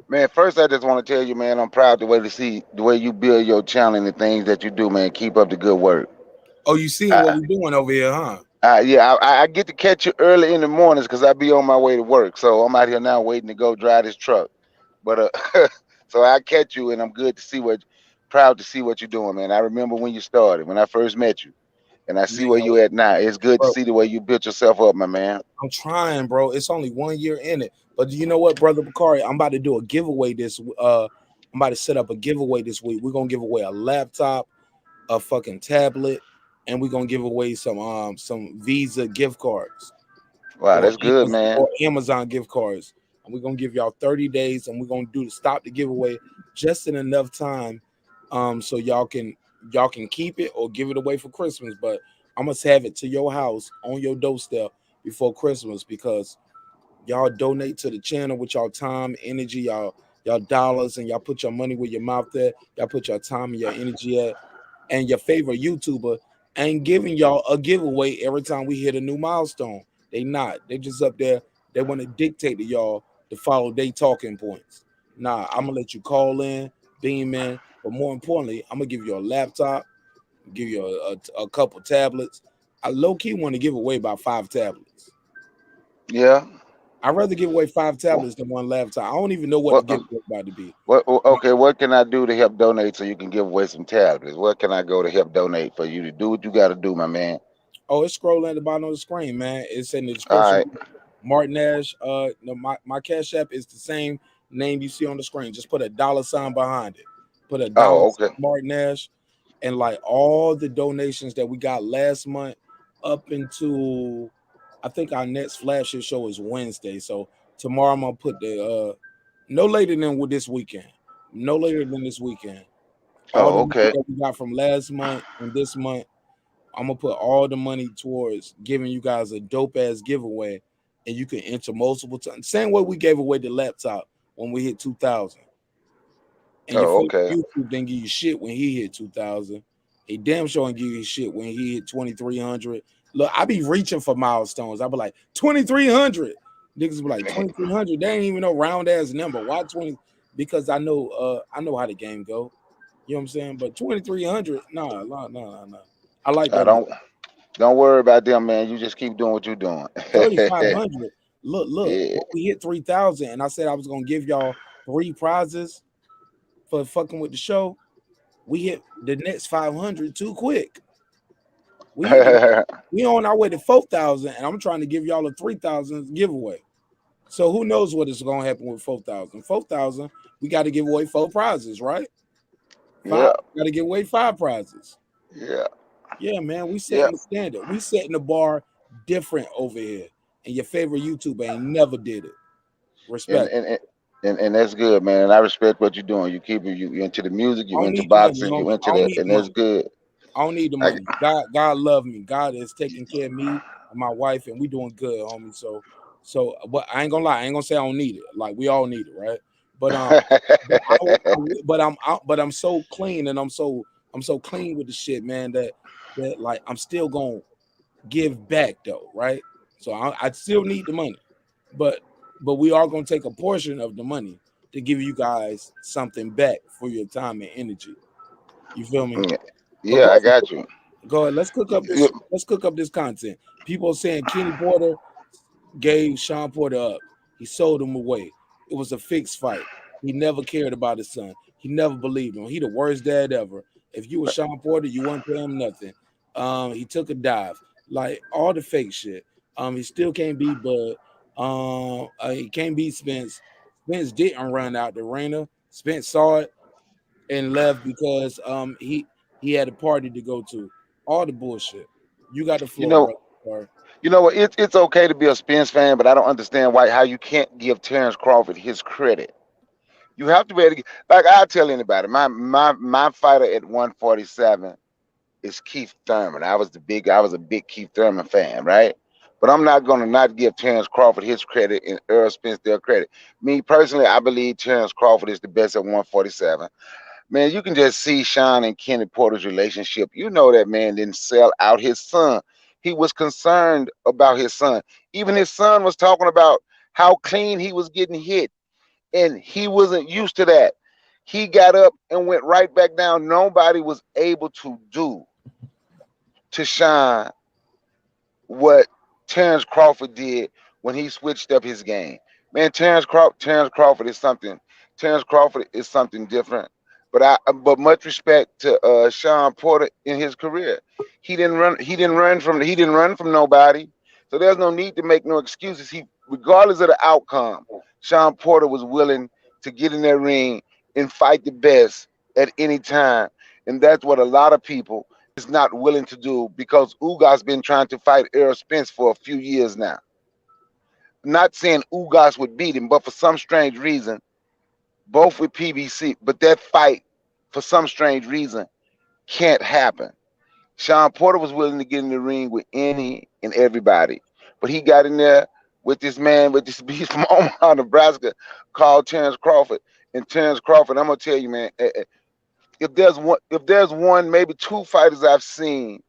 Man, first I just want to tell you, man, I'm proud the way you build your channel and the things that you do, man. Keep up the good work. Oh, you seen what we're doing over here, huh? Yeah, I get to catch you early in the mornings because I be on my way to work. So I'm out here now waiting to go drive this truck. But so I catch you, and I'm proud to see what you're doing, man. I remember when you started, when I first met you, and I see where you at now. It's good to see the way you built yourself up, my man. I'm trying, bro. It's only 1 year in it, but you know what, brother Bakari? I'm about to do a giveaway this. I'm about to set up a giveaway this week. We're gonna give away a laptop, a fucking tablet, and we're gonna give away some Visa gift cards. Wow, that's good, man. Or Amazon gift cards. And we're gonna give y'all 30 days, and we're gonna stop the giveaway just in enough time so y'all can keep it or give it away for Christmas. But I must have it to your house on your doorstep before Christmas, because y'all donate to the channel with y'all time, energy, y'all dollars, and y'all put your money where your mouth at. Y'all put your time and your energy at. And your favorite YouTuber ain't giving y'all a giveaway every time we hit a new milestone. They not. They just up there. They want to dictate to y'all to follow their talking points. Nah, I'm gonna let you call in, beam in, but more importantly, I'm gonna give you a laptop, give you a couple tablets. I low key want to give away about 5 tablets. Yeah. I'd rather give away 5 tablets than 1 laptop. I don't even know what the giveaway about to be. Okay, what can I do to help donate so you can give away some tablets? What can I go to help donate for you to do what you got to do, my man? Oh, it's scrolling at the bottom of the screen, man. It's in the All description. right. marqnash. No, my Cash App is the same name you see on the screen. Just put a $sign behind it. Put a Oh, $sign okay. marqnash, and like all the donations that we got last month up into, I think our next flagship show is Wednesday. So tomorrow I'm gonna put the no later than with this weekend. No later than this weekend. All the Oh, money okay. that we got from last month and this month, I'm gonna put all the money towards giving you guys a dope ass giveaway, and you can enter multiple times. Same way we gave away the laptop when we hit 2,000. And your Oh, favorite okay. YouTube didn't give you shit when he hit 2,000. He damn sure didn't give you shit when he hit 2,300. Look, I be reaching for milestones. I be like 2,300. Niggas be like 2,300. They ain't even no round ass number. Why 20? Because I know how the game go. You know what I'm saying? But 2,300, nah. I like I that number. don't worry about them, man. You just keep doing what you're doing. 3,500. Look, Yeah. when we hit 3,000, and I said I was gonna give y'all 3 prizes for fucking with the show. We hit the next 500 too quick. We on our way to 4,000, and I'm trying to give y'all a 3,000 giveaway. So who knows what is gonna happen with 4,000? 4,000, we got to give away 4 prizes, right? Yeah. Got to give away 5 prizes. Yeah. Yeah, man, we setting the standard. We setting the bar different over here, and your favorite YouTuber ain't never did it. Respect. And that's good, man. And I respect what you're doing. You keep you into the music, I you don't into need the money, boxing, you homie. into I don't that, need and the that's money. good. I don't need the money. God love me. God is taking care of me and my wife, and we doing good, homie. So, but I ain't gonna lie. I ain't gonna say I don't need it. Like we all need it, right? But I'm so clean, and I'm so clean with the shit, man. That like I'm still gonna give back though, right? So I still need the money, but we are gonna take a portion of the money to give you guys something back for your time and energy. You feel me? Yeah, I got you. Go ahead. Let's cook up this. Let's cook up this content. People are saying Kenny Porter gave Shawn Porter up. He sold him away. It was a fixed fight. He never cared about his son. He never believed him. He the worst dad ever. If you were Shawn Porter, you wouldn't pay him nothing. He took a dive. Like all the fake shit. He still can't beat Bud. He can't beat Spence. Spence didn't run out the arena. Spence saw it and left because he had a party to go to. All the bullshit. You got the You floor, know, brother. Sorry. you know what? It's okay to be a Spence fan, but I don't understand how you can't give Terence Crawford his credit. You have to be able to like I'll tell anybody. My fighter at 147 is Keith Thurman. I was a big Keith Thurman fan, right? But I'm not gonna not give Terence Crawford his credit and Earl Spence their credit. Me personally, I believe Terence Crawford is the best at 147. Man, you can just see Shawn and Kenny Porter's relationship. You know that man didn't sell out his son. He was concerned about his son. Even his son was talking about how clean he was getting hit, and he wasn't used to that. He got up and went right back down. Nobody was able to do to Shawn what Terence Crawford did when he switched up his game. Man, Terence Crawford is something. Terence Crawford is something different. But much respect to Shawn Porter in his career. He didn't run from nobody. So there's no need to make no excuses. Regardless of the outcome, Shawn Porter was willing to get in that ring and fight the best at any time. And that's what a lot of people is not willing to do, because Ugas been trying to fight Errol Spence for a few years now. Not saying Ugas would beat him, but for some strange reason, both with PBC, but that fight, for some strange reason, can't happen. Shawn Porter was willing to get in the ring with any and everybody, but he got in there with this man, with this beast from Omaha, Nebraska, called Terence Crawford. And Terence Crawford, I'm gonna tell you, man, if there's one, maybe 2 fighters I've seen,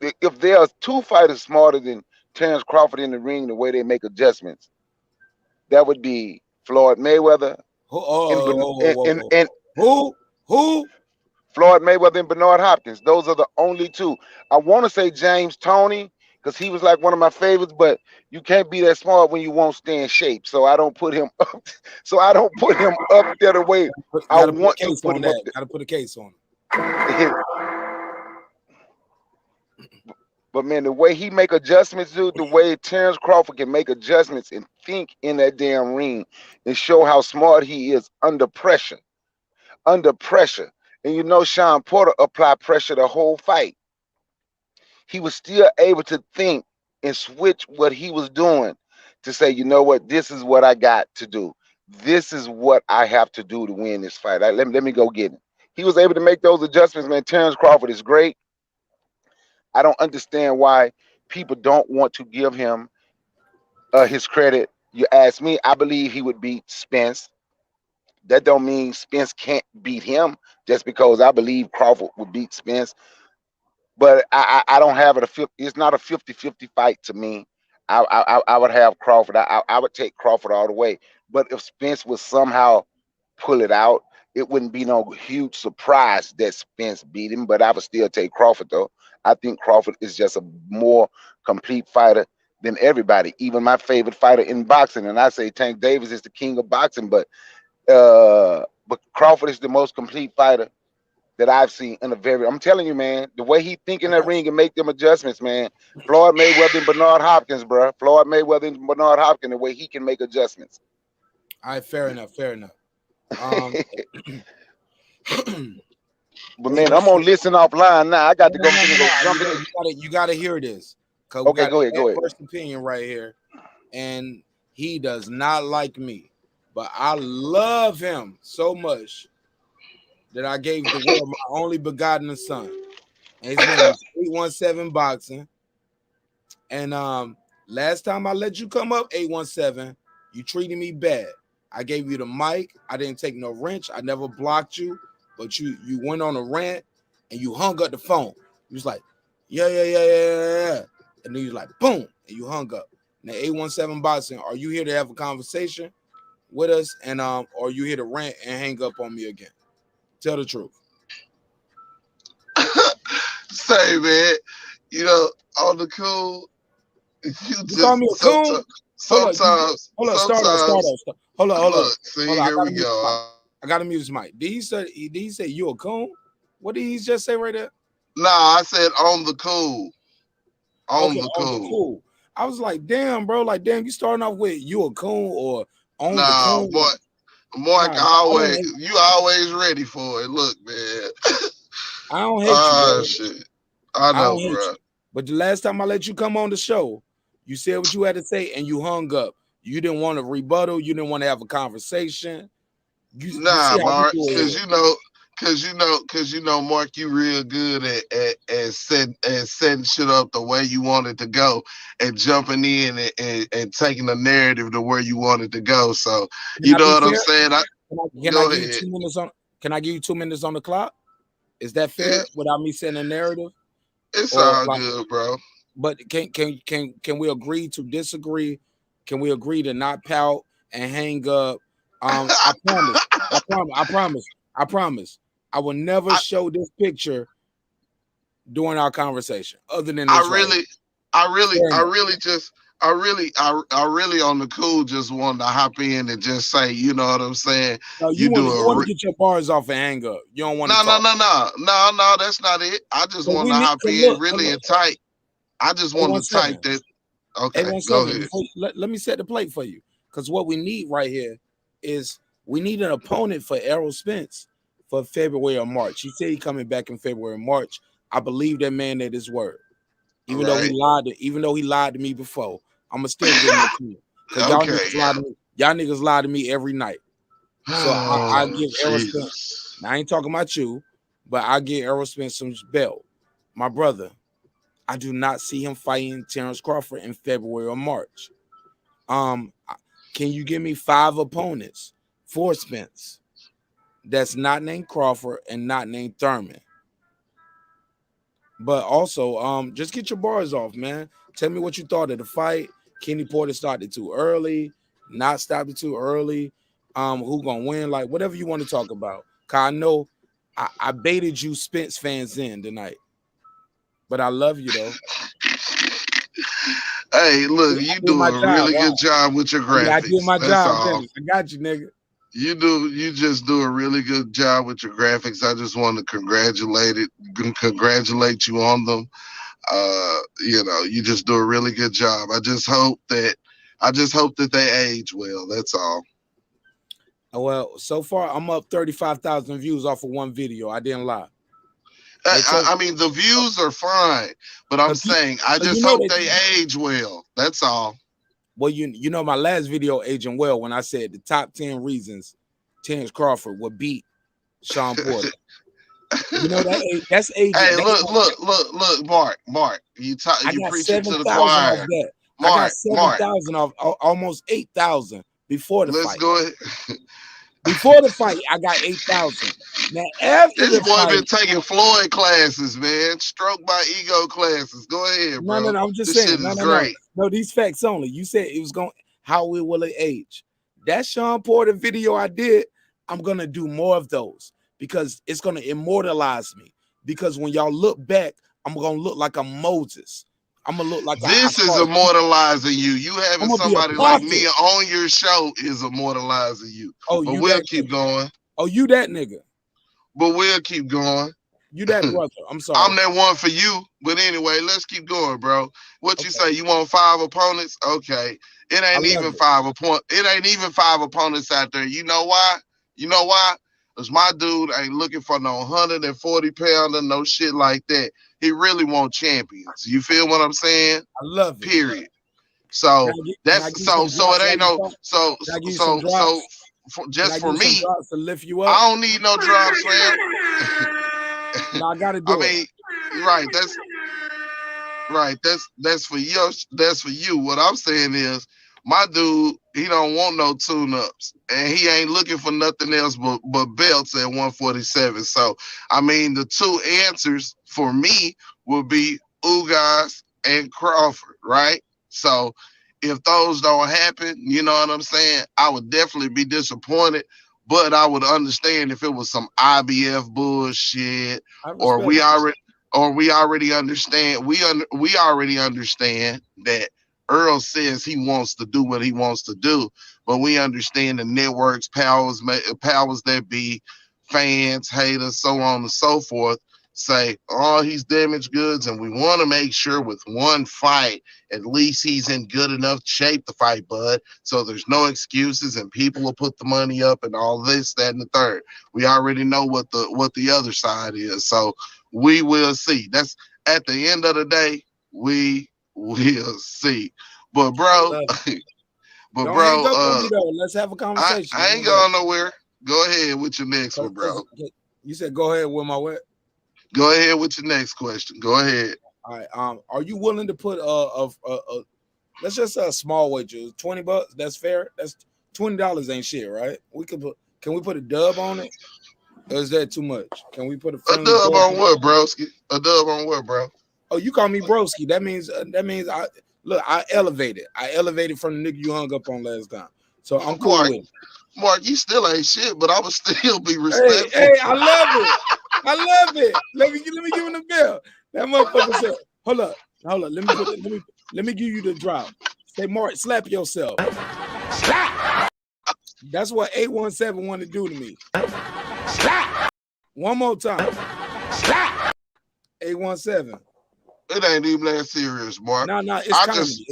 if there are 2 fighters smarter than Terence Crawford in the ring, the way they make adjustments, that would be Floyd Mayweather and Who? Floyd Mayweather and Bernard Hopkins. Those are the only 2. I want to say James Toney, because he was like one of my favorites. But you can't be that smart when you won't stay in shape. So I don't put him up. So I don't put him up there the way I want to put him up there. Gotta put a case on him. But man, the way he make adjustments, dude, the way Terence Crawford can make adjustments and think in that damn ring and show how smart he is under pressure. Under pressure. And you know Shawn Porter applied pressure the whole fight. He was still able to think and switch what he was doing to say, you know what, this is what I got to do. This is what I have to do to win this fight. Let me go get it. He was able to make those adjustments, man. Terence Crawford is great. I don't understand why people don't want to give him his credit. You ask me, I believe he would beat Spence. That don't mean Spence can't beat him just because I believe Crawford would beat Spence. But I don't have it. It's not a 50-50 fight to me. I would have Crawford. I would take Crawford all the way. But if Spence would somehow pull it out, it wouldn't be no huge surprise that Spence beat him. But I would still take Crawford, though. I think Crawford is just a more complete fighter than everybody, even my favorite fighter in boxing. And I say Tank Davis is the king of boxing, but Crawford is the most complete fighter that I've seen in a very. I'm telling you, man, the way he think in that ring and make them adjustments, man. Floyd Mayweather and Bernard Hopkins, bro. Floyd Mayweather and Bernard Hopkins, the way he can make adjustments. All right, fair enough. But man, I'm gonna listen offline now. I got to go jump in. You gotta hear this. Okay, go ahead. First opinion right here, and he does not like me, but I love him so much that I gave the world my only begotten son. And his name is 817 Boxing. And last time I let you come up, 817, you treated me bad. I gave you the mic. I didn't take no wrench. I never blocked you. But you went on a rant and you hung up the phone. You was like, yeah. And then you was like, boom, and you hung up. Now, 817 Boxing, are you here to have a conversation with us? And are you here to rant and hang up on me again? Tell the truth. Say, man, you know, on the cool, you call me a coon? Sometimes. Hold on, start up. Hold on. Look, see, here we go. I gotta mute his mic. Did he say you a coon? What did he just say right there? Nah, I said on the cool. On the cool. I was like, damn, bro. Like, damn, you starting off with you a coon or on the coon? Boy, Mark, you always ready for it. Look, man. I don't hate you, bro. Shit. I know, bro. But the last time I let you come on the show, you said what you had to say and you hung up. You didn't want to rebuttal. You didn't want to have a conversation. Mark, because you know, Mark, you real good at setting shit up the way you want it to go and jumping in and taking the narrative to where you want it to go. So you know what I'm saying? Can I give you 2 minutes on the clock? Is that fair without me setting a narrative? It's all good, bro. But can we agree to disagree? Can we agree to not pout and hang up? I promise. I will never show this picture during our conversation. Other than this I really on the cool just wanted to hop in and just say, you know what I'm saying? No, you want to get your bars off and hang up. You don't want to. No, that's not it. I just want to hop in really and tight. I just want to type that. Okay, go ahead. Let me set the plate for you, because what we need right here is we need an opponent for Errol Spence for February or March. He said he's coming back in February and March. I believe that man at his word. Even though he lied to me before, I'ma still give him to you. Because y'all niggas lie to me every night. So I give Errol Spence. Now I ain't talking about you, but I give Errol Spence some belt. My brother, I do not see him fighting Terence Crawford in February or March. Can you give me 5 opponents for Spence that's not named Crawford and not named Thurman? But also, just get your bars off, man. Tell me what you thought of the fight. Kenny Porter started too early, not stopped it too early. Who gonna win? Like, whatever you want to talk about. Cause I know I baited you Spence fans in tonight. But I love you though. Hey, look, you do a really good job with your graphics. I did my That's job, all. Dennis. I got you, nigga. You just do a really good job with your graphics. I just want to congratulate you on them. You just do a really good job. I just hope that they age well. That's all. Well, so far I'm up 35,000 views off of one video. I didn't lie. I mean, the views are fine, but I'm saying I just hope they age well. That's all. Well, you know my last video aging well when I said the top 10 reasons Terence Crawford would beat Shawn Porter. You know that's aging. Hey, look, Mark. You preaching to the choir. I got 7,000 off, almost 8,000 before the fight. Let's go ahead. Before the fight, I got 8,000. Now after this the boy fight, been taking Floyd classes, man. Stroke by ego classes. Go ahead, bro. No. I'm just saying. No, these facts only. You said it was going. How will it age? That Shawn Porter video I did. I'm gonna do more of those because it's gonna immortalize me. Because when y'all look back, I'm gonna look like a Moses. I'm gonna look like this is immortalizing you. You having somebody like me on your show is immortalizing you. Oh, but we'll keep going. Oh, you that nigga. But we'll keep going. You that brother. I'm sorry. I'm that one for you. But anyway, let's keep going, bro. What you say? You want 5 opponents? Okay. It ain't even 5 opponents out there. You know why? Because my dude ain't looking for no 140 pounder, no shit like that. He really want champions. You feel what I'm saying? I love it. Period. So that's so it ain't no just for me. To lift you up. I don't need no drops, fam. No, I gotta do it. Right. That's for you. That's for you. What I'm saying is, my dude, he don't want no tune-ups, and he ain't looking for nothing else but belts at 147. So, I mean, the two answers for me will be Ugas and Crawford, right? So, if those don't happen, you know what I'm saying? I would definitely be disappointed, but I would understand if it was some IBF bullshit, or we already understand. We already understand that Earl says he wants to do what he wants to do, but we understand the networks, powers that be, fans, haters, so on and so forth, say, oh, he's damaged goods, and we want to make sure with one fight, at least he's in good enough shape to fight Bud, so there's no excuses, and people will put the money up and all this, that, and the third. We already know what the other side is, so we will see. That's at the end of the day, we will see. But bro, let's have a conversation. I ain't going nowhere. Go ahead with your next one, bro. You said go ahead with my what? Go ahead with your next question. Go ahead. All right. Are you willing to put let's just say a small wager, $20? That's fair. That's $20 ain't shit, right? Can we put a dub on it? Or is that too much? Can we put a dub on what, broski? A dub on what, bro? Oh, you call me broski. That means I elevated. I elevated from the nigga you hung up on last time. So I'm cool with it. Mark, you still ain't shit, but I would still be respectful. Hey, I love it. I love it. Let me give him the bill. That motherfucker said, hold up. Let me give you the drop. Say, Mark, slap yourself. Slap. That's what 817 want to do to me. Slap. One more time. Slap. 817. It ain't even that serious, Mark. No, it's comedy.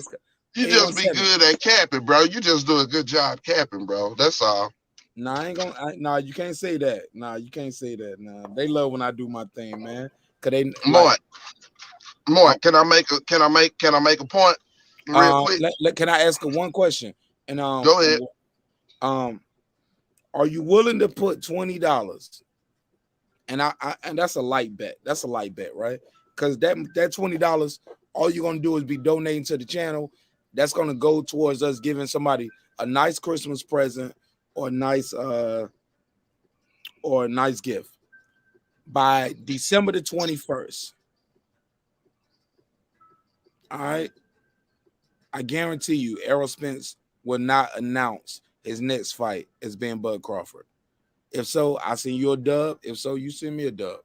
You just be good at capping, bro. You just do a good job capping, bro. That's all. Nah, I ain't gonna. Nah, you can't say that. Nah, you can't say that. Nah, they love when I do my thing, man. Cause they Mark, can I make a point real quick? Can I ask one question? And go ahead. Are you willing to put $20? And and that's a light bet. That's a light bet, right? Because that $20, all you're gonna do is be donating to the channel. That's gonna go towards us giving somebody a nice Christmas present or a nice gift by December the 21st. All right. I guarantee you, Errol Spence will not announce his next fight as being Bud Crawford. If so, I send you a dub. If so, you send me a dub.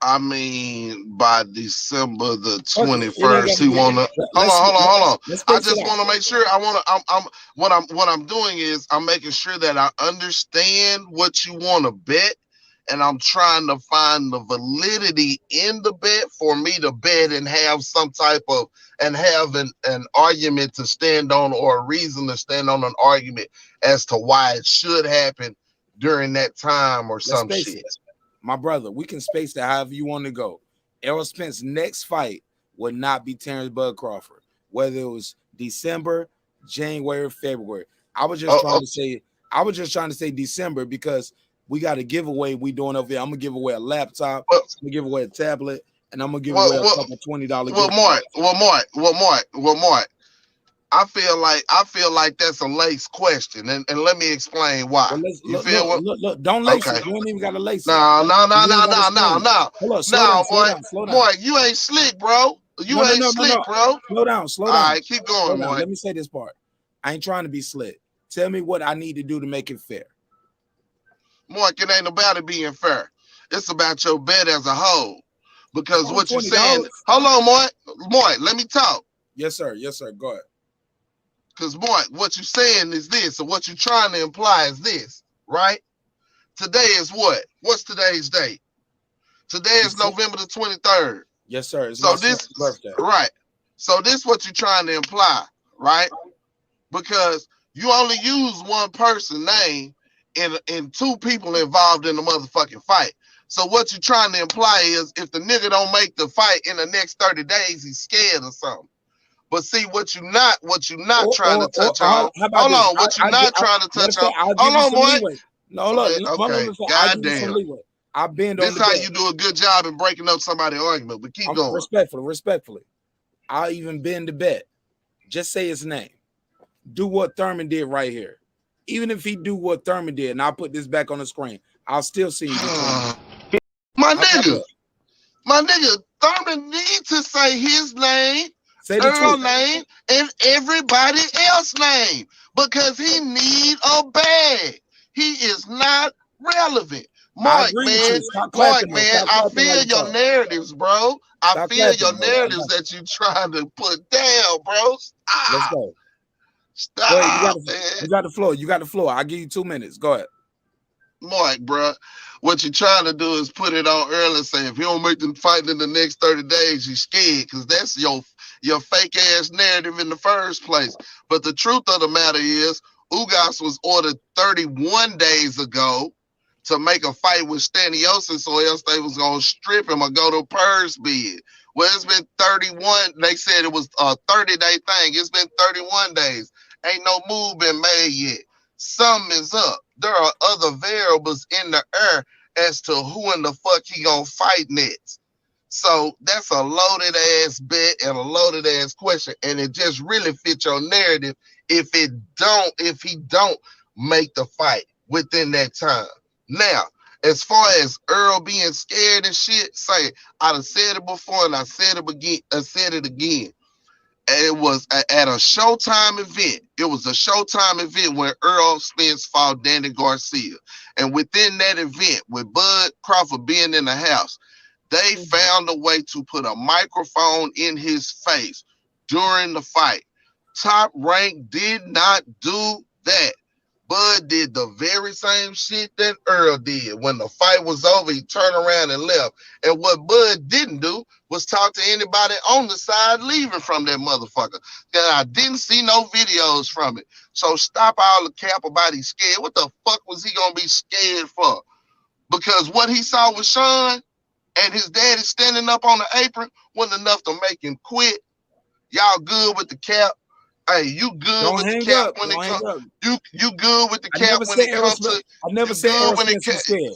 I mean, by December the 21st, he wanna hold on. I just want to make sure. What I'm doing is I'm making sure that I understand what you want to bet, and I'm trying to find the validity in the bet for me to bet and have some type of and have an argument to stand on or a reason to stand on an argument as to why it should happen during that time or some shit. My brother, we can space that however you want to go. Errol Spence's next fight would not be Terence Bud Crawford, whether it was December, January, February. I was just trying to say December because we got a giveaway we doing over here. I'm gonna give away a laptop, I'm gonna give away a tablet, and I'm gonna give away a couple $20 Mark. I feel like that's a lace question, and let me explain why. Well, look, don't lace it. You ain't even got to lace it. No. Slow down. Boy, you ain't slick, bro. You ain't slick, bro. Slow down. All right, keep going, boy. Let me say this part. I ain't trying to be slick. Tell me what I need to do to make it fair. Mark, it ain't about it being fair. It's about your bet as a whole. Because what you're saying, hold on, Mark, let me talk. Yes, sir. Go ahead. Because, Mark, what you're saying is this, or what you're trying to imply is this, right? Today is what? What's today's date? Today is November the 23rd. Yes, sir. So this, right. So this is what you're trying to imply, right? Because you only use one person's name in two people involved in the motherfucking fight. So what you're trying to imply is if the nigga don't make the fight in the next 30 days, he's scared or something. But see, what you not trying to touch on. Hold on, what you not trying to touch on. Hold on, boy. No, look. Okay. Goddamn. I bend on this how you do a good job in breaking up somebody's argument, but keep going. Respectfully. I'll even bend the bet. Just say his name. Do what Thurman did right here. Even if he do what Thurman did, and I'll put this back on the screen, I'll still see him. My nigga, Thurman needs to say his name, Earl name, and everybody else's name because he need a bag. He is not relevant. Mark, man, I feel your narratives, bro. I feel your narratives that you trying to put down, bro. Stop. Let's go. Stop, you got the floor. I'll give you 2 minutes. Go ahead. Mark, bro, what you're trying to do is put it on early and say if you don't make them fight in the next 30 days, you're scared because that's your fake ass narrative in the first place. But the truth of the matter is Ugas was ordered 31 days ago to make a fight with Staniosis, or else they was gonna strip him or go to purse bid. Well, it's been 31. They said it was a 30-day thing. It's been 31 days. Ain't no move been made yet. Something is up. There are other variables in the air as to who in the fuck he gonna fight next. So that's a loaded ass bet and a loaded ass question, and it just really fits your narrative if he don't make the fight within that time. Now, as far as Earl being scared and shit, I done said it before and I said it again. It was at a Showtime event. It was a Showtime event where Earl Spence fought Danny Garcia. And within that event, with Bud Crawford being in the house, they found a way to put a microphone in his face during the fight. Top Rank did not do that. Bud did the very same shit that Earl did. When the fight was over, he turned around and left. And what Bud didn't do was talk to anybody on the side leaving from that motherfucker. And I didn't see no videos from it. So stop all the cap about he's scared. What the fuck was he gonna be scared for? Because what he saw with SHAWN and his daddy standing up on the apron wasn't enough to make him quit. Y'all good with the cap? Hey, you good with the cap when it comes? You good with the cap when it comes to? I never said Errol Spence was scared.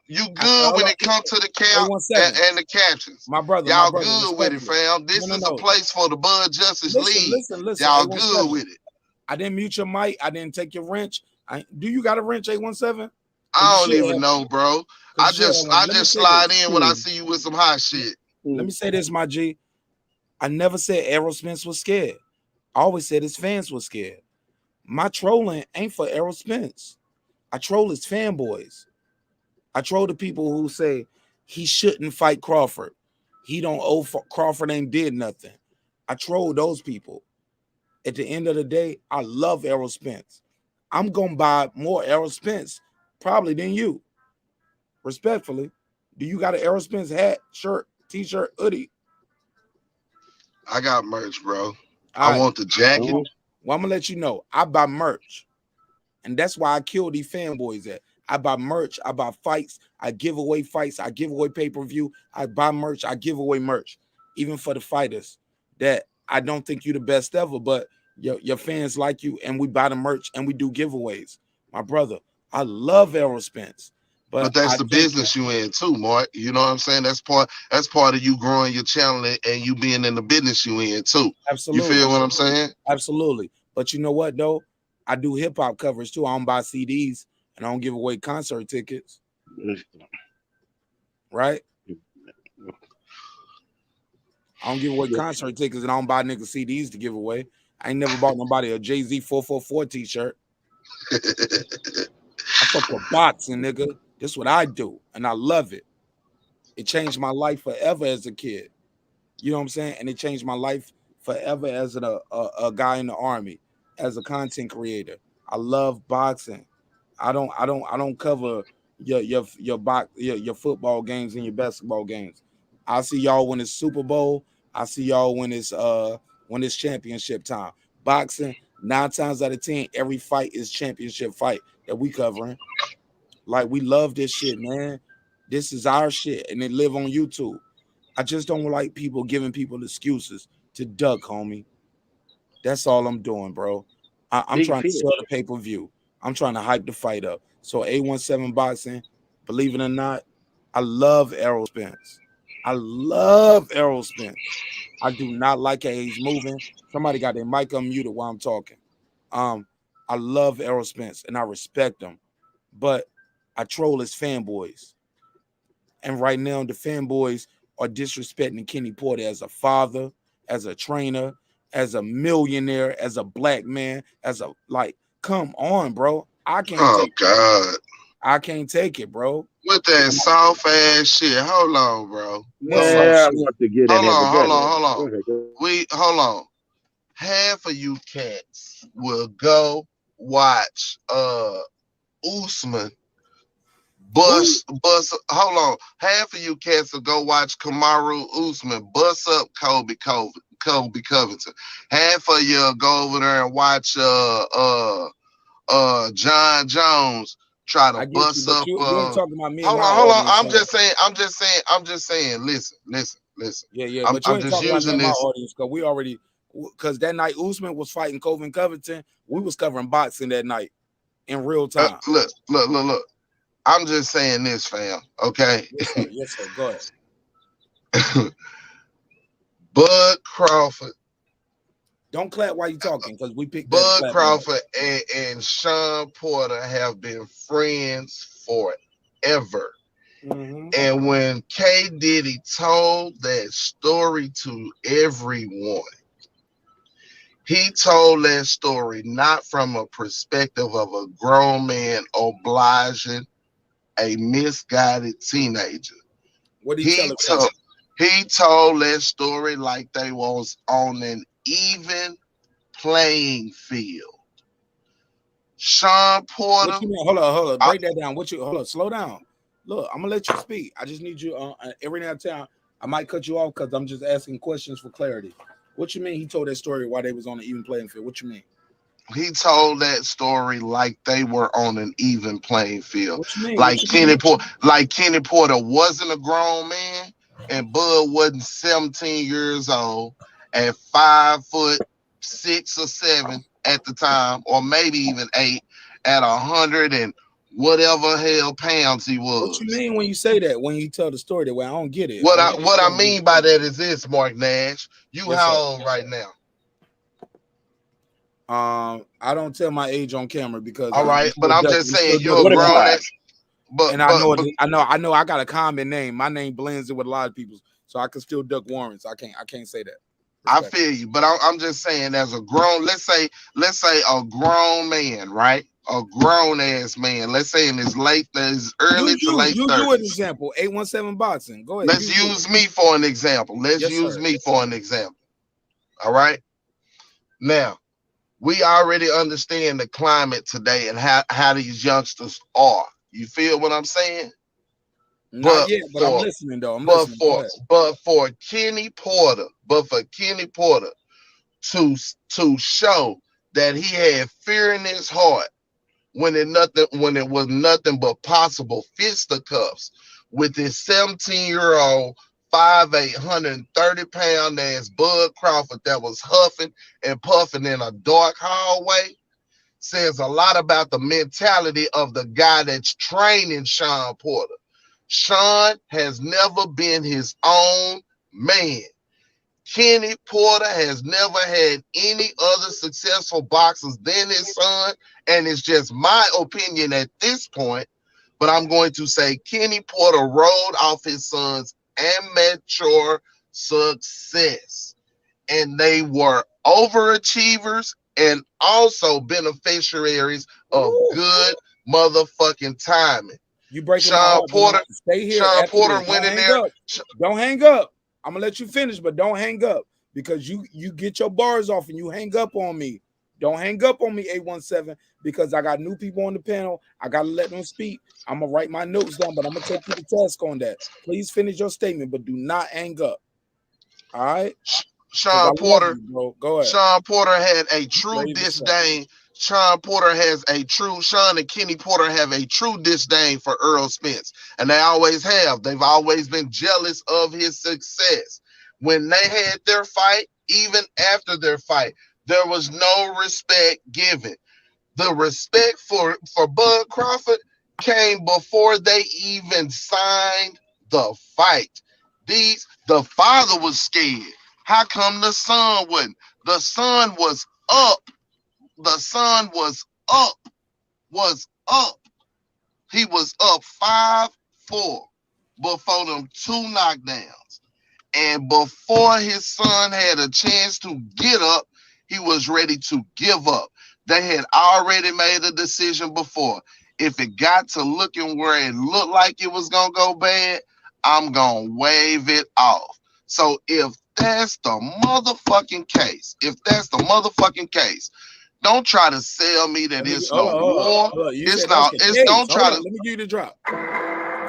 You good when it comes to the cap and the captions. My brother, y'all good with it, fam. This is a place for the Bud Justice League. Listen. Y'all good with it. I didn't mute your mic. I didn't take your wrench. Do you got a wrench, 817? I don't even know, bro. I just slide in when I see you with some hot shit. Let me say this, my G. I never said Errol Spence was scared. I always said his fans were scared. My trolling ain't for Errol Spence. I troll his fanboys. I troll the people who say, He shouldn't fight Crawford. He don't owe Crawford ain't did nothing. I troll those people. At the end of the day, I love Errol Spence. I'm gonna buy more Errol Spence probably than you. Respectfully, do you got an Errol Spence hat, shirt, t-shirt, hoodie? I got merch, bro. I want the jacket. Well, I'm gonna let you know. I buy merch, and that's why I kill these fanboys at. I buy merch, I buy fights, I give away fights, I give away pay-per-view, I buy merch, I give away merch, even for the fighters that I don't think you're the best ever, but your fans like you, and we buy the merch and we do giveaways. My brother, I love Errol Spence. But that's the business you in too, Mark. You know what I'm saying? That's part of you growing your channel and you being in the business you in too. Absolutely. You feel what I'm saying? Absolutely. But you know what though? I do hip hop coverage too. I don't buy CDs and I don't give away concert tickets. Right? I don't give away concert tickets and I don't buy niggas CDs to give away. I ain't never bought nobody a Jay-Z 444 t-shirt. I fuck with boxing, nigga. This is what I do, and I love it. It changed my life forever as a kid. You know what I'm saying? And it changed my life forever as a guy in the Army, as a content creator. I love boxing. I don't cover your football games and your basketball games. I see y'all when it's Super Bowl. I see y'all when it's championship time. Boxing, 9 times out of 10, every fight is championship fight that we covering. Like, we love this shit, man. This is our shit, and it live on YouTube. I just don't like people giving people excuses to duck, homie. That's all I'm doing, bro. I'm trying to sell the pay-per-view. I'm trying to hype the fight up. So A17 Boxing, believe it or not, I love Errol Spence. I love Errol Spence. I do not like how he's moving. Somebody got their mic unmuted while I'm talking. I love Errol Spence, and I respect him. But I troll his fanboys. And right now, the fanboys are disrespecting Kenny Porter as a father, as a trainer, as a millionaire, as a black man, come on, bro. I can't take it. I can't take it, bro. With that soft ass shit. Hold on, bro. Yeah, I want to get in there. Hold on. Half of you cats will go watch Usman bust. Hold on. Half of you cats will go watch Kamaru Usman bust up Colby Covington. Half of you go over there and watch John Jones try to bust up. You ain't talking about me. Hold on. I'm just saying. Listen. Yeah. But you ain't talking about me and my audience, because that night Usman was fighting Covington. We was covering boxing that night in real time. Look. I'm just saying this, fam. Okay. Yes, sir. Go ahead. Bud Crawford. Don't clap while you talking, because we picked Bud Crawford and Shawn Porter have been friends forever. Mm-hmm. And when K. Diddy told that story to everyone, he told that story not from a perspective of a grown man obliging a misguided teenager. What did he tell? He told that story like they was on an even playing field. Shawn Porter. What you mean? Hold on. Break that down. Hold on, slow down. Look, I'm gonna let you speak. I just need you every now and then. I might cut you off because I'm just asking questions for clarity. What you mean he told that story while they was on an even playing field? What you mean? He told that story like they were on an even playing field. Like Kenny Porter wasn't a grown man, and Bud wasn't 17 years old at 5'6" or 7 at the time, or maybe even 8 at 100 and whatever hell pounds he was. What you mean when you say that? When you tell the story that way, I don't get it. What I mean by that is this, marqnash. You how old right now? I don't tell my age on camera because all right, but I'm just saying you're a grown ass. But I know I got a common name. My name blends in with a lot of people's, so I can still duck warrants. I can't say that. I feel you, but I'm just saying, as a grown, let's say a grown man, right? A grown ass man. Let's say in his early to late 30s. You do an example. 817 boxing. Go ahead. Let's use me for an example. Let's use me for an example. All right. Now, we already understand the climate today and how these youngsters are. You feel what I'm saying? Not yet, but I'm listening though. But for Kenny Porter, to show that he had fear in his heart when it was nothing but possible fisticuffs with his 17-year-old 5'8", 130-pound ass Bud Crawford that was huffing and puffing in a dark hallway, says a lot about the mentality of the guy that's training Shawn Porter. Shawn has never been his own man. Kenny Porter has never had any other successful boxers than his son, and it's just my opinion at this point, but I'm going to say Kenny Porter rolled off his son's amateur success, and they were overachievers and also beneficiaries of good motherfucking timing. You breaking Shawn Porter. Stay here. Shawn Porter went in there. Don't hang up. I'm gonna let you finish, but don't hang up because you get your bars off and you hang up on me. Don't hang up on me, 817, because I got new people on the panel. I gotta let them speak. I'm gonna write my notes down, but I'm gonna take you to task on that. Please finish your statement, but do not hang up. All right. Shawn Porter. Go ahead. Shawn Porter had a true disdain. Shawn and Kenny Porter have a true disdain for Errol Spence, and they always have. They've always been jealous of his success. When they had their fight, even after their fight, there was no respect given. The respect for Bud Crawford came before they even signed the fight. The father was scared. How come the son wouldn't? The son was up. The son was up. He was up 5-4 before them 2 knockdowns. And before his son had a chance to get up, he was ready to give up. They had already made a decision before. If it got to looking where it looked like it was going to go bad, I'm going to wave it off. So if that's the motherfucking case, don't try to sell me that it's no war. It's not. It's don't try to. Let me give you the drop.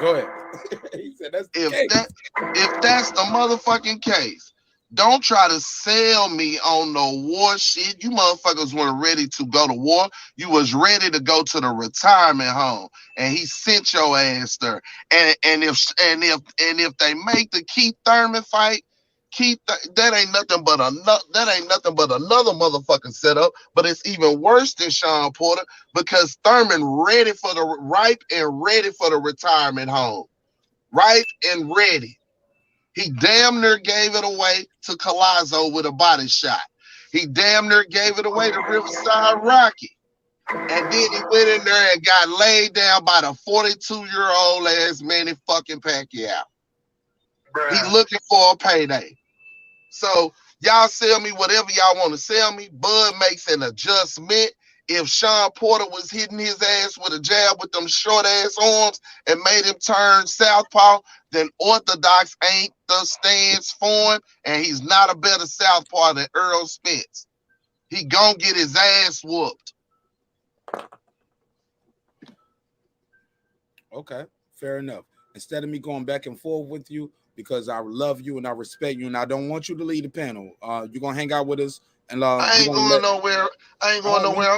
Go ahead. He said that's the case. If that's the motherfucking case, don't try to sell me on no war shit. You motherfuckers weren't ready to go to war. You was ready to go to the retirement home, and he sent your ass there. And if they make the Keith Thurman fight, that ain't nothing but another motherfucking setup. But it's even worse than Shawn Porter because Thurman ripe and ready for the retirement home. Ripe and ready. He damn near gave it away to Collazo with a body shot. He damn near gave it away to Riverside Rocky. And then he went in there and got laid down by the 42-year-old ass Manny fucking Pacquiao. He looking for a payday. So y'all sell me whatever y'all want to sell me. Bud makes an adjustment. If Shawn Porter was hitting his ass with a jab with them short ass arms and made him turn southpaw, then orthodox ain't the stance for him, and he's not a better southpaw than Errol Spence. He gonna get his ass whooped. Okay, fair enough. Instead of me going back and forth with you, because I love you and I respect you and I don't want you to leave the panel. You're gonna hang out with us and I ain't going nowhere. I'm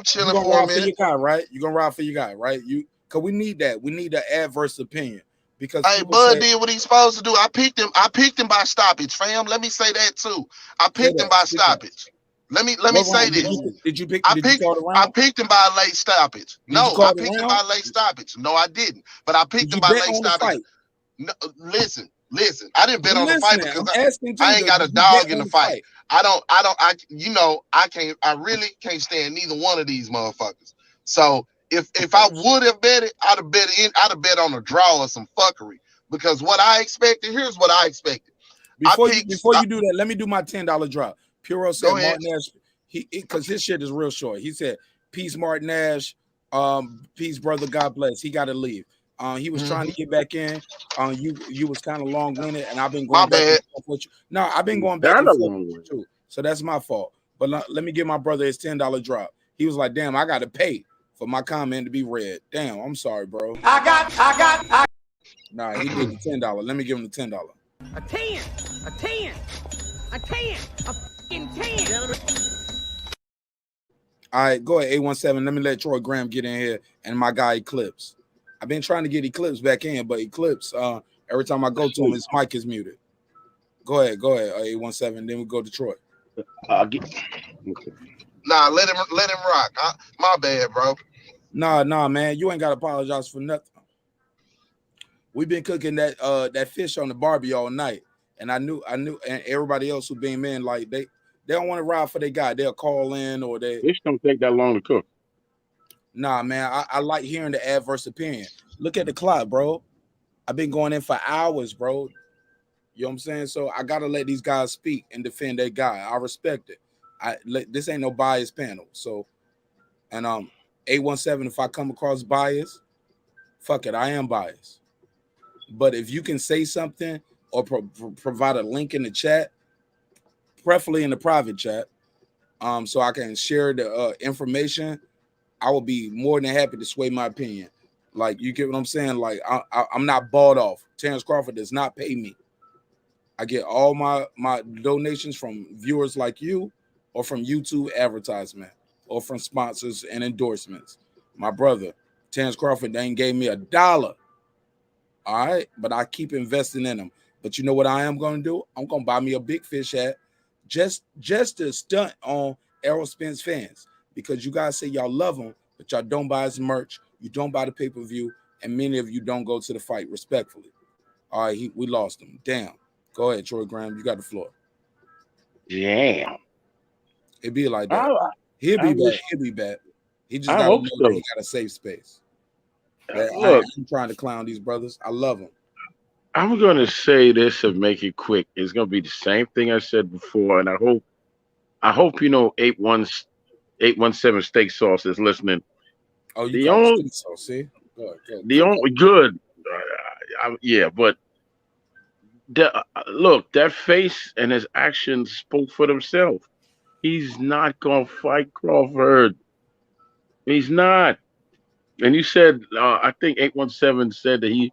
chilling for a minute. For your guy, right? You're gonna ride for your guy, right? Cause we need that. We need an adverse opinion. Because Bud did what he's supposed to do. I picked him by stoppage, fam. Let me say that too. I picked him by stoppage. Let me say this. Did you pick? I picked him by a late stoppage. No, I picked him by a late stoppage. No, I didn't. But I picked him by late stoppage. No, listen. I didn't bet on the fight because I ain't got a dog in the fight. I really can't stand neither one of these motherfuckers. So if I would have bet it, I'd have bet on a draw or some fuckery. Because what I expected, here's what I expected. Before you do that, let me do my $10 drop. Puro said marqnash, because his shit is real short. He said, peace, marqnash. Peace, brother. God bless. He got to leave. He was trying to get back in. You was kind of long-winded, and I've been going back and forth with you. No, I've been going back and forth with you too. So that's my fault. But let me give my brother his $10 drop. He was like, damn, I got to pay for my comment to be read. Damn, I'm sorry, bro. Nah, he did the $10. Let me give him the $10. A 10, a 10, a 10, a fucking 10. All right, go ahead, 817. Let me let Troy Graham get in here and my guy Eclipse. I've been trying to get Eclipse back in, but Eclipse, every time I go to him, his mic is muted. Go ahead, 817. Then we go to Troy. Nah, let him rock. My bad, bro. Nah, man. You ain't gotta apologize for nothing. We've been cooking that fish on the barbie all night. And I knew, and everybody else who been in, like they don't want to ride for their guy. They'll call in or they. Fish don't take that long to cook. Nah, man. I like hearing the adverse opinion. Look at the clock, bro. I've been going in for hours, bro. You know what I'm saying? So I gotta let these guys speak and defend their guy. I respect it. This ain't no bias panel. So, and 817. If I come across bias, fuck it, I am biased. But if you can say something or provide a link in the chat, preferably in the private chat, so I can share the information, I will be more than happy to sway my opinion. Like, you get what I'm saying? Like, I'm not bought off. Terence Crawford does not pay me. I get all my donations from viewers like you, or from YouTube advertisement, or from sponsors and endorsements. My brother, Terence Crawford, they ain't gave me $1. All right, but I keep investing in them. But you know what I am going to do? I'm going to buy me a big fish hat just to stunt on Errol Spence fans, because you guys say y'all love him, but y'all don't buy his merch, you don't buy the pay-per-view, and many of you don't go to the fight, respectfully. All right, we lost him. Damn. Go ahead, Troy Graham. You got the floor. Damn. It be like that. He'll be back. He'll be back. He just got to know that he got a safe space. Look, I'm trying to clown these brothers. I love them. I'm going to say this and make it quick. It's going to be the same thing I said before, and I hope you know 817 Steak Sauce is listening. Oh, you got steak sauce, see? The only good, yeah, but look, that face and his actions spoke for themselves. He's not going to fight Crawford. He's not. And you said, I think 817 said that he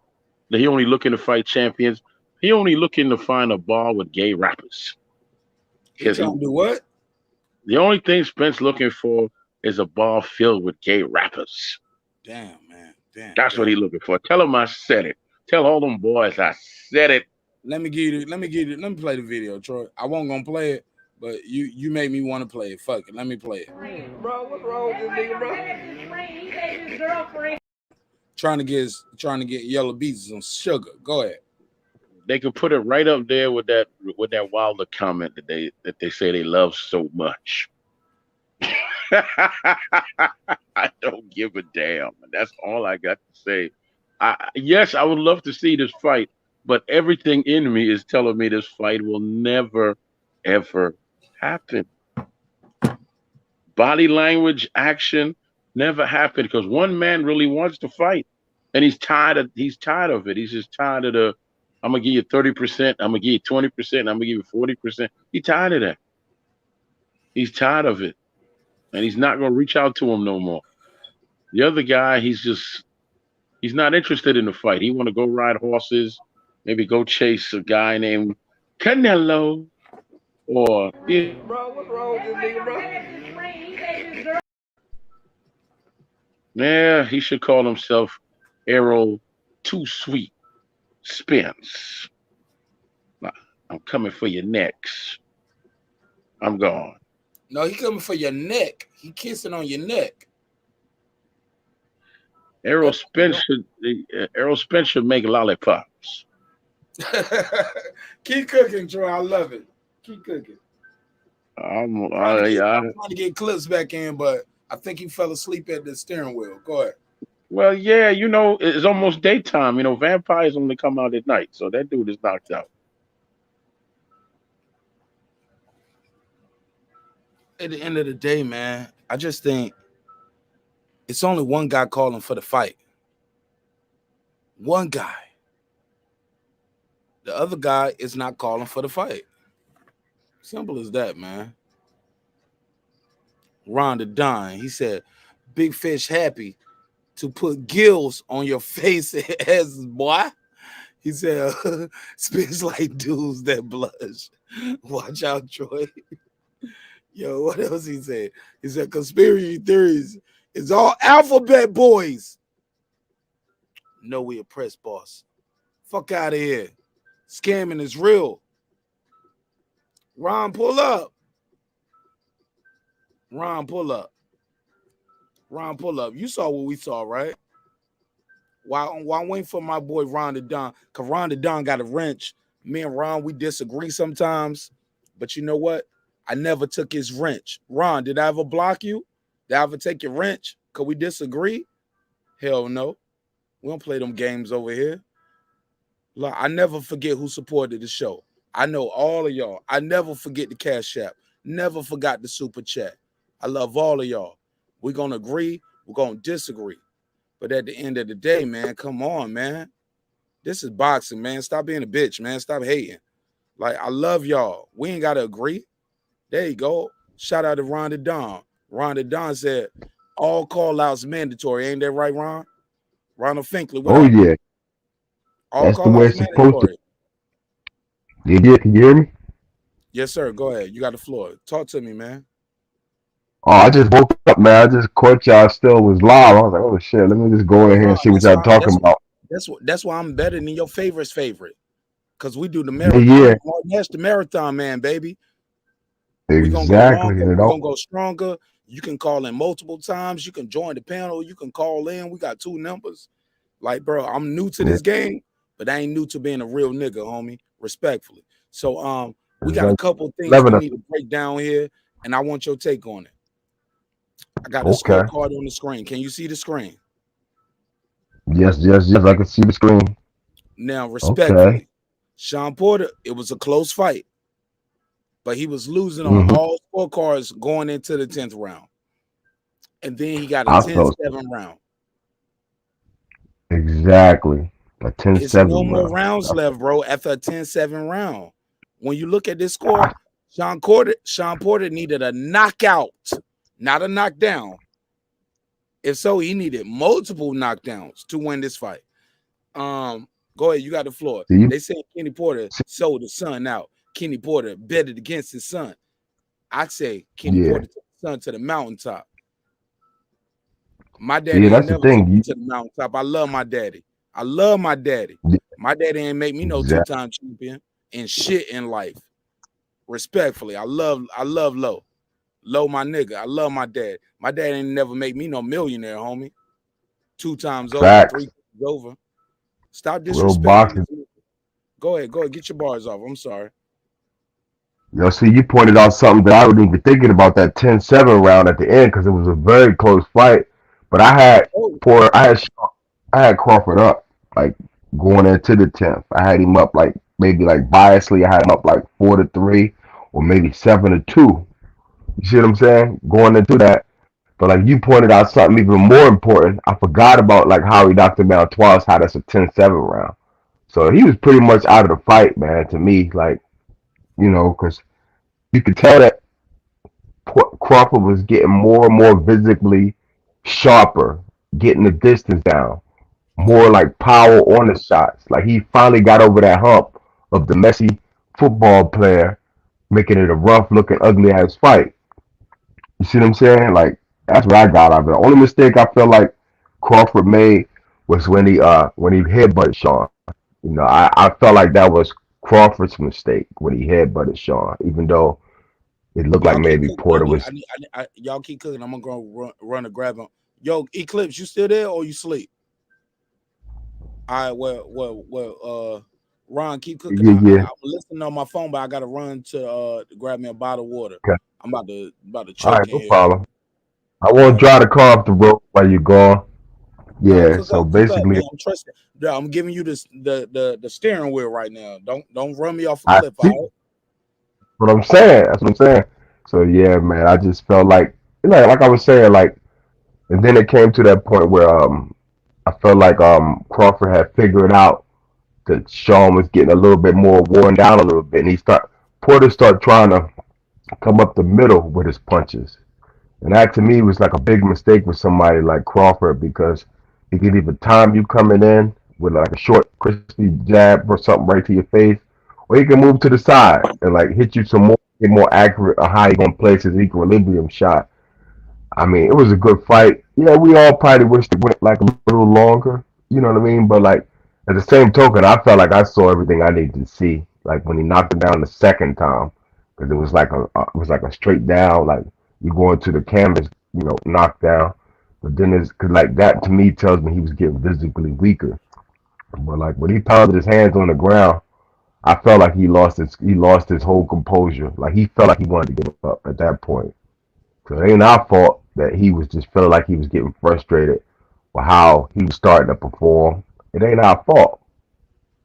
only looking to fight champions. He only looking to find a bar with gay rappers. He trying to do what? The only thing Spence looking for is a bar filled with gay rappers. Damn, man. Damn. That's what he looking for. Tell him I said it. Tell all them boys I said it. Let me play the video, Troy. I wasn't gonna play it, but you made me want to play it. Fuck it. Let me play it. Bro, what's wrong with this nigga, bro? He said his girlfriend. Trying to get Yellow Beats some sugar. Go ahead. They could put it right up there with that Wilder comment that they say they love so much. I don't give a damn. That's all I got to say. Yes, I would love to see this fight, but everything in me is telling me this fight will never, ever happen. Body language, action, never happened, because one man really wants to fight, and he's tired of it. He's just tired of the, I'm gonna give you 30%, I'm gonna give you 20%, I'm gonna give you 40%. He's tired of that. He's tired of it, and he's not gonna reach out to him no more. The other guy, he's not interested in the fight. He want to go ride horses, maybe go chase a guy named Canelo, or Bro, what's wrong with this nigga, bro? yeah, he should call himself Errol Too Sweet Spence. I'm coming for your necks. I'm gone. No, he coming for your neck. He kissing on your neck. Errol Spence should make lollipops. Keep cooking, Troy. I love it. Keep cooking. I'm trying to get clips back in, but I think he fell asleep at the steering wheel. Go ahead. Well, yeah, you know, it's almost daytime. You know, vampires only come out at night, so that dude is knocked out. At the end of the day, man, I just think it's only one guy calling for the fight. One guy. The other guy is not calling for the fight. Simple as that, man. Ron the Don, he said, Big Fish happy to put gills on your face as boy. He said, spits like dudes that blush. Watch out, Troy. Yo, what else he said? He said, conspiracy theories is all alphabet boys. No, we a press boss. Fuck out of here. Scamming is real. Ron, pull up. Ron, pull up. Ron, pull up. You saw what we saw, right? While I'm waiting for my boy Ron the Don, because Ron the Don got a wrench. Me and Ron, we disagree sometimes. But you know what? I never took his wrench. Ron, did I ever block you? Did I ever take your wrench? Could we disagree? Hell no. We don't play them games over here. Look, I never forget who supported the show. I know all of y'all. I never forget the Cash App. Never forgot the Super Chat. I love all of y'all. We're going to agree. We're going to disagree. But at the end of the day, man, come on, man. This is boxing, man. Stop being a bitch, man. Stop hating. Like, I love y'all. We ain't got to agree. There you go. Shout out to Ron the Don. Ron the Don said, all call-outs mandatory. Ain't that right, Ron? Ronald Finkley. Oh, yeah. All That's the way it's call-outs supposed mandatory. to. Yeah, can you hear me? Yes, sir. Go ahead. You got the floor. Talk to me, man. Oh, I just woke up, man. I just caught y'all still was live. I was like, oh shit, let me just go in here and see what y'all talking about. That's why I'm better than your favorite's favorite. Because we do the marathon. Yeah. That's the marathon, man, baby. Exactly. We're gonna go stronger. You can call in multiple times. You can join the panel. You can call in. We got 2 numbers. Like, bro, I'm new to this game, but I ain't new to being a real nigga, homie. Respectfully. So we got a couple things we need to break down here, and I want your take on it. I got a scorecard on the screen. Can you see the screen? Yes. I can see the screen. Now, respectfully, Shawn Porter, it was a close fight, but he was losing on all scorecards going into the 10th round. And then he got a 10-7 round. Exactly. A 10-7 It's no more rounds left, bro, after a 10-7 round. When you look at this score, Shawn Porter needed a knockout, not a knockdown. If so, he needed multiple knockdowns to win this fight. Go ahead, you got the floor. They say Kenny Porter sold his son out. Kenny Porter betted against his son. I say Kenny Porter took his son to the mountaintop. My daddy ain't never took me to the mountaintop. I love my daddy. I love my daddy. My daddy ain't make me no 2-time champion and shit in life. Respectfully, I love Low. Low, my nigga. I love my dad. My dad ain't never make me no millionaire, homie. 2 times over, 3 times over. Stop disrespecting. Go ahead. Get your bars off. I'm sorry. Yo, see, you pointed out something that I wasn't even thinking about, that 10-7 round at the end, because it was a very close fight. But I had Crawford up, like, going into the 10th. I had him up, like, maybe, like, biasly, I had him up, like, 4-3 or maybe 7-2. You see what I'm saying? Going into that. But, like, you pointed out something even more important. I forgot about, like, how he knocked him down twice, how that's a 10-7 round. So he was pretty much out of the fight, man, to me. Like, you know, because you could tell that Crawford was getting more and more visibly sharper, getting the distance down, more like power on the shots. Like he finally got over that hump of the messy football player, making it a rough looking, ugly ass fight. You see what I'm saying? Like that's what I got out of it. The only mistake I feel like Crawford made was when he headbutted Shawn. You know, I felt like that was Crawford's mistake when he headbutted Shawn, even though it looked like maybe Porter was. Y'all keep cooking. I'm gonna run and grab him. Yo, Eclipse, you still there or you sleep? All right, well, Ron, keep cooking. Yeah. I'm listening on my phone, but I gotta run to grab me a bottle of water. Okay. I'm about to choke. All right, no problem. I won't drive the car off the road while you're gone. Yeah, so basically, I'm trusting. I'm giving you the steering wheel right now. Don't run me off a cliff. All right? What I'm saying. That's what I'm saying. So yeah, man, I just felt like, like I was saying, like, and then it came to that point where I felt like Crawford had figured out that Shawn was getting a little bit more worn down a little bit, and Porter started trying to come up the middle with his punches. And that to me was like a big mistake with somebody like Crawford because he could either time you coming in with like a short, crispy jab or something right to your face, or he can move to the side and like hit you some more, get more accurate on how he gonna place his equilibrium shot. I mean, it was a good fight. Yeah, we all probably wished it went like a little longer. You know what I mean? But like at the same token, I felt like I saw everything I needed to see. Like when he knocked him down the second time, because it was like a straight down, like you going to the canvas, knockdown. But then it's cause like that to me tells me he was getting visibly weaker. But like when he pounded his hands on the ground, I felt like he lost his whole composure. Like he felt like he wanted to give up at that point. So it ain't our fault that he was just feeling like he was getting frustrated with how he was starting to perform. It ain't our fault.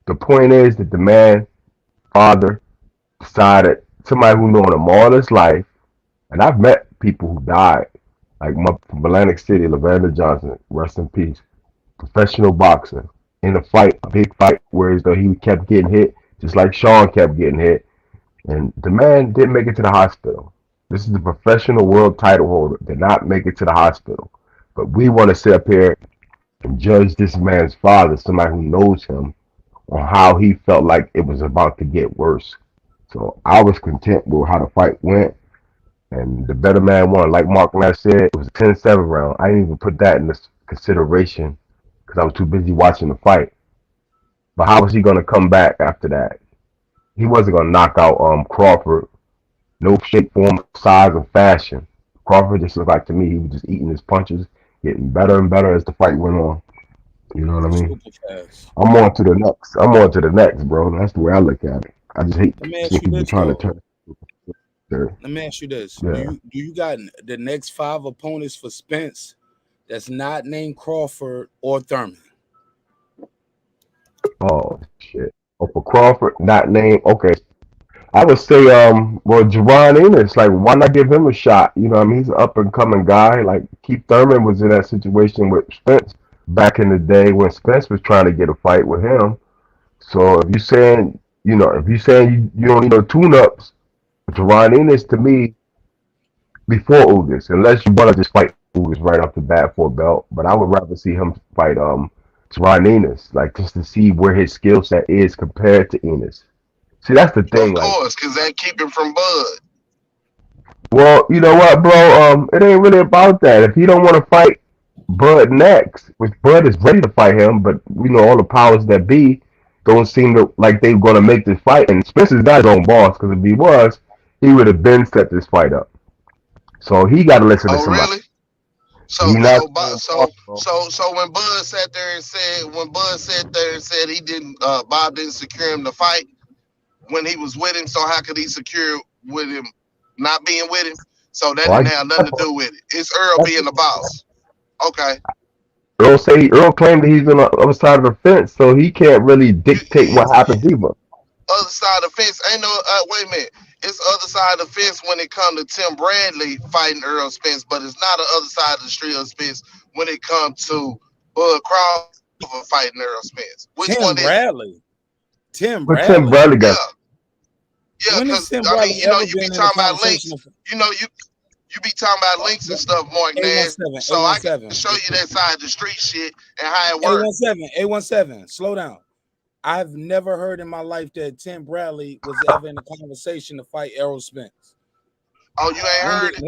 The point is that the man, father, decided, somebody who known him all his life, and I've met people who died, like from Atlantic City, Lavender Johnson, rest in peace, professional boxer, in a fight, a big fight, where he kept getting hit, just like Shawn kept getting hit, and the man didn't make it to the hospital. This is the professional world title holder, did not make it to the hospital. But we want to sit up here and judge this man's father, somebody who knows him, on how he felt like it was about to get worse. So I was content with how the fight went, and the better man won. Like marqnash said, it was a 10-7 round. I didn't even put that in this consideration because I was too busy watching the fight. But how was he going to come back after that? He wasn't going to knock out Crawford. No shape, form, size, or fashion. Crawford just looked like to me he was just eating his punches, getting better and better as the fight went on. You know what I mean? I'm on to the next. Bro. That's the way I look at it. I just hate seeing people trying to turn. Let me ask you this: Yeah. Do you got the next 5 opponents for Spence that's not named Crawford or Thurman? Oh shit. Oh, for Crawford, not named. Okay. I would say, Jerron Ennis, like, why not give him a shot? You know what I mean? He's an up and coming guy. Like, Keith Thurman was in that situation with Spence back in the day when Spence was trying to get a fight with him. So if you're saying, you don't need no tune-ups, Jerron Ennis to me before Ugas, unless you want to just fight Ugas right off the bat for a belt. But I would rather see him fight Jerron Ennis, like just to see where his skill set is compared to Ennis. See, that's the thing. Of course, because that keep him from Bud. Well, you know what, bro? It ain't really about that. If he don't want to fight Bud next, which Bud is ready to fight him, but all the powers that be don't seem to like they're gonna make this fight. And Spencer's not his own boss, because if he was, he would have been set this fight up. So he got to listen to somebody. Really? So when Bud sat there and said he didn't, Bob didn't secure him to fight when he was with him, so how could he secure with him not being with him? So that didn't have nothing to do with it. It's Earl being the boss. Okay. Earl claimed that he's on the other side of the fence, so he can't really dictate what happens either. Other side of the fence ain't no. Wait a minute. It's other side of the fence when it comes to Tim Bradley fighting Earl Spence, but it's not the other side of the street of Spence when it comes to Bud Crawford fighting Earl Spence. Which one is it? Tim But Bradley. Tim Bradley got. Yeah, because you be talking about links. You be talking about links and stuff, marqnash. So I can show you that side of the street shit and how it works. 817, slow down. I've never heard in my life that Tim Bradley was ever in a conversation to fight Errol Spence. Oh, you ain't heard it?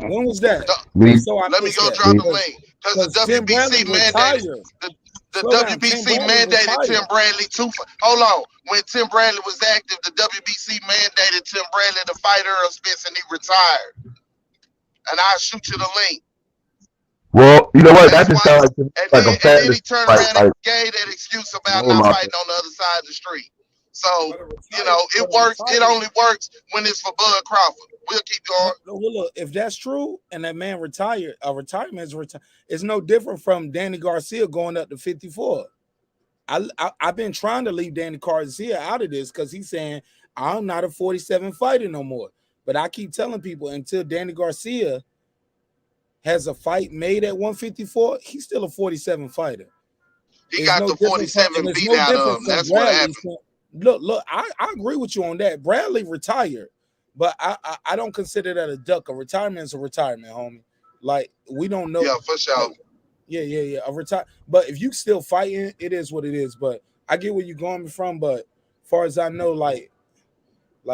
When was that? Let me go drop the link. Because the WBC mandated the WBC mandated Tim Bradley to hold on. When Tim Bradley was active, the WBC mandated Tim Bradley to fight Earl Spence, and he retired. And I'll shoot you the link. Well, you know what? That just sounds like a and then he turned around and gave that excuse about not fighting on the other side of the street. So, it works. It only works when it's for Bud Crawford. We'll keep going. Well, look, if that's true and that man retired, a retirement is it's no different from Danny Garcia going up to 54. I've been trying to leave Danny Garcia out of this because he's saying I'm not a 47 fighter no more. But I keep telling people until Danny Garcia has a fight made at 154, he's still a 47 fighter. He got the 47 beat out of him. That's what happened. Look, I agree with you on that. Bradley retired, but I don't consider that a duck. A retirement is a retirement, homie. Like, we don't know. Yeah, for sure. Yeah. A retire, but if you still fighting, it is what it is. But I get where you're going from. But as far as I know, like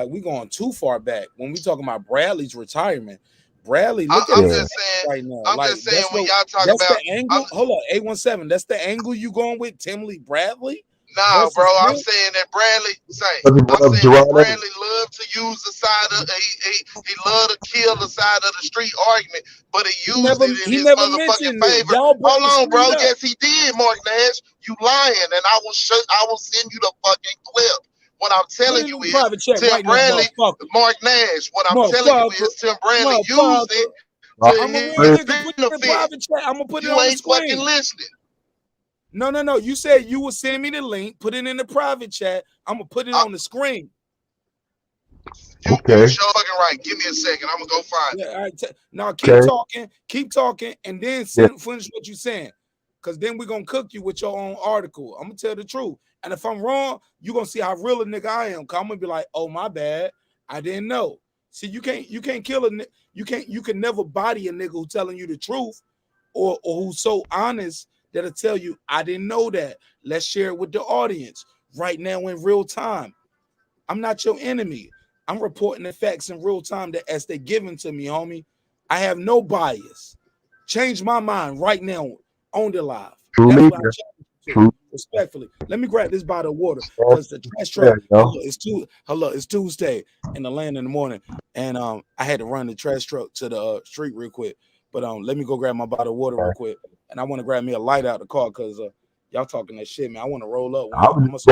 we going too far back when we talking about Bradley's retirement. Bradley, look at his right now. I'm just saying when y'all talk that's about the angle. Hold on, 817. That's the angle you going with, Tim Lee Bradley? Nah, bro. I'm saying that Bradley love to use the side of he love to kill the side of the street argument, but he used it in his motherfucking favor. Hold on, bro. Yes, he did, marqnash. You lying, and I will send you the fucking clip. What I'm telling you is Tim Bradley, marqnash. What I'm telling you is Tim Bradley used it to his benefit. I'm gonna put it You on the ain't screen. fucking listening. No. You said you will send me the link, put it in the private chat. I'm gonna put it on the screen. You sure fucking right. Give me a second. I'm gonna go find it. All right. Now keep talking, and then finish what you're saying. Because then we're gonna cook you with your own article. I'm gonna tell the truth. And if I'm wrong, you're gonna see how real a nigga I am. Cause I'm gonna be like, oh, my bad. I didn't know. See, you can't kill you can never body a nigga who telling you the truth or who's so honest that'll tell you, I didn't know that. Let's share it with the audience right now in real time. I'm not your enemy. I'm reporting the facts in real time that as they're given to me, homie. I have no bias. Change my mind right now on the live. That's what I challenge you to. Respectfully. Let me grab this bottle of water because the trash truck, it's Tuesday in the land in the morning. And I had to run the trash truck to the street real quick. But let me go grab my bottle of water real quick. And I want to grab me a light out of the car because y'all talking that shit, man. I want to roll up. I was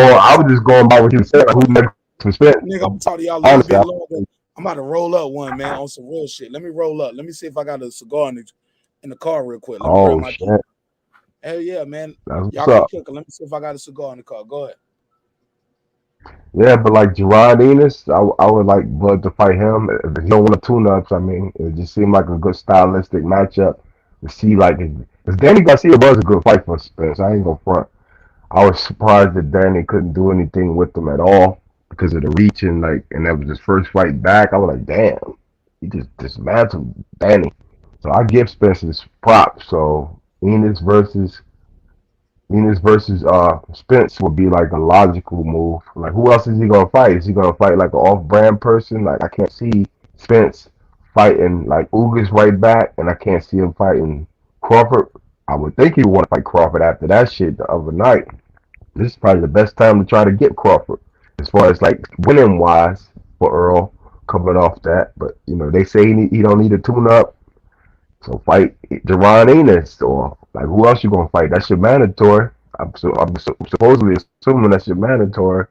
just going by what you said. Like, who next to spend? Nigga, I'm talking to y'all a little bit longer. I'm about to roll up one, man, on some real shit. Let me roll up. Let me see if I got a cigar in the car real quick. Let me grab my shit. Hell yeah, man. Y'all keep cooking. Let me see if I got a cigar in the car. Go ahead. Yeah, but like Gerard Enos, I would like Bud to fight him. If he don't want to tune ups, I mean, it just seemed like a good stylistic matchup to see. Like, because Danny Garcia was a good fight for Spence. I ain't gonna front. I was surprised that Danny couldn't do anything with him at all because of the reach and that was his first fight back. I was like, damn, he just dismantled Danny. So I give Spence his props. So Enos versus Spence would be like a logical move. Like, who else is he gonna fight? Is he gonna fight like an off-brand person? Like, I can't see Spence fighting like Ugas right back, and I can't see him fighting Crawford. I would think he would want to fight Crawford after that shit the other night. This is probably the best time to try to get Crawford as far as like winning wise for Earl coming off that. But they say he don't need a tune up. So fight Gerard Enos or like who else you gonna fight? That's your mandatory. I'm supposedly assuming that's your mandatory.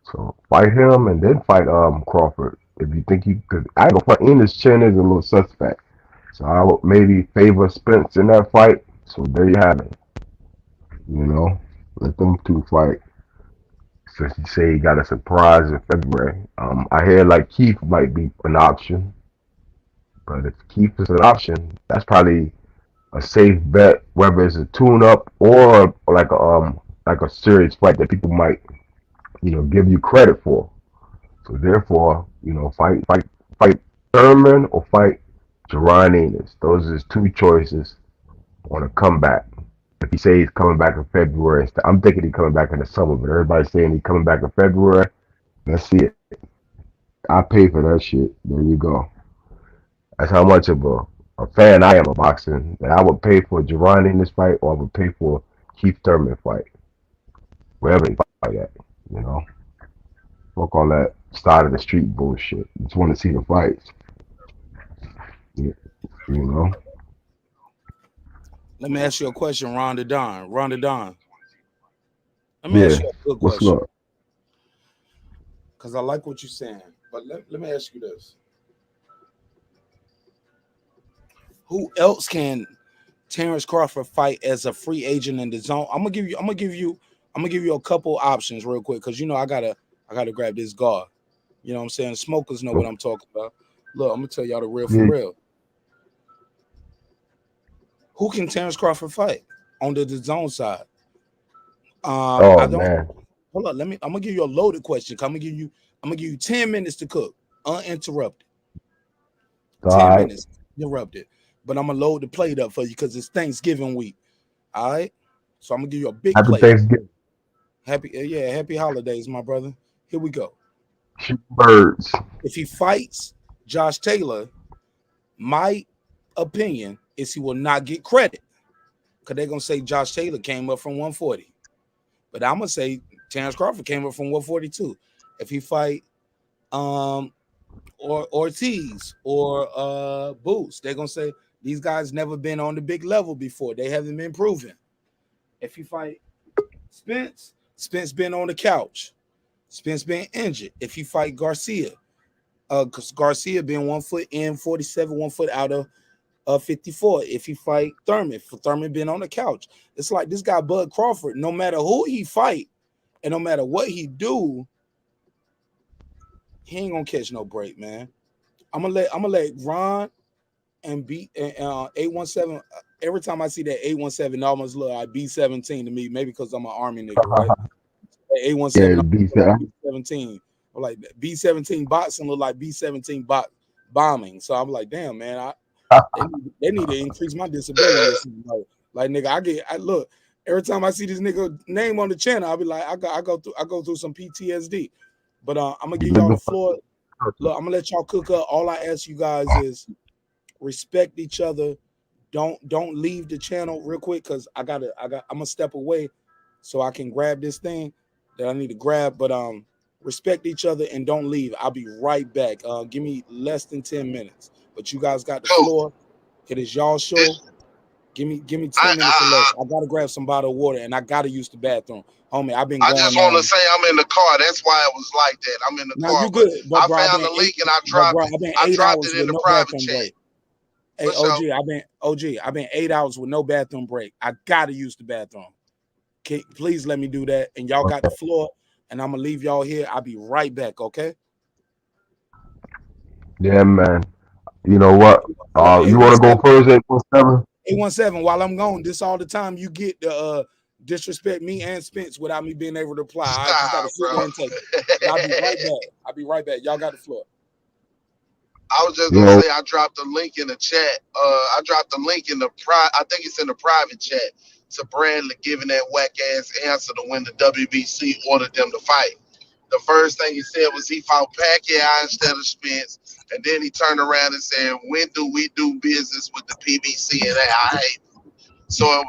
So fight him and then fight Crawford if you think you could. I don't fight Enos. Chin is a little suspect. So I would maybe favor Spence in that fight. So there you have it. Let them two fight. Since you say he got a surprise in February, I hear like Keith might be an option. But if Keith is an option, that's probably a safe bet, whether it's a tune-up or like a serious fight that people might, give you credit for. So therefore, fight Thurman or fight Gerard Enos. Those are his two choices on a comeback. If he say he's coming back in February, I'm thinking he's coming back in the summer, but everybody's saying he's coming back in February. Let's see it. I pay for that shit. There you go. That's how much of a fan I am of boxing. That I would pay for Gerard in this fight, or I would pay for Keith Thurman fight. Wherever he fight at, Fuck all that side of the street bullshit. Just want to see the fights. Let me ask you a question, Rhonda Don. Let me ask you a good question. What's up? Because I like what you're saying. But let me ask you this. Who else can Terence Crawford fight as a free agent in the zone? I'm gonna give you I'm gonna give you a couple options real quick because I gotta grab this guard. You know what I'm saying? The smokers know what I'm talking about. Look, I'm gonna tell y'all the real for real. Who can Terence Crawford fight on the zone side? I don't. Man. Hold on. I'm gonna give you a loaded question. I'm gonna give you 10 minutes to cook, uninterrupted. 10 minutes interrupted. But I'm gonna load the plate up for you because it's Thanksgiving week. All right. So I'm gonna give you a big plate. Thanksgiving. Happy holidays, my brother. Here we go. Shoot birds. If he fights Josh Taylor, my opinion is he will not get credit because they're gonna say Josh Taylor came up from 140, but I'm gonna say Terence Crawford came up from 142. If he fight or Ortiz or Boots, they're gonna say these guys never been on the big level before. They haven't been proven. If he fight Spence been on the couch. Spence been injured. If he fight Garcia, because Garcia been 1 foot in 47, 1 foot out of 54. If he fight Thurman been on the couch. It's like this guy Bud Crawford. No matter who he fight, and no matter what he do, he ain't gonna catch no break, man. I'm gonna let Ron and 817. Every time I see that 817, it almost look like B17 to me. Maybe because I'm an Army nigga, right? 817, B17. Or like B17 boxing look like B17 bombing. So I'm like, damn, man, they need to increase my disability. Like nigga, I look every time I see this nigga name on the channel, I'll be like, I go through some PTSD. But I'm gonna give y'all the floor. Look, I'm gonna let y'all cook up. All I ask you guys is respect each other. Don't leave the channel real quick because I'm gonna step away so I can grab this thing that I need to grab. But respect each other and don't leave. I'll be right back. Give me less than 10 minutes. But you guys got the floor. It is y'all show. Give me 10 minutes or less. I gotta grab some bottled water and I gotta use the bathroom. Homie, I've been going. I just want to say I'm in the car. That's why it was like that. I'm in the car. You good, but I found the link and I dropped it. I dropped it in the private chat. Hey, I've been 8 hours with no bathroom break. I gotta use the bathroom. Please let me do that. And y'all got the floor, and I'm gonna leave y'all here. I'll be right back, okay? Yeah, man. You know what? You want to go first, 817? 817. While I'm gone, this all the time you get the disrespect me and Spence without me being able to reply. I just gotta sit there and take it. I'll be right back. Y'all got the floor. I was just gonna say I dropped the link in the chat. I dropped the link in the I think it's in the private chat to Bradley giving that whack ass answer to when the WBC ordered them to fight. The first thing he said was he fought Pacquiao instead of Spence, and then he turned around and said, "When do we do business with the PBC?" And I hate. So it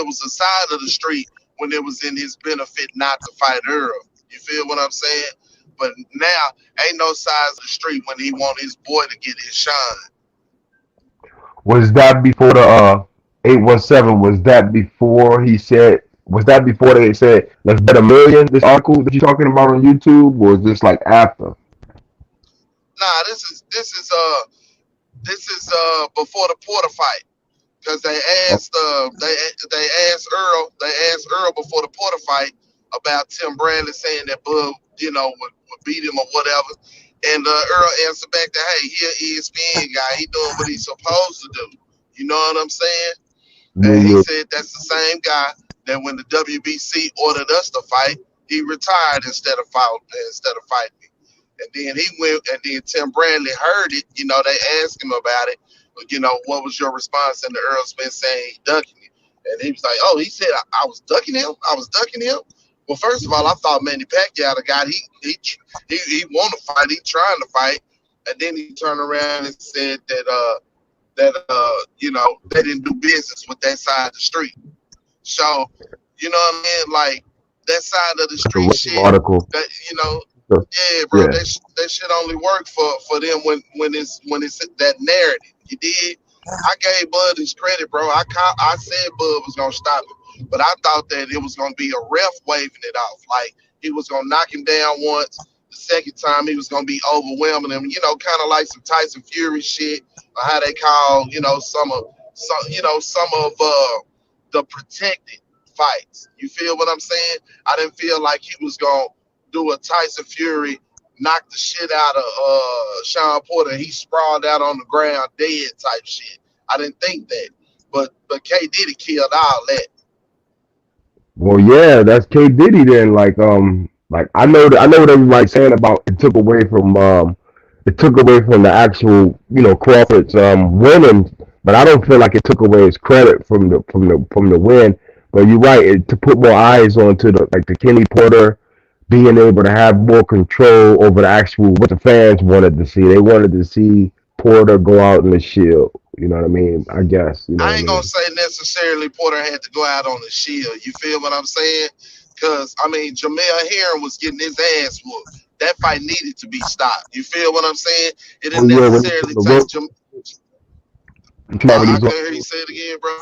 was a side of the street when it was in his benefit not to fight Earl. You feel what I'm saying? But now ain't no size of the street when he want his boy to get his shine. Was that before the 817? Was that before he said? Was that before they said let's bet $1 million? This article that you're talking about on YouTube, or is this like after? Nah, this is before the Porter fight. Because they asked Earl before the Porter fight about Tim Bradley saying that Bud would beat him or whatever, and Earl answered back that hey, he an ESPN guy, he doing what he's supposed to do. You know what I'm saying? And he said that's the same guy that when the WBC ordered us to fight, he retired instead of fighting me. And then he went, and then Tim Bradley heard it. They asked him about it. What was your response? And the Earl Spence saying he ducking him. And he was like, oh, he said I was ducking him. I was ducking him. Well, first of all, I thought Manny Pacquiao, the guy he want to fight, he trying to fight, and then he turned around and said that they didn't do business with that side of the street. So you know what I mean, like that side of the street shit. Article. That yeah, bro. Yeah. That shit only work for them when it's that narrative. You did. I gave Bud his credit, bro. I said Bud was gonna stop him, but I thought that it was gonna be a ref waving it off, like he was gonna knock him down once. The second time he was gonna be overwhelming him, kind of like some Tyson Fury shit, or how they call some of the protected fights. You feel what I'm saying? I didn't feel like he was gonna do a Tyson Fury, knock the shit out of Shawn Porter, and he sprawled out on the ground dead type shit. I didn't think that. But K Diddy killed all that. Well, yeah, that's K Diddy then. Like I know what everybody's saying about it took away from the actual, Crawford's winning, but I don't feel like it took away his credit from the win. But you're right, to put more eyes onto the Kenny Porter being able to have more control over the actual what the fans wanted to see. They wanted to see Porter go out in the Shield. You know what I mean? I guess. You know I ain't gonna say necessarily Porter had to go out on the Shield. You feel what I'm saying? Because I mean, Jamel Herring was getting his ass whooped. That fight needed to be stopped. You feel what I'm saying? It didn't necessarily take I couldn't hear you say it again, bro.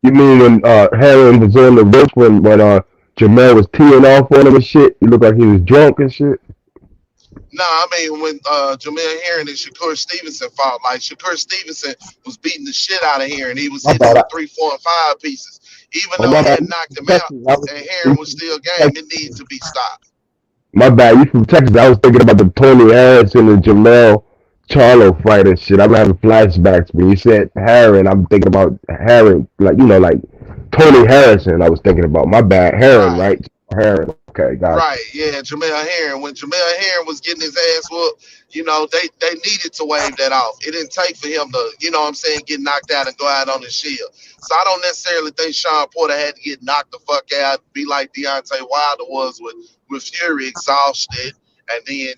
You mean when Herring was on the ropes when Jamel was teeing off on him and shit? He looked like he was drunk and shit. No, I mean when Jamel Herring and Shakur Stevenson fought, like Shakur Stevenson was beating the shit out of Herring. He was hitting him with 3, 4, and 5 pieces. Even though he had knocked him out and Herring was still game, it needed to be stopped. My bad, you from Texas. I was thinking about the Tony Harrison and Jamel Charlo fight and shit. I'm having flashbacks. When you said Herring, I'm thinking about Herring, like Tony Harrison. I was thinking about. My bad, Herring, right? Herring. Okay, got it. Right, yeah, Jamel Herring. When Jamel Herring was getting his ass whooped, they needed to wave that off. It didn't take for him to, get knocked out and go out on the Shield. So I don't necessarily think Shawn Porter had to get knocked the fuck out, be like Deontay Wilder was with Fury, exhausted, and then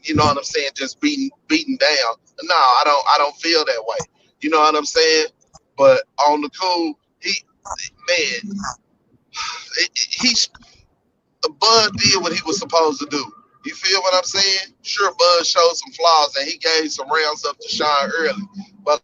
just beaten down. No, I don't feel that way. You know what I'm saying? But on the cool, Bud did what he was supposed to do. You feel what I'm saying? Sure, Bud showed some flaws and he gave some rounds up to Shawn early, but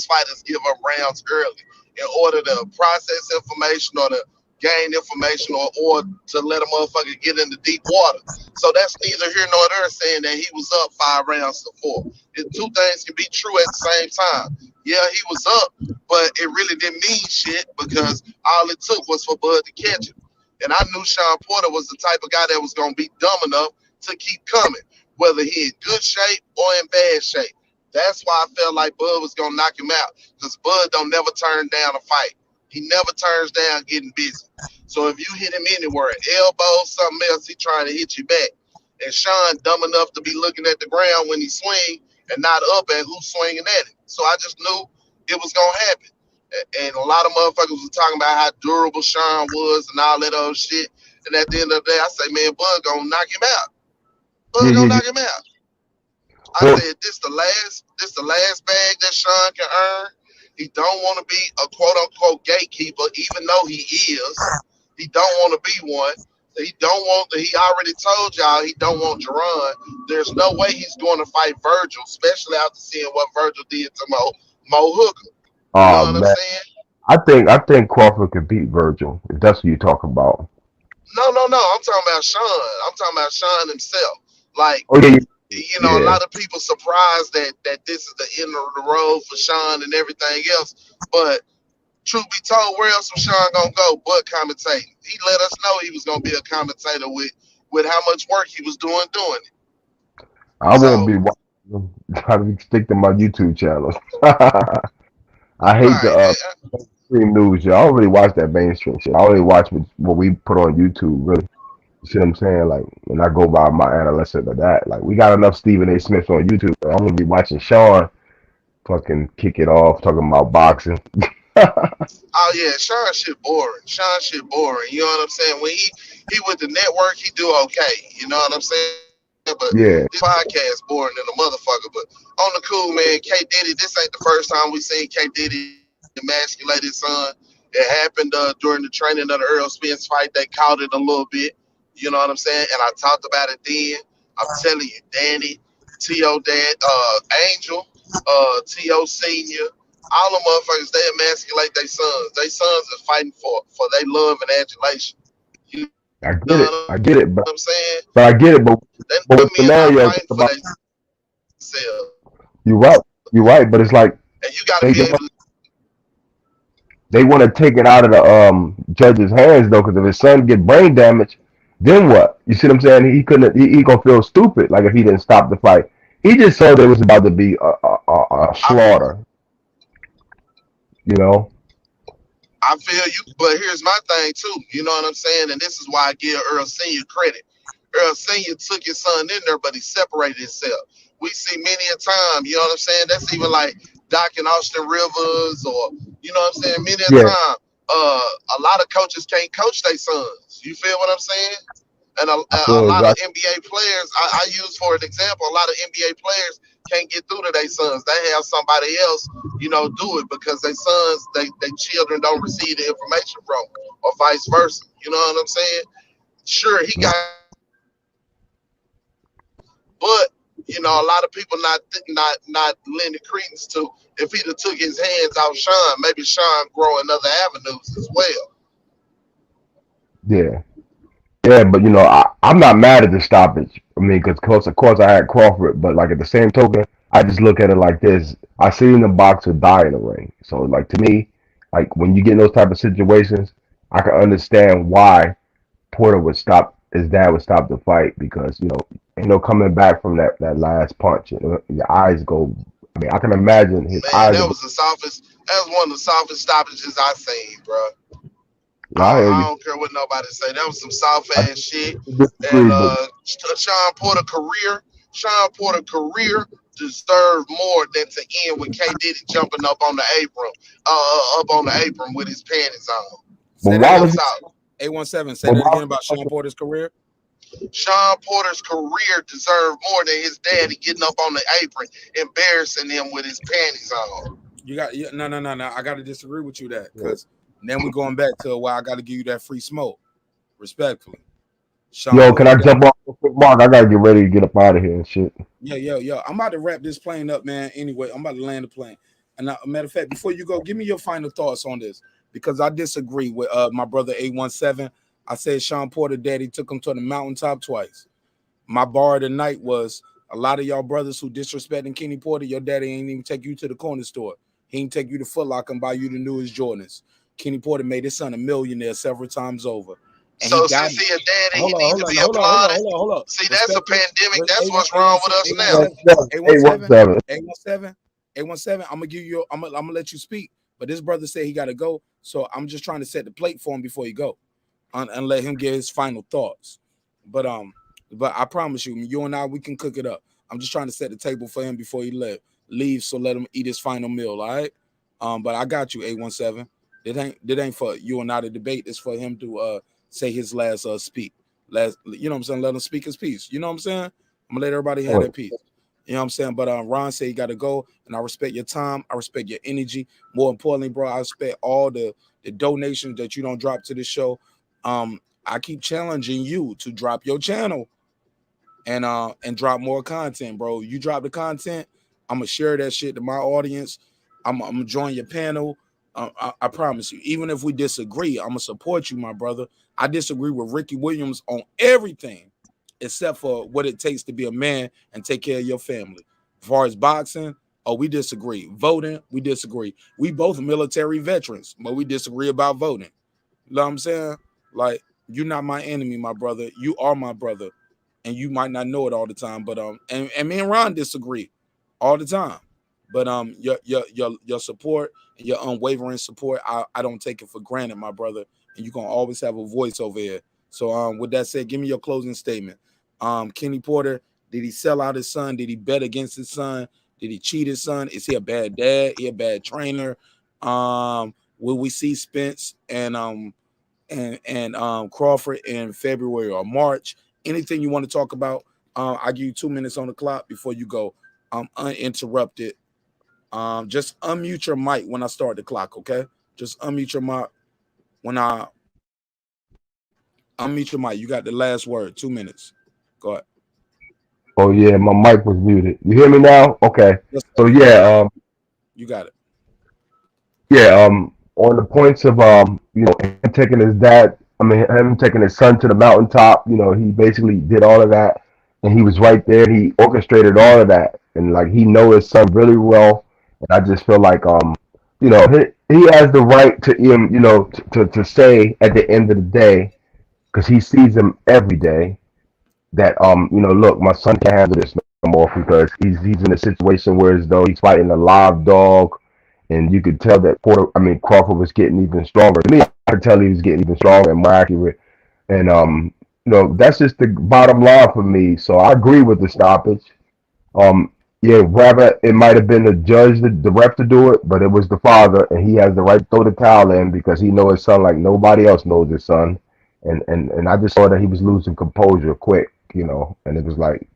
fighters give up rounds early in order to process information or to gain information or to let a motherfucker get into deep water. So that's neither here nor there saying that he was up 5 rounds to 4. Two things can be true at the same time. Yeah, he was up, but it really didn't mean shit because all it took was for Bud to catch him. And I knew Shawn Porter was the type of guy that was going to be dumb enough to keep coming, whether he in good shape or in bad shape. That's why I felt like Bud was going to knock him out, because Bud don't never turn down a fight. He never turns down getting busy. So if you hit him anywhere, elbow, something else, he trying to hit you back. And Shawn dumb enough to be looking at the ground when he swing and not up at who's swinging at him. So I just knew it was going to happen. And a lot of motherfuckers was talking about how durable Shawn was and all that other shit. And at the end of the day, I say, man, Bud gonna knock him out. Bud gonna knock him out. I said, this the last bag that Shawn can earn. He don't want to be a quote unquote gatekeeper, even though he is. He don't want to be one. He already told y'all he don't want Jerron. There's no way he's going to fight Virgil, especially after seeing what Virgil did to Mo Hooker. You know what I'm saying? I think Crawford could beat Virgil, if that's what you're talking about. No. I'm talking about Shawn. I'm talking about Shawn himself. Like, a lot of people surprised that this is the end of the road for Shawn and everything else. But truth be told, where else was Shawn gonna go but commentating? He let us know he was gonna be a commentator with how much work he was doing it. I won't be watching. Trying to stick to my YouTube channel. I hate the mainstream news. I don't really watch that mainstream shit. I only watch what we put on YouTube, really. You see what I'm saying? Like, when I go by my analysis of that, like, we got enough Stephen A. Smith on YouTube. I'm going to be watching Shawn fucking kick it off, talking about boxing. Oh, yeah, Shawn shit boring. You know what I'm saying? When he with the network, he do okay. You know what I'm saying? But this podcast boring than a motherfucker. But on the cool, man, K Diddy, this ain't the first time we seen K Diddy emasculate his son. It happened during the training of the Earl Spence fight. They caught it a little bit. You know what I'm saying? And I talked about it then. I'm telling you, Danny, T.O. Dad, Angel, T.O. Senior, all them motherfuckers, they emasculate their sons. Their sons are fighting for their love and adulation. I get it, but I'm saying, but I get it, but what scenario? You're right, but it's like and you gotta be able. they want to take it out of the judge's hands though, because if his son get brain damage, then what? You see what I'm saying? He couldn't. He gonna feel stupid like if he didn't stop the fight. He just saw that it was about to be a slaughter. You know. I feel you, but here's my thing too. You know what I'm saying? And this is why I give Earl Senior credit. Earl Senior took his son in there, but he separated himself. We see many a time. You know what I'm saying? That's even like Doc and Austin Rivers, or you know what I'm saying? Many a Yeah. time, a lot of coaches can't coach their sons. You feel what I'm saying? And a lot of NBA players, I use for an example, a lot of NBA players can't get through to their sons. They have somebody else, you know, do it because their sons, they children don't receive the information from, or vice versa. You know what I'm saying? Sure, he got, but you know, a lot of people not lending credence to if he'd have took his hands off Sean, maybe Sean grow in other avenues as well. Yeah. Yeah, but you know, I'm not mad at the stoppage. I mean, because of course I had Crawford, but like at the same token, I just look at it like this. I seen the boxer die in the ring. So like to me, like when you get in those type of situations, I can understand why Porter would stop, his dad would stop the fight because, you know, coming back from that last punch, your eyes go. I mean, I can imagine his eyes. That was the softest. That was one of the softest stoppages I seen, bro. I I don't care what nobody say. That was some soft ass shit. disagree, And Sean Porter career deserved more than to end with K Diddy jumping up on the apron with his panties on. Say But why that was again. 817. Say that again about Sean Porter's career. Sean Porter's career deserved more than his daddy getting up on the apron, embarrassing him with his panties on. You got no. I got to disagree with you that because then we're going back to why I got to give you that free smoke, respectfully. Sean Yo, Porter can I jump off real quick, Mark? I gotta get ready to get up out of here and shit. Yo. I'm about to wrap this plane up, man. Anyway, I'm about to land the plane. And matter of fact, before you go, give me your final thoughts on this because I disagree with my brother 817. I said Sean Porter daddy took him to the mountaintop twice. My bar tonight was a lot of y'all brothers who disrespecting Kenny Porter. Your daddy ain't even take you to the corner store. He ain't take you to Foot Locker and buy you the newest Jordans. Kenny Porter made his son a millionaire several times over. And so since he a daddy, he needs to be applauded. Hold on. See, that's a pandemic. That's what's wrong with us now. 817. I'm gonna let you speak. But this brother said he gotta go. So I'm just trying to set the plate for him before he go. And let him get his final thoughts. But I promise you and I, we can cook it up. I'm just trying to set the table for him before he leaves. So let him eat his final meal. All right. But I got you, 817. It ain't for you and I to debate. It's for him to say his last speak. You know what I'm saying? Let him speak his piece. You know what I'm saying? I'm gonna let everybody have their piece. You know what I'm saying? But Ron said you gotta go, and I respect your time, I respect your energy. More importantly, bro, I respect all the donations that you don't drop to the show. I keep challenging you to drop your channel and drop more content, bro. You drop the content, I'm gonna share that shit to my audience. I'm gonna join your panel. I promise you, even if we disagree, I'm gonna support you, my brother. I disagree with Ricky Williams on everything except for what it takes to be a man and take care of your family. As far as boxing, we disagree. Voting, we disagree. We both military veterans, but we disagree about voting. You know what I'm saying? Like, you're not my enemy, my brother. You are my brother, and you might not know it all the time. But and me and Ron disagree all the time. But your support and your unwavering support, I don't take it for granted, my brother. And you're gonna always have a voice over here. So with that said, give me your closing statement. Kenny Porter, did he sell out his son? Did he bet against his son? Did he cheat his son? Is he a bad dad? He a bad trainer? Will we see Spence and Crawford in February or March? Anything you want to talk about? I'll give you 2 minutes on the clock before you go. Uninterrupted. Just unmute your mic when I start the clock, okay? Just unmute your mic when I unmute your mic. You got the last word. 2 minutes. Go ahead. Oh yeah, my mic was muted. You hear me now? Okay. So yeah, you got it. Yeah, on the points of you know, him taking his dad, I mean him taking his son to the mountaintop, you know, he basically did all of that and he was right there, he orchestrated all of that. And like he knows his son really well. And I just feel like you know, he has the right to you know to say at the end of the day, because he sees him every day, that you know, look, my son can't handle this no more because he's in a situation where as though he's fighting a live dog, and you could tell that Crawford was getting even stronger. To me, I could tell he was getting even stronger and more accurate, and you know, that's just the bottom line for me. So I agree with the stoppage. Um, yeah, rather it might have been the judge, the ref to do it, but it was the father, and he has the right to throw the towel in because he knows his son like nobody else knows his son. And I just saw that he was losing composure quick, you know, and it was like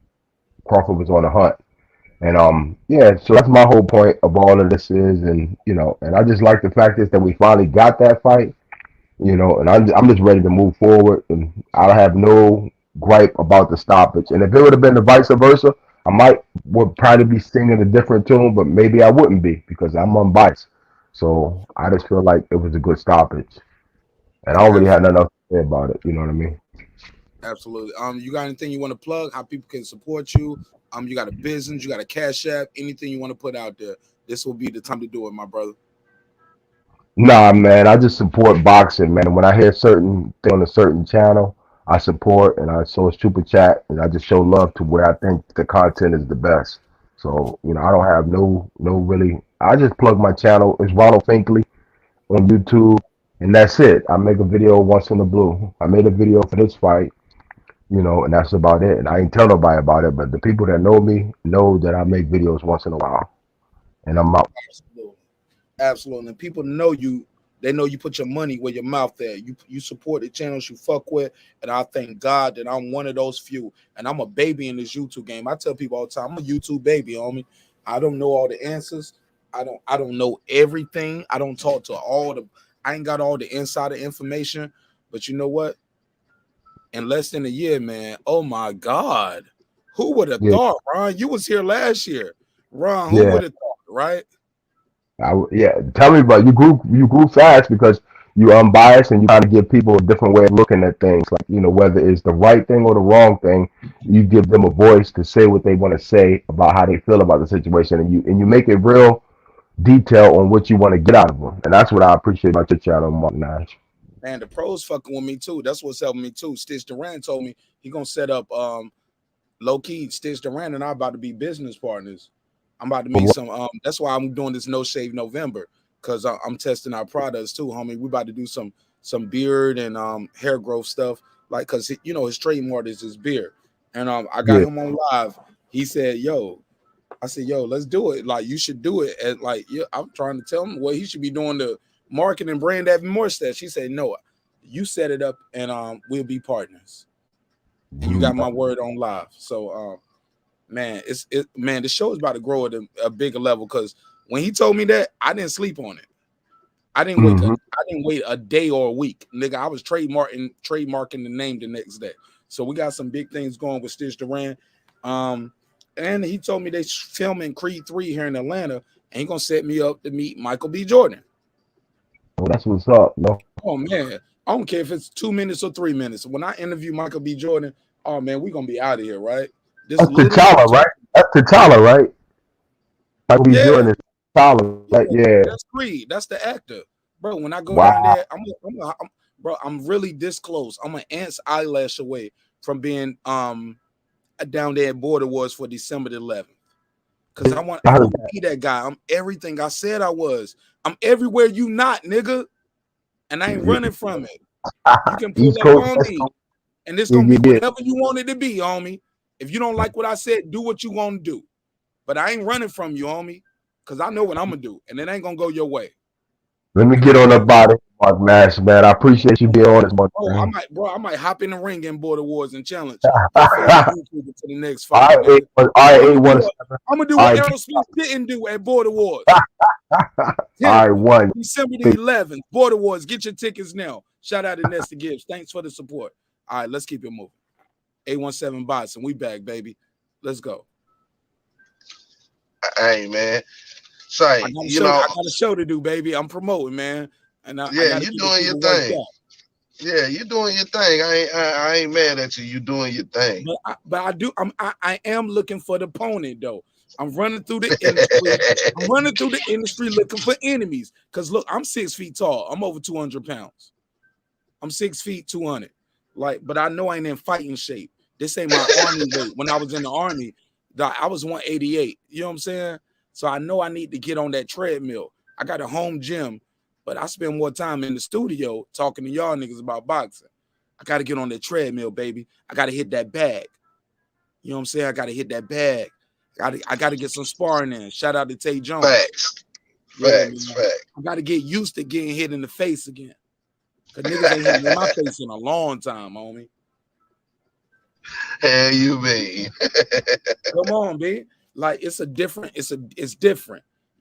Crawford was on a hunt. And yeah, so that's my whole point of all of this is, and you know, and I just like the fact is that we finally got that fight, you know, and I'm just ready to move forward, and I have no gripe about the stoppage. And if it would have been the vice versa, I would probably be singing a different tune, but maybe I wouldn't be because I'm unbiased. So I just feel like it was a good stoppage, and I don't really have nothing else to say about it. You know what I mean? Absolutely. You got anything you want to plug? How people can support you? You got a business, you got a cash app, anything you want to put out there? This will be the time to do it, my brother. Nah, man, I just support boxing, man. When I hear certain thing on a certain channel, I support and I show a super chat and I just show love to where I think the content is the best. So, you know, I don't have no really. I just plug my channel. It's Ronald Finkley on YouTube, and that's it. I make a video once in a blue. I made a video for this fight, you know, and that's about it. And I ain't tell nobody about it, but the people that know me know that I make videos once in a while, and I'm out. Absolutely. Absolutely. And people know you. They know you put your money where your mouth at. You support the channels you fuck with, and I thank God that I'm one of those few. And I'm a baby in this YouTube game. I tell people all the time, I'm a YouTube baby, homie. I don't know all the answers. I don't know everything. I don't talk to I ain't got all the insider information. But you know what? In less than a year, man. Oh my God. Who would have Yeah, thought, Ron? You was here last year. Ron, who yeah. would have thought, right? Yeah, tell me about you grew fast because you unbiased and you kind of give people a different way of looking at things. Like, you know, whether it's the right thing or the wrong thing, you give them a voice to say what they want to say about how they feel about the situation, and you make it real detail on what you want to get out of them. And that's what I appreciate about your channel, marqnash. Man, the pros fucking with me too. That's what's helping me too. Stitch Duran told me he gonna set up low key. Stitch Duran and I about to be business partners. I'm about to meet some. That's why I'm doing this No Shave November, because I'm testing our products too, homie. We about to do some beard and hair growth stuff, like, because you know his trademark is his beard. And I got Yeah, him on live. He said, "Yo," I said, "Yo, let's do it. Like, you should do it." And like, yeah, I'm trying to tell him what he should be doing to market and brand that more stuff. She said, "No, you set it up, and we'll be partners." And you got my word on live. So man, man, the show is about to grow at a bigger level, because when he told me that, I didn't sleep on it. I didn't wait a day or a week, nigga. I was trademarking the name the next day. So we got some big things going with Stitch Duran. And he told me they filming Creed 3 here in Atlanta, and he gonna set me up to meet Michael B. Jordan. well, that's what's up. No, Oh man, I don't care if it's 2 minutes or 3 minutes. When I interview Michael B. Jordan, oh man, we gonna be out of here, right? This that's little T'Challa, right? That's T'Challa, right? Michael B. yeah. Jordan is T'Challa, right? Yeah. That's Creed. That's the actor, bro. When I go down Wow. there, bro. I'm really this close. I'm an ant's eyelash away from being down there at Border Wars for December the 11th. Because I want to be that guy. I'm everything I said I was. I'm everywhere you not, nigga. And I ain't running from it. You can pull East up Coast, on West me, Coast. and it's Yeah, gonna be yeah, whatever you want it to be, homie. If you don't like what I said, do what you want to do. But I ain't running from you, homie, because I know what I'm gonna do, and it ain't gonna go your way. Let me get on the body, marqnash, man. I appreciate you being on this, man. I might hop in the ring in Border Wars and challenge your favorite YouTuber to the next All fight. right, I'm gonna do what Errol Smith didn't do at Border Wars. All right, one. December the 11th, Border Wars. Get your tickets now. Shout out to Nesta Gibbs. Thanks for the support. All right, let's keep it moving. 817 Bots, and we back, baby. Let's go. Hey, man. Say, I got a show to do, baby. I'm promoting, man. And I yeah, gotta you keep doing your people worked thing. up. Yeah, you doing your thing. I ain't mad at you. You doing your thing. I am looking for the opponent though. I'm running through the industry. I'm running through the industry looking for enemies. Cause look, I'm 6 feet tall. I'm over 200 pounds. I'm 6 feet 200. But I know I ain't in fighting shape. This ain't my army weight. When I was in the army, I was 188. You know what I'm saying? So I know I need to get on that treadmill. I got a home gym, but I spend more time in the studio talking to y'all niggas about boxing. I got to get on that treadmill, baby. I got to hit that bag. You know what I'm saying? I got to hit that bag. I got to get some sparring in. Shout out to Tay Jones. Facts. I got to get used to getting hit in the face again. Because niggas ain't hit me in my face in a long time, homie. Hell you mean? Come on, B. Like it's different.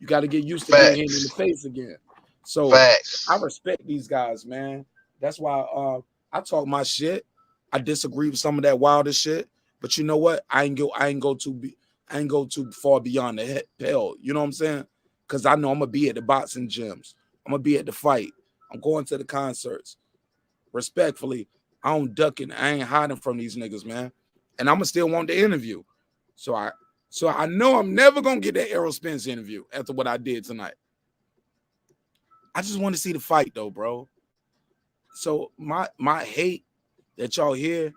You got to get used to getting hit in the face again. So I respect these guys, man. That's why I talk my shit. I disagree with some of that wilder shit, but you know what? I ain't go too far beyond the hell. You know what I'm saying? Because I know I'm gonna be at the boxing gyms. I'm gonna be at the fight. I'm going to the concerts. Respectfully, I don't ducking. I ain't hiding from these niggas, man. And I'm gonna still want the interview. So I know I'm never gonna get that Errol Spence interview after what I did tonight. I just want to see the fight though, bro. So my hate that y'all hear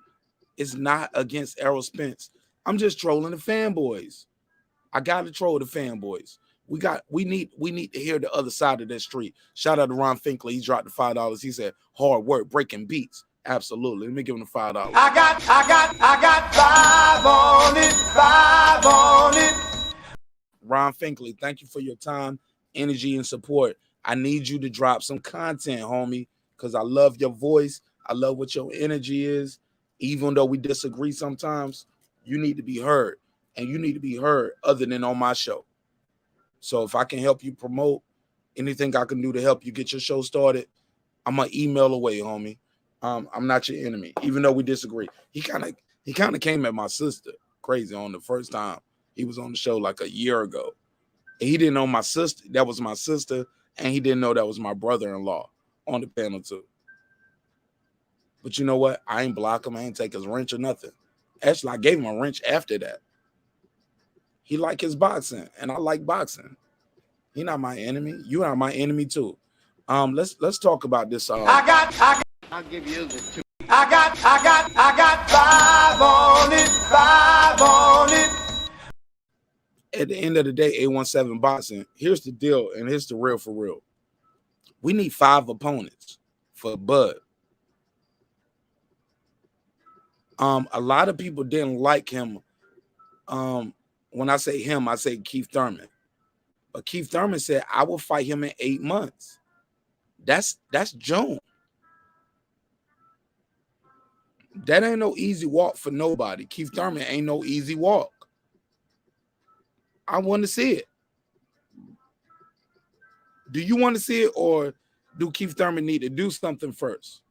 is not against Errol Spence. I'm just trolling the fanboys. I gotta troll the fanboys. We need to hear the other side of that street. Shout out to Ron Finkley. He dropped the $5. He said, hard work, breaking beats. Absolutely. Let me give him the $5. I got 5 on it. Ron Finkley, thank you for your time, energy, and support. I need you to drop some content, homie, because I love your voice. I love what your energy is. Even though we disagree sometimes, you need to be heard. And you need to be heard other than on my show. So if I can help you promote anything I can do to help you get your show started, I'm an email away, homie. I'm not your enemy, even though we disagree. He kind of came at my sister crazy on the first time he was on the show like a year ago. And he didn't know my sister. That was my sister. And he didn't know that was my brother-in-law on the panel too. But you know what? I ain't block him. I ain't take his wrench or nothing. Actually, I gave him a wrench after that. He like his boxing, and I like boxing. He not my enemy. You are my enemy too. Let's talk about this. I'll give you the 2. I got 5 on it. At the end of the day, A17 boxing. Here's the deal, and here's the real for real. We need 5 opponents for Bud. A lot of people didn't like him. When I say him, I say Keith Thurman. But Keith Thurman said, I will fight him in 8 months. That's June. That ain't no easy walk for nobody. Keith Thurman ain't no easy walk. I want to see it. Do you want to see it, or do Keith Thurman need to do something first?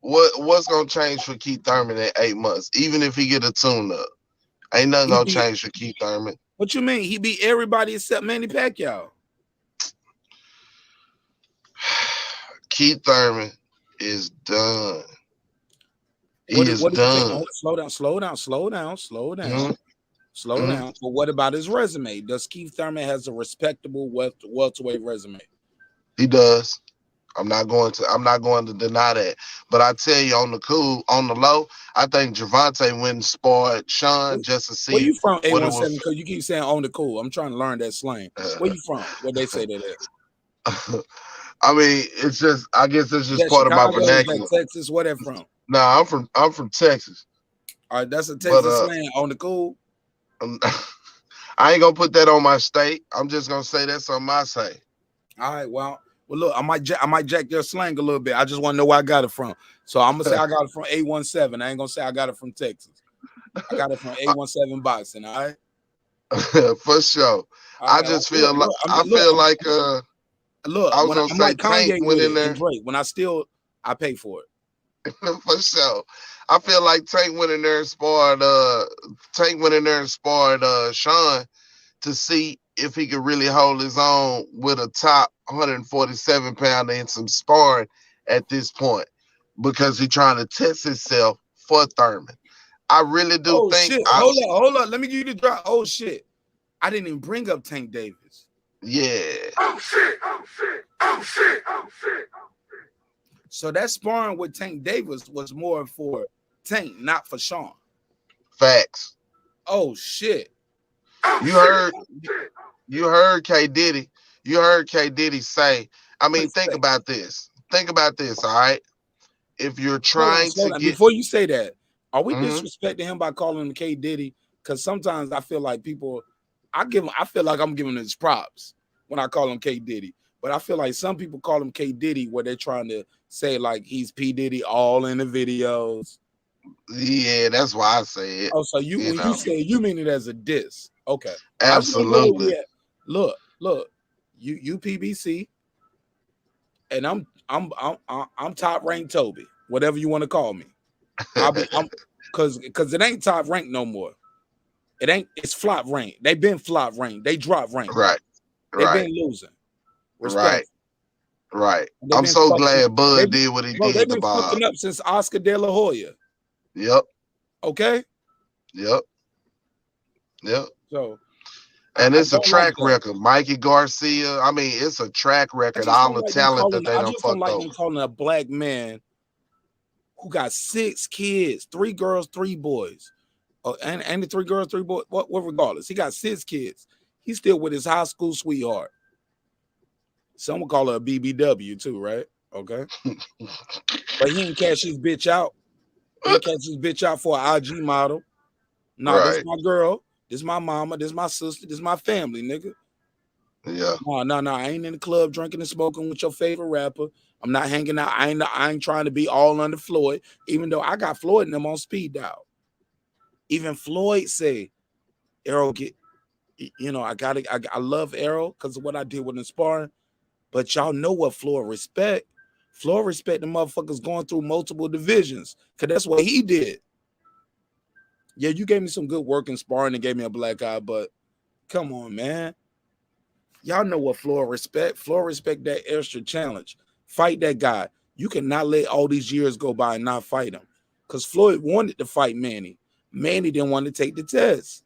What's gonna change for Keith Thurman in 8 months? Even if he get a tune-up, ain't nothing gonna change for Keith Thurman. What you mean? He beat everybody except Manny Pacquiao. Keith Thurman is done. He is done. Oh, slow down. Mm-hmm. Slow down. But what about his resume? Does Keith Thurman has a respectable welterweight resume? He does. I'm not going to deny that. But I tell you, on the low, I think Gervonta went and sparred SHAWN just to see. Where you from, A17? Because you keep saying on the cool. I'm trying to learn that slang. Where you from? Where they say that at? I mean, it's just, I guess it's just part Chicago, of my vernacular. Texas, where that from? Nah, I'm from Texas. All right, that's a Texas slang. On the cool. I ain't gonna put that on my state. I'm just gonna say that's on my say. All right, well, look, I might jack your slang a little bit. I just want to know where I got it from. So I'm gonna say I got it from A17. I ain't gonna say I got it from Texas. I got it from A17 boxing. All right. For sure. I just feel like I feel like look, I was gonna say Tank went in there. When I pay for it. For sure. I feel like Tank went in there and sparred SHAWN to see if he could really hold his own with a top 147 pounder in some sparring at this point because he's trying to test himself for Thurman. I really do think. Shit. Hold up. Let me give you the drop. Oh shit. I didn't even bring up Tank Davis. Yeah. Oh shit. Oh shit. Oh shit. Oh shit. So that sparring with Tank Davis was more for Tank, not for Shawn. Facts. Oh shit. You heard K Diddy. You heard K Diddy say, I mean, think about this. Think about this, all right? If you're trying to get before you say that, are we disrespecting him by calling him K Diddy? Because sometimes I feel like people, I feel like I'm giving his props when I call him K Diddy. But I feel like some people call him K Diddy where they're trying to say like he's P Diddy all in the videos. Yeah, that's why I say it. Oh, so you say you mean it as a diss? Okay, absolutely. Look, you PBC, and I'm top ranked Toby, whatever you want to call me. Because it ain't top ranked no more. It's flop rank. They've been flop rank. They drop rank. Right. They've been losing. Right. I'm so glad Bud did what he did. They've been fucking up since Oscar De La Hoya. Yep. Okay. Yep. So, and it's a track record. Mikey Garcia. I mean, it's a track record. All the talent that they don't fuck over. Them calling a black man who got 6 kids, 3 girls, 3 boys. And the 3 girls, 3 boys. What regardless, he got 6 kids. He's still with his high school sweetheart. Some would call her a BBW too, right? Okay. But he didn't cash his bitch out. He didn't catch his bitch out for an IG model. No, this is my girl. This is my mama. This is my sister. This is my family, nigga. Yeah. No. I ain't in the club drinking and smoking with your favorite rapper. I'm not hanging out. I ain't trying to be all under Floyd, even though I got Floyd and them on speed dial. Even Floyd say, Errol I love Errol because of what I did with him sparring. But y'all know what Floyd respect. Floyd respect the motherfuckers going through multiple divisions. Cause that's what he did. Yeah, you gave me some good work in sparring and gave me a black eye, but come on, man. Y'all know what Floyd respect. Floyd respect that extra challenge. Fight that guy. You cannot let all these years go by and not fight him. Because Floyd wanted to fight Manny. Manny didn't want to take the test.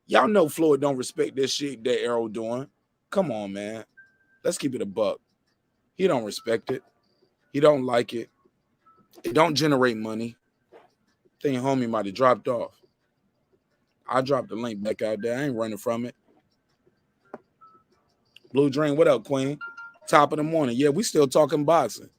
Y'all know Floyd don't respect this shit that Errol doing. Come on, man. Let's keep it a buck. He don't respect it. He don't like it. It don't generate money. Think homie might have dropped off. I dropped the link back out there. I ain't running from it. Blue Dream, what up, Queen? Top of the morning. Yeah, we still talking boxing.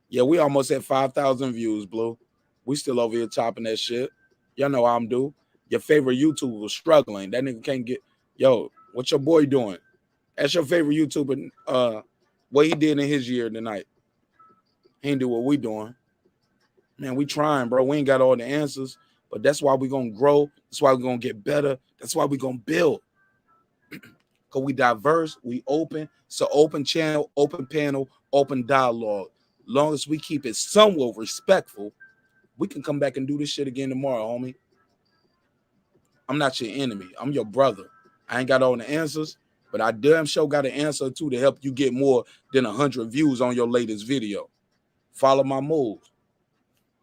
Yeah, we almost at 5,000 views, Blue. We still over here chopping that shit. Y'all know how I'm do. Your favorite YouTuber was struggling. That nigga can't get. Yo, what your boy doing? That's your favorite YouTuber. What he did in his year tonight. He ain't do what we doing. Man, we trying, bro. We ain't got all the answers, but that's why we gonna grow. That's why we gonna get better. That's why we gonna build. Because we diverse, we open. So open channel, open panel, open dialogue. Long as we keep it somewhat respectful, we can come back and do this shit again tomorrow, homie. I'm not your enemy. I'm your brother. I ain't got all the answers, but I damn sure got an answer too to help you get more than 100 views on your latest video. Follow my moves.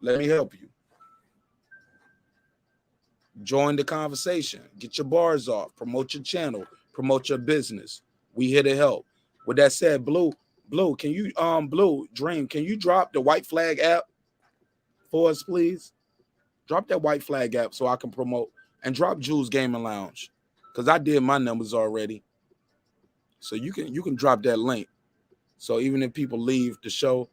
Let me help you. Join the conversation. Get your bars off. Promote your channel. Promote your business. We here to help. With that said, Blue, can you Blue Dream, can you drop the White Flag app for us, please? Drop that White Flag app so I can promote, and drop Jules Gaming Lounge because I did my numbers already. So you can drop that link. So even if people leave the show,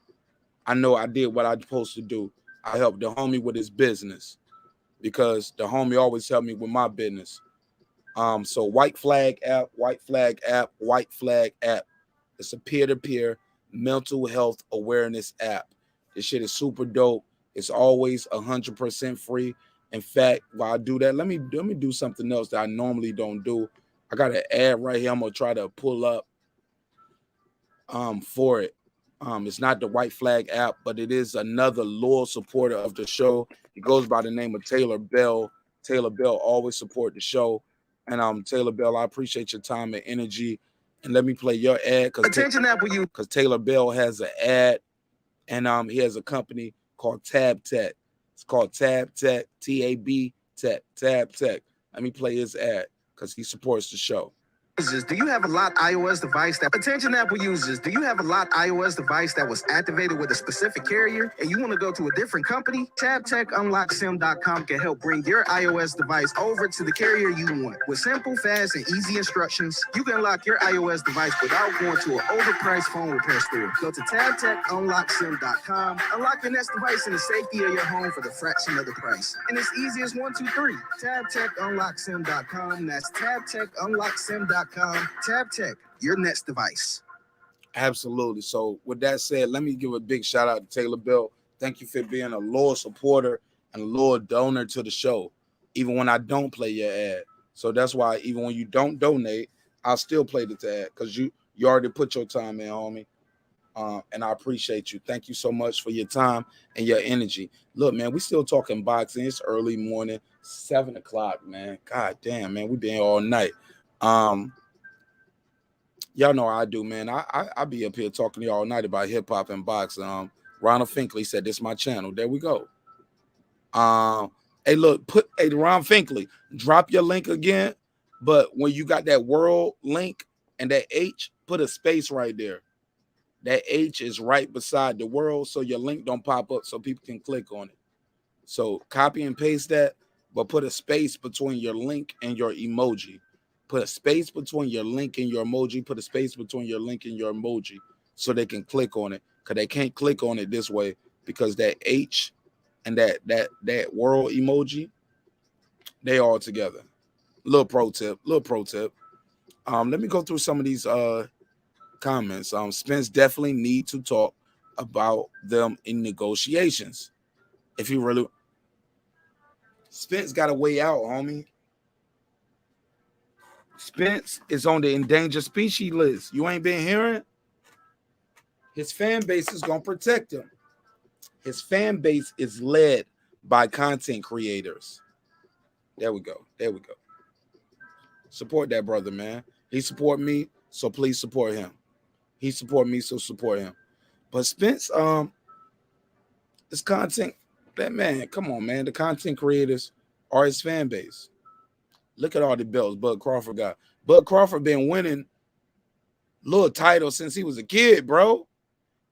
I know I did what I'm supposed to do. I helped the homie with his business because the homie always helped me with my business. So White Flag app. It's a peer-to-peer mental health awareness app. This shit is super dope. It's always 100% free. In fact, while I do that, let me do something else that I normally don't do. I got an ad right here. I'm gonna try to pull up for it. It's not the White Flag app, but it is another loyal supporter of the show. He goes by the name of Taylor Bell. Taylor Bell always support the show. And Taylor Bell, I appreciate your time and energy. And let me play your ad because Taylor Bell has an ad, and he has a company called Tab Tech. It's called Tab Tech, TAB Tech, Tab Tech. Let me play his ad because he supports the show. Do you have a lot iOS device that attention Apple users? Do you have a lot iOS device that was activated with a specific carrier and you want to go to a different company? TabTechUnlockSim.com can help bring your iOS device over to the carrier you want. With simple, fast, and easy instructions, you can unlock your iOS device without going to an overpriced phone repair store. Go to TabTechUnlockSim.com, unlock your next device in the safety of your home for the fraction of the price. And it's easy as 1, 2, 3. TabTechUnlockSim.com. That's TabTechUnlockSim.com. Tab Tech, your next device. Absolutely. So with that said, let me give a big shout out to Taylor Bell. Thank you for being a loyal supporter and a loyal donor to the show, even when I don't play your ad. So that's why even when you don't donate, I'll still play the ad because you already put your time in, homie. And I appreciate you. Thank you so much for your time and your energy. Look, man, we still talking boxing. It's early morning, 7 o'clock, man. God damn, man, we been here all night. Y'all know how I do, man. I be up here talking to y'all all night about hip hop and boxing. Ronald Finkley said this is my channel. There we go. Hey, look, Ron Finkley, drop your link again. But when you got that world link and that H, put a space right there. That H is right beside the world, so your link don't pop up so people can click on it. So copy and paste that, but put a space between your link and your emoji. Put a space between your link and your emoji. Put a space between your link and your emoji so they can click on it. Because they can't click on it this way because that H and that world emoji, they all together. Little pro tip. Let me go through some of these comments. Spence definitely need to talk about them in negotiations. If you really... Spence got a way out, homie. Spence is on the endangered species list. You ain't been hearing? His fan base is going to protect him. His fan base is led by content creators. There we go. Support that brother, man. He support me, so please support him. He support me, so support him. But Spence, this content, that man, come on, man. The content creators are his fan base. Look at all the belts Bud Crawford got. Bud Crawford been winning little titles since he was a kid, bro.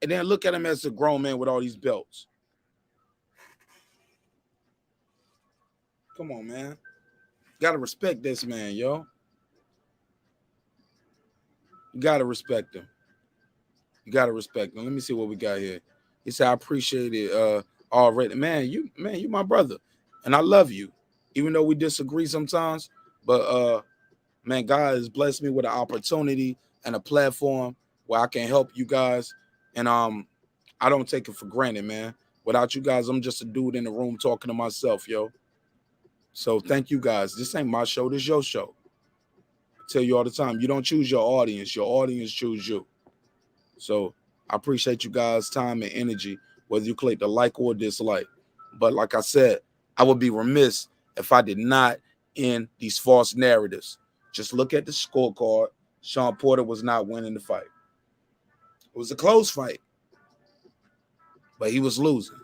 And then look at him as a grown man with all these belts. Come on, man. Gotta respect this man, yo. You gotta respect him. Let me see what we got here. He said, I appreciate it already. Man, you my brother. And I love you. Even though we disagree sometimes. But man, God has blessed me with an opportunity and a platform where I can help you guys. And I don't take it for granted, man. Without you guys, I'm just a dude in the room talking to myself, yo. So thank you guys. This ain't my show, this is your show. I tell you all the time, you don't choose your audience choose you. So I appreciate you guys' time and energy, whether you click the like or dislike. But like I said, I would be remiss if I did not end these false narratives. Just look at the scorecard. Shawn Porter was not winning the fight. It was a close fight, but he was losing.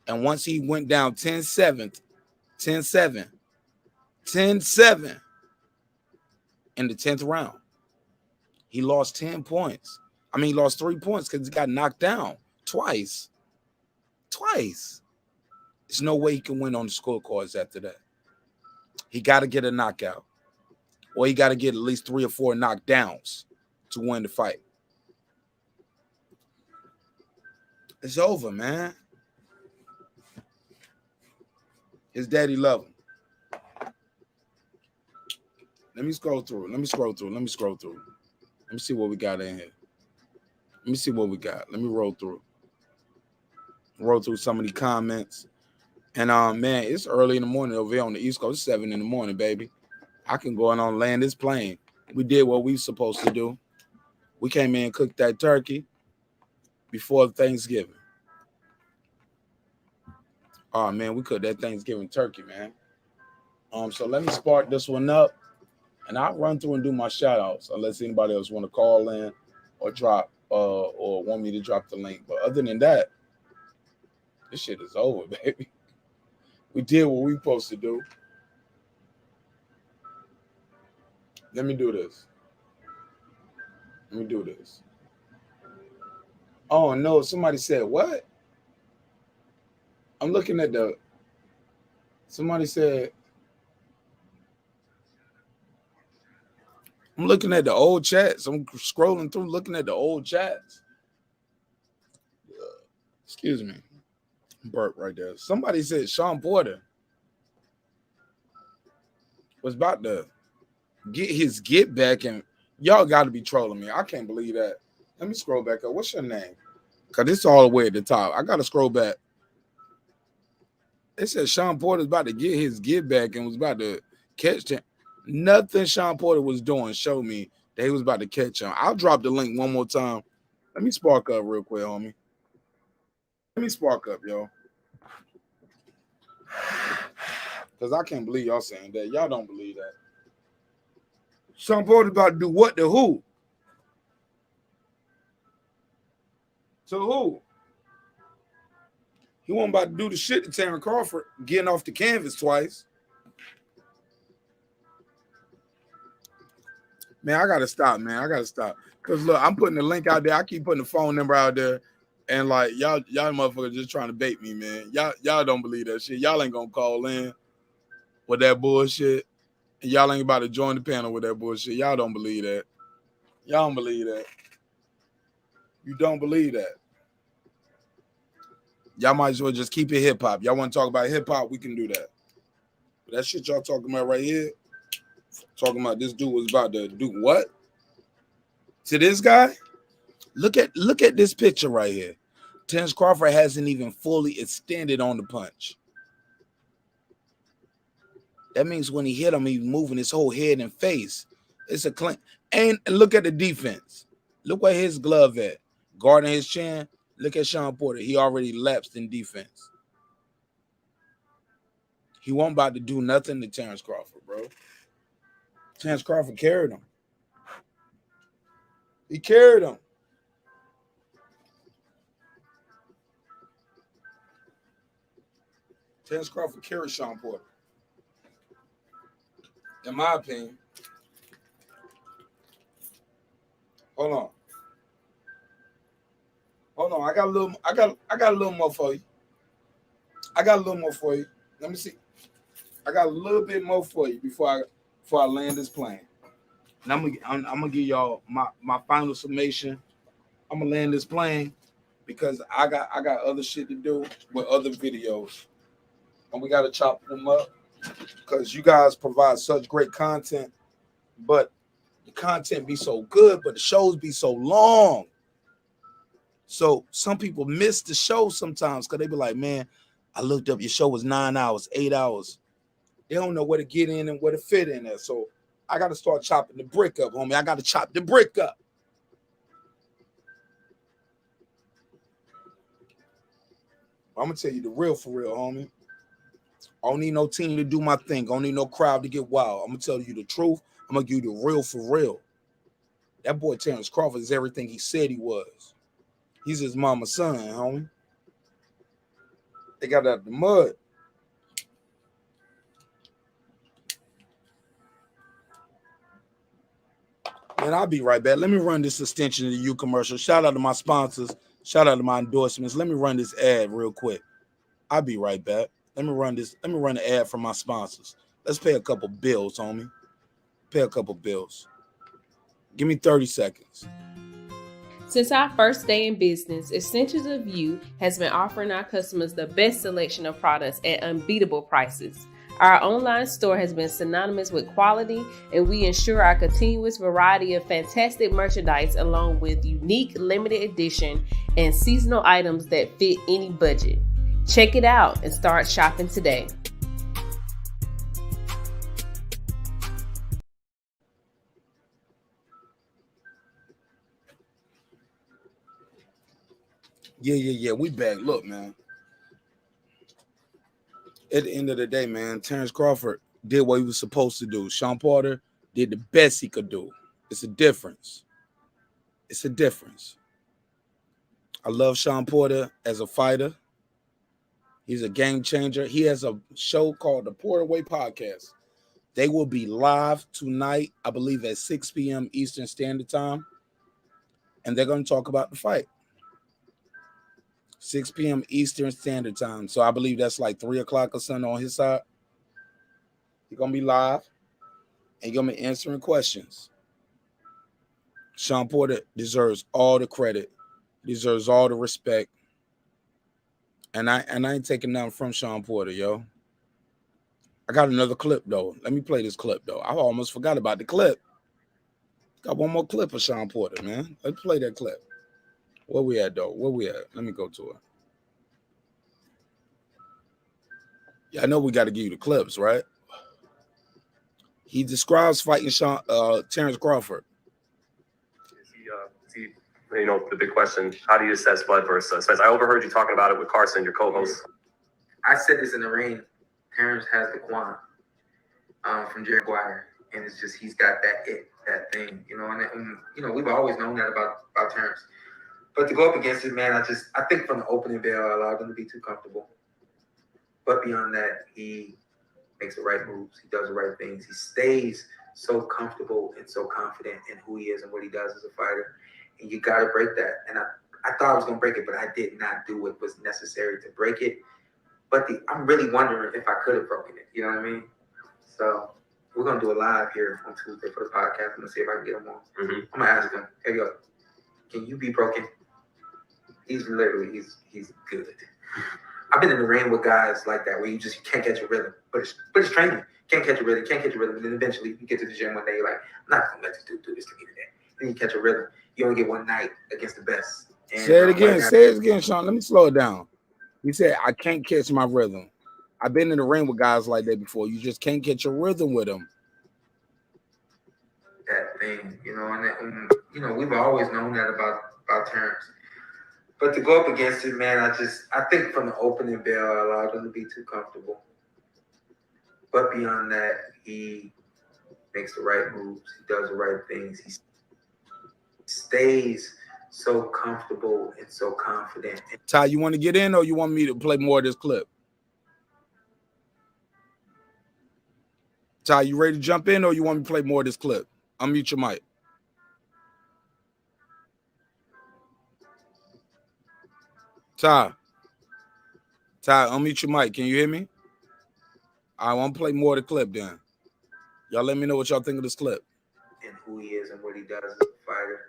And once he went down 10-7 in the 10th round, he lost 10 points. I mean, he lost 3 points because he got knocked down twice. There's no way he can win on the scorecards after that. He got to get a knockout, or he got to get at least 3 or 4 knockdowns to win the fight. It's over, man. His daddy love him. Let me scroll through. Let me see what we got in here. Let me see what we got. Let me roll through some of the comments. And man, it's early in the morning over here on the East Coast. It's 7 in the morning, baby. I can go on land this plane. We did what we supposed to do. We came in and cooked that turkey before Thanksgiving. Oh man, we cooked that Thanksgiving turkey, man. So let me spark this one up. And I'll run through and do my shout outs unless anybody else want to call in or drop or want me to drop the link. But other than that, this shit is over, baby. We did what we supposed to do. Let me do this. Let me do this. Oh no, somebody said what? I'm looking at the somebody said I'm looking at the old chats. I'm scrolling through looking at the old chats. Excuse me. Burp right there. Somebody said Shawn Porter was about to get his get back, and y'all got to be trolling me. I can't believe that. Let me scroll back up. What's your name? Because it's all the way at the top. I got to scroll back. It said Shawn Porter's about to get his get back and was about to catch him. Nothing Shawn Porter was doing showed me that he was about to catch him. I'll drop the link one more time. Let me spark up real quick, homie. Let me spark up, yo. Because I can't believe y'all saying that. Y'all don't believe that. Shawn Porter about to do what to who? To who? He wasn't about to do the shit to Terence Crawford, getting off the canvas twice. Man, I gotta stop, man. I gotta stop. Cause look, I'm putting the link out there. I keep putting the phone number out there. And like y'all motherfuckers just trying to bait me, man. Y'all don't believe that shit. Y'all ain't gonna call in with that bullshit. And y'all ain't about to join the panel with that bullshit. Y'all don't believe that. Y'all don't believe that. You don't believe that. Y'all might as well just keep it hip hop. Y'all want to talk about hip hop? We can do that. But that shit y'all talking about right here, talking about this dude was about to do what to this guy? Look at this picture right here. Terence Crawford hasn't even fully extended on the punch. That means when he hit him, he's moving his whole head and face. It's a clean. And look at the defense. Look where his glove at. Guarding his chin. Look at Shawn Porter. He already lapsed in defense. He wasn't about to do nothing to Terence Crawford, bro. Terence Crawford carried him. He carried him. Terence Crawford carried Shawn Porter. In my opinion. Hold on. Hold on. I got a little more for you. I got a little more for you. Let me see. I got a little bit more for you before I land this plane. And I'm gonna give y'all my final summation. I'm gonna land this plane because I got other shit to do with other videos. And we gotta chop them up because you guys provide such great content, but the content be so good, but the shows be so long. So some people miss the show sometimes because they be like, man, I looked up your show was 9 hours, 8 hours. They don't know where to get in and where to fit in there. So I got to start chopping the brick up, homie. I got to chop the brick up. I'm going to tell you the real for real, homie. I don't need no team to do my thing. I don't need no crowd to get wild. I'm going to tell you the truth. I'm going to give you the real for real. That boy Terence Crawford is everything he said he was. He's his mama's son, homie. They got out of the mud. And I'll be right back. Let me run this extension of the U commercial. Shout out to my sponsors. Shout out to my endorsements. Let me run this ad real quick. I'll be right back. Let me run this. Let me run the ad from my sponsors. Let's pay a couple bills, homie. Pay a couple bills. Give me 30 seconds. Since our first day in business, Essentials of You has been offering our customers the best selection of products at unbeatable prices. Our online store has been synonymous with quality, and we ensure our continuous variety of fantastic merchandise along with unique limited edition and seasonal items that fit any budget. Check it out and start shopping today. Yeah. We back. Look, man. At the end of the day, man, Terence Crawford did what he was supposed to do. Shawn Porter did the best he could do. It's a difference. It's a difference. I love Shawn Porter as a fighter. He's a game changer. He has a show called the Porter Way Podcast. They will be live tonight, I believe, at 6 p.m. Eastern Standard Time. And they're going to talk about the fight. 6 p.m. Eastern Standard Time. So I believe that's like 3 o'clock or something on his side. He's going to be live. And you're going to be answering questions. Shawn Porter deserves all the credit. Deserves all the respect. And I ain't taking nothing from Shawn Porter, yo. I got another clip, though. Let me play this clip, though. I almost forgot about the clip. Got one more clip of Shawn Porter, man. Let's play that clip. Where we at, though? Where we at? Let me go to it. Yeah, I know we got to give you the clips, right? He describes fighting Terence Crawford. You know, the big question, how do you assess Bud versus Spence? I overheard you talking about it with Carson, your co-host. I said this in the ring. Terrence has the quan from Jerry Maguire, and it's just he's got that thing, you know. And you know, we've always known that about Terrence. But to go up against it, man, I think from the opening bell, I allowed him to be too comfortable. But beyond that, he makes the right moves. He does the right things. He stays so comfortable and so confident in who he is and what he does as a fighter. And you got to break that. And I thought I was going to break it, but I did not do what was necessary to break it. But I'm really wondering if I could have broken it. You know what I mean? So we're going to do a live here on Tuesday for the podcast. I'm going to see if I can get him on. I'm going to ask him, hey, yo, can you be broken? He's literally, he's good. I've been in the ring with guys like that where you can't catch a rhythm. But it's training. Can't catch a rhythm. And then eventually you get to the gym one day, you're like, I'm not going to let this dude do this to me today. Then you catch a rhythm. You only get one night against the best. And, Say it again, Shawn. Let me slow it down. He said, I can't catch my rhythm. I've been in the ring with guys like that before. You just can't catch a rhythm with them. That thing, you know, and you know, we've always known that about Terrence. But to go up against it, man, I think from the opening bell, I allowed him to be too comfortable. But beyond that, he makes the right moves. He does the right things. He stays so comfortable and so confident. Ty, you want to get in or you want me to play more of this clip? Ty, you ready to jump in or you want me to play more of this clip? Unmute your mic. Ty, unmute your mic. Can you hear me? I want to play more of the clip then. Y'all let me know what y'all think of this clip. And who he is and what he does as a fighter.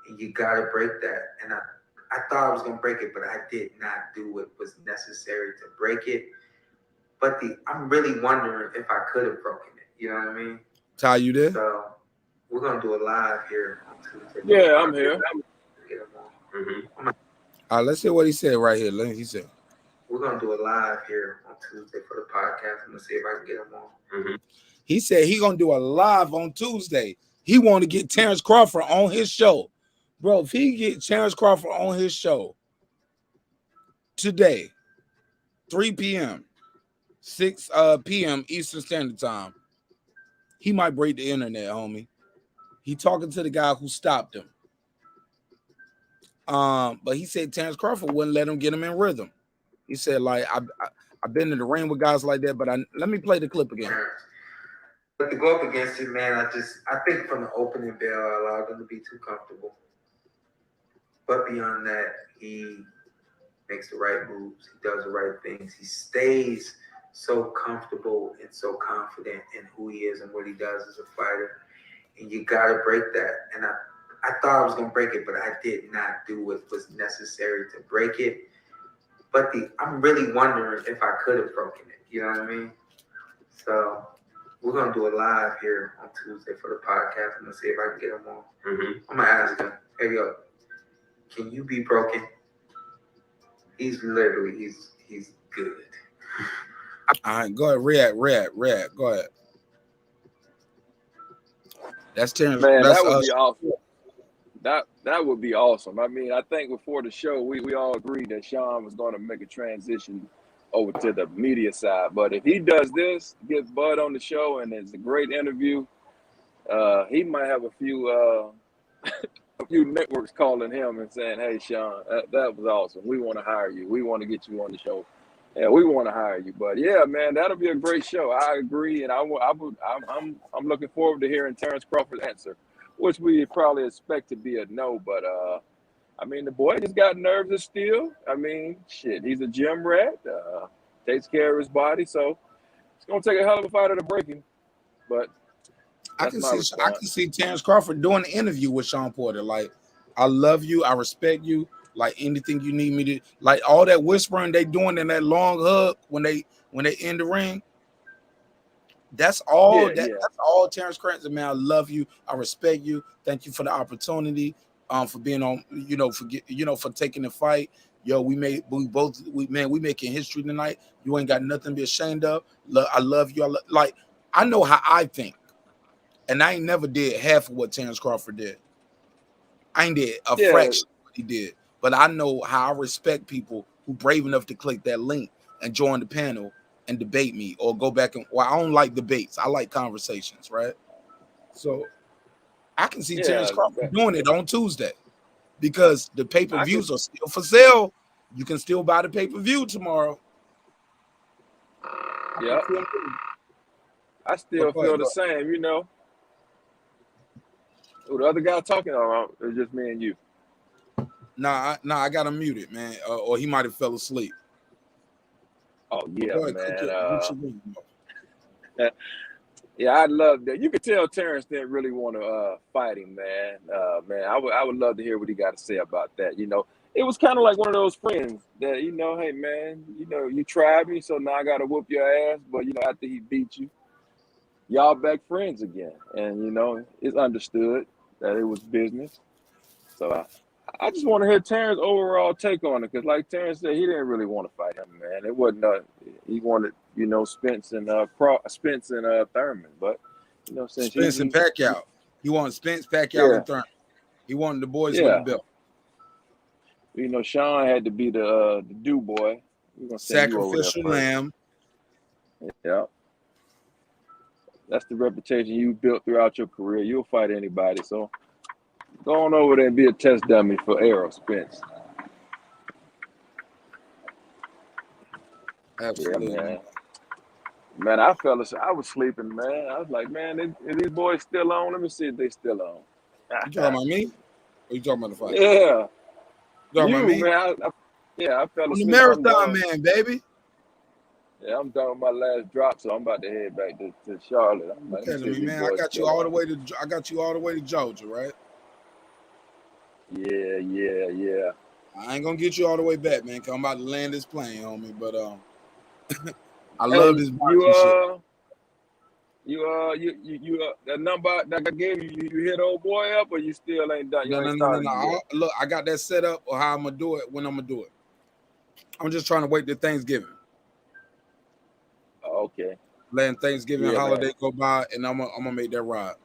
And you got to break that. And I thought I was going to break it, but I did not do what was necessary to break it. But I'm really wondering if I could have broken it. You know what I mean? Ty, you there? So we're going to do a live here on Tuesday. Yeah, I'm here. Let's see what he said right here. He said, we're going to do a live here on Tuesday for the podcast. I'm going to see if I can get him on. He said he going to do a live on Tuesday. He want to get Terence Crawford on his show. Bro, if he get Terence Crawford on his show today, 3 p.m., 6 p.m. Eastern Standard Time, he might break the internet, homie. He talking to the guy who stopped him. But he said Terence Crawford wouldn't let him get him in rhythm. He said, like, I've been in the ring with guys like that, but let me play the clip again. But to go up against it, man, I think from the opening bell, I allowed him to be too comfortable. But beyond that, he makes the right moves. He does the right things. He stays so comfortable and so confident in who he is and what he does as a fighter. And you got to break that. And I thought I was going to break it, but I did not do what was necessary to break it. But I'm really wondering if I could have broken it. You know what I mean? So we're going to do a live here on Tuesday for the podcast. I'm going to see if I can get him on. I'm going to ask him, hey, yo, can you be broken? He's literally, he's good. All right, go ahead, Red. Go ahead. That's Terrence. Man, that's that would be awesome. That would be awesome. I mean, I think before the show, we all agreed that Shawn was going to make a transition over to the media side. But if he does this, gets Bud on the show, and it's a great interview, He might have a few networks calling him and saying, "Hey, Sean, that was awesome. We want to hire you. We want to get you on the show. Yeah, we want to hire you." But yeah, man, that'll be a great show. I agree, and I'm looking forward to hearing Terence Crawford's answer, which we probably expect to be a no. But I mean, the boy just got nerves of steel. I mean, shit, he's a gym rat. Takes care of his body, so it's gonna take a hell of a fighter to break him. But I can see Terence Crawford doing an interview with Sean Porter. Like, I love you, I respect you. Like, anything you need me to, like, all that whispering they doing in that long hug when they end the ring. That's all. That's all Terence Crawford, man. I love you. I respect you. Thank you for the opportunity. For being on, for taking the fight. Yo, we making history tonight. You ain't got nothing to be ashamed of. I love you. I know how I think. And I ain't never did half of what Terence Crawford did. I ain't did a fraction of what he did. But I know how I respect people who brave enough to click that link and join the panel and debate me or go back and, well, I don't like debates. I like conversations, right? So I can see Terence Crawford doing it on Tuesday because the pay-per-views are still for sale. You can still buy the pay-per-view tomorrow. Yeah. I still feel the same, Who the other guy talking about? It's just me and you. Nah, I got him muted, man. Or he might have fell asleep. Oh yeah, man. Yeah, I love that. You could tell Terence didn't really want to fight him, man. I would love to hear what he got to say about that. It was kind of like one of those friends that, hey man, you tried me, so now I got to whoop your ass. But after he beat you, y'all back friends again, and it's understood that it was business. So I just want to hear Terrence's overall take on it, because like Terrence said, he didn't really want to fight him, man. It wasn't. He wanted, Spence and Thurman, but since Spence and Pacquiao, he wanted Spence, Pacquiao, and Thurman. He wanted the boys with the belt. Sean had to be the do boy. Sacrificial lamb. Yeah. That's the reputation you built throughout your career. You'll fight anybody. So go on over there and be a test dummy for Errol Spence. Absolutely. Yeah, man, I fell asleep. I was sleeping, man. I was like, man, are these boys still on? Let me see if they still on. You talking about me? Or you talking about the fight? Yeah. You talking about me? Man. I fell asleep. The marathon man, baby. Yeah, I'm done with my last drop, so I'm about to head back to Charlotte. Man, I got you all the way to Georgia, right? Yeah. I ain't gonna get you all the way back, man, because I'm about to land this plane, homie. But I love this shit. You that number that I gave you, you hit old boy up, or you still ain't done? No. Look, I got that set up, or how I'm gonna do it when I'm gonna do it. I'm just trying to wait till Thanksgiving. Okay. Letting Thanksgiving holiday go by, and I'm gonna make that ride.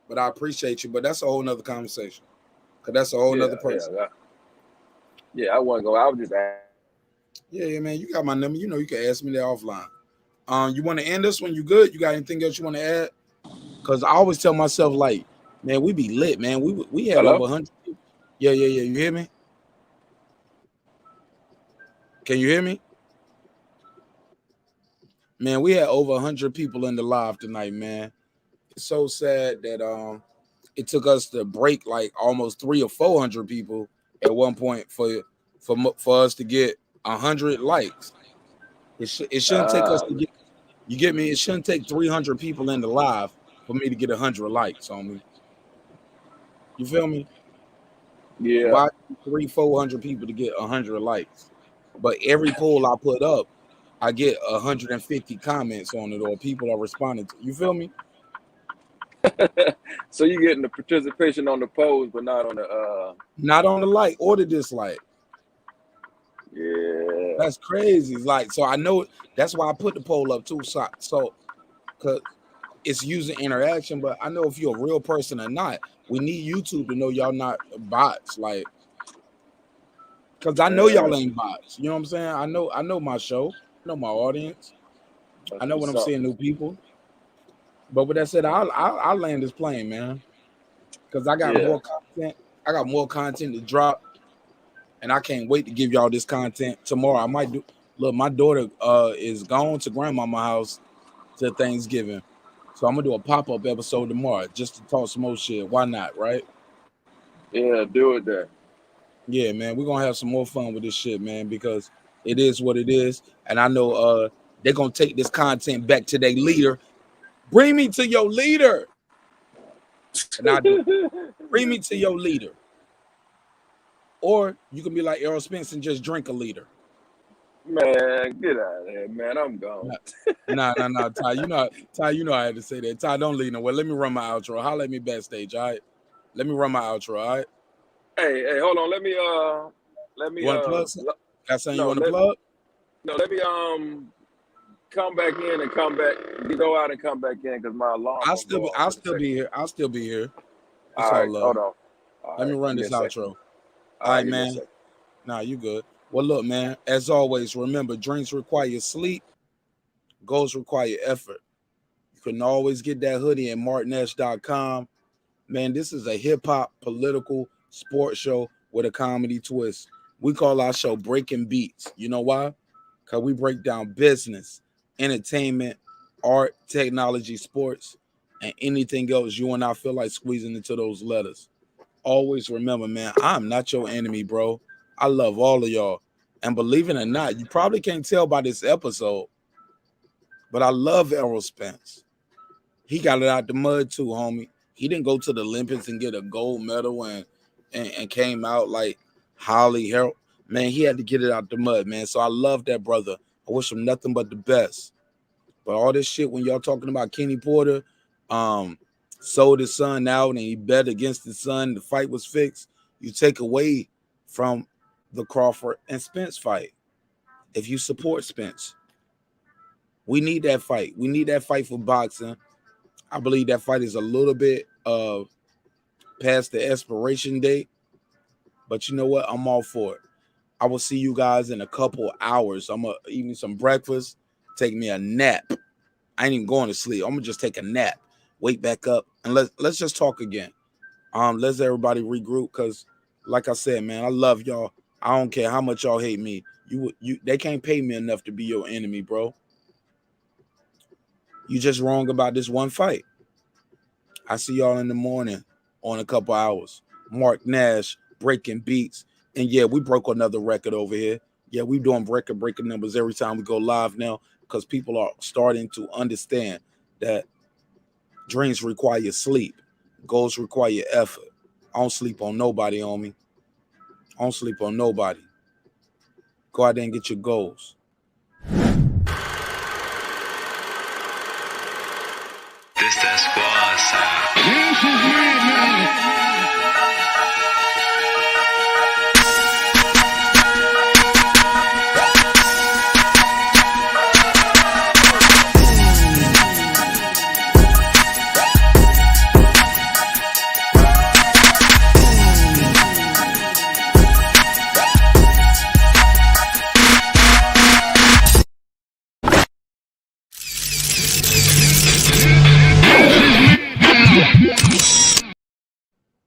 But I appreciate you, but that's a whole nother conversation. Cause that's a whole nother person. I wasn't going. I was just asking. Yeah, man. You got my number. You can ask me that offline. You want to end this one? You good? You got anything else you want to add? Cause I always tell myself, like, man, we be lit, man. We had over 100 people. Yeah. You hear me? Can you hear me? Man, we had over 100 people in the live tonight, man. It's so sad that it took us to break like almost 300 or 400 people at one point for us to get 100 likes. It shouldn't take us to get. You get me? It shouldn't take 300 people in the live for me to get 100 likes on me. You feel me? Yeah. Why 300-400 people to get 100 likes? But every poll I put up, I get 150 comments on it, or people are responding to. You feel me? So you getting the participation on the polls, but not on the like or the dislike. Yeah, that's crazy. Like, so I know that's why I put the poll up too. So because it's user interaction, but I know if you're a real person or not. We need YouTube to know y'all not bots. Like, because I know y'all ain't bots. You know what I'm saying? I know my show. I know my audience. I know when I'm seeing new people. But with that said, I'll land this plane, man, because I got more content. I got more content to drop, and I can't wait to give y'all this content tomorrow. I might do. Look, my daughter is gone to grandmama's house till Thanksgiving, so I'm gonna do a pop-up episode tomorrow just to talk some more shit. Why not, right? Yeah, do it there. Yeah, man, we're gonna have some more fun with this shit, man, because it is what it is, and I know they're gonna take this content back to their leader. Bring me to your leader. And I do. Bring me to your leader. Or you can be like Errol Spence and just drink a liter. Man, get out of there, man. I'm gone. Nah, Ty. You know I had to say that. Ty, don't leave nowhere. Let me run my outro. Holler at me backstage, all right? Let me run my outro, all right? Hey, hold on. Let me You want to plug something? Got something you want to plug? No, let me come back in and come back. Go out and come back in because my alarm. I'll still be here. It's all right, love. hold on. Let me run this outro. All right, man. Nah, you good. Well, look, man, as always, remember, dreams require sleep, goals require effort. You can always get that hoodie at marqnash.com. Man, this is a hip-hop, political, sports show with a comedy twist. We call our show Breaking Beats. You know why? Because we break down business, entertainment, art, technology, sports, and anything else you and I feel like squeezing into those letters. Always remember, man, I'm not your enemy, bro. I love all of y'all. And believe it or not, you probably can't tell by this episode, but I love Errol Spence. He got it out the mud too, homie. He didn't go to the Olympics and get a gold medal and came out like Holly Harold. Man, he had to get it out the mud, man. So I love that brother. I wish him nothing but the best. But all this shit when y'all talking about Kenny Porter, sold his son out and he bet against his son, the fight was fixed. You take away from the Crawford and Spence fight. If you support Spence, we need that fight. We need that fight for boxing. I believe that fight is a little bit past the expiration date, but you know what? I'm all for it. I will see you guys in a couple hours. I'm gonna eat me some breakfast, take me a nap. I ain't even going to sleep. I'm gonna just take a nap, wake back up, and let's just talk again. Let's everybody regroup because, like I said, man, I love y'all. I don't care how much y'all hate me. They can't pay me enough to be your enemy, bro. You just wrong about this one fight. I see y'all in the morning on a couple hours. Mark Nash, Breaking Beats. And yeah, we broke another record over here. Yeah, we doing record-breaking numbers every time we go live now because people are starting to understand that dreams require sleep. Goals require effort. I don't sleep on nobody, homie. I don't sleep on nobody. Go out there and get your goals. This that squad sound.